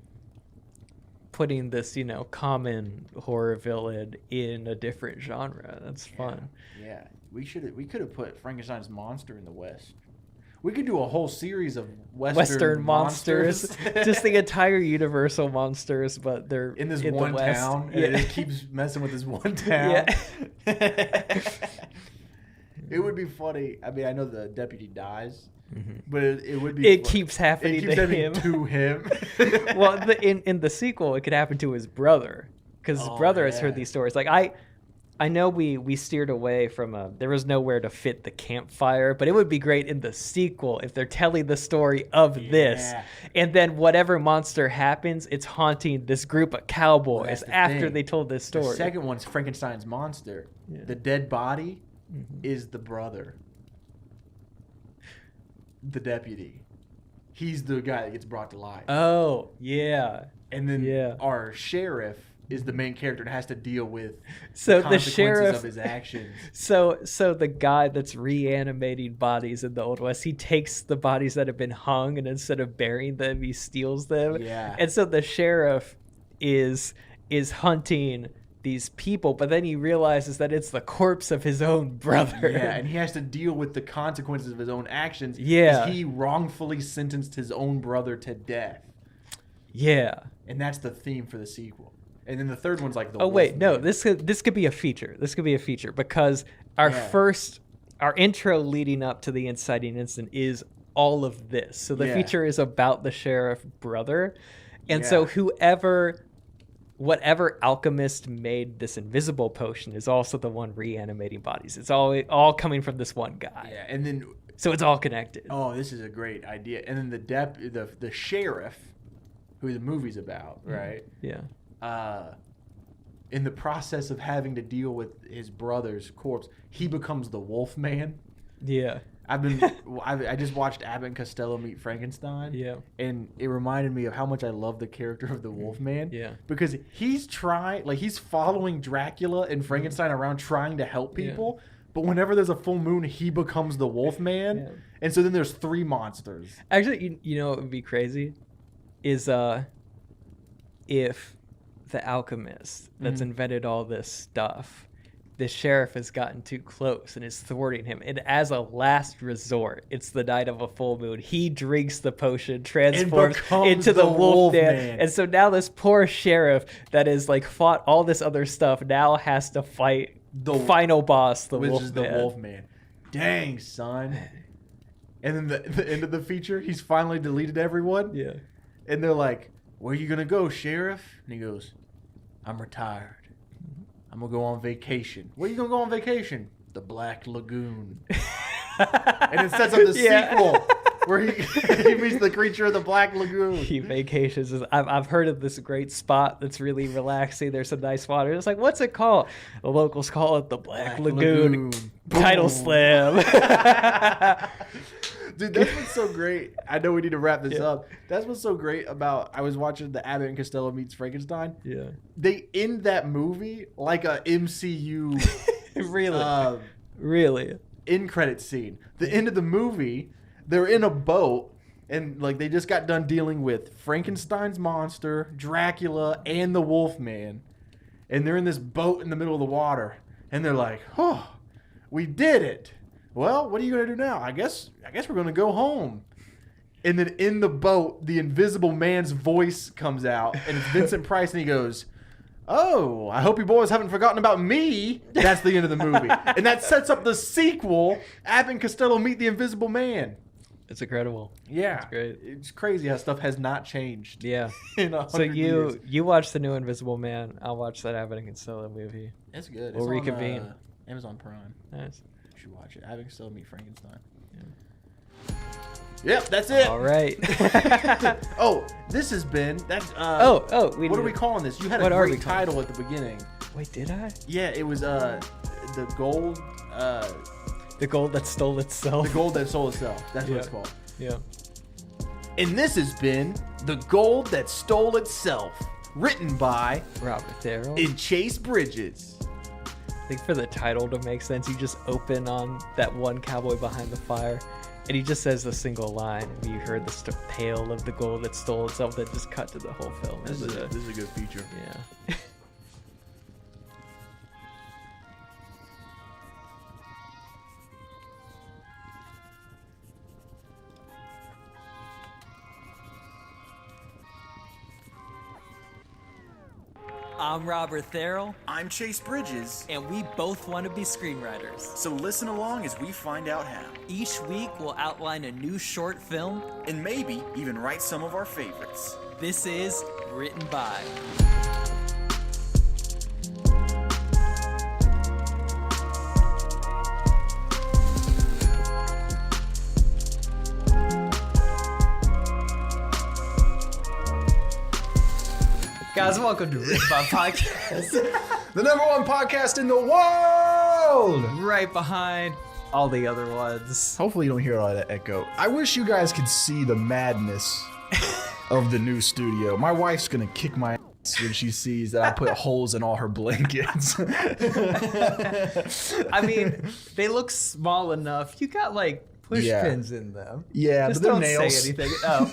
this, common horror villain in a different genre. That's fun. Yeah. We could have put Frankenstein's monster in the West. We could do a whole series of Western monsters. Just the entire Universal monsters, but they're in this in one the West. town. And it just keeps messing with this one town. Yeah. It would be funny. I mean, I know the deputy dies, but it would be. It keeps happening to him. To him. Well, in the sequel, it could happen to his brother, because his brother has heard these stories. Like I know we steered away from there was nowhere to fit the campfire, but it would be great in the sequel if they're telling the story of this, and then whatever monster happens, it's haunting this group of cowboys after they told this story. The second one's Frankenstein's monster. Yeah. The dead body is the brother. The deputy. He's the guy that gets brought to life. Oh, yeah. And then our sheriff is the main character and has to deal with So the the consequences sheriff of his actions. So the guy that's reanimating bodies in the Old West, he takes the bodies that have been hung, and instead of burying them, he steals them. Yeah. And so the sheriff is hunting these people, but then he realizes that it's the corpse of his own brother. Yeah, and he has to deal with the consequences of his own actions. Yeah. 'Cause he wrongfully sentenced his own brother to death. Yeah. And that's the theme for the sequel. And then the third one's like the Oh wait, no, Wolfman. this could be a feature. This could be a feature because our intro leading up to the inciting incident is all of this. So the Yeah. feature is about the sheriff brother. And so whatever alchemist made this invisible potion is also the one reanimating bodies. It's all coming from this one guy. Yeah, and then So it's all connected. oh, this is a great idea. And then the sheriff, who the movie's about, right? Yeah. In the process of having to deal with his brother's corpse, he becomes the Wolf Man. Yeah. I just watched Abbott and Costello Meet Frankenstein. Yeah. And it reminded me of how much I love the character of the Wolfman. Yeah. Because he's following Dracula and Frankenstein around trying to help people. But whenever there's a full moon, he becomes the Wolfman. Yeah. And so then there's 3 monsters. Actually, you know what would be crazy is if the alchemist that's invented all this stuff, the sheriff has gotten too close and is thwarting him. And as a last resort, it's the night of a full moon. He drinks the potion, transforms becomes into the the Wolfman. Wolfman. And so now this poor sheriff that has like fought all this other stuff now has to fight the final boss, the Which Wolfman. is the Wolfman. Dang, son. And then the end of the feature, he's finally deleted everyone. Yeah. And they're like, where are you going to go, Sheriff? And he goes, I'm retired. I'm going to go on vacation. Where are you going to go on vacation? The Black Lagoon. And it sets up the sequel where he meets the creature of the Black Lagoon. He vacations. I've heard of this great spot that's really relaxing. There's some nice water. It's like, what's it called? The locals call it the Black Lagoon. Title Boom. slam. Dude, that's what's so great. I know we need to wrap this up. That's what's so great about, I was watching the Abbott and Costello Meets Frankenstein. Yeah. They end that movie like a MCU Really? Really? end credit scene. The end of the movie, they're in a boat and like they just got done dealing with Frankenstein's monster, Dracula, and the Wolfman. And they're in this boat in the middle of the water. And they're like, oh, we did it. Well, what are you going to do now? I guess we're going to go home. And then in the boat, the Invisible Man's voice comes out, and it's Vincent Price, and he goes, oh, I hope you boys haven't forgotten about me. That's the end of the movie. And that sets up the sequel, Abbott and Costello Meet the Invisible Man. It's incredible. Yeah. It's great. It's crazy how stuff has not changed. Yeah. In 100 So years. you watch the new Invisible Man. I'll watch that Abbott and Costello movie. It's good. We'll It's reconvene. on Amazon Prime. Nice. You should watch it. Abbott and Costello Meet Frankenstein. Yep, that's it. All right. Oh, this has been what are we calling this? You had What a are we great calling title at the beginning. Wait, did I? Yeah, it was the gold The gold that stole itself. the gold that sold itself. That's what Yeah. it's called. Yeah. And this has been The Gold That Stole Itself, written by Robert Darrell. and Chase Bridges. I think for the title to make sense, you just open on that one cowboy behind the fire, and he just says a single line. And you heard the tale of the gold that stole itself. That just cut to the whole film. This is a good feature. Yeah. I'm Robert Therrell, I'm Chase Bridges, and we both want to be screenwriters. so listen along as we find out how. Each week, we'll outline a new short film. And maybe even write some of our favorites. This is Written By. Guys, welcome to Written By Podcast. The #1 podcast in the world. Right behind all the other ones. Hopefully you don't hear all that echo. I wish you guys could see the madness of the new studio. My wife's gonna kick my ass when she sees that I put holes in all her blankets. I mean, they look small enough. You got like push Yeah. pins in them. Yeah, Just but they're don't nails. say anything. Oh.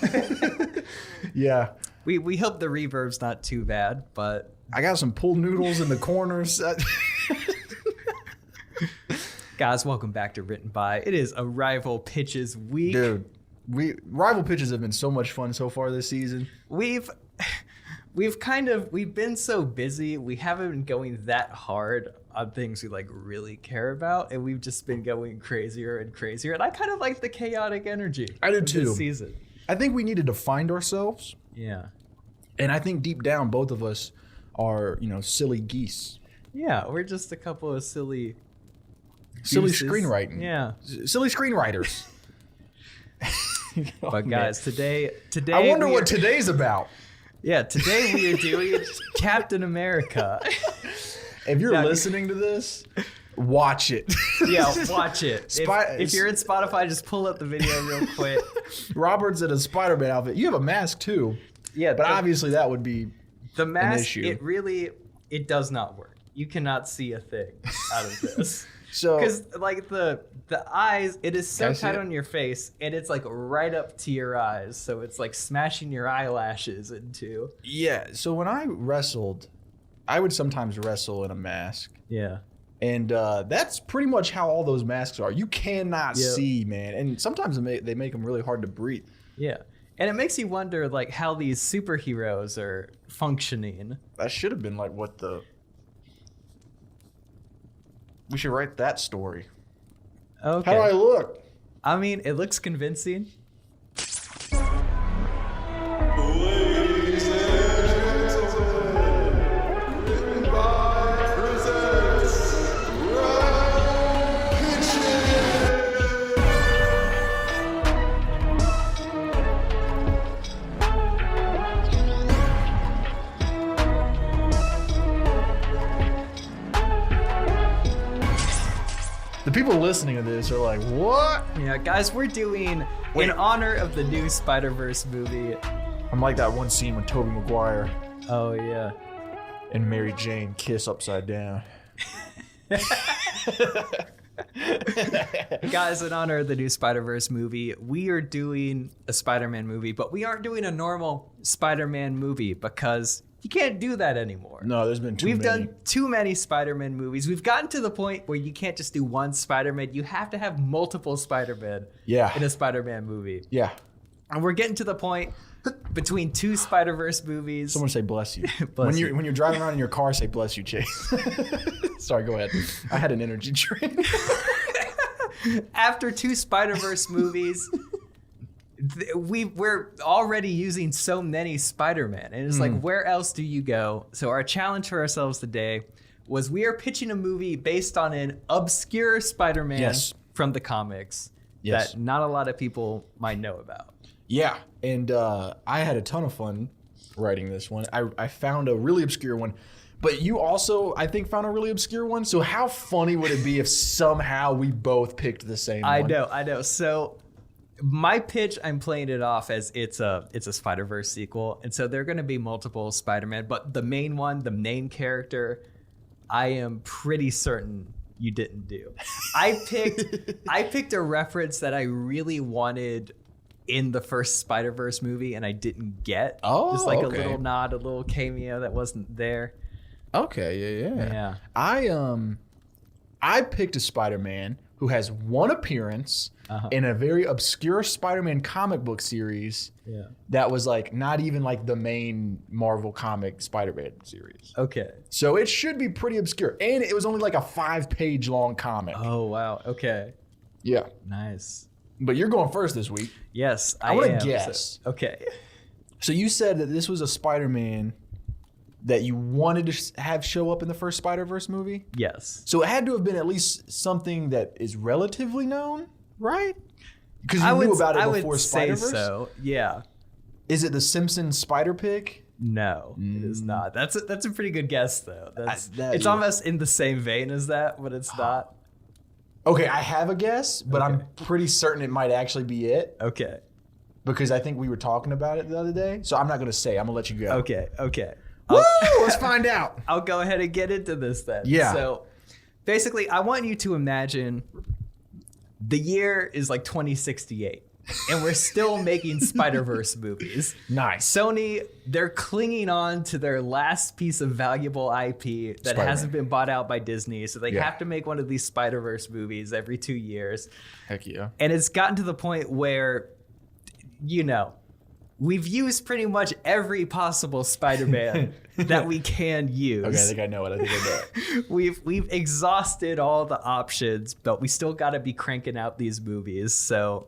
Yeah. We hope the reverb's not too bad, but I got some pool noodles in the corners. guys, welcome back to Written By. It is Arrival Pitches week. Dude, rival pitches have been so much fun so far this season. We've we've been so busy, we haven't been going that hard on things we like really care about, and we've just been going crazier and crazier. And I kind of like the chaotic energy. I do of too. This season. I think we needed to find ourselves, Yeah. and I think deep down, both of us are, silly geese. Yeah, we're just a couple of silly Silly gooses. screenwriting. Yeah. Silly screenwriters. But guys, today I wonder we what are- today's about. Yeah, today we are doing Captain America. If you're Yeah. listening to this, watch it. Yeah, watch it. Spy- If you're in Spotify, just pull up the video real quick. Robert's in a Spider-Man outfit. You have a mask too. Yeah, But obviously that would be the mask, issue. it does not work. You cannot see a thing out of this. so. Because like the eyes, it is so Can I see tight it? on your face, and it's like right up to your eyes, so it's like smashing your eyelashes into. Yeah. So when I wrestled, I would sometimes wrestle in a mask. Yeah. And that's pretty much how all those masks are. You cannot Yep. see, man. And sometimes they make them really hard to breathe. Yeah. And it makes you wonder like how these superheroes are functioning. That should have been like what the... We should write that story. Okay. How do I look? I mean, it looks convincing. The people listening to this are like, what? Yeah, guys, we're doing Wait. in honor of the new Spider-Verse movie. I'm like that one scene when Tobey Maguire Oh yeah. and Mary Jane kiss upside down. Guys, in honor of the new Spider-Verse movie, we are doing a Spider-Man movie, but we aren't doing a normal Spider-Man movie because you can't do that anymore. No, there's been too We've many. done too many Spider-Man movies. We've gotten to the point where you can't just do one Spider-Man. You have to have multiple Spider-Man Yeah. in a Spider-Man movie. Yeah. And we're getting to the point between two Spider-Verse movies. Someone say bless you. Bless when you're driving around in your car, say bless you, Chase. Sorry, go ahead. I had an energy drink. After two Spider-Verse movies, we're already using so many Spider-Man, and it's like, where else do you go? So our challenge for ourselves today was we are pitching a movie based on an obscure Spider-Man Yes. from the comics Yes. that not a lot of people might know about. Yeah, and I had a ton of fun writing this one. I found a really obscure one, but you also, I think, found a really obscure one. So how funny would it be if somehow we both picked the same I one? know. So my pitch, I'm playing it off as it's a Spider-Verse sequel, and so there are going to be multiple Spider-Man, but the main one, the main character, I am pretty certain you didn't do. I picked a reference that I really wanted in the first Spider-Verse movie, and I didn't get. Oh, just like okay. a little nod, a little cameo that wasn't there. Okay, yeah. Yeah. I picked a Spider-Man who has one appearance in a very obscure Spider-Man comic book series Yeah. that was like not even like the main Marvel comic Spider-Man series. Okay. So it should be pretty obscure. And it was only like a 5-page long comic. Oh wow. Okay. Yeah. Nice. But you're going first this week. Yes, I wanna am. So- guess. okay. So you said that this was a Spider-Man that you wanted to have show up in the first Spider-Verse movie? Yes. So it had to have been at least something that is relatively known, right? Because you I knew would, about it I before would say Spider-Verse? so. Yeah. Is it the Simpsons Spider Pig? No, it is not. That's a pretty good guess though. that- It's almost in the same vein as that, but it's not. Okay, I have a guess, but I'm pretty certain it might actually be it Okay. because I think we were talking about it the other day. So I'm not going to say. I'm going to let you go. Okay. Woo! Let's find out. I'll go ahead and get into this then. Yeah. So basically, I want you to imagine the year is like 2068. And we're still making Spider-Verse movies. Nice. Sony, they're clinging on to their last piece of valuable IP that Spider-Man. hasn't been bought out by Disney. So they Yeah. have to make one of these Spider-Verse movies every 2 years. Heck yeah. And it's gotten to the point where, we've used pretty much every possible Spider-Man that we can use. Okay, I think I know it. I think I know it. We've exhausted all the options, but we still got to be cranking out these movies. So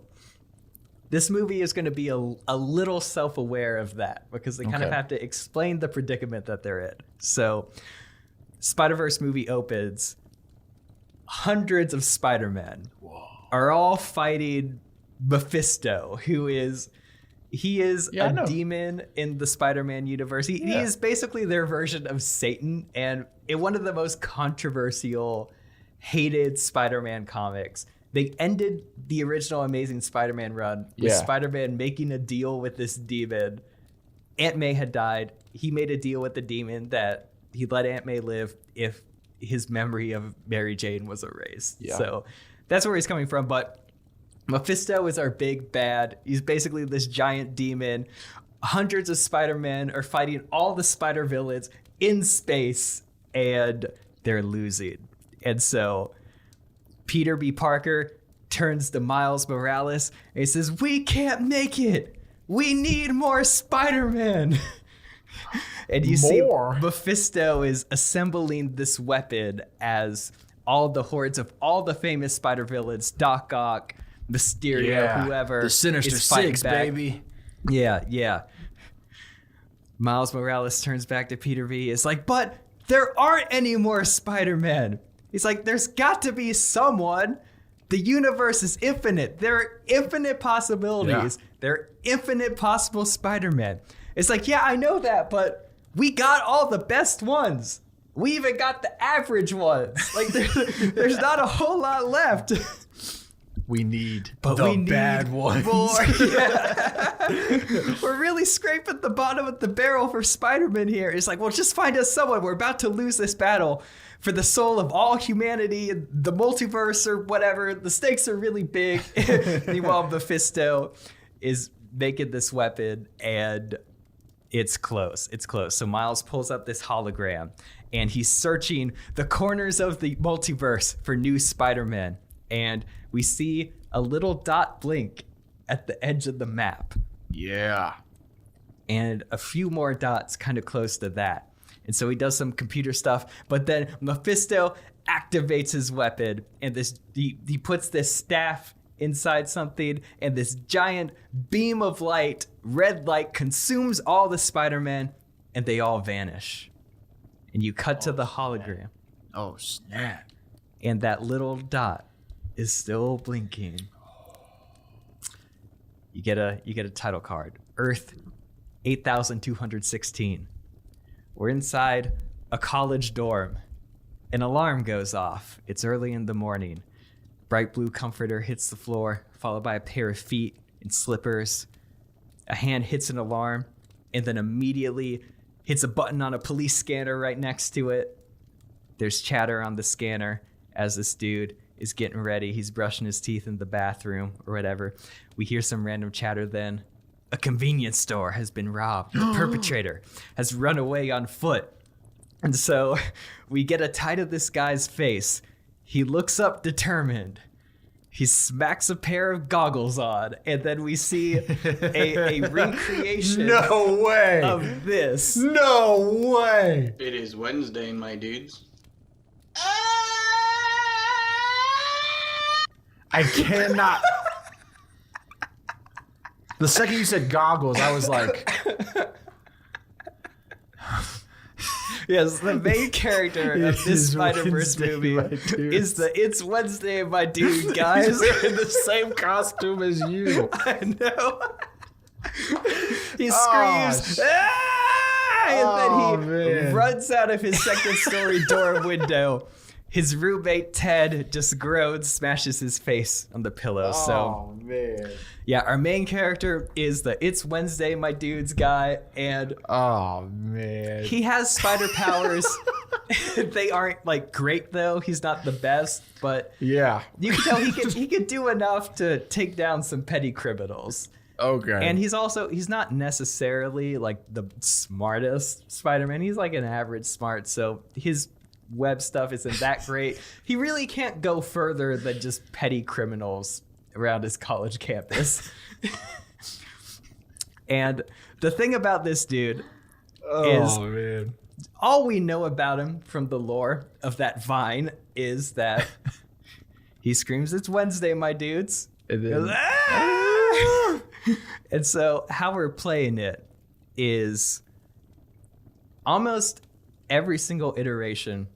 this movie is going to be a little self-aware of that because they kind of have to explain the predicament that they're in. So Spider-Verse movie opens. Hundreds of Spider-Men are all fighting Mephisto, who is a demon in the Spider-Man universe. He is basically their version of Satan, and in one of the most controversial, hated Spider-Man comics. They ended the original Amazing Spider-Man run with Spider-Man making a deal with this demon. Aunt May had died. He made a deal with the demon that he'd let Aunt May live if his memory of Mary Jane was erased. Yeah. So that's where he's coming from. But Mephisto is our big bad. He's basically this giant demon. Hundreds of Spider-Men are fighting all the spider villains in space, and they're losing. And so Peter B. Parker turns to Miles Morales and he says, "We can't make it. We need more Spider-Man." And you see Mephisto is assembling this weapon as all the hordes of all the famous spider villains, Doc Ock, Mysterio, whoever. The Sinister Six, baby. Yeah. Miles Morales turns back to Peter B. It's like, but there aren't any more Spider-Men. He's like, there's got to be someone. The universe is infinite. There are infinite possibilities. There are infinite possible Spider-Men. It's like, yeah, I know that, but we got all the best ones. We even got the average ones. Like, there's not a whole lot left. We need bad ones. More. Yeah. We're really scraping the bottom of the barrel for Spider-Man here. It's like, well, just find us someone. We're about to lose this battle for the soul of all humanity, the multiverse or whatever. The stakes are really big. Meanwhile, Mephisto is making this weapon, and it's close. So Miles pulls up this hologram, and he's searching the corners of the multiverse for new Spider-Man. And we see a little dot blink at the edge of the map. Yeah. And a few more dots kind of close to that. And so he does some computer stuff, but then Mephisto activates his weapon, and he puts this staff inside something, and this giant beam of light, red light, consumes all the Spider-Men, and they all vanish. And you cut to the hologram. Oh, snap. And that little dot is still blinking. You get a title card. Earth 8216. We're inside a college dorm. An alarm goes off. It's early in the morning. Bright blue comforter hits the floor, followed by a pair of feet in slippers. A hand hits an alarm, and then immediately hits a button on a police scanner right next to it. There's chatter on the scanner as this dude is getting ready. He's brushing his teeth in the bathroom or whatever. We hear some random chatter then. A convenience store has been robbed. The perpetrator has run away on foot. And so we get a tie to this guy's face. He looks up determined. He smacks a pair of goggles on, and then we see a recreation of this. No way. It is Wednesday, my dudes. I cannot. The second you said goggles, I was like, yes, the main character of this Spider-Verse movie is the "It's Wednesday, my dude" guys. He's wearing the same costume as you. I know. He screams, "Ah!" and then he runs out of his second-story door window. His roommate Ted just groans, smashes his face on the pillow. Yeah, our main character is the "It's Wednesday, my dudes" guy, and he has spider powers. They aren't like great though. He's not the best, but you can tell he could do enough to take down some petty criminals. Okay. And he's not necessarily like the smartest Spider-Man. He's like an average smart, so his web stuff isn't that great. He really can't go further than just petty criminals around his college campus. And the thing about this dude Oh man. all we know about him from the lore of that vine is that he screams, "It's Wednesday, my dudes." And then, Goes, "Ah!" And so how we're playing it is almost every single iteration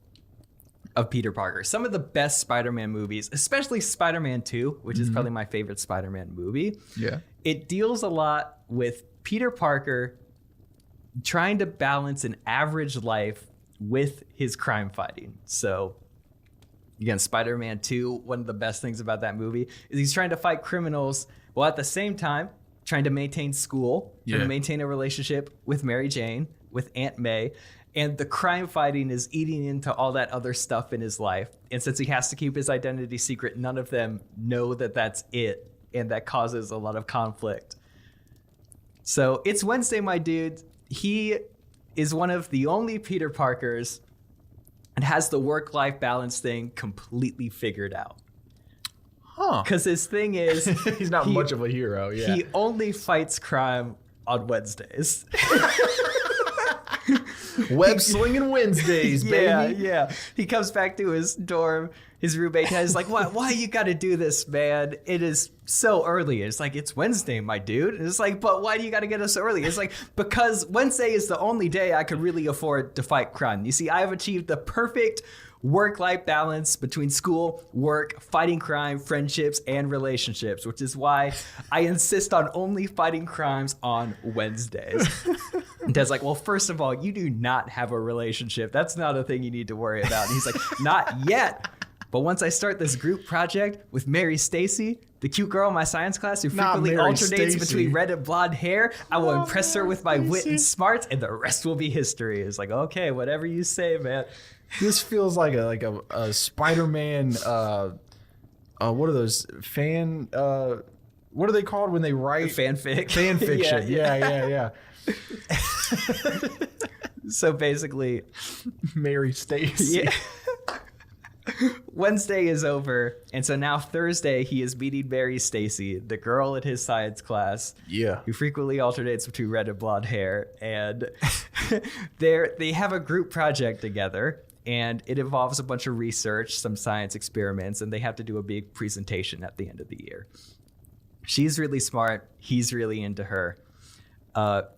of Peter Parker. Some of the best Spider-Man movies, especially Spider-Man 2, which is probably my favorite Spider-Man movie. yeah. It deals a lot with Peter Parker trying to balance an average life with his crime fighting. So again, Spider-Man 2, one of the best things about that movie is he's trying to fight criminals while at the same time trying to maintain school, trying to maintain a relationship with Mary Jane, with Aunt May. And the crime fighting is eating into all that other stuff in his life. And since he has to keep his identity secret, none of them know that that's it. And that causes a lot of conflict. So it's Wednesday, my dude. He is one of the only Peter Parkers and has the work-life balance thing completely figured out. Huh. Because his thing is... He's not much of a hero, yeah. He only fights crime on Wednesdays. Web slinging Wednesdays, baby. Yeah. He comes back to his dorm. His roommate is like, why you got to do this, man? It is so early. It's like, it's Wednesday, my dude. And it's like, but why do you got to get us so early? It's like, because Wednesday is the only day I could really afford to fight crime. You see, I have achieved the perfect work-life balance between school, work, fighting crime, friendships, and relationships, which is why I insist on only fighting crimes on Wednesdays. And Ted's like, well, first of all, you do not have a relationship. That's not a thing you need to worry about. And he's like, not yet. But once I start this group project with Mary Stacy, the cute girl in my science class who frequently alternates between red and blonde hair, I will impress her with my wit and smarts, and the rest will be history. It's like, okay, whatever you say, man. This feels like a Spider-Man. What are those fan? What are they called when they write Fanfic? Fan fiction. Yeah. So basically, Mary Stacy. yeah. Wednesday is over, and so now Thursday he is meeting Mary Stacy, the girl in his science class, who frequently alternates between red and blonde hair, and they have a group project together, and it involves a bunch of research, some science experiments, and they have to do a big presentation at the end of the year. She's really smart. He's really into her.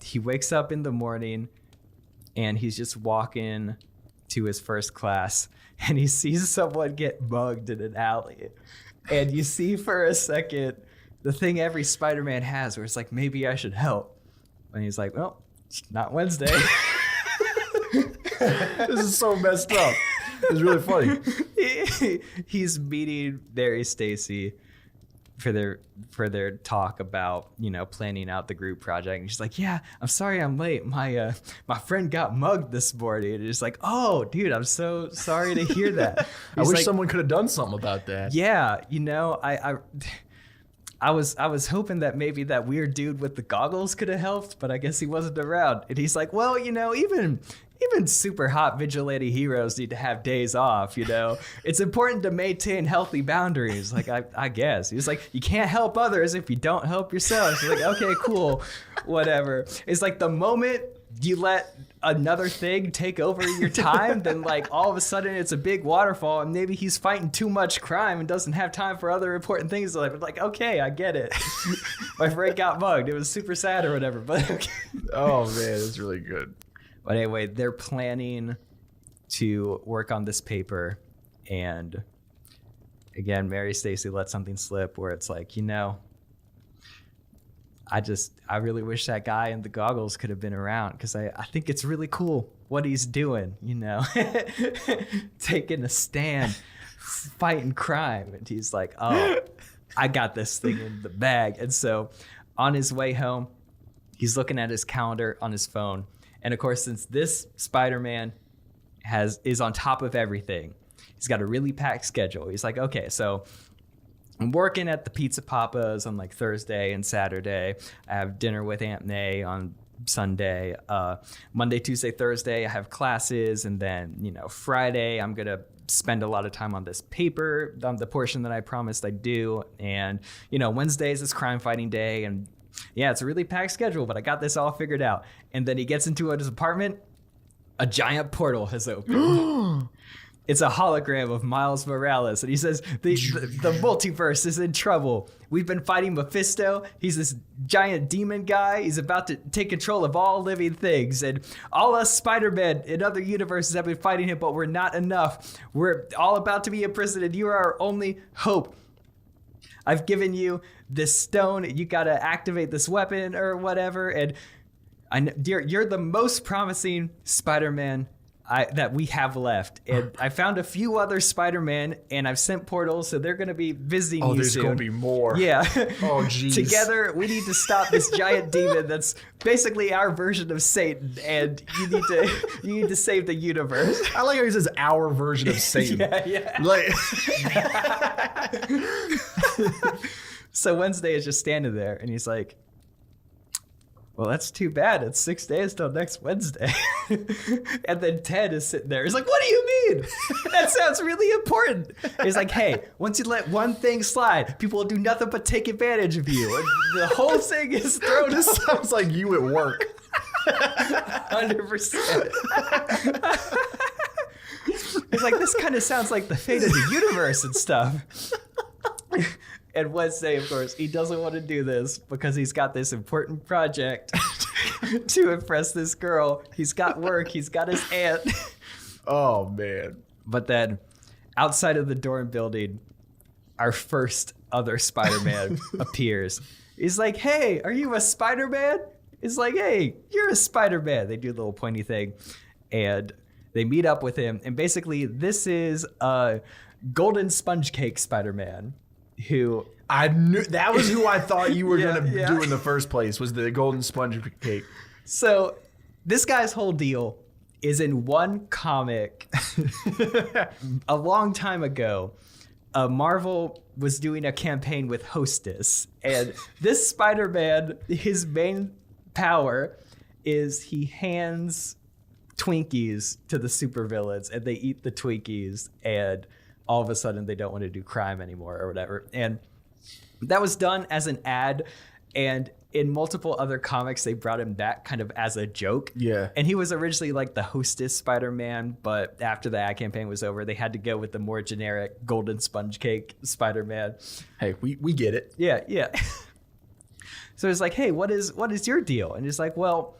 He wakes up in the morning, and he's just walking to his first class, and he sees someone get mugged in an alley. And you see for a second the thing every Spider-Man has where it's like, maybe I should help. And he's like, well, it's not Wednesday. This is so messed up. It's really funny. He's meeting Mary Stacy for their talk about, planning out the group project. And she's like, yeah, I'm sorry I'm late. My friend got mugged this morning. And it's like, oh, dude, I'm so sorry to hear that. I wish someone could have done something about that. Yeah, I was hoping that maybe that weird dude with the goggles could have helped, but I guess he wasn't around. And he's like, well, even super hot vigilante heroes need to have days off, It's important to maintain healthy boundaries, like I guess. He's like, you can't help others if you don't help yourself. She's like, okay, cool, whatever. It's like the moment you let another thing take over your time, then like all of a sudden it's a big waterfall, and maybe he's fighting too much crime and doesn't have time for other important things in life. Like, okay, I get it. My friend got mugged. It was super sad or whatever, but okay. Oh man, that's really good. But anyway, they're planning to work on this paper, and again, Mary Stacy let something slip where it's like, I really wish that guy in the goggles could have been around, because I think it's really cool what he's doing, taking a stand, fighting crime. And he's like, oh, I got this thing in the bag. And so on his way home, he's looking at his calendar on his phone. And of course, since this Spider-Man is on top of everything, he's got a really packed schedule. He's like, okay, so I'm working at the Pizza Papa's on like Thursday and Saturday. I have dinner with Aunt May on Sunday. Monday, Tuesday, Thursday, I have classes. And then, Friday, I'm going to spend a lot of time on this paper, on the portion that I promised I'd do. And, Wednesdays is crime fighting day. And Yeah, it's a really packed schedule, but I got this all figured out. And then he gets into his apartment. A giant portal has opened. It's a hologram of Miles Morales. And he says, the multiverse is in trouble. We've been fighting Mephisto. He's this giant demon guy. He's about to take control of all living things. And all us Spider-Man in other universes have been fighting him, but we're not enough. We're all about to be imprisoned, and you are our only hope. I've given you this stone. You got to activate this weapon or whatever. And you're the most promising Spider-Man that we have left. And I found a few other Spider-Man, and I've sent portals, so they're going to be visiting you soon. Oh, there's going to be more. Yeah. Oh, jeez. Together, we need to stop this giant demon that's basically our version of Satan, and you need to save the universe. I like how he says our version of Satan. Yeah. Like, So Wednesday is just standing there, and he's like, well, that's too bad. It's 6 days till next Wednesday. And then Ted is sitting there. He's like, what do you mean? That sounds really important. He's like, hey, once you let one thing slide, people will do nothing but take advantage of you. And the whole thing is thrown this sounds like you at work. 100%. He's like, this kind of sounds like the fate of the universe and stuff. And Wednesday, of course, he doesn't want to do this because he's got this important project to impress this girl. He's got work. He's got his aunt. Oh, man. But then outside of the dorm building, our first other Spider-Man appears. He's like, hey, are you a Spider-Man? He's like, hey, you're a Spider-Man. They do a little pointy thing. And they meet up with him. And basically, this is a golden sponge cake Spider-Man. Who I knew that was who I thought you were gonna do in the first place, was the golden sponge cake. So this guy's whole deal is in one comic. A long time ago, Marvel was doing a campaign with Hostess, and this Spider-Man, his main power is he hands Twinkies to the supervillains, and they eat the Twinkies, and all of a sudden they don't want to do crime anymore or whatever. And that was done as an ad. And in multiple other comics, they brought him back kind of as a joke. Yeah. And he was originally like the Hostess Spider-Man, but after the ad campaign was over, they had to go with the more generic golden sponge cake Spider-Man. Hey, we get it. Yeah. So it's like, hey, what is your deal? And he's like, well,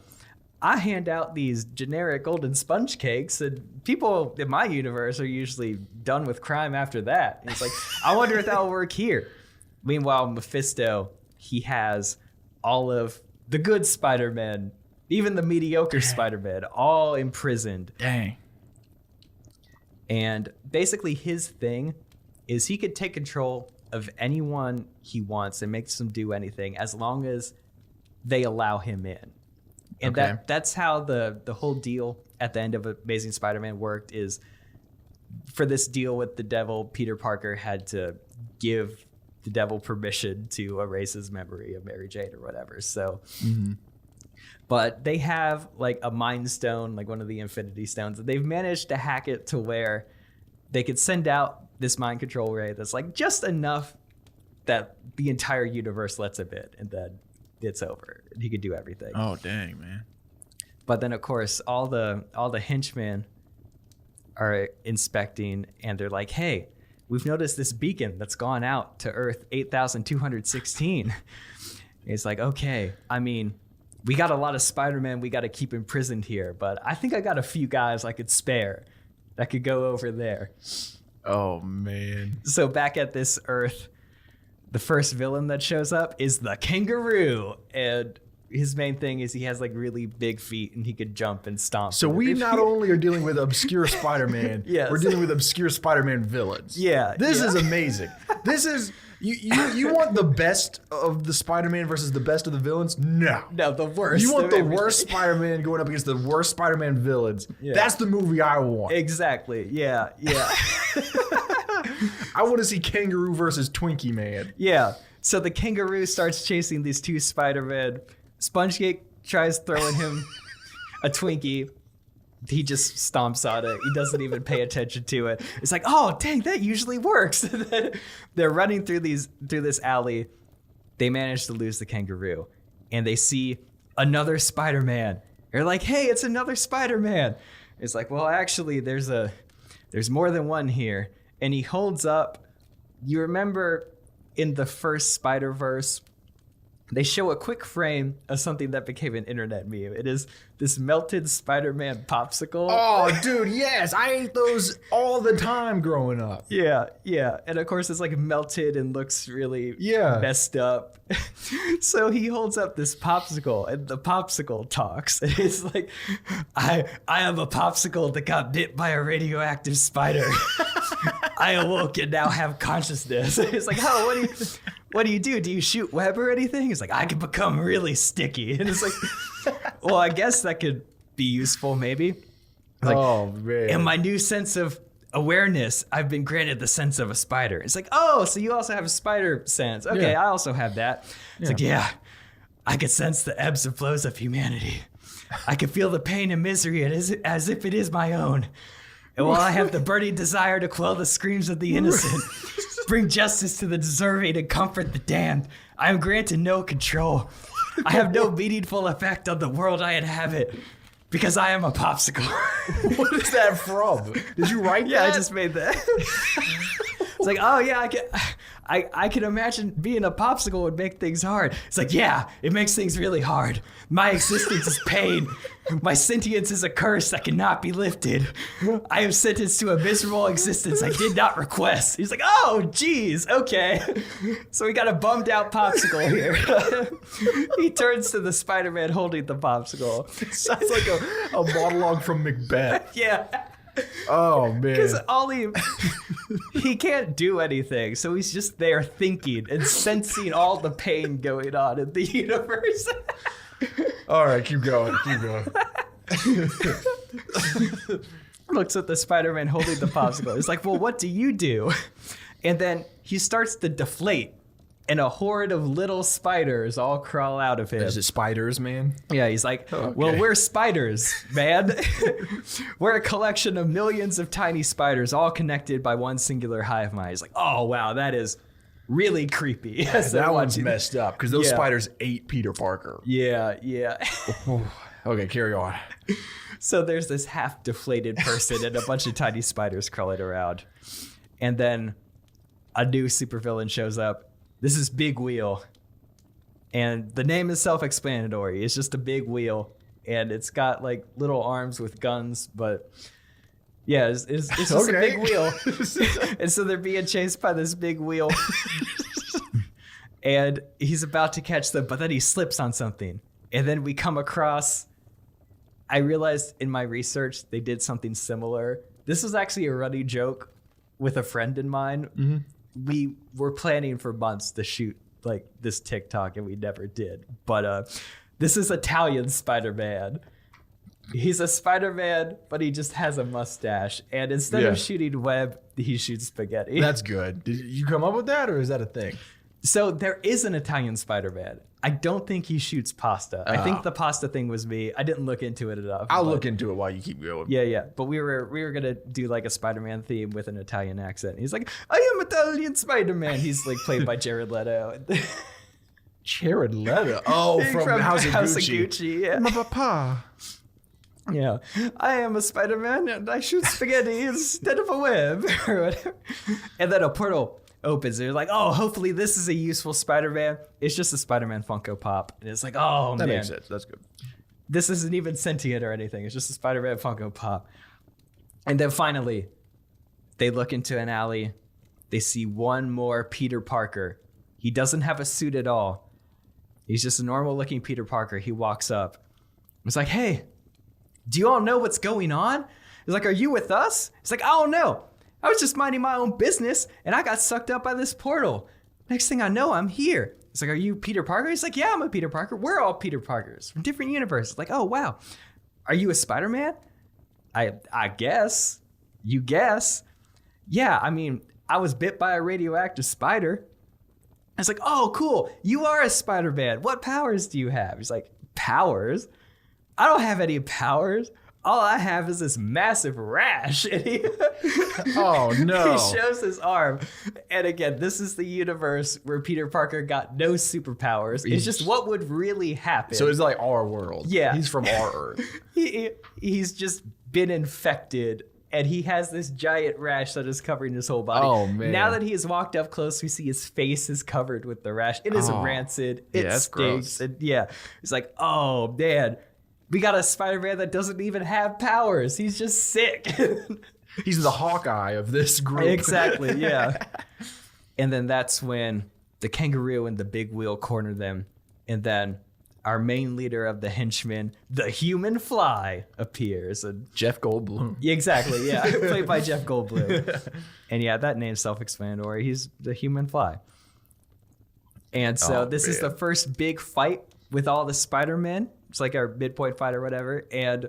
I hand out these generic golden sponge cakes, and people in my universe are usually done with crime after that. And it's like, I wonder if that will work here. Meanwhile, Mephisto, he has all of the good Spider-Man, even the mediocre Spider-Man, all imprisoned. Dang. And basically his thing is he could take control of anyone he wants and makes them do anything as long as they allow him in. And that's how the whole deal at the end of Amazing Spider-Man worked, is for this deal with the devil, Peter Parker had to give the devil permission to erase his memory of Mary Jane or whatever. So, but they have like a Mind Stone, like one of the Infinity Stones. They've managed to hack it to where they could send out this mind control ray that's like just enough that the entire universe lets him in, and then it's over. He could do everything. Oh, dang, man. But then, of course, all the henchmen are inspecting, and they're like, hey, we've noticed this beacon that's gone out to Earth 8,216. It's like, okay, I mean, we got a lot of Spider-Man we got to keep imprisoned here, but I think I got a few guys I could spare that could go over there. Oh, man. So back at this Earth, the first villain that shows up is the kangaroo, and his main thing is he has like really big feet and he could jump and stomp. So we not only are dealing with obscure Spider-Man, Yes. we're dealing with obscure Spider-Man villains. Yeah, This is amazing. This is you want the best of the Spider-Man versus the best of the villains? No, the worst. You want of the everything. worst Spider-Man going up against the worst Spider-Man villains. Yeah. That's the movie I want. Exactly. Yeah. I want to see Kangaroo versus Twinkie Man. Yeah. So the kangaroo starts chasing these two Spider-Men. SpongeCake tries throwing him a Twinkie. He just stomps on it. He doesn't even pay attention to it. It's like, oh, dang, that usually works. And then they're running through this alley. They manage to lose the kangaroo. and they see another Spider-Man. They're like, hey, it's another Spider-Man. It's like, well, actually, there's more than one here. And he holds up, you remember in the first Spider-Verse, they show a quick frame of something that became an internet meme. It is this melted Spider-Man popsicle. Oh, dude, yes. I ate those all the time growing up. Yeah. And of course, it's like melted and looks really messed up. So he holds up this popsicle, and the popsicle talks. And it's like, I am a popsicle that got bit by a radioactive spider. I awoke and now have consciousness. It's like, oh, what do you do? Do you shoot web or anything? It's like, I can become really sticky. And it's like, well, I guess that could be useful, maybe. Like, oh, man. In my new sense of awareness, I've been granted the sense of a spider. It's like, oh, so you also have a spider sense. Okay, I also have that. It's like, yeah, I could sense the ebbs and flows of humanity. I can feel the pain and misery as if it is my own. And while I have the burning desire to quell the screams of the innocent, bring justice to the deserving, and comfort the damned, I am granted no control. I have no meaningful effect on the world I inhabit, because I am a popsicle. What is that from? Did you write that? Yeah, I just made that. It's like, oh yeah, I can imagine being a popsicle would make things hard. It's like, yeah, it makes things really hard. My existence is pain. My sentience is a curse that cannot be lifted. I am sentenced to a miserable existence I did not request. He's like, oh, geez, okay. So we got a bummed out popsicle here. He turns to the Spider-Man holding the popsicle. Sounds like a monologue from Macbeth. Yeah. Oh, man. Because he can't do anything, so he's just there thinking and sensing all the pain going on in the universe. All right, keep going. Looks at the Spider-Man holding the popsicle. He's like, well, what do you do? And then he starts to deflate, and a horde of little spiders all crawl out of him. Is it spiders, man? Yeah, he's like, well, we're spiders, man. We're a collection of millions of tiny spiders, all connected by one singular hive mind. He's like, oh, wow, that is really creepy. That one's messed up, because those spiders ate Peter Parker. Yeah. Okay, carry on. So there's this half-deflated person and a bunch of tiny spiders crawling around. And then a new supervillain shows up. This is Big Wheel. And the name is self-explanatory. It's just a big wheel. And it's got like little arms with guns, but yeah, it's just a big wheel. And so they're being chased by this big wheel. And he's about to catch them, but then he slips on something. And then we come across, I realized in my research, they did something similar. This was actually a running joke with a friend of mine. Mm-hmm. We were planning for months to shoot like this TikTok, and we never did. But this is Italian Spider-Man. He's a Spider-Man, but he just has a mustache. And instead of shooting web, he shoots spaghetti. That's good. Did you come up with that, or is that a thing? So there is an Italian Spider-Man. I don't think he shoots pasta. I think the pasta thing was me. I didn't look into it enough. I'll look into it while you keep going. Yeah. But we were gonna do like a Spider-Man theme with an Italian accent. He's like, I am Italian Spider-Man. He's like played by Jared Leto. Jared Leto? Oh, from House of Gucci. Yeah. My papa. Yeah. I am a Spider-Man and I shoot spaghetti instead of a web or whatever. And then a portal opens. They're like, oh, hopefully this is a useful Spider-Man. It's just a Spider-Man Funko Pop. And it's like, oh, man. That makes sense. That's good. This isn't even sentient or anything. It's just a Spider-Man Funko Pop. And then finally, they look into an alley. They see one more Peter Parker. He doesn't have a suit at all. He's just a normal-looking Peter Parker. He walks up. It's like, hey, do you all know what's going on? He's like, are you with us? He's like, I don't know. I was just minding my own business, and I got sucked up by this portal. Next thing I know, I'm here. It's like, are you Peter Parker? He's like, yeah, I'm a Peter Parker. We're all Peter Parkers from different universes. Like, oh, wow. Are you a Spider-Man? I guess. You guess. Yeah, I mean, I was bit by a radioactive spider. It's like, oh, cool. You are a Spider-Man. What powers do you have? He's like, powers? I don't have any powers. all I have is this massive rash. And Oh no. he shows his arm. And again, this is the universe where Peter Parker got no superpowers. It's just what would really happen. So it's like our world. Yeah. He's from our Earth. He's just been infected. And he has this giant rash that is covering his whole body. Oh, man. Now that he has walked up close, we see his face is covered with the rash. It is rancid. It that's stinks. gross. And he's like, oh, man. We got a Spider-Man that doesn't even have powers. He's just sick. He's the Hawkeye of this group. Exactly, yeah. And then that's when the kangaroo and the big wheel corner them. And then our main leader of the henchmen, the human fly, appears. And Jeff Goldblum. exactly, yeah. Played by Jeff Goldblum. And yeah, that name's self-explanatory. He's the human fly. And so this is the first big fight with all the Spider-Men. It's like our midpoint fight or whatever. And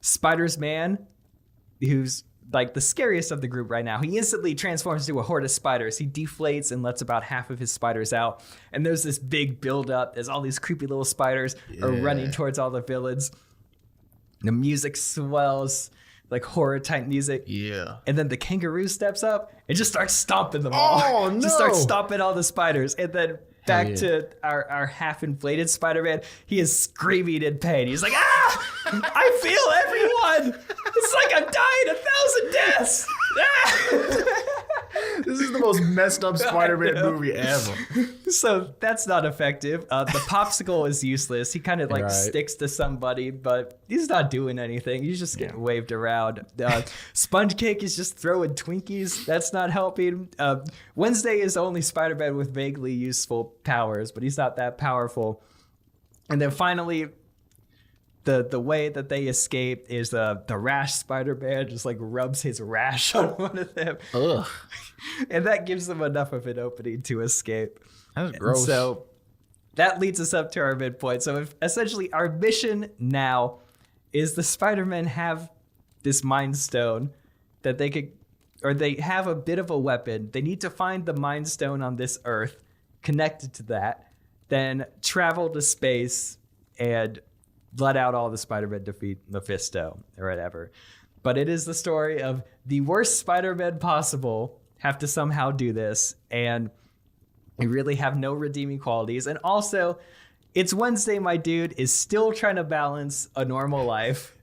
Spider's Man, who's like the scariest of the group right now, he instantly transforms into a horde of spiders. He deflates and lets about half of his spiders out. And there's this big buildup as all these creepy little spiders are running towards all the villains. The music swells, like horror type music. Yeah. And then the kangaroo steps up and just starts stomping them all. Oh, no. Just starts stomping all the spiders. And then back yeah. to our half-inflated Spider-Man, he is screaming in pain. He's like, ah! I feel everyone! It's like I'm dying 1,000 deaths! Ah! This is the most messed up Spider-Man movie ever. So that's not effective. The popsicle is useless. He kind of like sticks to somebody, but he's not doing anything. He's just getting waved around. Sponge Cake is just throwing Twinkies. That's not helping. Wednesday is only Spider-Man with vaguely useful powers, but he's not that powerful. And then finally, the way that they escape is the rash Spider-Man just like rubs his rash on one of them. Ugh. And that gives them enough of an opening to escape. That's gross. And so that leads us up to our midpoint. So essentially our mission now is the Spider-Men have this Mind Stone that they could, or they have a bit of a weapon. They need to find the Mind Stone on this Earth, connected to that, then travel to space and let out all the Spider-Men, defeat Mephisto or whatever. But it is the story of the worst Spider-Man possible have to somehow do this, and we really have no redeeming qualities. And also, It's Wednesday, my dude, is still trying to balance a normal life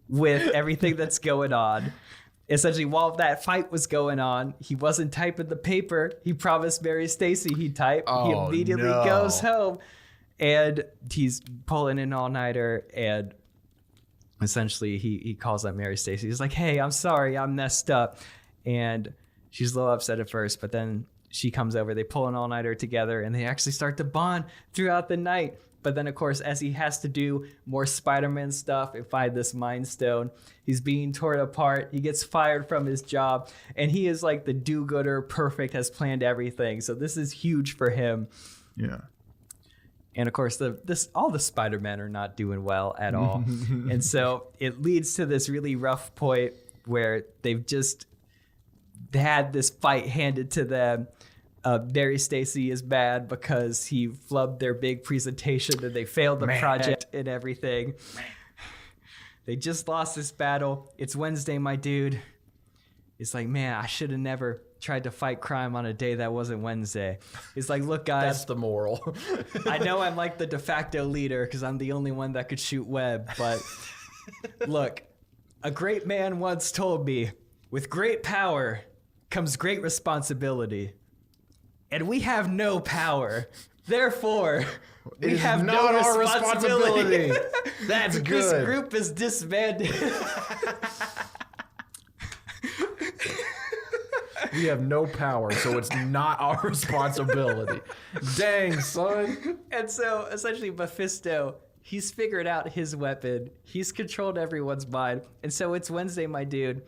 with everything that's going on. Essentially, while that fight was going on, he wasn't typing the paper he promised Mary Stacy he'd type. He immediately goes home, and he's pulling an all-nighter, and essentially he calls up Mary Stacy. He's like, hey, I'm sorry, I'm messed up. And she's a little upset at first, but then she comes over, they pull an all-nighter together, and they actually start to bond throughout the night. But then, of course, as he has to do more Spider-Man stuff and find this Mind Stone, he's being torn apart. He gets fired from his job, and he is like the do-gooder, perfect, has planned everything. So this is huge for him. Yeah. And of course, all the Spider-Men are not doing well at all. And so it leads to this really rough point where they've just had this fight handed to them. Mary Stacy is mad because he flubbed their big presentation and they failed the project and everything. They just lost this battle. It's Wednesday, my dude. It's like, man, I should have never tried to fight crime on a day that wasn't Wednesday. It's like, look, guys. That's the moral. I know I'm like the de facto leader because I'm the only one that could shoot web, but look, a great man once told me, with great power comes great responsibility. And we have no power. Therefore, we have no responsibility. That's good. This group is disbanded. We have no power, so it's not our responsibility. Dang, son. And so, essentially, Mephisto, he's figured out his weapon. He's controlled everyone's mind. And so it's Wednesday, my dude.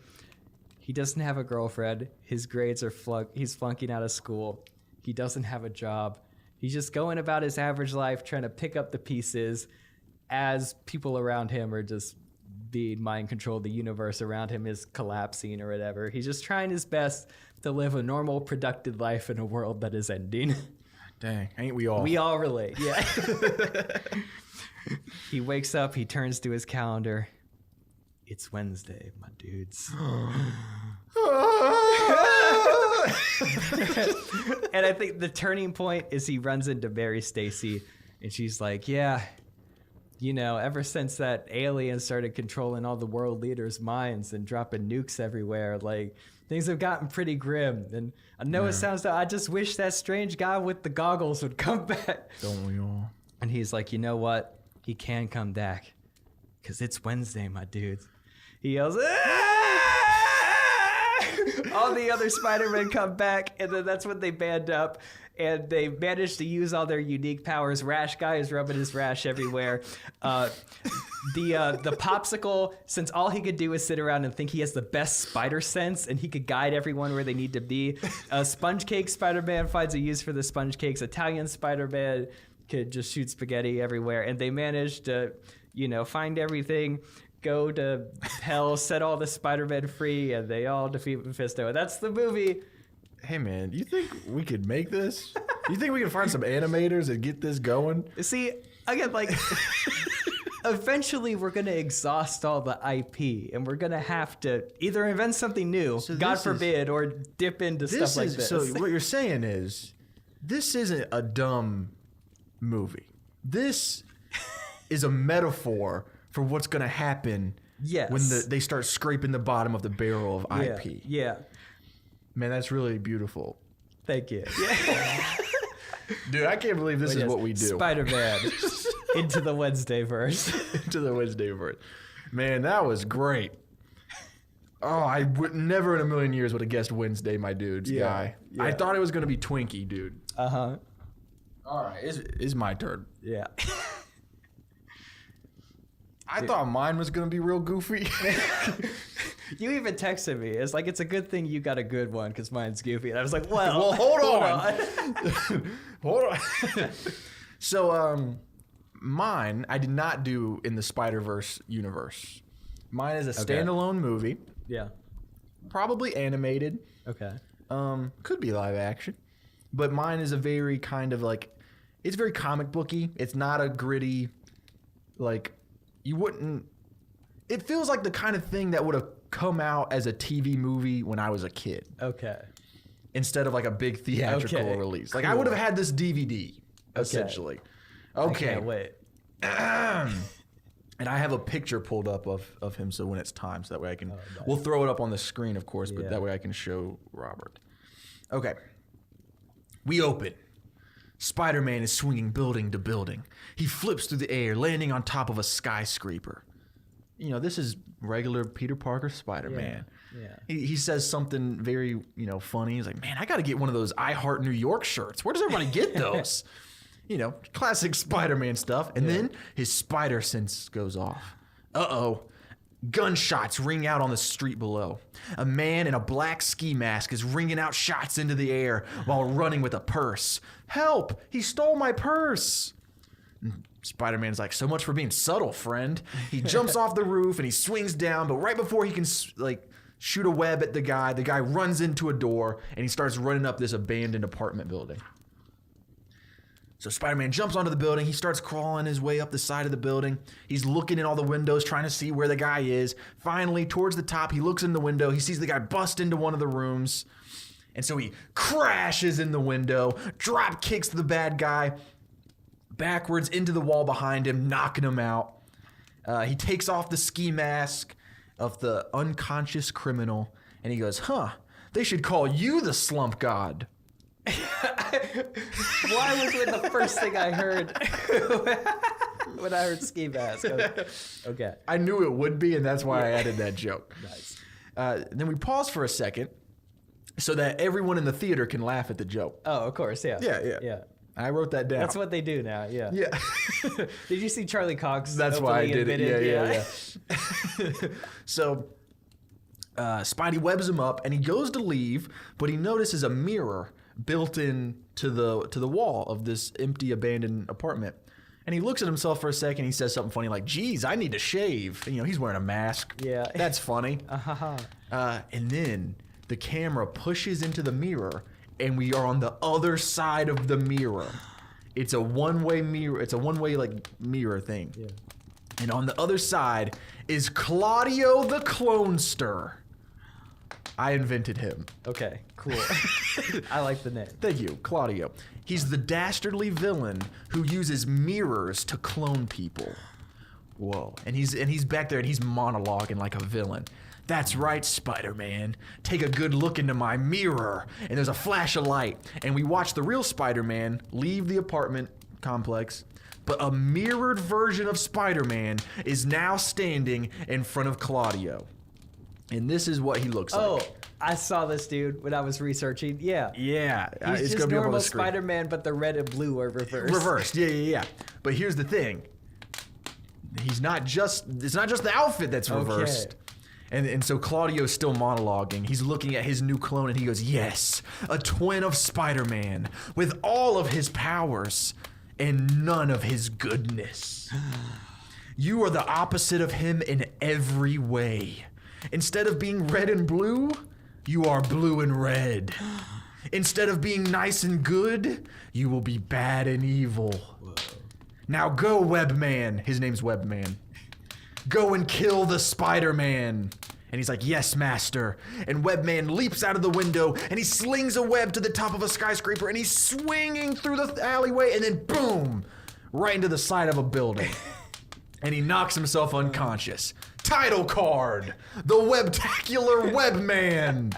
He doesn't have a girlfriend. His grades are he's flunking out of school. He doesn't have a job. He's just going about his average life trying to pick up the pieces as people around him are just being mind controlled. The universe around him is collapsing or whatever. He's just trying his best to live a normal, productive life in a world that is ending. Dang, ain't we all? We all relate, yeah. He wakes up, he turns to his calendar. It's Wednesday, my dudes. And I think the turning point is he runs into Mary Stacy, and she's like, yeah, you know, ever since that alien started controlling all the world leaders' minds and dropping nukes everywhere, like, things have gotten pretty grim. And I know it sounds like, I just wish that strange guy with the goggles would come back. Don't we all? And he's like, you know what? He can come back. Because it's Wednesday, my dudes. He yells, "Ah!" All the other Spider-Men come back, and then that's when they band up. And they manage to use all their unique powers. Rash Guy is rubbing his rash everywhere. The popsicle, since all he could do is sit around and think he has the best spider sense, and he could guide everyone where they need to be. Sponge Cake Spider-Man finds a use for the sponge cakes. Italian Spider-Man could just shoot spaghetti everywhere. And they managed to, you know, find everything, go to hell, set all the Spider-Men free, and they all defeat Mephisto. And that's the movie. Hey man, you think we could make this? You think we can find some animators and get this going? See, again, like, eventually we're going to exhaust all the IP, and we're going to have to either invent something new, God forbid, or dip into stuff like this. So what you're saying is, this isn't a dumb movie. This is a metaphor for what's going to happen when they start scraping the bottom of the barrel of IP. Yeah. Man, that's really beautiful. Thank you. Dude, I can't believe this is what we do. Spider-Man into the Wednesday verse. Into the Wednesday verse. Man, that was great. Oh, I would never in a million years would have guessed Wednesday, my dudes, guy. Yeah. I thought it was going to be Twinkie, dude. Uh-huh. All right, it's my turn. Yeah. I thought mine was going to be real goofy. You even texted me. It's like, it's a good thing you got a good one because mine's goofy. And I was like, well, hold on. Hold on. So, mine, I did not do in the Spider-Verse universe. Mine is a standalone movie. Yeah. Probably animated. Okay. Could be live action. But mine is a very kind of like, it's very comic booky. It's not a gritty, like, you wouldn't, it feels like the kind of thing that would have come out as a TV movie when I was a kid. Okay. Instead of like a big theatrical release. Like I would have had this DVD, essentially. Okay. I can't wait. And I have a picture pulled up of him, so when it's time, so that way I can, we'll throw it up on the screen, of course, but that way I can show Robert. Okay. We open. Spider-Man is swinging building to building. He flips through the air, landing on top of a skyscraper. You know, this is regular Peter Parker Spider-Man. Yeah. He says something very, you know, funny. He's like, man, I got to get one of those I Heart New York shirts. Where does everybody get those? You know, classic Spider-Man stuff. And then his spider sense goes off. Uh-oh. Gunshots ring out on the street below. A man in a black ski mask is ringing out shots into the air while running with a purse. Help! He stole my purse! Spider-Man's like, so much for being subtle, friend. He jumps off the roof and he swings down, but right before he can like shoot a web at the guy runs into a door and he starts running up this abandoned apartment building. So Spider-Man jumps onto the building. He starts crawling his way up the side of the building. He's looking in all the windows, trying to see where the guy is. Finally, towards the top, he looks in the window. He sees the guy bust into one of the rooms. And so he crashes in the window, drop kicks the bad guy backwards into the wall behind him, knocking him out. He takes off the ski mask of the unconscious criminal, and he goes, they should call you the slump god. Why was it the first thing I heard when I heard ski mask? Okay. I knew it would be, and that's why I added that joke. Nice. Then we pause for a second so that everyone in the theater can laugh at the joke. Oh, of course, yeah. Yeah. I wrote that down. That's what they do now, yeah. Yeah. Did you see Charlie Cox? That's why I did it. Yeah. So Spidey webs him up, and he goes to leave, but he notices a mirror built in to the wall of this empty, abandoned apartment. And he looks at himself for a second. He says something funny like, geez, I need to shave. And, you know, he's wearing a mask. Yeah. That's funny. And then the camera pushes into the mirror, and we are on the other side of the mirror. It's a one-way mirror. It's a one-way, like, mirror thing. Yeah. And on the other side is Claudio the Clonester. I invented him. Okay, cool. I like the name. Thank you, Claudio. He's the dastardly villain who uses mirrors to clone people. Whoa. And he's back there and he's monologuing like a villain. That's right, Spider-Man. Take a good look into my mirror. And there's a flash of light. And we watch the real Spider-Man leave the apartment complex. But a mirrored version of Spider-Man is now standing in front of Claudio. And this is what he looks Oh, like. I saw this dude when I was researching. Yeah. Yeah. He's it's just gonna be up on normal the screen. Spider-Man, but the red and blue are reversed. Reversed. Yeah. But here's the thing. It's not just the outfit that's reversed. And so Claudio's still monologuing. He's looking at his new clone and he goes, yes, a twin of Spider-Man with all of his powers and none of his goodness. You are the opposite of him in every way. Instead of being red and blue, you are blue and red. Instead of being nice and good, you will be bad and evil. Whoa. Now go, Webman. His name's Webman. Go and kill the Spider-Man. And he's like, yes, master. And Webman leaps out of the window and he slings a web to the top of a skyscraper and he's swinging through the alleyway and then boom, right into the side of a building. And he knocks himself unconscious. Title card, the Webtacular Webman.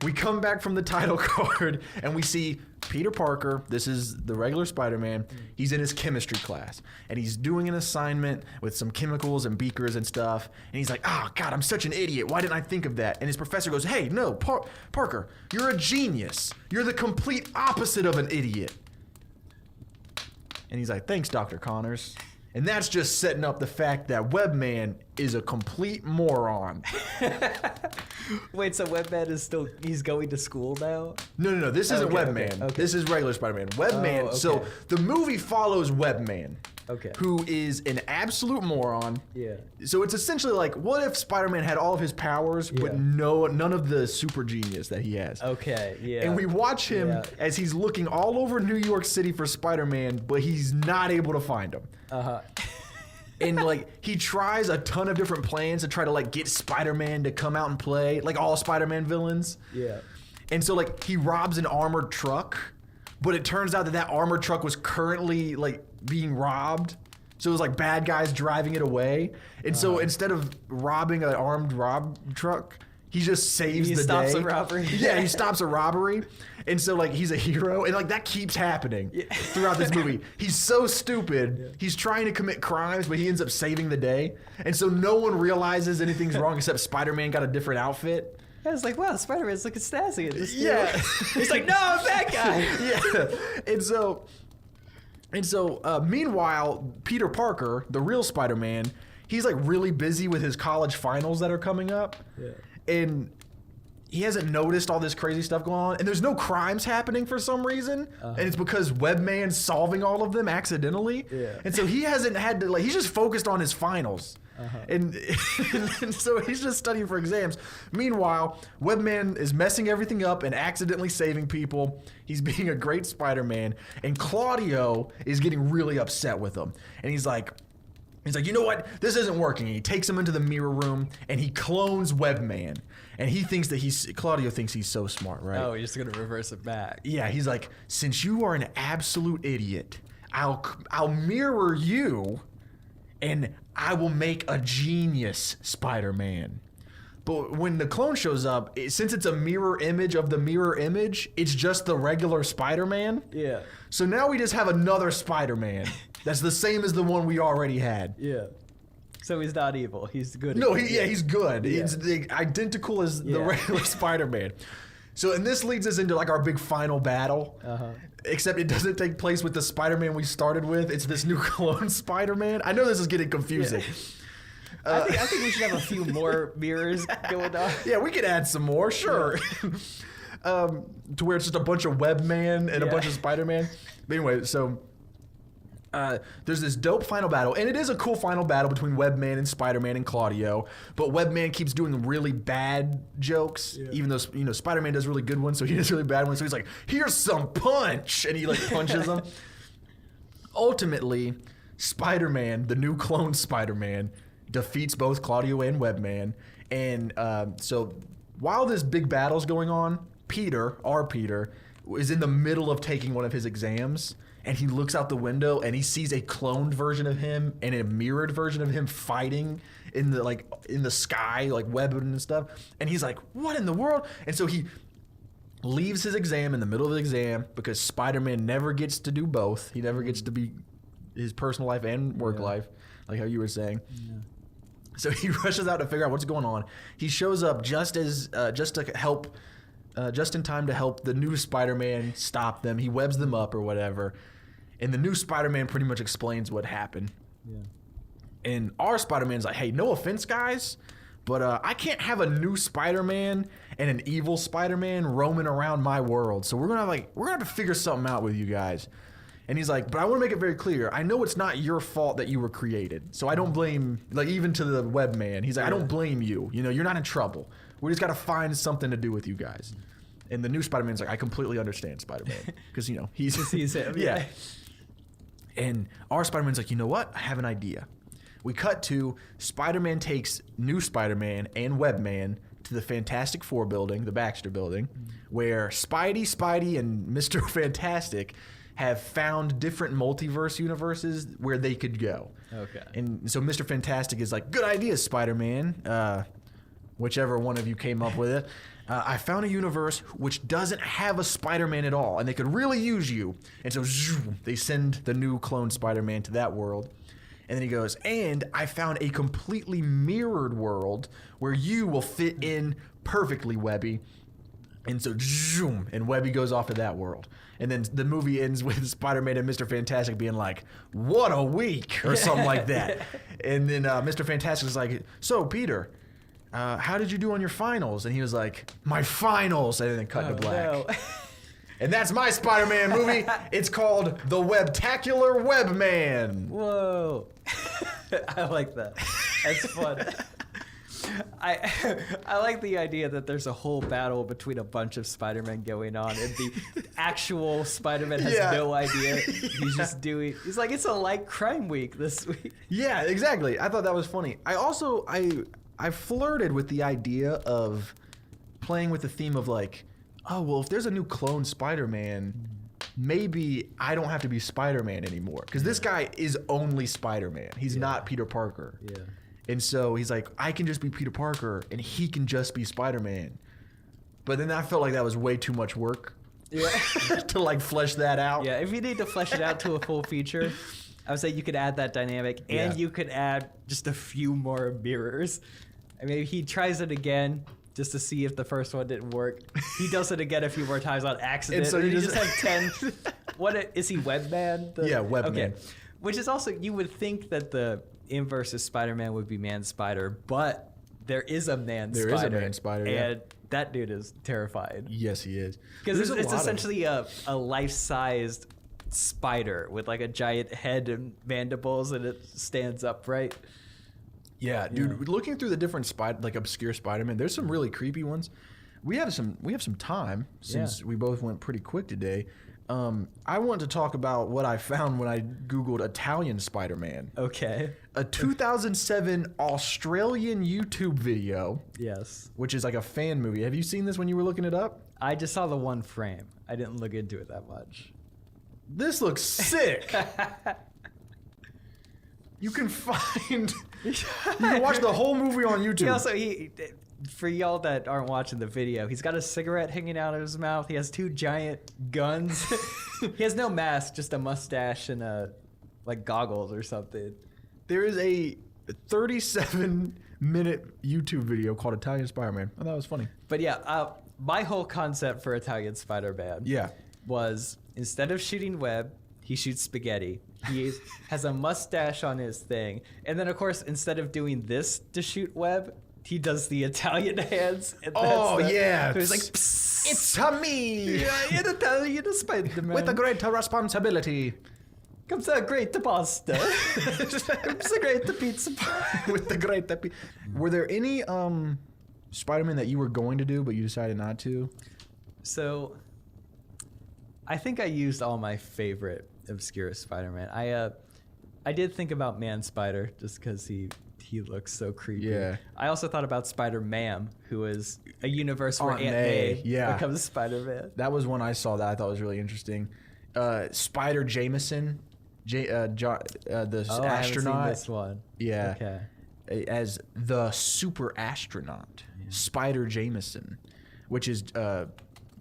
We come back from the title card and we see Peter Parker. This is the regular Spider-Man. He's in his chemistry class and he's doing an assignment with some chemicals and beakers and stuff. And he's like, oh God, I'm such an idiot. Why didn't I think of that? And his professor goes, hey, no, Parker, you're a genius. You're the complete opposite of an idiot. And he's like, thanks, Dr. Connors. And that's just setting up the fact that Webman is a complete moron. Wait, so Webman is he's going to school now? No. This isn't Webman. Okay. This is regular Spider-Man. Webman, Oh, okay. So the movie follows Webman. Okay. Who is an absolute moron. Yeah. So it's essentially like, what if Spider-Man had all of his powers, but none of the super genius that he has? Okay, yeah. And we watch him as he's looking all over New York City for Spider-Man, but he's not able to find him. Uh-huh. And like he tries a ton of different plans to try to like get Spider-Man to come out and play, like all Spider-Man villains. Yeah. And so like he robs an armored truck, but it turns out that armored truck was currently like being robbed. So it was like bad guys driving it away. And so instead of robbing an armed truck, he just saves the day. He stops a robbery. Yeah, he stops a robbery. And so like he's a hero and like that keeps happening throughout this movie. He's so stupid. Yeah. He's trying to commit crimes, but he ends up saving the day. And so no one realizes anything's wrong except Spider-Man got a different outfit. I was like, wow, Spider-Man's looking snazzy in this. Yeah. He's like, no, I'm that guy. Yeah. And so meanwhile, Peter Parker, the real Spider-Man, he's like really busy with his college finals that are coming up. Yeah. And he hasn't noticed all this crazy stuff going on, and there's no crimes happening for some reason, and it's because Webman's solving all of them accidentally. Yeah. And so he hasn't had to he's just focused on his finals. And so he's just studying for exams. Meanwhile, Webman is messing everything up and accidentally saving people. He's being a great Spider-Man, and Claudio is getting really upset with him. And he's like, you know what? This isn't working. And he takes him into the mirror room and he clones Webman. And he thinks that Claudio thinks he's so smart, right? Oh, he's just gonna reverse it back. Yeah, he's like, since you are an absolute idiot, I'll mirror you, and I will make a genius Spider-Man. But when the clone shows up, since it's a mirror image of the mirror image, it's just the regular Spider-Man. Yeah. So now we just have another Spider-Man that's the same as the one we already had. Yeah. So he's not evil. He's good. No, he's good. Yeah. It's identical as the regular Spider-Man. So, and this leads us into like our big final battle. Except it doesn't take place with the Spider-Man we started with. It's this new clone Spider-Man. I know this is getting confusing. Yeah. I think we should have a few more mirrors going on. Yeah, we could add some more, sure. To where it's just a bunch of Webman and a bunch of Spider-Man. But anyway, so there's this dope final battle, and it is a cool final battle between Webman and Spider-Man and Claudio. But Webman keeps doing really bad jokes, even though Spider-Man does really good ones, so he does really bad ones. So he's like, "Here's some punch," and he like punches him. Ultimately, Spider-Man, the new clone Spider-Man, defeats both Claudio and Webman. And so while this big battle's going on, our Peter, is in the middle of taking one of his exams. And he looks out the window and he sees a cloned version of him and a mirrored version of him fighting in the sky, like webbing and stuff. And he's like, what in the world? And so he leaves his exam in the middle of the exam because Spider-Man never gets to do both. He never gets to be his personal life and work life, like how you were saying. Yeah. So he rushes out to figure out what's going on. He shows up just to help, just in time to help the new Spider-Man stop them. He webs them up or whatever. And the new Spider-Man pretty much explains what happened. Yeah. And our Spider-Man's like, hey, no offense, guys, but I can't have a new Spider-Man and an evil Spider-Man roaming around my world. So we're gonna have to figure something out with you guys. And he's like, but I want to make it very clear. I know it's not your fault that you were created. So I don't blame, like, even to the web man. He's like, I don't blame you. You know, you're not in trouble. We just got to find something to do with you guys. And the new Spider-Man's like, I completely understand Spider-Man. Because, you know, he's him. Yeah. And our Spider-Man's like, you know what? I have an idea. We cut to Spider-Man takes new Spider-Man and Webman to the Fantastic Four building, the Baxter building, where Spidey, and Mr. Fantastic have found different multiverse universes where they could go. Okay. And so Mr. Fantastic is like, good idea, Spider-Man. Whichever one of you came up with it. I found a universe which doesn't have a Spider-Man at all, and they could really use you. And so they send the new clone Spider-Man to that world. And then he goes, and I found a completely mirrored world where you will fit in perfectly, Webby. And so, and Webby goes off to that world. And then the movie ends with Spider-Man and Mr. Fantastic being like, what a week, or something like that. And then Mr. Fantastic is like, so, Peter, how did you do on your finals? And he was like, my finals, and then cut to black. No. And that's my Spider-Man movie. It's called The Webtacular Webman. Whoa. I like that. That's fun. I like the idea that there's a whole battle between a bunch of Spider-Men going on, and the actual Spider-Man has no idea. He's like, it's a light crime week this week. Yeah, exactly. I thought that was funny. I flirted with the idea of playing with the theme of like, oh, well, if there's a new clone Spider-Man, maybe I don't have to be Spider-Man anymore. Because this guy is only Spider-Man. He's not Peter Parker. Yeah. And so he's like, I can just be Peter Parker, and he can just be Spider-Man. But then I felt like that was way too much work to like flesh that out. Yeah, if you need to flesh it out to a full feature, I would say you could add that dynamic, and you could add just a few more mirrors. I mean, he tries it again just to see if the first one didn't work. He does it again a few more times on accident. And so you just have 10. Is he Webman? Yeah, Webman. Okay. Which is also, you would think that the inverse of Spider-Man would be Man-Spider, but there is a Man-Spider. There is a Man-Spider, and that dude is terrified. Yes, he is. Because it's essentially a life-sized spider with like a giant head and mandibles, and it stands upright. Yeah, dude. Looking through the different obscure Spider-Man, there's some really creepy ones. We have some time since we both went pretty quick today. I want to talk about what I found when I Googled Italian Spider-Man. Okay. A 2007 Australian YouTube video. Yes. Which is like a fan movie. Have you seen this when you were looking it up? I just saw the one frame. I didn't look into it that much. This looks sick. You can find... you can watch the whole movie on YouTube. For y'all that aren't watching the video, he's got a cigarette hanging out of his mouth. He has two giant guns. He has no mask, just a mustache and goggles or something. There is a 37-minute YouTube video called Italian Spider-Man. I thought it was funny. But yeah, my whole concept for Italian Spider-Man was instead of shooting web, he shoots spaghetti. He has a mustache on his thing. And then, of course, instead of doing this to shoot web, he does the Italian hands. And so he's like, psst, it's a me. Yeah, an Italian Spider-Man. With a great responsibility. Comes a great pasta. Comes a great pizza pie. With the great pizza. Were there any Spider-Man that you were going to do, but you decided not to? So, I think I used all my favorite obscure Spider-Man. I did think about Man Spider just because he looks so creepy. Yeah. I also thought about Spider-Man, who is a universe where Aunt Aunt May, May becomes Spider-Man. That was one I saw that I thought was really interesting. Spider Jameson, the Oh, I haven't seen astronaut. this one. Yeah. Okay. As the super astronaut, Spider Jameson, which is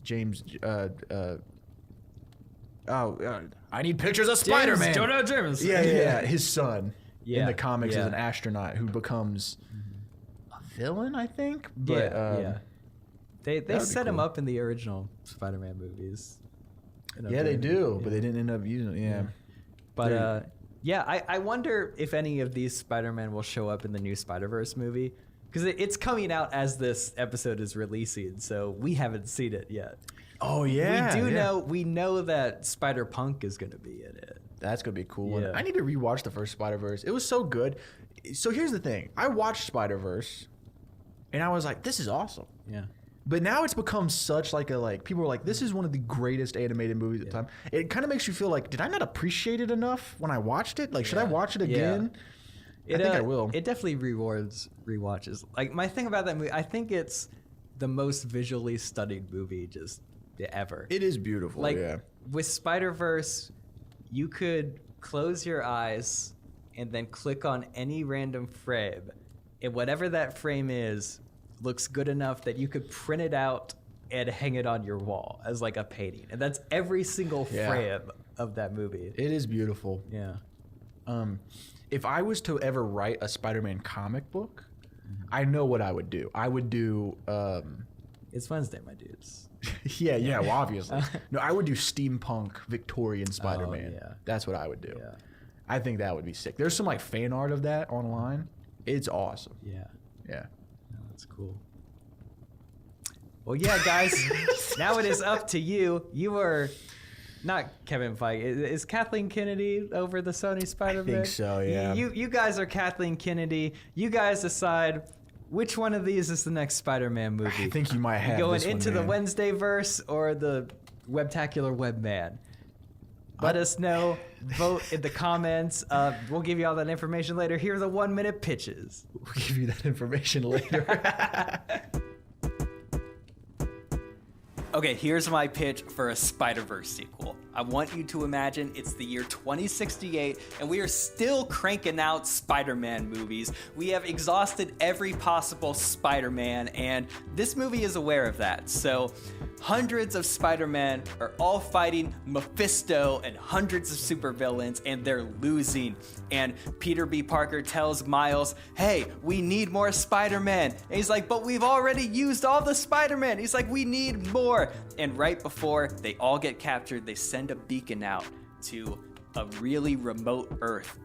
James. I need pictures of Spider-Man. Jonah James. Yeah. His son in Yeah, the comics yeah. is an astronaut who becomes a villain, I think. But, yeah. They would be set him cool. up in the original Spider-Man movies. Yeah, they do, but they didn't end up using it. Yeah. But I wonder if any of these Spider-Man will show up in the new Spider-Verse movie, because it's coming out as this episode is releasing, so we haven't seen it yet. Oh yeah, We know that Spider-Punk is going to be in it. That's gonna be a cool one. Yeah. I need to rewatch the first Spider-Verse. It was so good. So here's the thing: I watched Spider-Verse, and I was like, "This is awesome." Yeah. But now it's become such people are like, "This is one of the greatest animated movies of the time." It kind of makes you feel like, did I not appreciate it enough when I watched it? Like, should I watch it again? I think I will. It definitely rewards rewatches. Like, my thing about that movie, I think it's the most visually studied movie just ever. It is beautiful. Like, yeah. with Spider-Verse, you could close your eyes and then click on any random frame, and whatever that frame is looks good enough that you could print it out and hang it on your wall as like a painting. And that's every single frame of that movie. It is beautiful. Yeah. If I was to ever write a Spider-Man comic book, I know what I would do. I would do. It's Wednesday, my dudes. Yeah. Well, obviously, no. I would do steampunk Victorian Spider-Man. yeah. That's what I would do. Yeah. I think that would be sick. There's some like fan art of that online. It's awesome. Yeah. Yeah. No, that's cool. Well, yeah, guys. Now it is up to you. You were not Kevin Feige. Is Kathleen Kennedy over the Sony Spider-Man? think so, yeah. You guys are Kathleen Kennedy. You guys decide which one of these is the next Spider-Man movie. I think you might have going this one, into the man. Wednesday verse or the Webtacular Webman. Let us know. Vote in the comments. We'll give you all that information later. Here are the 1-minute pitches. We'll give you that information later. Okay, here's my pitch for a Spider-Verse sequel. I want you to imagine it's the year 2068 and we are still cranking out Spider-Man movies. We have exhausted every possible Spider-Man and this movie is aware of that. So hundreds of Spider-Man are all fighting Mephisto and hundreds of supervillains and they're losing. And Peter B. Parker tells Miles, hey, we need more Spider-Man. And he's like, but we've already used all the Spider-Man. He's like, we need more. And right before they all get captured, they send a beacon out to a really remote Earth.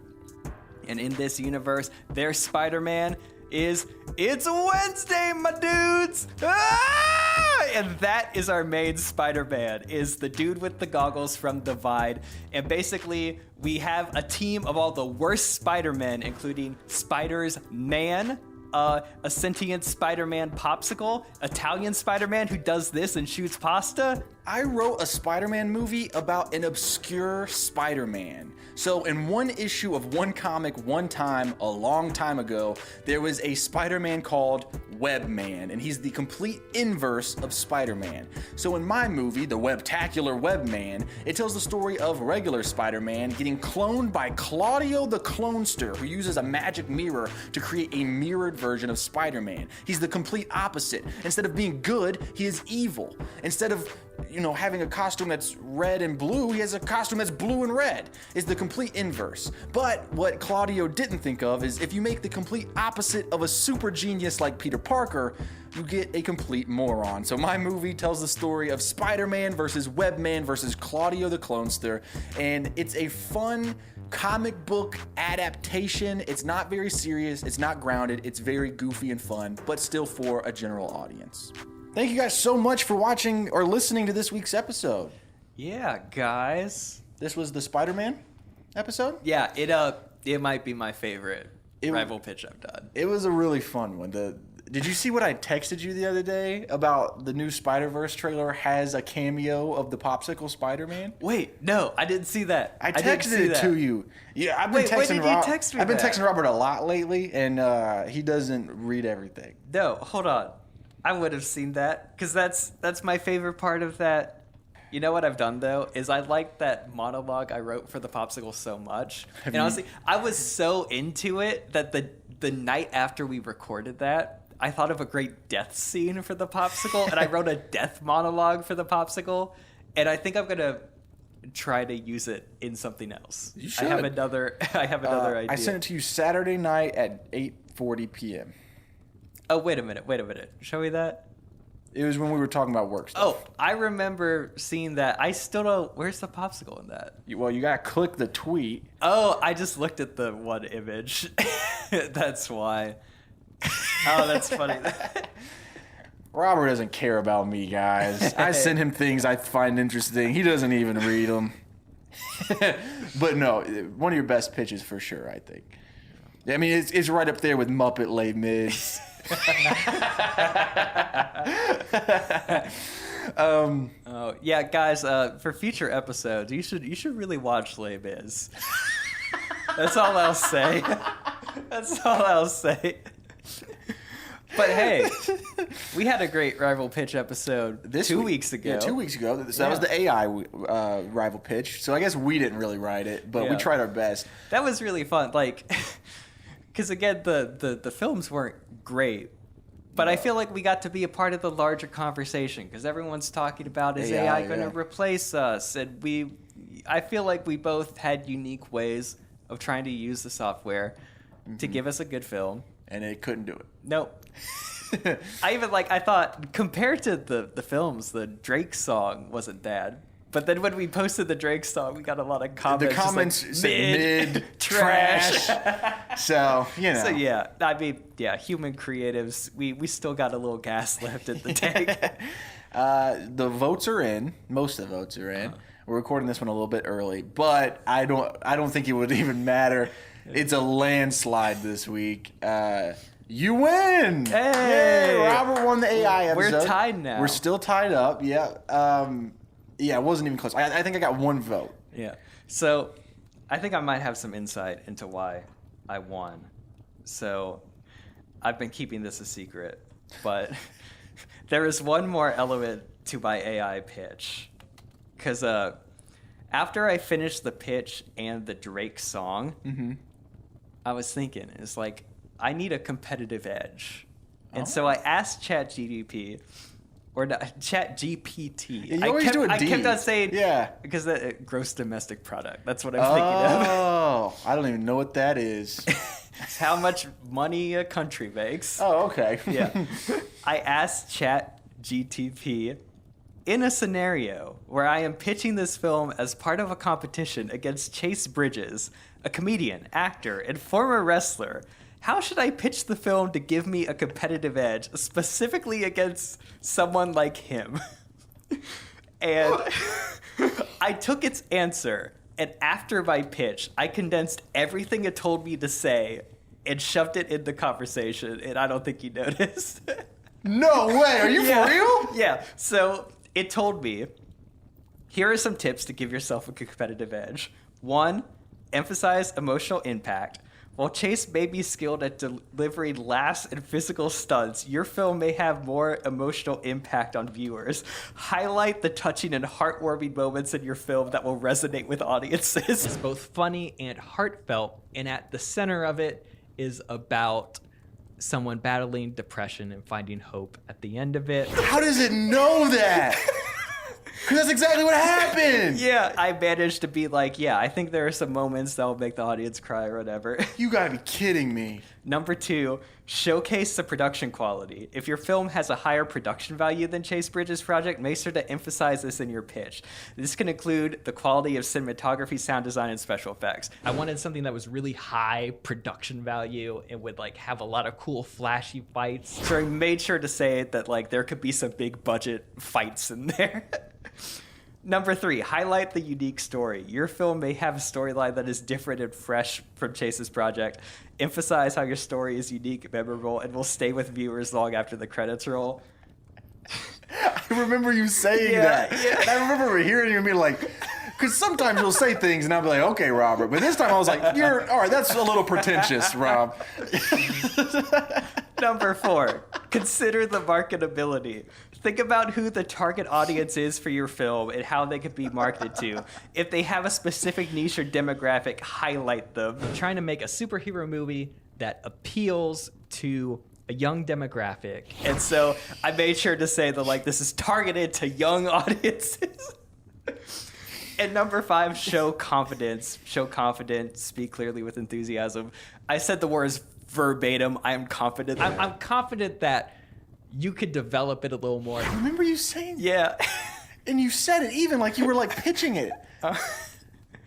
And in this universe, their Spider-Man is, it's Wednesday, my dudes! Ah! And that is our main Spider-Man, is the dude with the goggles from Divide. And basically, we have a team of all the worst Spider-Men, including Spider's Man, a sentient Spider-Man popsicle, Italian Spider-Man who does this and shoots pasta. I wrote a Spider-Man movie about an obscure Spider-Man. So in one issue of one comic one time, a long time ago, there was a Spider-Man called Webman, and he's the complete inverse of Spider-Man. So in my movie, The Webtacular Webman, it tells the story of regular Spider-Man getting cloned by Claudio the Clonester, who uses a magic mirror to create a mirrored version of Spider-Man. He's the complete opposite. Instead of being good, he is evil. Instead of having a costume that's red and blue, he has a costume that's blue and red. It's the complete inverse. But what Claudio didn't think of is if you make the complete opposite of a super genius like Peter Parker, you get a complete moron. So my movie tells the story of Spider-Man versus Webman versus Claudio the Clonester, and it's a fun comic book adaptation. It's not very serious, it's not grounded, it's very goofy and fun, but still for a general audience. Thank you guys so much for watching or listening to this week's episode. Yeah, guys. This was the Spider-Man episode? Yeah, it might be my favorite rival pitch I've done. It was a really fun one. Did you see what I texted you the other day about the new Spider-Verse trailer has a cameo of the popsicle Spider-Man? Wait, no, I didn't see that. I didn't texted see it that. to you. Yeah, I've been Wait, when texting did you Rob. text me I've been that? texting Robert a lot lately, and he doesn't read everything. No, hold on. I would have seen that because that's my favorite part of that. You know what I've done though is I like that monologue I wrote for the popsicle so much, and honestly, I was so into it that the night after we recorded that, I thought of a great death scene for the popsicle, and I wrote a death monologue for the popsicle, and I think I'm gonna try to use it in something else. You should. I have another idea. I sent it to you Saturday night at 8:40 p.m. Oh, wait a minute. Show me that. It was when we were talking about work stuff. Oh, I remember seeing that. I still don't. Where's the popsicle in that? Well, you gotta click the tweet. Oh, I just looked at the one image. That's why. Oh, that's funny. Robert doesn't care about me, guys. I send him things I find interesting. He doesn't even read them. But no, one of your best pitches for sure, I think. I mean, it's right up there with Muppet Les Mis. Oh yeah, guys. For future episodes, you should really watch Les Mis. That's all I'll say. That's all I'll say. But hey, we had a great rival pitch episode 2 weeks ago. Yeah, 2 weeks ago. So that was the AI rival pitch. So I guess we didn't really write it, but we tried our best. That was really fun. Like, because again, the films weren't great, but I feel like we got to be a part of the larger conversation because everyone's talking about is AI going to replace us, and I feel like we both had unique ways of trying to use the software to give us a good film. And it couldn't do it. Nope. I thought compared to the films, the Drake song wasn't bad. But then when we posted the Drake song, we got a lot of comments. The comments like, say mid, trash. So, you know. So yeah, I mean, yeah, human creatives, we still got a little gas left in the tank. The votes are in. Most of the votes are in. We're recording this one a little bit early, but I don't think it would even matter. It's a landslide this week. You win! Hey! Yay! Robert won the AI episode. We're tied now. We're still tied up. Yeah. Yeah, it wasn't even close. I think I got one vote. Yeah. So I think I might have some insight into why I won. So I've been keeping this a secret, but there is one more element to my AI pitch. Because after I finished the pitch and the Drake song, I was thinking, it's like, I need a competitive edge. And so I asked ChatGPT, or no, ChatGPT. Yeah, you always do a D. I kept on saying, yeah, because the gross domestic product. That's what I'm thinking of. Oh, I don't even know what that is. How much money a country makes. Oh, okay. Yeah. I asked ChatGPT, in a scenario where I am pitching this film as part of a competition against Chase Bridges, a comedian, actor, and former wrestler, how should I pitch the film to give me a competitive edge, specifically against someone like him? And I took its answer, and after my pitch, I condensed everything it told me to say and shoved it in the conversation, and I don't think you noticed. No way! Are you for real? Yeah. So it told me, here are some tips to give yourself a competitive edge. 1, emphasize emotional impact. While Chase may be skilled at delivering laughs and physical stunts, your film may have more emotional impact on viewers. Highlight the touching and heartwarming moments in your film that will resonate with audiences. It's both funny and heartfelt, and at the center of it is about someone battling depression and finding hope at the end of it. How does it know that? Because that's exactly what happened. Yeah, I managed to be like, yeah, I think there are some moments that will make the audience cry or whatever. You gotta be kidding me. Number 2, showcase the production quality. If your film has a higher production value than Chase Bridges' project, make sure to emphasize this in your pitch. This can include the quality of cinematography, sound design, and special effects. I wanted something that was really high production value and would like have a lot of cool flashy fights. So I made sure to say that like there could be some big budget fights in there. Number 3, highlight the unique story. Your film may have a storyline that is different and fresh from Chase's project. Emphasize how your story is unique, memorable, and will stay with viewers long after the credits roll. I remember you saying that. Yeah. And I remember hearing you and being like, because sometimes you'll say things and I'll be like, okay, Robert. But this time I was like, all right, that's a little pretentious, Rob. Number 4, consider the marketability. Think about who the target audience is for your film and how they could be marketed to. If they have a specific niche or demographic, highlight them. I'm trying to make a superhero movie that appeals to a young demographic. And so I made sure to say that, like, this is targeted to young audiences. And number 5, show confidence. Show confidence, speak clearly with enthusiasm. I said the words verbatim. I am confident. I'm confident that you could develop it a little more. I remember you saying that. Yeah. And you said it even like you were like pitching it.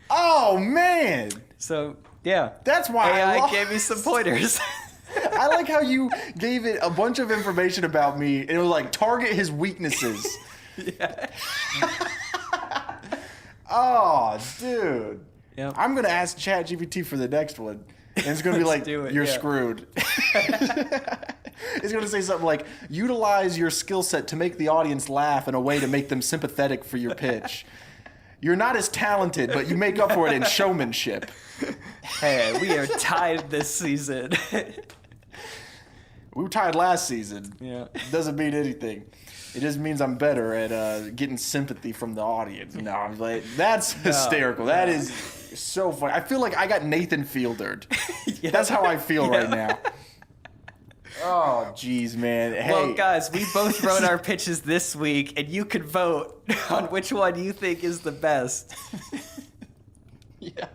Oh, man. So, yeah. That's why AI gave me some pointers. I like how you gave it a bunch of information about me and it was like target his weaknesses. Yeah. Oh, dude. Yep. I'm going to ask ChatGPT for the next one. And it's going to be like, do it, you're yeah. screwed. It's going to say something like, utilize your skill set to make the audience laugh in a way to make them sympathetic for your pitch. You're not as talented, but you make up for it in showmanship. Hey, we are tied this season. We were tied last season. Yeah. Doesn't mean anything. It just means I'm better at getting sympathy from the audience. No, I'm like, that's hysterical. That is so funny. I feel like I got Nathan Fieldered. Yeah. That's how I feel right now. Oh, jeez, man. Hey. Well, guys, we both wrote our pitches this week, and you can vote on which one you think is the best. Yeah.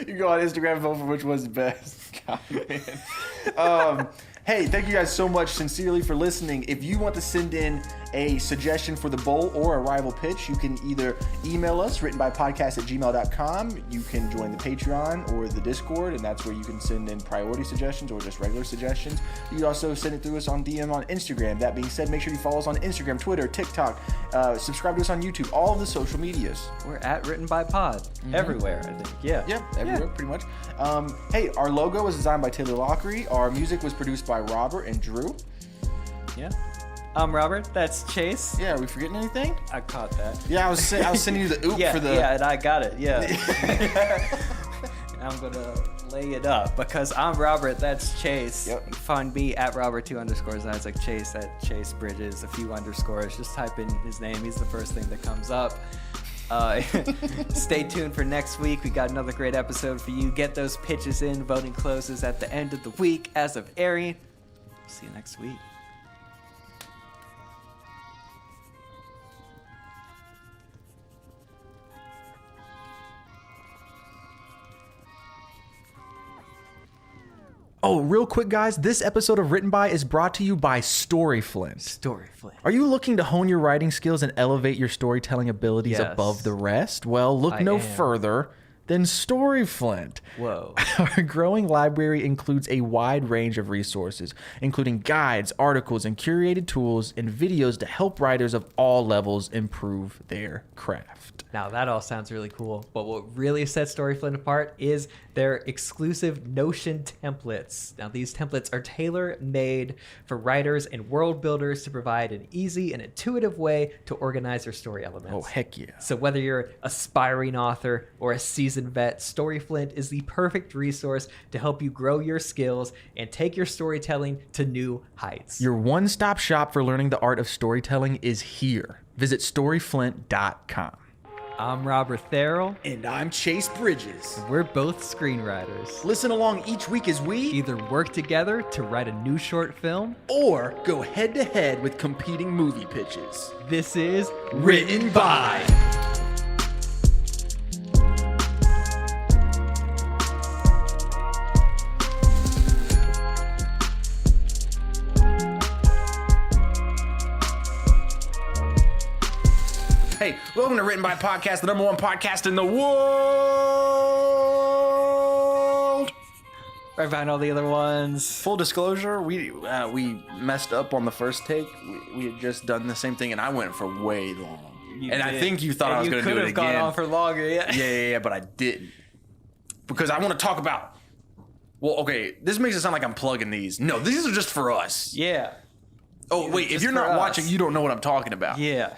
You go on Instagram and vote for which one's the best. God, man. Hey, thank you guys so much sincerely for listening. If you want to send in a suggestion for the bowl or a rival pitch, you can either email us, writtenbypodcast@gmail.com. You can join the Patreon or the Discord, and that's where you can send in priority suggestions or just regular suggestions. You can also send it through us on DM on Instagram. That being said, make sure you follow us on Instagram, Twitter, TikTok, subscribe to us on YouTube, all of the social medias. We're at Written by Pod. Everywhere, I think. Yeah. Yep, everywhere, pretty much. Hey, our logo was designed by Taylor Lockery. Our music was produced by Robert and Drew. Yeah. I'm Robert. That's Chase. Yeah, are we forgetting anything? I caught that. Yeah, I was sending you the oop Yeah, for the... yeah, and I got it. Yeah. I'm gonna lay it up because I'm Robert. That's Chase. Yep. You can find me at Robert2_ Isaac, Chase at Chase Bridges, a few underscores. Just type in his name. He's the first thing that comes up. Stay tuned for next week. We got another great episode for you. Get those pitches in. Voting closes at the end of the week as of airing. See you next week. Oh, real quick, guys, this episode of Written By is brought to you by Storyflint. Storyflint. Are you looking to hone your writing skills and elevate your storytelling abilities Yes. above the rest? Well, look no further than Storyflint. Whoa. Our growing library includes a wide range of resources, including guides, articles, and curated tools and videos to help writers of all levels improve their craft. Now that all sounds really cool, but what really sets Storyflint apart is their exclusive Notion templates. Now these templates are tailor-made for writers and world builders to provide an easy and intuitive way to organize their story elements. Oh, heck yeah. So whether you're an aspiring author or a seasoned vet, Storyflint is the perfect resource to help you grow your skills and take your storytelling to new heights. Your one-stop shop for learning the art of storytelling is here. Visit storyflint.com. I'm Robert Therrell. And I'm Chase Bridges. We're both screenwriters. Listen along each week as we Either work together to write a new short film, or go head to head with competing movie pitches. this is Written by. Hey, welcome to Written by Podcast, the #1 podcast in the world. Right behind all the other ones. Full disclosure, we messed up on the first take. We had just done the same thing, and I went for way long. You and I did. think you thought And I was you going to do could it have gone again. on for longer. Yeah. Yeah, but I didn't. Because I want to talk about. Well, okay, this makes it sound like I'm plugging these. No, these are just for us. Yeah. Oh, wait, if just you're for not us. watching, you don't know what I'm talking about. Yeah.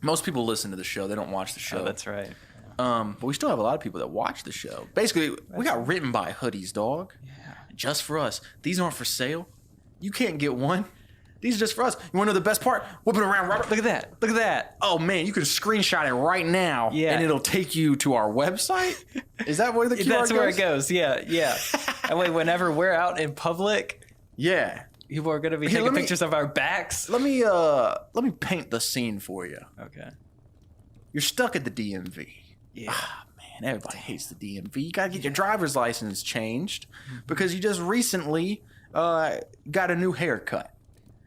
Most people listen to the show, they don't watch the show. Oh, that's right. But we still have a lot of people that watch the show. Basically, we got written by hoodies, dog. Yeah. Just for us. These aren't for sale. You can't get one. These are just for us. You want to know the best part? Whip it around, Robert. Look at that. Look at that. Oh, man, you can screenshot it right now. Yeah. And it'll take you to our website. Is that where the QR That's goes? where it goes. Yeah. Yeah. And wait, whenever we're out in public, Yeah. people are going to be Here, taking let me- pictures of our backs. Let me paint the scene for you. Okay. You're stuck at the DMV. Yeah. Ah, man, everybody hates the DMV. You gotta get your driver's license changed because you just recently got a new haircut.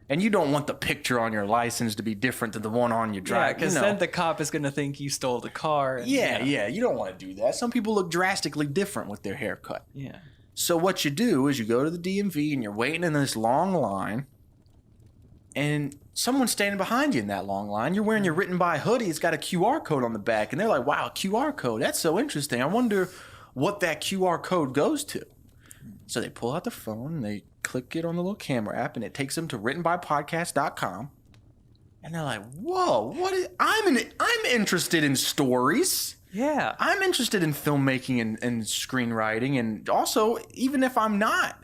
And you don't want the picture on your license to be different than the one on your Yeah, drive. because you know. then the cop is going to think you stole the car. And, Yeah, you don't want to do that. Some people look drastically different with their haircut. Yeah. So what you do is you go to the DMV and you're waiting in this long line, and someone's standing behind you in that long line. You're wearing your written by hoodie. It's got a QR code on the back, and they're like, "Wow, a QR code. That's so interesting. I wonder what that QR code goes to." So they pull out the phone, and they click it on the little camera app, and it takes them to writtenbypodcast.com. And they're like, "Whoa, what is? I'm interested in stories." Yeah. I'm interested in filmmaking and screenwriting, and also, even if I'm not,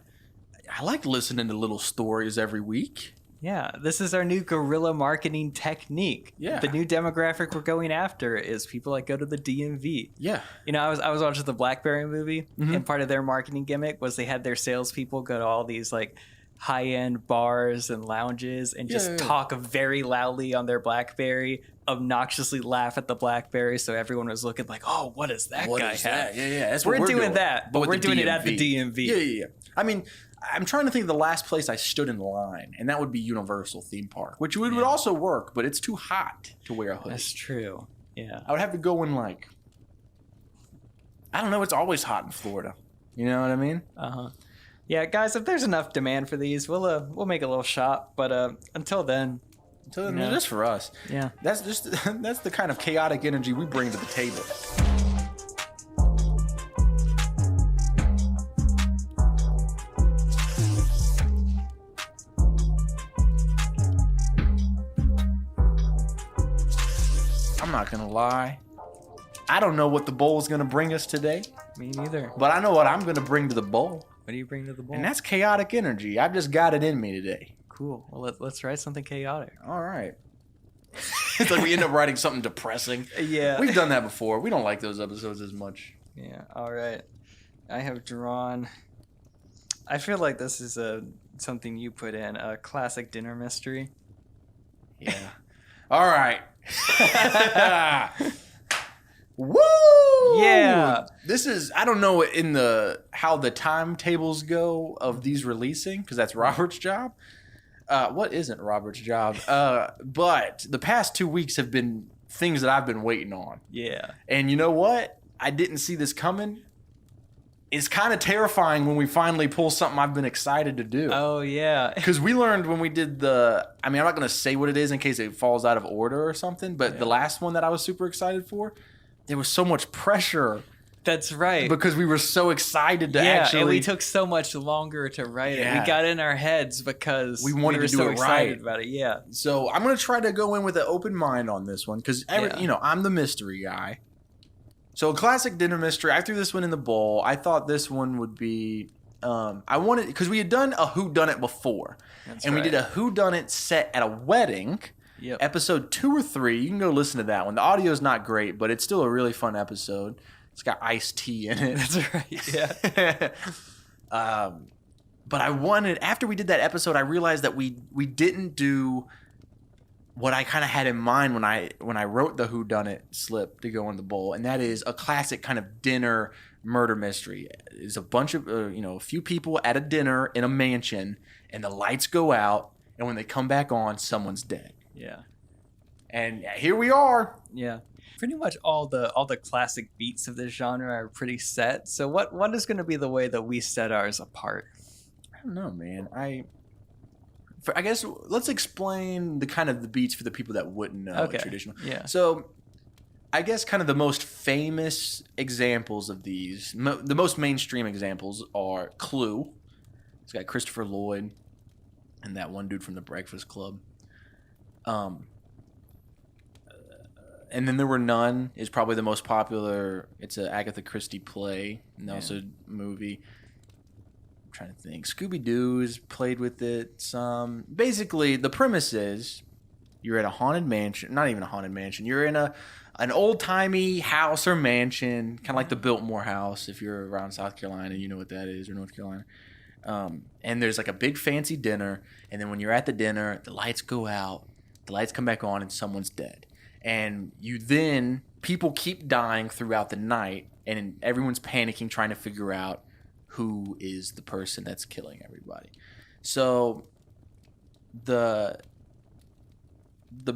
I like listening to little stories every week. Yeah, this is our new guerrilla marketing technique. Yeah. The new demographic we're going after is people that go to the DMV. Yeah. You know, I was watching the Blackberry movie, and part of their marketing gimmick was they had their salespeople go to all these like high-end bars and lounges and just talk very loudly on their Blackberry, obnoxiously laugh at the Blackberry, so everyone was looking like, "Oh, what does that What guy is have?" that? Yeah. That's We're what doing doing that, but with we're the doing it at the DMV. Yeah. I mean, I'm trying to think of the last place I stood in line, and that would be Universal Theme Park, which would also work, but it's too hot to wear a hoodie. That's true. Yeah. I would have to go in like, I don't know, it's always hot in Florida. You know what I mean? Uh-huh. Yeah, guys, if there's enough demand for these, we'll make a little shop, but until then, So just for us. yeah. That's the kind of chaotic energy we bring to the table. I'm not gonna lie. I don't know what the bowl is gonna bring us today, Me neither. but I know what I'm gonna bring to the bowl, What do you bring to the bowl? and that's chaotic energy. I've just got it in me today. Cool. Well, let's write something chaotic. All right. It's like we end up writing something depressing. Yeah. We've done that before. We don't like those episodes as much. Yeah. All right. I have drawn. I feel like this is something you put in, a classic dinner mystery. Yeah. All right. Woo! Yeah. This is, I don't know how the timetables go of these releasing, because that's Robert's job. What isn't Robert's job? But the past 2 weeks have been things that I've been waiting on. Yeah. And you know what? I didn't see this coming. It's kind of terrifying when we finally pull something I've been excited to do. Oh yeah. Because we learned when we did I'm not going to say what it is in case it falls out of order or something, but the last one that I was super excited for, there was so much pressure That's right. because we were so excited to actually. and we took so much longer to write it. We got in our heads because We wanted were to do so it excited right. about it. Yeah. So I'm going to try to go in with an open mind on this one because, Yeah. I'm the mystery guy. So a classic dinner mystery. I threw this one in the bowl. I thought this one would be. I wanted because we had done a whodunit before, That's and we right. did a whodunit set at a wedding. Yep. Episode 2 or 3. You can go listen to that one. The audio is not great, but it's still a really fun episode. It's got iced tea in it. That's right. Yeah. But I wanted after we did that episode, I realized that we didn't do what I kind of had in mind when I wrote the whodunit slip to go in the bowl, and that is a classic kind of dinner murder mystery. It's a bunch of a few people at a dinner in a mansion, and the lights go out, and when they come back on, someone's dead. Yeah. And here we are. Yeah. Pretty much all the classic beats of this genre are pretty set. So what is going to be the way that we set ours apart? I don't know, man. I guess let's explain the kind of the beats for the people that wouldn't know Okay. traditional. Yeah. So I guess kind of the most famous examples of these, the most mainstream examples are Clue. It's got Christopher Lloyd and that one dude from The Breakfast Club. And then There Were None is probably the most popular. It's an Agatha Christie play and also movie. I'm trying to think. Scooby-Doo's played with it some. Basically, the premise is you're at a haunted mansion. Not even a haunted mansion. You're in an old-timey house or mansion, kind of like the Biltmore house if you're around South Carolina. You know what that is, or North Carolina. And there's like a big fancy dinner. And then when you're at the dinner, the lights go out. The lights come back on and someone's dead. And people keep dying throughout the night, and everyone's panicking, trying to figure out who is the person that's killing everybody. So the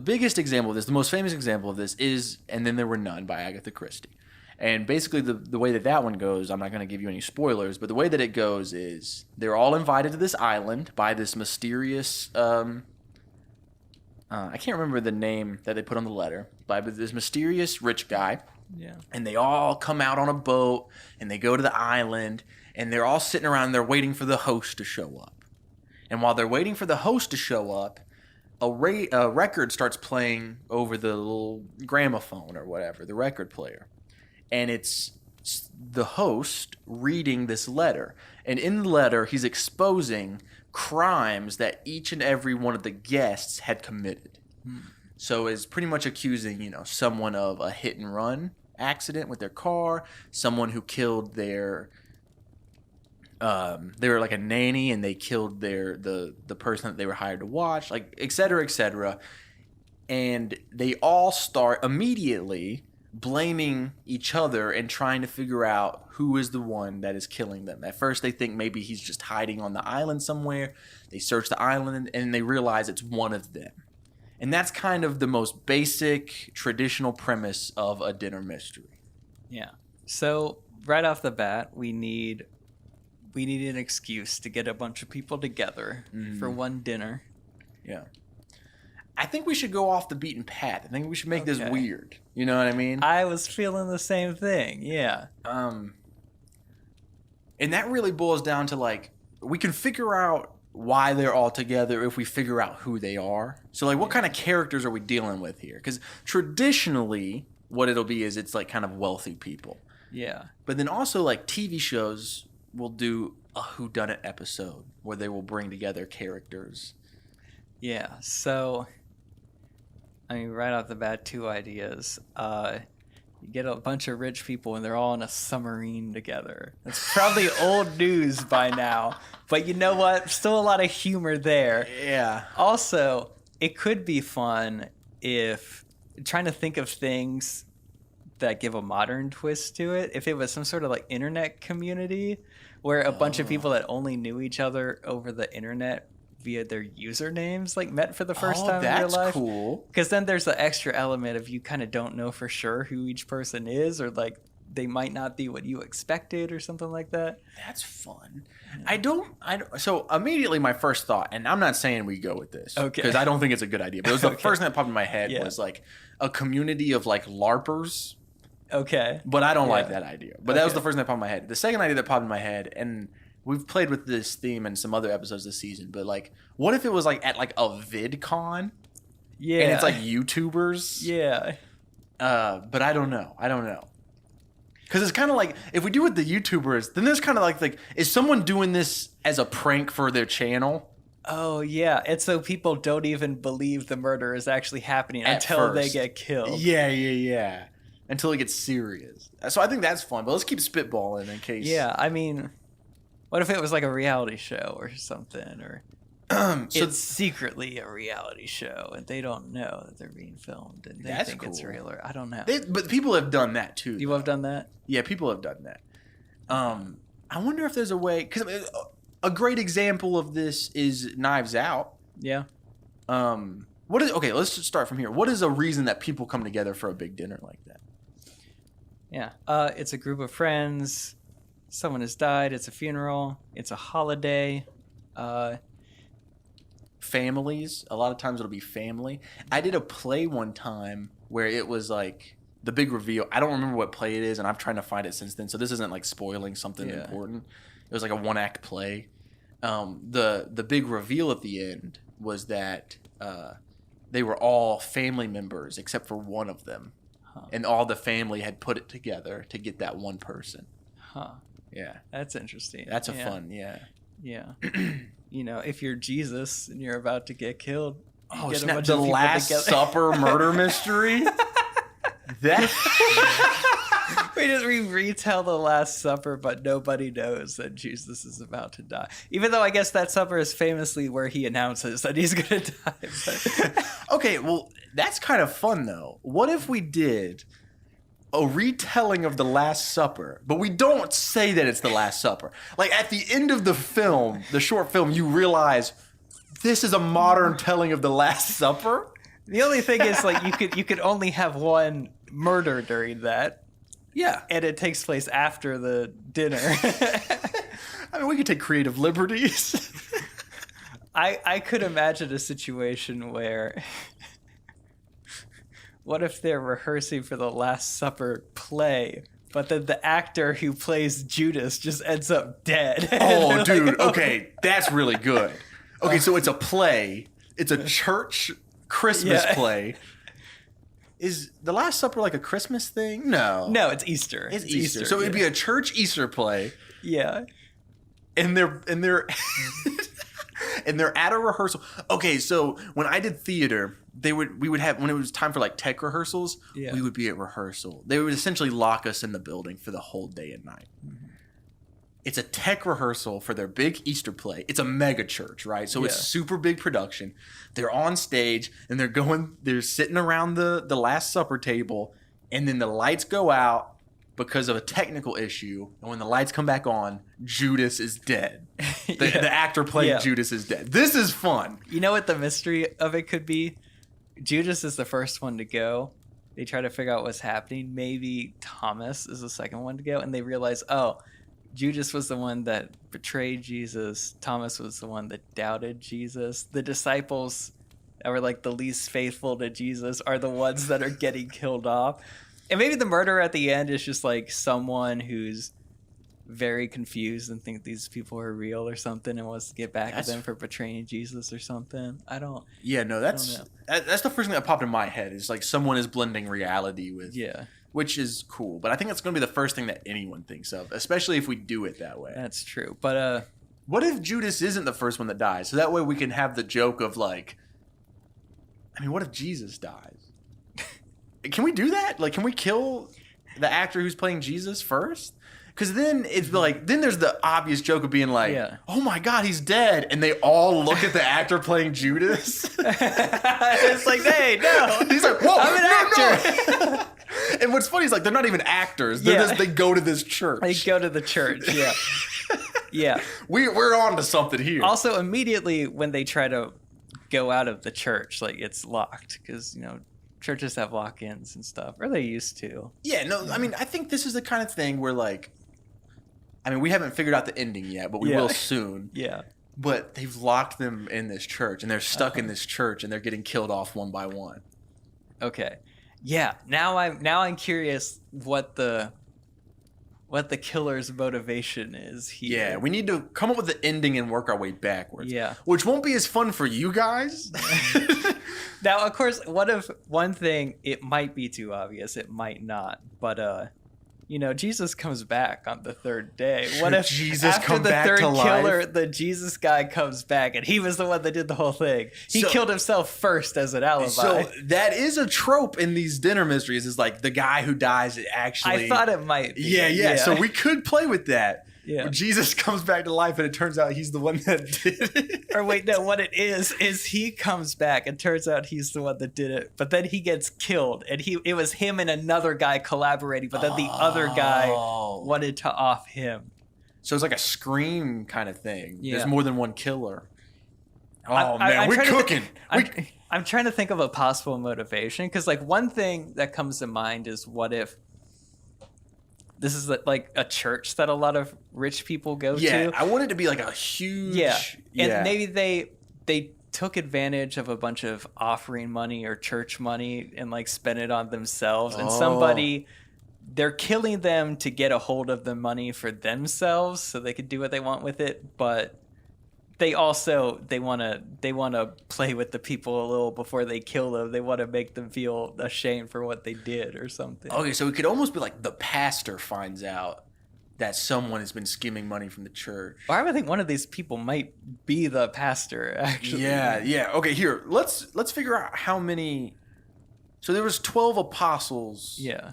biggest example of this, the most famous example of this is And Then There Were None by Agatha Christie. And basically the way that one goes, I'm not going to give you any spoilers, but the way that it goes is they're all invited to this island by this mysterious I can't remember the name that they put on the letter, but this mysterious rich guy. Yeah. And they all come out on a boat, and they go to the island, and they're all sitting around, and they're waiting for the host to show up. And while they're waiting for the host to show up, a record starts playing over the little gramophone or whatever, the record player. And it's the host reading this letter. And in the letter, he's exposing crimes that each and every one of the guests had committed. So is pretty much accusing, someone of a hit and run accident with their car, someone who killed they were like a nanny and they killed the person that they were hired to watch, like et cetera, et cetera. And they all start immediately blaming each other and trying to figure out who is the one that is killing them. At first they think maybe he's just hiding on the island somewhere. They search the island and they realize it's one of them. And that's kind of the most basic traditional premise of a dinner mystery. Yeah. So right off the bat, we need an excuse to get a bunch of people together for one dinner. Yeah. I think we should go off the beaten path. I think we should make this Okay. weird. You know what I mean? I was feeling the same thing. Yeah. And that really boils down to like we can figure out why they're all together if we figure out who they are. So like what kind of characters are we dealing with here? Because traditionally what it'll be is it's like kind of wealthy people. Yeah. But then also like TV shows will do a whodunit episode where they will bring together characters. Yeah. So, I mean, right off the bat, two ideas. You get a bunch of rich people and they're all in a submarine together. It's probably old news by now, but you know what? Still a lot of humor there. Yeah. Also, it could be fun if trying to think of things that give a modern twist to it. If it was some sort of like internet community where a bunch of people that only knew each other over the internet via their usernames like met for the first time in their that's life. cool. Because then there's the extra element of you kind of don't know for sure who each person is, or like they might not be what you expected or something like that. That's fun. I don't. So immediately my first thought, and I'm not saying we go with this, Okay. because I don't think it's a good idea. But it was the first thing that popped in my head Yeah. was like a community of like LARPers. Okay. But I don't like Yeah. that idea. But that was Okay. the first thing that popped in my head. The second idea that popped in my head, and we've played with this theme in some other episodes this season, but like, what if it was like at like a VidCon? Yeah. And it's like YouTubers? Yeah. But I don't know. Because it's kind of like, if we do with the YouTubers, then there's kind of like, is someone doing this as a prank for their channel? Oh yeah. And so people don't even believe the murder is actually happening At until they first. get killed. Yeah. Until it gets serious. So I think that's fun, but let's keep spitballing in case. Yeah. I mean, what if it was like a reality show or something, or So it's secretly a reality show and they don't know that they're being filmed and they That's think it's cool. real, or I don't know. but people have done that too. You have done that? Yeah, people have done that. I wonder if there's a way, because a great example of this is Knives Out. Yeah. Okay, let's just start from here. What is a reason that people come together for a big dinner like that? Yeah. It's a group of friends. Someone has died. It's a funeral. It's a holiday. families. A lot of times it'll be family. I did a play one time where it was like the big reveal. I don't remember what play it is, and I'm trying to find it since then. So this isn't like spoiling something important. It was like a 1-act play. The big reveal at the end was that they were all family members except for one of them, and all the family had put it together to get that one person. Huh. Yeah, That's interesting. that's a fun. Yeah. Yeah. You know, if you're Jesus and you're about to get killed, you Oh, get a snap! bunch The of people Last together. Supper murder mystery. That. we retell the Last Supper, but nobody knows that Jesus is about to die. Even though I guess that supper is famously where he announces that he's going to die. But... Okay, well, that's kind of fun though. What if we did a retelling of the Last Supper, but we don't say that it's the Last Supper? Like at the end of the film, the short film, you realize this is a modern telling of the Last Supper. The only thing is, like, you could only have one murder during that. Yeah. And it takes place after the dinner. I mean, we could take creative liberties. I could imagine a situation where what if they're rehearsing for the Last Supper play, but then the actor who plays Judas just ends up dead? Oh, dude. Like, okay, that's really good. Okay, so it's a play. It's a church Christmas play. Is the Last Supper like a Christmas thing? No. No, it's Easter. It's Easter. So it'd be a church Easter play. Yeah. And they're and they're at a rehearsal. Okay, so when I did theater, we would have, when it was time for like tech rehearsals, we would be at rehearsal. They would essentially lock us in the building for the whole day and night. Mm-hmm. It's a tech rehearsal for their big Easter play. It's a mega church, right? So it's super big production. They're on stage and they're sitting around the Last Supper table, and then the lights go out because of a technical issue. And when the lights come back on, Judas is dead. The actor playing Judas is dead. This is fun. You know what the mystery of it could be? Judas is the first one to go. They try to figure out what's happening. Maybe Thomas is the second one to go, and they realize, oh, Judas was the one that betrayed Jesus. Thomas was the one that doubted Jesus. The disciples that were like the least faithful to Jesus are the ones that are getting killed off. And maybe the murderer at the end is just like someone who's very confused and think these people are real or something and wants to get back at them for betraying Jesus or something. I don't. Yeah, no, that's the first thing that popped in my head is like someone is blending reality with. Yeah. Which is cool, but I think that's going to be the first thing that anyone thinks of, especially if we do it that way. That's true. But what if Judas isn't the first one that dies? So that way we can have the joke of like, I mean, what if Jesus dies? Can we do that? Like, can we kill the actor who's playing Jesus first? Because then it's like, then there's the obvious joke of being like, oh my God, he's dead. And they all look at the actor playing Judas. It's like, hey, no. He's like, whoa, I'm an actor. No. And what's funny is like, they're not even actors. They're just, they go to this church. They go to the church, yeah. Yeah. We're on to something here. Also, immediately when they try to go out of the church, like, it's locked because, you know, churches have lock-ins and stuff, or they used to. Yeah, no, I mean, I think this is the kind of thing where, like, I mean, we haven't figured out the ending yet, but we will soon. Yeah. But they've locked them in this church, and they're stuck in this church, and they're getting killed off one by one. Okay. Yeah. Now I'm curious what the killer's motivation is here. Yeah, we need to come up with the ending and work our way backwards. Yeah. Which won't be as fun for you guys. Now, of course, what if one thing, it might be too obvious, it might not, but you know, Jesus comes back on the third day. What if Jesus after come the back third to killer, life? the Jesus guy comes back and he was the one that did the whole thing? He killed himself first as an alibi. So that is a trope in these dinner mysteries, is like the guy who dies actually. I thought it might be. Yeah. So we could play with that. Yeah. Where Jesus comes back to life and it turns out he's the one that did it. Or wait, no, what it is he comes back and turns out he's the one that did it, but then he gets killed and it was him and another guy collaborating, but then the other guy wanted to off him. So it's like a Scream kind of thing. Yeah. There's more than one killer. Oh I'm we're trying to cooking. I'm trying to think of a possible motivation, because like one thing that comes to mind is, what if this is like a church that a lot of rich people go to? Yeah, I want it to be like a huge... And maybe they took advantage of a bunch of offering money or church money and like spent it on themselves. And somebody, they're killing them to get a hold of the money for themselves so they could do what they want with it. But they also they want to play with the people a little before they kill them. They want to make them feel ashamed for what they did or something. Okay, so it could almost be like the pastor finds out that someone has been skimming money from the church. Or I would think one of these people might be the pastor, actually. Yeah. Okay, here, let's figure out how many. So there was 12 apostles. Yeah.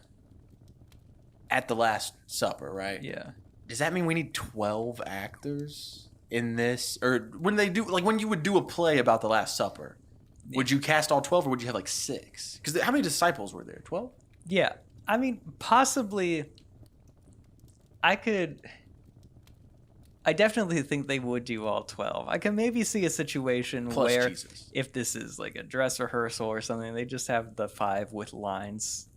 At the Last Supper, right? Yeah. Does that mean we need 12 actors in this? Or when they do, like when you would do a play about the Last Supper, would you cast all 12 or would you have like 6? Because how many disciples were there? 12? Yeah. I mean, possibly I definitely think they would do all 12. I can maybe see a situation Plus where Jesus. if this is like a dress rehearsal or something, they just have the 5 with lines.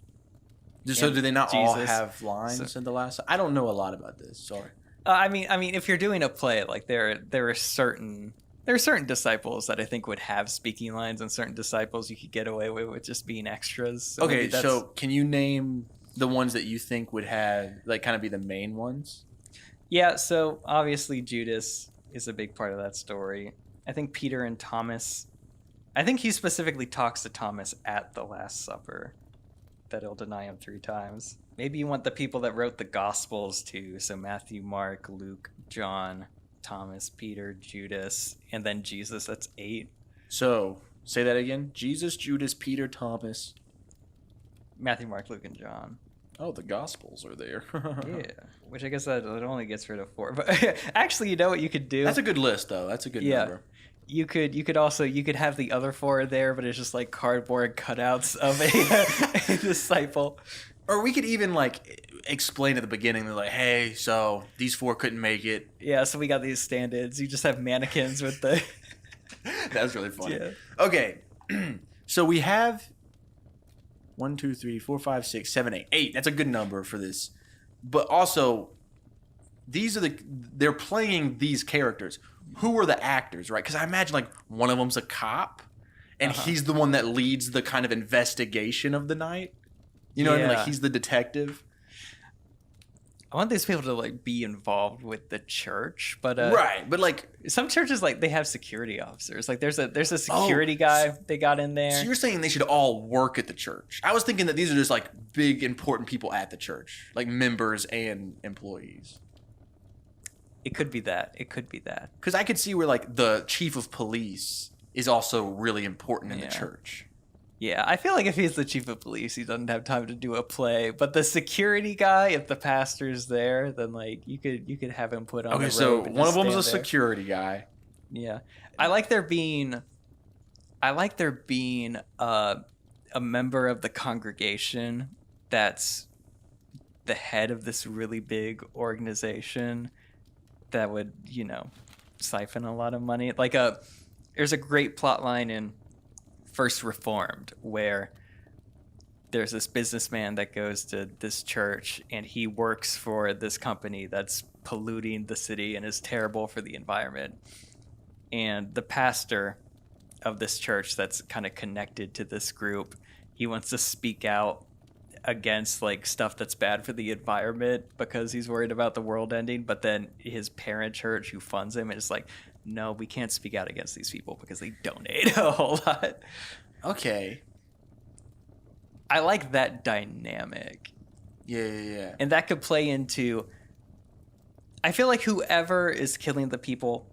So do they not all Jesus. have lines in the Last? I don't know a lot about this. Sorry. I mean, if you're doing a play, like there are certain disciples that I think would have speaking lines, and certain disciples you could get away with just being extras. So Okay, maybe that's- so can you name the ones that you think would have like kind of be the main ones? yeah. So obviously Judas is a big part of that story. I think Peter and Thomas. I think he specifically talks to Thomas at the Last Supper that he'll deny him 3 times. Maybe you want the people that wrote the Gospels too. So Matthew, Mark, Luke, John, Thomas, Peter, Judas, and then Jesus. That's 8. So say that again. Jesus, Judas, Peter, Thomas. Matthew, Mark, Luke, and John. Oh, the Gospels are there. Yeah, which I guess that it only gets rid of 4. But actually, you know what you could do? That's a good list, though. That's a good number. You could have the other 4 there, but it's just like cardboard cutouts of a disciple. Or we could even like explain at the beginning, they're like, hey, so these 4 couldn't make it. Yeah, so we got these stand-ins. You just have mannequins with the. That was really funny. Yeah. Okay, so we have 1, 2, 3, 4, 5, 6, 7, 8. 8. That's a good number for this. But also, they're playing these characters. Who are the actors, right? Because I imagine like one of them's a cop, and he's the one that leads the kind of investigation of the night. You know what I mean? Like he's the detective. I want these people to like be involved with the church, but right. But like some churches, like they have security officers. Like there's a security guy they got in there. So you're saying they should all work at the church? I was thinking that these are just like big important people at the church, like members and employees. It could be that. It could be that. Because I could see where like the chief of police is also really important in the church. Yeah, I feel like if he's the chief of police, he doesn't have time to do a play. But the security guy, if the pastor's there, then like you could have him put on. Okay, the so robe and one of just them is a stand there. security guy. Yeah, I like there being a member of the congregation that's the head of this really big organization that would, siphon a lot of money. Like there's a great plot line in First Reformed where there's this businessman that goes to this church and he works for this company that's polluting the city and is terrible for the environment. And the pastor of this church that's kind of connected to this group, he wants to speak out against like stuff that's bad for the environment because he's worried about the world ending, but then his parent church who funds him is like, no, we can't speak out against these people because they donate a whole lot. Okay. I like that dynamic. Yeah. And that could play into, I feel like whoever is killing the people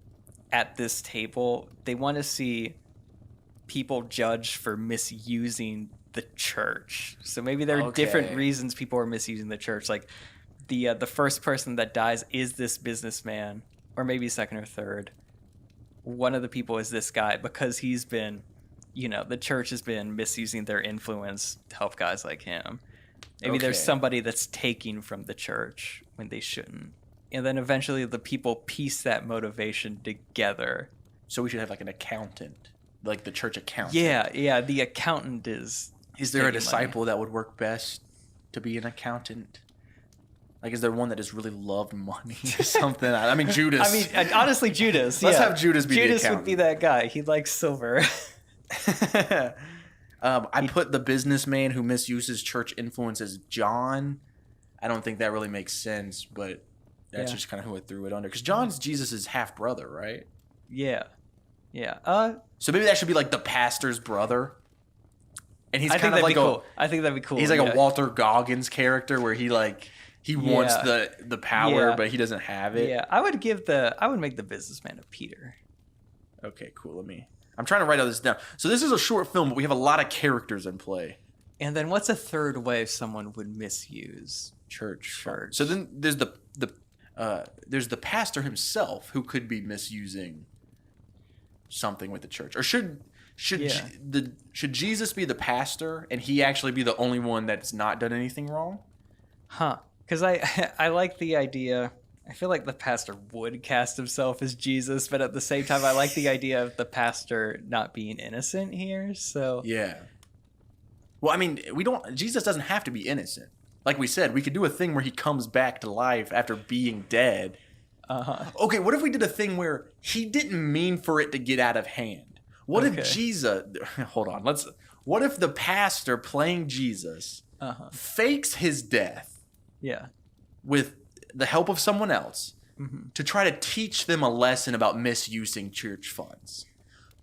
at this table, they want to see people judged for misusing the church. So maybe there are different reasons people are misusing the church. Like the first person that dies is this businessman, or maybe second or third. One of the people is this guy because he's been, the church has been misusing their influence to help guys like him. Maybe there's somebody that's taking from the church when they shouldn't. And then eventually the people piece that motivation together. So we should have like an accountant, like the church accountant. Yeah. The accountant is. Is there a disciple that would work best to be an accountant? Like, is there one that just really loved money or something? I mean, Judas. I mean, honestly, Judas. Let's yeah. have Judas be the Judas would accountant. be that guy. He likes silver. I put the businessman who misuses church influence as John. I don't think that really makes sense, but that's Yeah. just kind of who I threw it under. Because John's Jesus' half brother, right? Yeah. Yeah. So maybe that should be like the pastor's brother. And he's I kind think of that'd like be cool. I think that'd be cool. he's like yeah. a Walter Goggins character where he wants Yeah. the power, Yeah. but he doesn't have it. Yeah, I would make the businessman a Peter. Okay, cool. I'm trying to write all this down. So this is a short film, but we have a lot of characters in play. And then what's a third way someone would misuse Church. church? So then there's there's the pastor himself who could be misusing something with the church. Or should Yeah. should Jesus be the pastor and he actually be the only one that's not done anything wrong? Huh? Because I like the idea. I feel like the pastor would cast himself as Jesus, but at the same time, I like the idea of the pastor not being innocent here. So Yeah. Well, I mean, Jesus doesn't have to be innocent. Like we said, we could do a thing where he comes back to life after being dead. Okay, what if we did a thing where he didn't mean for it to get out of hand? What if Jesus... Hold on. What if the pastor playing Jesus fakes his death yeah, with the help of someone else to try to teach them a lesson about misusing church funds?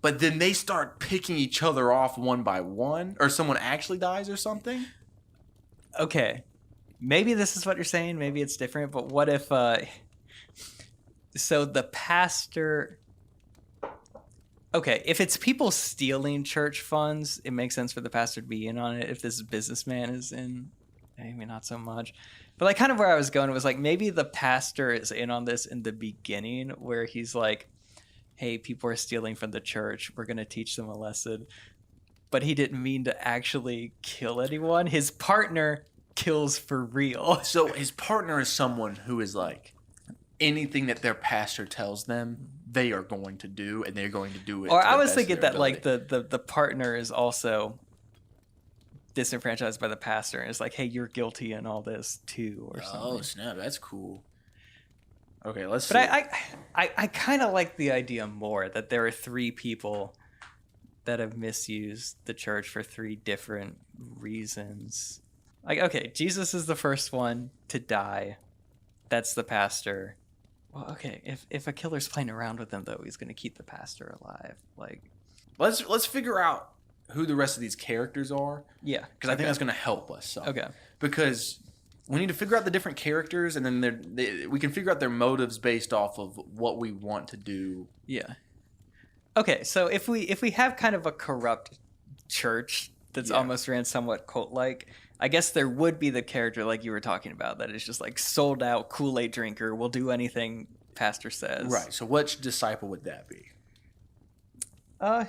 But then they start picking each other off one by one, or someone actually dies or something? okay. Maybe this is what you're saying. Maybe it's different. But what if? So the pastor. Okay, if it's people stealing church funds, it makes sense for the pastor to be in on it. If this businessman is in, maybe not so much. But like, kind of where I was going was like, maybe the pastor is in on this in the beginning, where he's like, "Hey, people are stealing from the church. We're gonna teach them a lesson." But he didn't mean to actually kill anyone. His partner kills for real. So his partner is someone who is like, anything that their pastor tells them, they are going to do, and they're going to do it. Or to I the was best of thinking their that like ability. the partner is also disenfranchised by the pastor and is like, hey, you're guilty in all this too, or something. Oh snap, that's cool. Okay, let's. But see. I kind of like the idea more that there are three people that have misused the church for three different reasons. Like, okay, Jesus is the first one to die. That's the pastor. Well, okay, if a killer's playing around with him, though, he's going to keep the pastor alive. Like, let's figure out who the rest of these characters are. yeah, Because I think that's going to help us. Some. Okay. Because we need to figure out the different characters, and then we can figure out their motives based off of what we want to do. Yeah. Okay, so if we have kind of a corrupt church that's almost ran somewhat cult-like, I guess there would be the character like you were talking about that is just like sold out Kool-Aid drinker, will do anything pastor says. Right. So which disciple would that be? I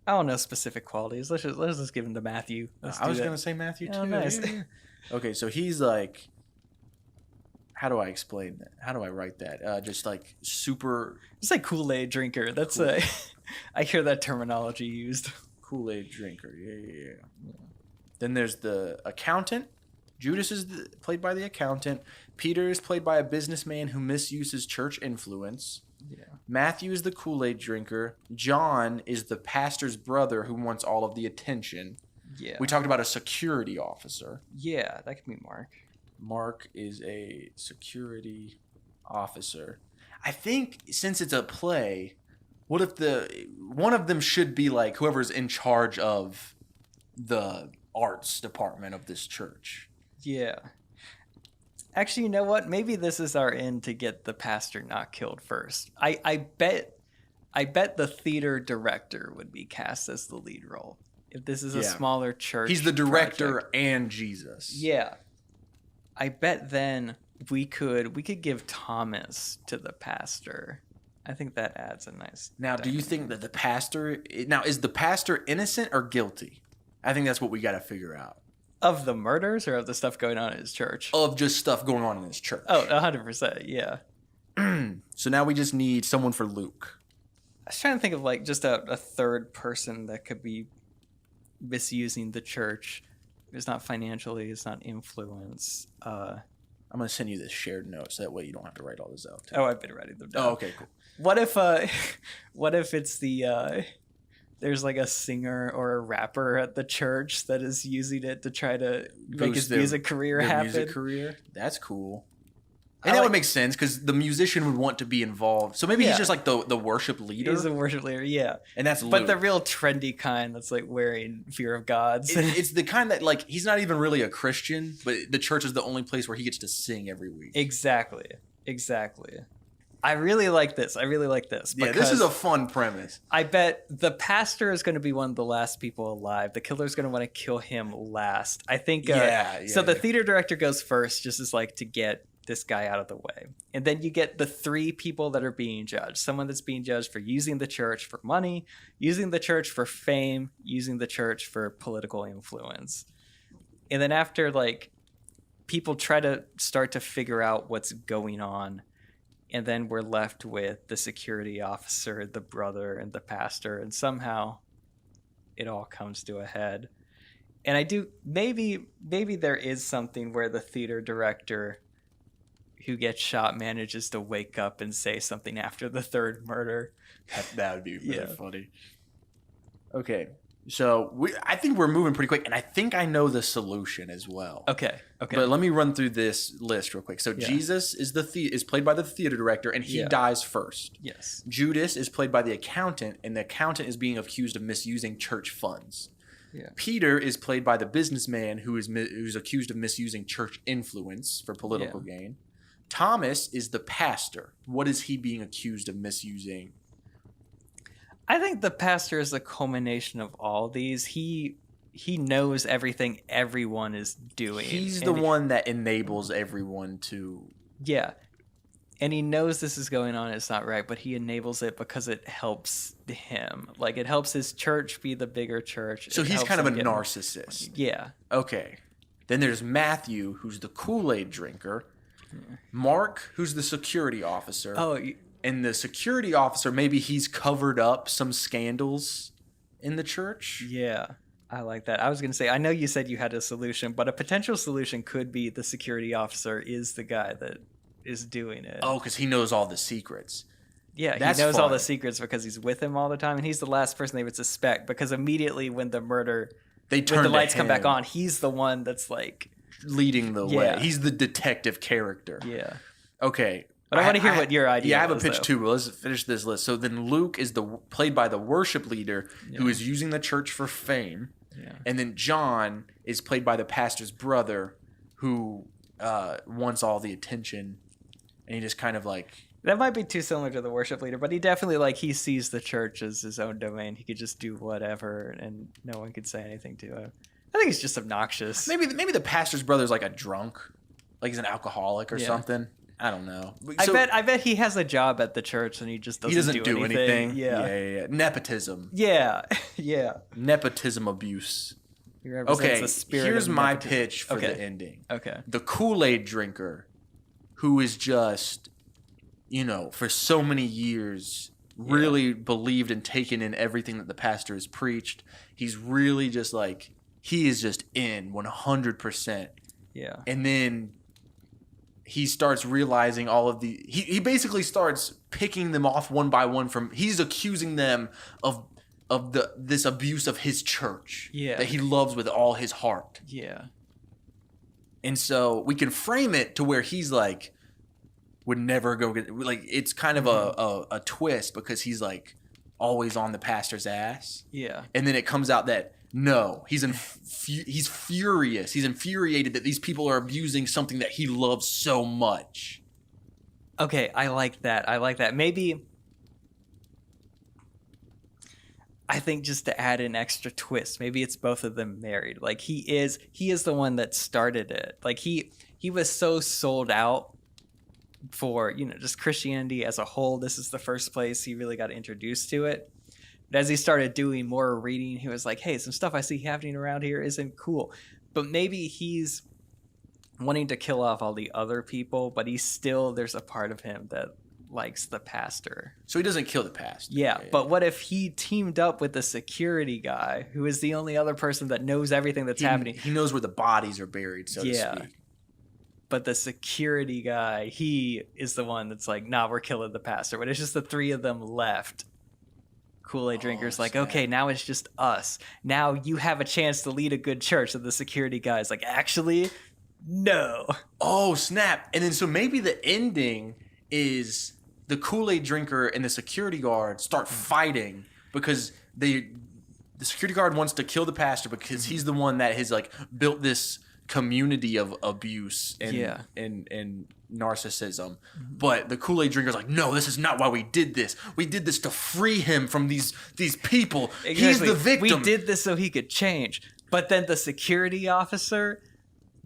don't know specific qualities. Let's just give him to Matthew. I was going to say Matthew too. Oh, nice. Yeah. Okay, so he's like, how do I explain that? How do I write that? Just like super It's like Kool-Aid drinker. That's Cool. I hear that terminology used. Kool-Aid drinker. Yeah. Then there's the accountant. Judas is played by the accountant. Peter is played by a businessman who misuses church influence. Yeah. Matthew is the Kool-Aid drinker. John is the pastor's brother who wants all of the attention. Yeah. We talked about a security officer. Yeah, that could be Mark. Mark is a security officer. I think since it's a play, what if one of them should be like whoever's in charge of the arts department of this church? Yeah. Actually, you know what? Maybe this is our end to get the pastor not killed first. I bet the theater director would be cast as the lead role. If this is a Yeah. smaller church. He's the director project. and Jesus. Yeah. I bet then we could give Thomas to the pastor. I think that adds a nice. Now, do you think that is the pastor innocent or guilty? I think that's what we got to figure out. Of the murders or of the stuff going on in his church? Of just stuff going on in his church. Oh, 100%. Yeah. So now we just need someone for Luke. I was trying to think of like just a third person that could be misusing the church. It's not financially, it's not influence. I'm gonna send you this shared note so that way you don't have to write all this out. Too. Oh, I've been writing them down. Oh, okay, cool. What if what if it's the there's like a singer or a rapper at the church that is using it to try to make his music career happen? Music career? That's cool. And that would make sense because the musician would want to be involved. So maybe he's just like the worship leader. He's a worship leader, yeah. And that's Luke. But the real trendy kind that's like wearing fear of gods. It's the kind that like he's not even really a Christian, but the church is the only place where he gets to sing every week. Exactly. I really like this. Yeah, this is a fun premise. I bet the pastor is going to be one of the last people alive. The killer's going to want to kill him last. I think. So the theater director goes first, just as like to get this guy out of the way. And then you get the 3 people that are being judged. Someone that's being judged for using the church for money, using the church for fame, using the church for political influence. And then after like people try to start to figure out what's going on, and then we're left with the security officer, the brother, and the pastor, and somehow it all comes to a head. And I do maybe there is something where the theater director who gets shot manages to wake up and say something after the 3rd murder. That would be really funny. Okay, so I think we're moving pretty quick, and I think I know the solution as well. Okay. But let me run through this list real quick. So Jesus is played by the theater director, and he dies first. Yes. Judas is played by the accountant, and the accountant is being accused of misusing church funds. Yeah. Peter is played by the businessman who's accused of misusing church influence for political gain. Thomas is the pastor. What is he being accused of misusing? I think the pastor is the culmination of all these. He knows everything everyone is doing. He's the one that enables everyone to... Yeah. And he knows this is going on. It's not right, but he enables it because it helps him. Like, it helps his church be the bigger church. So he's kind of a narcissist. Yeah. Okay. Then there's Matthew, who's the Kool-Aid drinker. Mark, who's the security officer. Oh, and the security officer, maybe he's covered up some scandals in the church. Yeah, I like that. I was going to say, I know you said you had a solution, but a potential solution could be the security officer is the guy that is doing it. Oh, because he knows all the secrets. Yeah, he knows all the secrets because he's with him all the time, and he's the last person they would suspect because immediately when the murder, when the lights come back on, he's the one that's like... leading the way. He's the detective character. Yeah. Okay. But I want to hear what your idea is. Yeah, I have a pitch too, but let's finish this list. So then Luke is played by the worship leader who is using the church for fame. Yeah. And then John is played by the pastor's brother who wants all the attention. And he just kind of like... That might be too similar to the worship leader, but he definitely like he sees the church as his own domain. He could just do whatever and no one could say anything to him. I think he's just obnoxious. Maybe the pastor's brother's like a drunk, like he's an alcoholic or something. I don't know. So, I bet he has a job at the church and he just doesn't do anything. Yeah. Nepotism. Yeah. Nepotism abuse. Okay, here's my pitch for the ending. Okay. The Kool-Aid drinker, who is just, for so many years really believed and taken in everything that the pastor has preached. He's really just like... He is just in 100%. Yeah. And then he starts realizing all of the... He basically starts picking them off one by one from... He's accusing them of this abuse of his church. Yeah. That he loves with all his heart. Yeah. And so we can frame it to where he's like... Would never go get... Like, it's kind of a twist because he's like always on the pastor's ass. Yeah. And then it comes out that... No, he's furious. He's infuriated that these people are abusing something that he loves so much. Okay, I like that. Maybe I think just to add an extra twist, maybe it's both of them married. Like he is the one that started it. Like he was so sold out for, just Christianity as a whole. This is the first place he really got introduced to it. But as he started doing more reading, he was like, hey, some stuff I see happening around here isn't cool. But maybe he's wanting to kill off all the other people, but there's a part of him that likes the pastor. So he doesn't kill the pastor. Yeah, but what if he teamed up with the security guy, who is the only other person that knows everything that's happening? He knows where the bodies are buried, so to speak. but the security guy, he is the one that's like, nah, we're killing the pastor. But it's just the three of them left. Kool-Aid drinker's like, okay, now it's just us. Now you have a chance to lead a good church. And the security guy's like, actually, no. Oh, snap. And then so maybe the ending is the Kool-Aid drinker and the security guard start fighting because the security guard wants to kill the pastor because he's the one that has like built this community of abuse and narcissism. But the Kool-Aid drinker's like, no, this is not why we did this. We did this to free him from these people. Exactly. He's the victim. We did this so he could change. But then the security officer,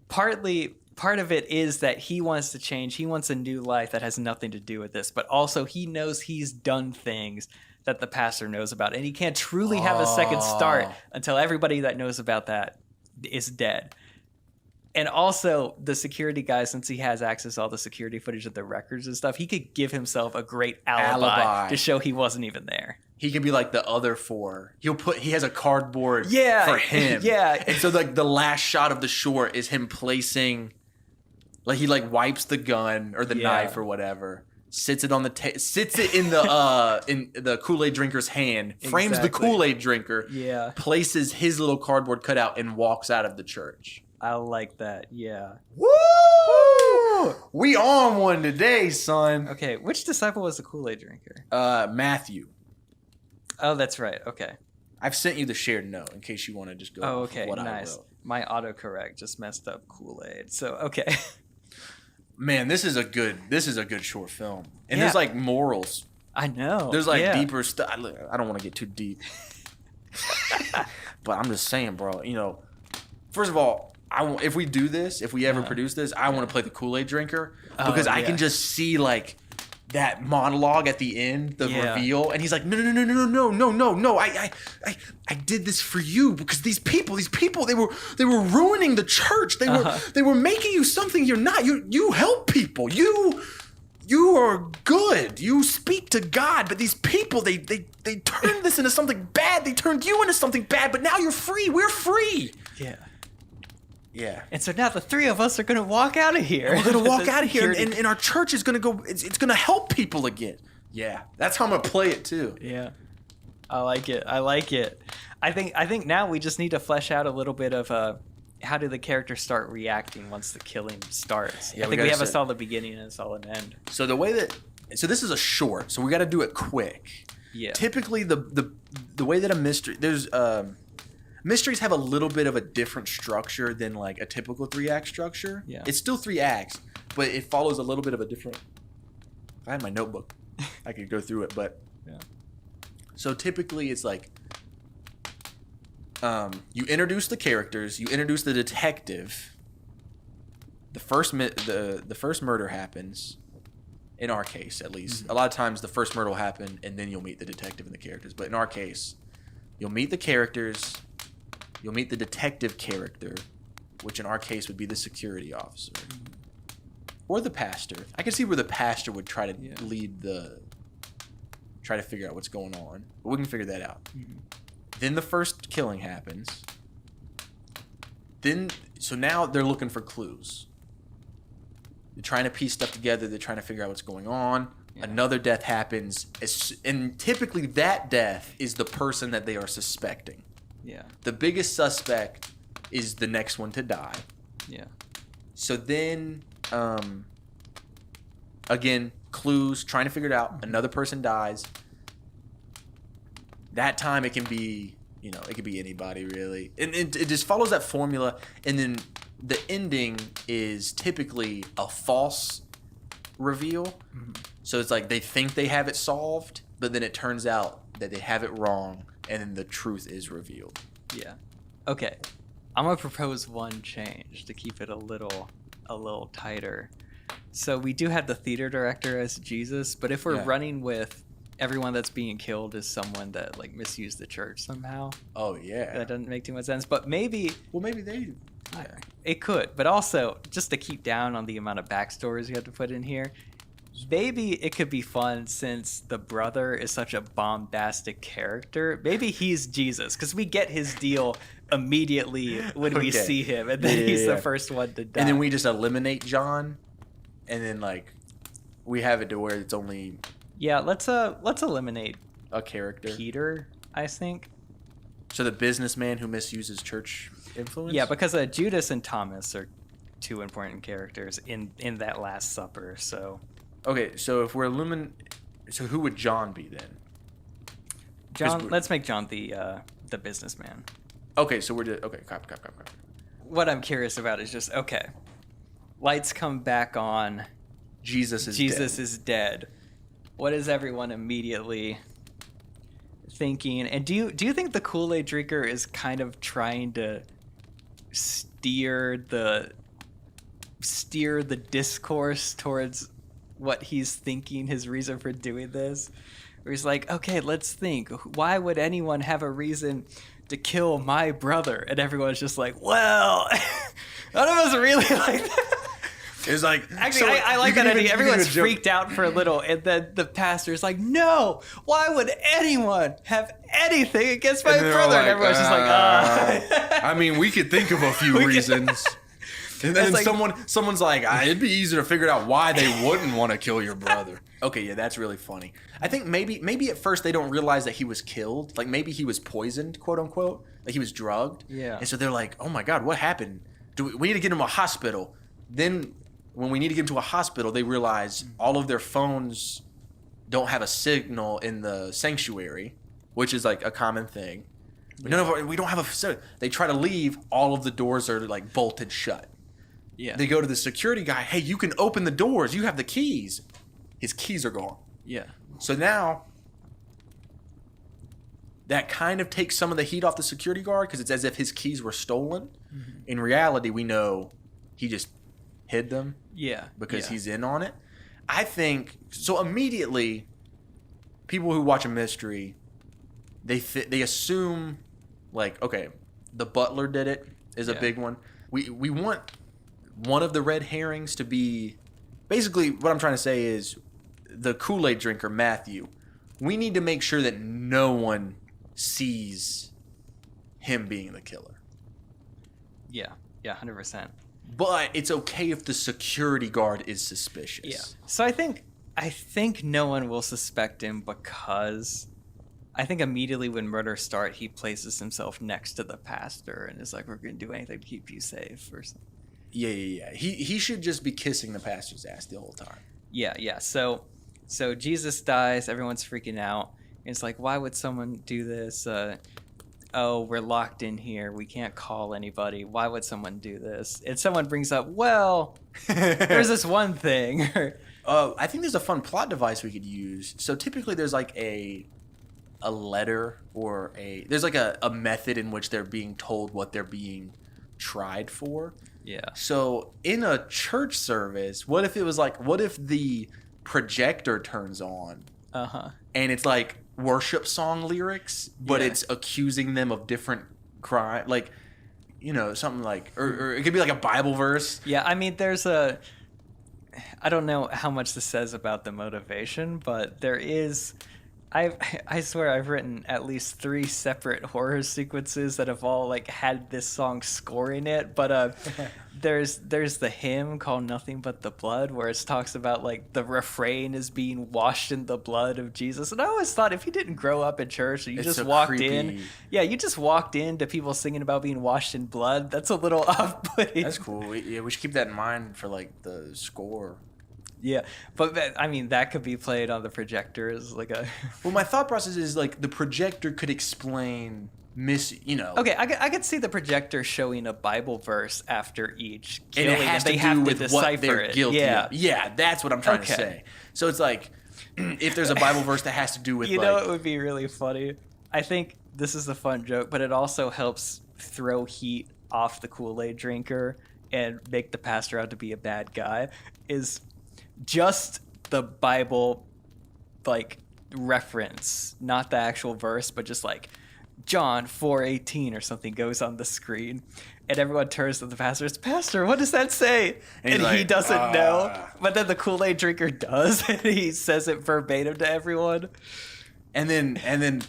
part of it is that he wants to change. He wants a new life that has nothing to do with this. But also he knows he's done things that the pastor knows about. And he can't truly have a second start until everybody that knows about that is dead. And also, the security guy, since he has access to all the security footage of the records and stuff, he could give himself a great alibi to show he wasn't even there. He could be like the other four. He has a cardboard Yeah, for him. yeah. And so like the last shot of the short is him placing, like he like wipes the gun or the knife or whatever, sits it on the sits it in the Kool-Aid drinker's hand, frames the Kool-Aid drinker, places his little cardboard cutout and walks out of the church. I like that, yeah. Woo! We on one today, son. Okay, which disciple was the Kool-Aid drinker? Matthew. Oh, that's right. Okay. I've sent you the shared note in case you want to just go. Oh, okay. What Nice. I wrote. My autocorrect just messed up Kool-Aid. So, okay. Man, this is a good short film. And there's like morals. I know. There's like deeper stuff. I don't want to get too deep. But I'm just saying, bro, you know, first of all, if we do this, if we ever produce this, I want to play the Kool-Aid drinker because I can just see like that monologue at the end, the reveal, and he's like, no, I did this for you because these people, they were ruining the church. They were making you something you're not. You help people. You are good. You speak to God, but these people, they turned this into something bad. They turned you into something bad, but now you're free. We're free. Yeah. Yeah. And so now the three of us are going to walk out of here. We're going to walk out of here, and our church is going to go, it's going to help people again. Yeah. That's how I'm going to play it, too. Yeah. I like it. I think now we just need to flesh out a little bit of how do the characters start reacting once the killing starts. Yeah, I think we have a solid beginning and a solid end. So this is a short, so we got to do it quick. Yeah. Typically, the way that a mystery, there's mysteries have a little bit of a different structure than like a typical 3-act structure. Yeah. It's still 3 acts, but it follows a little bit of a different. I had my notebook. I could go through it, but so typically it's like you introduce the characters, you introduce the detective. The first murder happens. In our case, at least, a lot of times the first murder will happen, and then you'll meet the detective and the characters. But in our case, you'll meet the characters. You'll meet the detective character, which in our case would be the security officer. Or the pastor. I can see where the pastor would try to try to figure out what's going on. But we can figure that out. Then the first killing happens. So now they're looking for clues. They're trying to piece stuff together. They're trying to figure out what's going on. Yeah. Another death happens. And typically that death is the person that they are suspecting. Yeah. The biggest suspect is the next one to die. Yeah. So then, again, clues, trying to figure it out. Another person dies. That time it can be, it could be anybody really. And it just follows that formula. And then the ending is typically a false reveal. Mm-hmm. So it's like they think they have it solved, but then it turns out that they have it wrong. And then the truth is revealed. Yeah. Okay. I'm gonna propose one change to keep it a little tighter. So we do have the theater director as Jesus, but if we're running with everyone that's being killed is someone that like misused the church somehow. Oh yeah. That doesn't make too much sense. But maybe they. Yeah. It could, but also just to keep down on the amount of backstories you have to put in here. maybe it could be fun since the brother is such a bombastic character. Maybe he's Jesus, because we get his deal immediately when we Okay. see him, and then he's Yeah. the first one to die. And then we just eliminate John, and then like we have it to where it's only let's eliminate a character. Peter, I think. So the businessman who misuses church influence. Yeah, because Judas and Thomas are two important characters in that Last Supper. So Okay, so if we're so who would John be then? John, let's make John the businessman. Okay, so we're okay. Cop. What I'm curious about is just okay. Lights come back on. Jesus is dead. What is everyone immediately thinking? And do you think the Kool-Aid drinker is kind of trying to steer the discourse towards what he's thinking, his reason for doing this? Where he's like, okay, let's think. Why would anyone have a reason to kill my brother? And everyone's just like, well, none of us really like that. It's like Actually, I like that idea. Everyone's freaked out for a little, and then the pastor's like, no, why would anyone have anything against my brother? And everyone's just like, I mean, we could think of a few reasons. And then someone's like, it'd be easier to figure out why they wouldn't want to kill your brother. Okay, yeah, that's really funny. I think maybe at first they don't realize that he was killed. Like maybe he was poisoned, quote unquote. Like he was drugged. Yeah. And so they're like, oh my God, what happened? We need to get him to a hospital. Then when we need to get him to a hospital, they realize all of their phones don't have a signal in the sanctuary, which is like a common thing. We don't have a facility. They try to leave. All of the doors are like bolted shut. yeah, They go to the security guy. Hey, you can open the doors. You have the keys. His keys are gone. yeah, So now that kind of takes some of the heat off the security guard because it's as if his keys were stolen. Mm-hmm. In reality, we know he just hid them yeah, because yeah. he's in on it. I think so. Immediately, people who watch a mystery, they assume like, okay, the butler did it is a Yeah. big one. We want one of the red herrings to be basically what I'm trying to say is the Kool-Aid drinker Matthew. We need to make sure that no one sees him being the killer. yeah, 100%. But it's okay if the security guard is suspicious. Yeah. So I think no one will suspect him because I think immediately when murders start, he places himself next to the pastor and is like, "We're going to do anything to keep you safe," or something. Yeah. He should just be kissing the pastor's ass the whole time. Yeah. So Jesus dies. Everyone's freaking out. And it's like, why would someone do this? Oh, we're locked in here. We can't call anybody. Why would someone do this? And someone brings up, well, there's this one thing. I think there's a fun plot device we could use. So typically there's like a letter or there's like a method in which they're being told what they're being tried for. Yeah. So in a church service, what if the projector turns on Uh-huh. and it's like worship song lyrics, but Yeah. it's accusing them of different crime, like, something like, or it could be like a Bible verse. Yeah, I mean, I don't know how much this says about the motivation, but there is, I swear I've written at least 3 separate horror sequences that have all like had this song scoring it, but there's the hymn called Nothing But the Blood where it talks about like the refrain is being washed in the blood of Jesus. And I always thought if you didn't grow up in church, you It's just so walked creepy. in. Yeah, you just walked into people singing about being washed in blood. That's a little off-putting. That's cool. We should keep that in mind for like the score. Yeah, but I mean that could be played on the projector as like a. Well, my thought process is like the projector could explain Okay, I could see the projector showing a Bible verse after each and killing, it has they to have do to with what decipher they're it. guilty Yeah, of. Yeah, that's what I'm trying to Okay. say. So it's like if there's a Bible verse that has to do with you like know it would be really funny. I think this is a fun joke, but it also helps throw heat off the Kool-Aid drinker and make the pastor out to be a bad guy. Is just the Bible like reference, not the actual verse, but just like John 4:18 or something goes on the screen, and everyone turns to the pastor. It's, Pastor, what does that say? And he's And he like, doesn't know. But then the Kool-Aid drinker does, and he says it verbatim to everyone. And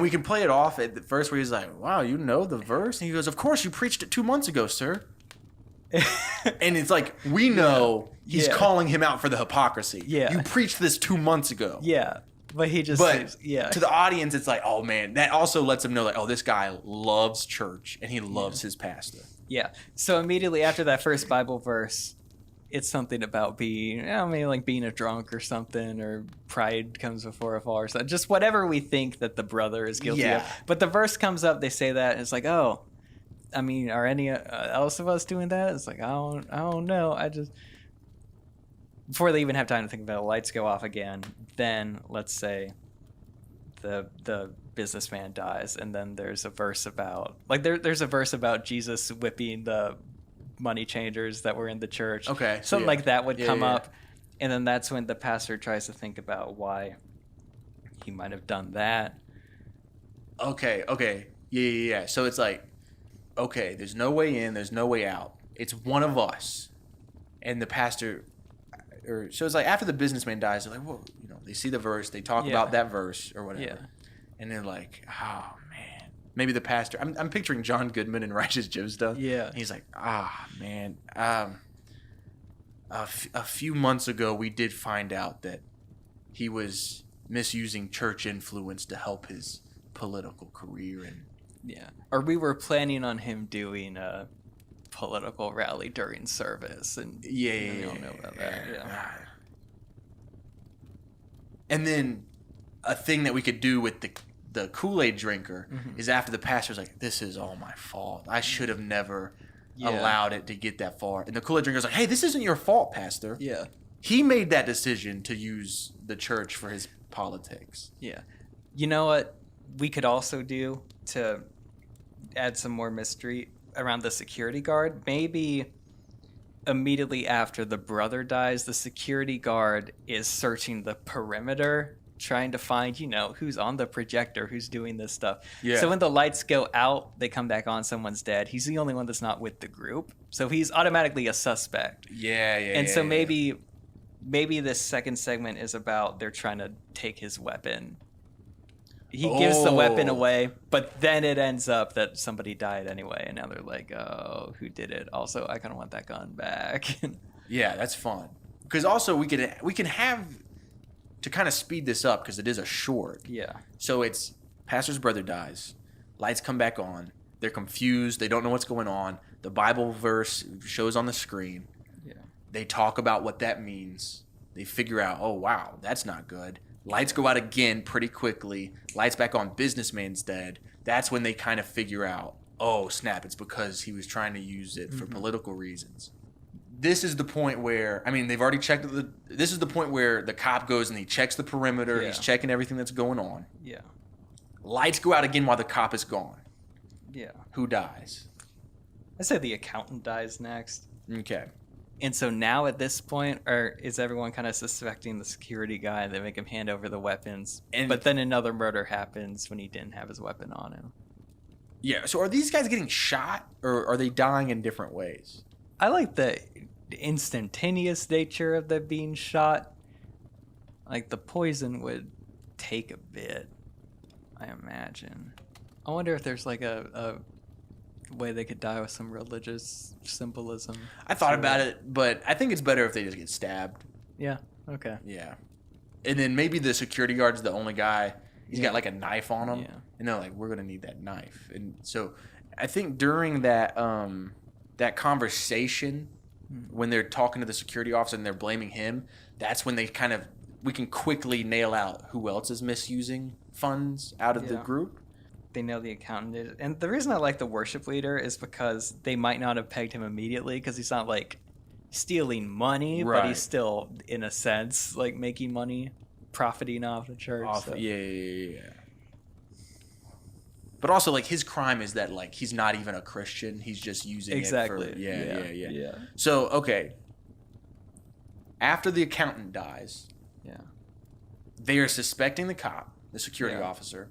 we can play it off at the first where he's like, wow, you know the verse? And he goes, of course, you preached it 2 months ago, sir. And it's like, we know he's Yeah. calling him out for the hypocrisy. Yeah. You preached this 2 months ago. Yeah, but he just But seems, yeah. to the audience, it's like, oh man, that also lets them know like, oh, this guy loves church and he loves his pastor. Yeah. So immediately after that first Bible verse, it's something about being, like being a drunk or something, or pride comes before a fall or something. Just whatever we think that the brother is guilty Yeah. of. But the verse comes up, they say that, and it's like, oh, I mean, are any else of us doing that? It's like, I don't know. Before they even have time to think about it, lights go off again. Then let's say the businessman dies, and then there's a verse about there's a verse about Jesus whipping the money changers that were in the church. Okay, so something yeah. like that would Yeah, come yeah. up, and then that's when the pastor tries to think about why he might have done that. Okay. Yeah. So it's like, okay, there's no way in, there's no way out. It's one of us. And the pastor, so it's like after the businessman dies, they're like, well, they see the verse, they talk Yeah. about that verse or whatever. Yeah. And they're like, oh man, maybe the pastor, I'm picturing John Goodman in Righteous Joe stuff. Yeah. And he's like, man, a few months ago, we did find out that he was misusing church influence to help his political career. And Yeah. Or we were planning on him doing a political rally during service, and we don't know about that. Yeah. And then a thing that we could do with the Kool-Aid drinker Mm-hmm. is after the pastor's like, this is all my fault. I should have never Yeah. allowed it to get that far. And the Kool-Aid drinker's like, hey, this isn't your fault, pastor. Yeah. He made that decision to use the church for his politics. Yeah. You know what we could also do to add some more mystery around the security guard? Maybe immediately after the brother dies, the security guard is searching the perimeter, trying to find, who's on the projector, who's doing this stuff. Yeah. So when the lights go out, they come back on, someone's dead. He's the only one that's not with the group. So he's automatically a suspect. Yeah. And so maybe this second segment is about they're trying to take his weapon. He gives the weapon away, but then it ends up that somebody died anyway, and now they're like, oh, who did it? Also, I kind of want that gun back. Yeah, that's fun. Because also we can have to kind of speed this up because it is a short. Yeah. So it's pastor's brother dies, lights come back on, they're confused, they don't know what's going on. The Bible verse shows on the screen. Yeah. They talk about what that means. They figure out, oh wow, that's not good. Lights go out again pretty quickly. Lights back on, businessman's dead. That's when they kind of figure out, oh snap, it's because he was trying to use it for political reasons. This is the point where, they've already checked this is the point where the cop goes and he checks the perimeter. Yeah. He's checking everything that's going on. Yeah. Lights go out again while the cop is gone. Yeah. Who dies? I say the accountant dies next. Okay. And so now at this point, or is everyone kind of suspecting the security guy? They make him hand over the weapons. But then another murder happens when he didn't have his weapon on him. Yeah, so are these guys getting shot or are they dying in different ways? I like the instantaneous nature of them being shot. Like the poison would take a bit, I imagine. I wonder if there's like a way they could die with some religious symbolism. I thought about it, but I think it's better if they just get stabbed. Yeah, okay. Yeah. And then maybe the security guard's the only guy. He's got like a knife on him. Yeah. And they're like, we're going to need that knife. And so I think during that that conversation, when they're talking to the security officer and they're blaming him, that's when we can quickly nail out who else is misusing funds out of the Yeah. group. They know the accountant is. And the reason I like the worship leader is because they might not have pegged him immediately because he's not like stealing money, but Right. he's still, in a sense, like making money, profiting off the church. so. Yeah. But also, like, his crime is that, like, he's not even a Christian. He's just using Exactly. it for... Yeah. Yeah. So, okay. After the accountant dies, Yeah. they are suspecting the cop, the security Yeah. officer.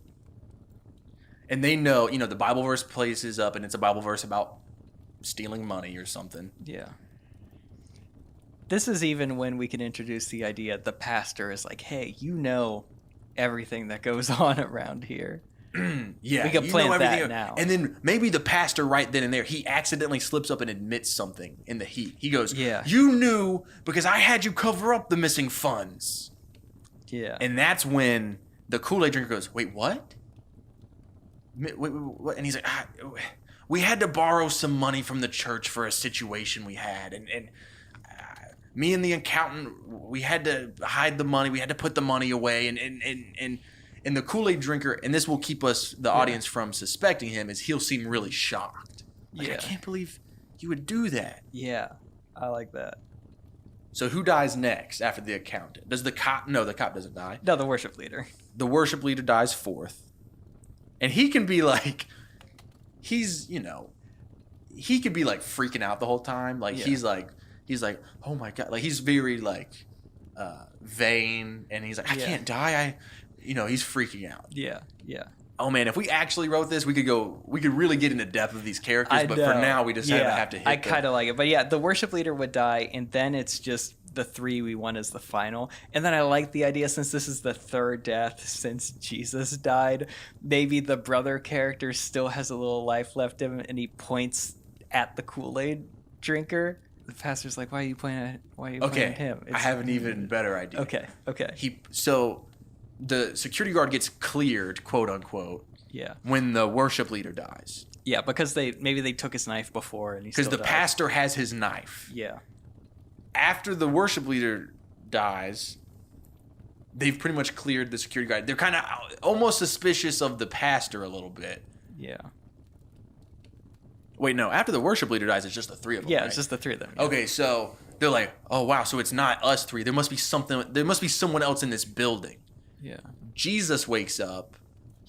And they know, the Bible verse places up, and it's a Bible verse about stealing money or something. Yeah. This is even when we can introduce the idea the pastor is like, hey, you know everything that goes on around here. Yeah, we can you plant know that everything. now. And then maybe the pastor right then and there, he accidentally slips up and admits something in the heat. He goes, Yeah. you knew because I had you cover up the missing funds. Yeah. And that's when the Kool-Aid drinker goes, wait, what? Wait, what? And he's like, we had to borrow some money from the church for a situation we had. And me and the accountant, we had to hide the money. We had to put the money away. And the Kool-Aid drinker, and this will keep us, the audience, from suspecting him, is he'll seem really shocked. Like, I can't believe you would do that. Yeah, I like that. So who dies next after the accountant? Does the cop? No, the cop doesn't die. No, the worship leader. The worship leader dies fourth. And he can be like, he could be like freaking out the whole time. Like he's like, oh my God. Like he's very like vain, and he's like, I can't die. He's freaking out. Yeah, yeah. Oh man, if we actually wrote this, we could really get into depth of these characters. But for now, we just have to hit I kind of like it. But yeah, the worship leader would die, and then it's just the three we want as the final. And then I like the idea, since this is the third death since Jesus died, maybe the brother character still has a little life left in him, and he points at the Kool-Aid drinker. The pastor's like, why are you pointing at him? I have an even better idea. Okay. So the security guard gets cleared, quote unquote, when the worship leader dies. Yeah, because maybe they took his knife before, and because the pastor has his knife. Yeah. After the worship leader dies, they've pretty much cleared the security guard. They're kind of almost suspicious of the pastor a little bit. Yeah. Wait, no. After the worship leader dies, it's just the three of them. Yeah, right? it's just the three of them. Yeah. Okay, so they're like, oh wow, so it's not us three. There must be something. There must be someone else in this building. Yeah. Jesus wakes up,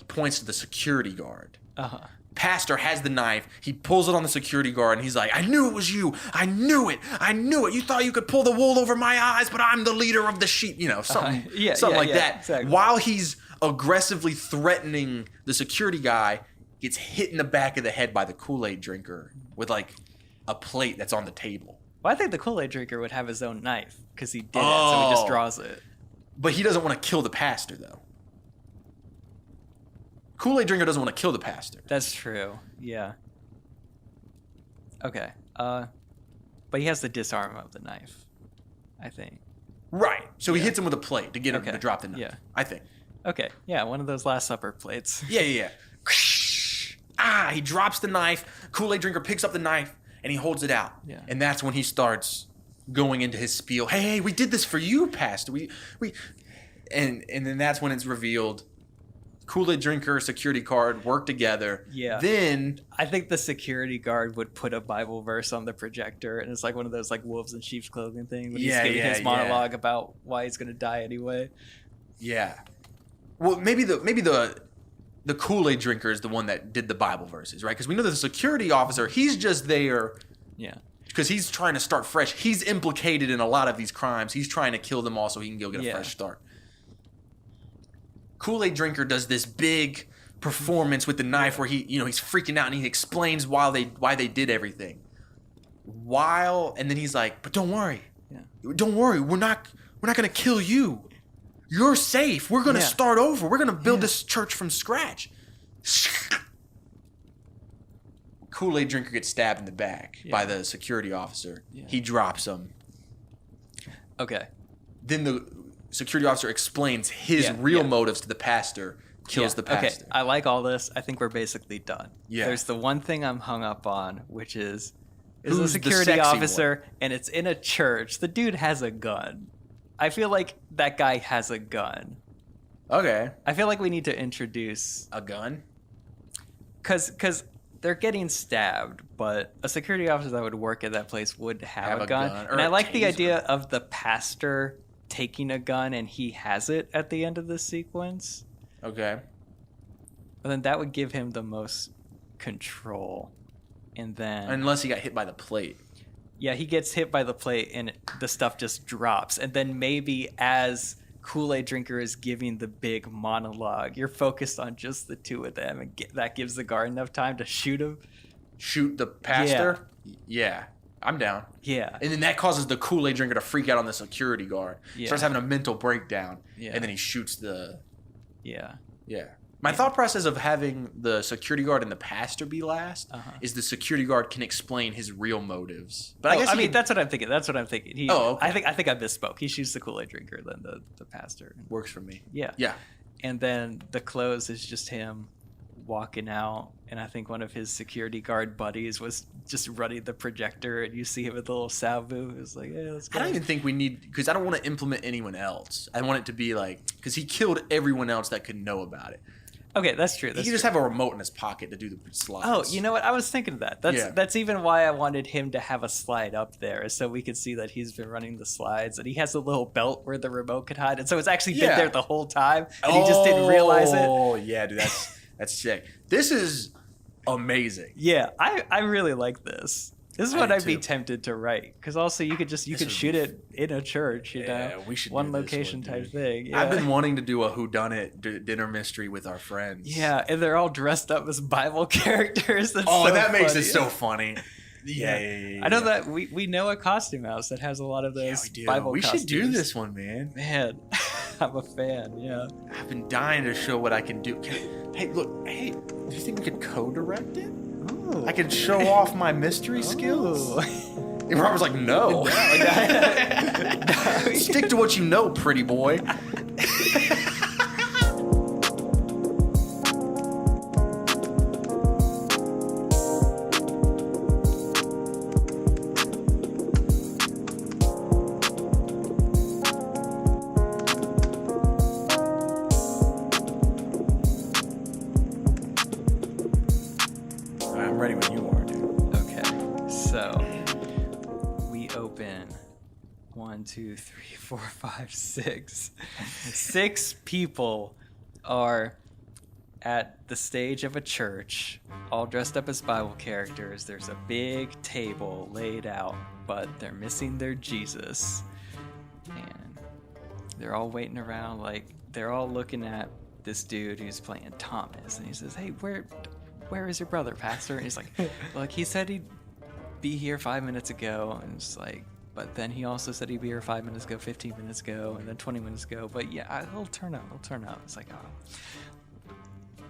points to the security guard. Uh-huh. Pastor has the knife. He pulls it on the security guard, and he's like, I knew it was you. I knew it. You thought you could pull the wool over my eyes, but I'm the leader of the sheep. Something like that. Exactly. While he's aggressively threatening the security guy, gets hit in the back of the head by the Kool-Aid drinker with like a plate that's on the table. Well, I think the Kool-Aid drinker would have his own knife because he did it, so he just draws it. But he doesn't want to kill the pastor, though. Kool-Aid drinker doesn't want to kill the pastor. That's true. Yeah. Okay. But he has the disarm of the knife, I think. Right. So he hits him with a plate to get him to drop the knife. Yeah. I think. Okay. Yeah, one of those Last Supper plates. Yeah. He drops the knife. Kool-Aid drinker picks up the knife and he holds it out. Yeah. And that's when he starts going into his spiel. Hey, we did this for you, pastor. And then that's when it's revealed Kool-Aid drinker, security guard work together. Yeah. Then I think the security guard would put a Bible verse on the projector, and it's like one of those like wolves in sheep's clothing thing when he's giving his monologue about why he's gonna die anyway. Yeah. Well, maybe the Kool-Aid drinker is the one that did the Bible verses, right? Because we know that the security officer, he's just there. Yeah. Because he's trying to start fresh. He's implicated in a lot of these crimes. He's trying to kill them all so he can go get a fresh start. Kool-Aid drinker does this big performance with the knife where he's freaking out and he explains why they did everything. And then he's like, but don't worry. Yeah. Don't worry. We're not going to kill you. You're safe. We're going to start over. We're going to build this church from scratch. Kool-Aid drinker gets stabbed in the back by the security officer. Yeah. He drops him. Okay. Then the security officer explains his real motives to the pastor, kills the pastor. Okay, I like all this. I think we're basically done. Yeah. There's the one thing I'm hung up on, which is a Who's the security sexy officer, and it's in a church. The dude has a gun. I feel like that guy has a gun. Okay. I feel like we need to introduce a gun. Because they're getting stabbed, but a security officer that would work at that place would have a gun. And I like the idea of the pastor taking a gun, and he has it at the end of this sequence. Okay. But then that would give him the most control. And then... Unless he got hit by the plate. Yeah, he gets hit by the plate, and the stuff just drops. And then maybe as Kool-Aid drinker is giving the big monologue. You're focused on just the two of them, and that gives the guard enough time to shoot him. Shoot the pastor? Yeah. I'm down. Yeah. And then that causes the Kool-Aid drinker to freak out on the security guard. Yeah. Starts having a mental breakdown. Yeah. And then he shoots the... Yeah. Yeah. My thought process of having the security guard and the pastor be last is the security guard can explain his real motives. But I guess that's what I'm thinking. That's what I'm thinking. Okay. I think I misspoke. He shoots the Kool-Aid drinker, then the pastor. Works for me. Yeah. Yeah. And then the close is just him walking out, and I think one of his security guard buddies was just running the projector, and you see him with the little salvo. It's like, hey, let's go. I don't even think we need, because I don't want to implement anyone else. I want it to be like, because he killed everyone else that could know about it. Okay, that's true. He could just have a remote in his pocket to do the slides. Oh, you know what? I was thinking of that. That's even why I wanted him to have a slide up there, so we could see that he's been running the slides, and he has a little belt where the remote could hide, and so it's actually been there the whole time, and he just didn't realize it. Oh, yeah, dude, that's sick. This is amazing. Yeah, I really like this. This is what I'd be tempted to write, because also you could shoot it in a church, you know, we should one do this location one, type dude. thing. Yeah. I've been wanting to do a whodunit dinner mystery with our friends. Yeah, and they're all dressed up as Bible characters. That's that makes funny. it so funny. Yeah. I know that we know a costume house that has a lot of those Bible we costumes. should do this one, man. Man, I'm a fan, yeah. I've been dying to show what I can do. Hey, do you think we could co-direct it? Ooh. I can show off my mystery skills. And Robert's like, no. Stick to what you know, pretty boy. I'm ready when you are, dude. Okay, so we open 1, 2, 3, 4, 5, 6. 6 people are at the stage of a church, all dressed up as Bible characters. There's a big table laid out, but they're missing their Jesus. And they're all waiting around, like, they're all looking at this dude who's playing Thomas. And he says, hey, where is your brother, Pastor? And he's like, look, he said he'd be here 5 minutes ago. And it's like, but then he also said he'd be here 5 minutes ago, 15 minutes ago, and then 20 minutes ago. But yeah, he'll turn up. It's like, oh.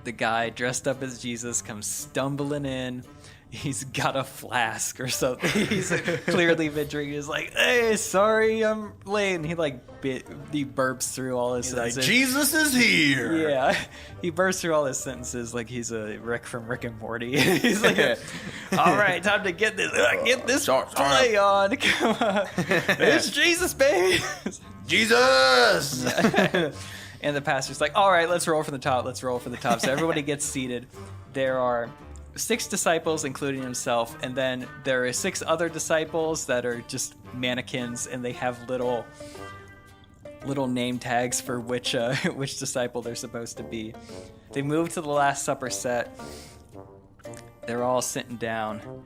The guy dressed up as Jesus comes stumbling in. He's got a flask or something. He's clearly been drinking. He's like, hey, sorry, I'm late. And he he burps through all his sentences. Like, Jesus is here. Yeah, he bursts through all his sentences like he's a Rick from Rick and Morty. He's like, all right, time to get this play on. Come on. It's Jesus, baby. Jesus. And the pastor's like, all right, let's roll for the top. So everybody gets seated. There are 6 disciples, including himself, and then there are 6 other disciples that are just mannequins, and they have little name tags for which disciple they're supposed to be. They move to the Last Supper set. They're all sitting down.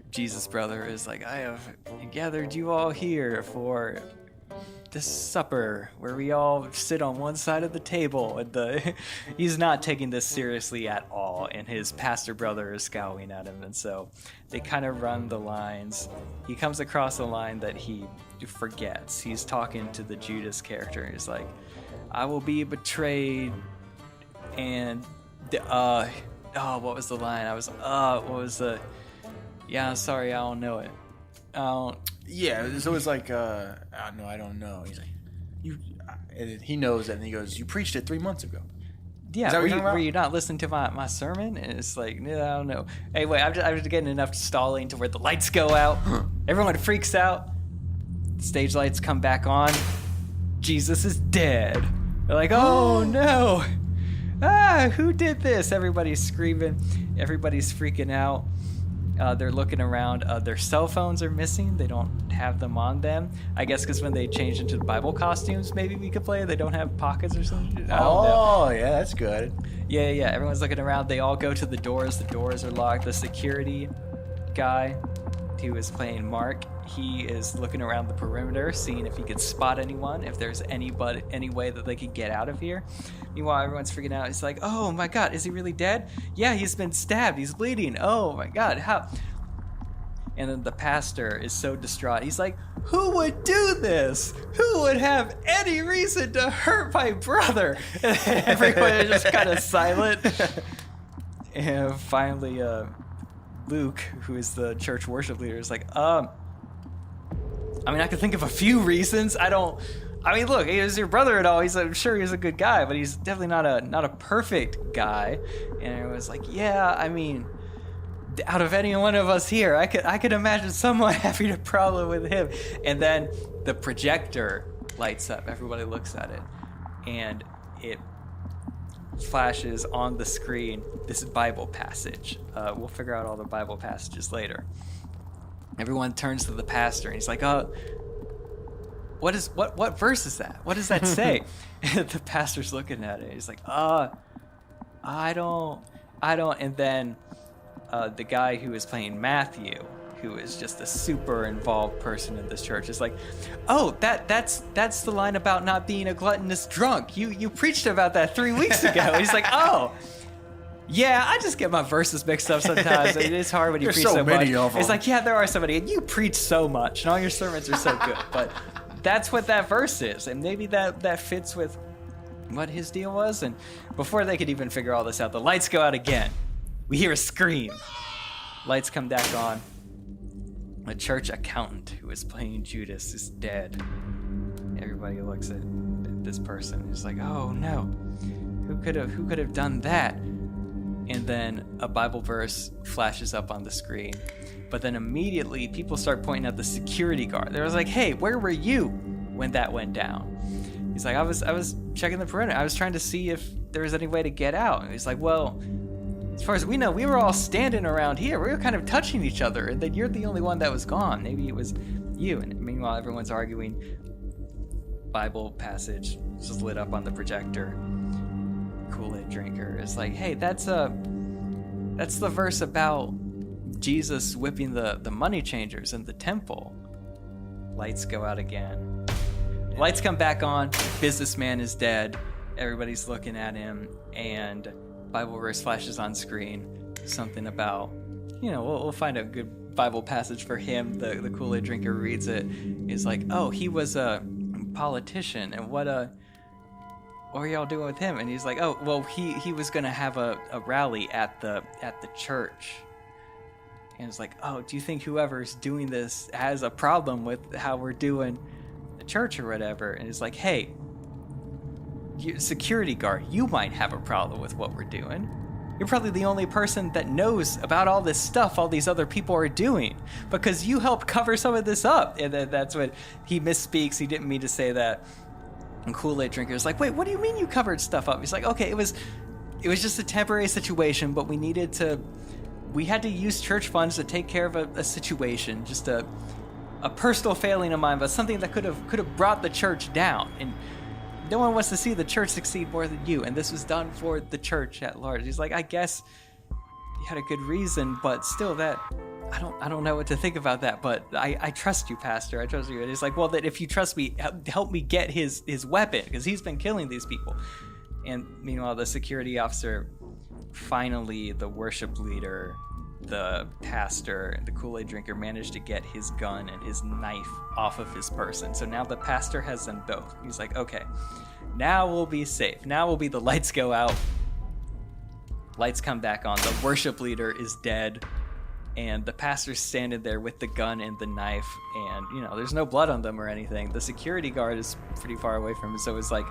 Jesus' brother is like, I have gathered you all here for this supper where we all sit on one side of the table, and he's not taking this seriously at all, and his pastor brother is scowling at him, and so they kind of run the lines. He comes across a line that he forgets. He's talking to the Judas character. He's like, I will be betrayed, and what was the line? Yeah, sorry, I don't know it. Yeah, so it's like, no, I don't know. He's like, and he knows that, and he goes, you preached it 3 months ago. Yeah, were you not listening to my sermon? And it's like, no, I don't know. Anyway, I'm just getting enough stalling to where the lights go out. Everyone freaks out. The stage lights come back on. Jesus is dead. They're like, oh no. Who did this? Everybody's screaming. Everybody's freaking out. They're looking around. Their cell phones are missing. They don't have them on them. I guess because when they change into the Bible costumes, maybe we could play. They don't have pockets or something. I don't know. Yeah, that's good. Yeah. Everyone's looking around. They all go to the doors. The doors are locked. The security guy, who is playing Mark, he is looking around the perimeter, seeing if he could spot anyone, if there's any way that they could get out of here. Meanwhile, everyone's freaking out. He's like, oh my god, is he really dead? Yeah, he's been stabbed. He's bleeding. Oh my god, how? And then the pastor is so distraught. He's like, who would do this? Who would have any reason to hurt my brother? And everyone is just kind of silent. And finally, Luke, who is the church worship leader, is like, I mean, I can think of a few reasons. I mean, look, he was your brother and all. I'm sure he's a good guy, but he's definitely not a perfect guy. And it was like, yeah, I mean, out of any one of us here, I could imagine someone having a problem with him. And then the projector lights up. Everybody looks at it, and it flashes on the screen this Bible passage. We'll figure out all the Bible passages later. Everyone turns to the pastor, and he's like, what verse is that? What does that say? And the pastor's looking at it. He's like, I don't. And then the guy who is playing Matthew, who is just a super involved person in this church, is like, oh, that's the line about not being a gluttonous drunk. You preached about that 3 weeks ago. He's like, oh, yeah, I just get my verses mixed up sometimes. It is hard when you preach so many much. of them. It's like, yeah, there are so many, and you preach so much, and all your sermons are so good. But that's what that verse is, and maybe that fits with what his deal was. And before they could even figure all this out, the lights go out again. We hear a scream. Lights come back on. A church accountant who is playing Judas is dead. Everybody looks at this person. He's like, oh no, who could have done that? And then a Bible verse flashes up on the screen. But then immediately people start pointing at the security guard. They was like, hey, where were you when that went down? He's like, I was checking the perimeter. I was trying to see if there was any way to get out. And he's like, well, as far as we know, we were all standing around here. We were kind of touching each other, and then you're the only one that was gone. Maybe it was you. And meanwhile, everyone's arguing. Bible passage just lit up on the projector. Kool-Aid drinker is like, hey, that's the verse about Jesus whipping the money changers in the temple. Lights go out again. Lights come back on. Businessman is dead. Everybody's looking at him, and Bible verse flashes on screen. Something about, we'll find a good Bible passage for him. The Kool-Aid drinker reads it. He's like, oh, he was a politician, and what are y'all doing with him? And he's like, oh, well, he was gonna have a rally at the church. And it's like, oh, do you think whoever's doing this has a problem with how we're doing the church or whatever? And it's like, hey, security guard, you might have a problem with what we're doing. You're probably the only person that knows about all this stuff all these other people are doing, because you helped cover some of this up. And then that's what he misspeaks. He didn't mean to say that. And Kool-Aid drinker is like, wait, what do you mean you covered stuff up? He's like, okay, it was just a temporary situation, but we had to use church funds to take care of a situation, just a personal failing of mine, but something that could have brought the church down. And no one wants to see the church succeed more than you, and this was done for the church at large. He's like, I guess you had a good reason, but still, that I don't know what to think about that. But I trust you, Pastor. I trust you. And he's like, well, that if you trust me, help me get his weapon, because he's been killing these people. And meanwhile, the security officer, finally, the worship leader, the pastor, and the Kool-Aid drinker managed to get his gun and his knife off of his person. So now the pastor has them both. He's like, okay, now we'll be safe. Now will be the lights go out. Lights come back on. The worship leader is dead. And the pastor's standing there with the gun and the knife. And, there's no blood on them or anything. The security guard is pretty far away from him. So it's like,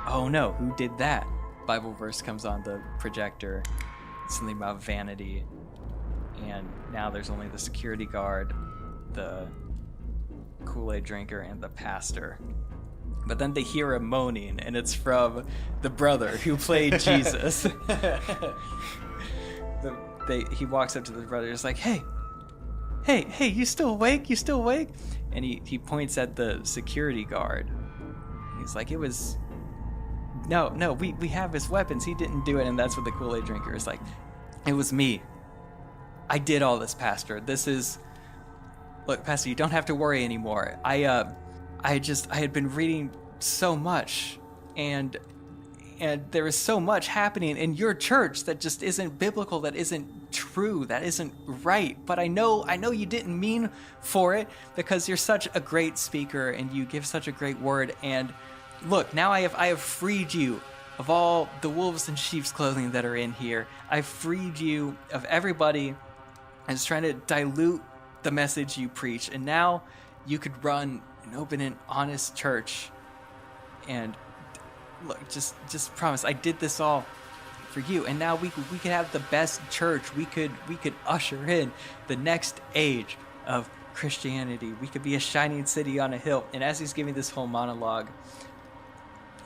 oh no, who did that? Bible verse comes on the projector. It's something about vanity. And now there's only the security guard, the Kool-Aid drinker, and the pastor. But then they hear a moaning, and it's from the brother who played Jesus. He walks up to the brother. He's like, hey, you still awake? You still awake? And he points at the security guard. He's like, no, we have his weapons. He didn't do it. And that's what the Kool-Aid drinker is like, it was me. I did all this, Pastor. This is Look, Pastor, you don't have to worry anymore. I had been reading so much, and there is so much happening in your church that just isn't biblical, that isn't true, that isn't right. But I know you didn't mean for it, because you're such a great speaker and you give such a great word. And look, now I have freed you of all the wolves in sheep's clothing that are in here. I've freed you of everybody that's trying to dilute the message you preach, and now you could run an open and honest church. And look, just promise, I did this all for you, and now we could have the best church. We could usher in the next age of Christianity. We could be a shining city on a hill. And as he's giving this whole monologue,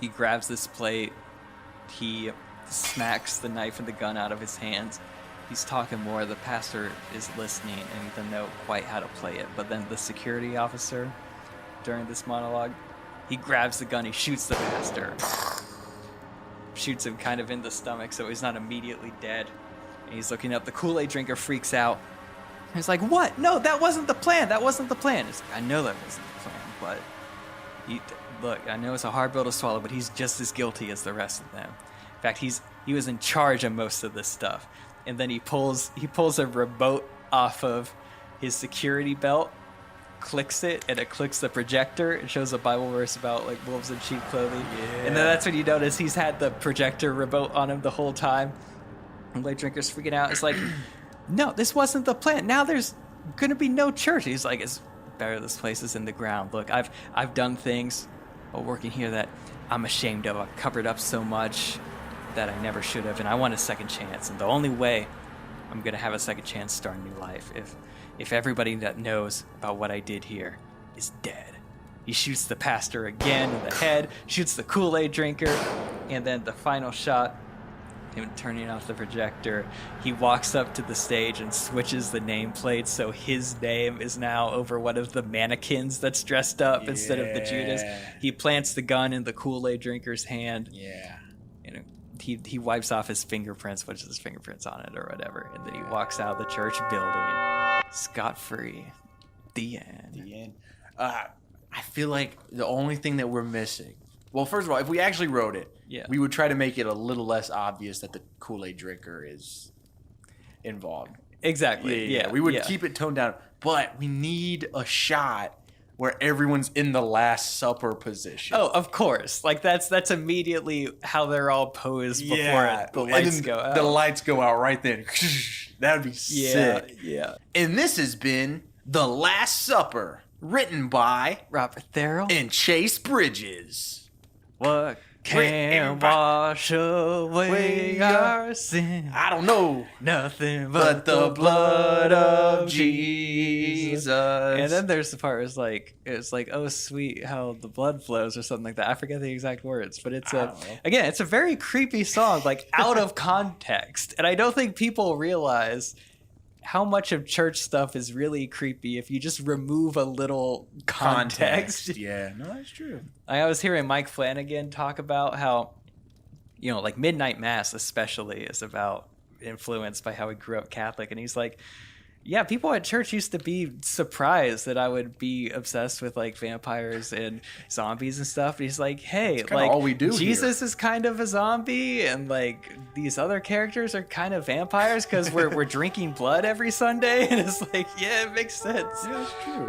he grabs this plate, he smacks the knife and the gun out of his hands. He's talking more. The pastor is listening and doesn't know quite how to play it. But then the security officer, during this monologue, he grabs the gun, he shoots the pastor. Shoots him kind of in the stomach so he's not immediately dead. And he's looking up. The Kool-Aid drinker freaks out. He's like, what? No, that wasn't the plan. That wasn't the plan. It's like, I know that wasn't the plan, but look, I know it's a hard pill to swallow, but he's just as guilty as the rest of them. In fact, he was in charge of most of this stuff. And then he pulls a remote off of his security belt, clicks it, and it clicks the projector. It shows a Bible verse about like wolves in sheep clothing. Yeah. And then that's when you notice he's had the projector remote on him the whole time. And the drinker's freaking out. It's like, no, this wasn't the plan. Now there's gonna be no church. He's like, it's better this place is in the ground. Look, I've done things while working here that I'm ashamed of. I've covered up so much that I never should have, and I want a second chance. And the only way I'm gonna have a second chance to start a new life if everybody that knows about what I did here is dead. He shoots the pastor again in the head, shoots the Kool-Aid drinker, and then the final shot, him turning off the projector, he walks up to the stage and switches the nameplate so his name is now over one of the mannequins that's dressed up instead of the Judas. He plants the gun in the Kool-Aid drinker's hand. Yeah. And he wipes off his fingerprints, puts his fingerprints on it or whatever, and then he walks out of the church building scot-free. The end. I feel like the only thing that we're missing. Well, first of all, if we actually wrote it, Yeah. we would try to make it a little less obvious that the Kool-Aid drinker is involved. Exactly. Yeah. We would keep it toned down, but we need a shot where everyone's in the Last Supper position. Oh, of course. Like that's immediately how they're all posed before the lights go out. The lights go out right then. That would be sick. Yeah. And this has been The Last Supper, written by Robert Therrell and Chase Bridges. What can wash away our sin? I don't know. Nothing But the blood of Jesus. And then there's the part where it's like, oh sweet how the blood flows or something like that. I forget the exact words, but it's it's a very creepy song, like out of context. And I don't think people realize how much of church stuff is really creepy if you just remove a little context. Yeah, no, that's true. I was hearing Mike Flanagan talk about how, like Midnight Mass especially is about influenced by how he grew up Catholic. And he's like, yeah, people at church used to be surprised that I would be obsessed with like vampires and zombies and stuff. But he's like, hey, like all we do Jesus is kind of a zombie, and like these other characters are kind of vampires because we're drinking blood every Sunday. And it's like, yeah, it makes sense. Yeah, that's true.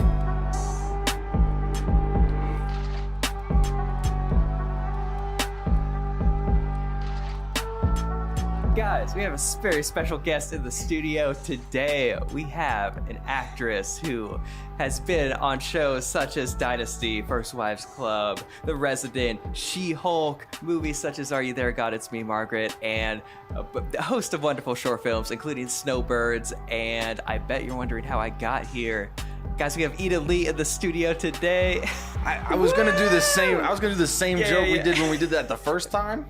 Guys, we have a very special guest in the studio today. We have an actress who has been on shows such as Dynasty, First Wives Club, The Resident, She-Hulk, movies such as Are You There, God, It's Me, Margaret, and a host of wonderful short films, including Snowbirds, and I bet you're wondering how I got here. Guys, we have Ida Lee in the studio today. I was gonna do the same. I was gonna do the same joke we did when we did that the first time.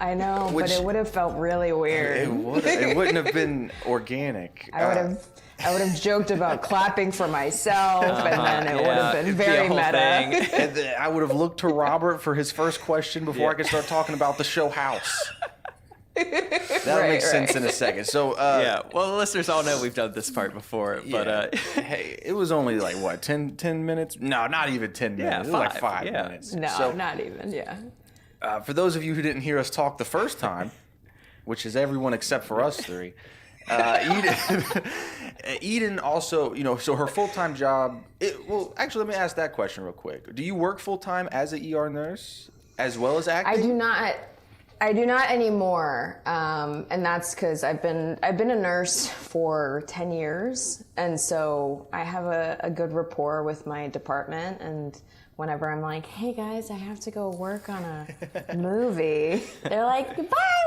I know, but it would have felt really weird. It wouldn't have been organic. I would have joked about clapping for myself, and then it would have been very meta. And I would have looked to Robert for his first question before I could start talking about the show House. That'll make sense in a second. So yeah. Well, the listeners all know we've done this part before, but hey, it was only like what 10 minutes? No, not even 10 minutes. It was like 5 minutes. No, So, not even. Yeah. for those of you who didn't hear us talk the first time, which is everyone except for us three, Eden also, so her full-time job. Well, actually, let me ask that question real quick. Do you work full-time as an ER nurse as well as acting? I do not anymore, and that's because I've been a nurse for 10 years, and so I have a good rapport with my department. And whenever I'm like, "Hey guys, I have to go work on a movie," they're like, "Bye,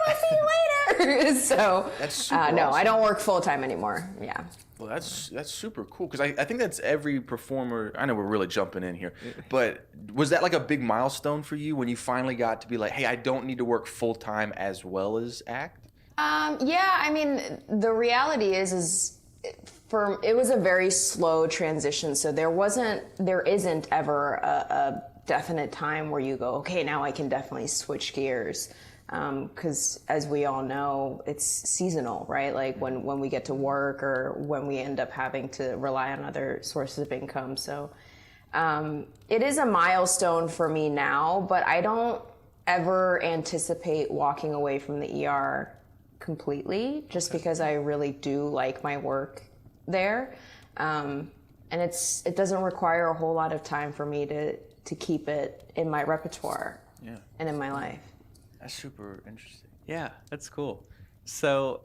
we'll see you later." So That's super no, awesome. I don't work full time anymore. Yeah. Well, that's super cool because I think that's every performer. I know we're really jumping in here, but was that like a big milestone for you when you finally got to be like, hey, I don't need to work full time as well as act? Yeah, I mean, the reality is it was a very slow transition. So there isn't ever a definite time where you go, okay, now I can definitely switch gears. Because as we all know, it's seasonal, right? Like when we get to work or when we end up having to rely on other sources of income. So it is a milestone for me now, but I don't ever anticipate walking away from the ER completely, just because I really do like my work there. And it doesn't require a whole lot of time for me to keep it in my repertoire and in my life. That's super interesting. yeah, that's cool. So,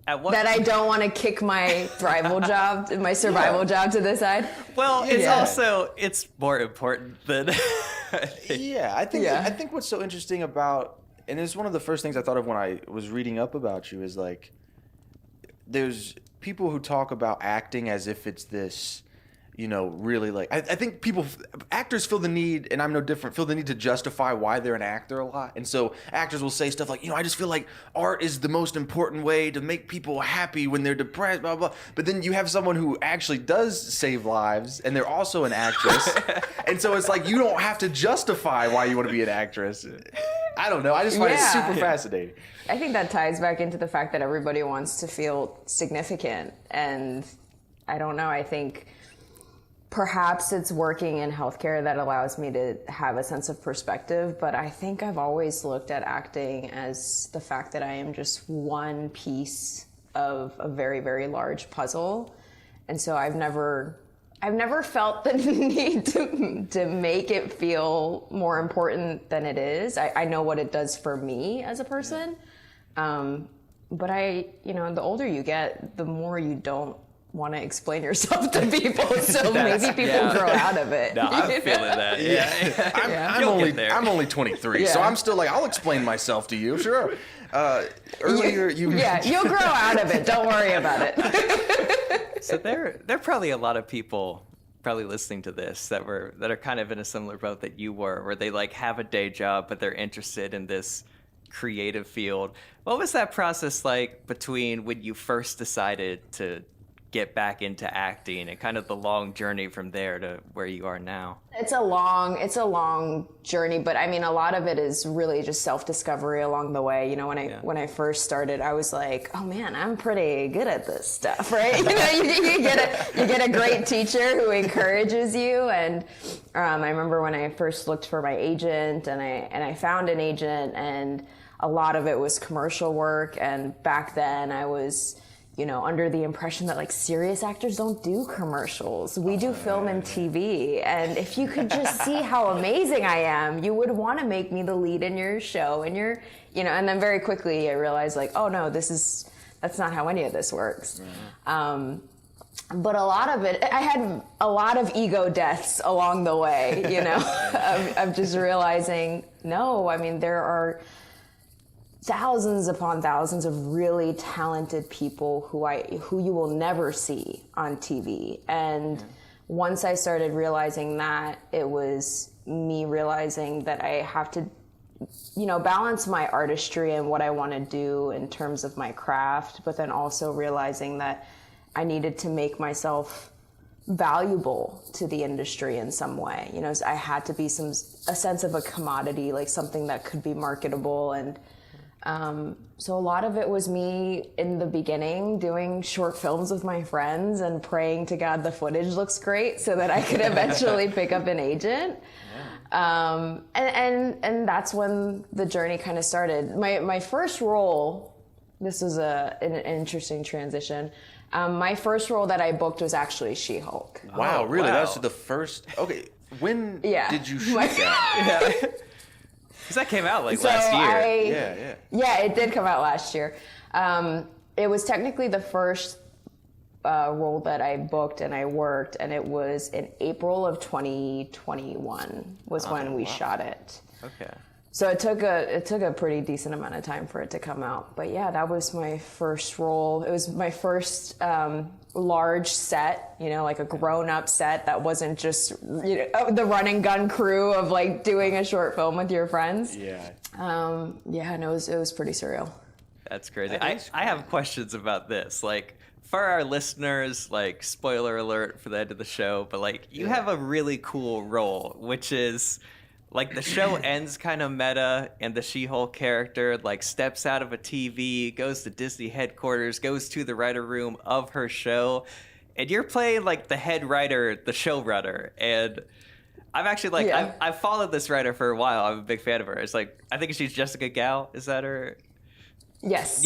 at what? That I don't want to kick my survival job to the side. Well, it's more important than. I think what's so interesting about, and it's one of the first things I thought of when I was reading up about you, is like, there's people who talk about acting as if it's this, really like, I think actors feel the need, and I'm no different, feel the need to justify why they're an actor a lot. And so actors will say stuff like, I just feel like art is the most important way to make people happy when they're depressed, blah, blah. But then you have someone who actually does save lives, and they're also an actress. And so it's like, you don't have to justify why you want to be an actress. I don't know. I just find it super fascinating. I think that ties back into the fact that everybody wants to feel significant. And I don't know, I think perhaps it's working in healthcare that allows me to have a sense of perspective, but I think I've always looked at acting as the fact that I am just one piece of a very, very large puzzle. And so I've never felt the need to make it feel more important than it is. I know what it does for me as a person. But the older you get, the more you don't want to explain yourself to people. So maybe people grow out of it. No, I'm feeling that. Yeah. I'm only 23, so I'm still like, I'll explain myself to you. Sure. Earlier, you'll grow out of it. Don't worry about it. So there are probably a lot of people probably listening to this that are kind of in a similar boat that you were, where they like have a day job, but they're interested in this creative field. What was that process like between when you first decided to get back into acting and kind of the long journey from there to where you are now? It's a long journey, but I mean, a lot of it is really just self-discovery along the way. When I first started, I was like, oh man, I'm pretty good at this stuff, right? You get a great teacher who encourages you. And I remember when I first looked for my agent, and I found an agent, and a lot of it was commercial work. And back then I was under the impression that like serious actors don't do commercials. We do film and TV. And if you could just see how amazing I am, you would want to make me the lead in your show and and then very quickly I realized like, oh no, that's not how any of this works. But a lot of it, I had a lot of ego deaths along the way, of just realizing, no, I mean, there are thousands upon thousands of really talented people who you will never see on TV. And once I started realizing that, it was me realizing that I have to, balance my artistry and what I want to do in terms of my craft, but then also realizing that I needed to make myself valuable to the industry in some way. I had to be a sense of a commodity, like something that could be marketable. And So a lot of it was me in the beginning doing short films with my friends and praying to God the footage looks great so that I could eventually pick up an agent. And that's when the journey kind of started. My first role, this was an interesting transition. My first role that I booked was actually She-Hulk. Wow, really? wow. That's the first. Okay, when Yeah. did you shoot that? Yeah. Because that came out like last year. Yeah, it did come out last year. It was technically the first role that I booked and I worked, and it was in April of 2021 was when we shot it. Okay. So it took a pretty decent amount of time for it to come out. But yeah, that was my first role. It was my first large set, like a grown-up set that wasn't just the run and gun crew of like doing a short film with your friends. Yeah. And it was pretty surreal. That's crazy. I have questions about this. Like, for our listeners, like, spoiler alert for the end of the show, but like, you have a really cool role, which is like the show ends kind of meta, and the She-Hulk character like steps out of a TV, goes to Disney headquarters, goes to the writer room of her show, and you're playing like the head writer, the showrunner. And I've actually I've followed this writer for a while. I'm a big fan of her. It's like, I think she's Jessica Gao. Is that her? Yes.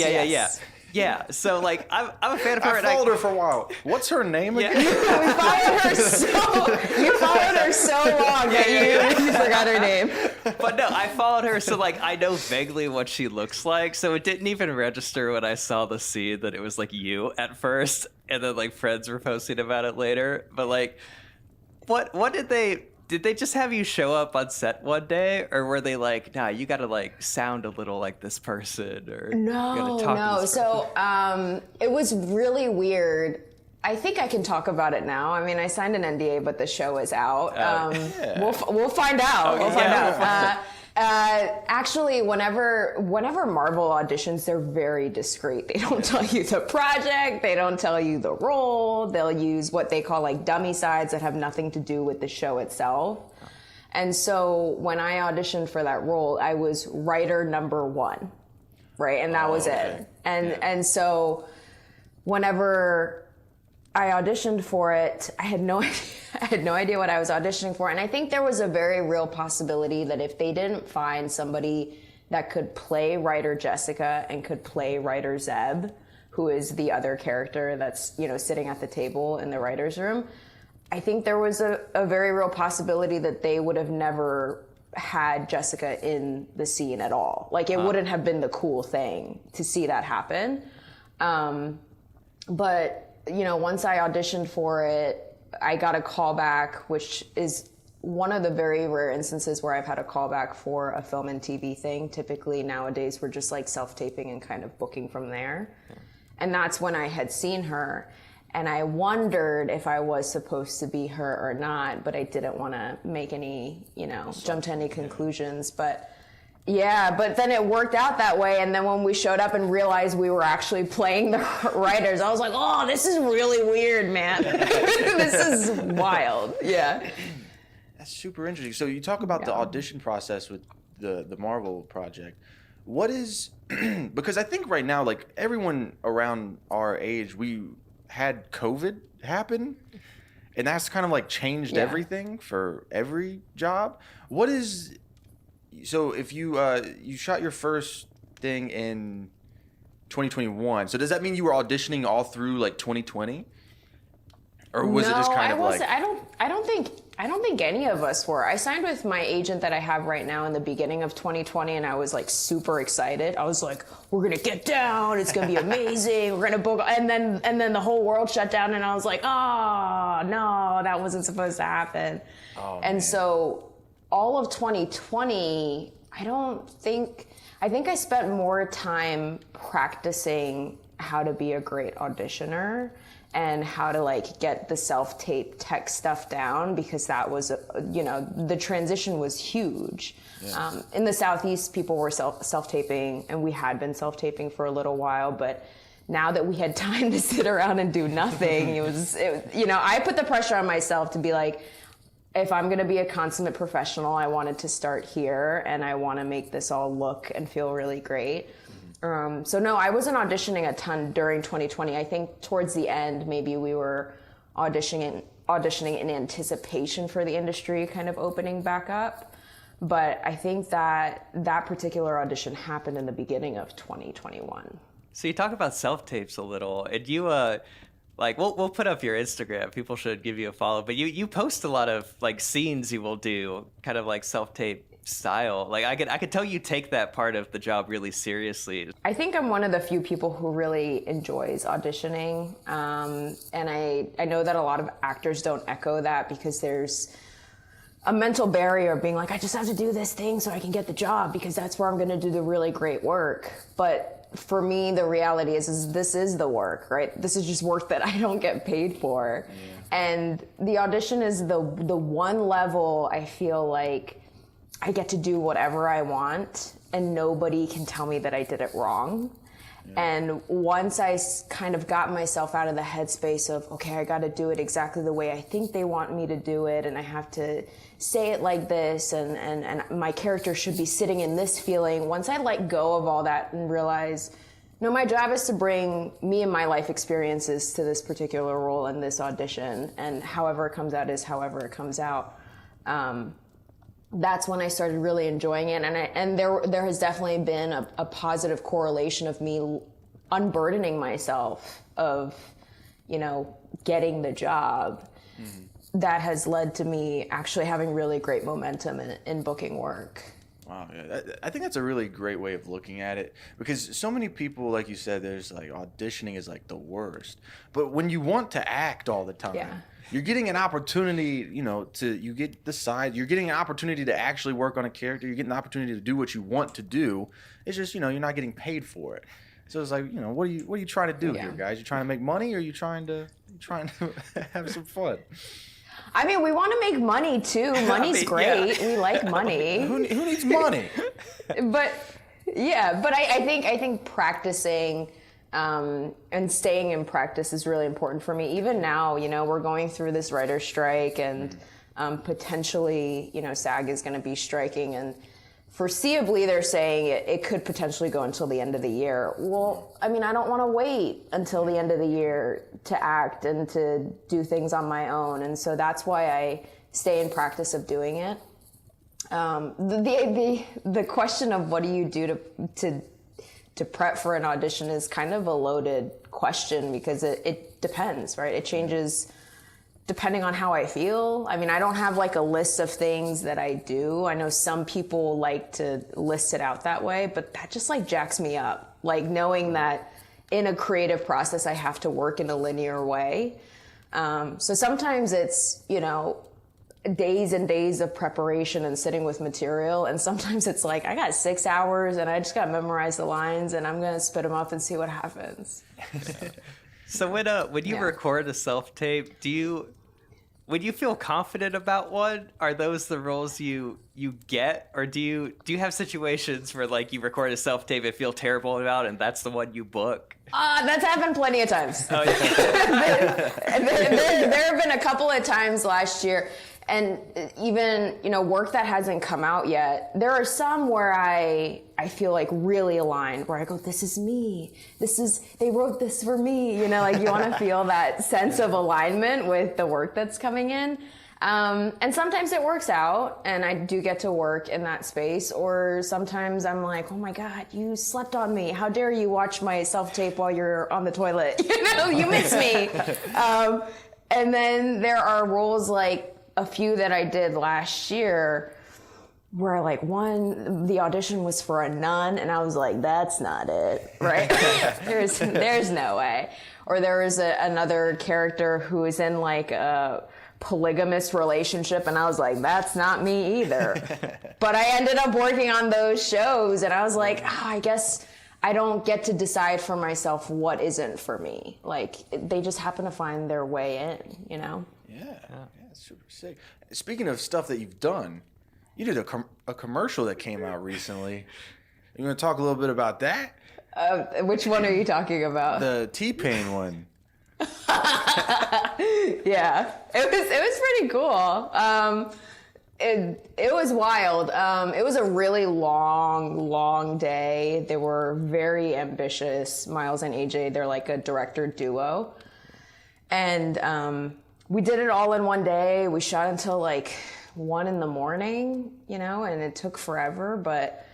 Yeah. So like, I'm a fan of her. I followed her for a while. What's her name again? We followed her so long that you forgot her name. But no, I followed her, so like I know vaguely what she looks like. So it didn't even register when I saw the scene that it was like you at first, and then like friends were posting about it later. But like, what did they just have you show up on set one day, or were they like, nah, you gotta like sound a little like this person, or you gotta talk to this person? So it was really weird. I think I can talk about it now. I mean, I signed an NDA, but the show is out. We'll find out. We'll find out. Actually, whenever Marvel auditions, they're very discreet. They don't tell you the project. They don't tell you the role. They'll use what they call like dummy sides that have nothing to do with the show itself. And so when I auditioned for that role, I was writer number 1, right? And that was it. And so whenever I auditioned for it, I had no idea what I was auditioning for. And I think there was a very real possibility that if they didn't find somebody that could play writer Jessica and could play writer Zeb, who is the other character that's, sitting at the table in the writer's room, I think there was a very real possibility that they would have never had Jessica in the scene at all. Like, it wouldn't have been the cool thing to see that happen. But once I auditioned for it, I got a call back, which is one of the very rare instances where I've had a call back for a film and TV thing. Typically nowadays we're just like self-taping and kind of booking from there. Yeah. And that's when I had seen her. And I wondered if I was supposed to be her or not, but I didn't want to make any, jump to any conclusions. But then it worked out that way. And then when we showed up and realized we were actually playing the writers, I was like, oh, this is really weird, man. This is wild. Yeah. That's super interesting. So you talk about the audition process with the Marvel project. What is, because I think right now, like everyone around our age, we had COVID happen, and that's kind of like changed everything for every job. What is, so if you you shot your first thing in 2021, so does that mean you were auditioning all through like 2020, or was it just kind of like? I don't think any of us were. I signed with my agent that I have right now in the beginning of 2020, and I was like super excited. I was like, we're gonna get down, it's gonna be amazing, we're gonna book, and then the whole world shut down, and I was like, oh no, that wasn't supposed to happen. So all of 2020, I think I spent more time practicing how to be a great auditioner and how to like get the self-tape tech stuff down, because that was, the transition was huge. Yeah. In the Southeast, people were self-taping, and we had been self-taping for a little while, but now that we had time to sit around and do nothing, I put the pressure on myself to be like, if I'm going to be a consummate professional, I wanted to start here, and I want to make this all look and feel really great. So no, I wasn't auditioning a ton during 2020. I think towards the end, maybe we were auditioning in anticipation for the industry kind of opening back up. But I think that particular audition happened in the beginning of 2021. So you talk about self-tapes a little, and you, like, we'll put up your Instagram. People should give you a follow. But you post a lot of, like, scenes you will do, kind of like self-tape style. Like, I could tell you take that part of the job really seriously. I think I'm one of the few people who really enjoys auditioning. And I know that a lot of actors don't echo that because there's a mental barrier of being like, I just have to do this thing so I can get the job because that's where I'm going to do the really great work. But for me, the reality is this is the work, right? This is just work that I don't get paid for. Yeah. And the audition is the one level I feel like I get to do whatever I want and nobody can tell me that I did it wrong. Yeah. And once I kind of got myself out of the headspace of, okay, I got to do it exactly the way I think they want me to do it, and I have to say it like this, and my character should be sitting in this feeling. Once I let go of all that and realize, no, my job is to bring me and my life experiences to this particular role and this audition, and however it comes out is however it comes out. That's when I started really enjoying it, and there has definitely been a positive correlation of me unburdening myself of, getting the job. Mm-hmm. That has led to me actually having really great momentum in booking work. Wow, yeah. I think that's a really great way of looking at it, because so many people, like you said, there's like auditioning is like the worst. But when you want to act all the time, yeah. You're getting an opportunity, you're getting an opportunity to actually work on a character. You're getting an opportunity to do what you want to do. It's just, you're not getting paid for it. So it's like, what are you trying to do here, guys? You trying to make money, or you trying to have some fun? I mean, we want to make money too. Money's great. Yeah. We like money. Who needs money? but I think practicing and staying in practice is really important for me. Even now, we're going through this writer's strike, and potentially, SAG is going to be striking, and foreseeably they're saying it could potentially go until the end of the year. Well, I mean, I don't want to wait until the end of the year to act and to do things on my own, and so that's why I stay in practice of doing it. The question of what do you do to prep for an audition is kind of a loaded question, because it depends, right? It changes depending on how I feel. I mean, I don't have like a list of things that I do. I know some people like to list it out that way, but that just like jacks me up. Like knowing that in a creative process, I have to work in a linear way. So sometimes it's, days and days of preparation and sitting with material. And sometimes it's like, I got 6 hours and I just got to memorize the lines and I'm going to spit them up and see what happens. So when you record a self-tape, when you feel confident about one, are those the roles you get? Or do you have situations where like you record a self-tape and feel terrible about it, and that's the one you book? That's happened plenty of times. Oh, yeah. there have been a couple of times last year. And even, work that hasn't come out yet, there are some where I feel like really aligned, where I go, this is me. They wrote this for me. Like you want to feel that sense of alignment with the work that's coming in. And sometimes it works out and I do get to work in that space, or sometimes I'm like, oh my God, you slept on me. How dare you watch my self-tape while you're on the toilet? You miss me. And then there are roles like a few that I did last year where like the audition was for a nun and I was like, that's not it, right? there's no way. Or there was another character who was in like a polygamous relationship and I was like, that's not me either. But I ended up working on those shows and I was like, I guess I don't get to decide for myself what isn't for me. Like they just happen to find their way in, Yeah, it's super sick. Speaking of stuff that you've done, you did a commercial that came out recently. You want to talk a little bit about that? Which one are you talking about? The T-Pain one. Yeah. It was pretty cool. It was wild. It was a really long day. They were very ambitious. Miles and AJ, they're like a director duo. And we did it all in one day. We shot until like 1 a.m, you know, and it took forever, but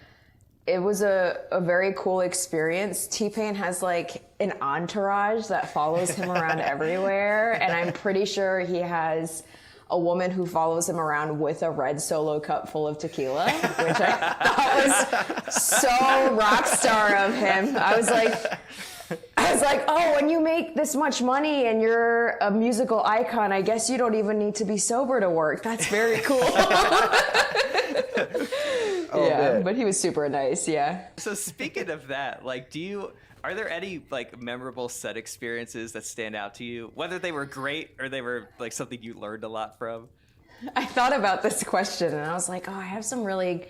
it was a very cool experience. T-Pain has like an entourage that follows him around everywhere. And I'm pretty sure he has a woman who follows him around with a red Solo cup full of tequila, which I thought was so rock star of him. I was like, oh, when you make this much money and you're a musical icon, I guess you don't even need to be sober to work. That's very cool. Yeah, but he was super nice, yeah. So speaking of that, like, are there any like memorable set experiences that stand out to you, whether they were great or they were like something you learned a lot from? I thought about this question and I was like, oh, I have some really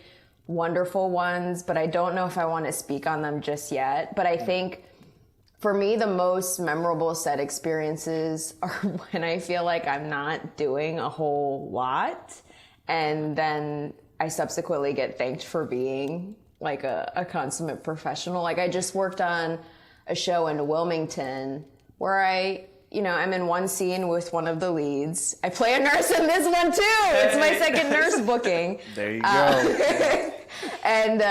wonderful ones, but I don't know if I want to speak on them just yet. But I think for me, the most memorable set experiences are when I feel like I'm not doing a whole lot, and then I subsequently get thanked for being like a consummate professional. Like I just worked on a show in Wilmington where I'm in one scene with one of the leads. I play a nurse in this one too. It's my second nurse booking. There you go. And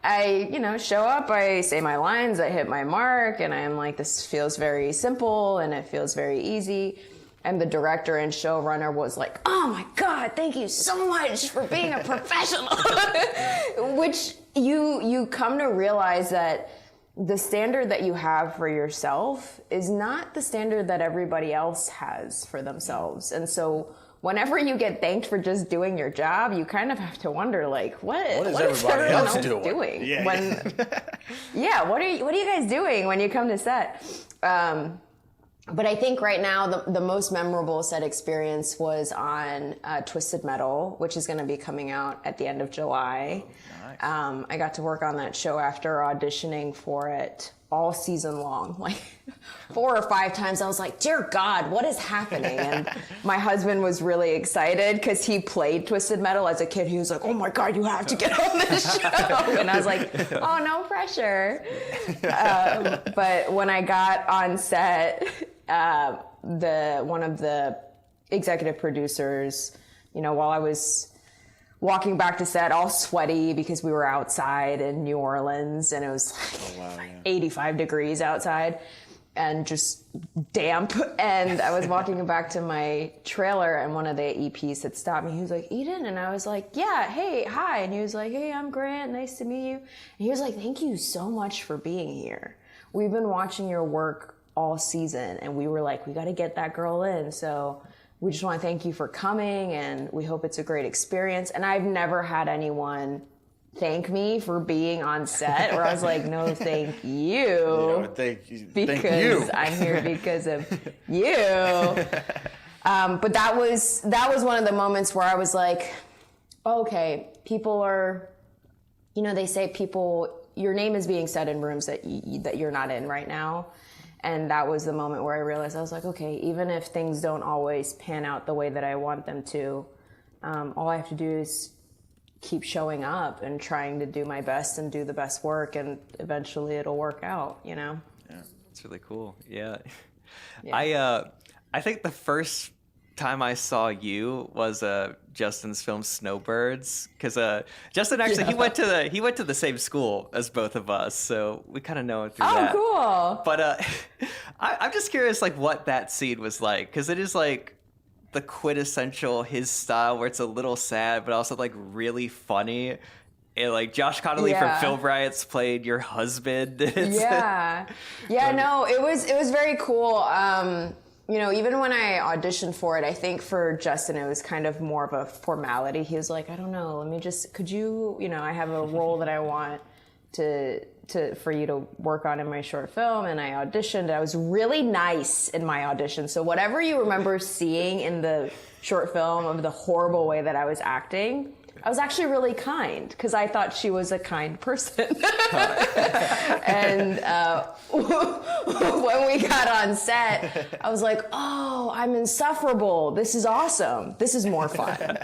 I, show up, I say my lines, I hit my mark, and I'm like, this feels very simple and it feels very easy. And the director and showrunner was like, oh my God, thank you so much for being a professional. Which you come to realize that the standard that you have for yourself is not the standard that everybody else has for themselves. And so whenever you get thanked for just doing your job, you kind of have to wonder, like, what is everybody else doing? Yeah. What are you guys doing when you come to set? But I think right now the most memorable set experience was on Twisted Metal, which is going to be coming out at the end of July. Oh, nice. I got to work on that show after auditioning for it all season long. Like 4 or 5 times I was like, dear God, what is happening? And my husband was really excited because he played Twisted Metal as a kid. He was like, oh my God, you have to get on this show. And I was like, oh, no pressure. But when I got on set, one of the executive producers, while I was walking back to set all sweaty because we were outside in New Orleans and it was like 85 degrees outside and just damp. And I was walking back to my trailer and one of the EPs had stopped me. He was like, Eden? And I was like, yeah, hey, hi. And he was like, hey, I'm Grant. Nice to meet you. And he was like, thank you so much for being here. We've been watching your work all season and we were like, we got to get that girl in. So we just want to thank you for coming and we hope it's a great experience. And I've never had anyone thank me for being on set where I was like, no, thank you. Thank you. Because I'm here because of you. But that was one of the moments where I was like, okay, people are, they say your name is being said in rooms that you're not in right now. And that was the moment where I realized, I was like, okay, even if things don't always pan out the way that I want them to, all I have to do is keep showing up and trying to do my best and do the best work, and eventually it'll work out, Yeah, it's really cool. Yeah. I think the first time I saw you was Justin's film Snowbirds, because Justin actually he went to the same school as both of us, so we kind of know it through that. Oh, cool! But I'm just curious, like, what that scene was like, because it is like the quintessential his style, where it's a little sad but also like really funny. And like Josh Connolly from Film Riots played your husband. No, it was very cool. Even when I auditioned for it, I think for Justin, it was kind of more of a formality. He was like, I don't know, could you, I have a role that I want for you to work on in my short film. And I auditioned. I was really nice in my audition. So whatever you remember seeing in the short film of the horrible way that I was acting, I was actually really kind because I thought she was a kind person. And when we got on set, I was like, oh, I'm insufferable. This is awesome. This is more fun.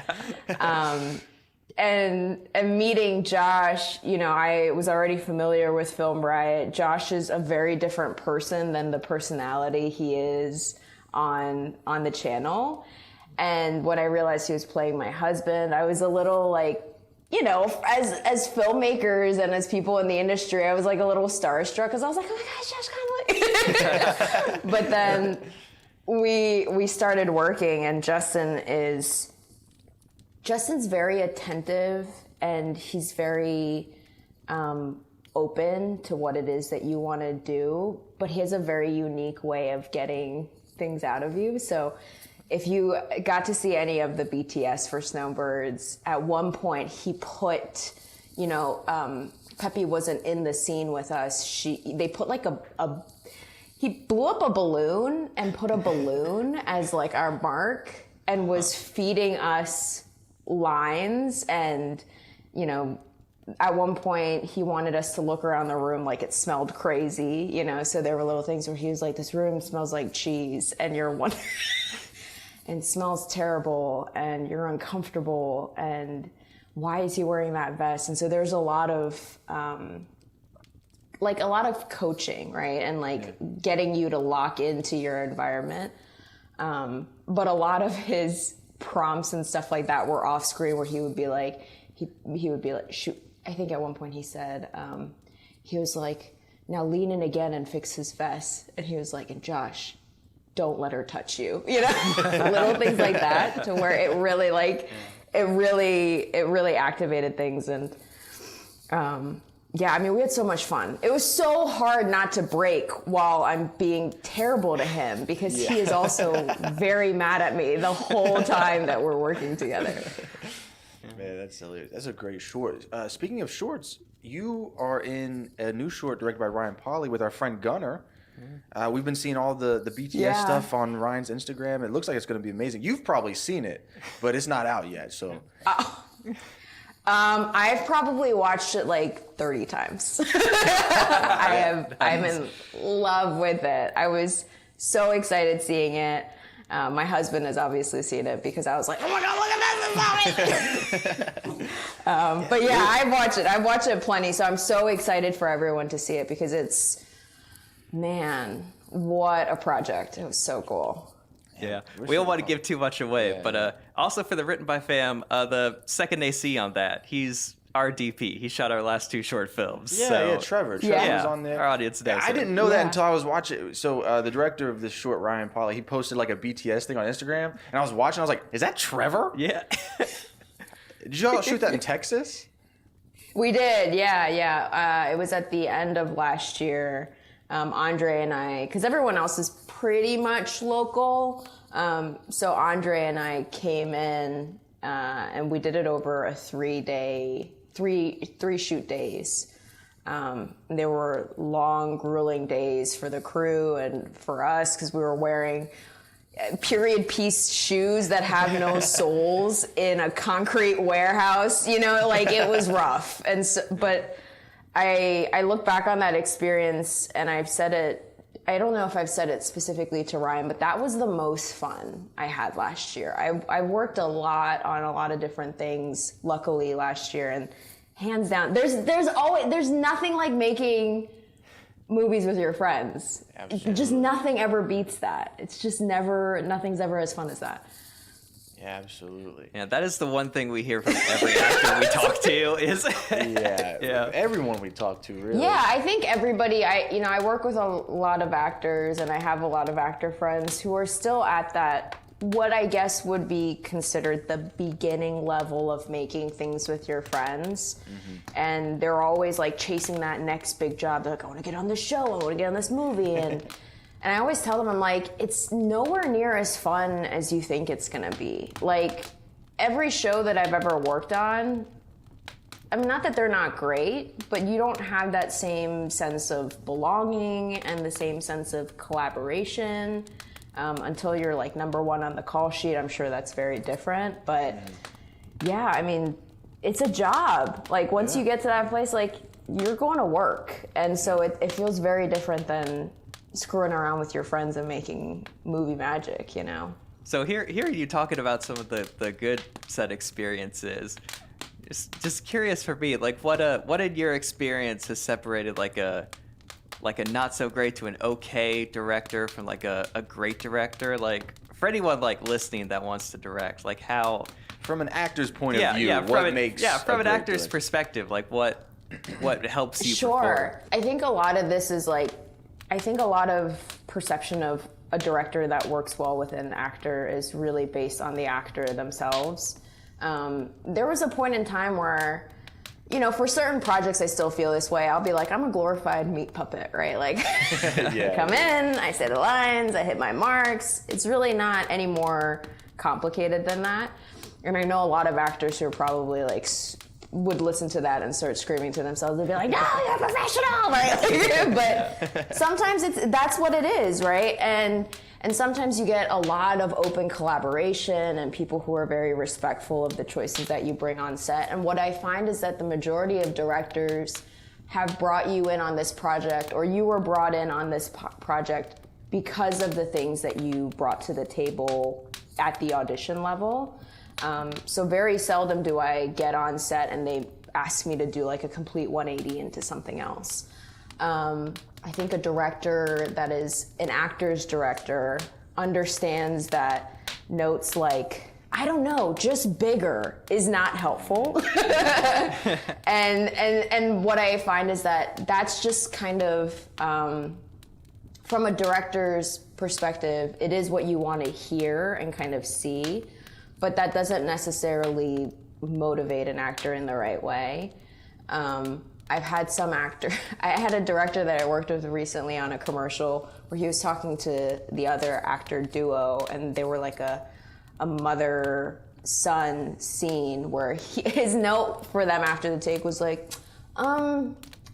And meeting Josh, you know, I was already familiar with Film Riot. Josh is a very different person than the personality he is on the channel. And when I realized he was playing my husband, I was a little like, you know, as filmmakers and as people in the industry, I was like a little starstruck because I was like, oh my gosh, Josh Conley. But then we started working, and Justin's very attentive, and he's very open to what it is that you want to do, but he has a very unique way of getting things out of you. So if you got to see any of the BTS for Snowbirds, at one point he put, you know, Peppy wasn't in the scene with us. They put like he blew up a balloon and put a balloon as like our mark and was feeding us lines. And, you know, at one point he wanted us to look around the room like it smelled crazy, you know, so there were little things where he was like, this room smells like cheese, and you're wondering, and smells terrible, and you're uncomfortable, and why is he wearing that vest? And so there's a lot of coaching, right? And like getting you to lock into your environment. But a lot of his prompts and stuff like that were off screen, where he would be like, shoot. I think at one point he said, he was like, now lean in again and fix his vest. And he was like, and Josh, don't let her touch you. You know, little things like that, to where it really it really activated things. And yeah, I mean, we had so much fun. It was so hard not to break while I'm being terrible to him, because he is also very mad at me the whole time that we're working together. Man, that's hilarious. That's a great short. Speaking of shorts, you are in a new short directed by Ryan Pauly with our friend Gunnar. We've been seeing all the BTS stuff on Ryan's Instagram. It looks like it's going to be amazing. You've probably seen it, but it's not out yet. So, I've probably watched it like 30 times. I'm in love with it. I was so excited seeing it. My husband has obviously seen it, because I was like, oh my God, look at this. But yeah, I've watched it plenty. So I'm so excited for everyone to see it, because it's, man, what a project. It was so cool. Yeah, we don't want to give too much away, but also for the Written by Fam, the second they see on that, he's our DP. He shot our last 2 short films. Yeah, Trevor. Trevor's on there. Our audience knows I didn't know that until I was watching. So the director of this short, Ryan Pauly, he posted like a BTS thing on Instagram, and I was watching. I was like, "Is that Trevor?" Yeah. Did y'all shoot that in Texas? We did, yeah. It was at the end of last year. Andre and I, because everyone else is pretty much local, so Andre and I came in and we did it over a 3 shoot days. There were long, grueling days for the crew and for us, because we were wearing period piece shoes that have no soles in a concrete warehouse. You know, like, it was rough. And so, but I look back on that experience, and I've said it, I don't know if I've said it specifically to Ryan, but that was the most fun I had last year. I worked a lot on a lot of different things, luckily, last year, and hands down, there's nothing like making movies with your friends. Absolutely. Just nothing ever beats that. It's just nothing's ever as fun as that. Yeah, absolutely. Yeah, that is the one thing we hear from every actor we talk to is everyone we talk to, really. Yeah, I think everybody, I work with a lot of actors, and I have a lot of actor friends who are still at that, what I guess would be considered the beginning level of making things with your friends. Mm-hmm. And they're always like chasing that next big job. They're like, I want to get on this show, I want to get on this movie. And I always tell them, I'm like, it's nowhere near as fun as you think it's gonna be. Like, every show that I've ever worked on, I mean, not that they're not great, but you don't have that same sense of belonging and the same sense of collaboration until you're like number one on the call sheet. I'm sure that's very different, but yeah, I mean, it's a job. Like, once you get to that place, like, you're going to work. And so it feels very different than screwing around with your friends and making movie magic, you know? So here you talking about some of the good set experiences. Just curious for me, like what in your experience has separated like a not so great to an okay director from like a great director? Like for anyone like listening that wants to direct, like how From an actor's point of view, what makes from a an great actor's director? perspective, like what helps you Sure. perform? I think a lot of this is like, I think a lot of perception of a director that works well with an actor is really based on the actor themselves. There was a point in time where, you know, for certain projects I still feel this way. I'll be like, I'm a glorified meat puppet, right? Like, come in, I say the lines, I hit my marks. It's really not any more complicated than that. And I know a lot of actors who are probably like, would listen to that and start screaming to themselves. They'd be like, no, you're a professional, right? But sometimes that's what it is, right? And sometimes you get a lot of open collaboration and people who are very respectful of the choices that you bring on set. And what I find is that the majority of directors have brought you in on this project, or you were brought in on this project because of the things that you brought to the table at the audition level. So very seldom do I get on set and they ask me to do like a complete 180 into something else. I think a director that is an actor's director understands that notes like, I don't know, just bigger is not helpful. and what I find is that that's just kind of, from a director's perspective, it is what you want to hear and kind of see, but that doesn't necessarily motivate an actor in the right way. I've had some actor, I had a director that I worked with recently on a commercial where he was talking to the other actor duo, and they were like a mother-son scene where his note for them after the take was like,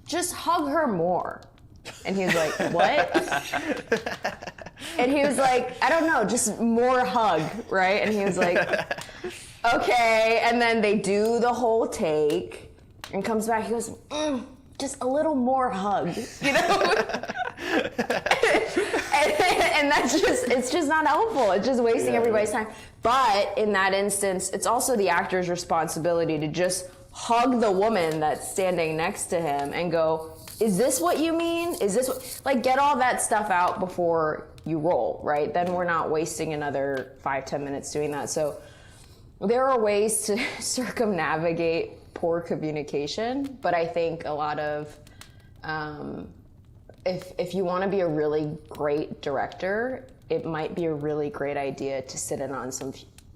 just hug her more. And he was like, what? And he was like, I don't know, just more hug, right? And he was like, okay. And then they do the whole take and comes back, he goes, just a little more hug, you know? and that's just, it's just not helpful. It's just wasting everybody's time. But in that instance, it's also the actor's responsibility to just hug the woman that's standing next to him and go, is this what you mean? Is this what, like, get all that stuff out before you roll, right? Then we're not wasting another 5-10 minutes doing that. So there are ways to circumnavigate poor communication, but I think a lot of, if you want to be a really great director, it might be a really great idea to sit in on some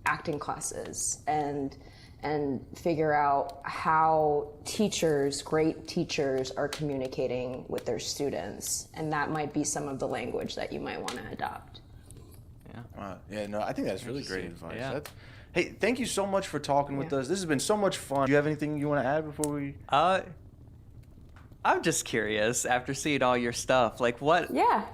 acting classes and figure out how great teachers are communicating with their students. And that might be some of the language that you might want to adopt. Yeah. Yeah, no, I think that's really great advice. Yeah. Hey, thank you so much for talking with us. This has been so much fun. Do you have anything you want to add before we... I'm just curious, after seeing all your stuff, like what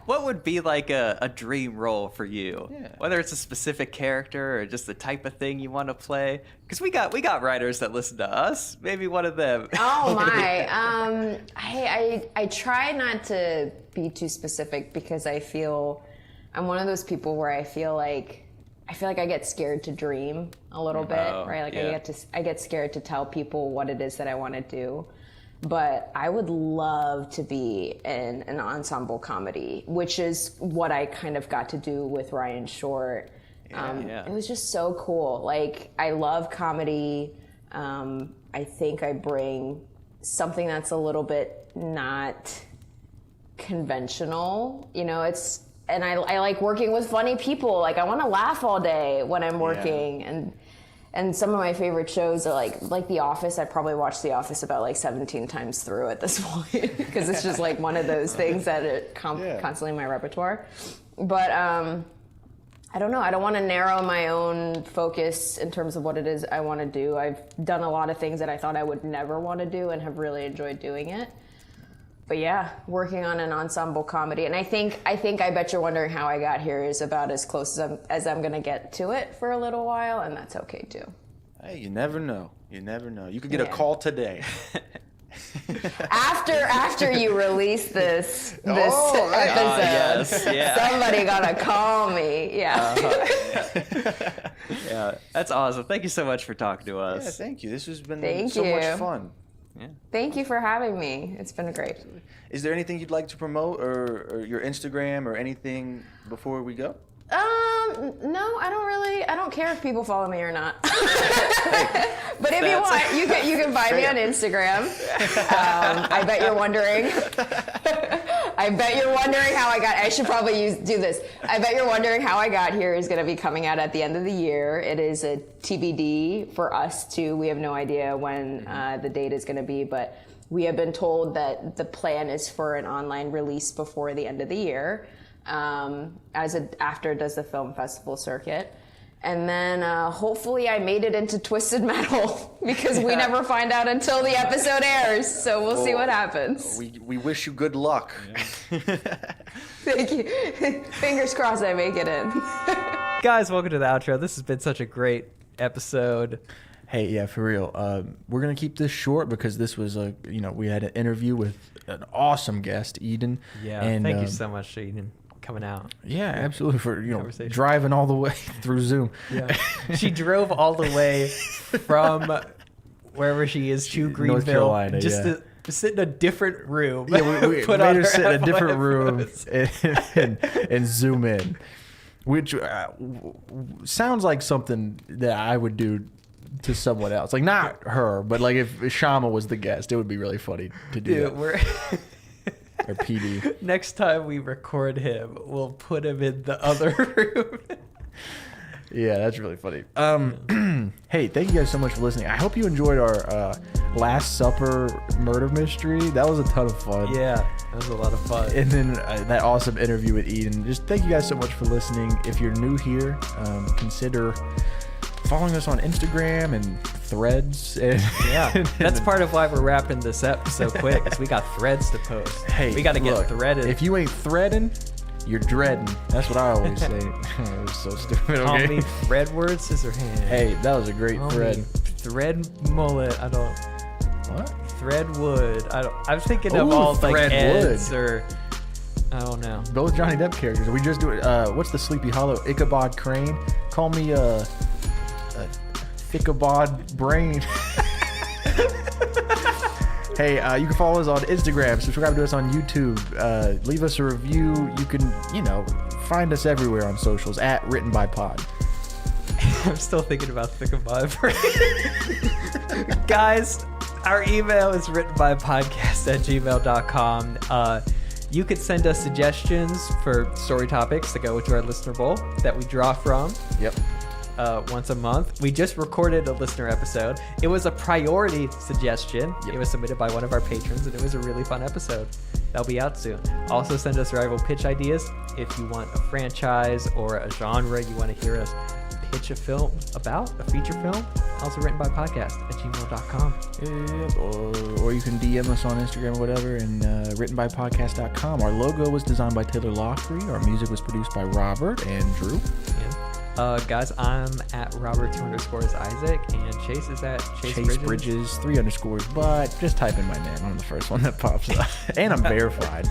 would be like a dream role for you? Yeah. Whether it's a specific character or just the type of thing you want to play. Because we got writers that listen to us. Maybe one of them. Oh my. I try not to be too specific because I'm one of those people where I feel like I get scared to dream a little bit, right? Like I get scared to tell people what it is that I want to do. But I would love to be in an ensemble comedy, which is what I kind of got to do with Ryan Short. It was just so cool. Like, I love comedy. I think I bring something that's a little bit not conventional. You know, and I like working with funny people. Like, I want to laugh all day when I'm working. And some of my favorite shows are like The Office. I probably watched The Office about like 17 times through at this point because it's just like one of those things that are constantly in my repertoire. But I don't know. I don't want to narrow my own focus in terms of what it is I want to do. I've done a lot of things that I thought I would never want to do and have really enjoyed doing it. But yeah, working on an ensemble comedy. And I bet you're wondering how I got here is about as close as I'm going to get to it for a little while, and that's okay too. Hey, you never know. You never know. You could get a call today. After you release this Oh, right. episode, yes, yeah. somebody gotta call me. Yeah. Yeah, that's awesome. Thank you so much for talking to us. Yeah, thank you. This has been Thank so much you. fun. Thank you for having me. It's been great. Is there anything you'd like to promote or your Instagram or anything before we go? No, I don't care if people follow me or not. But if you want, you can find me on Instagram. I bet you're wondering. How I got. I should probably do this. I bet you're wondering how I got here is going to be coming out at the end of the year. It is a TBD for us too. We have no idea when the date is going to be, but we have been told that the plan is for an online release before the end of the year. After it does the film festival circuit. And then hopefully I made it into Twisted Metal because we never find out until the episode airs. So we'll see what happens. We wish you good luck. Thank you. Fingers crossed I make it in. Guys, welcome to the outro. This has been such a great episode. Hey, yeah, for real. We're gonna keep this short because this was we had an interview with an awesome guest, Eden. Yeah, and thank you so much, Eden, coming out. Yeah, absolutely, for Conversation. driving all the way through Zoom. Yeah, she drove all the way from wherever she is to Greenville, North Carolina, just yeah. to sit in a different room. Yeah, we Put made on her sit in a different headphones. room and zoom in, which sounds like something that I would do to someone else. Like, not her, but like if Shama was the guest, it would be really funny to do Dude, that. we're Or PD. next time we record him, we'll put him in the other room. Yeah, that's really funny. Hey, thank you guys so much for listening. I hope you enjoyed our Last Supper murder mystery. That was a ton of fun. Yeah, that was a lot of fun. And then that awesome interview with Eden. Just thank you guys so much for listening. If you're new here, consider following us on Instagram and Threads. And, Yeah, that's part of why we're wrapping this up so quick, is we got threads to post. Hey, we got to get look, threaded. If you ain't threading, you're dreading. That's what I always say. It was so stupid. Call Okay? me thread word, scissor hand. Hey, that was a great Call thread. me thread mullet. I don't. What? Thread wood. I don't. I'm thinking of Ooh, all like thread Eds wood. or I don't know. Both Johnny Depp characters. We just do it. What's the Sleepy Hollow? Ichabod Crane. Call me a Ichabod Brain. Hey, you can follow us on Instagram. Subscribe to us on YouTube. Leave us a review. You can, find us everywhere on socials at Written by Pod. I'm still thinking about Thickabob. Guys, our email is writtenbypodcast@gmail.com. You could send us suggestions for story topics to go into our listener bowl that we draw from. Yep. Once a month. We just recorded a listener episode. It was a priority suggestion. Yep. It was submitted by one of our patrons, and it was a really fun episode. That'll be out soon. Also, send us rival pitch ideas if you want a franchise or a genre you want to hear us pitch a film about, a feature film. Also written by podcast@gmail.com. Or you can DM us on Instagram or whatever, and writtenbypodcast.com. Our logo was designed by Taylor Lockery. Our music was produced by Robert and Drew. Guys, I'm at Robert2_Isaac, and Chase is at Chase Bridges 3_, but just type in my name. I'm the first one that pops up. And I'm verified.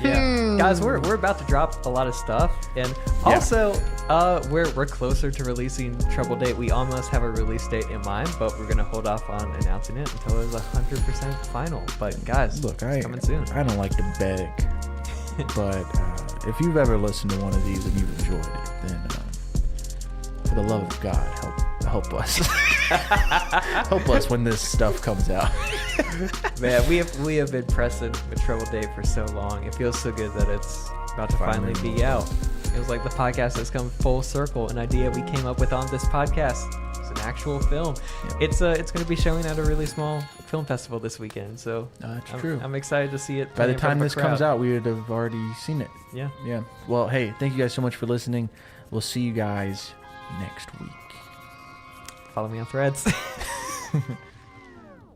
Yeah, guys, we're about to drop a lot of stuff, and also we're closer to releasing Trouble Date. We almost have a release date in mind, but we're gonna hold off on announcing it until it's 100% final. But guys, Look, it's coming soon. I don't like to beg, but if you've ever listened to one of these and you've enjoyed it, then for the love of God, help us. Help us when this stuff comes out. Man, we have been pressing with Trouble Date for so long. It feels so good that it's about to finally be out. It was like the podcast has come full circle. An idea we came up with on this podcast. It's an actual film. Yeah. It's going to be showing at a really small film festival this weekend. So true. I'm excited to see it. By the time this comes out, we would have already seen it. Yeah. Yeah. Well, hey, thank you guys so much for listening. We'll see you guys next week. Follow me on Threads.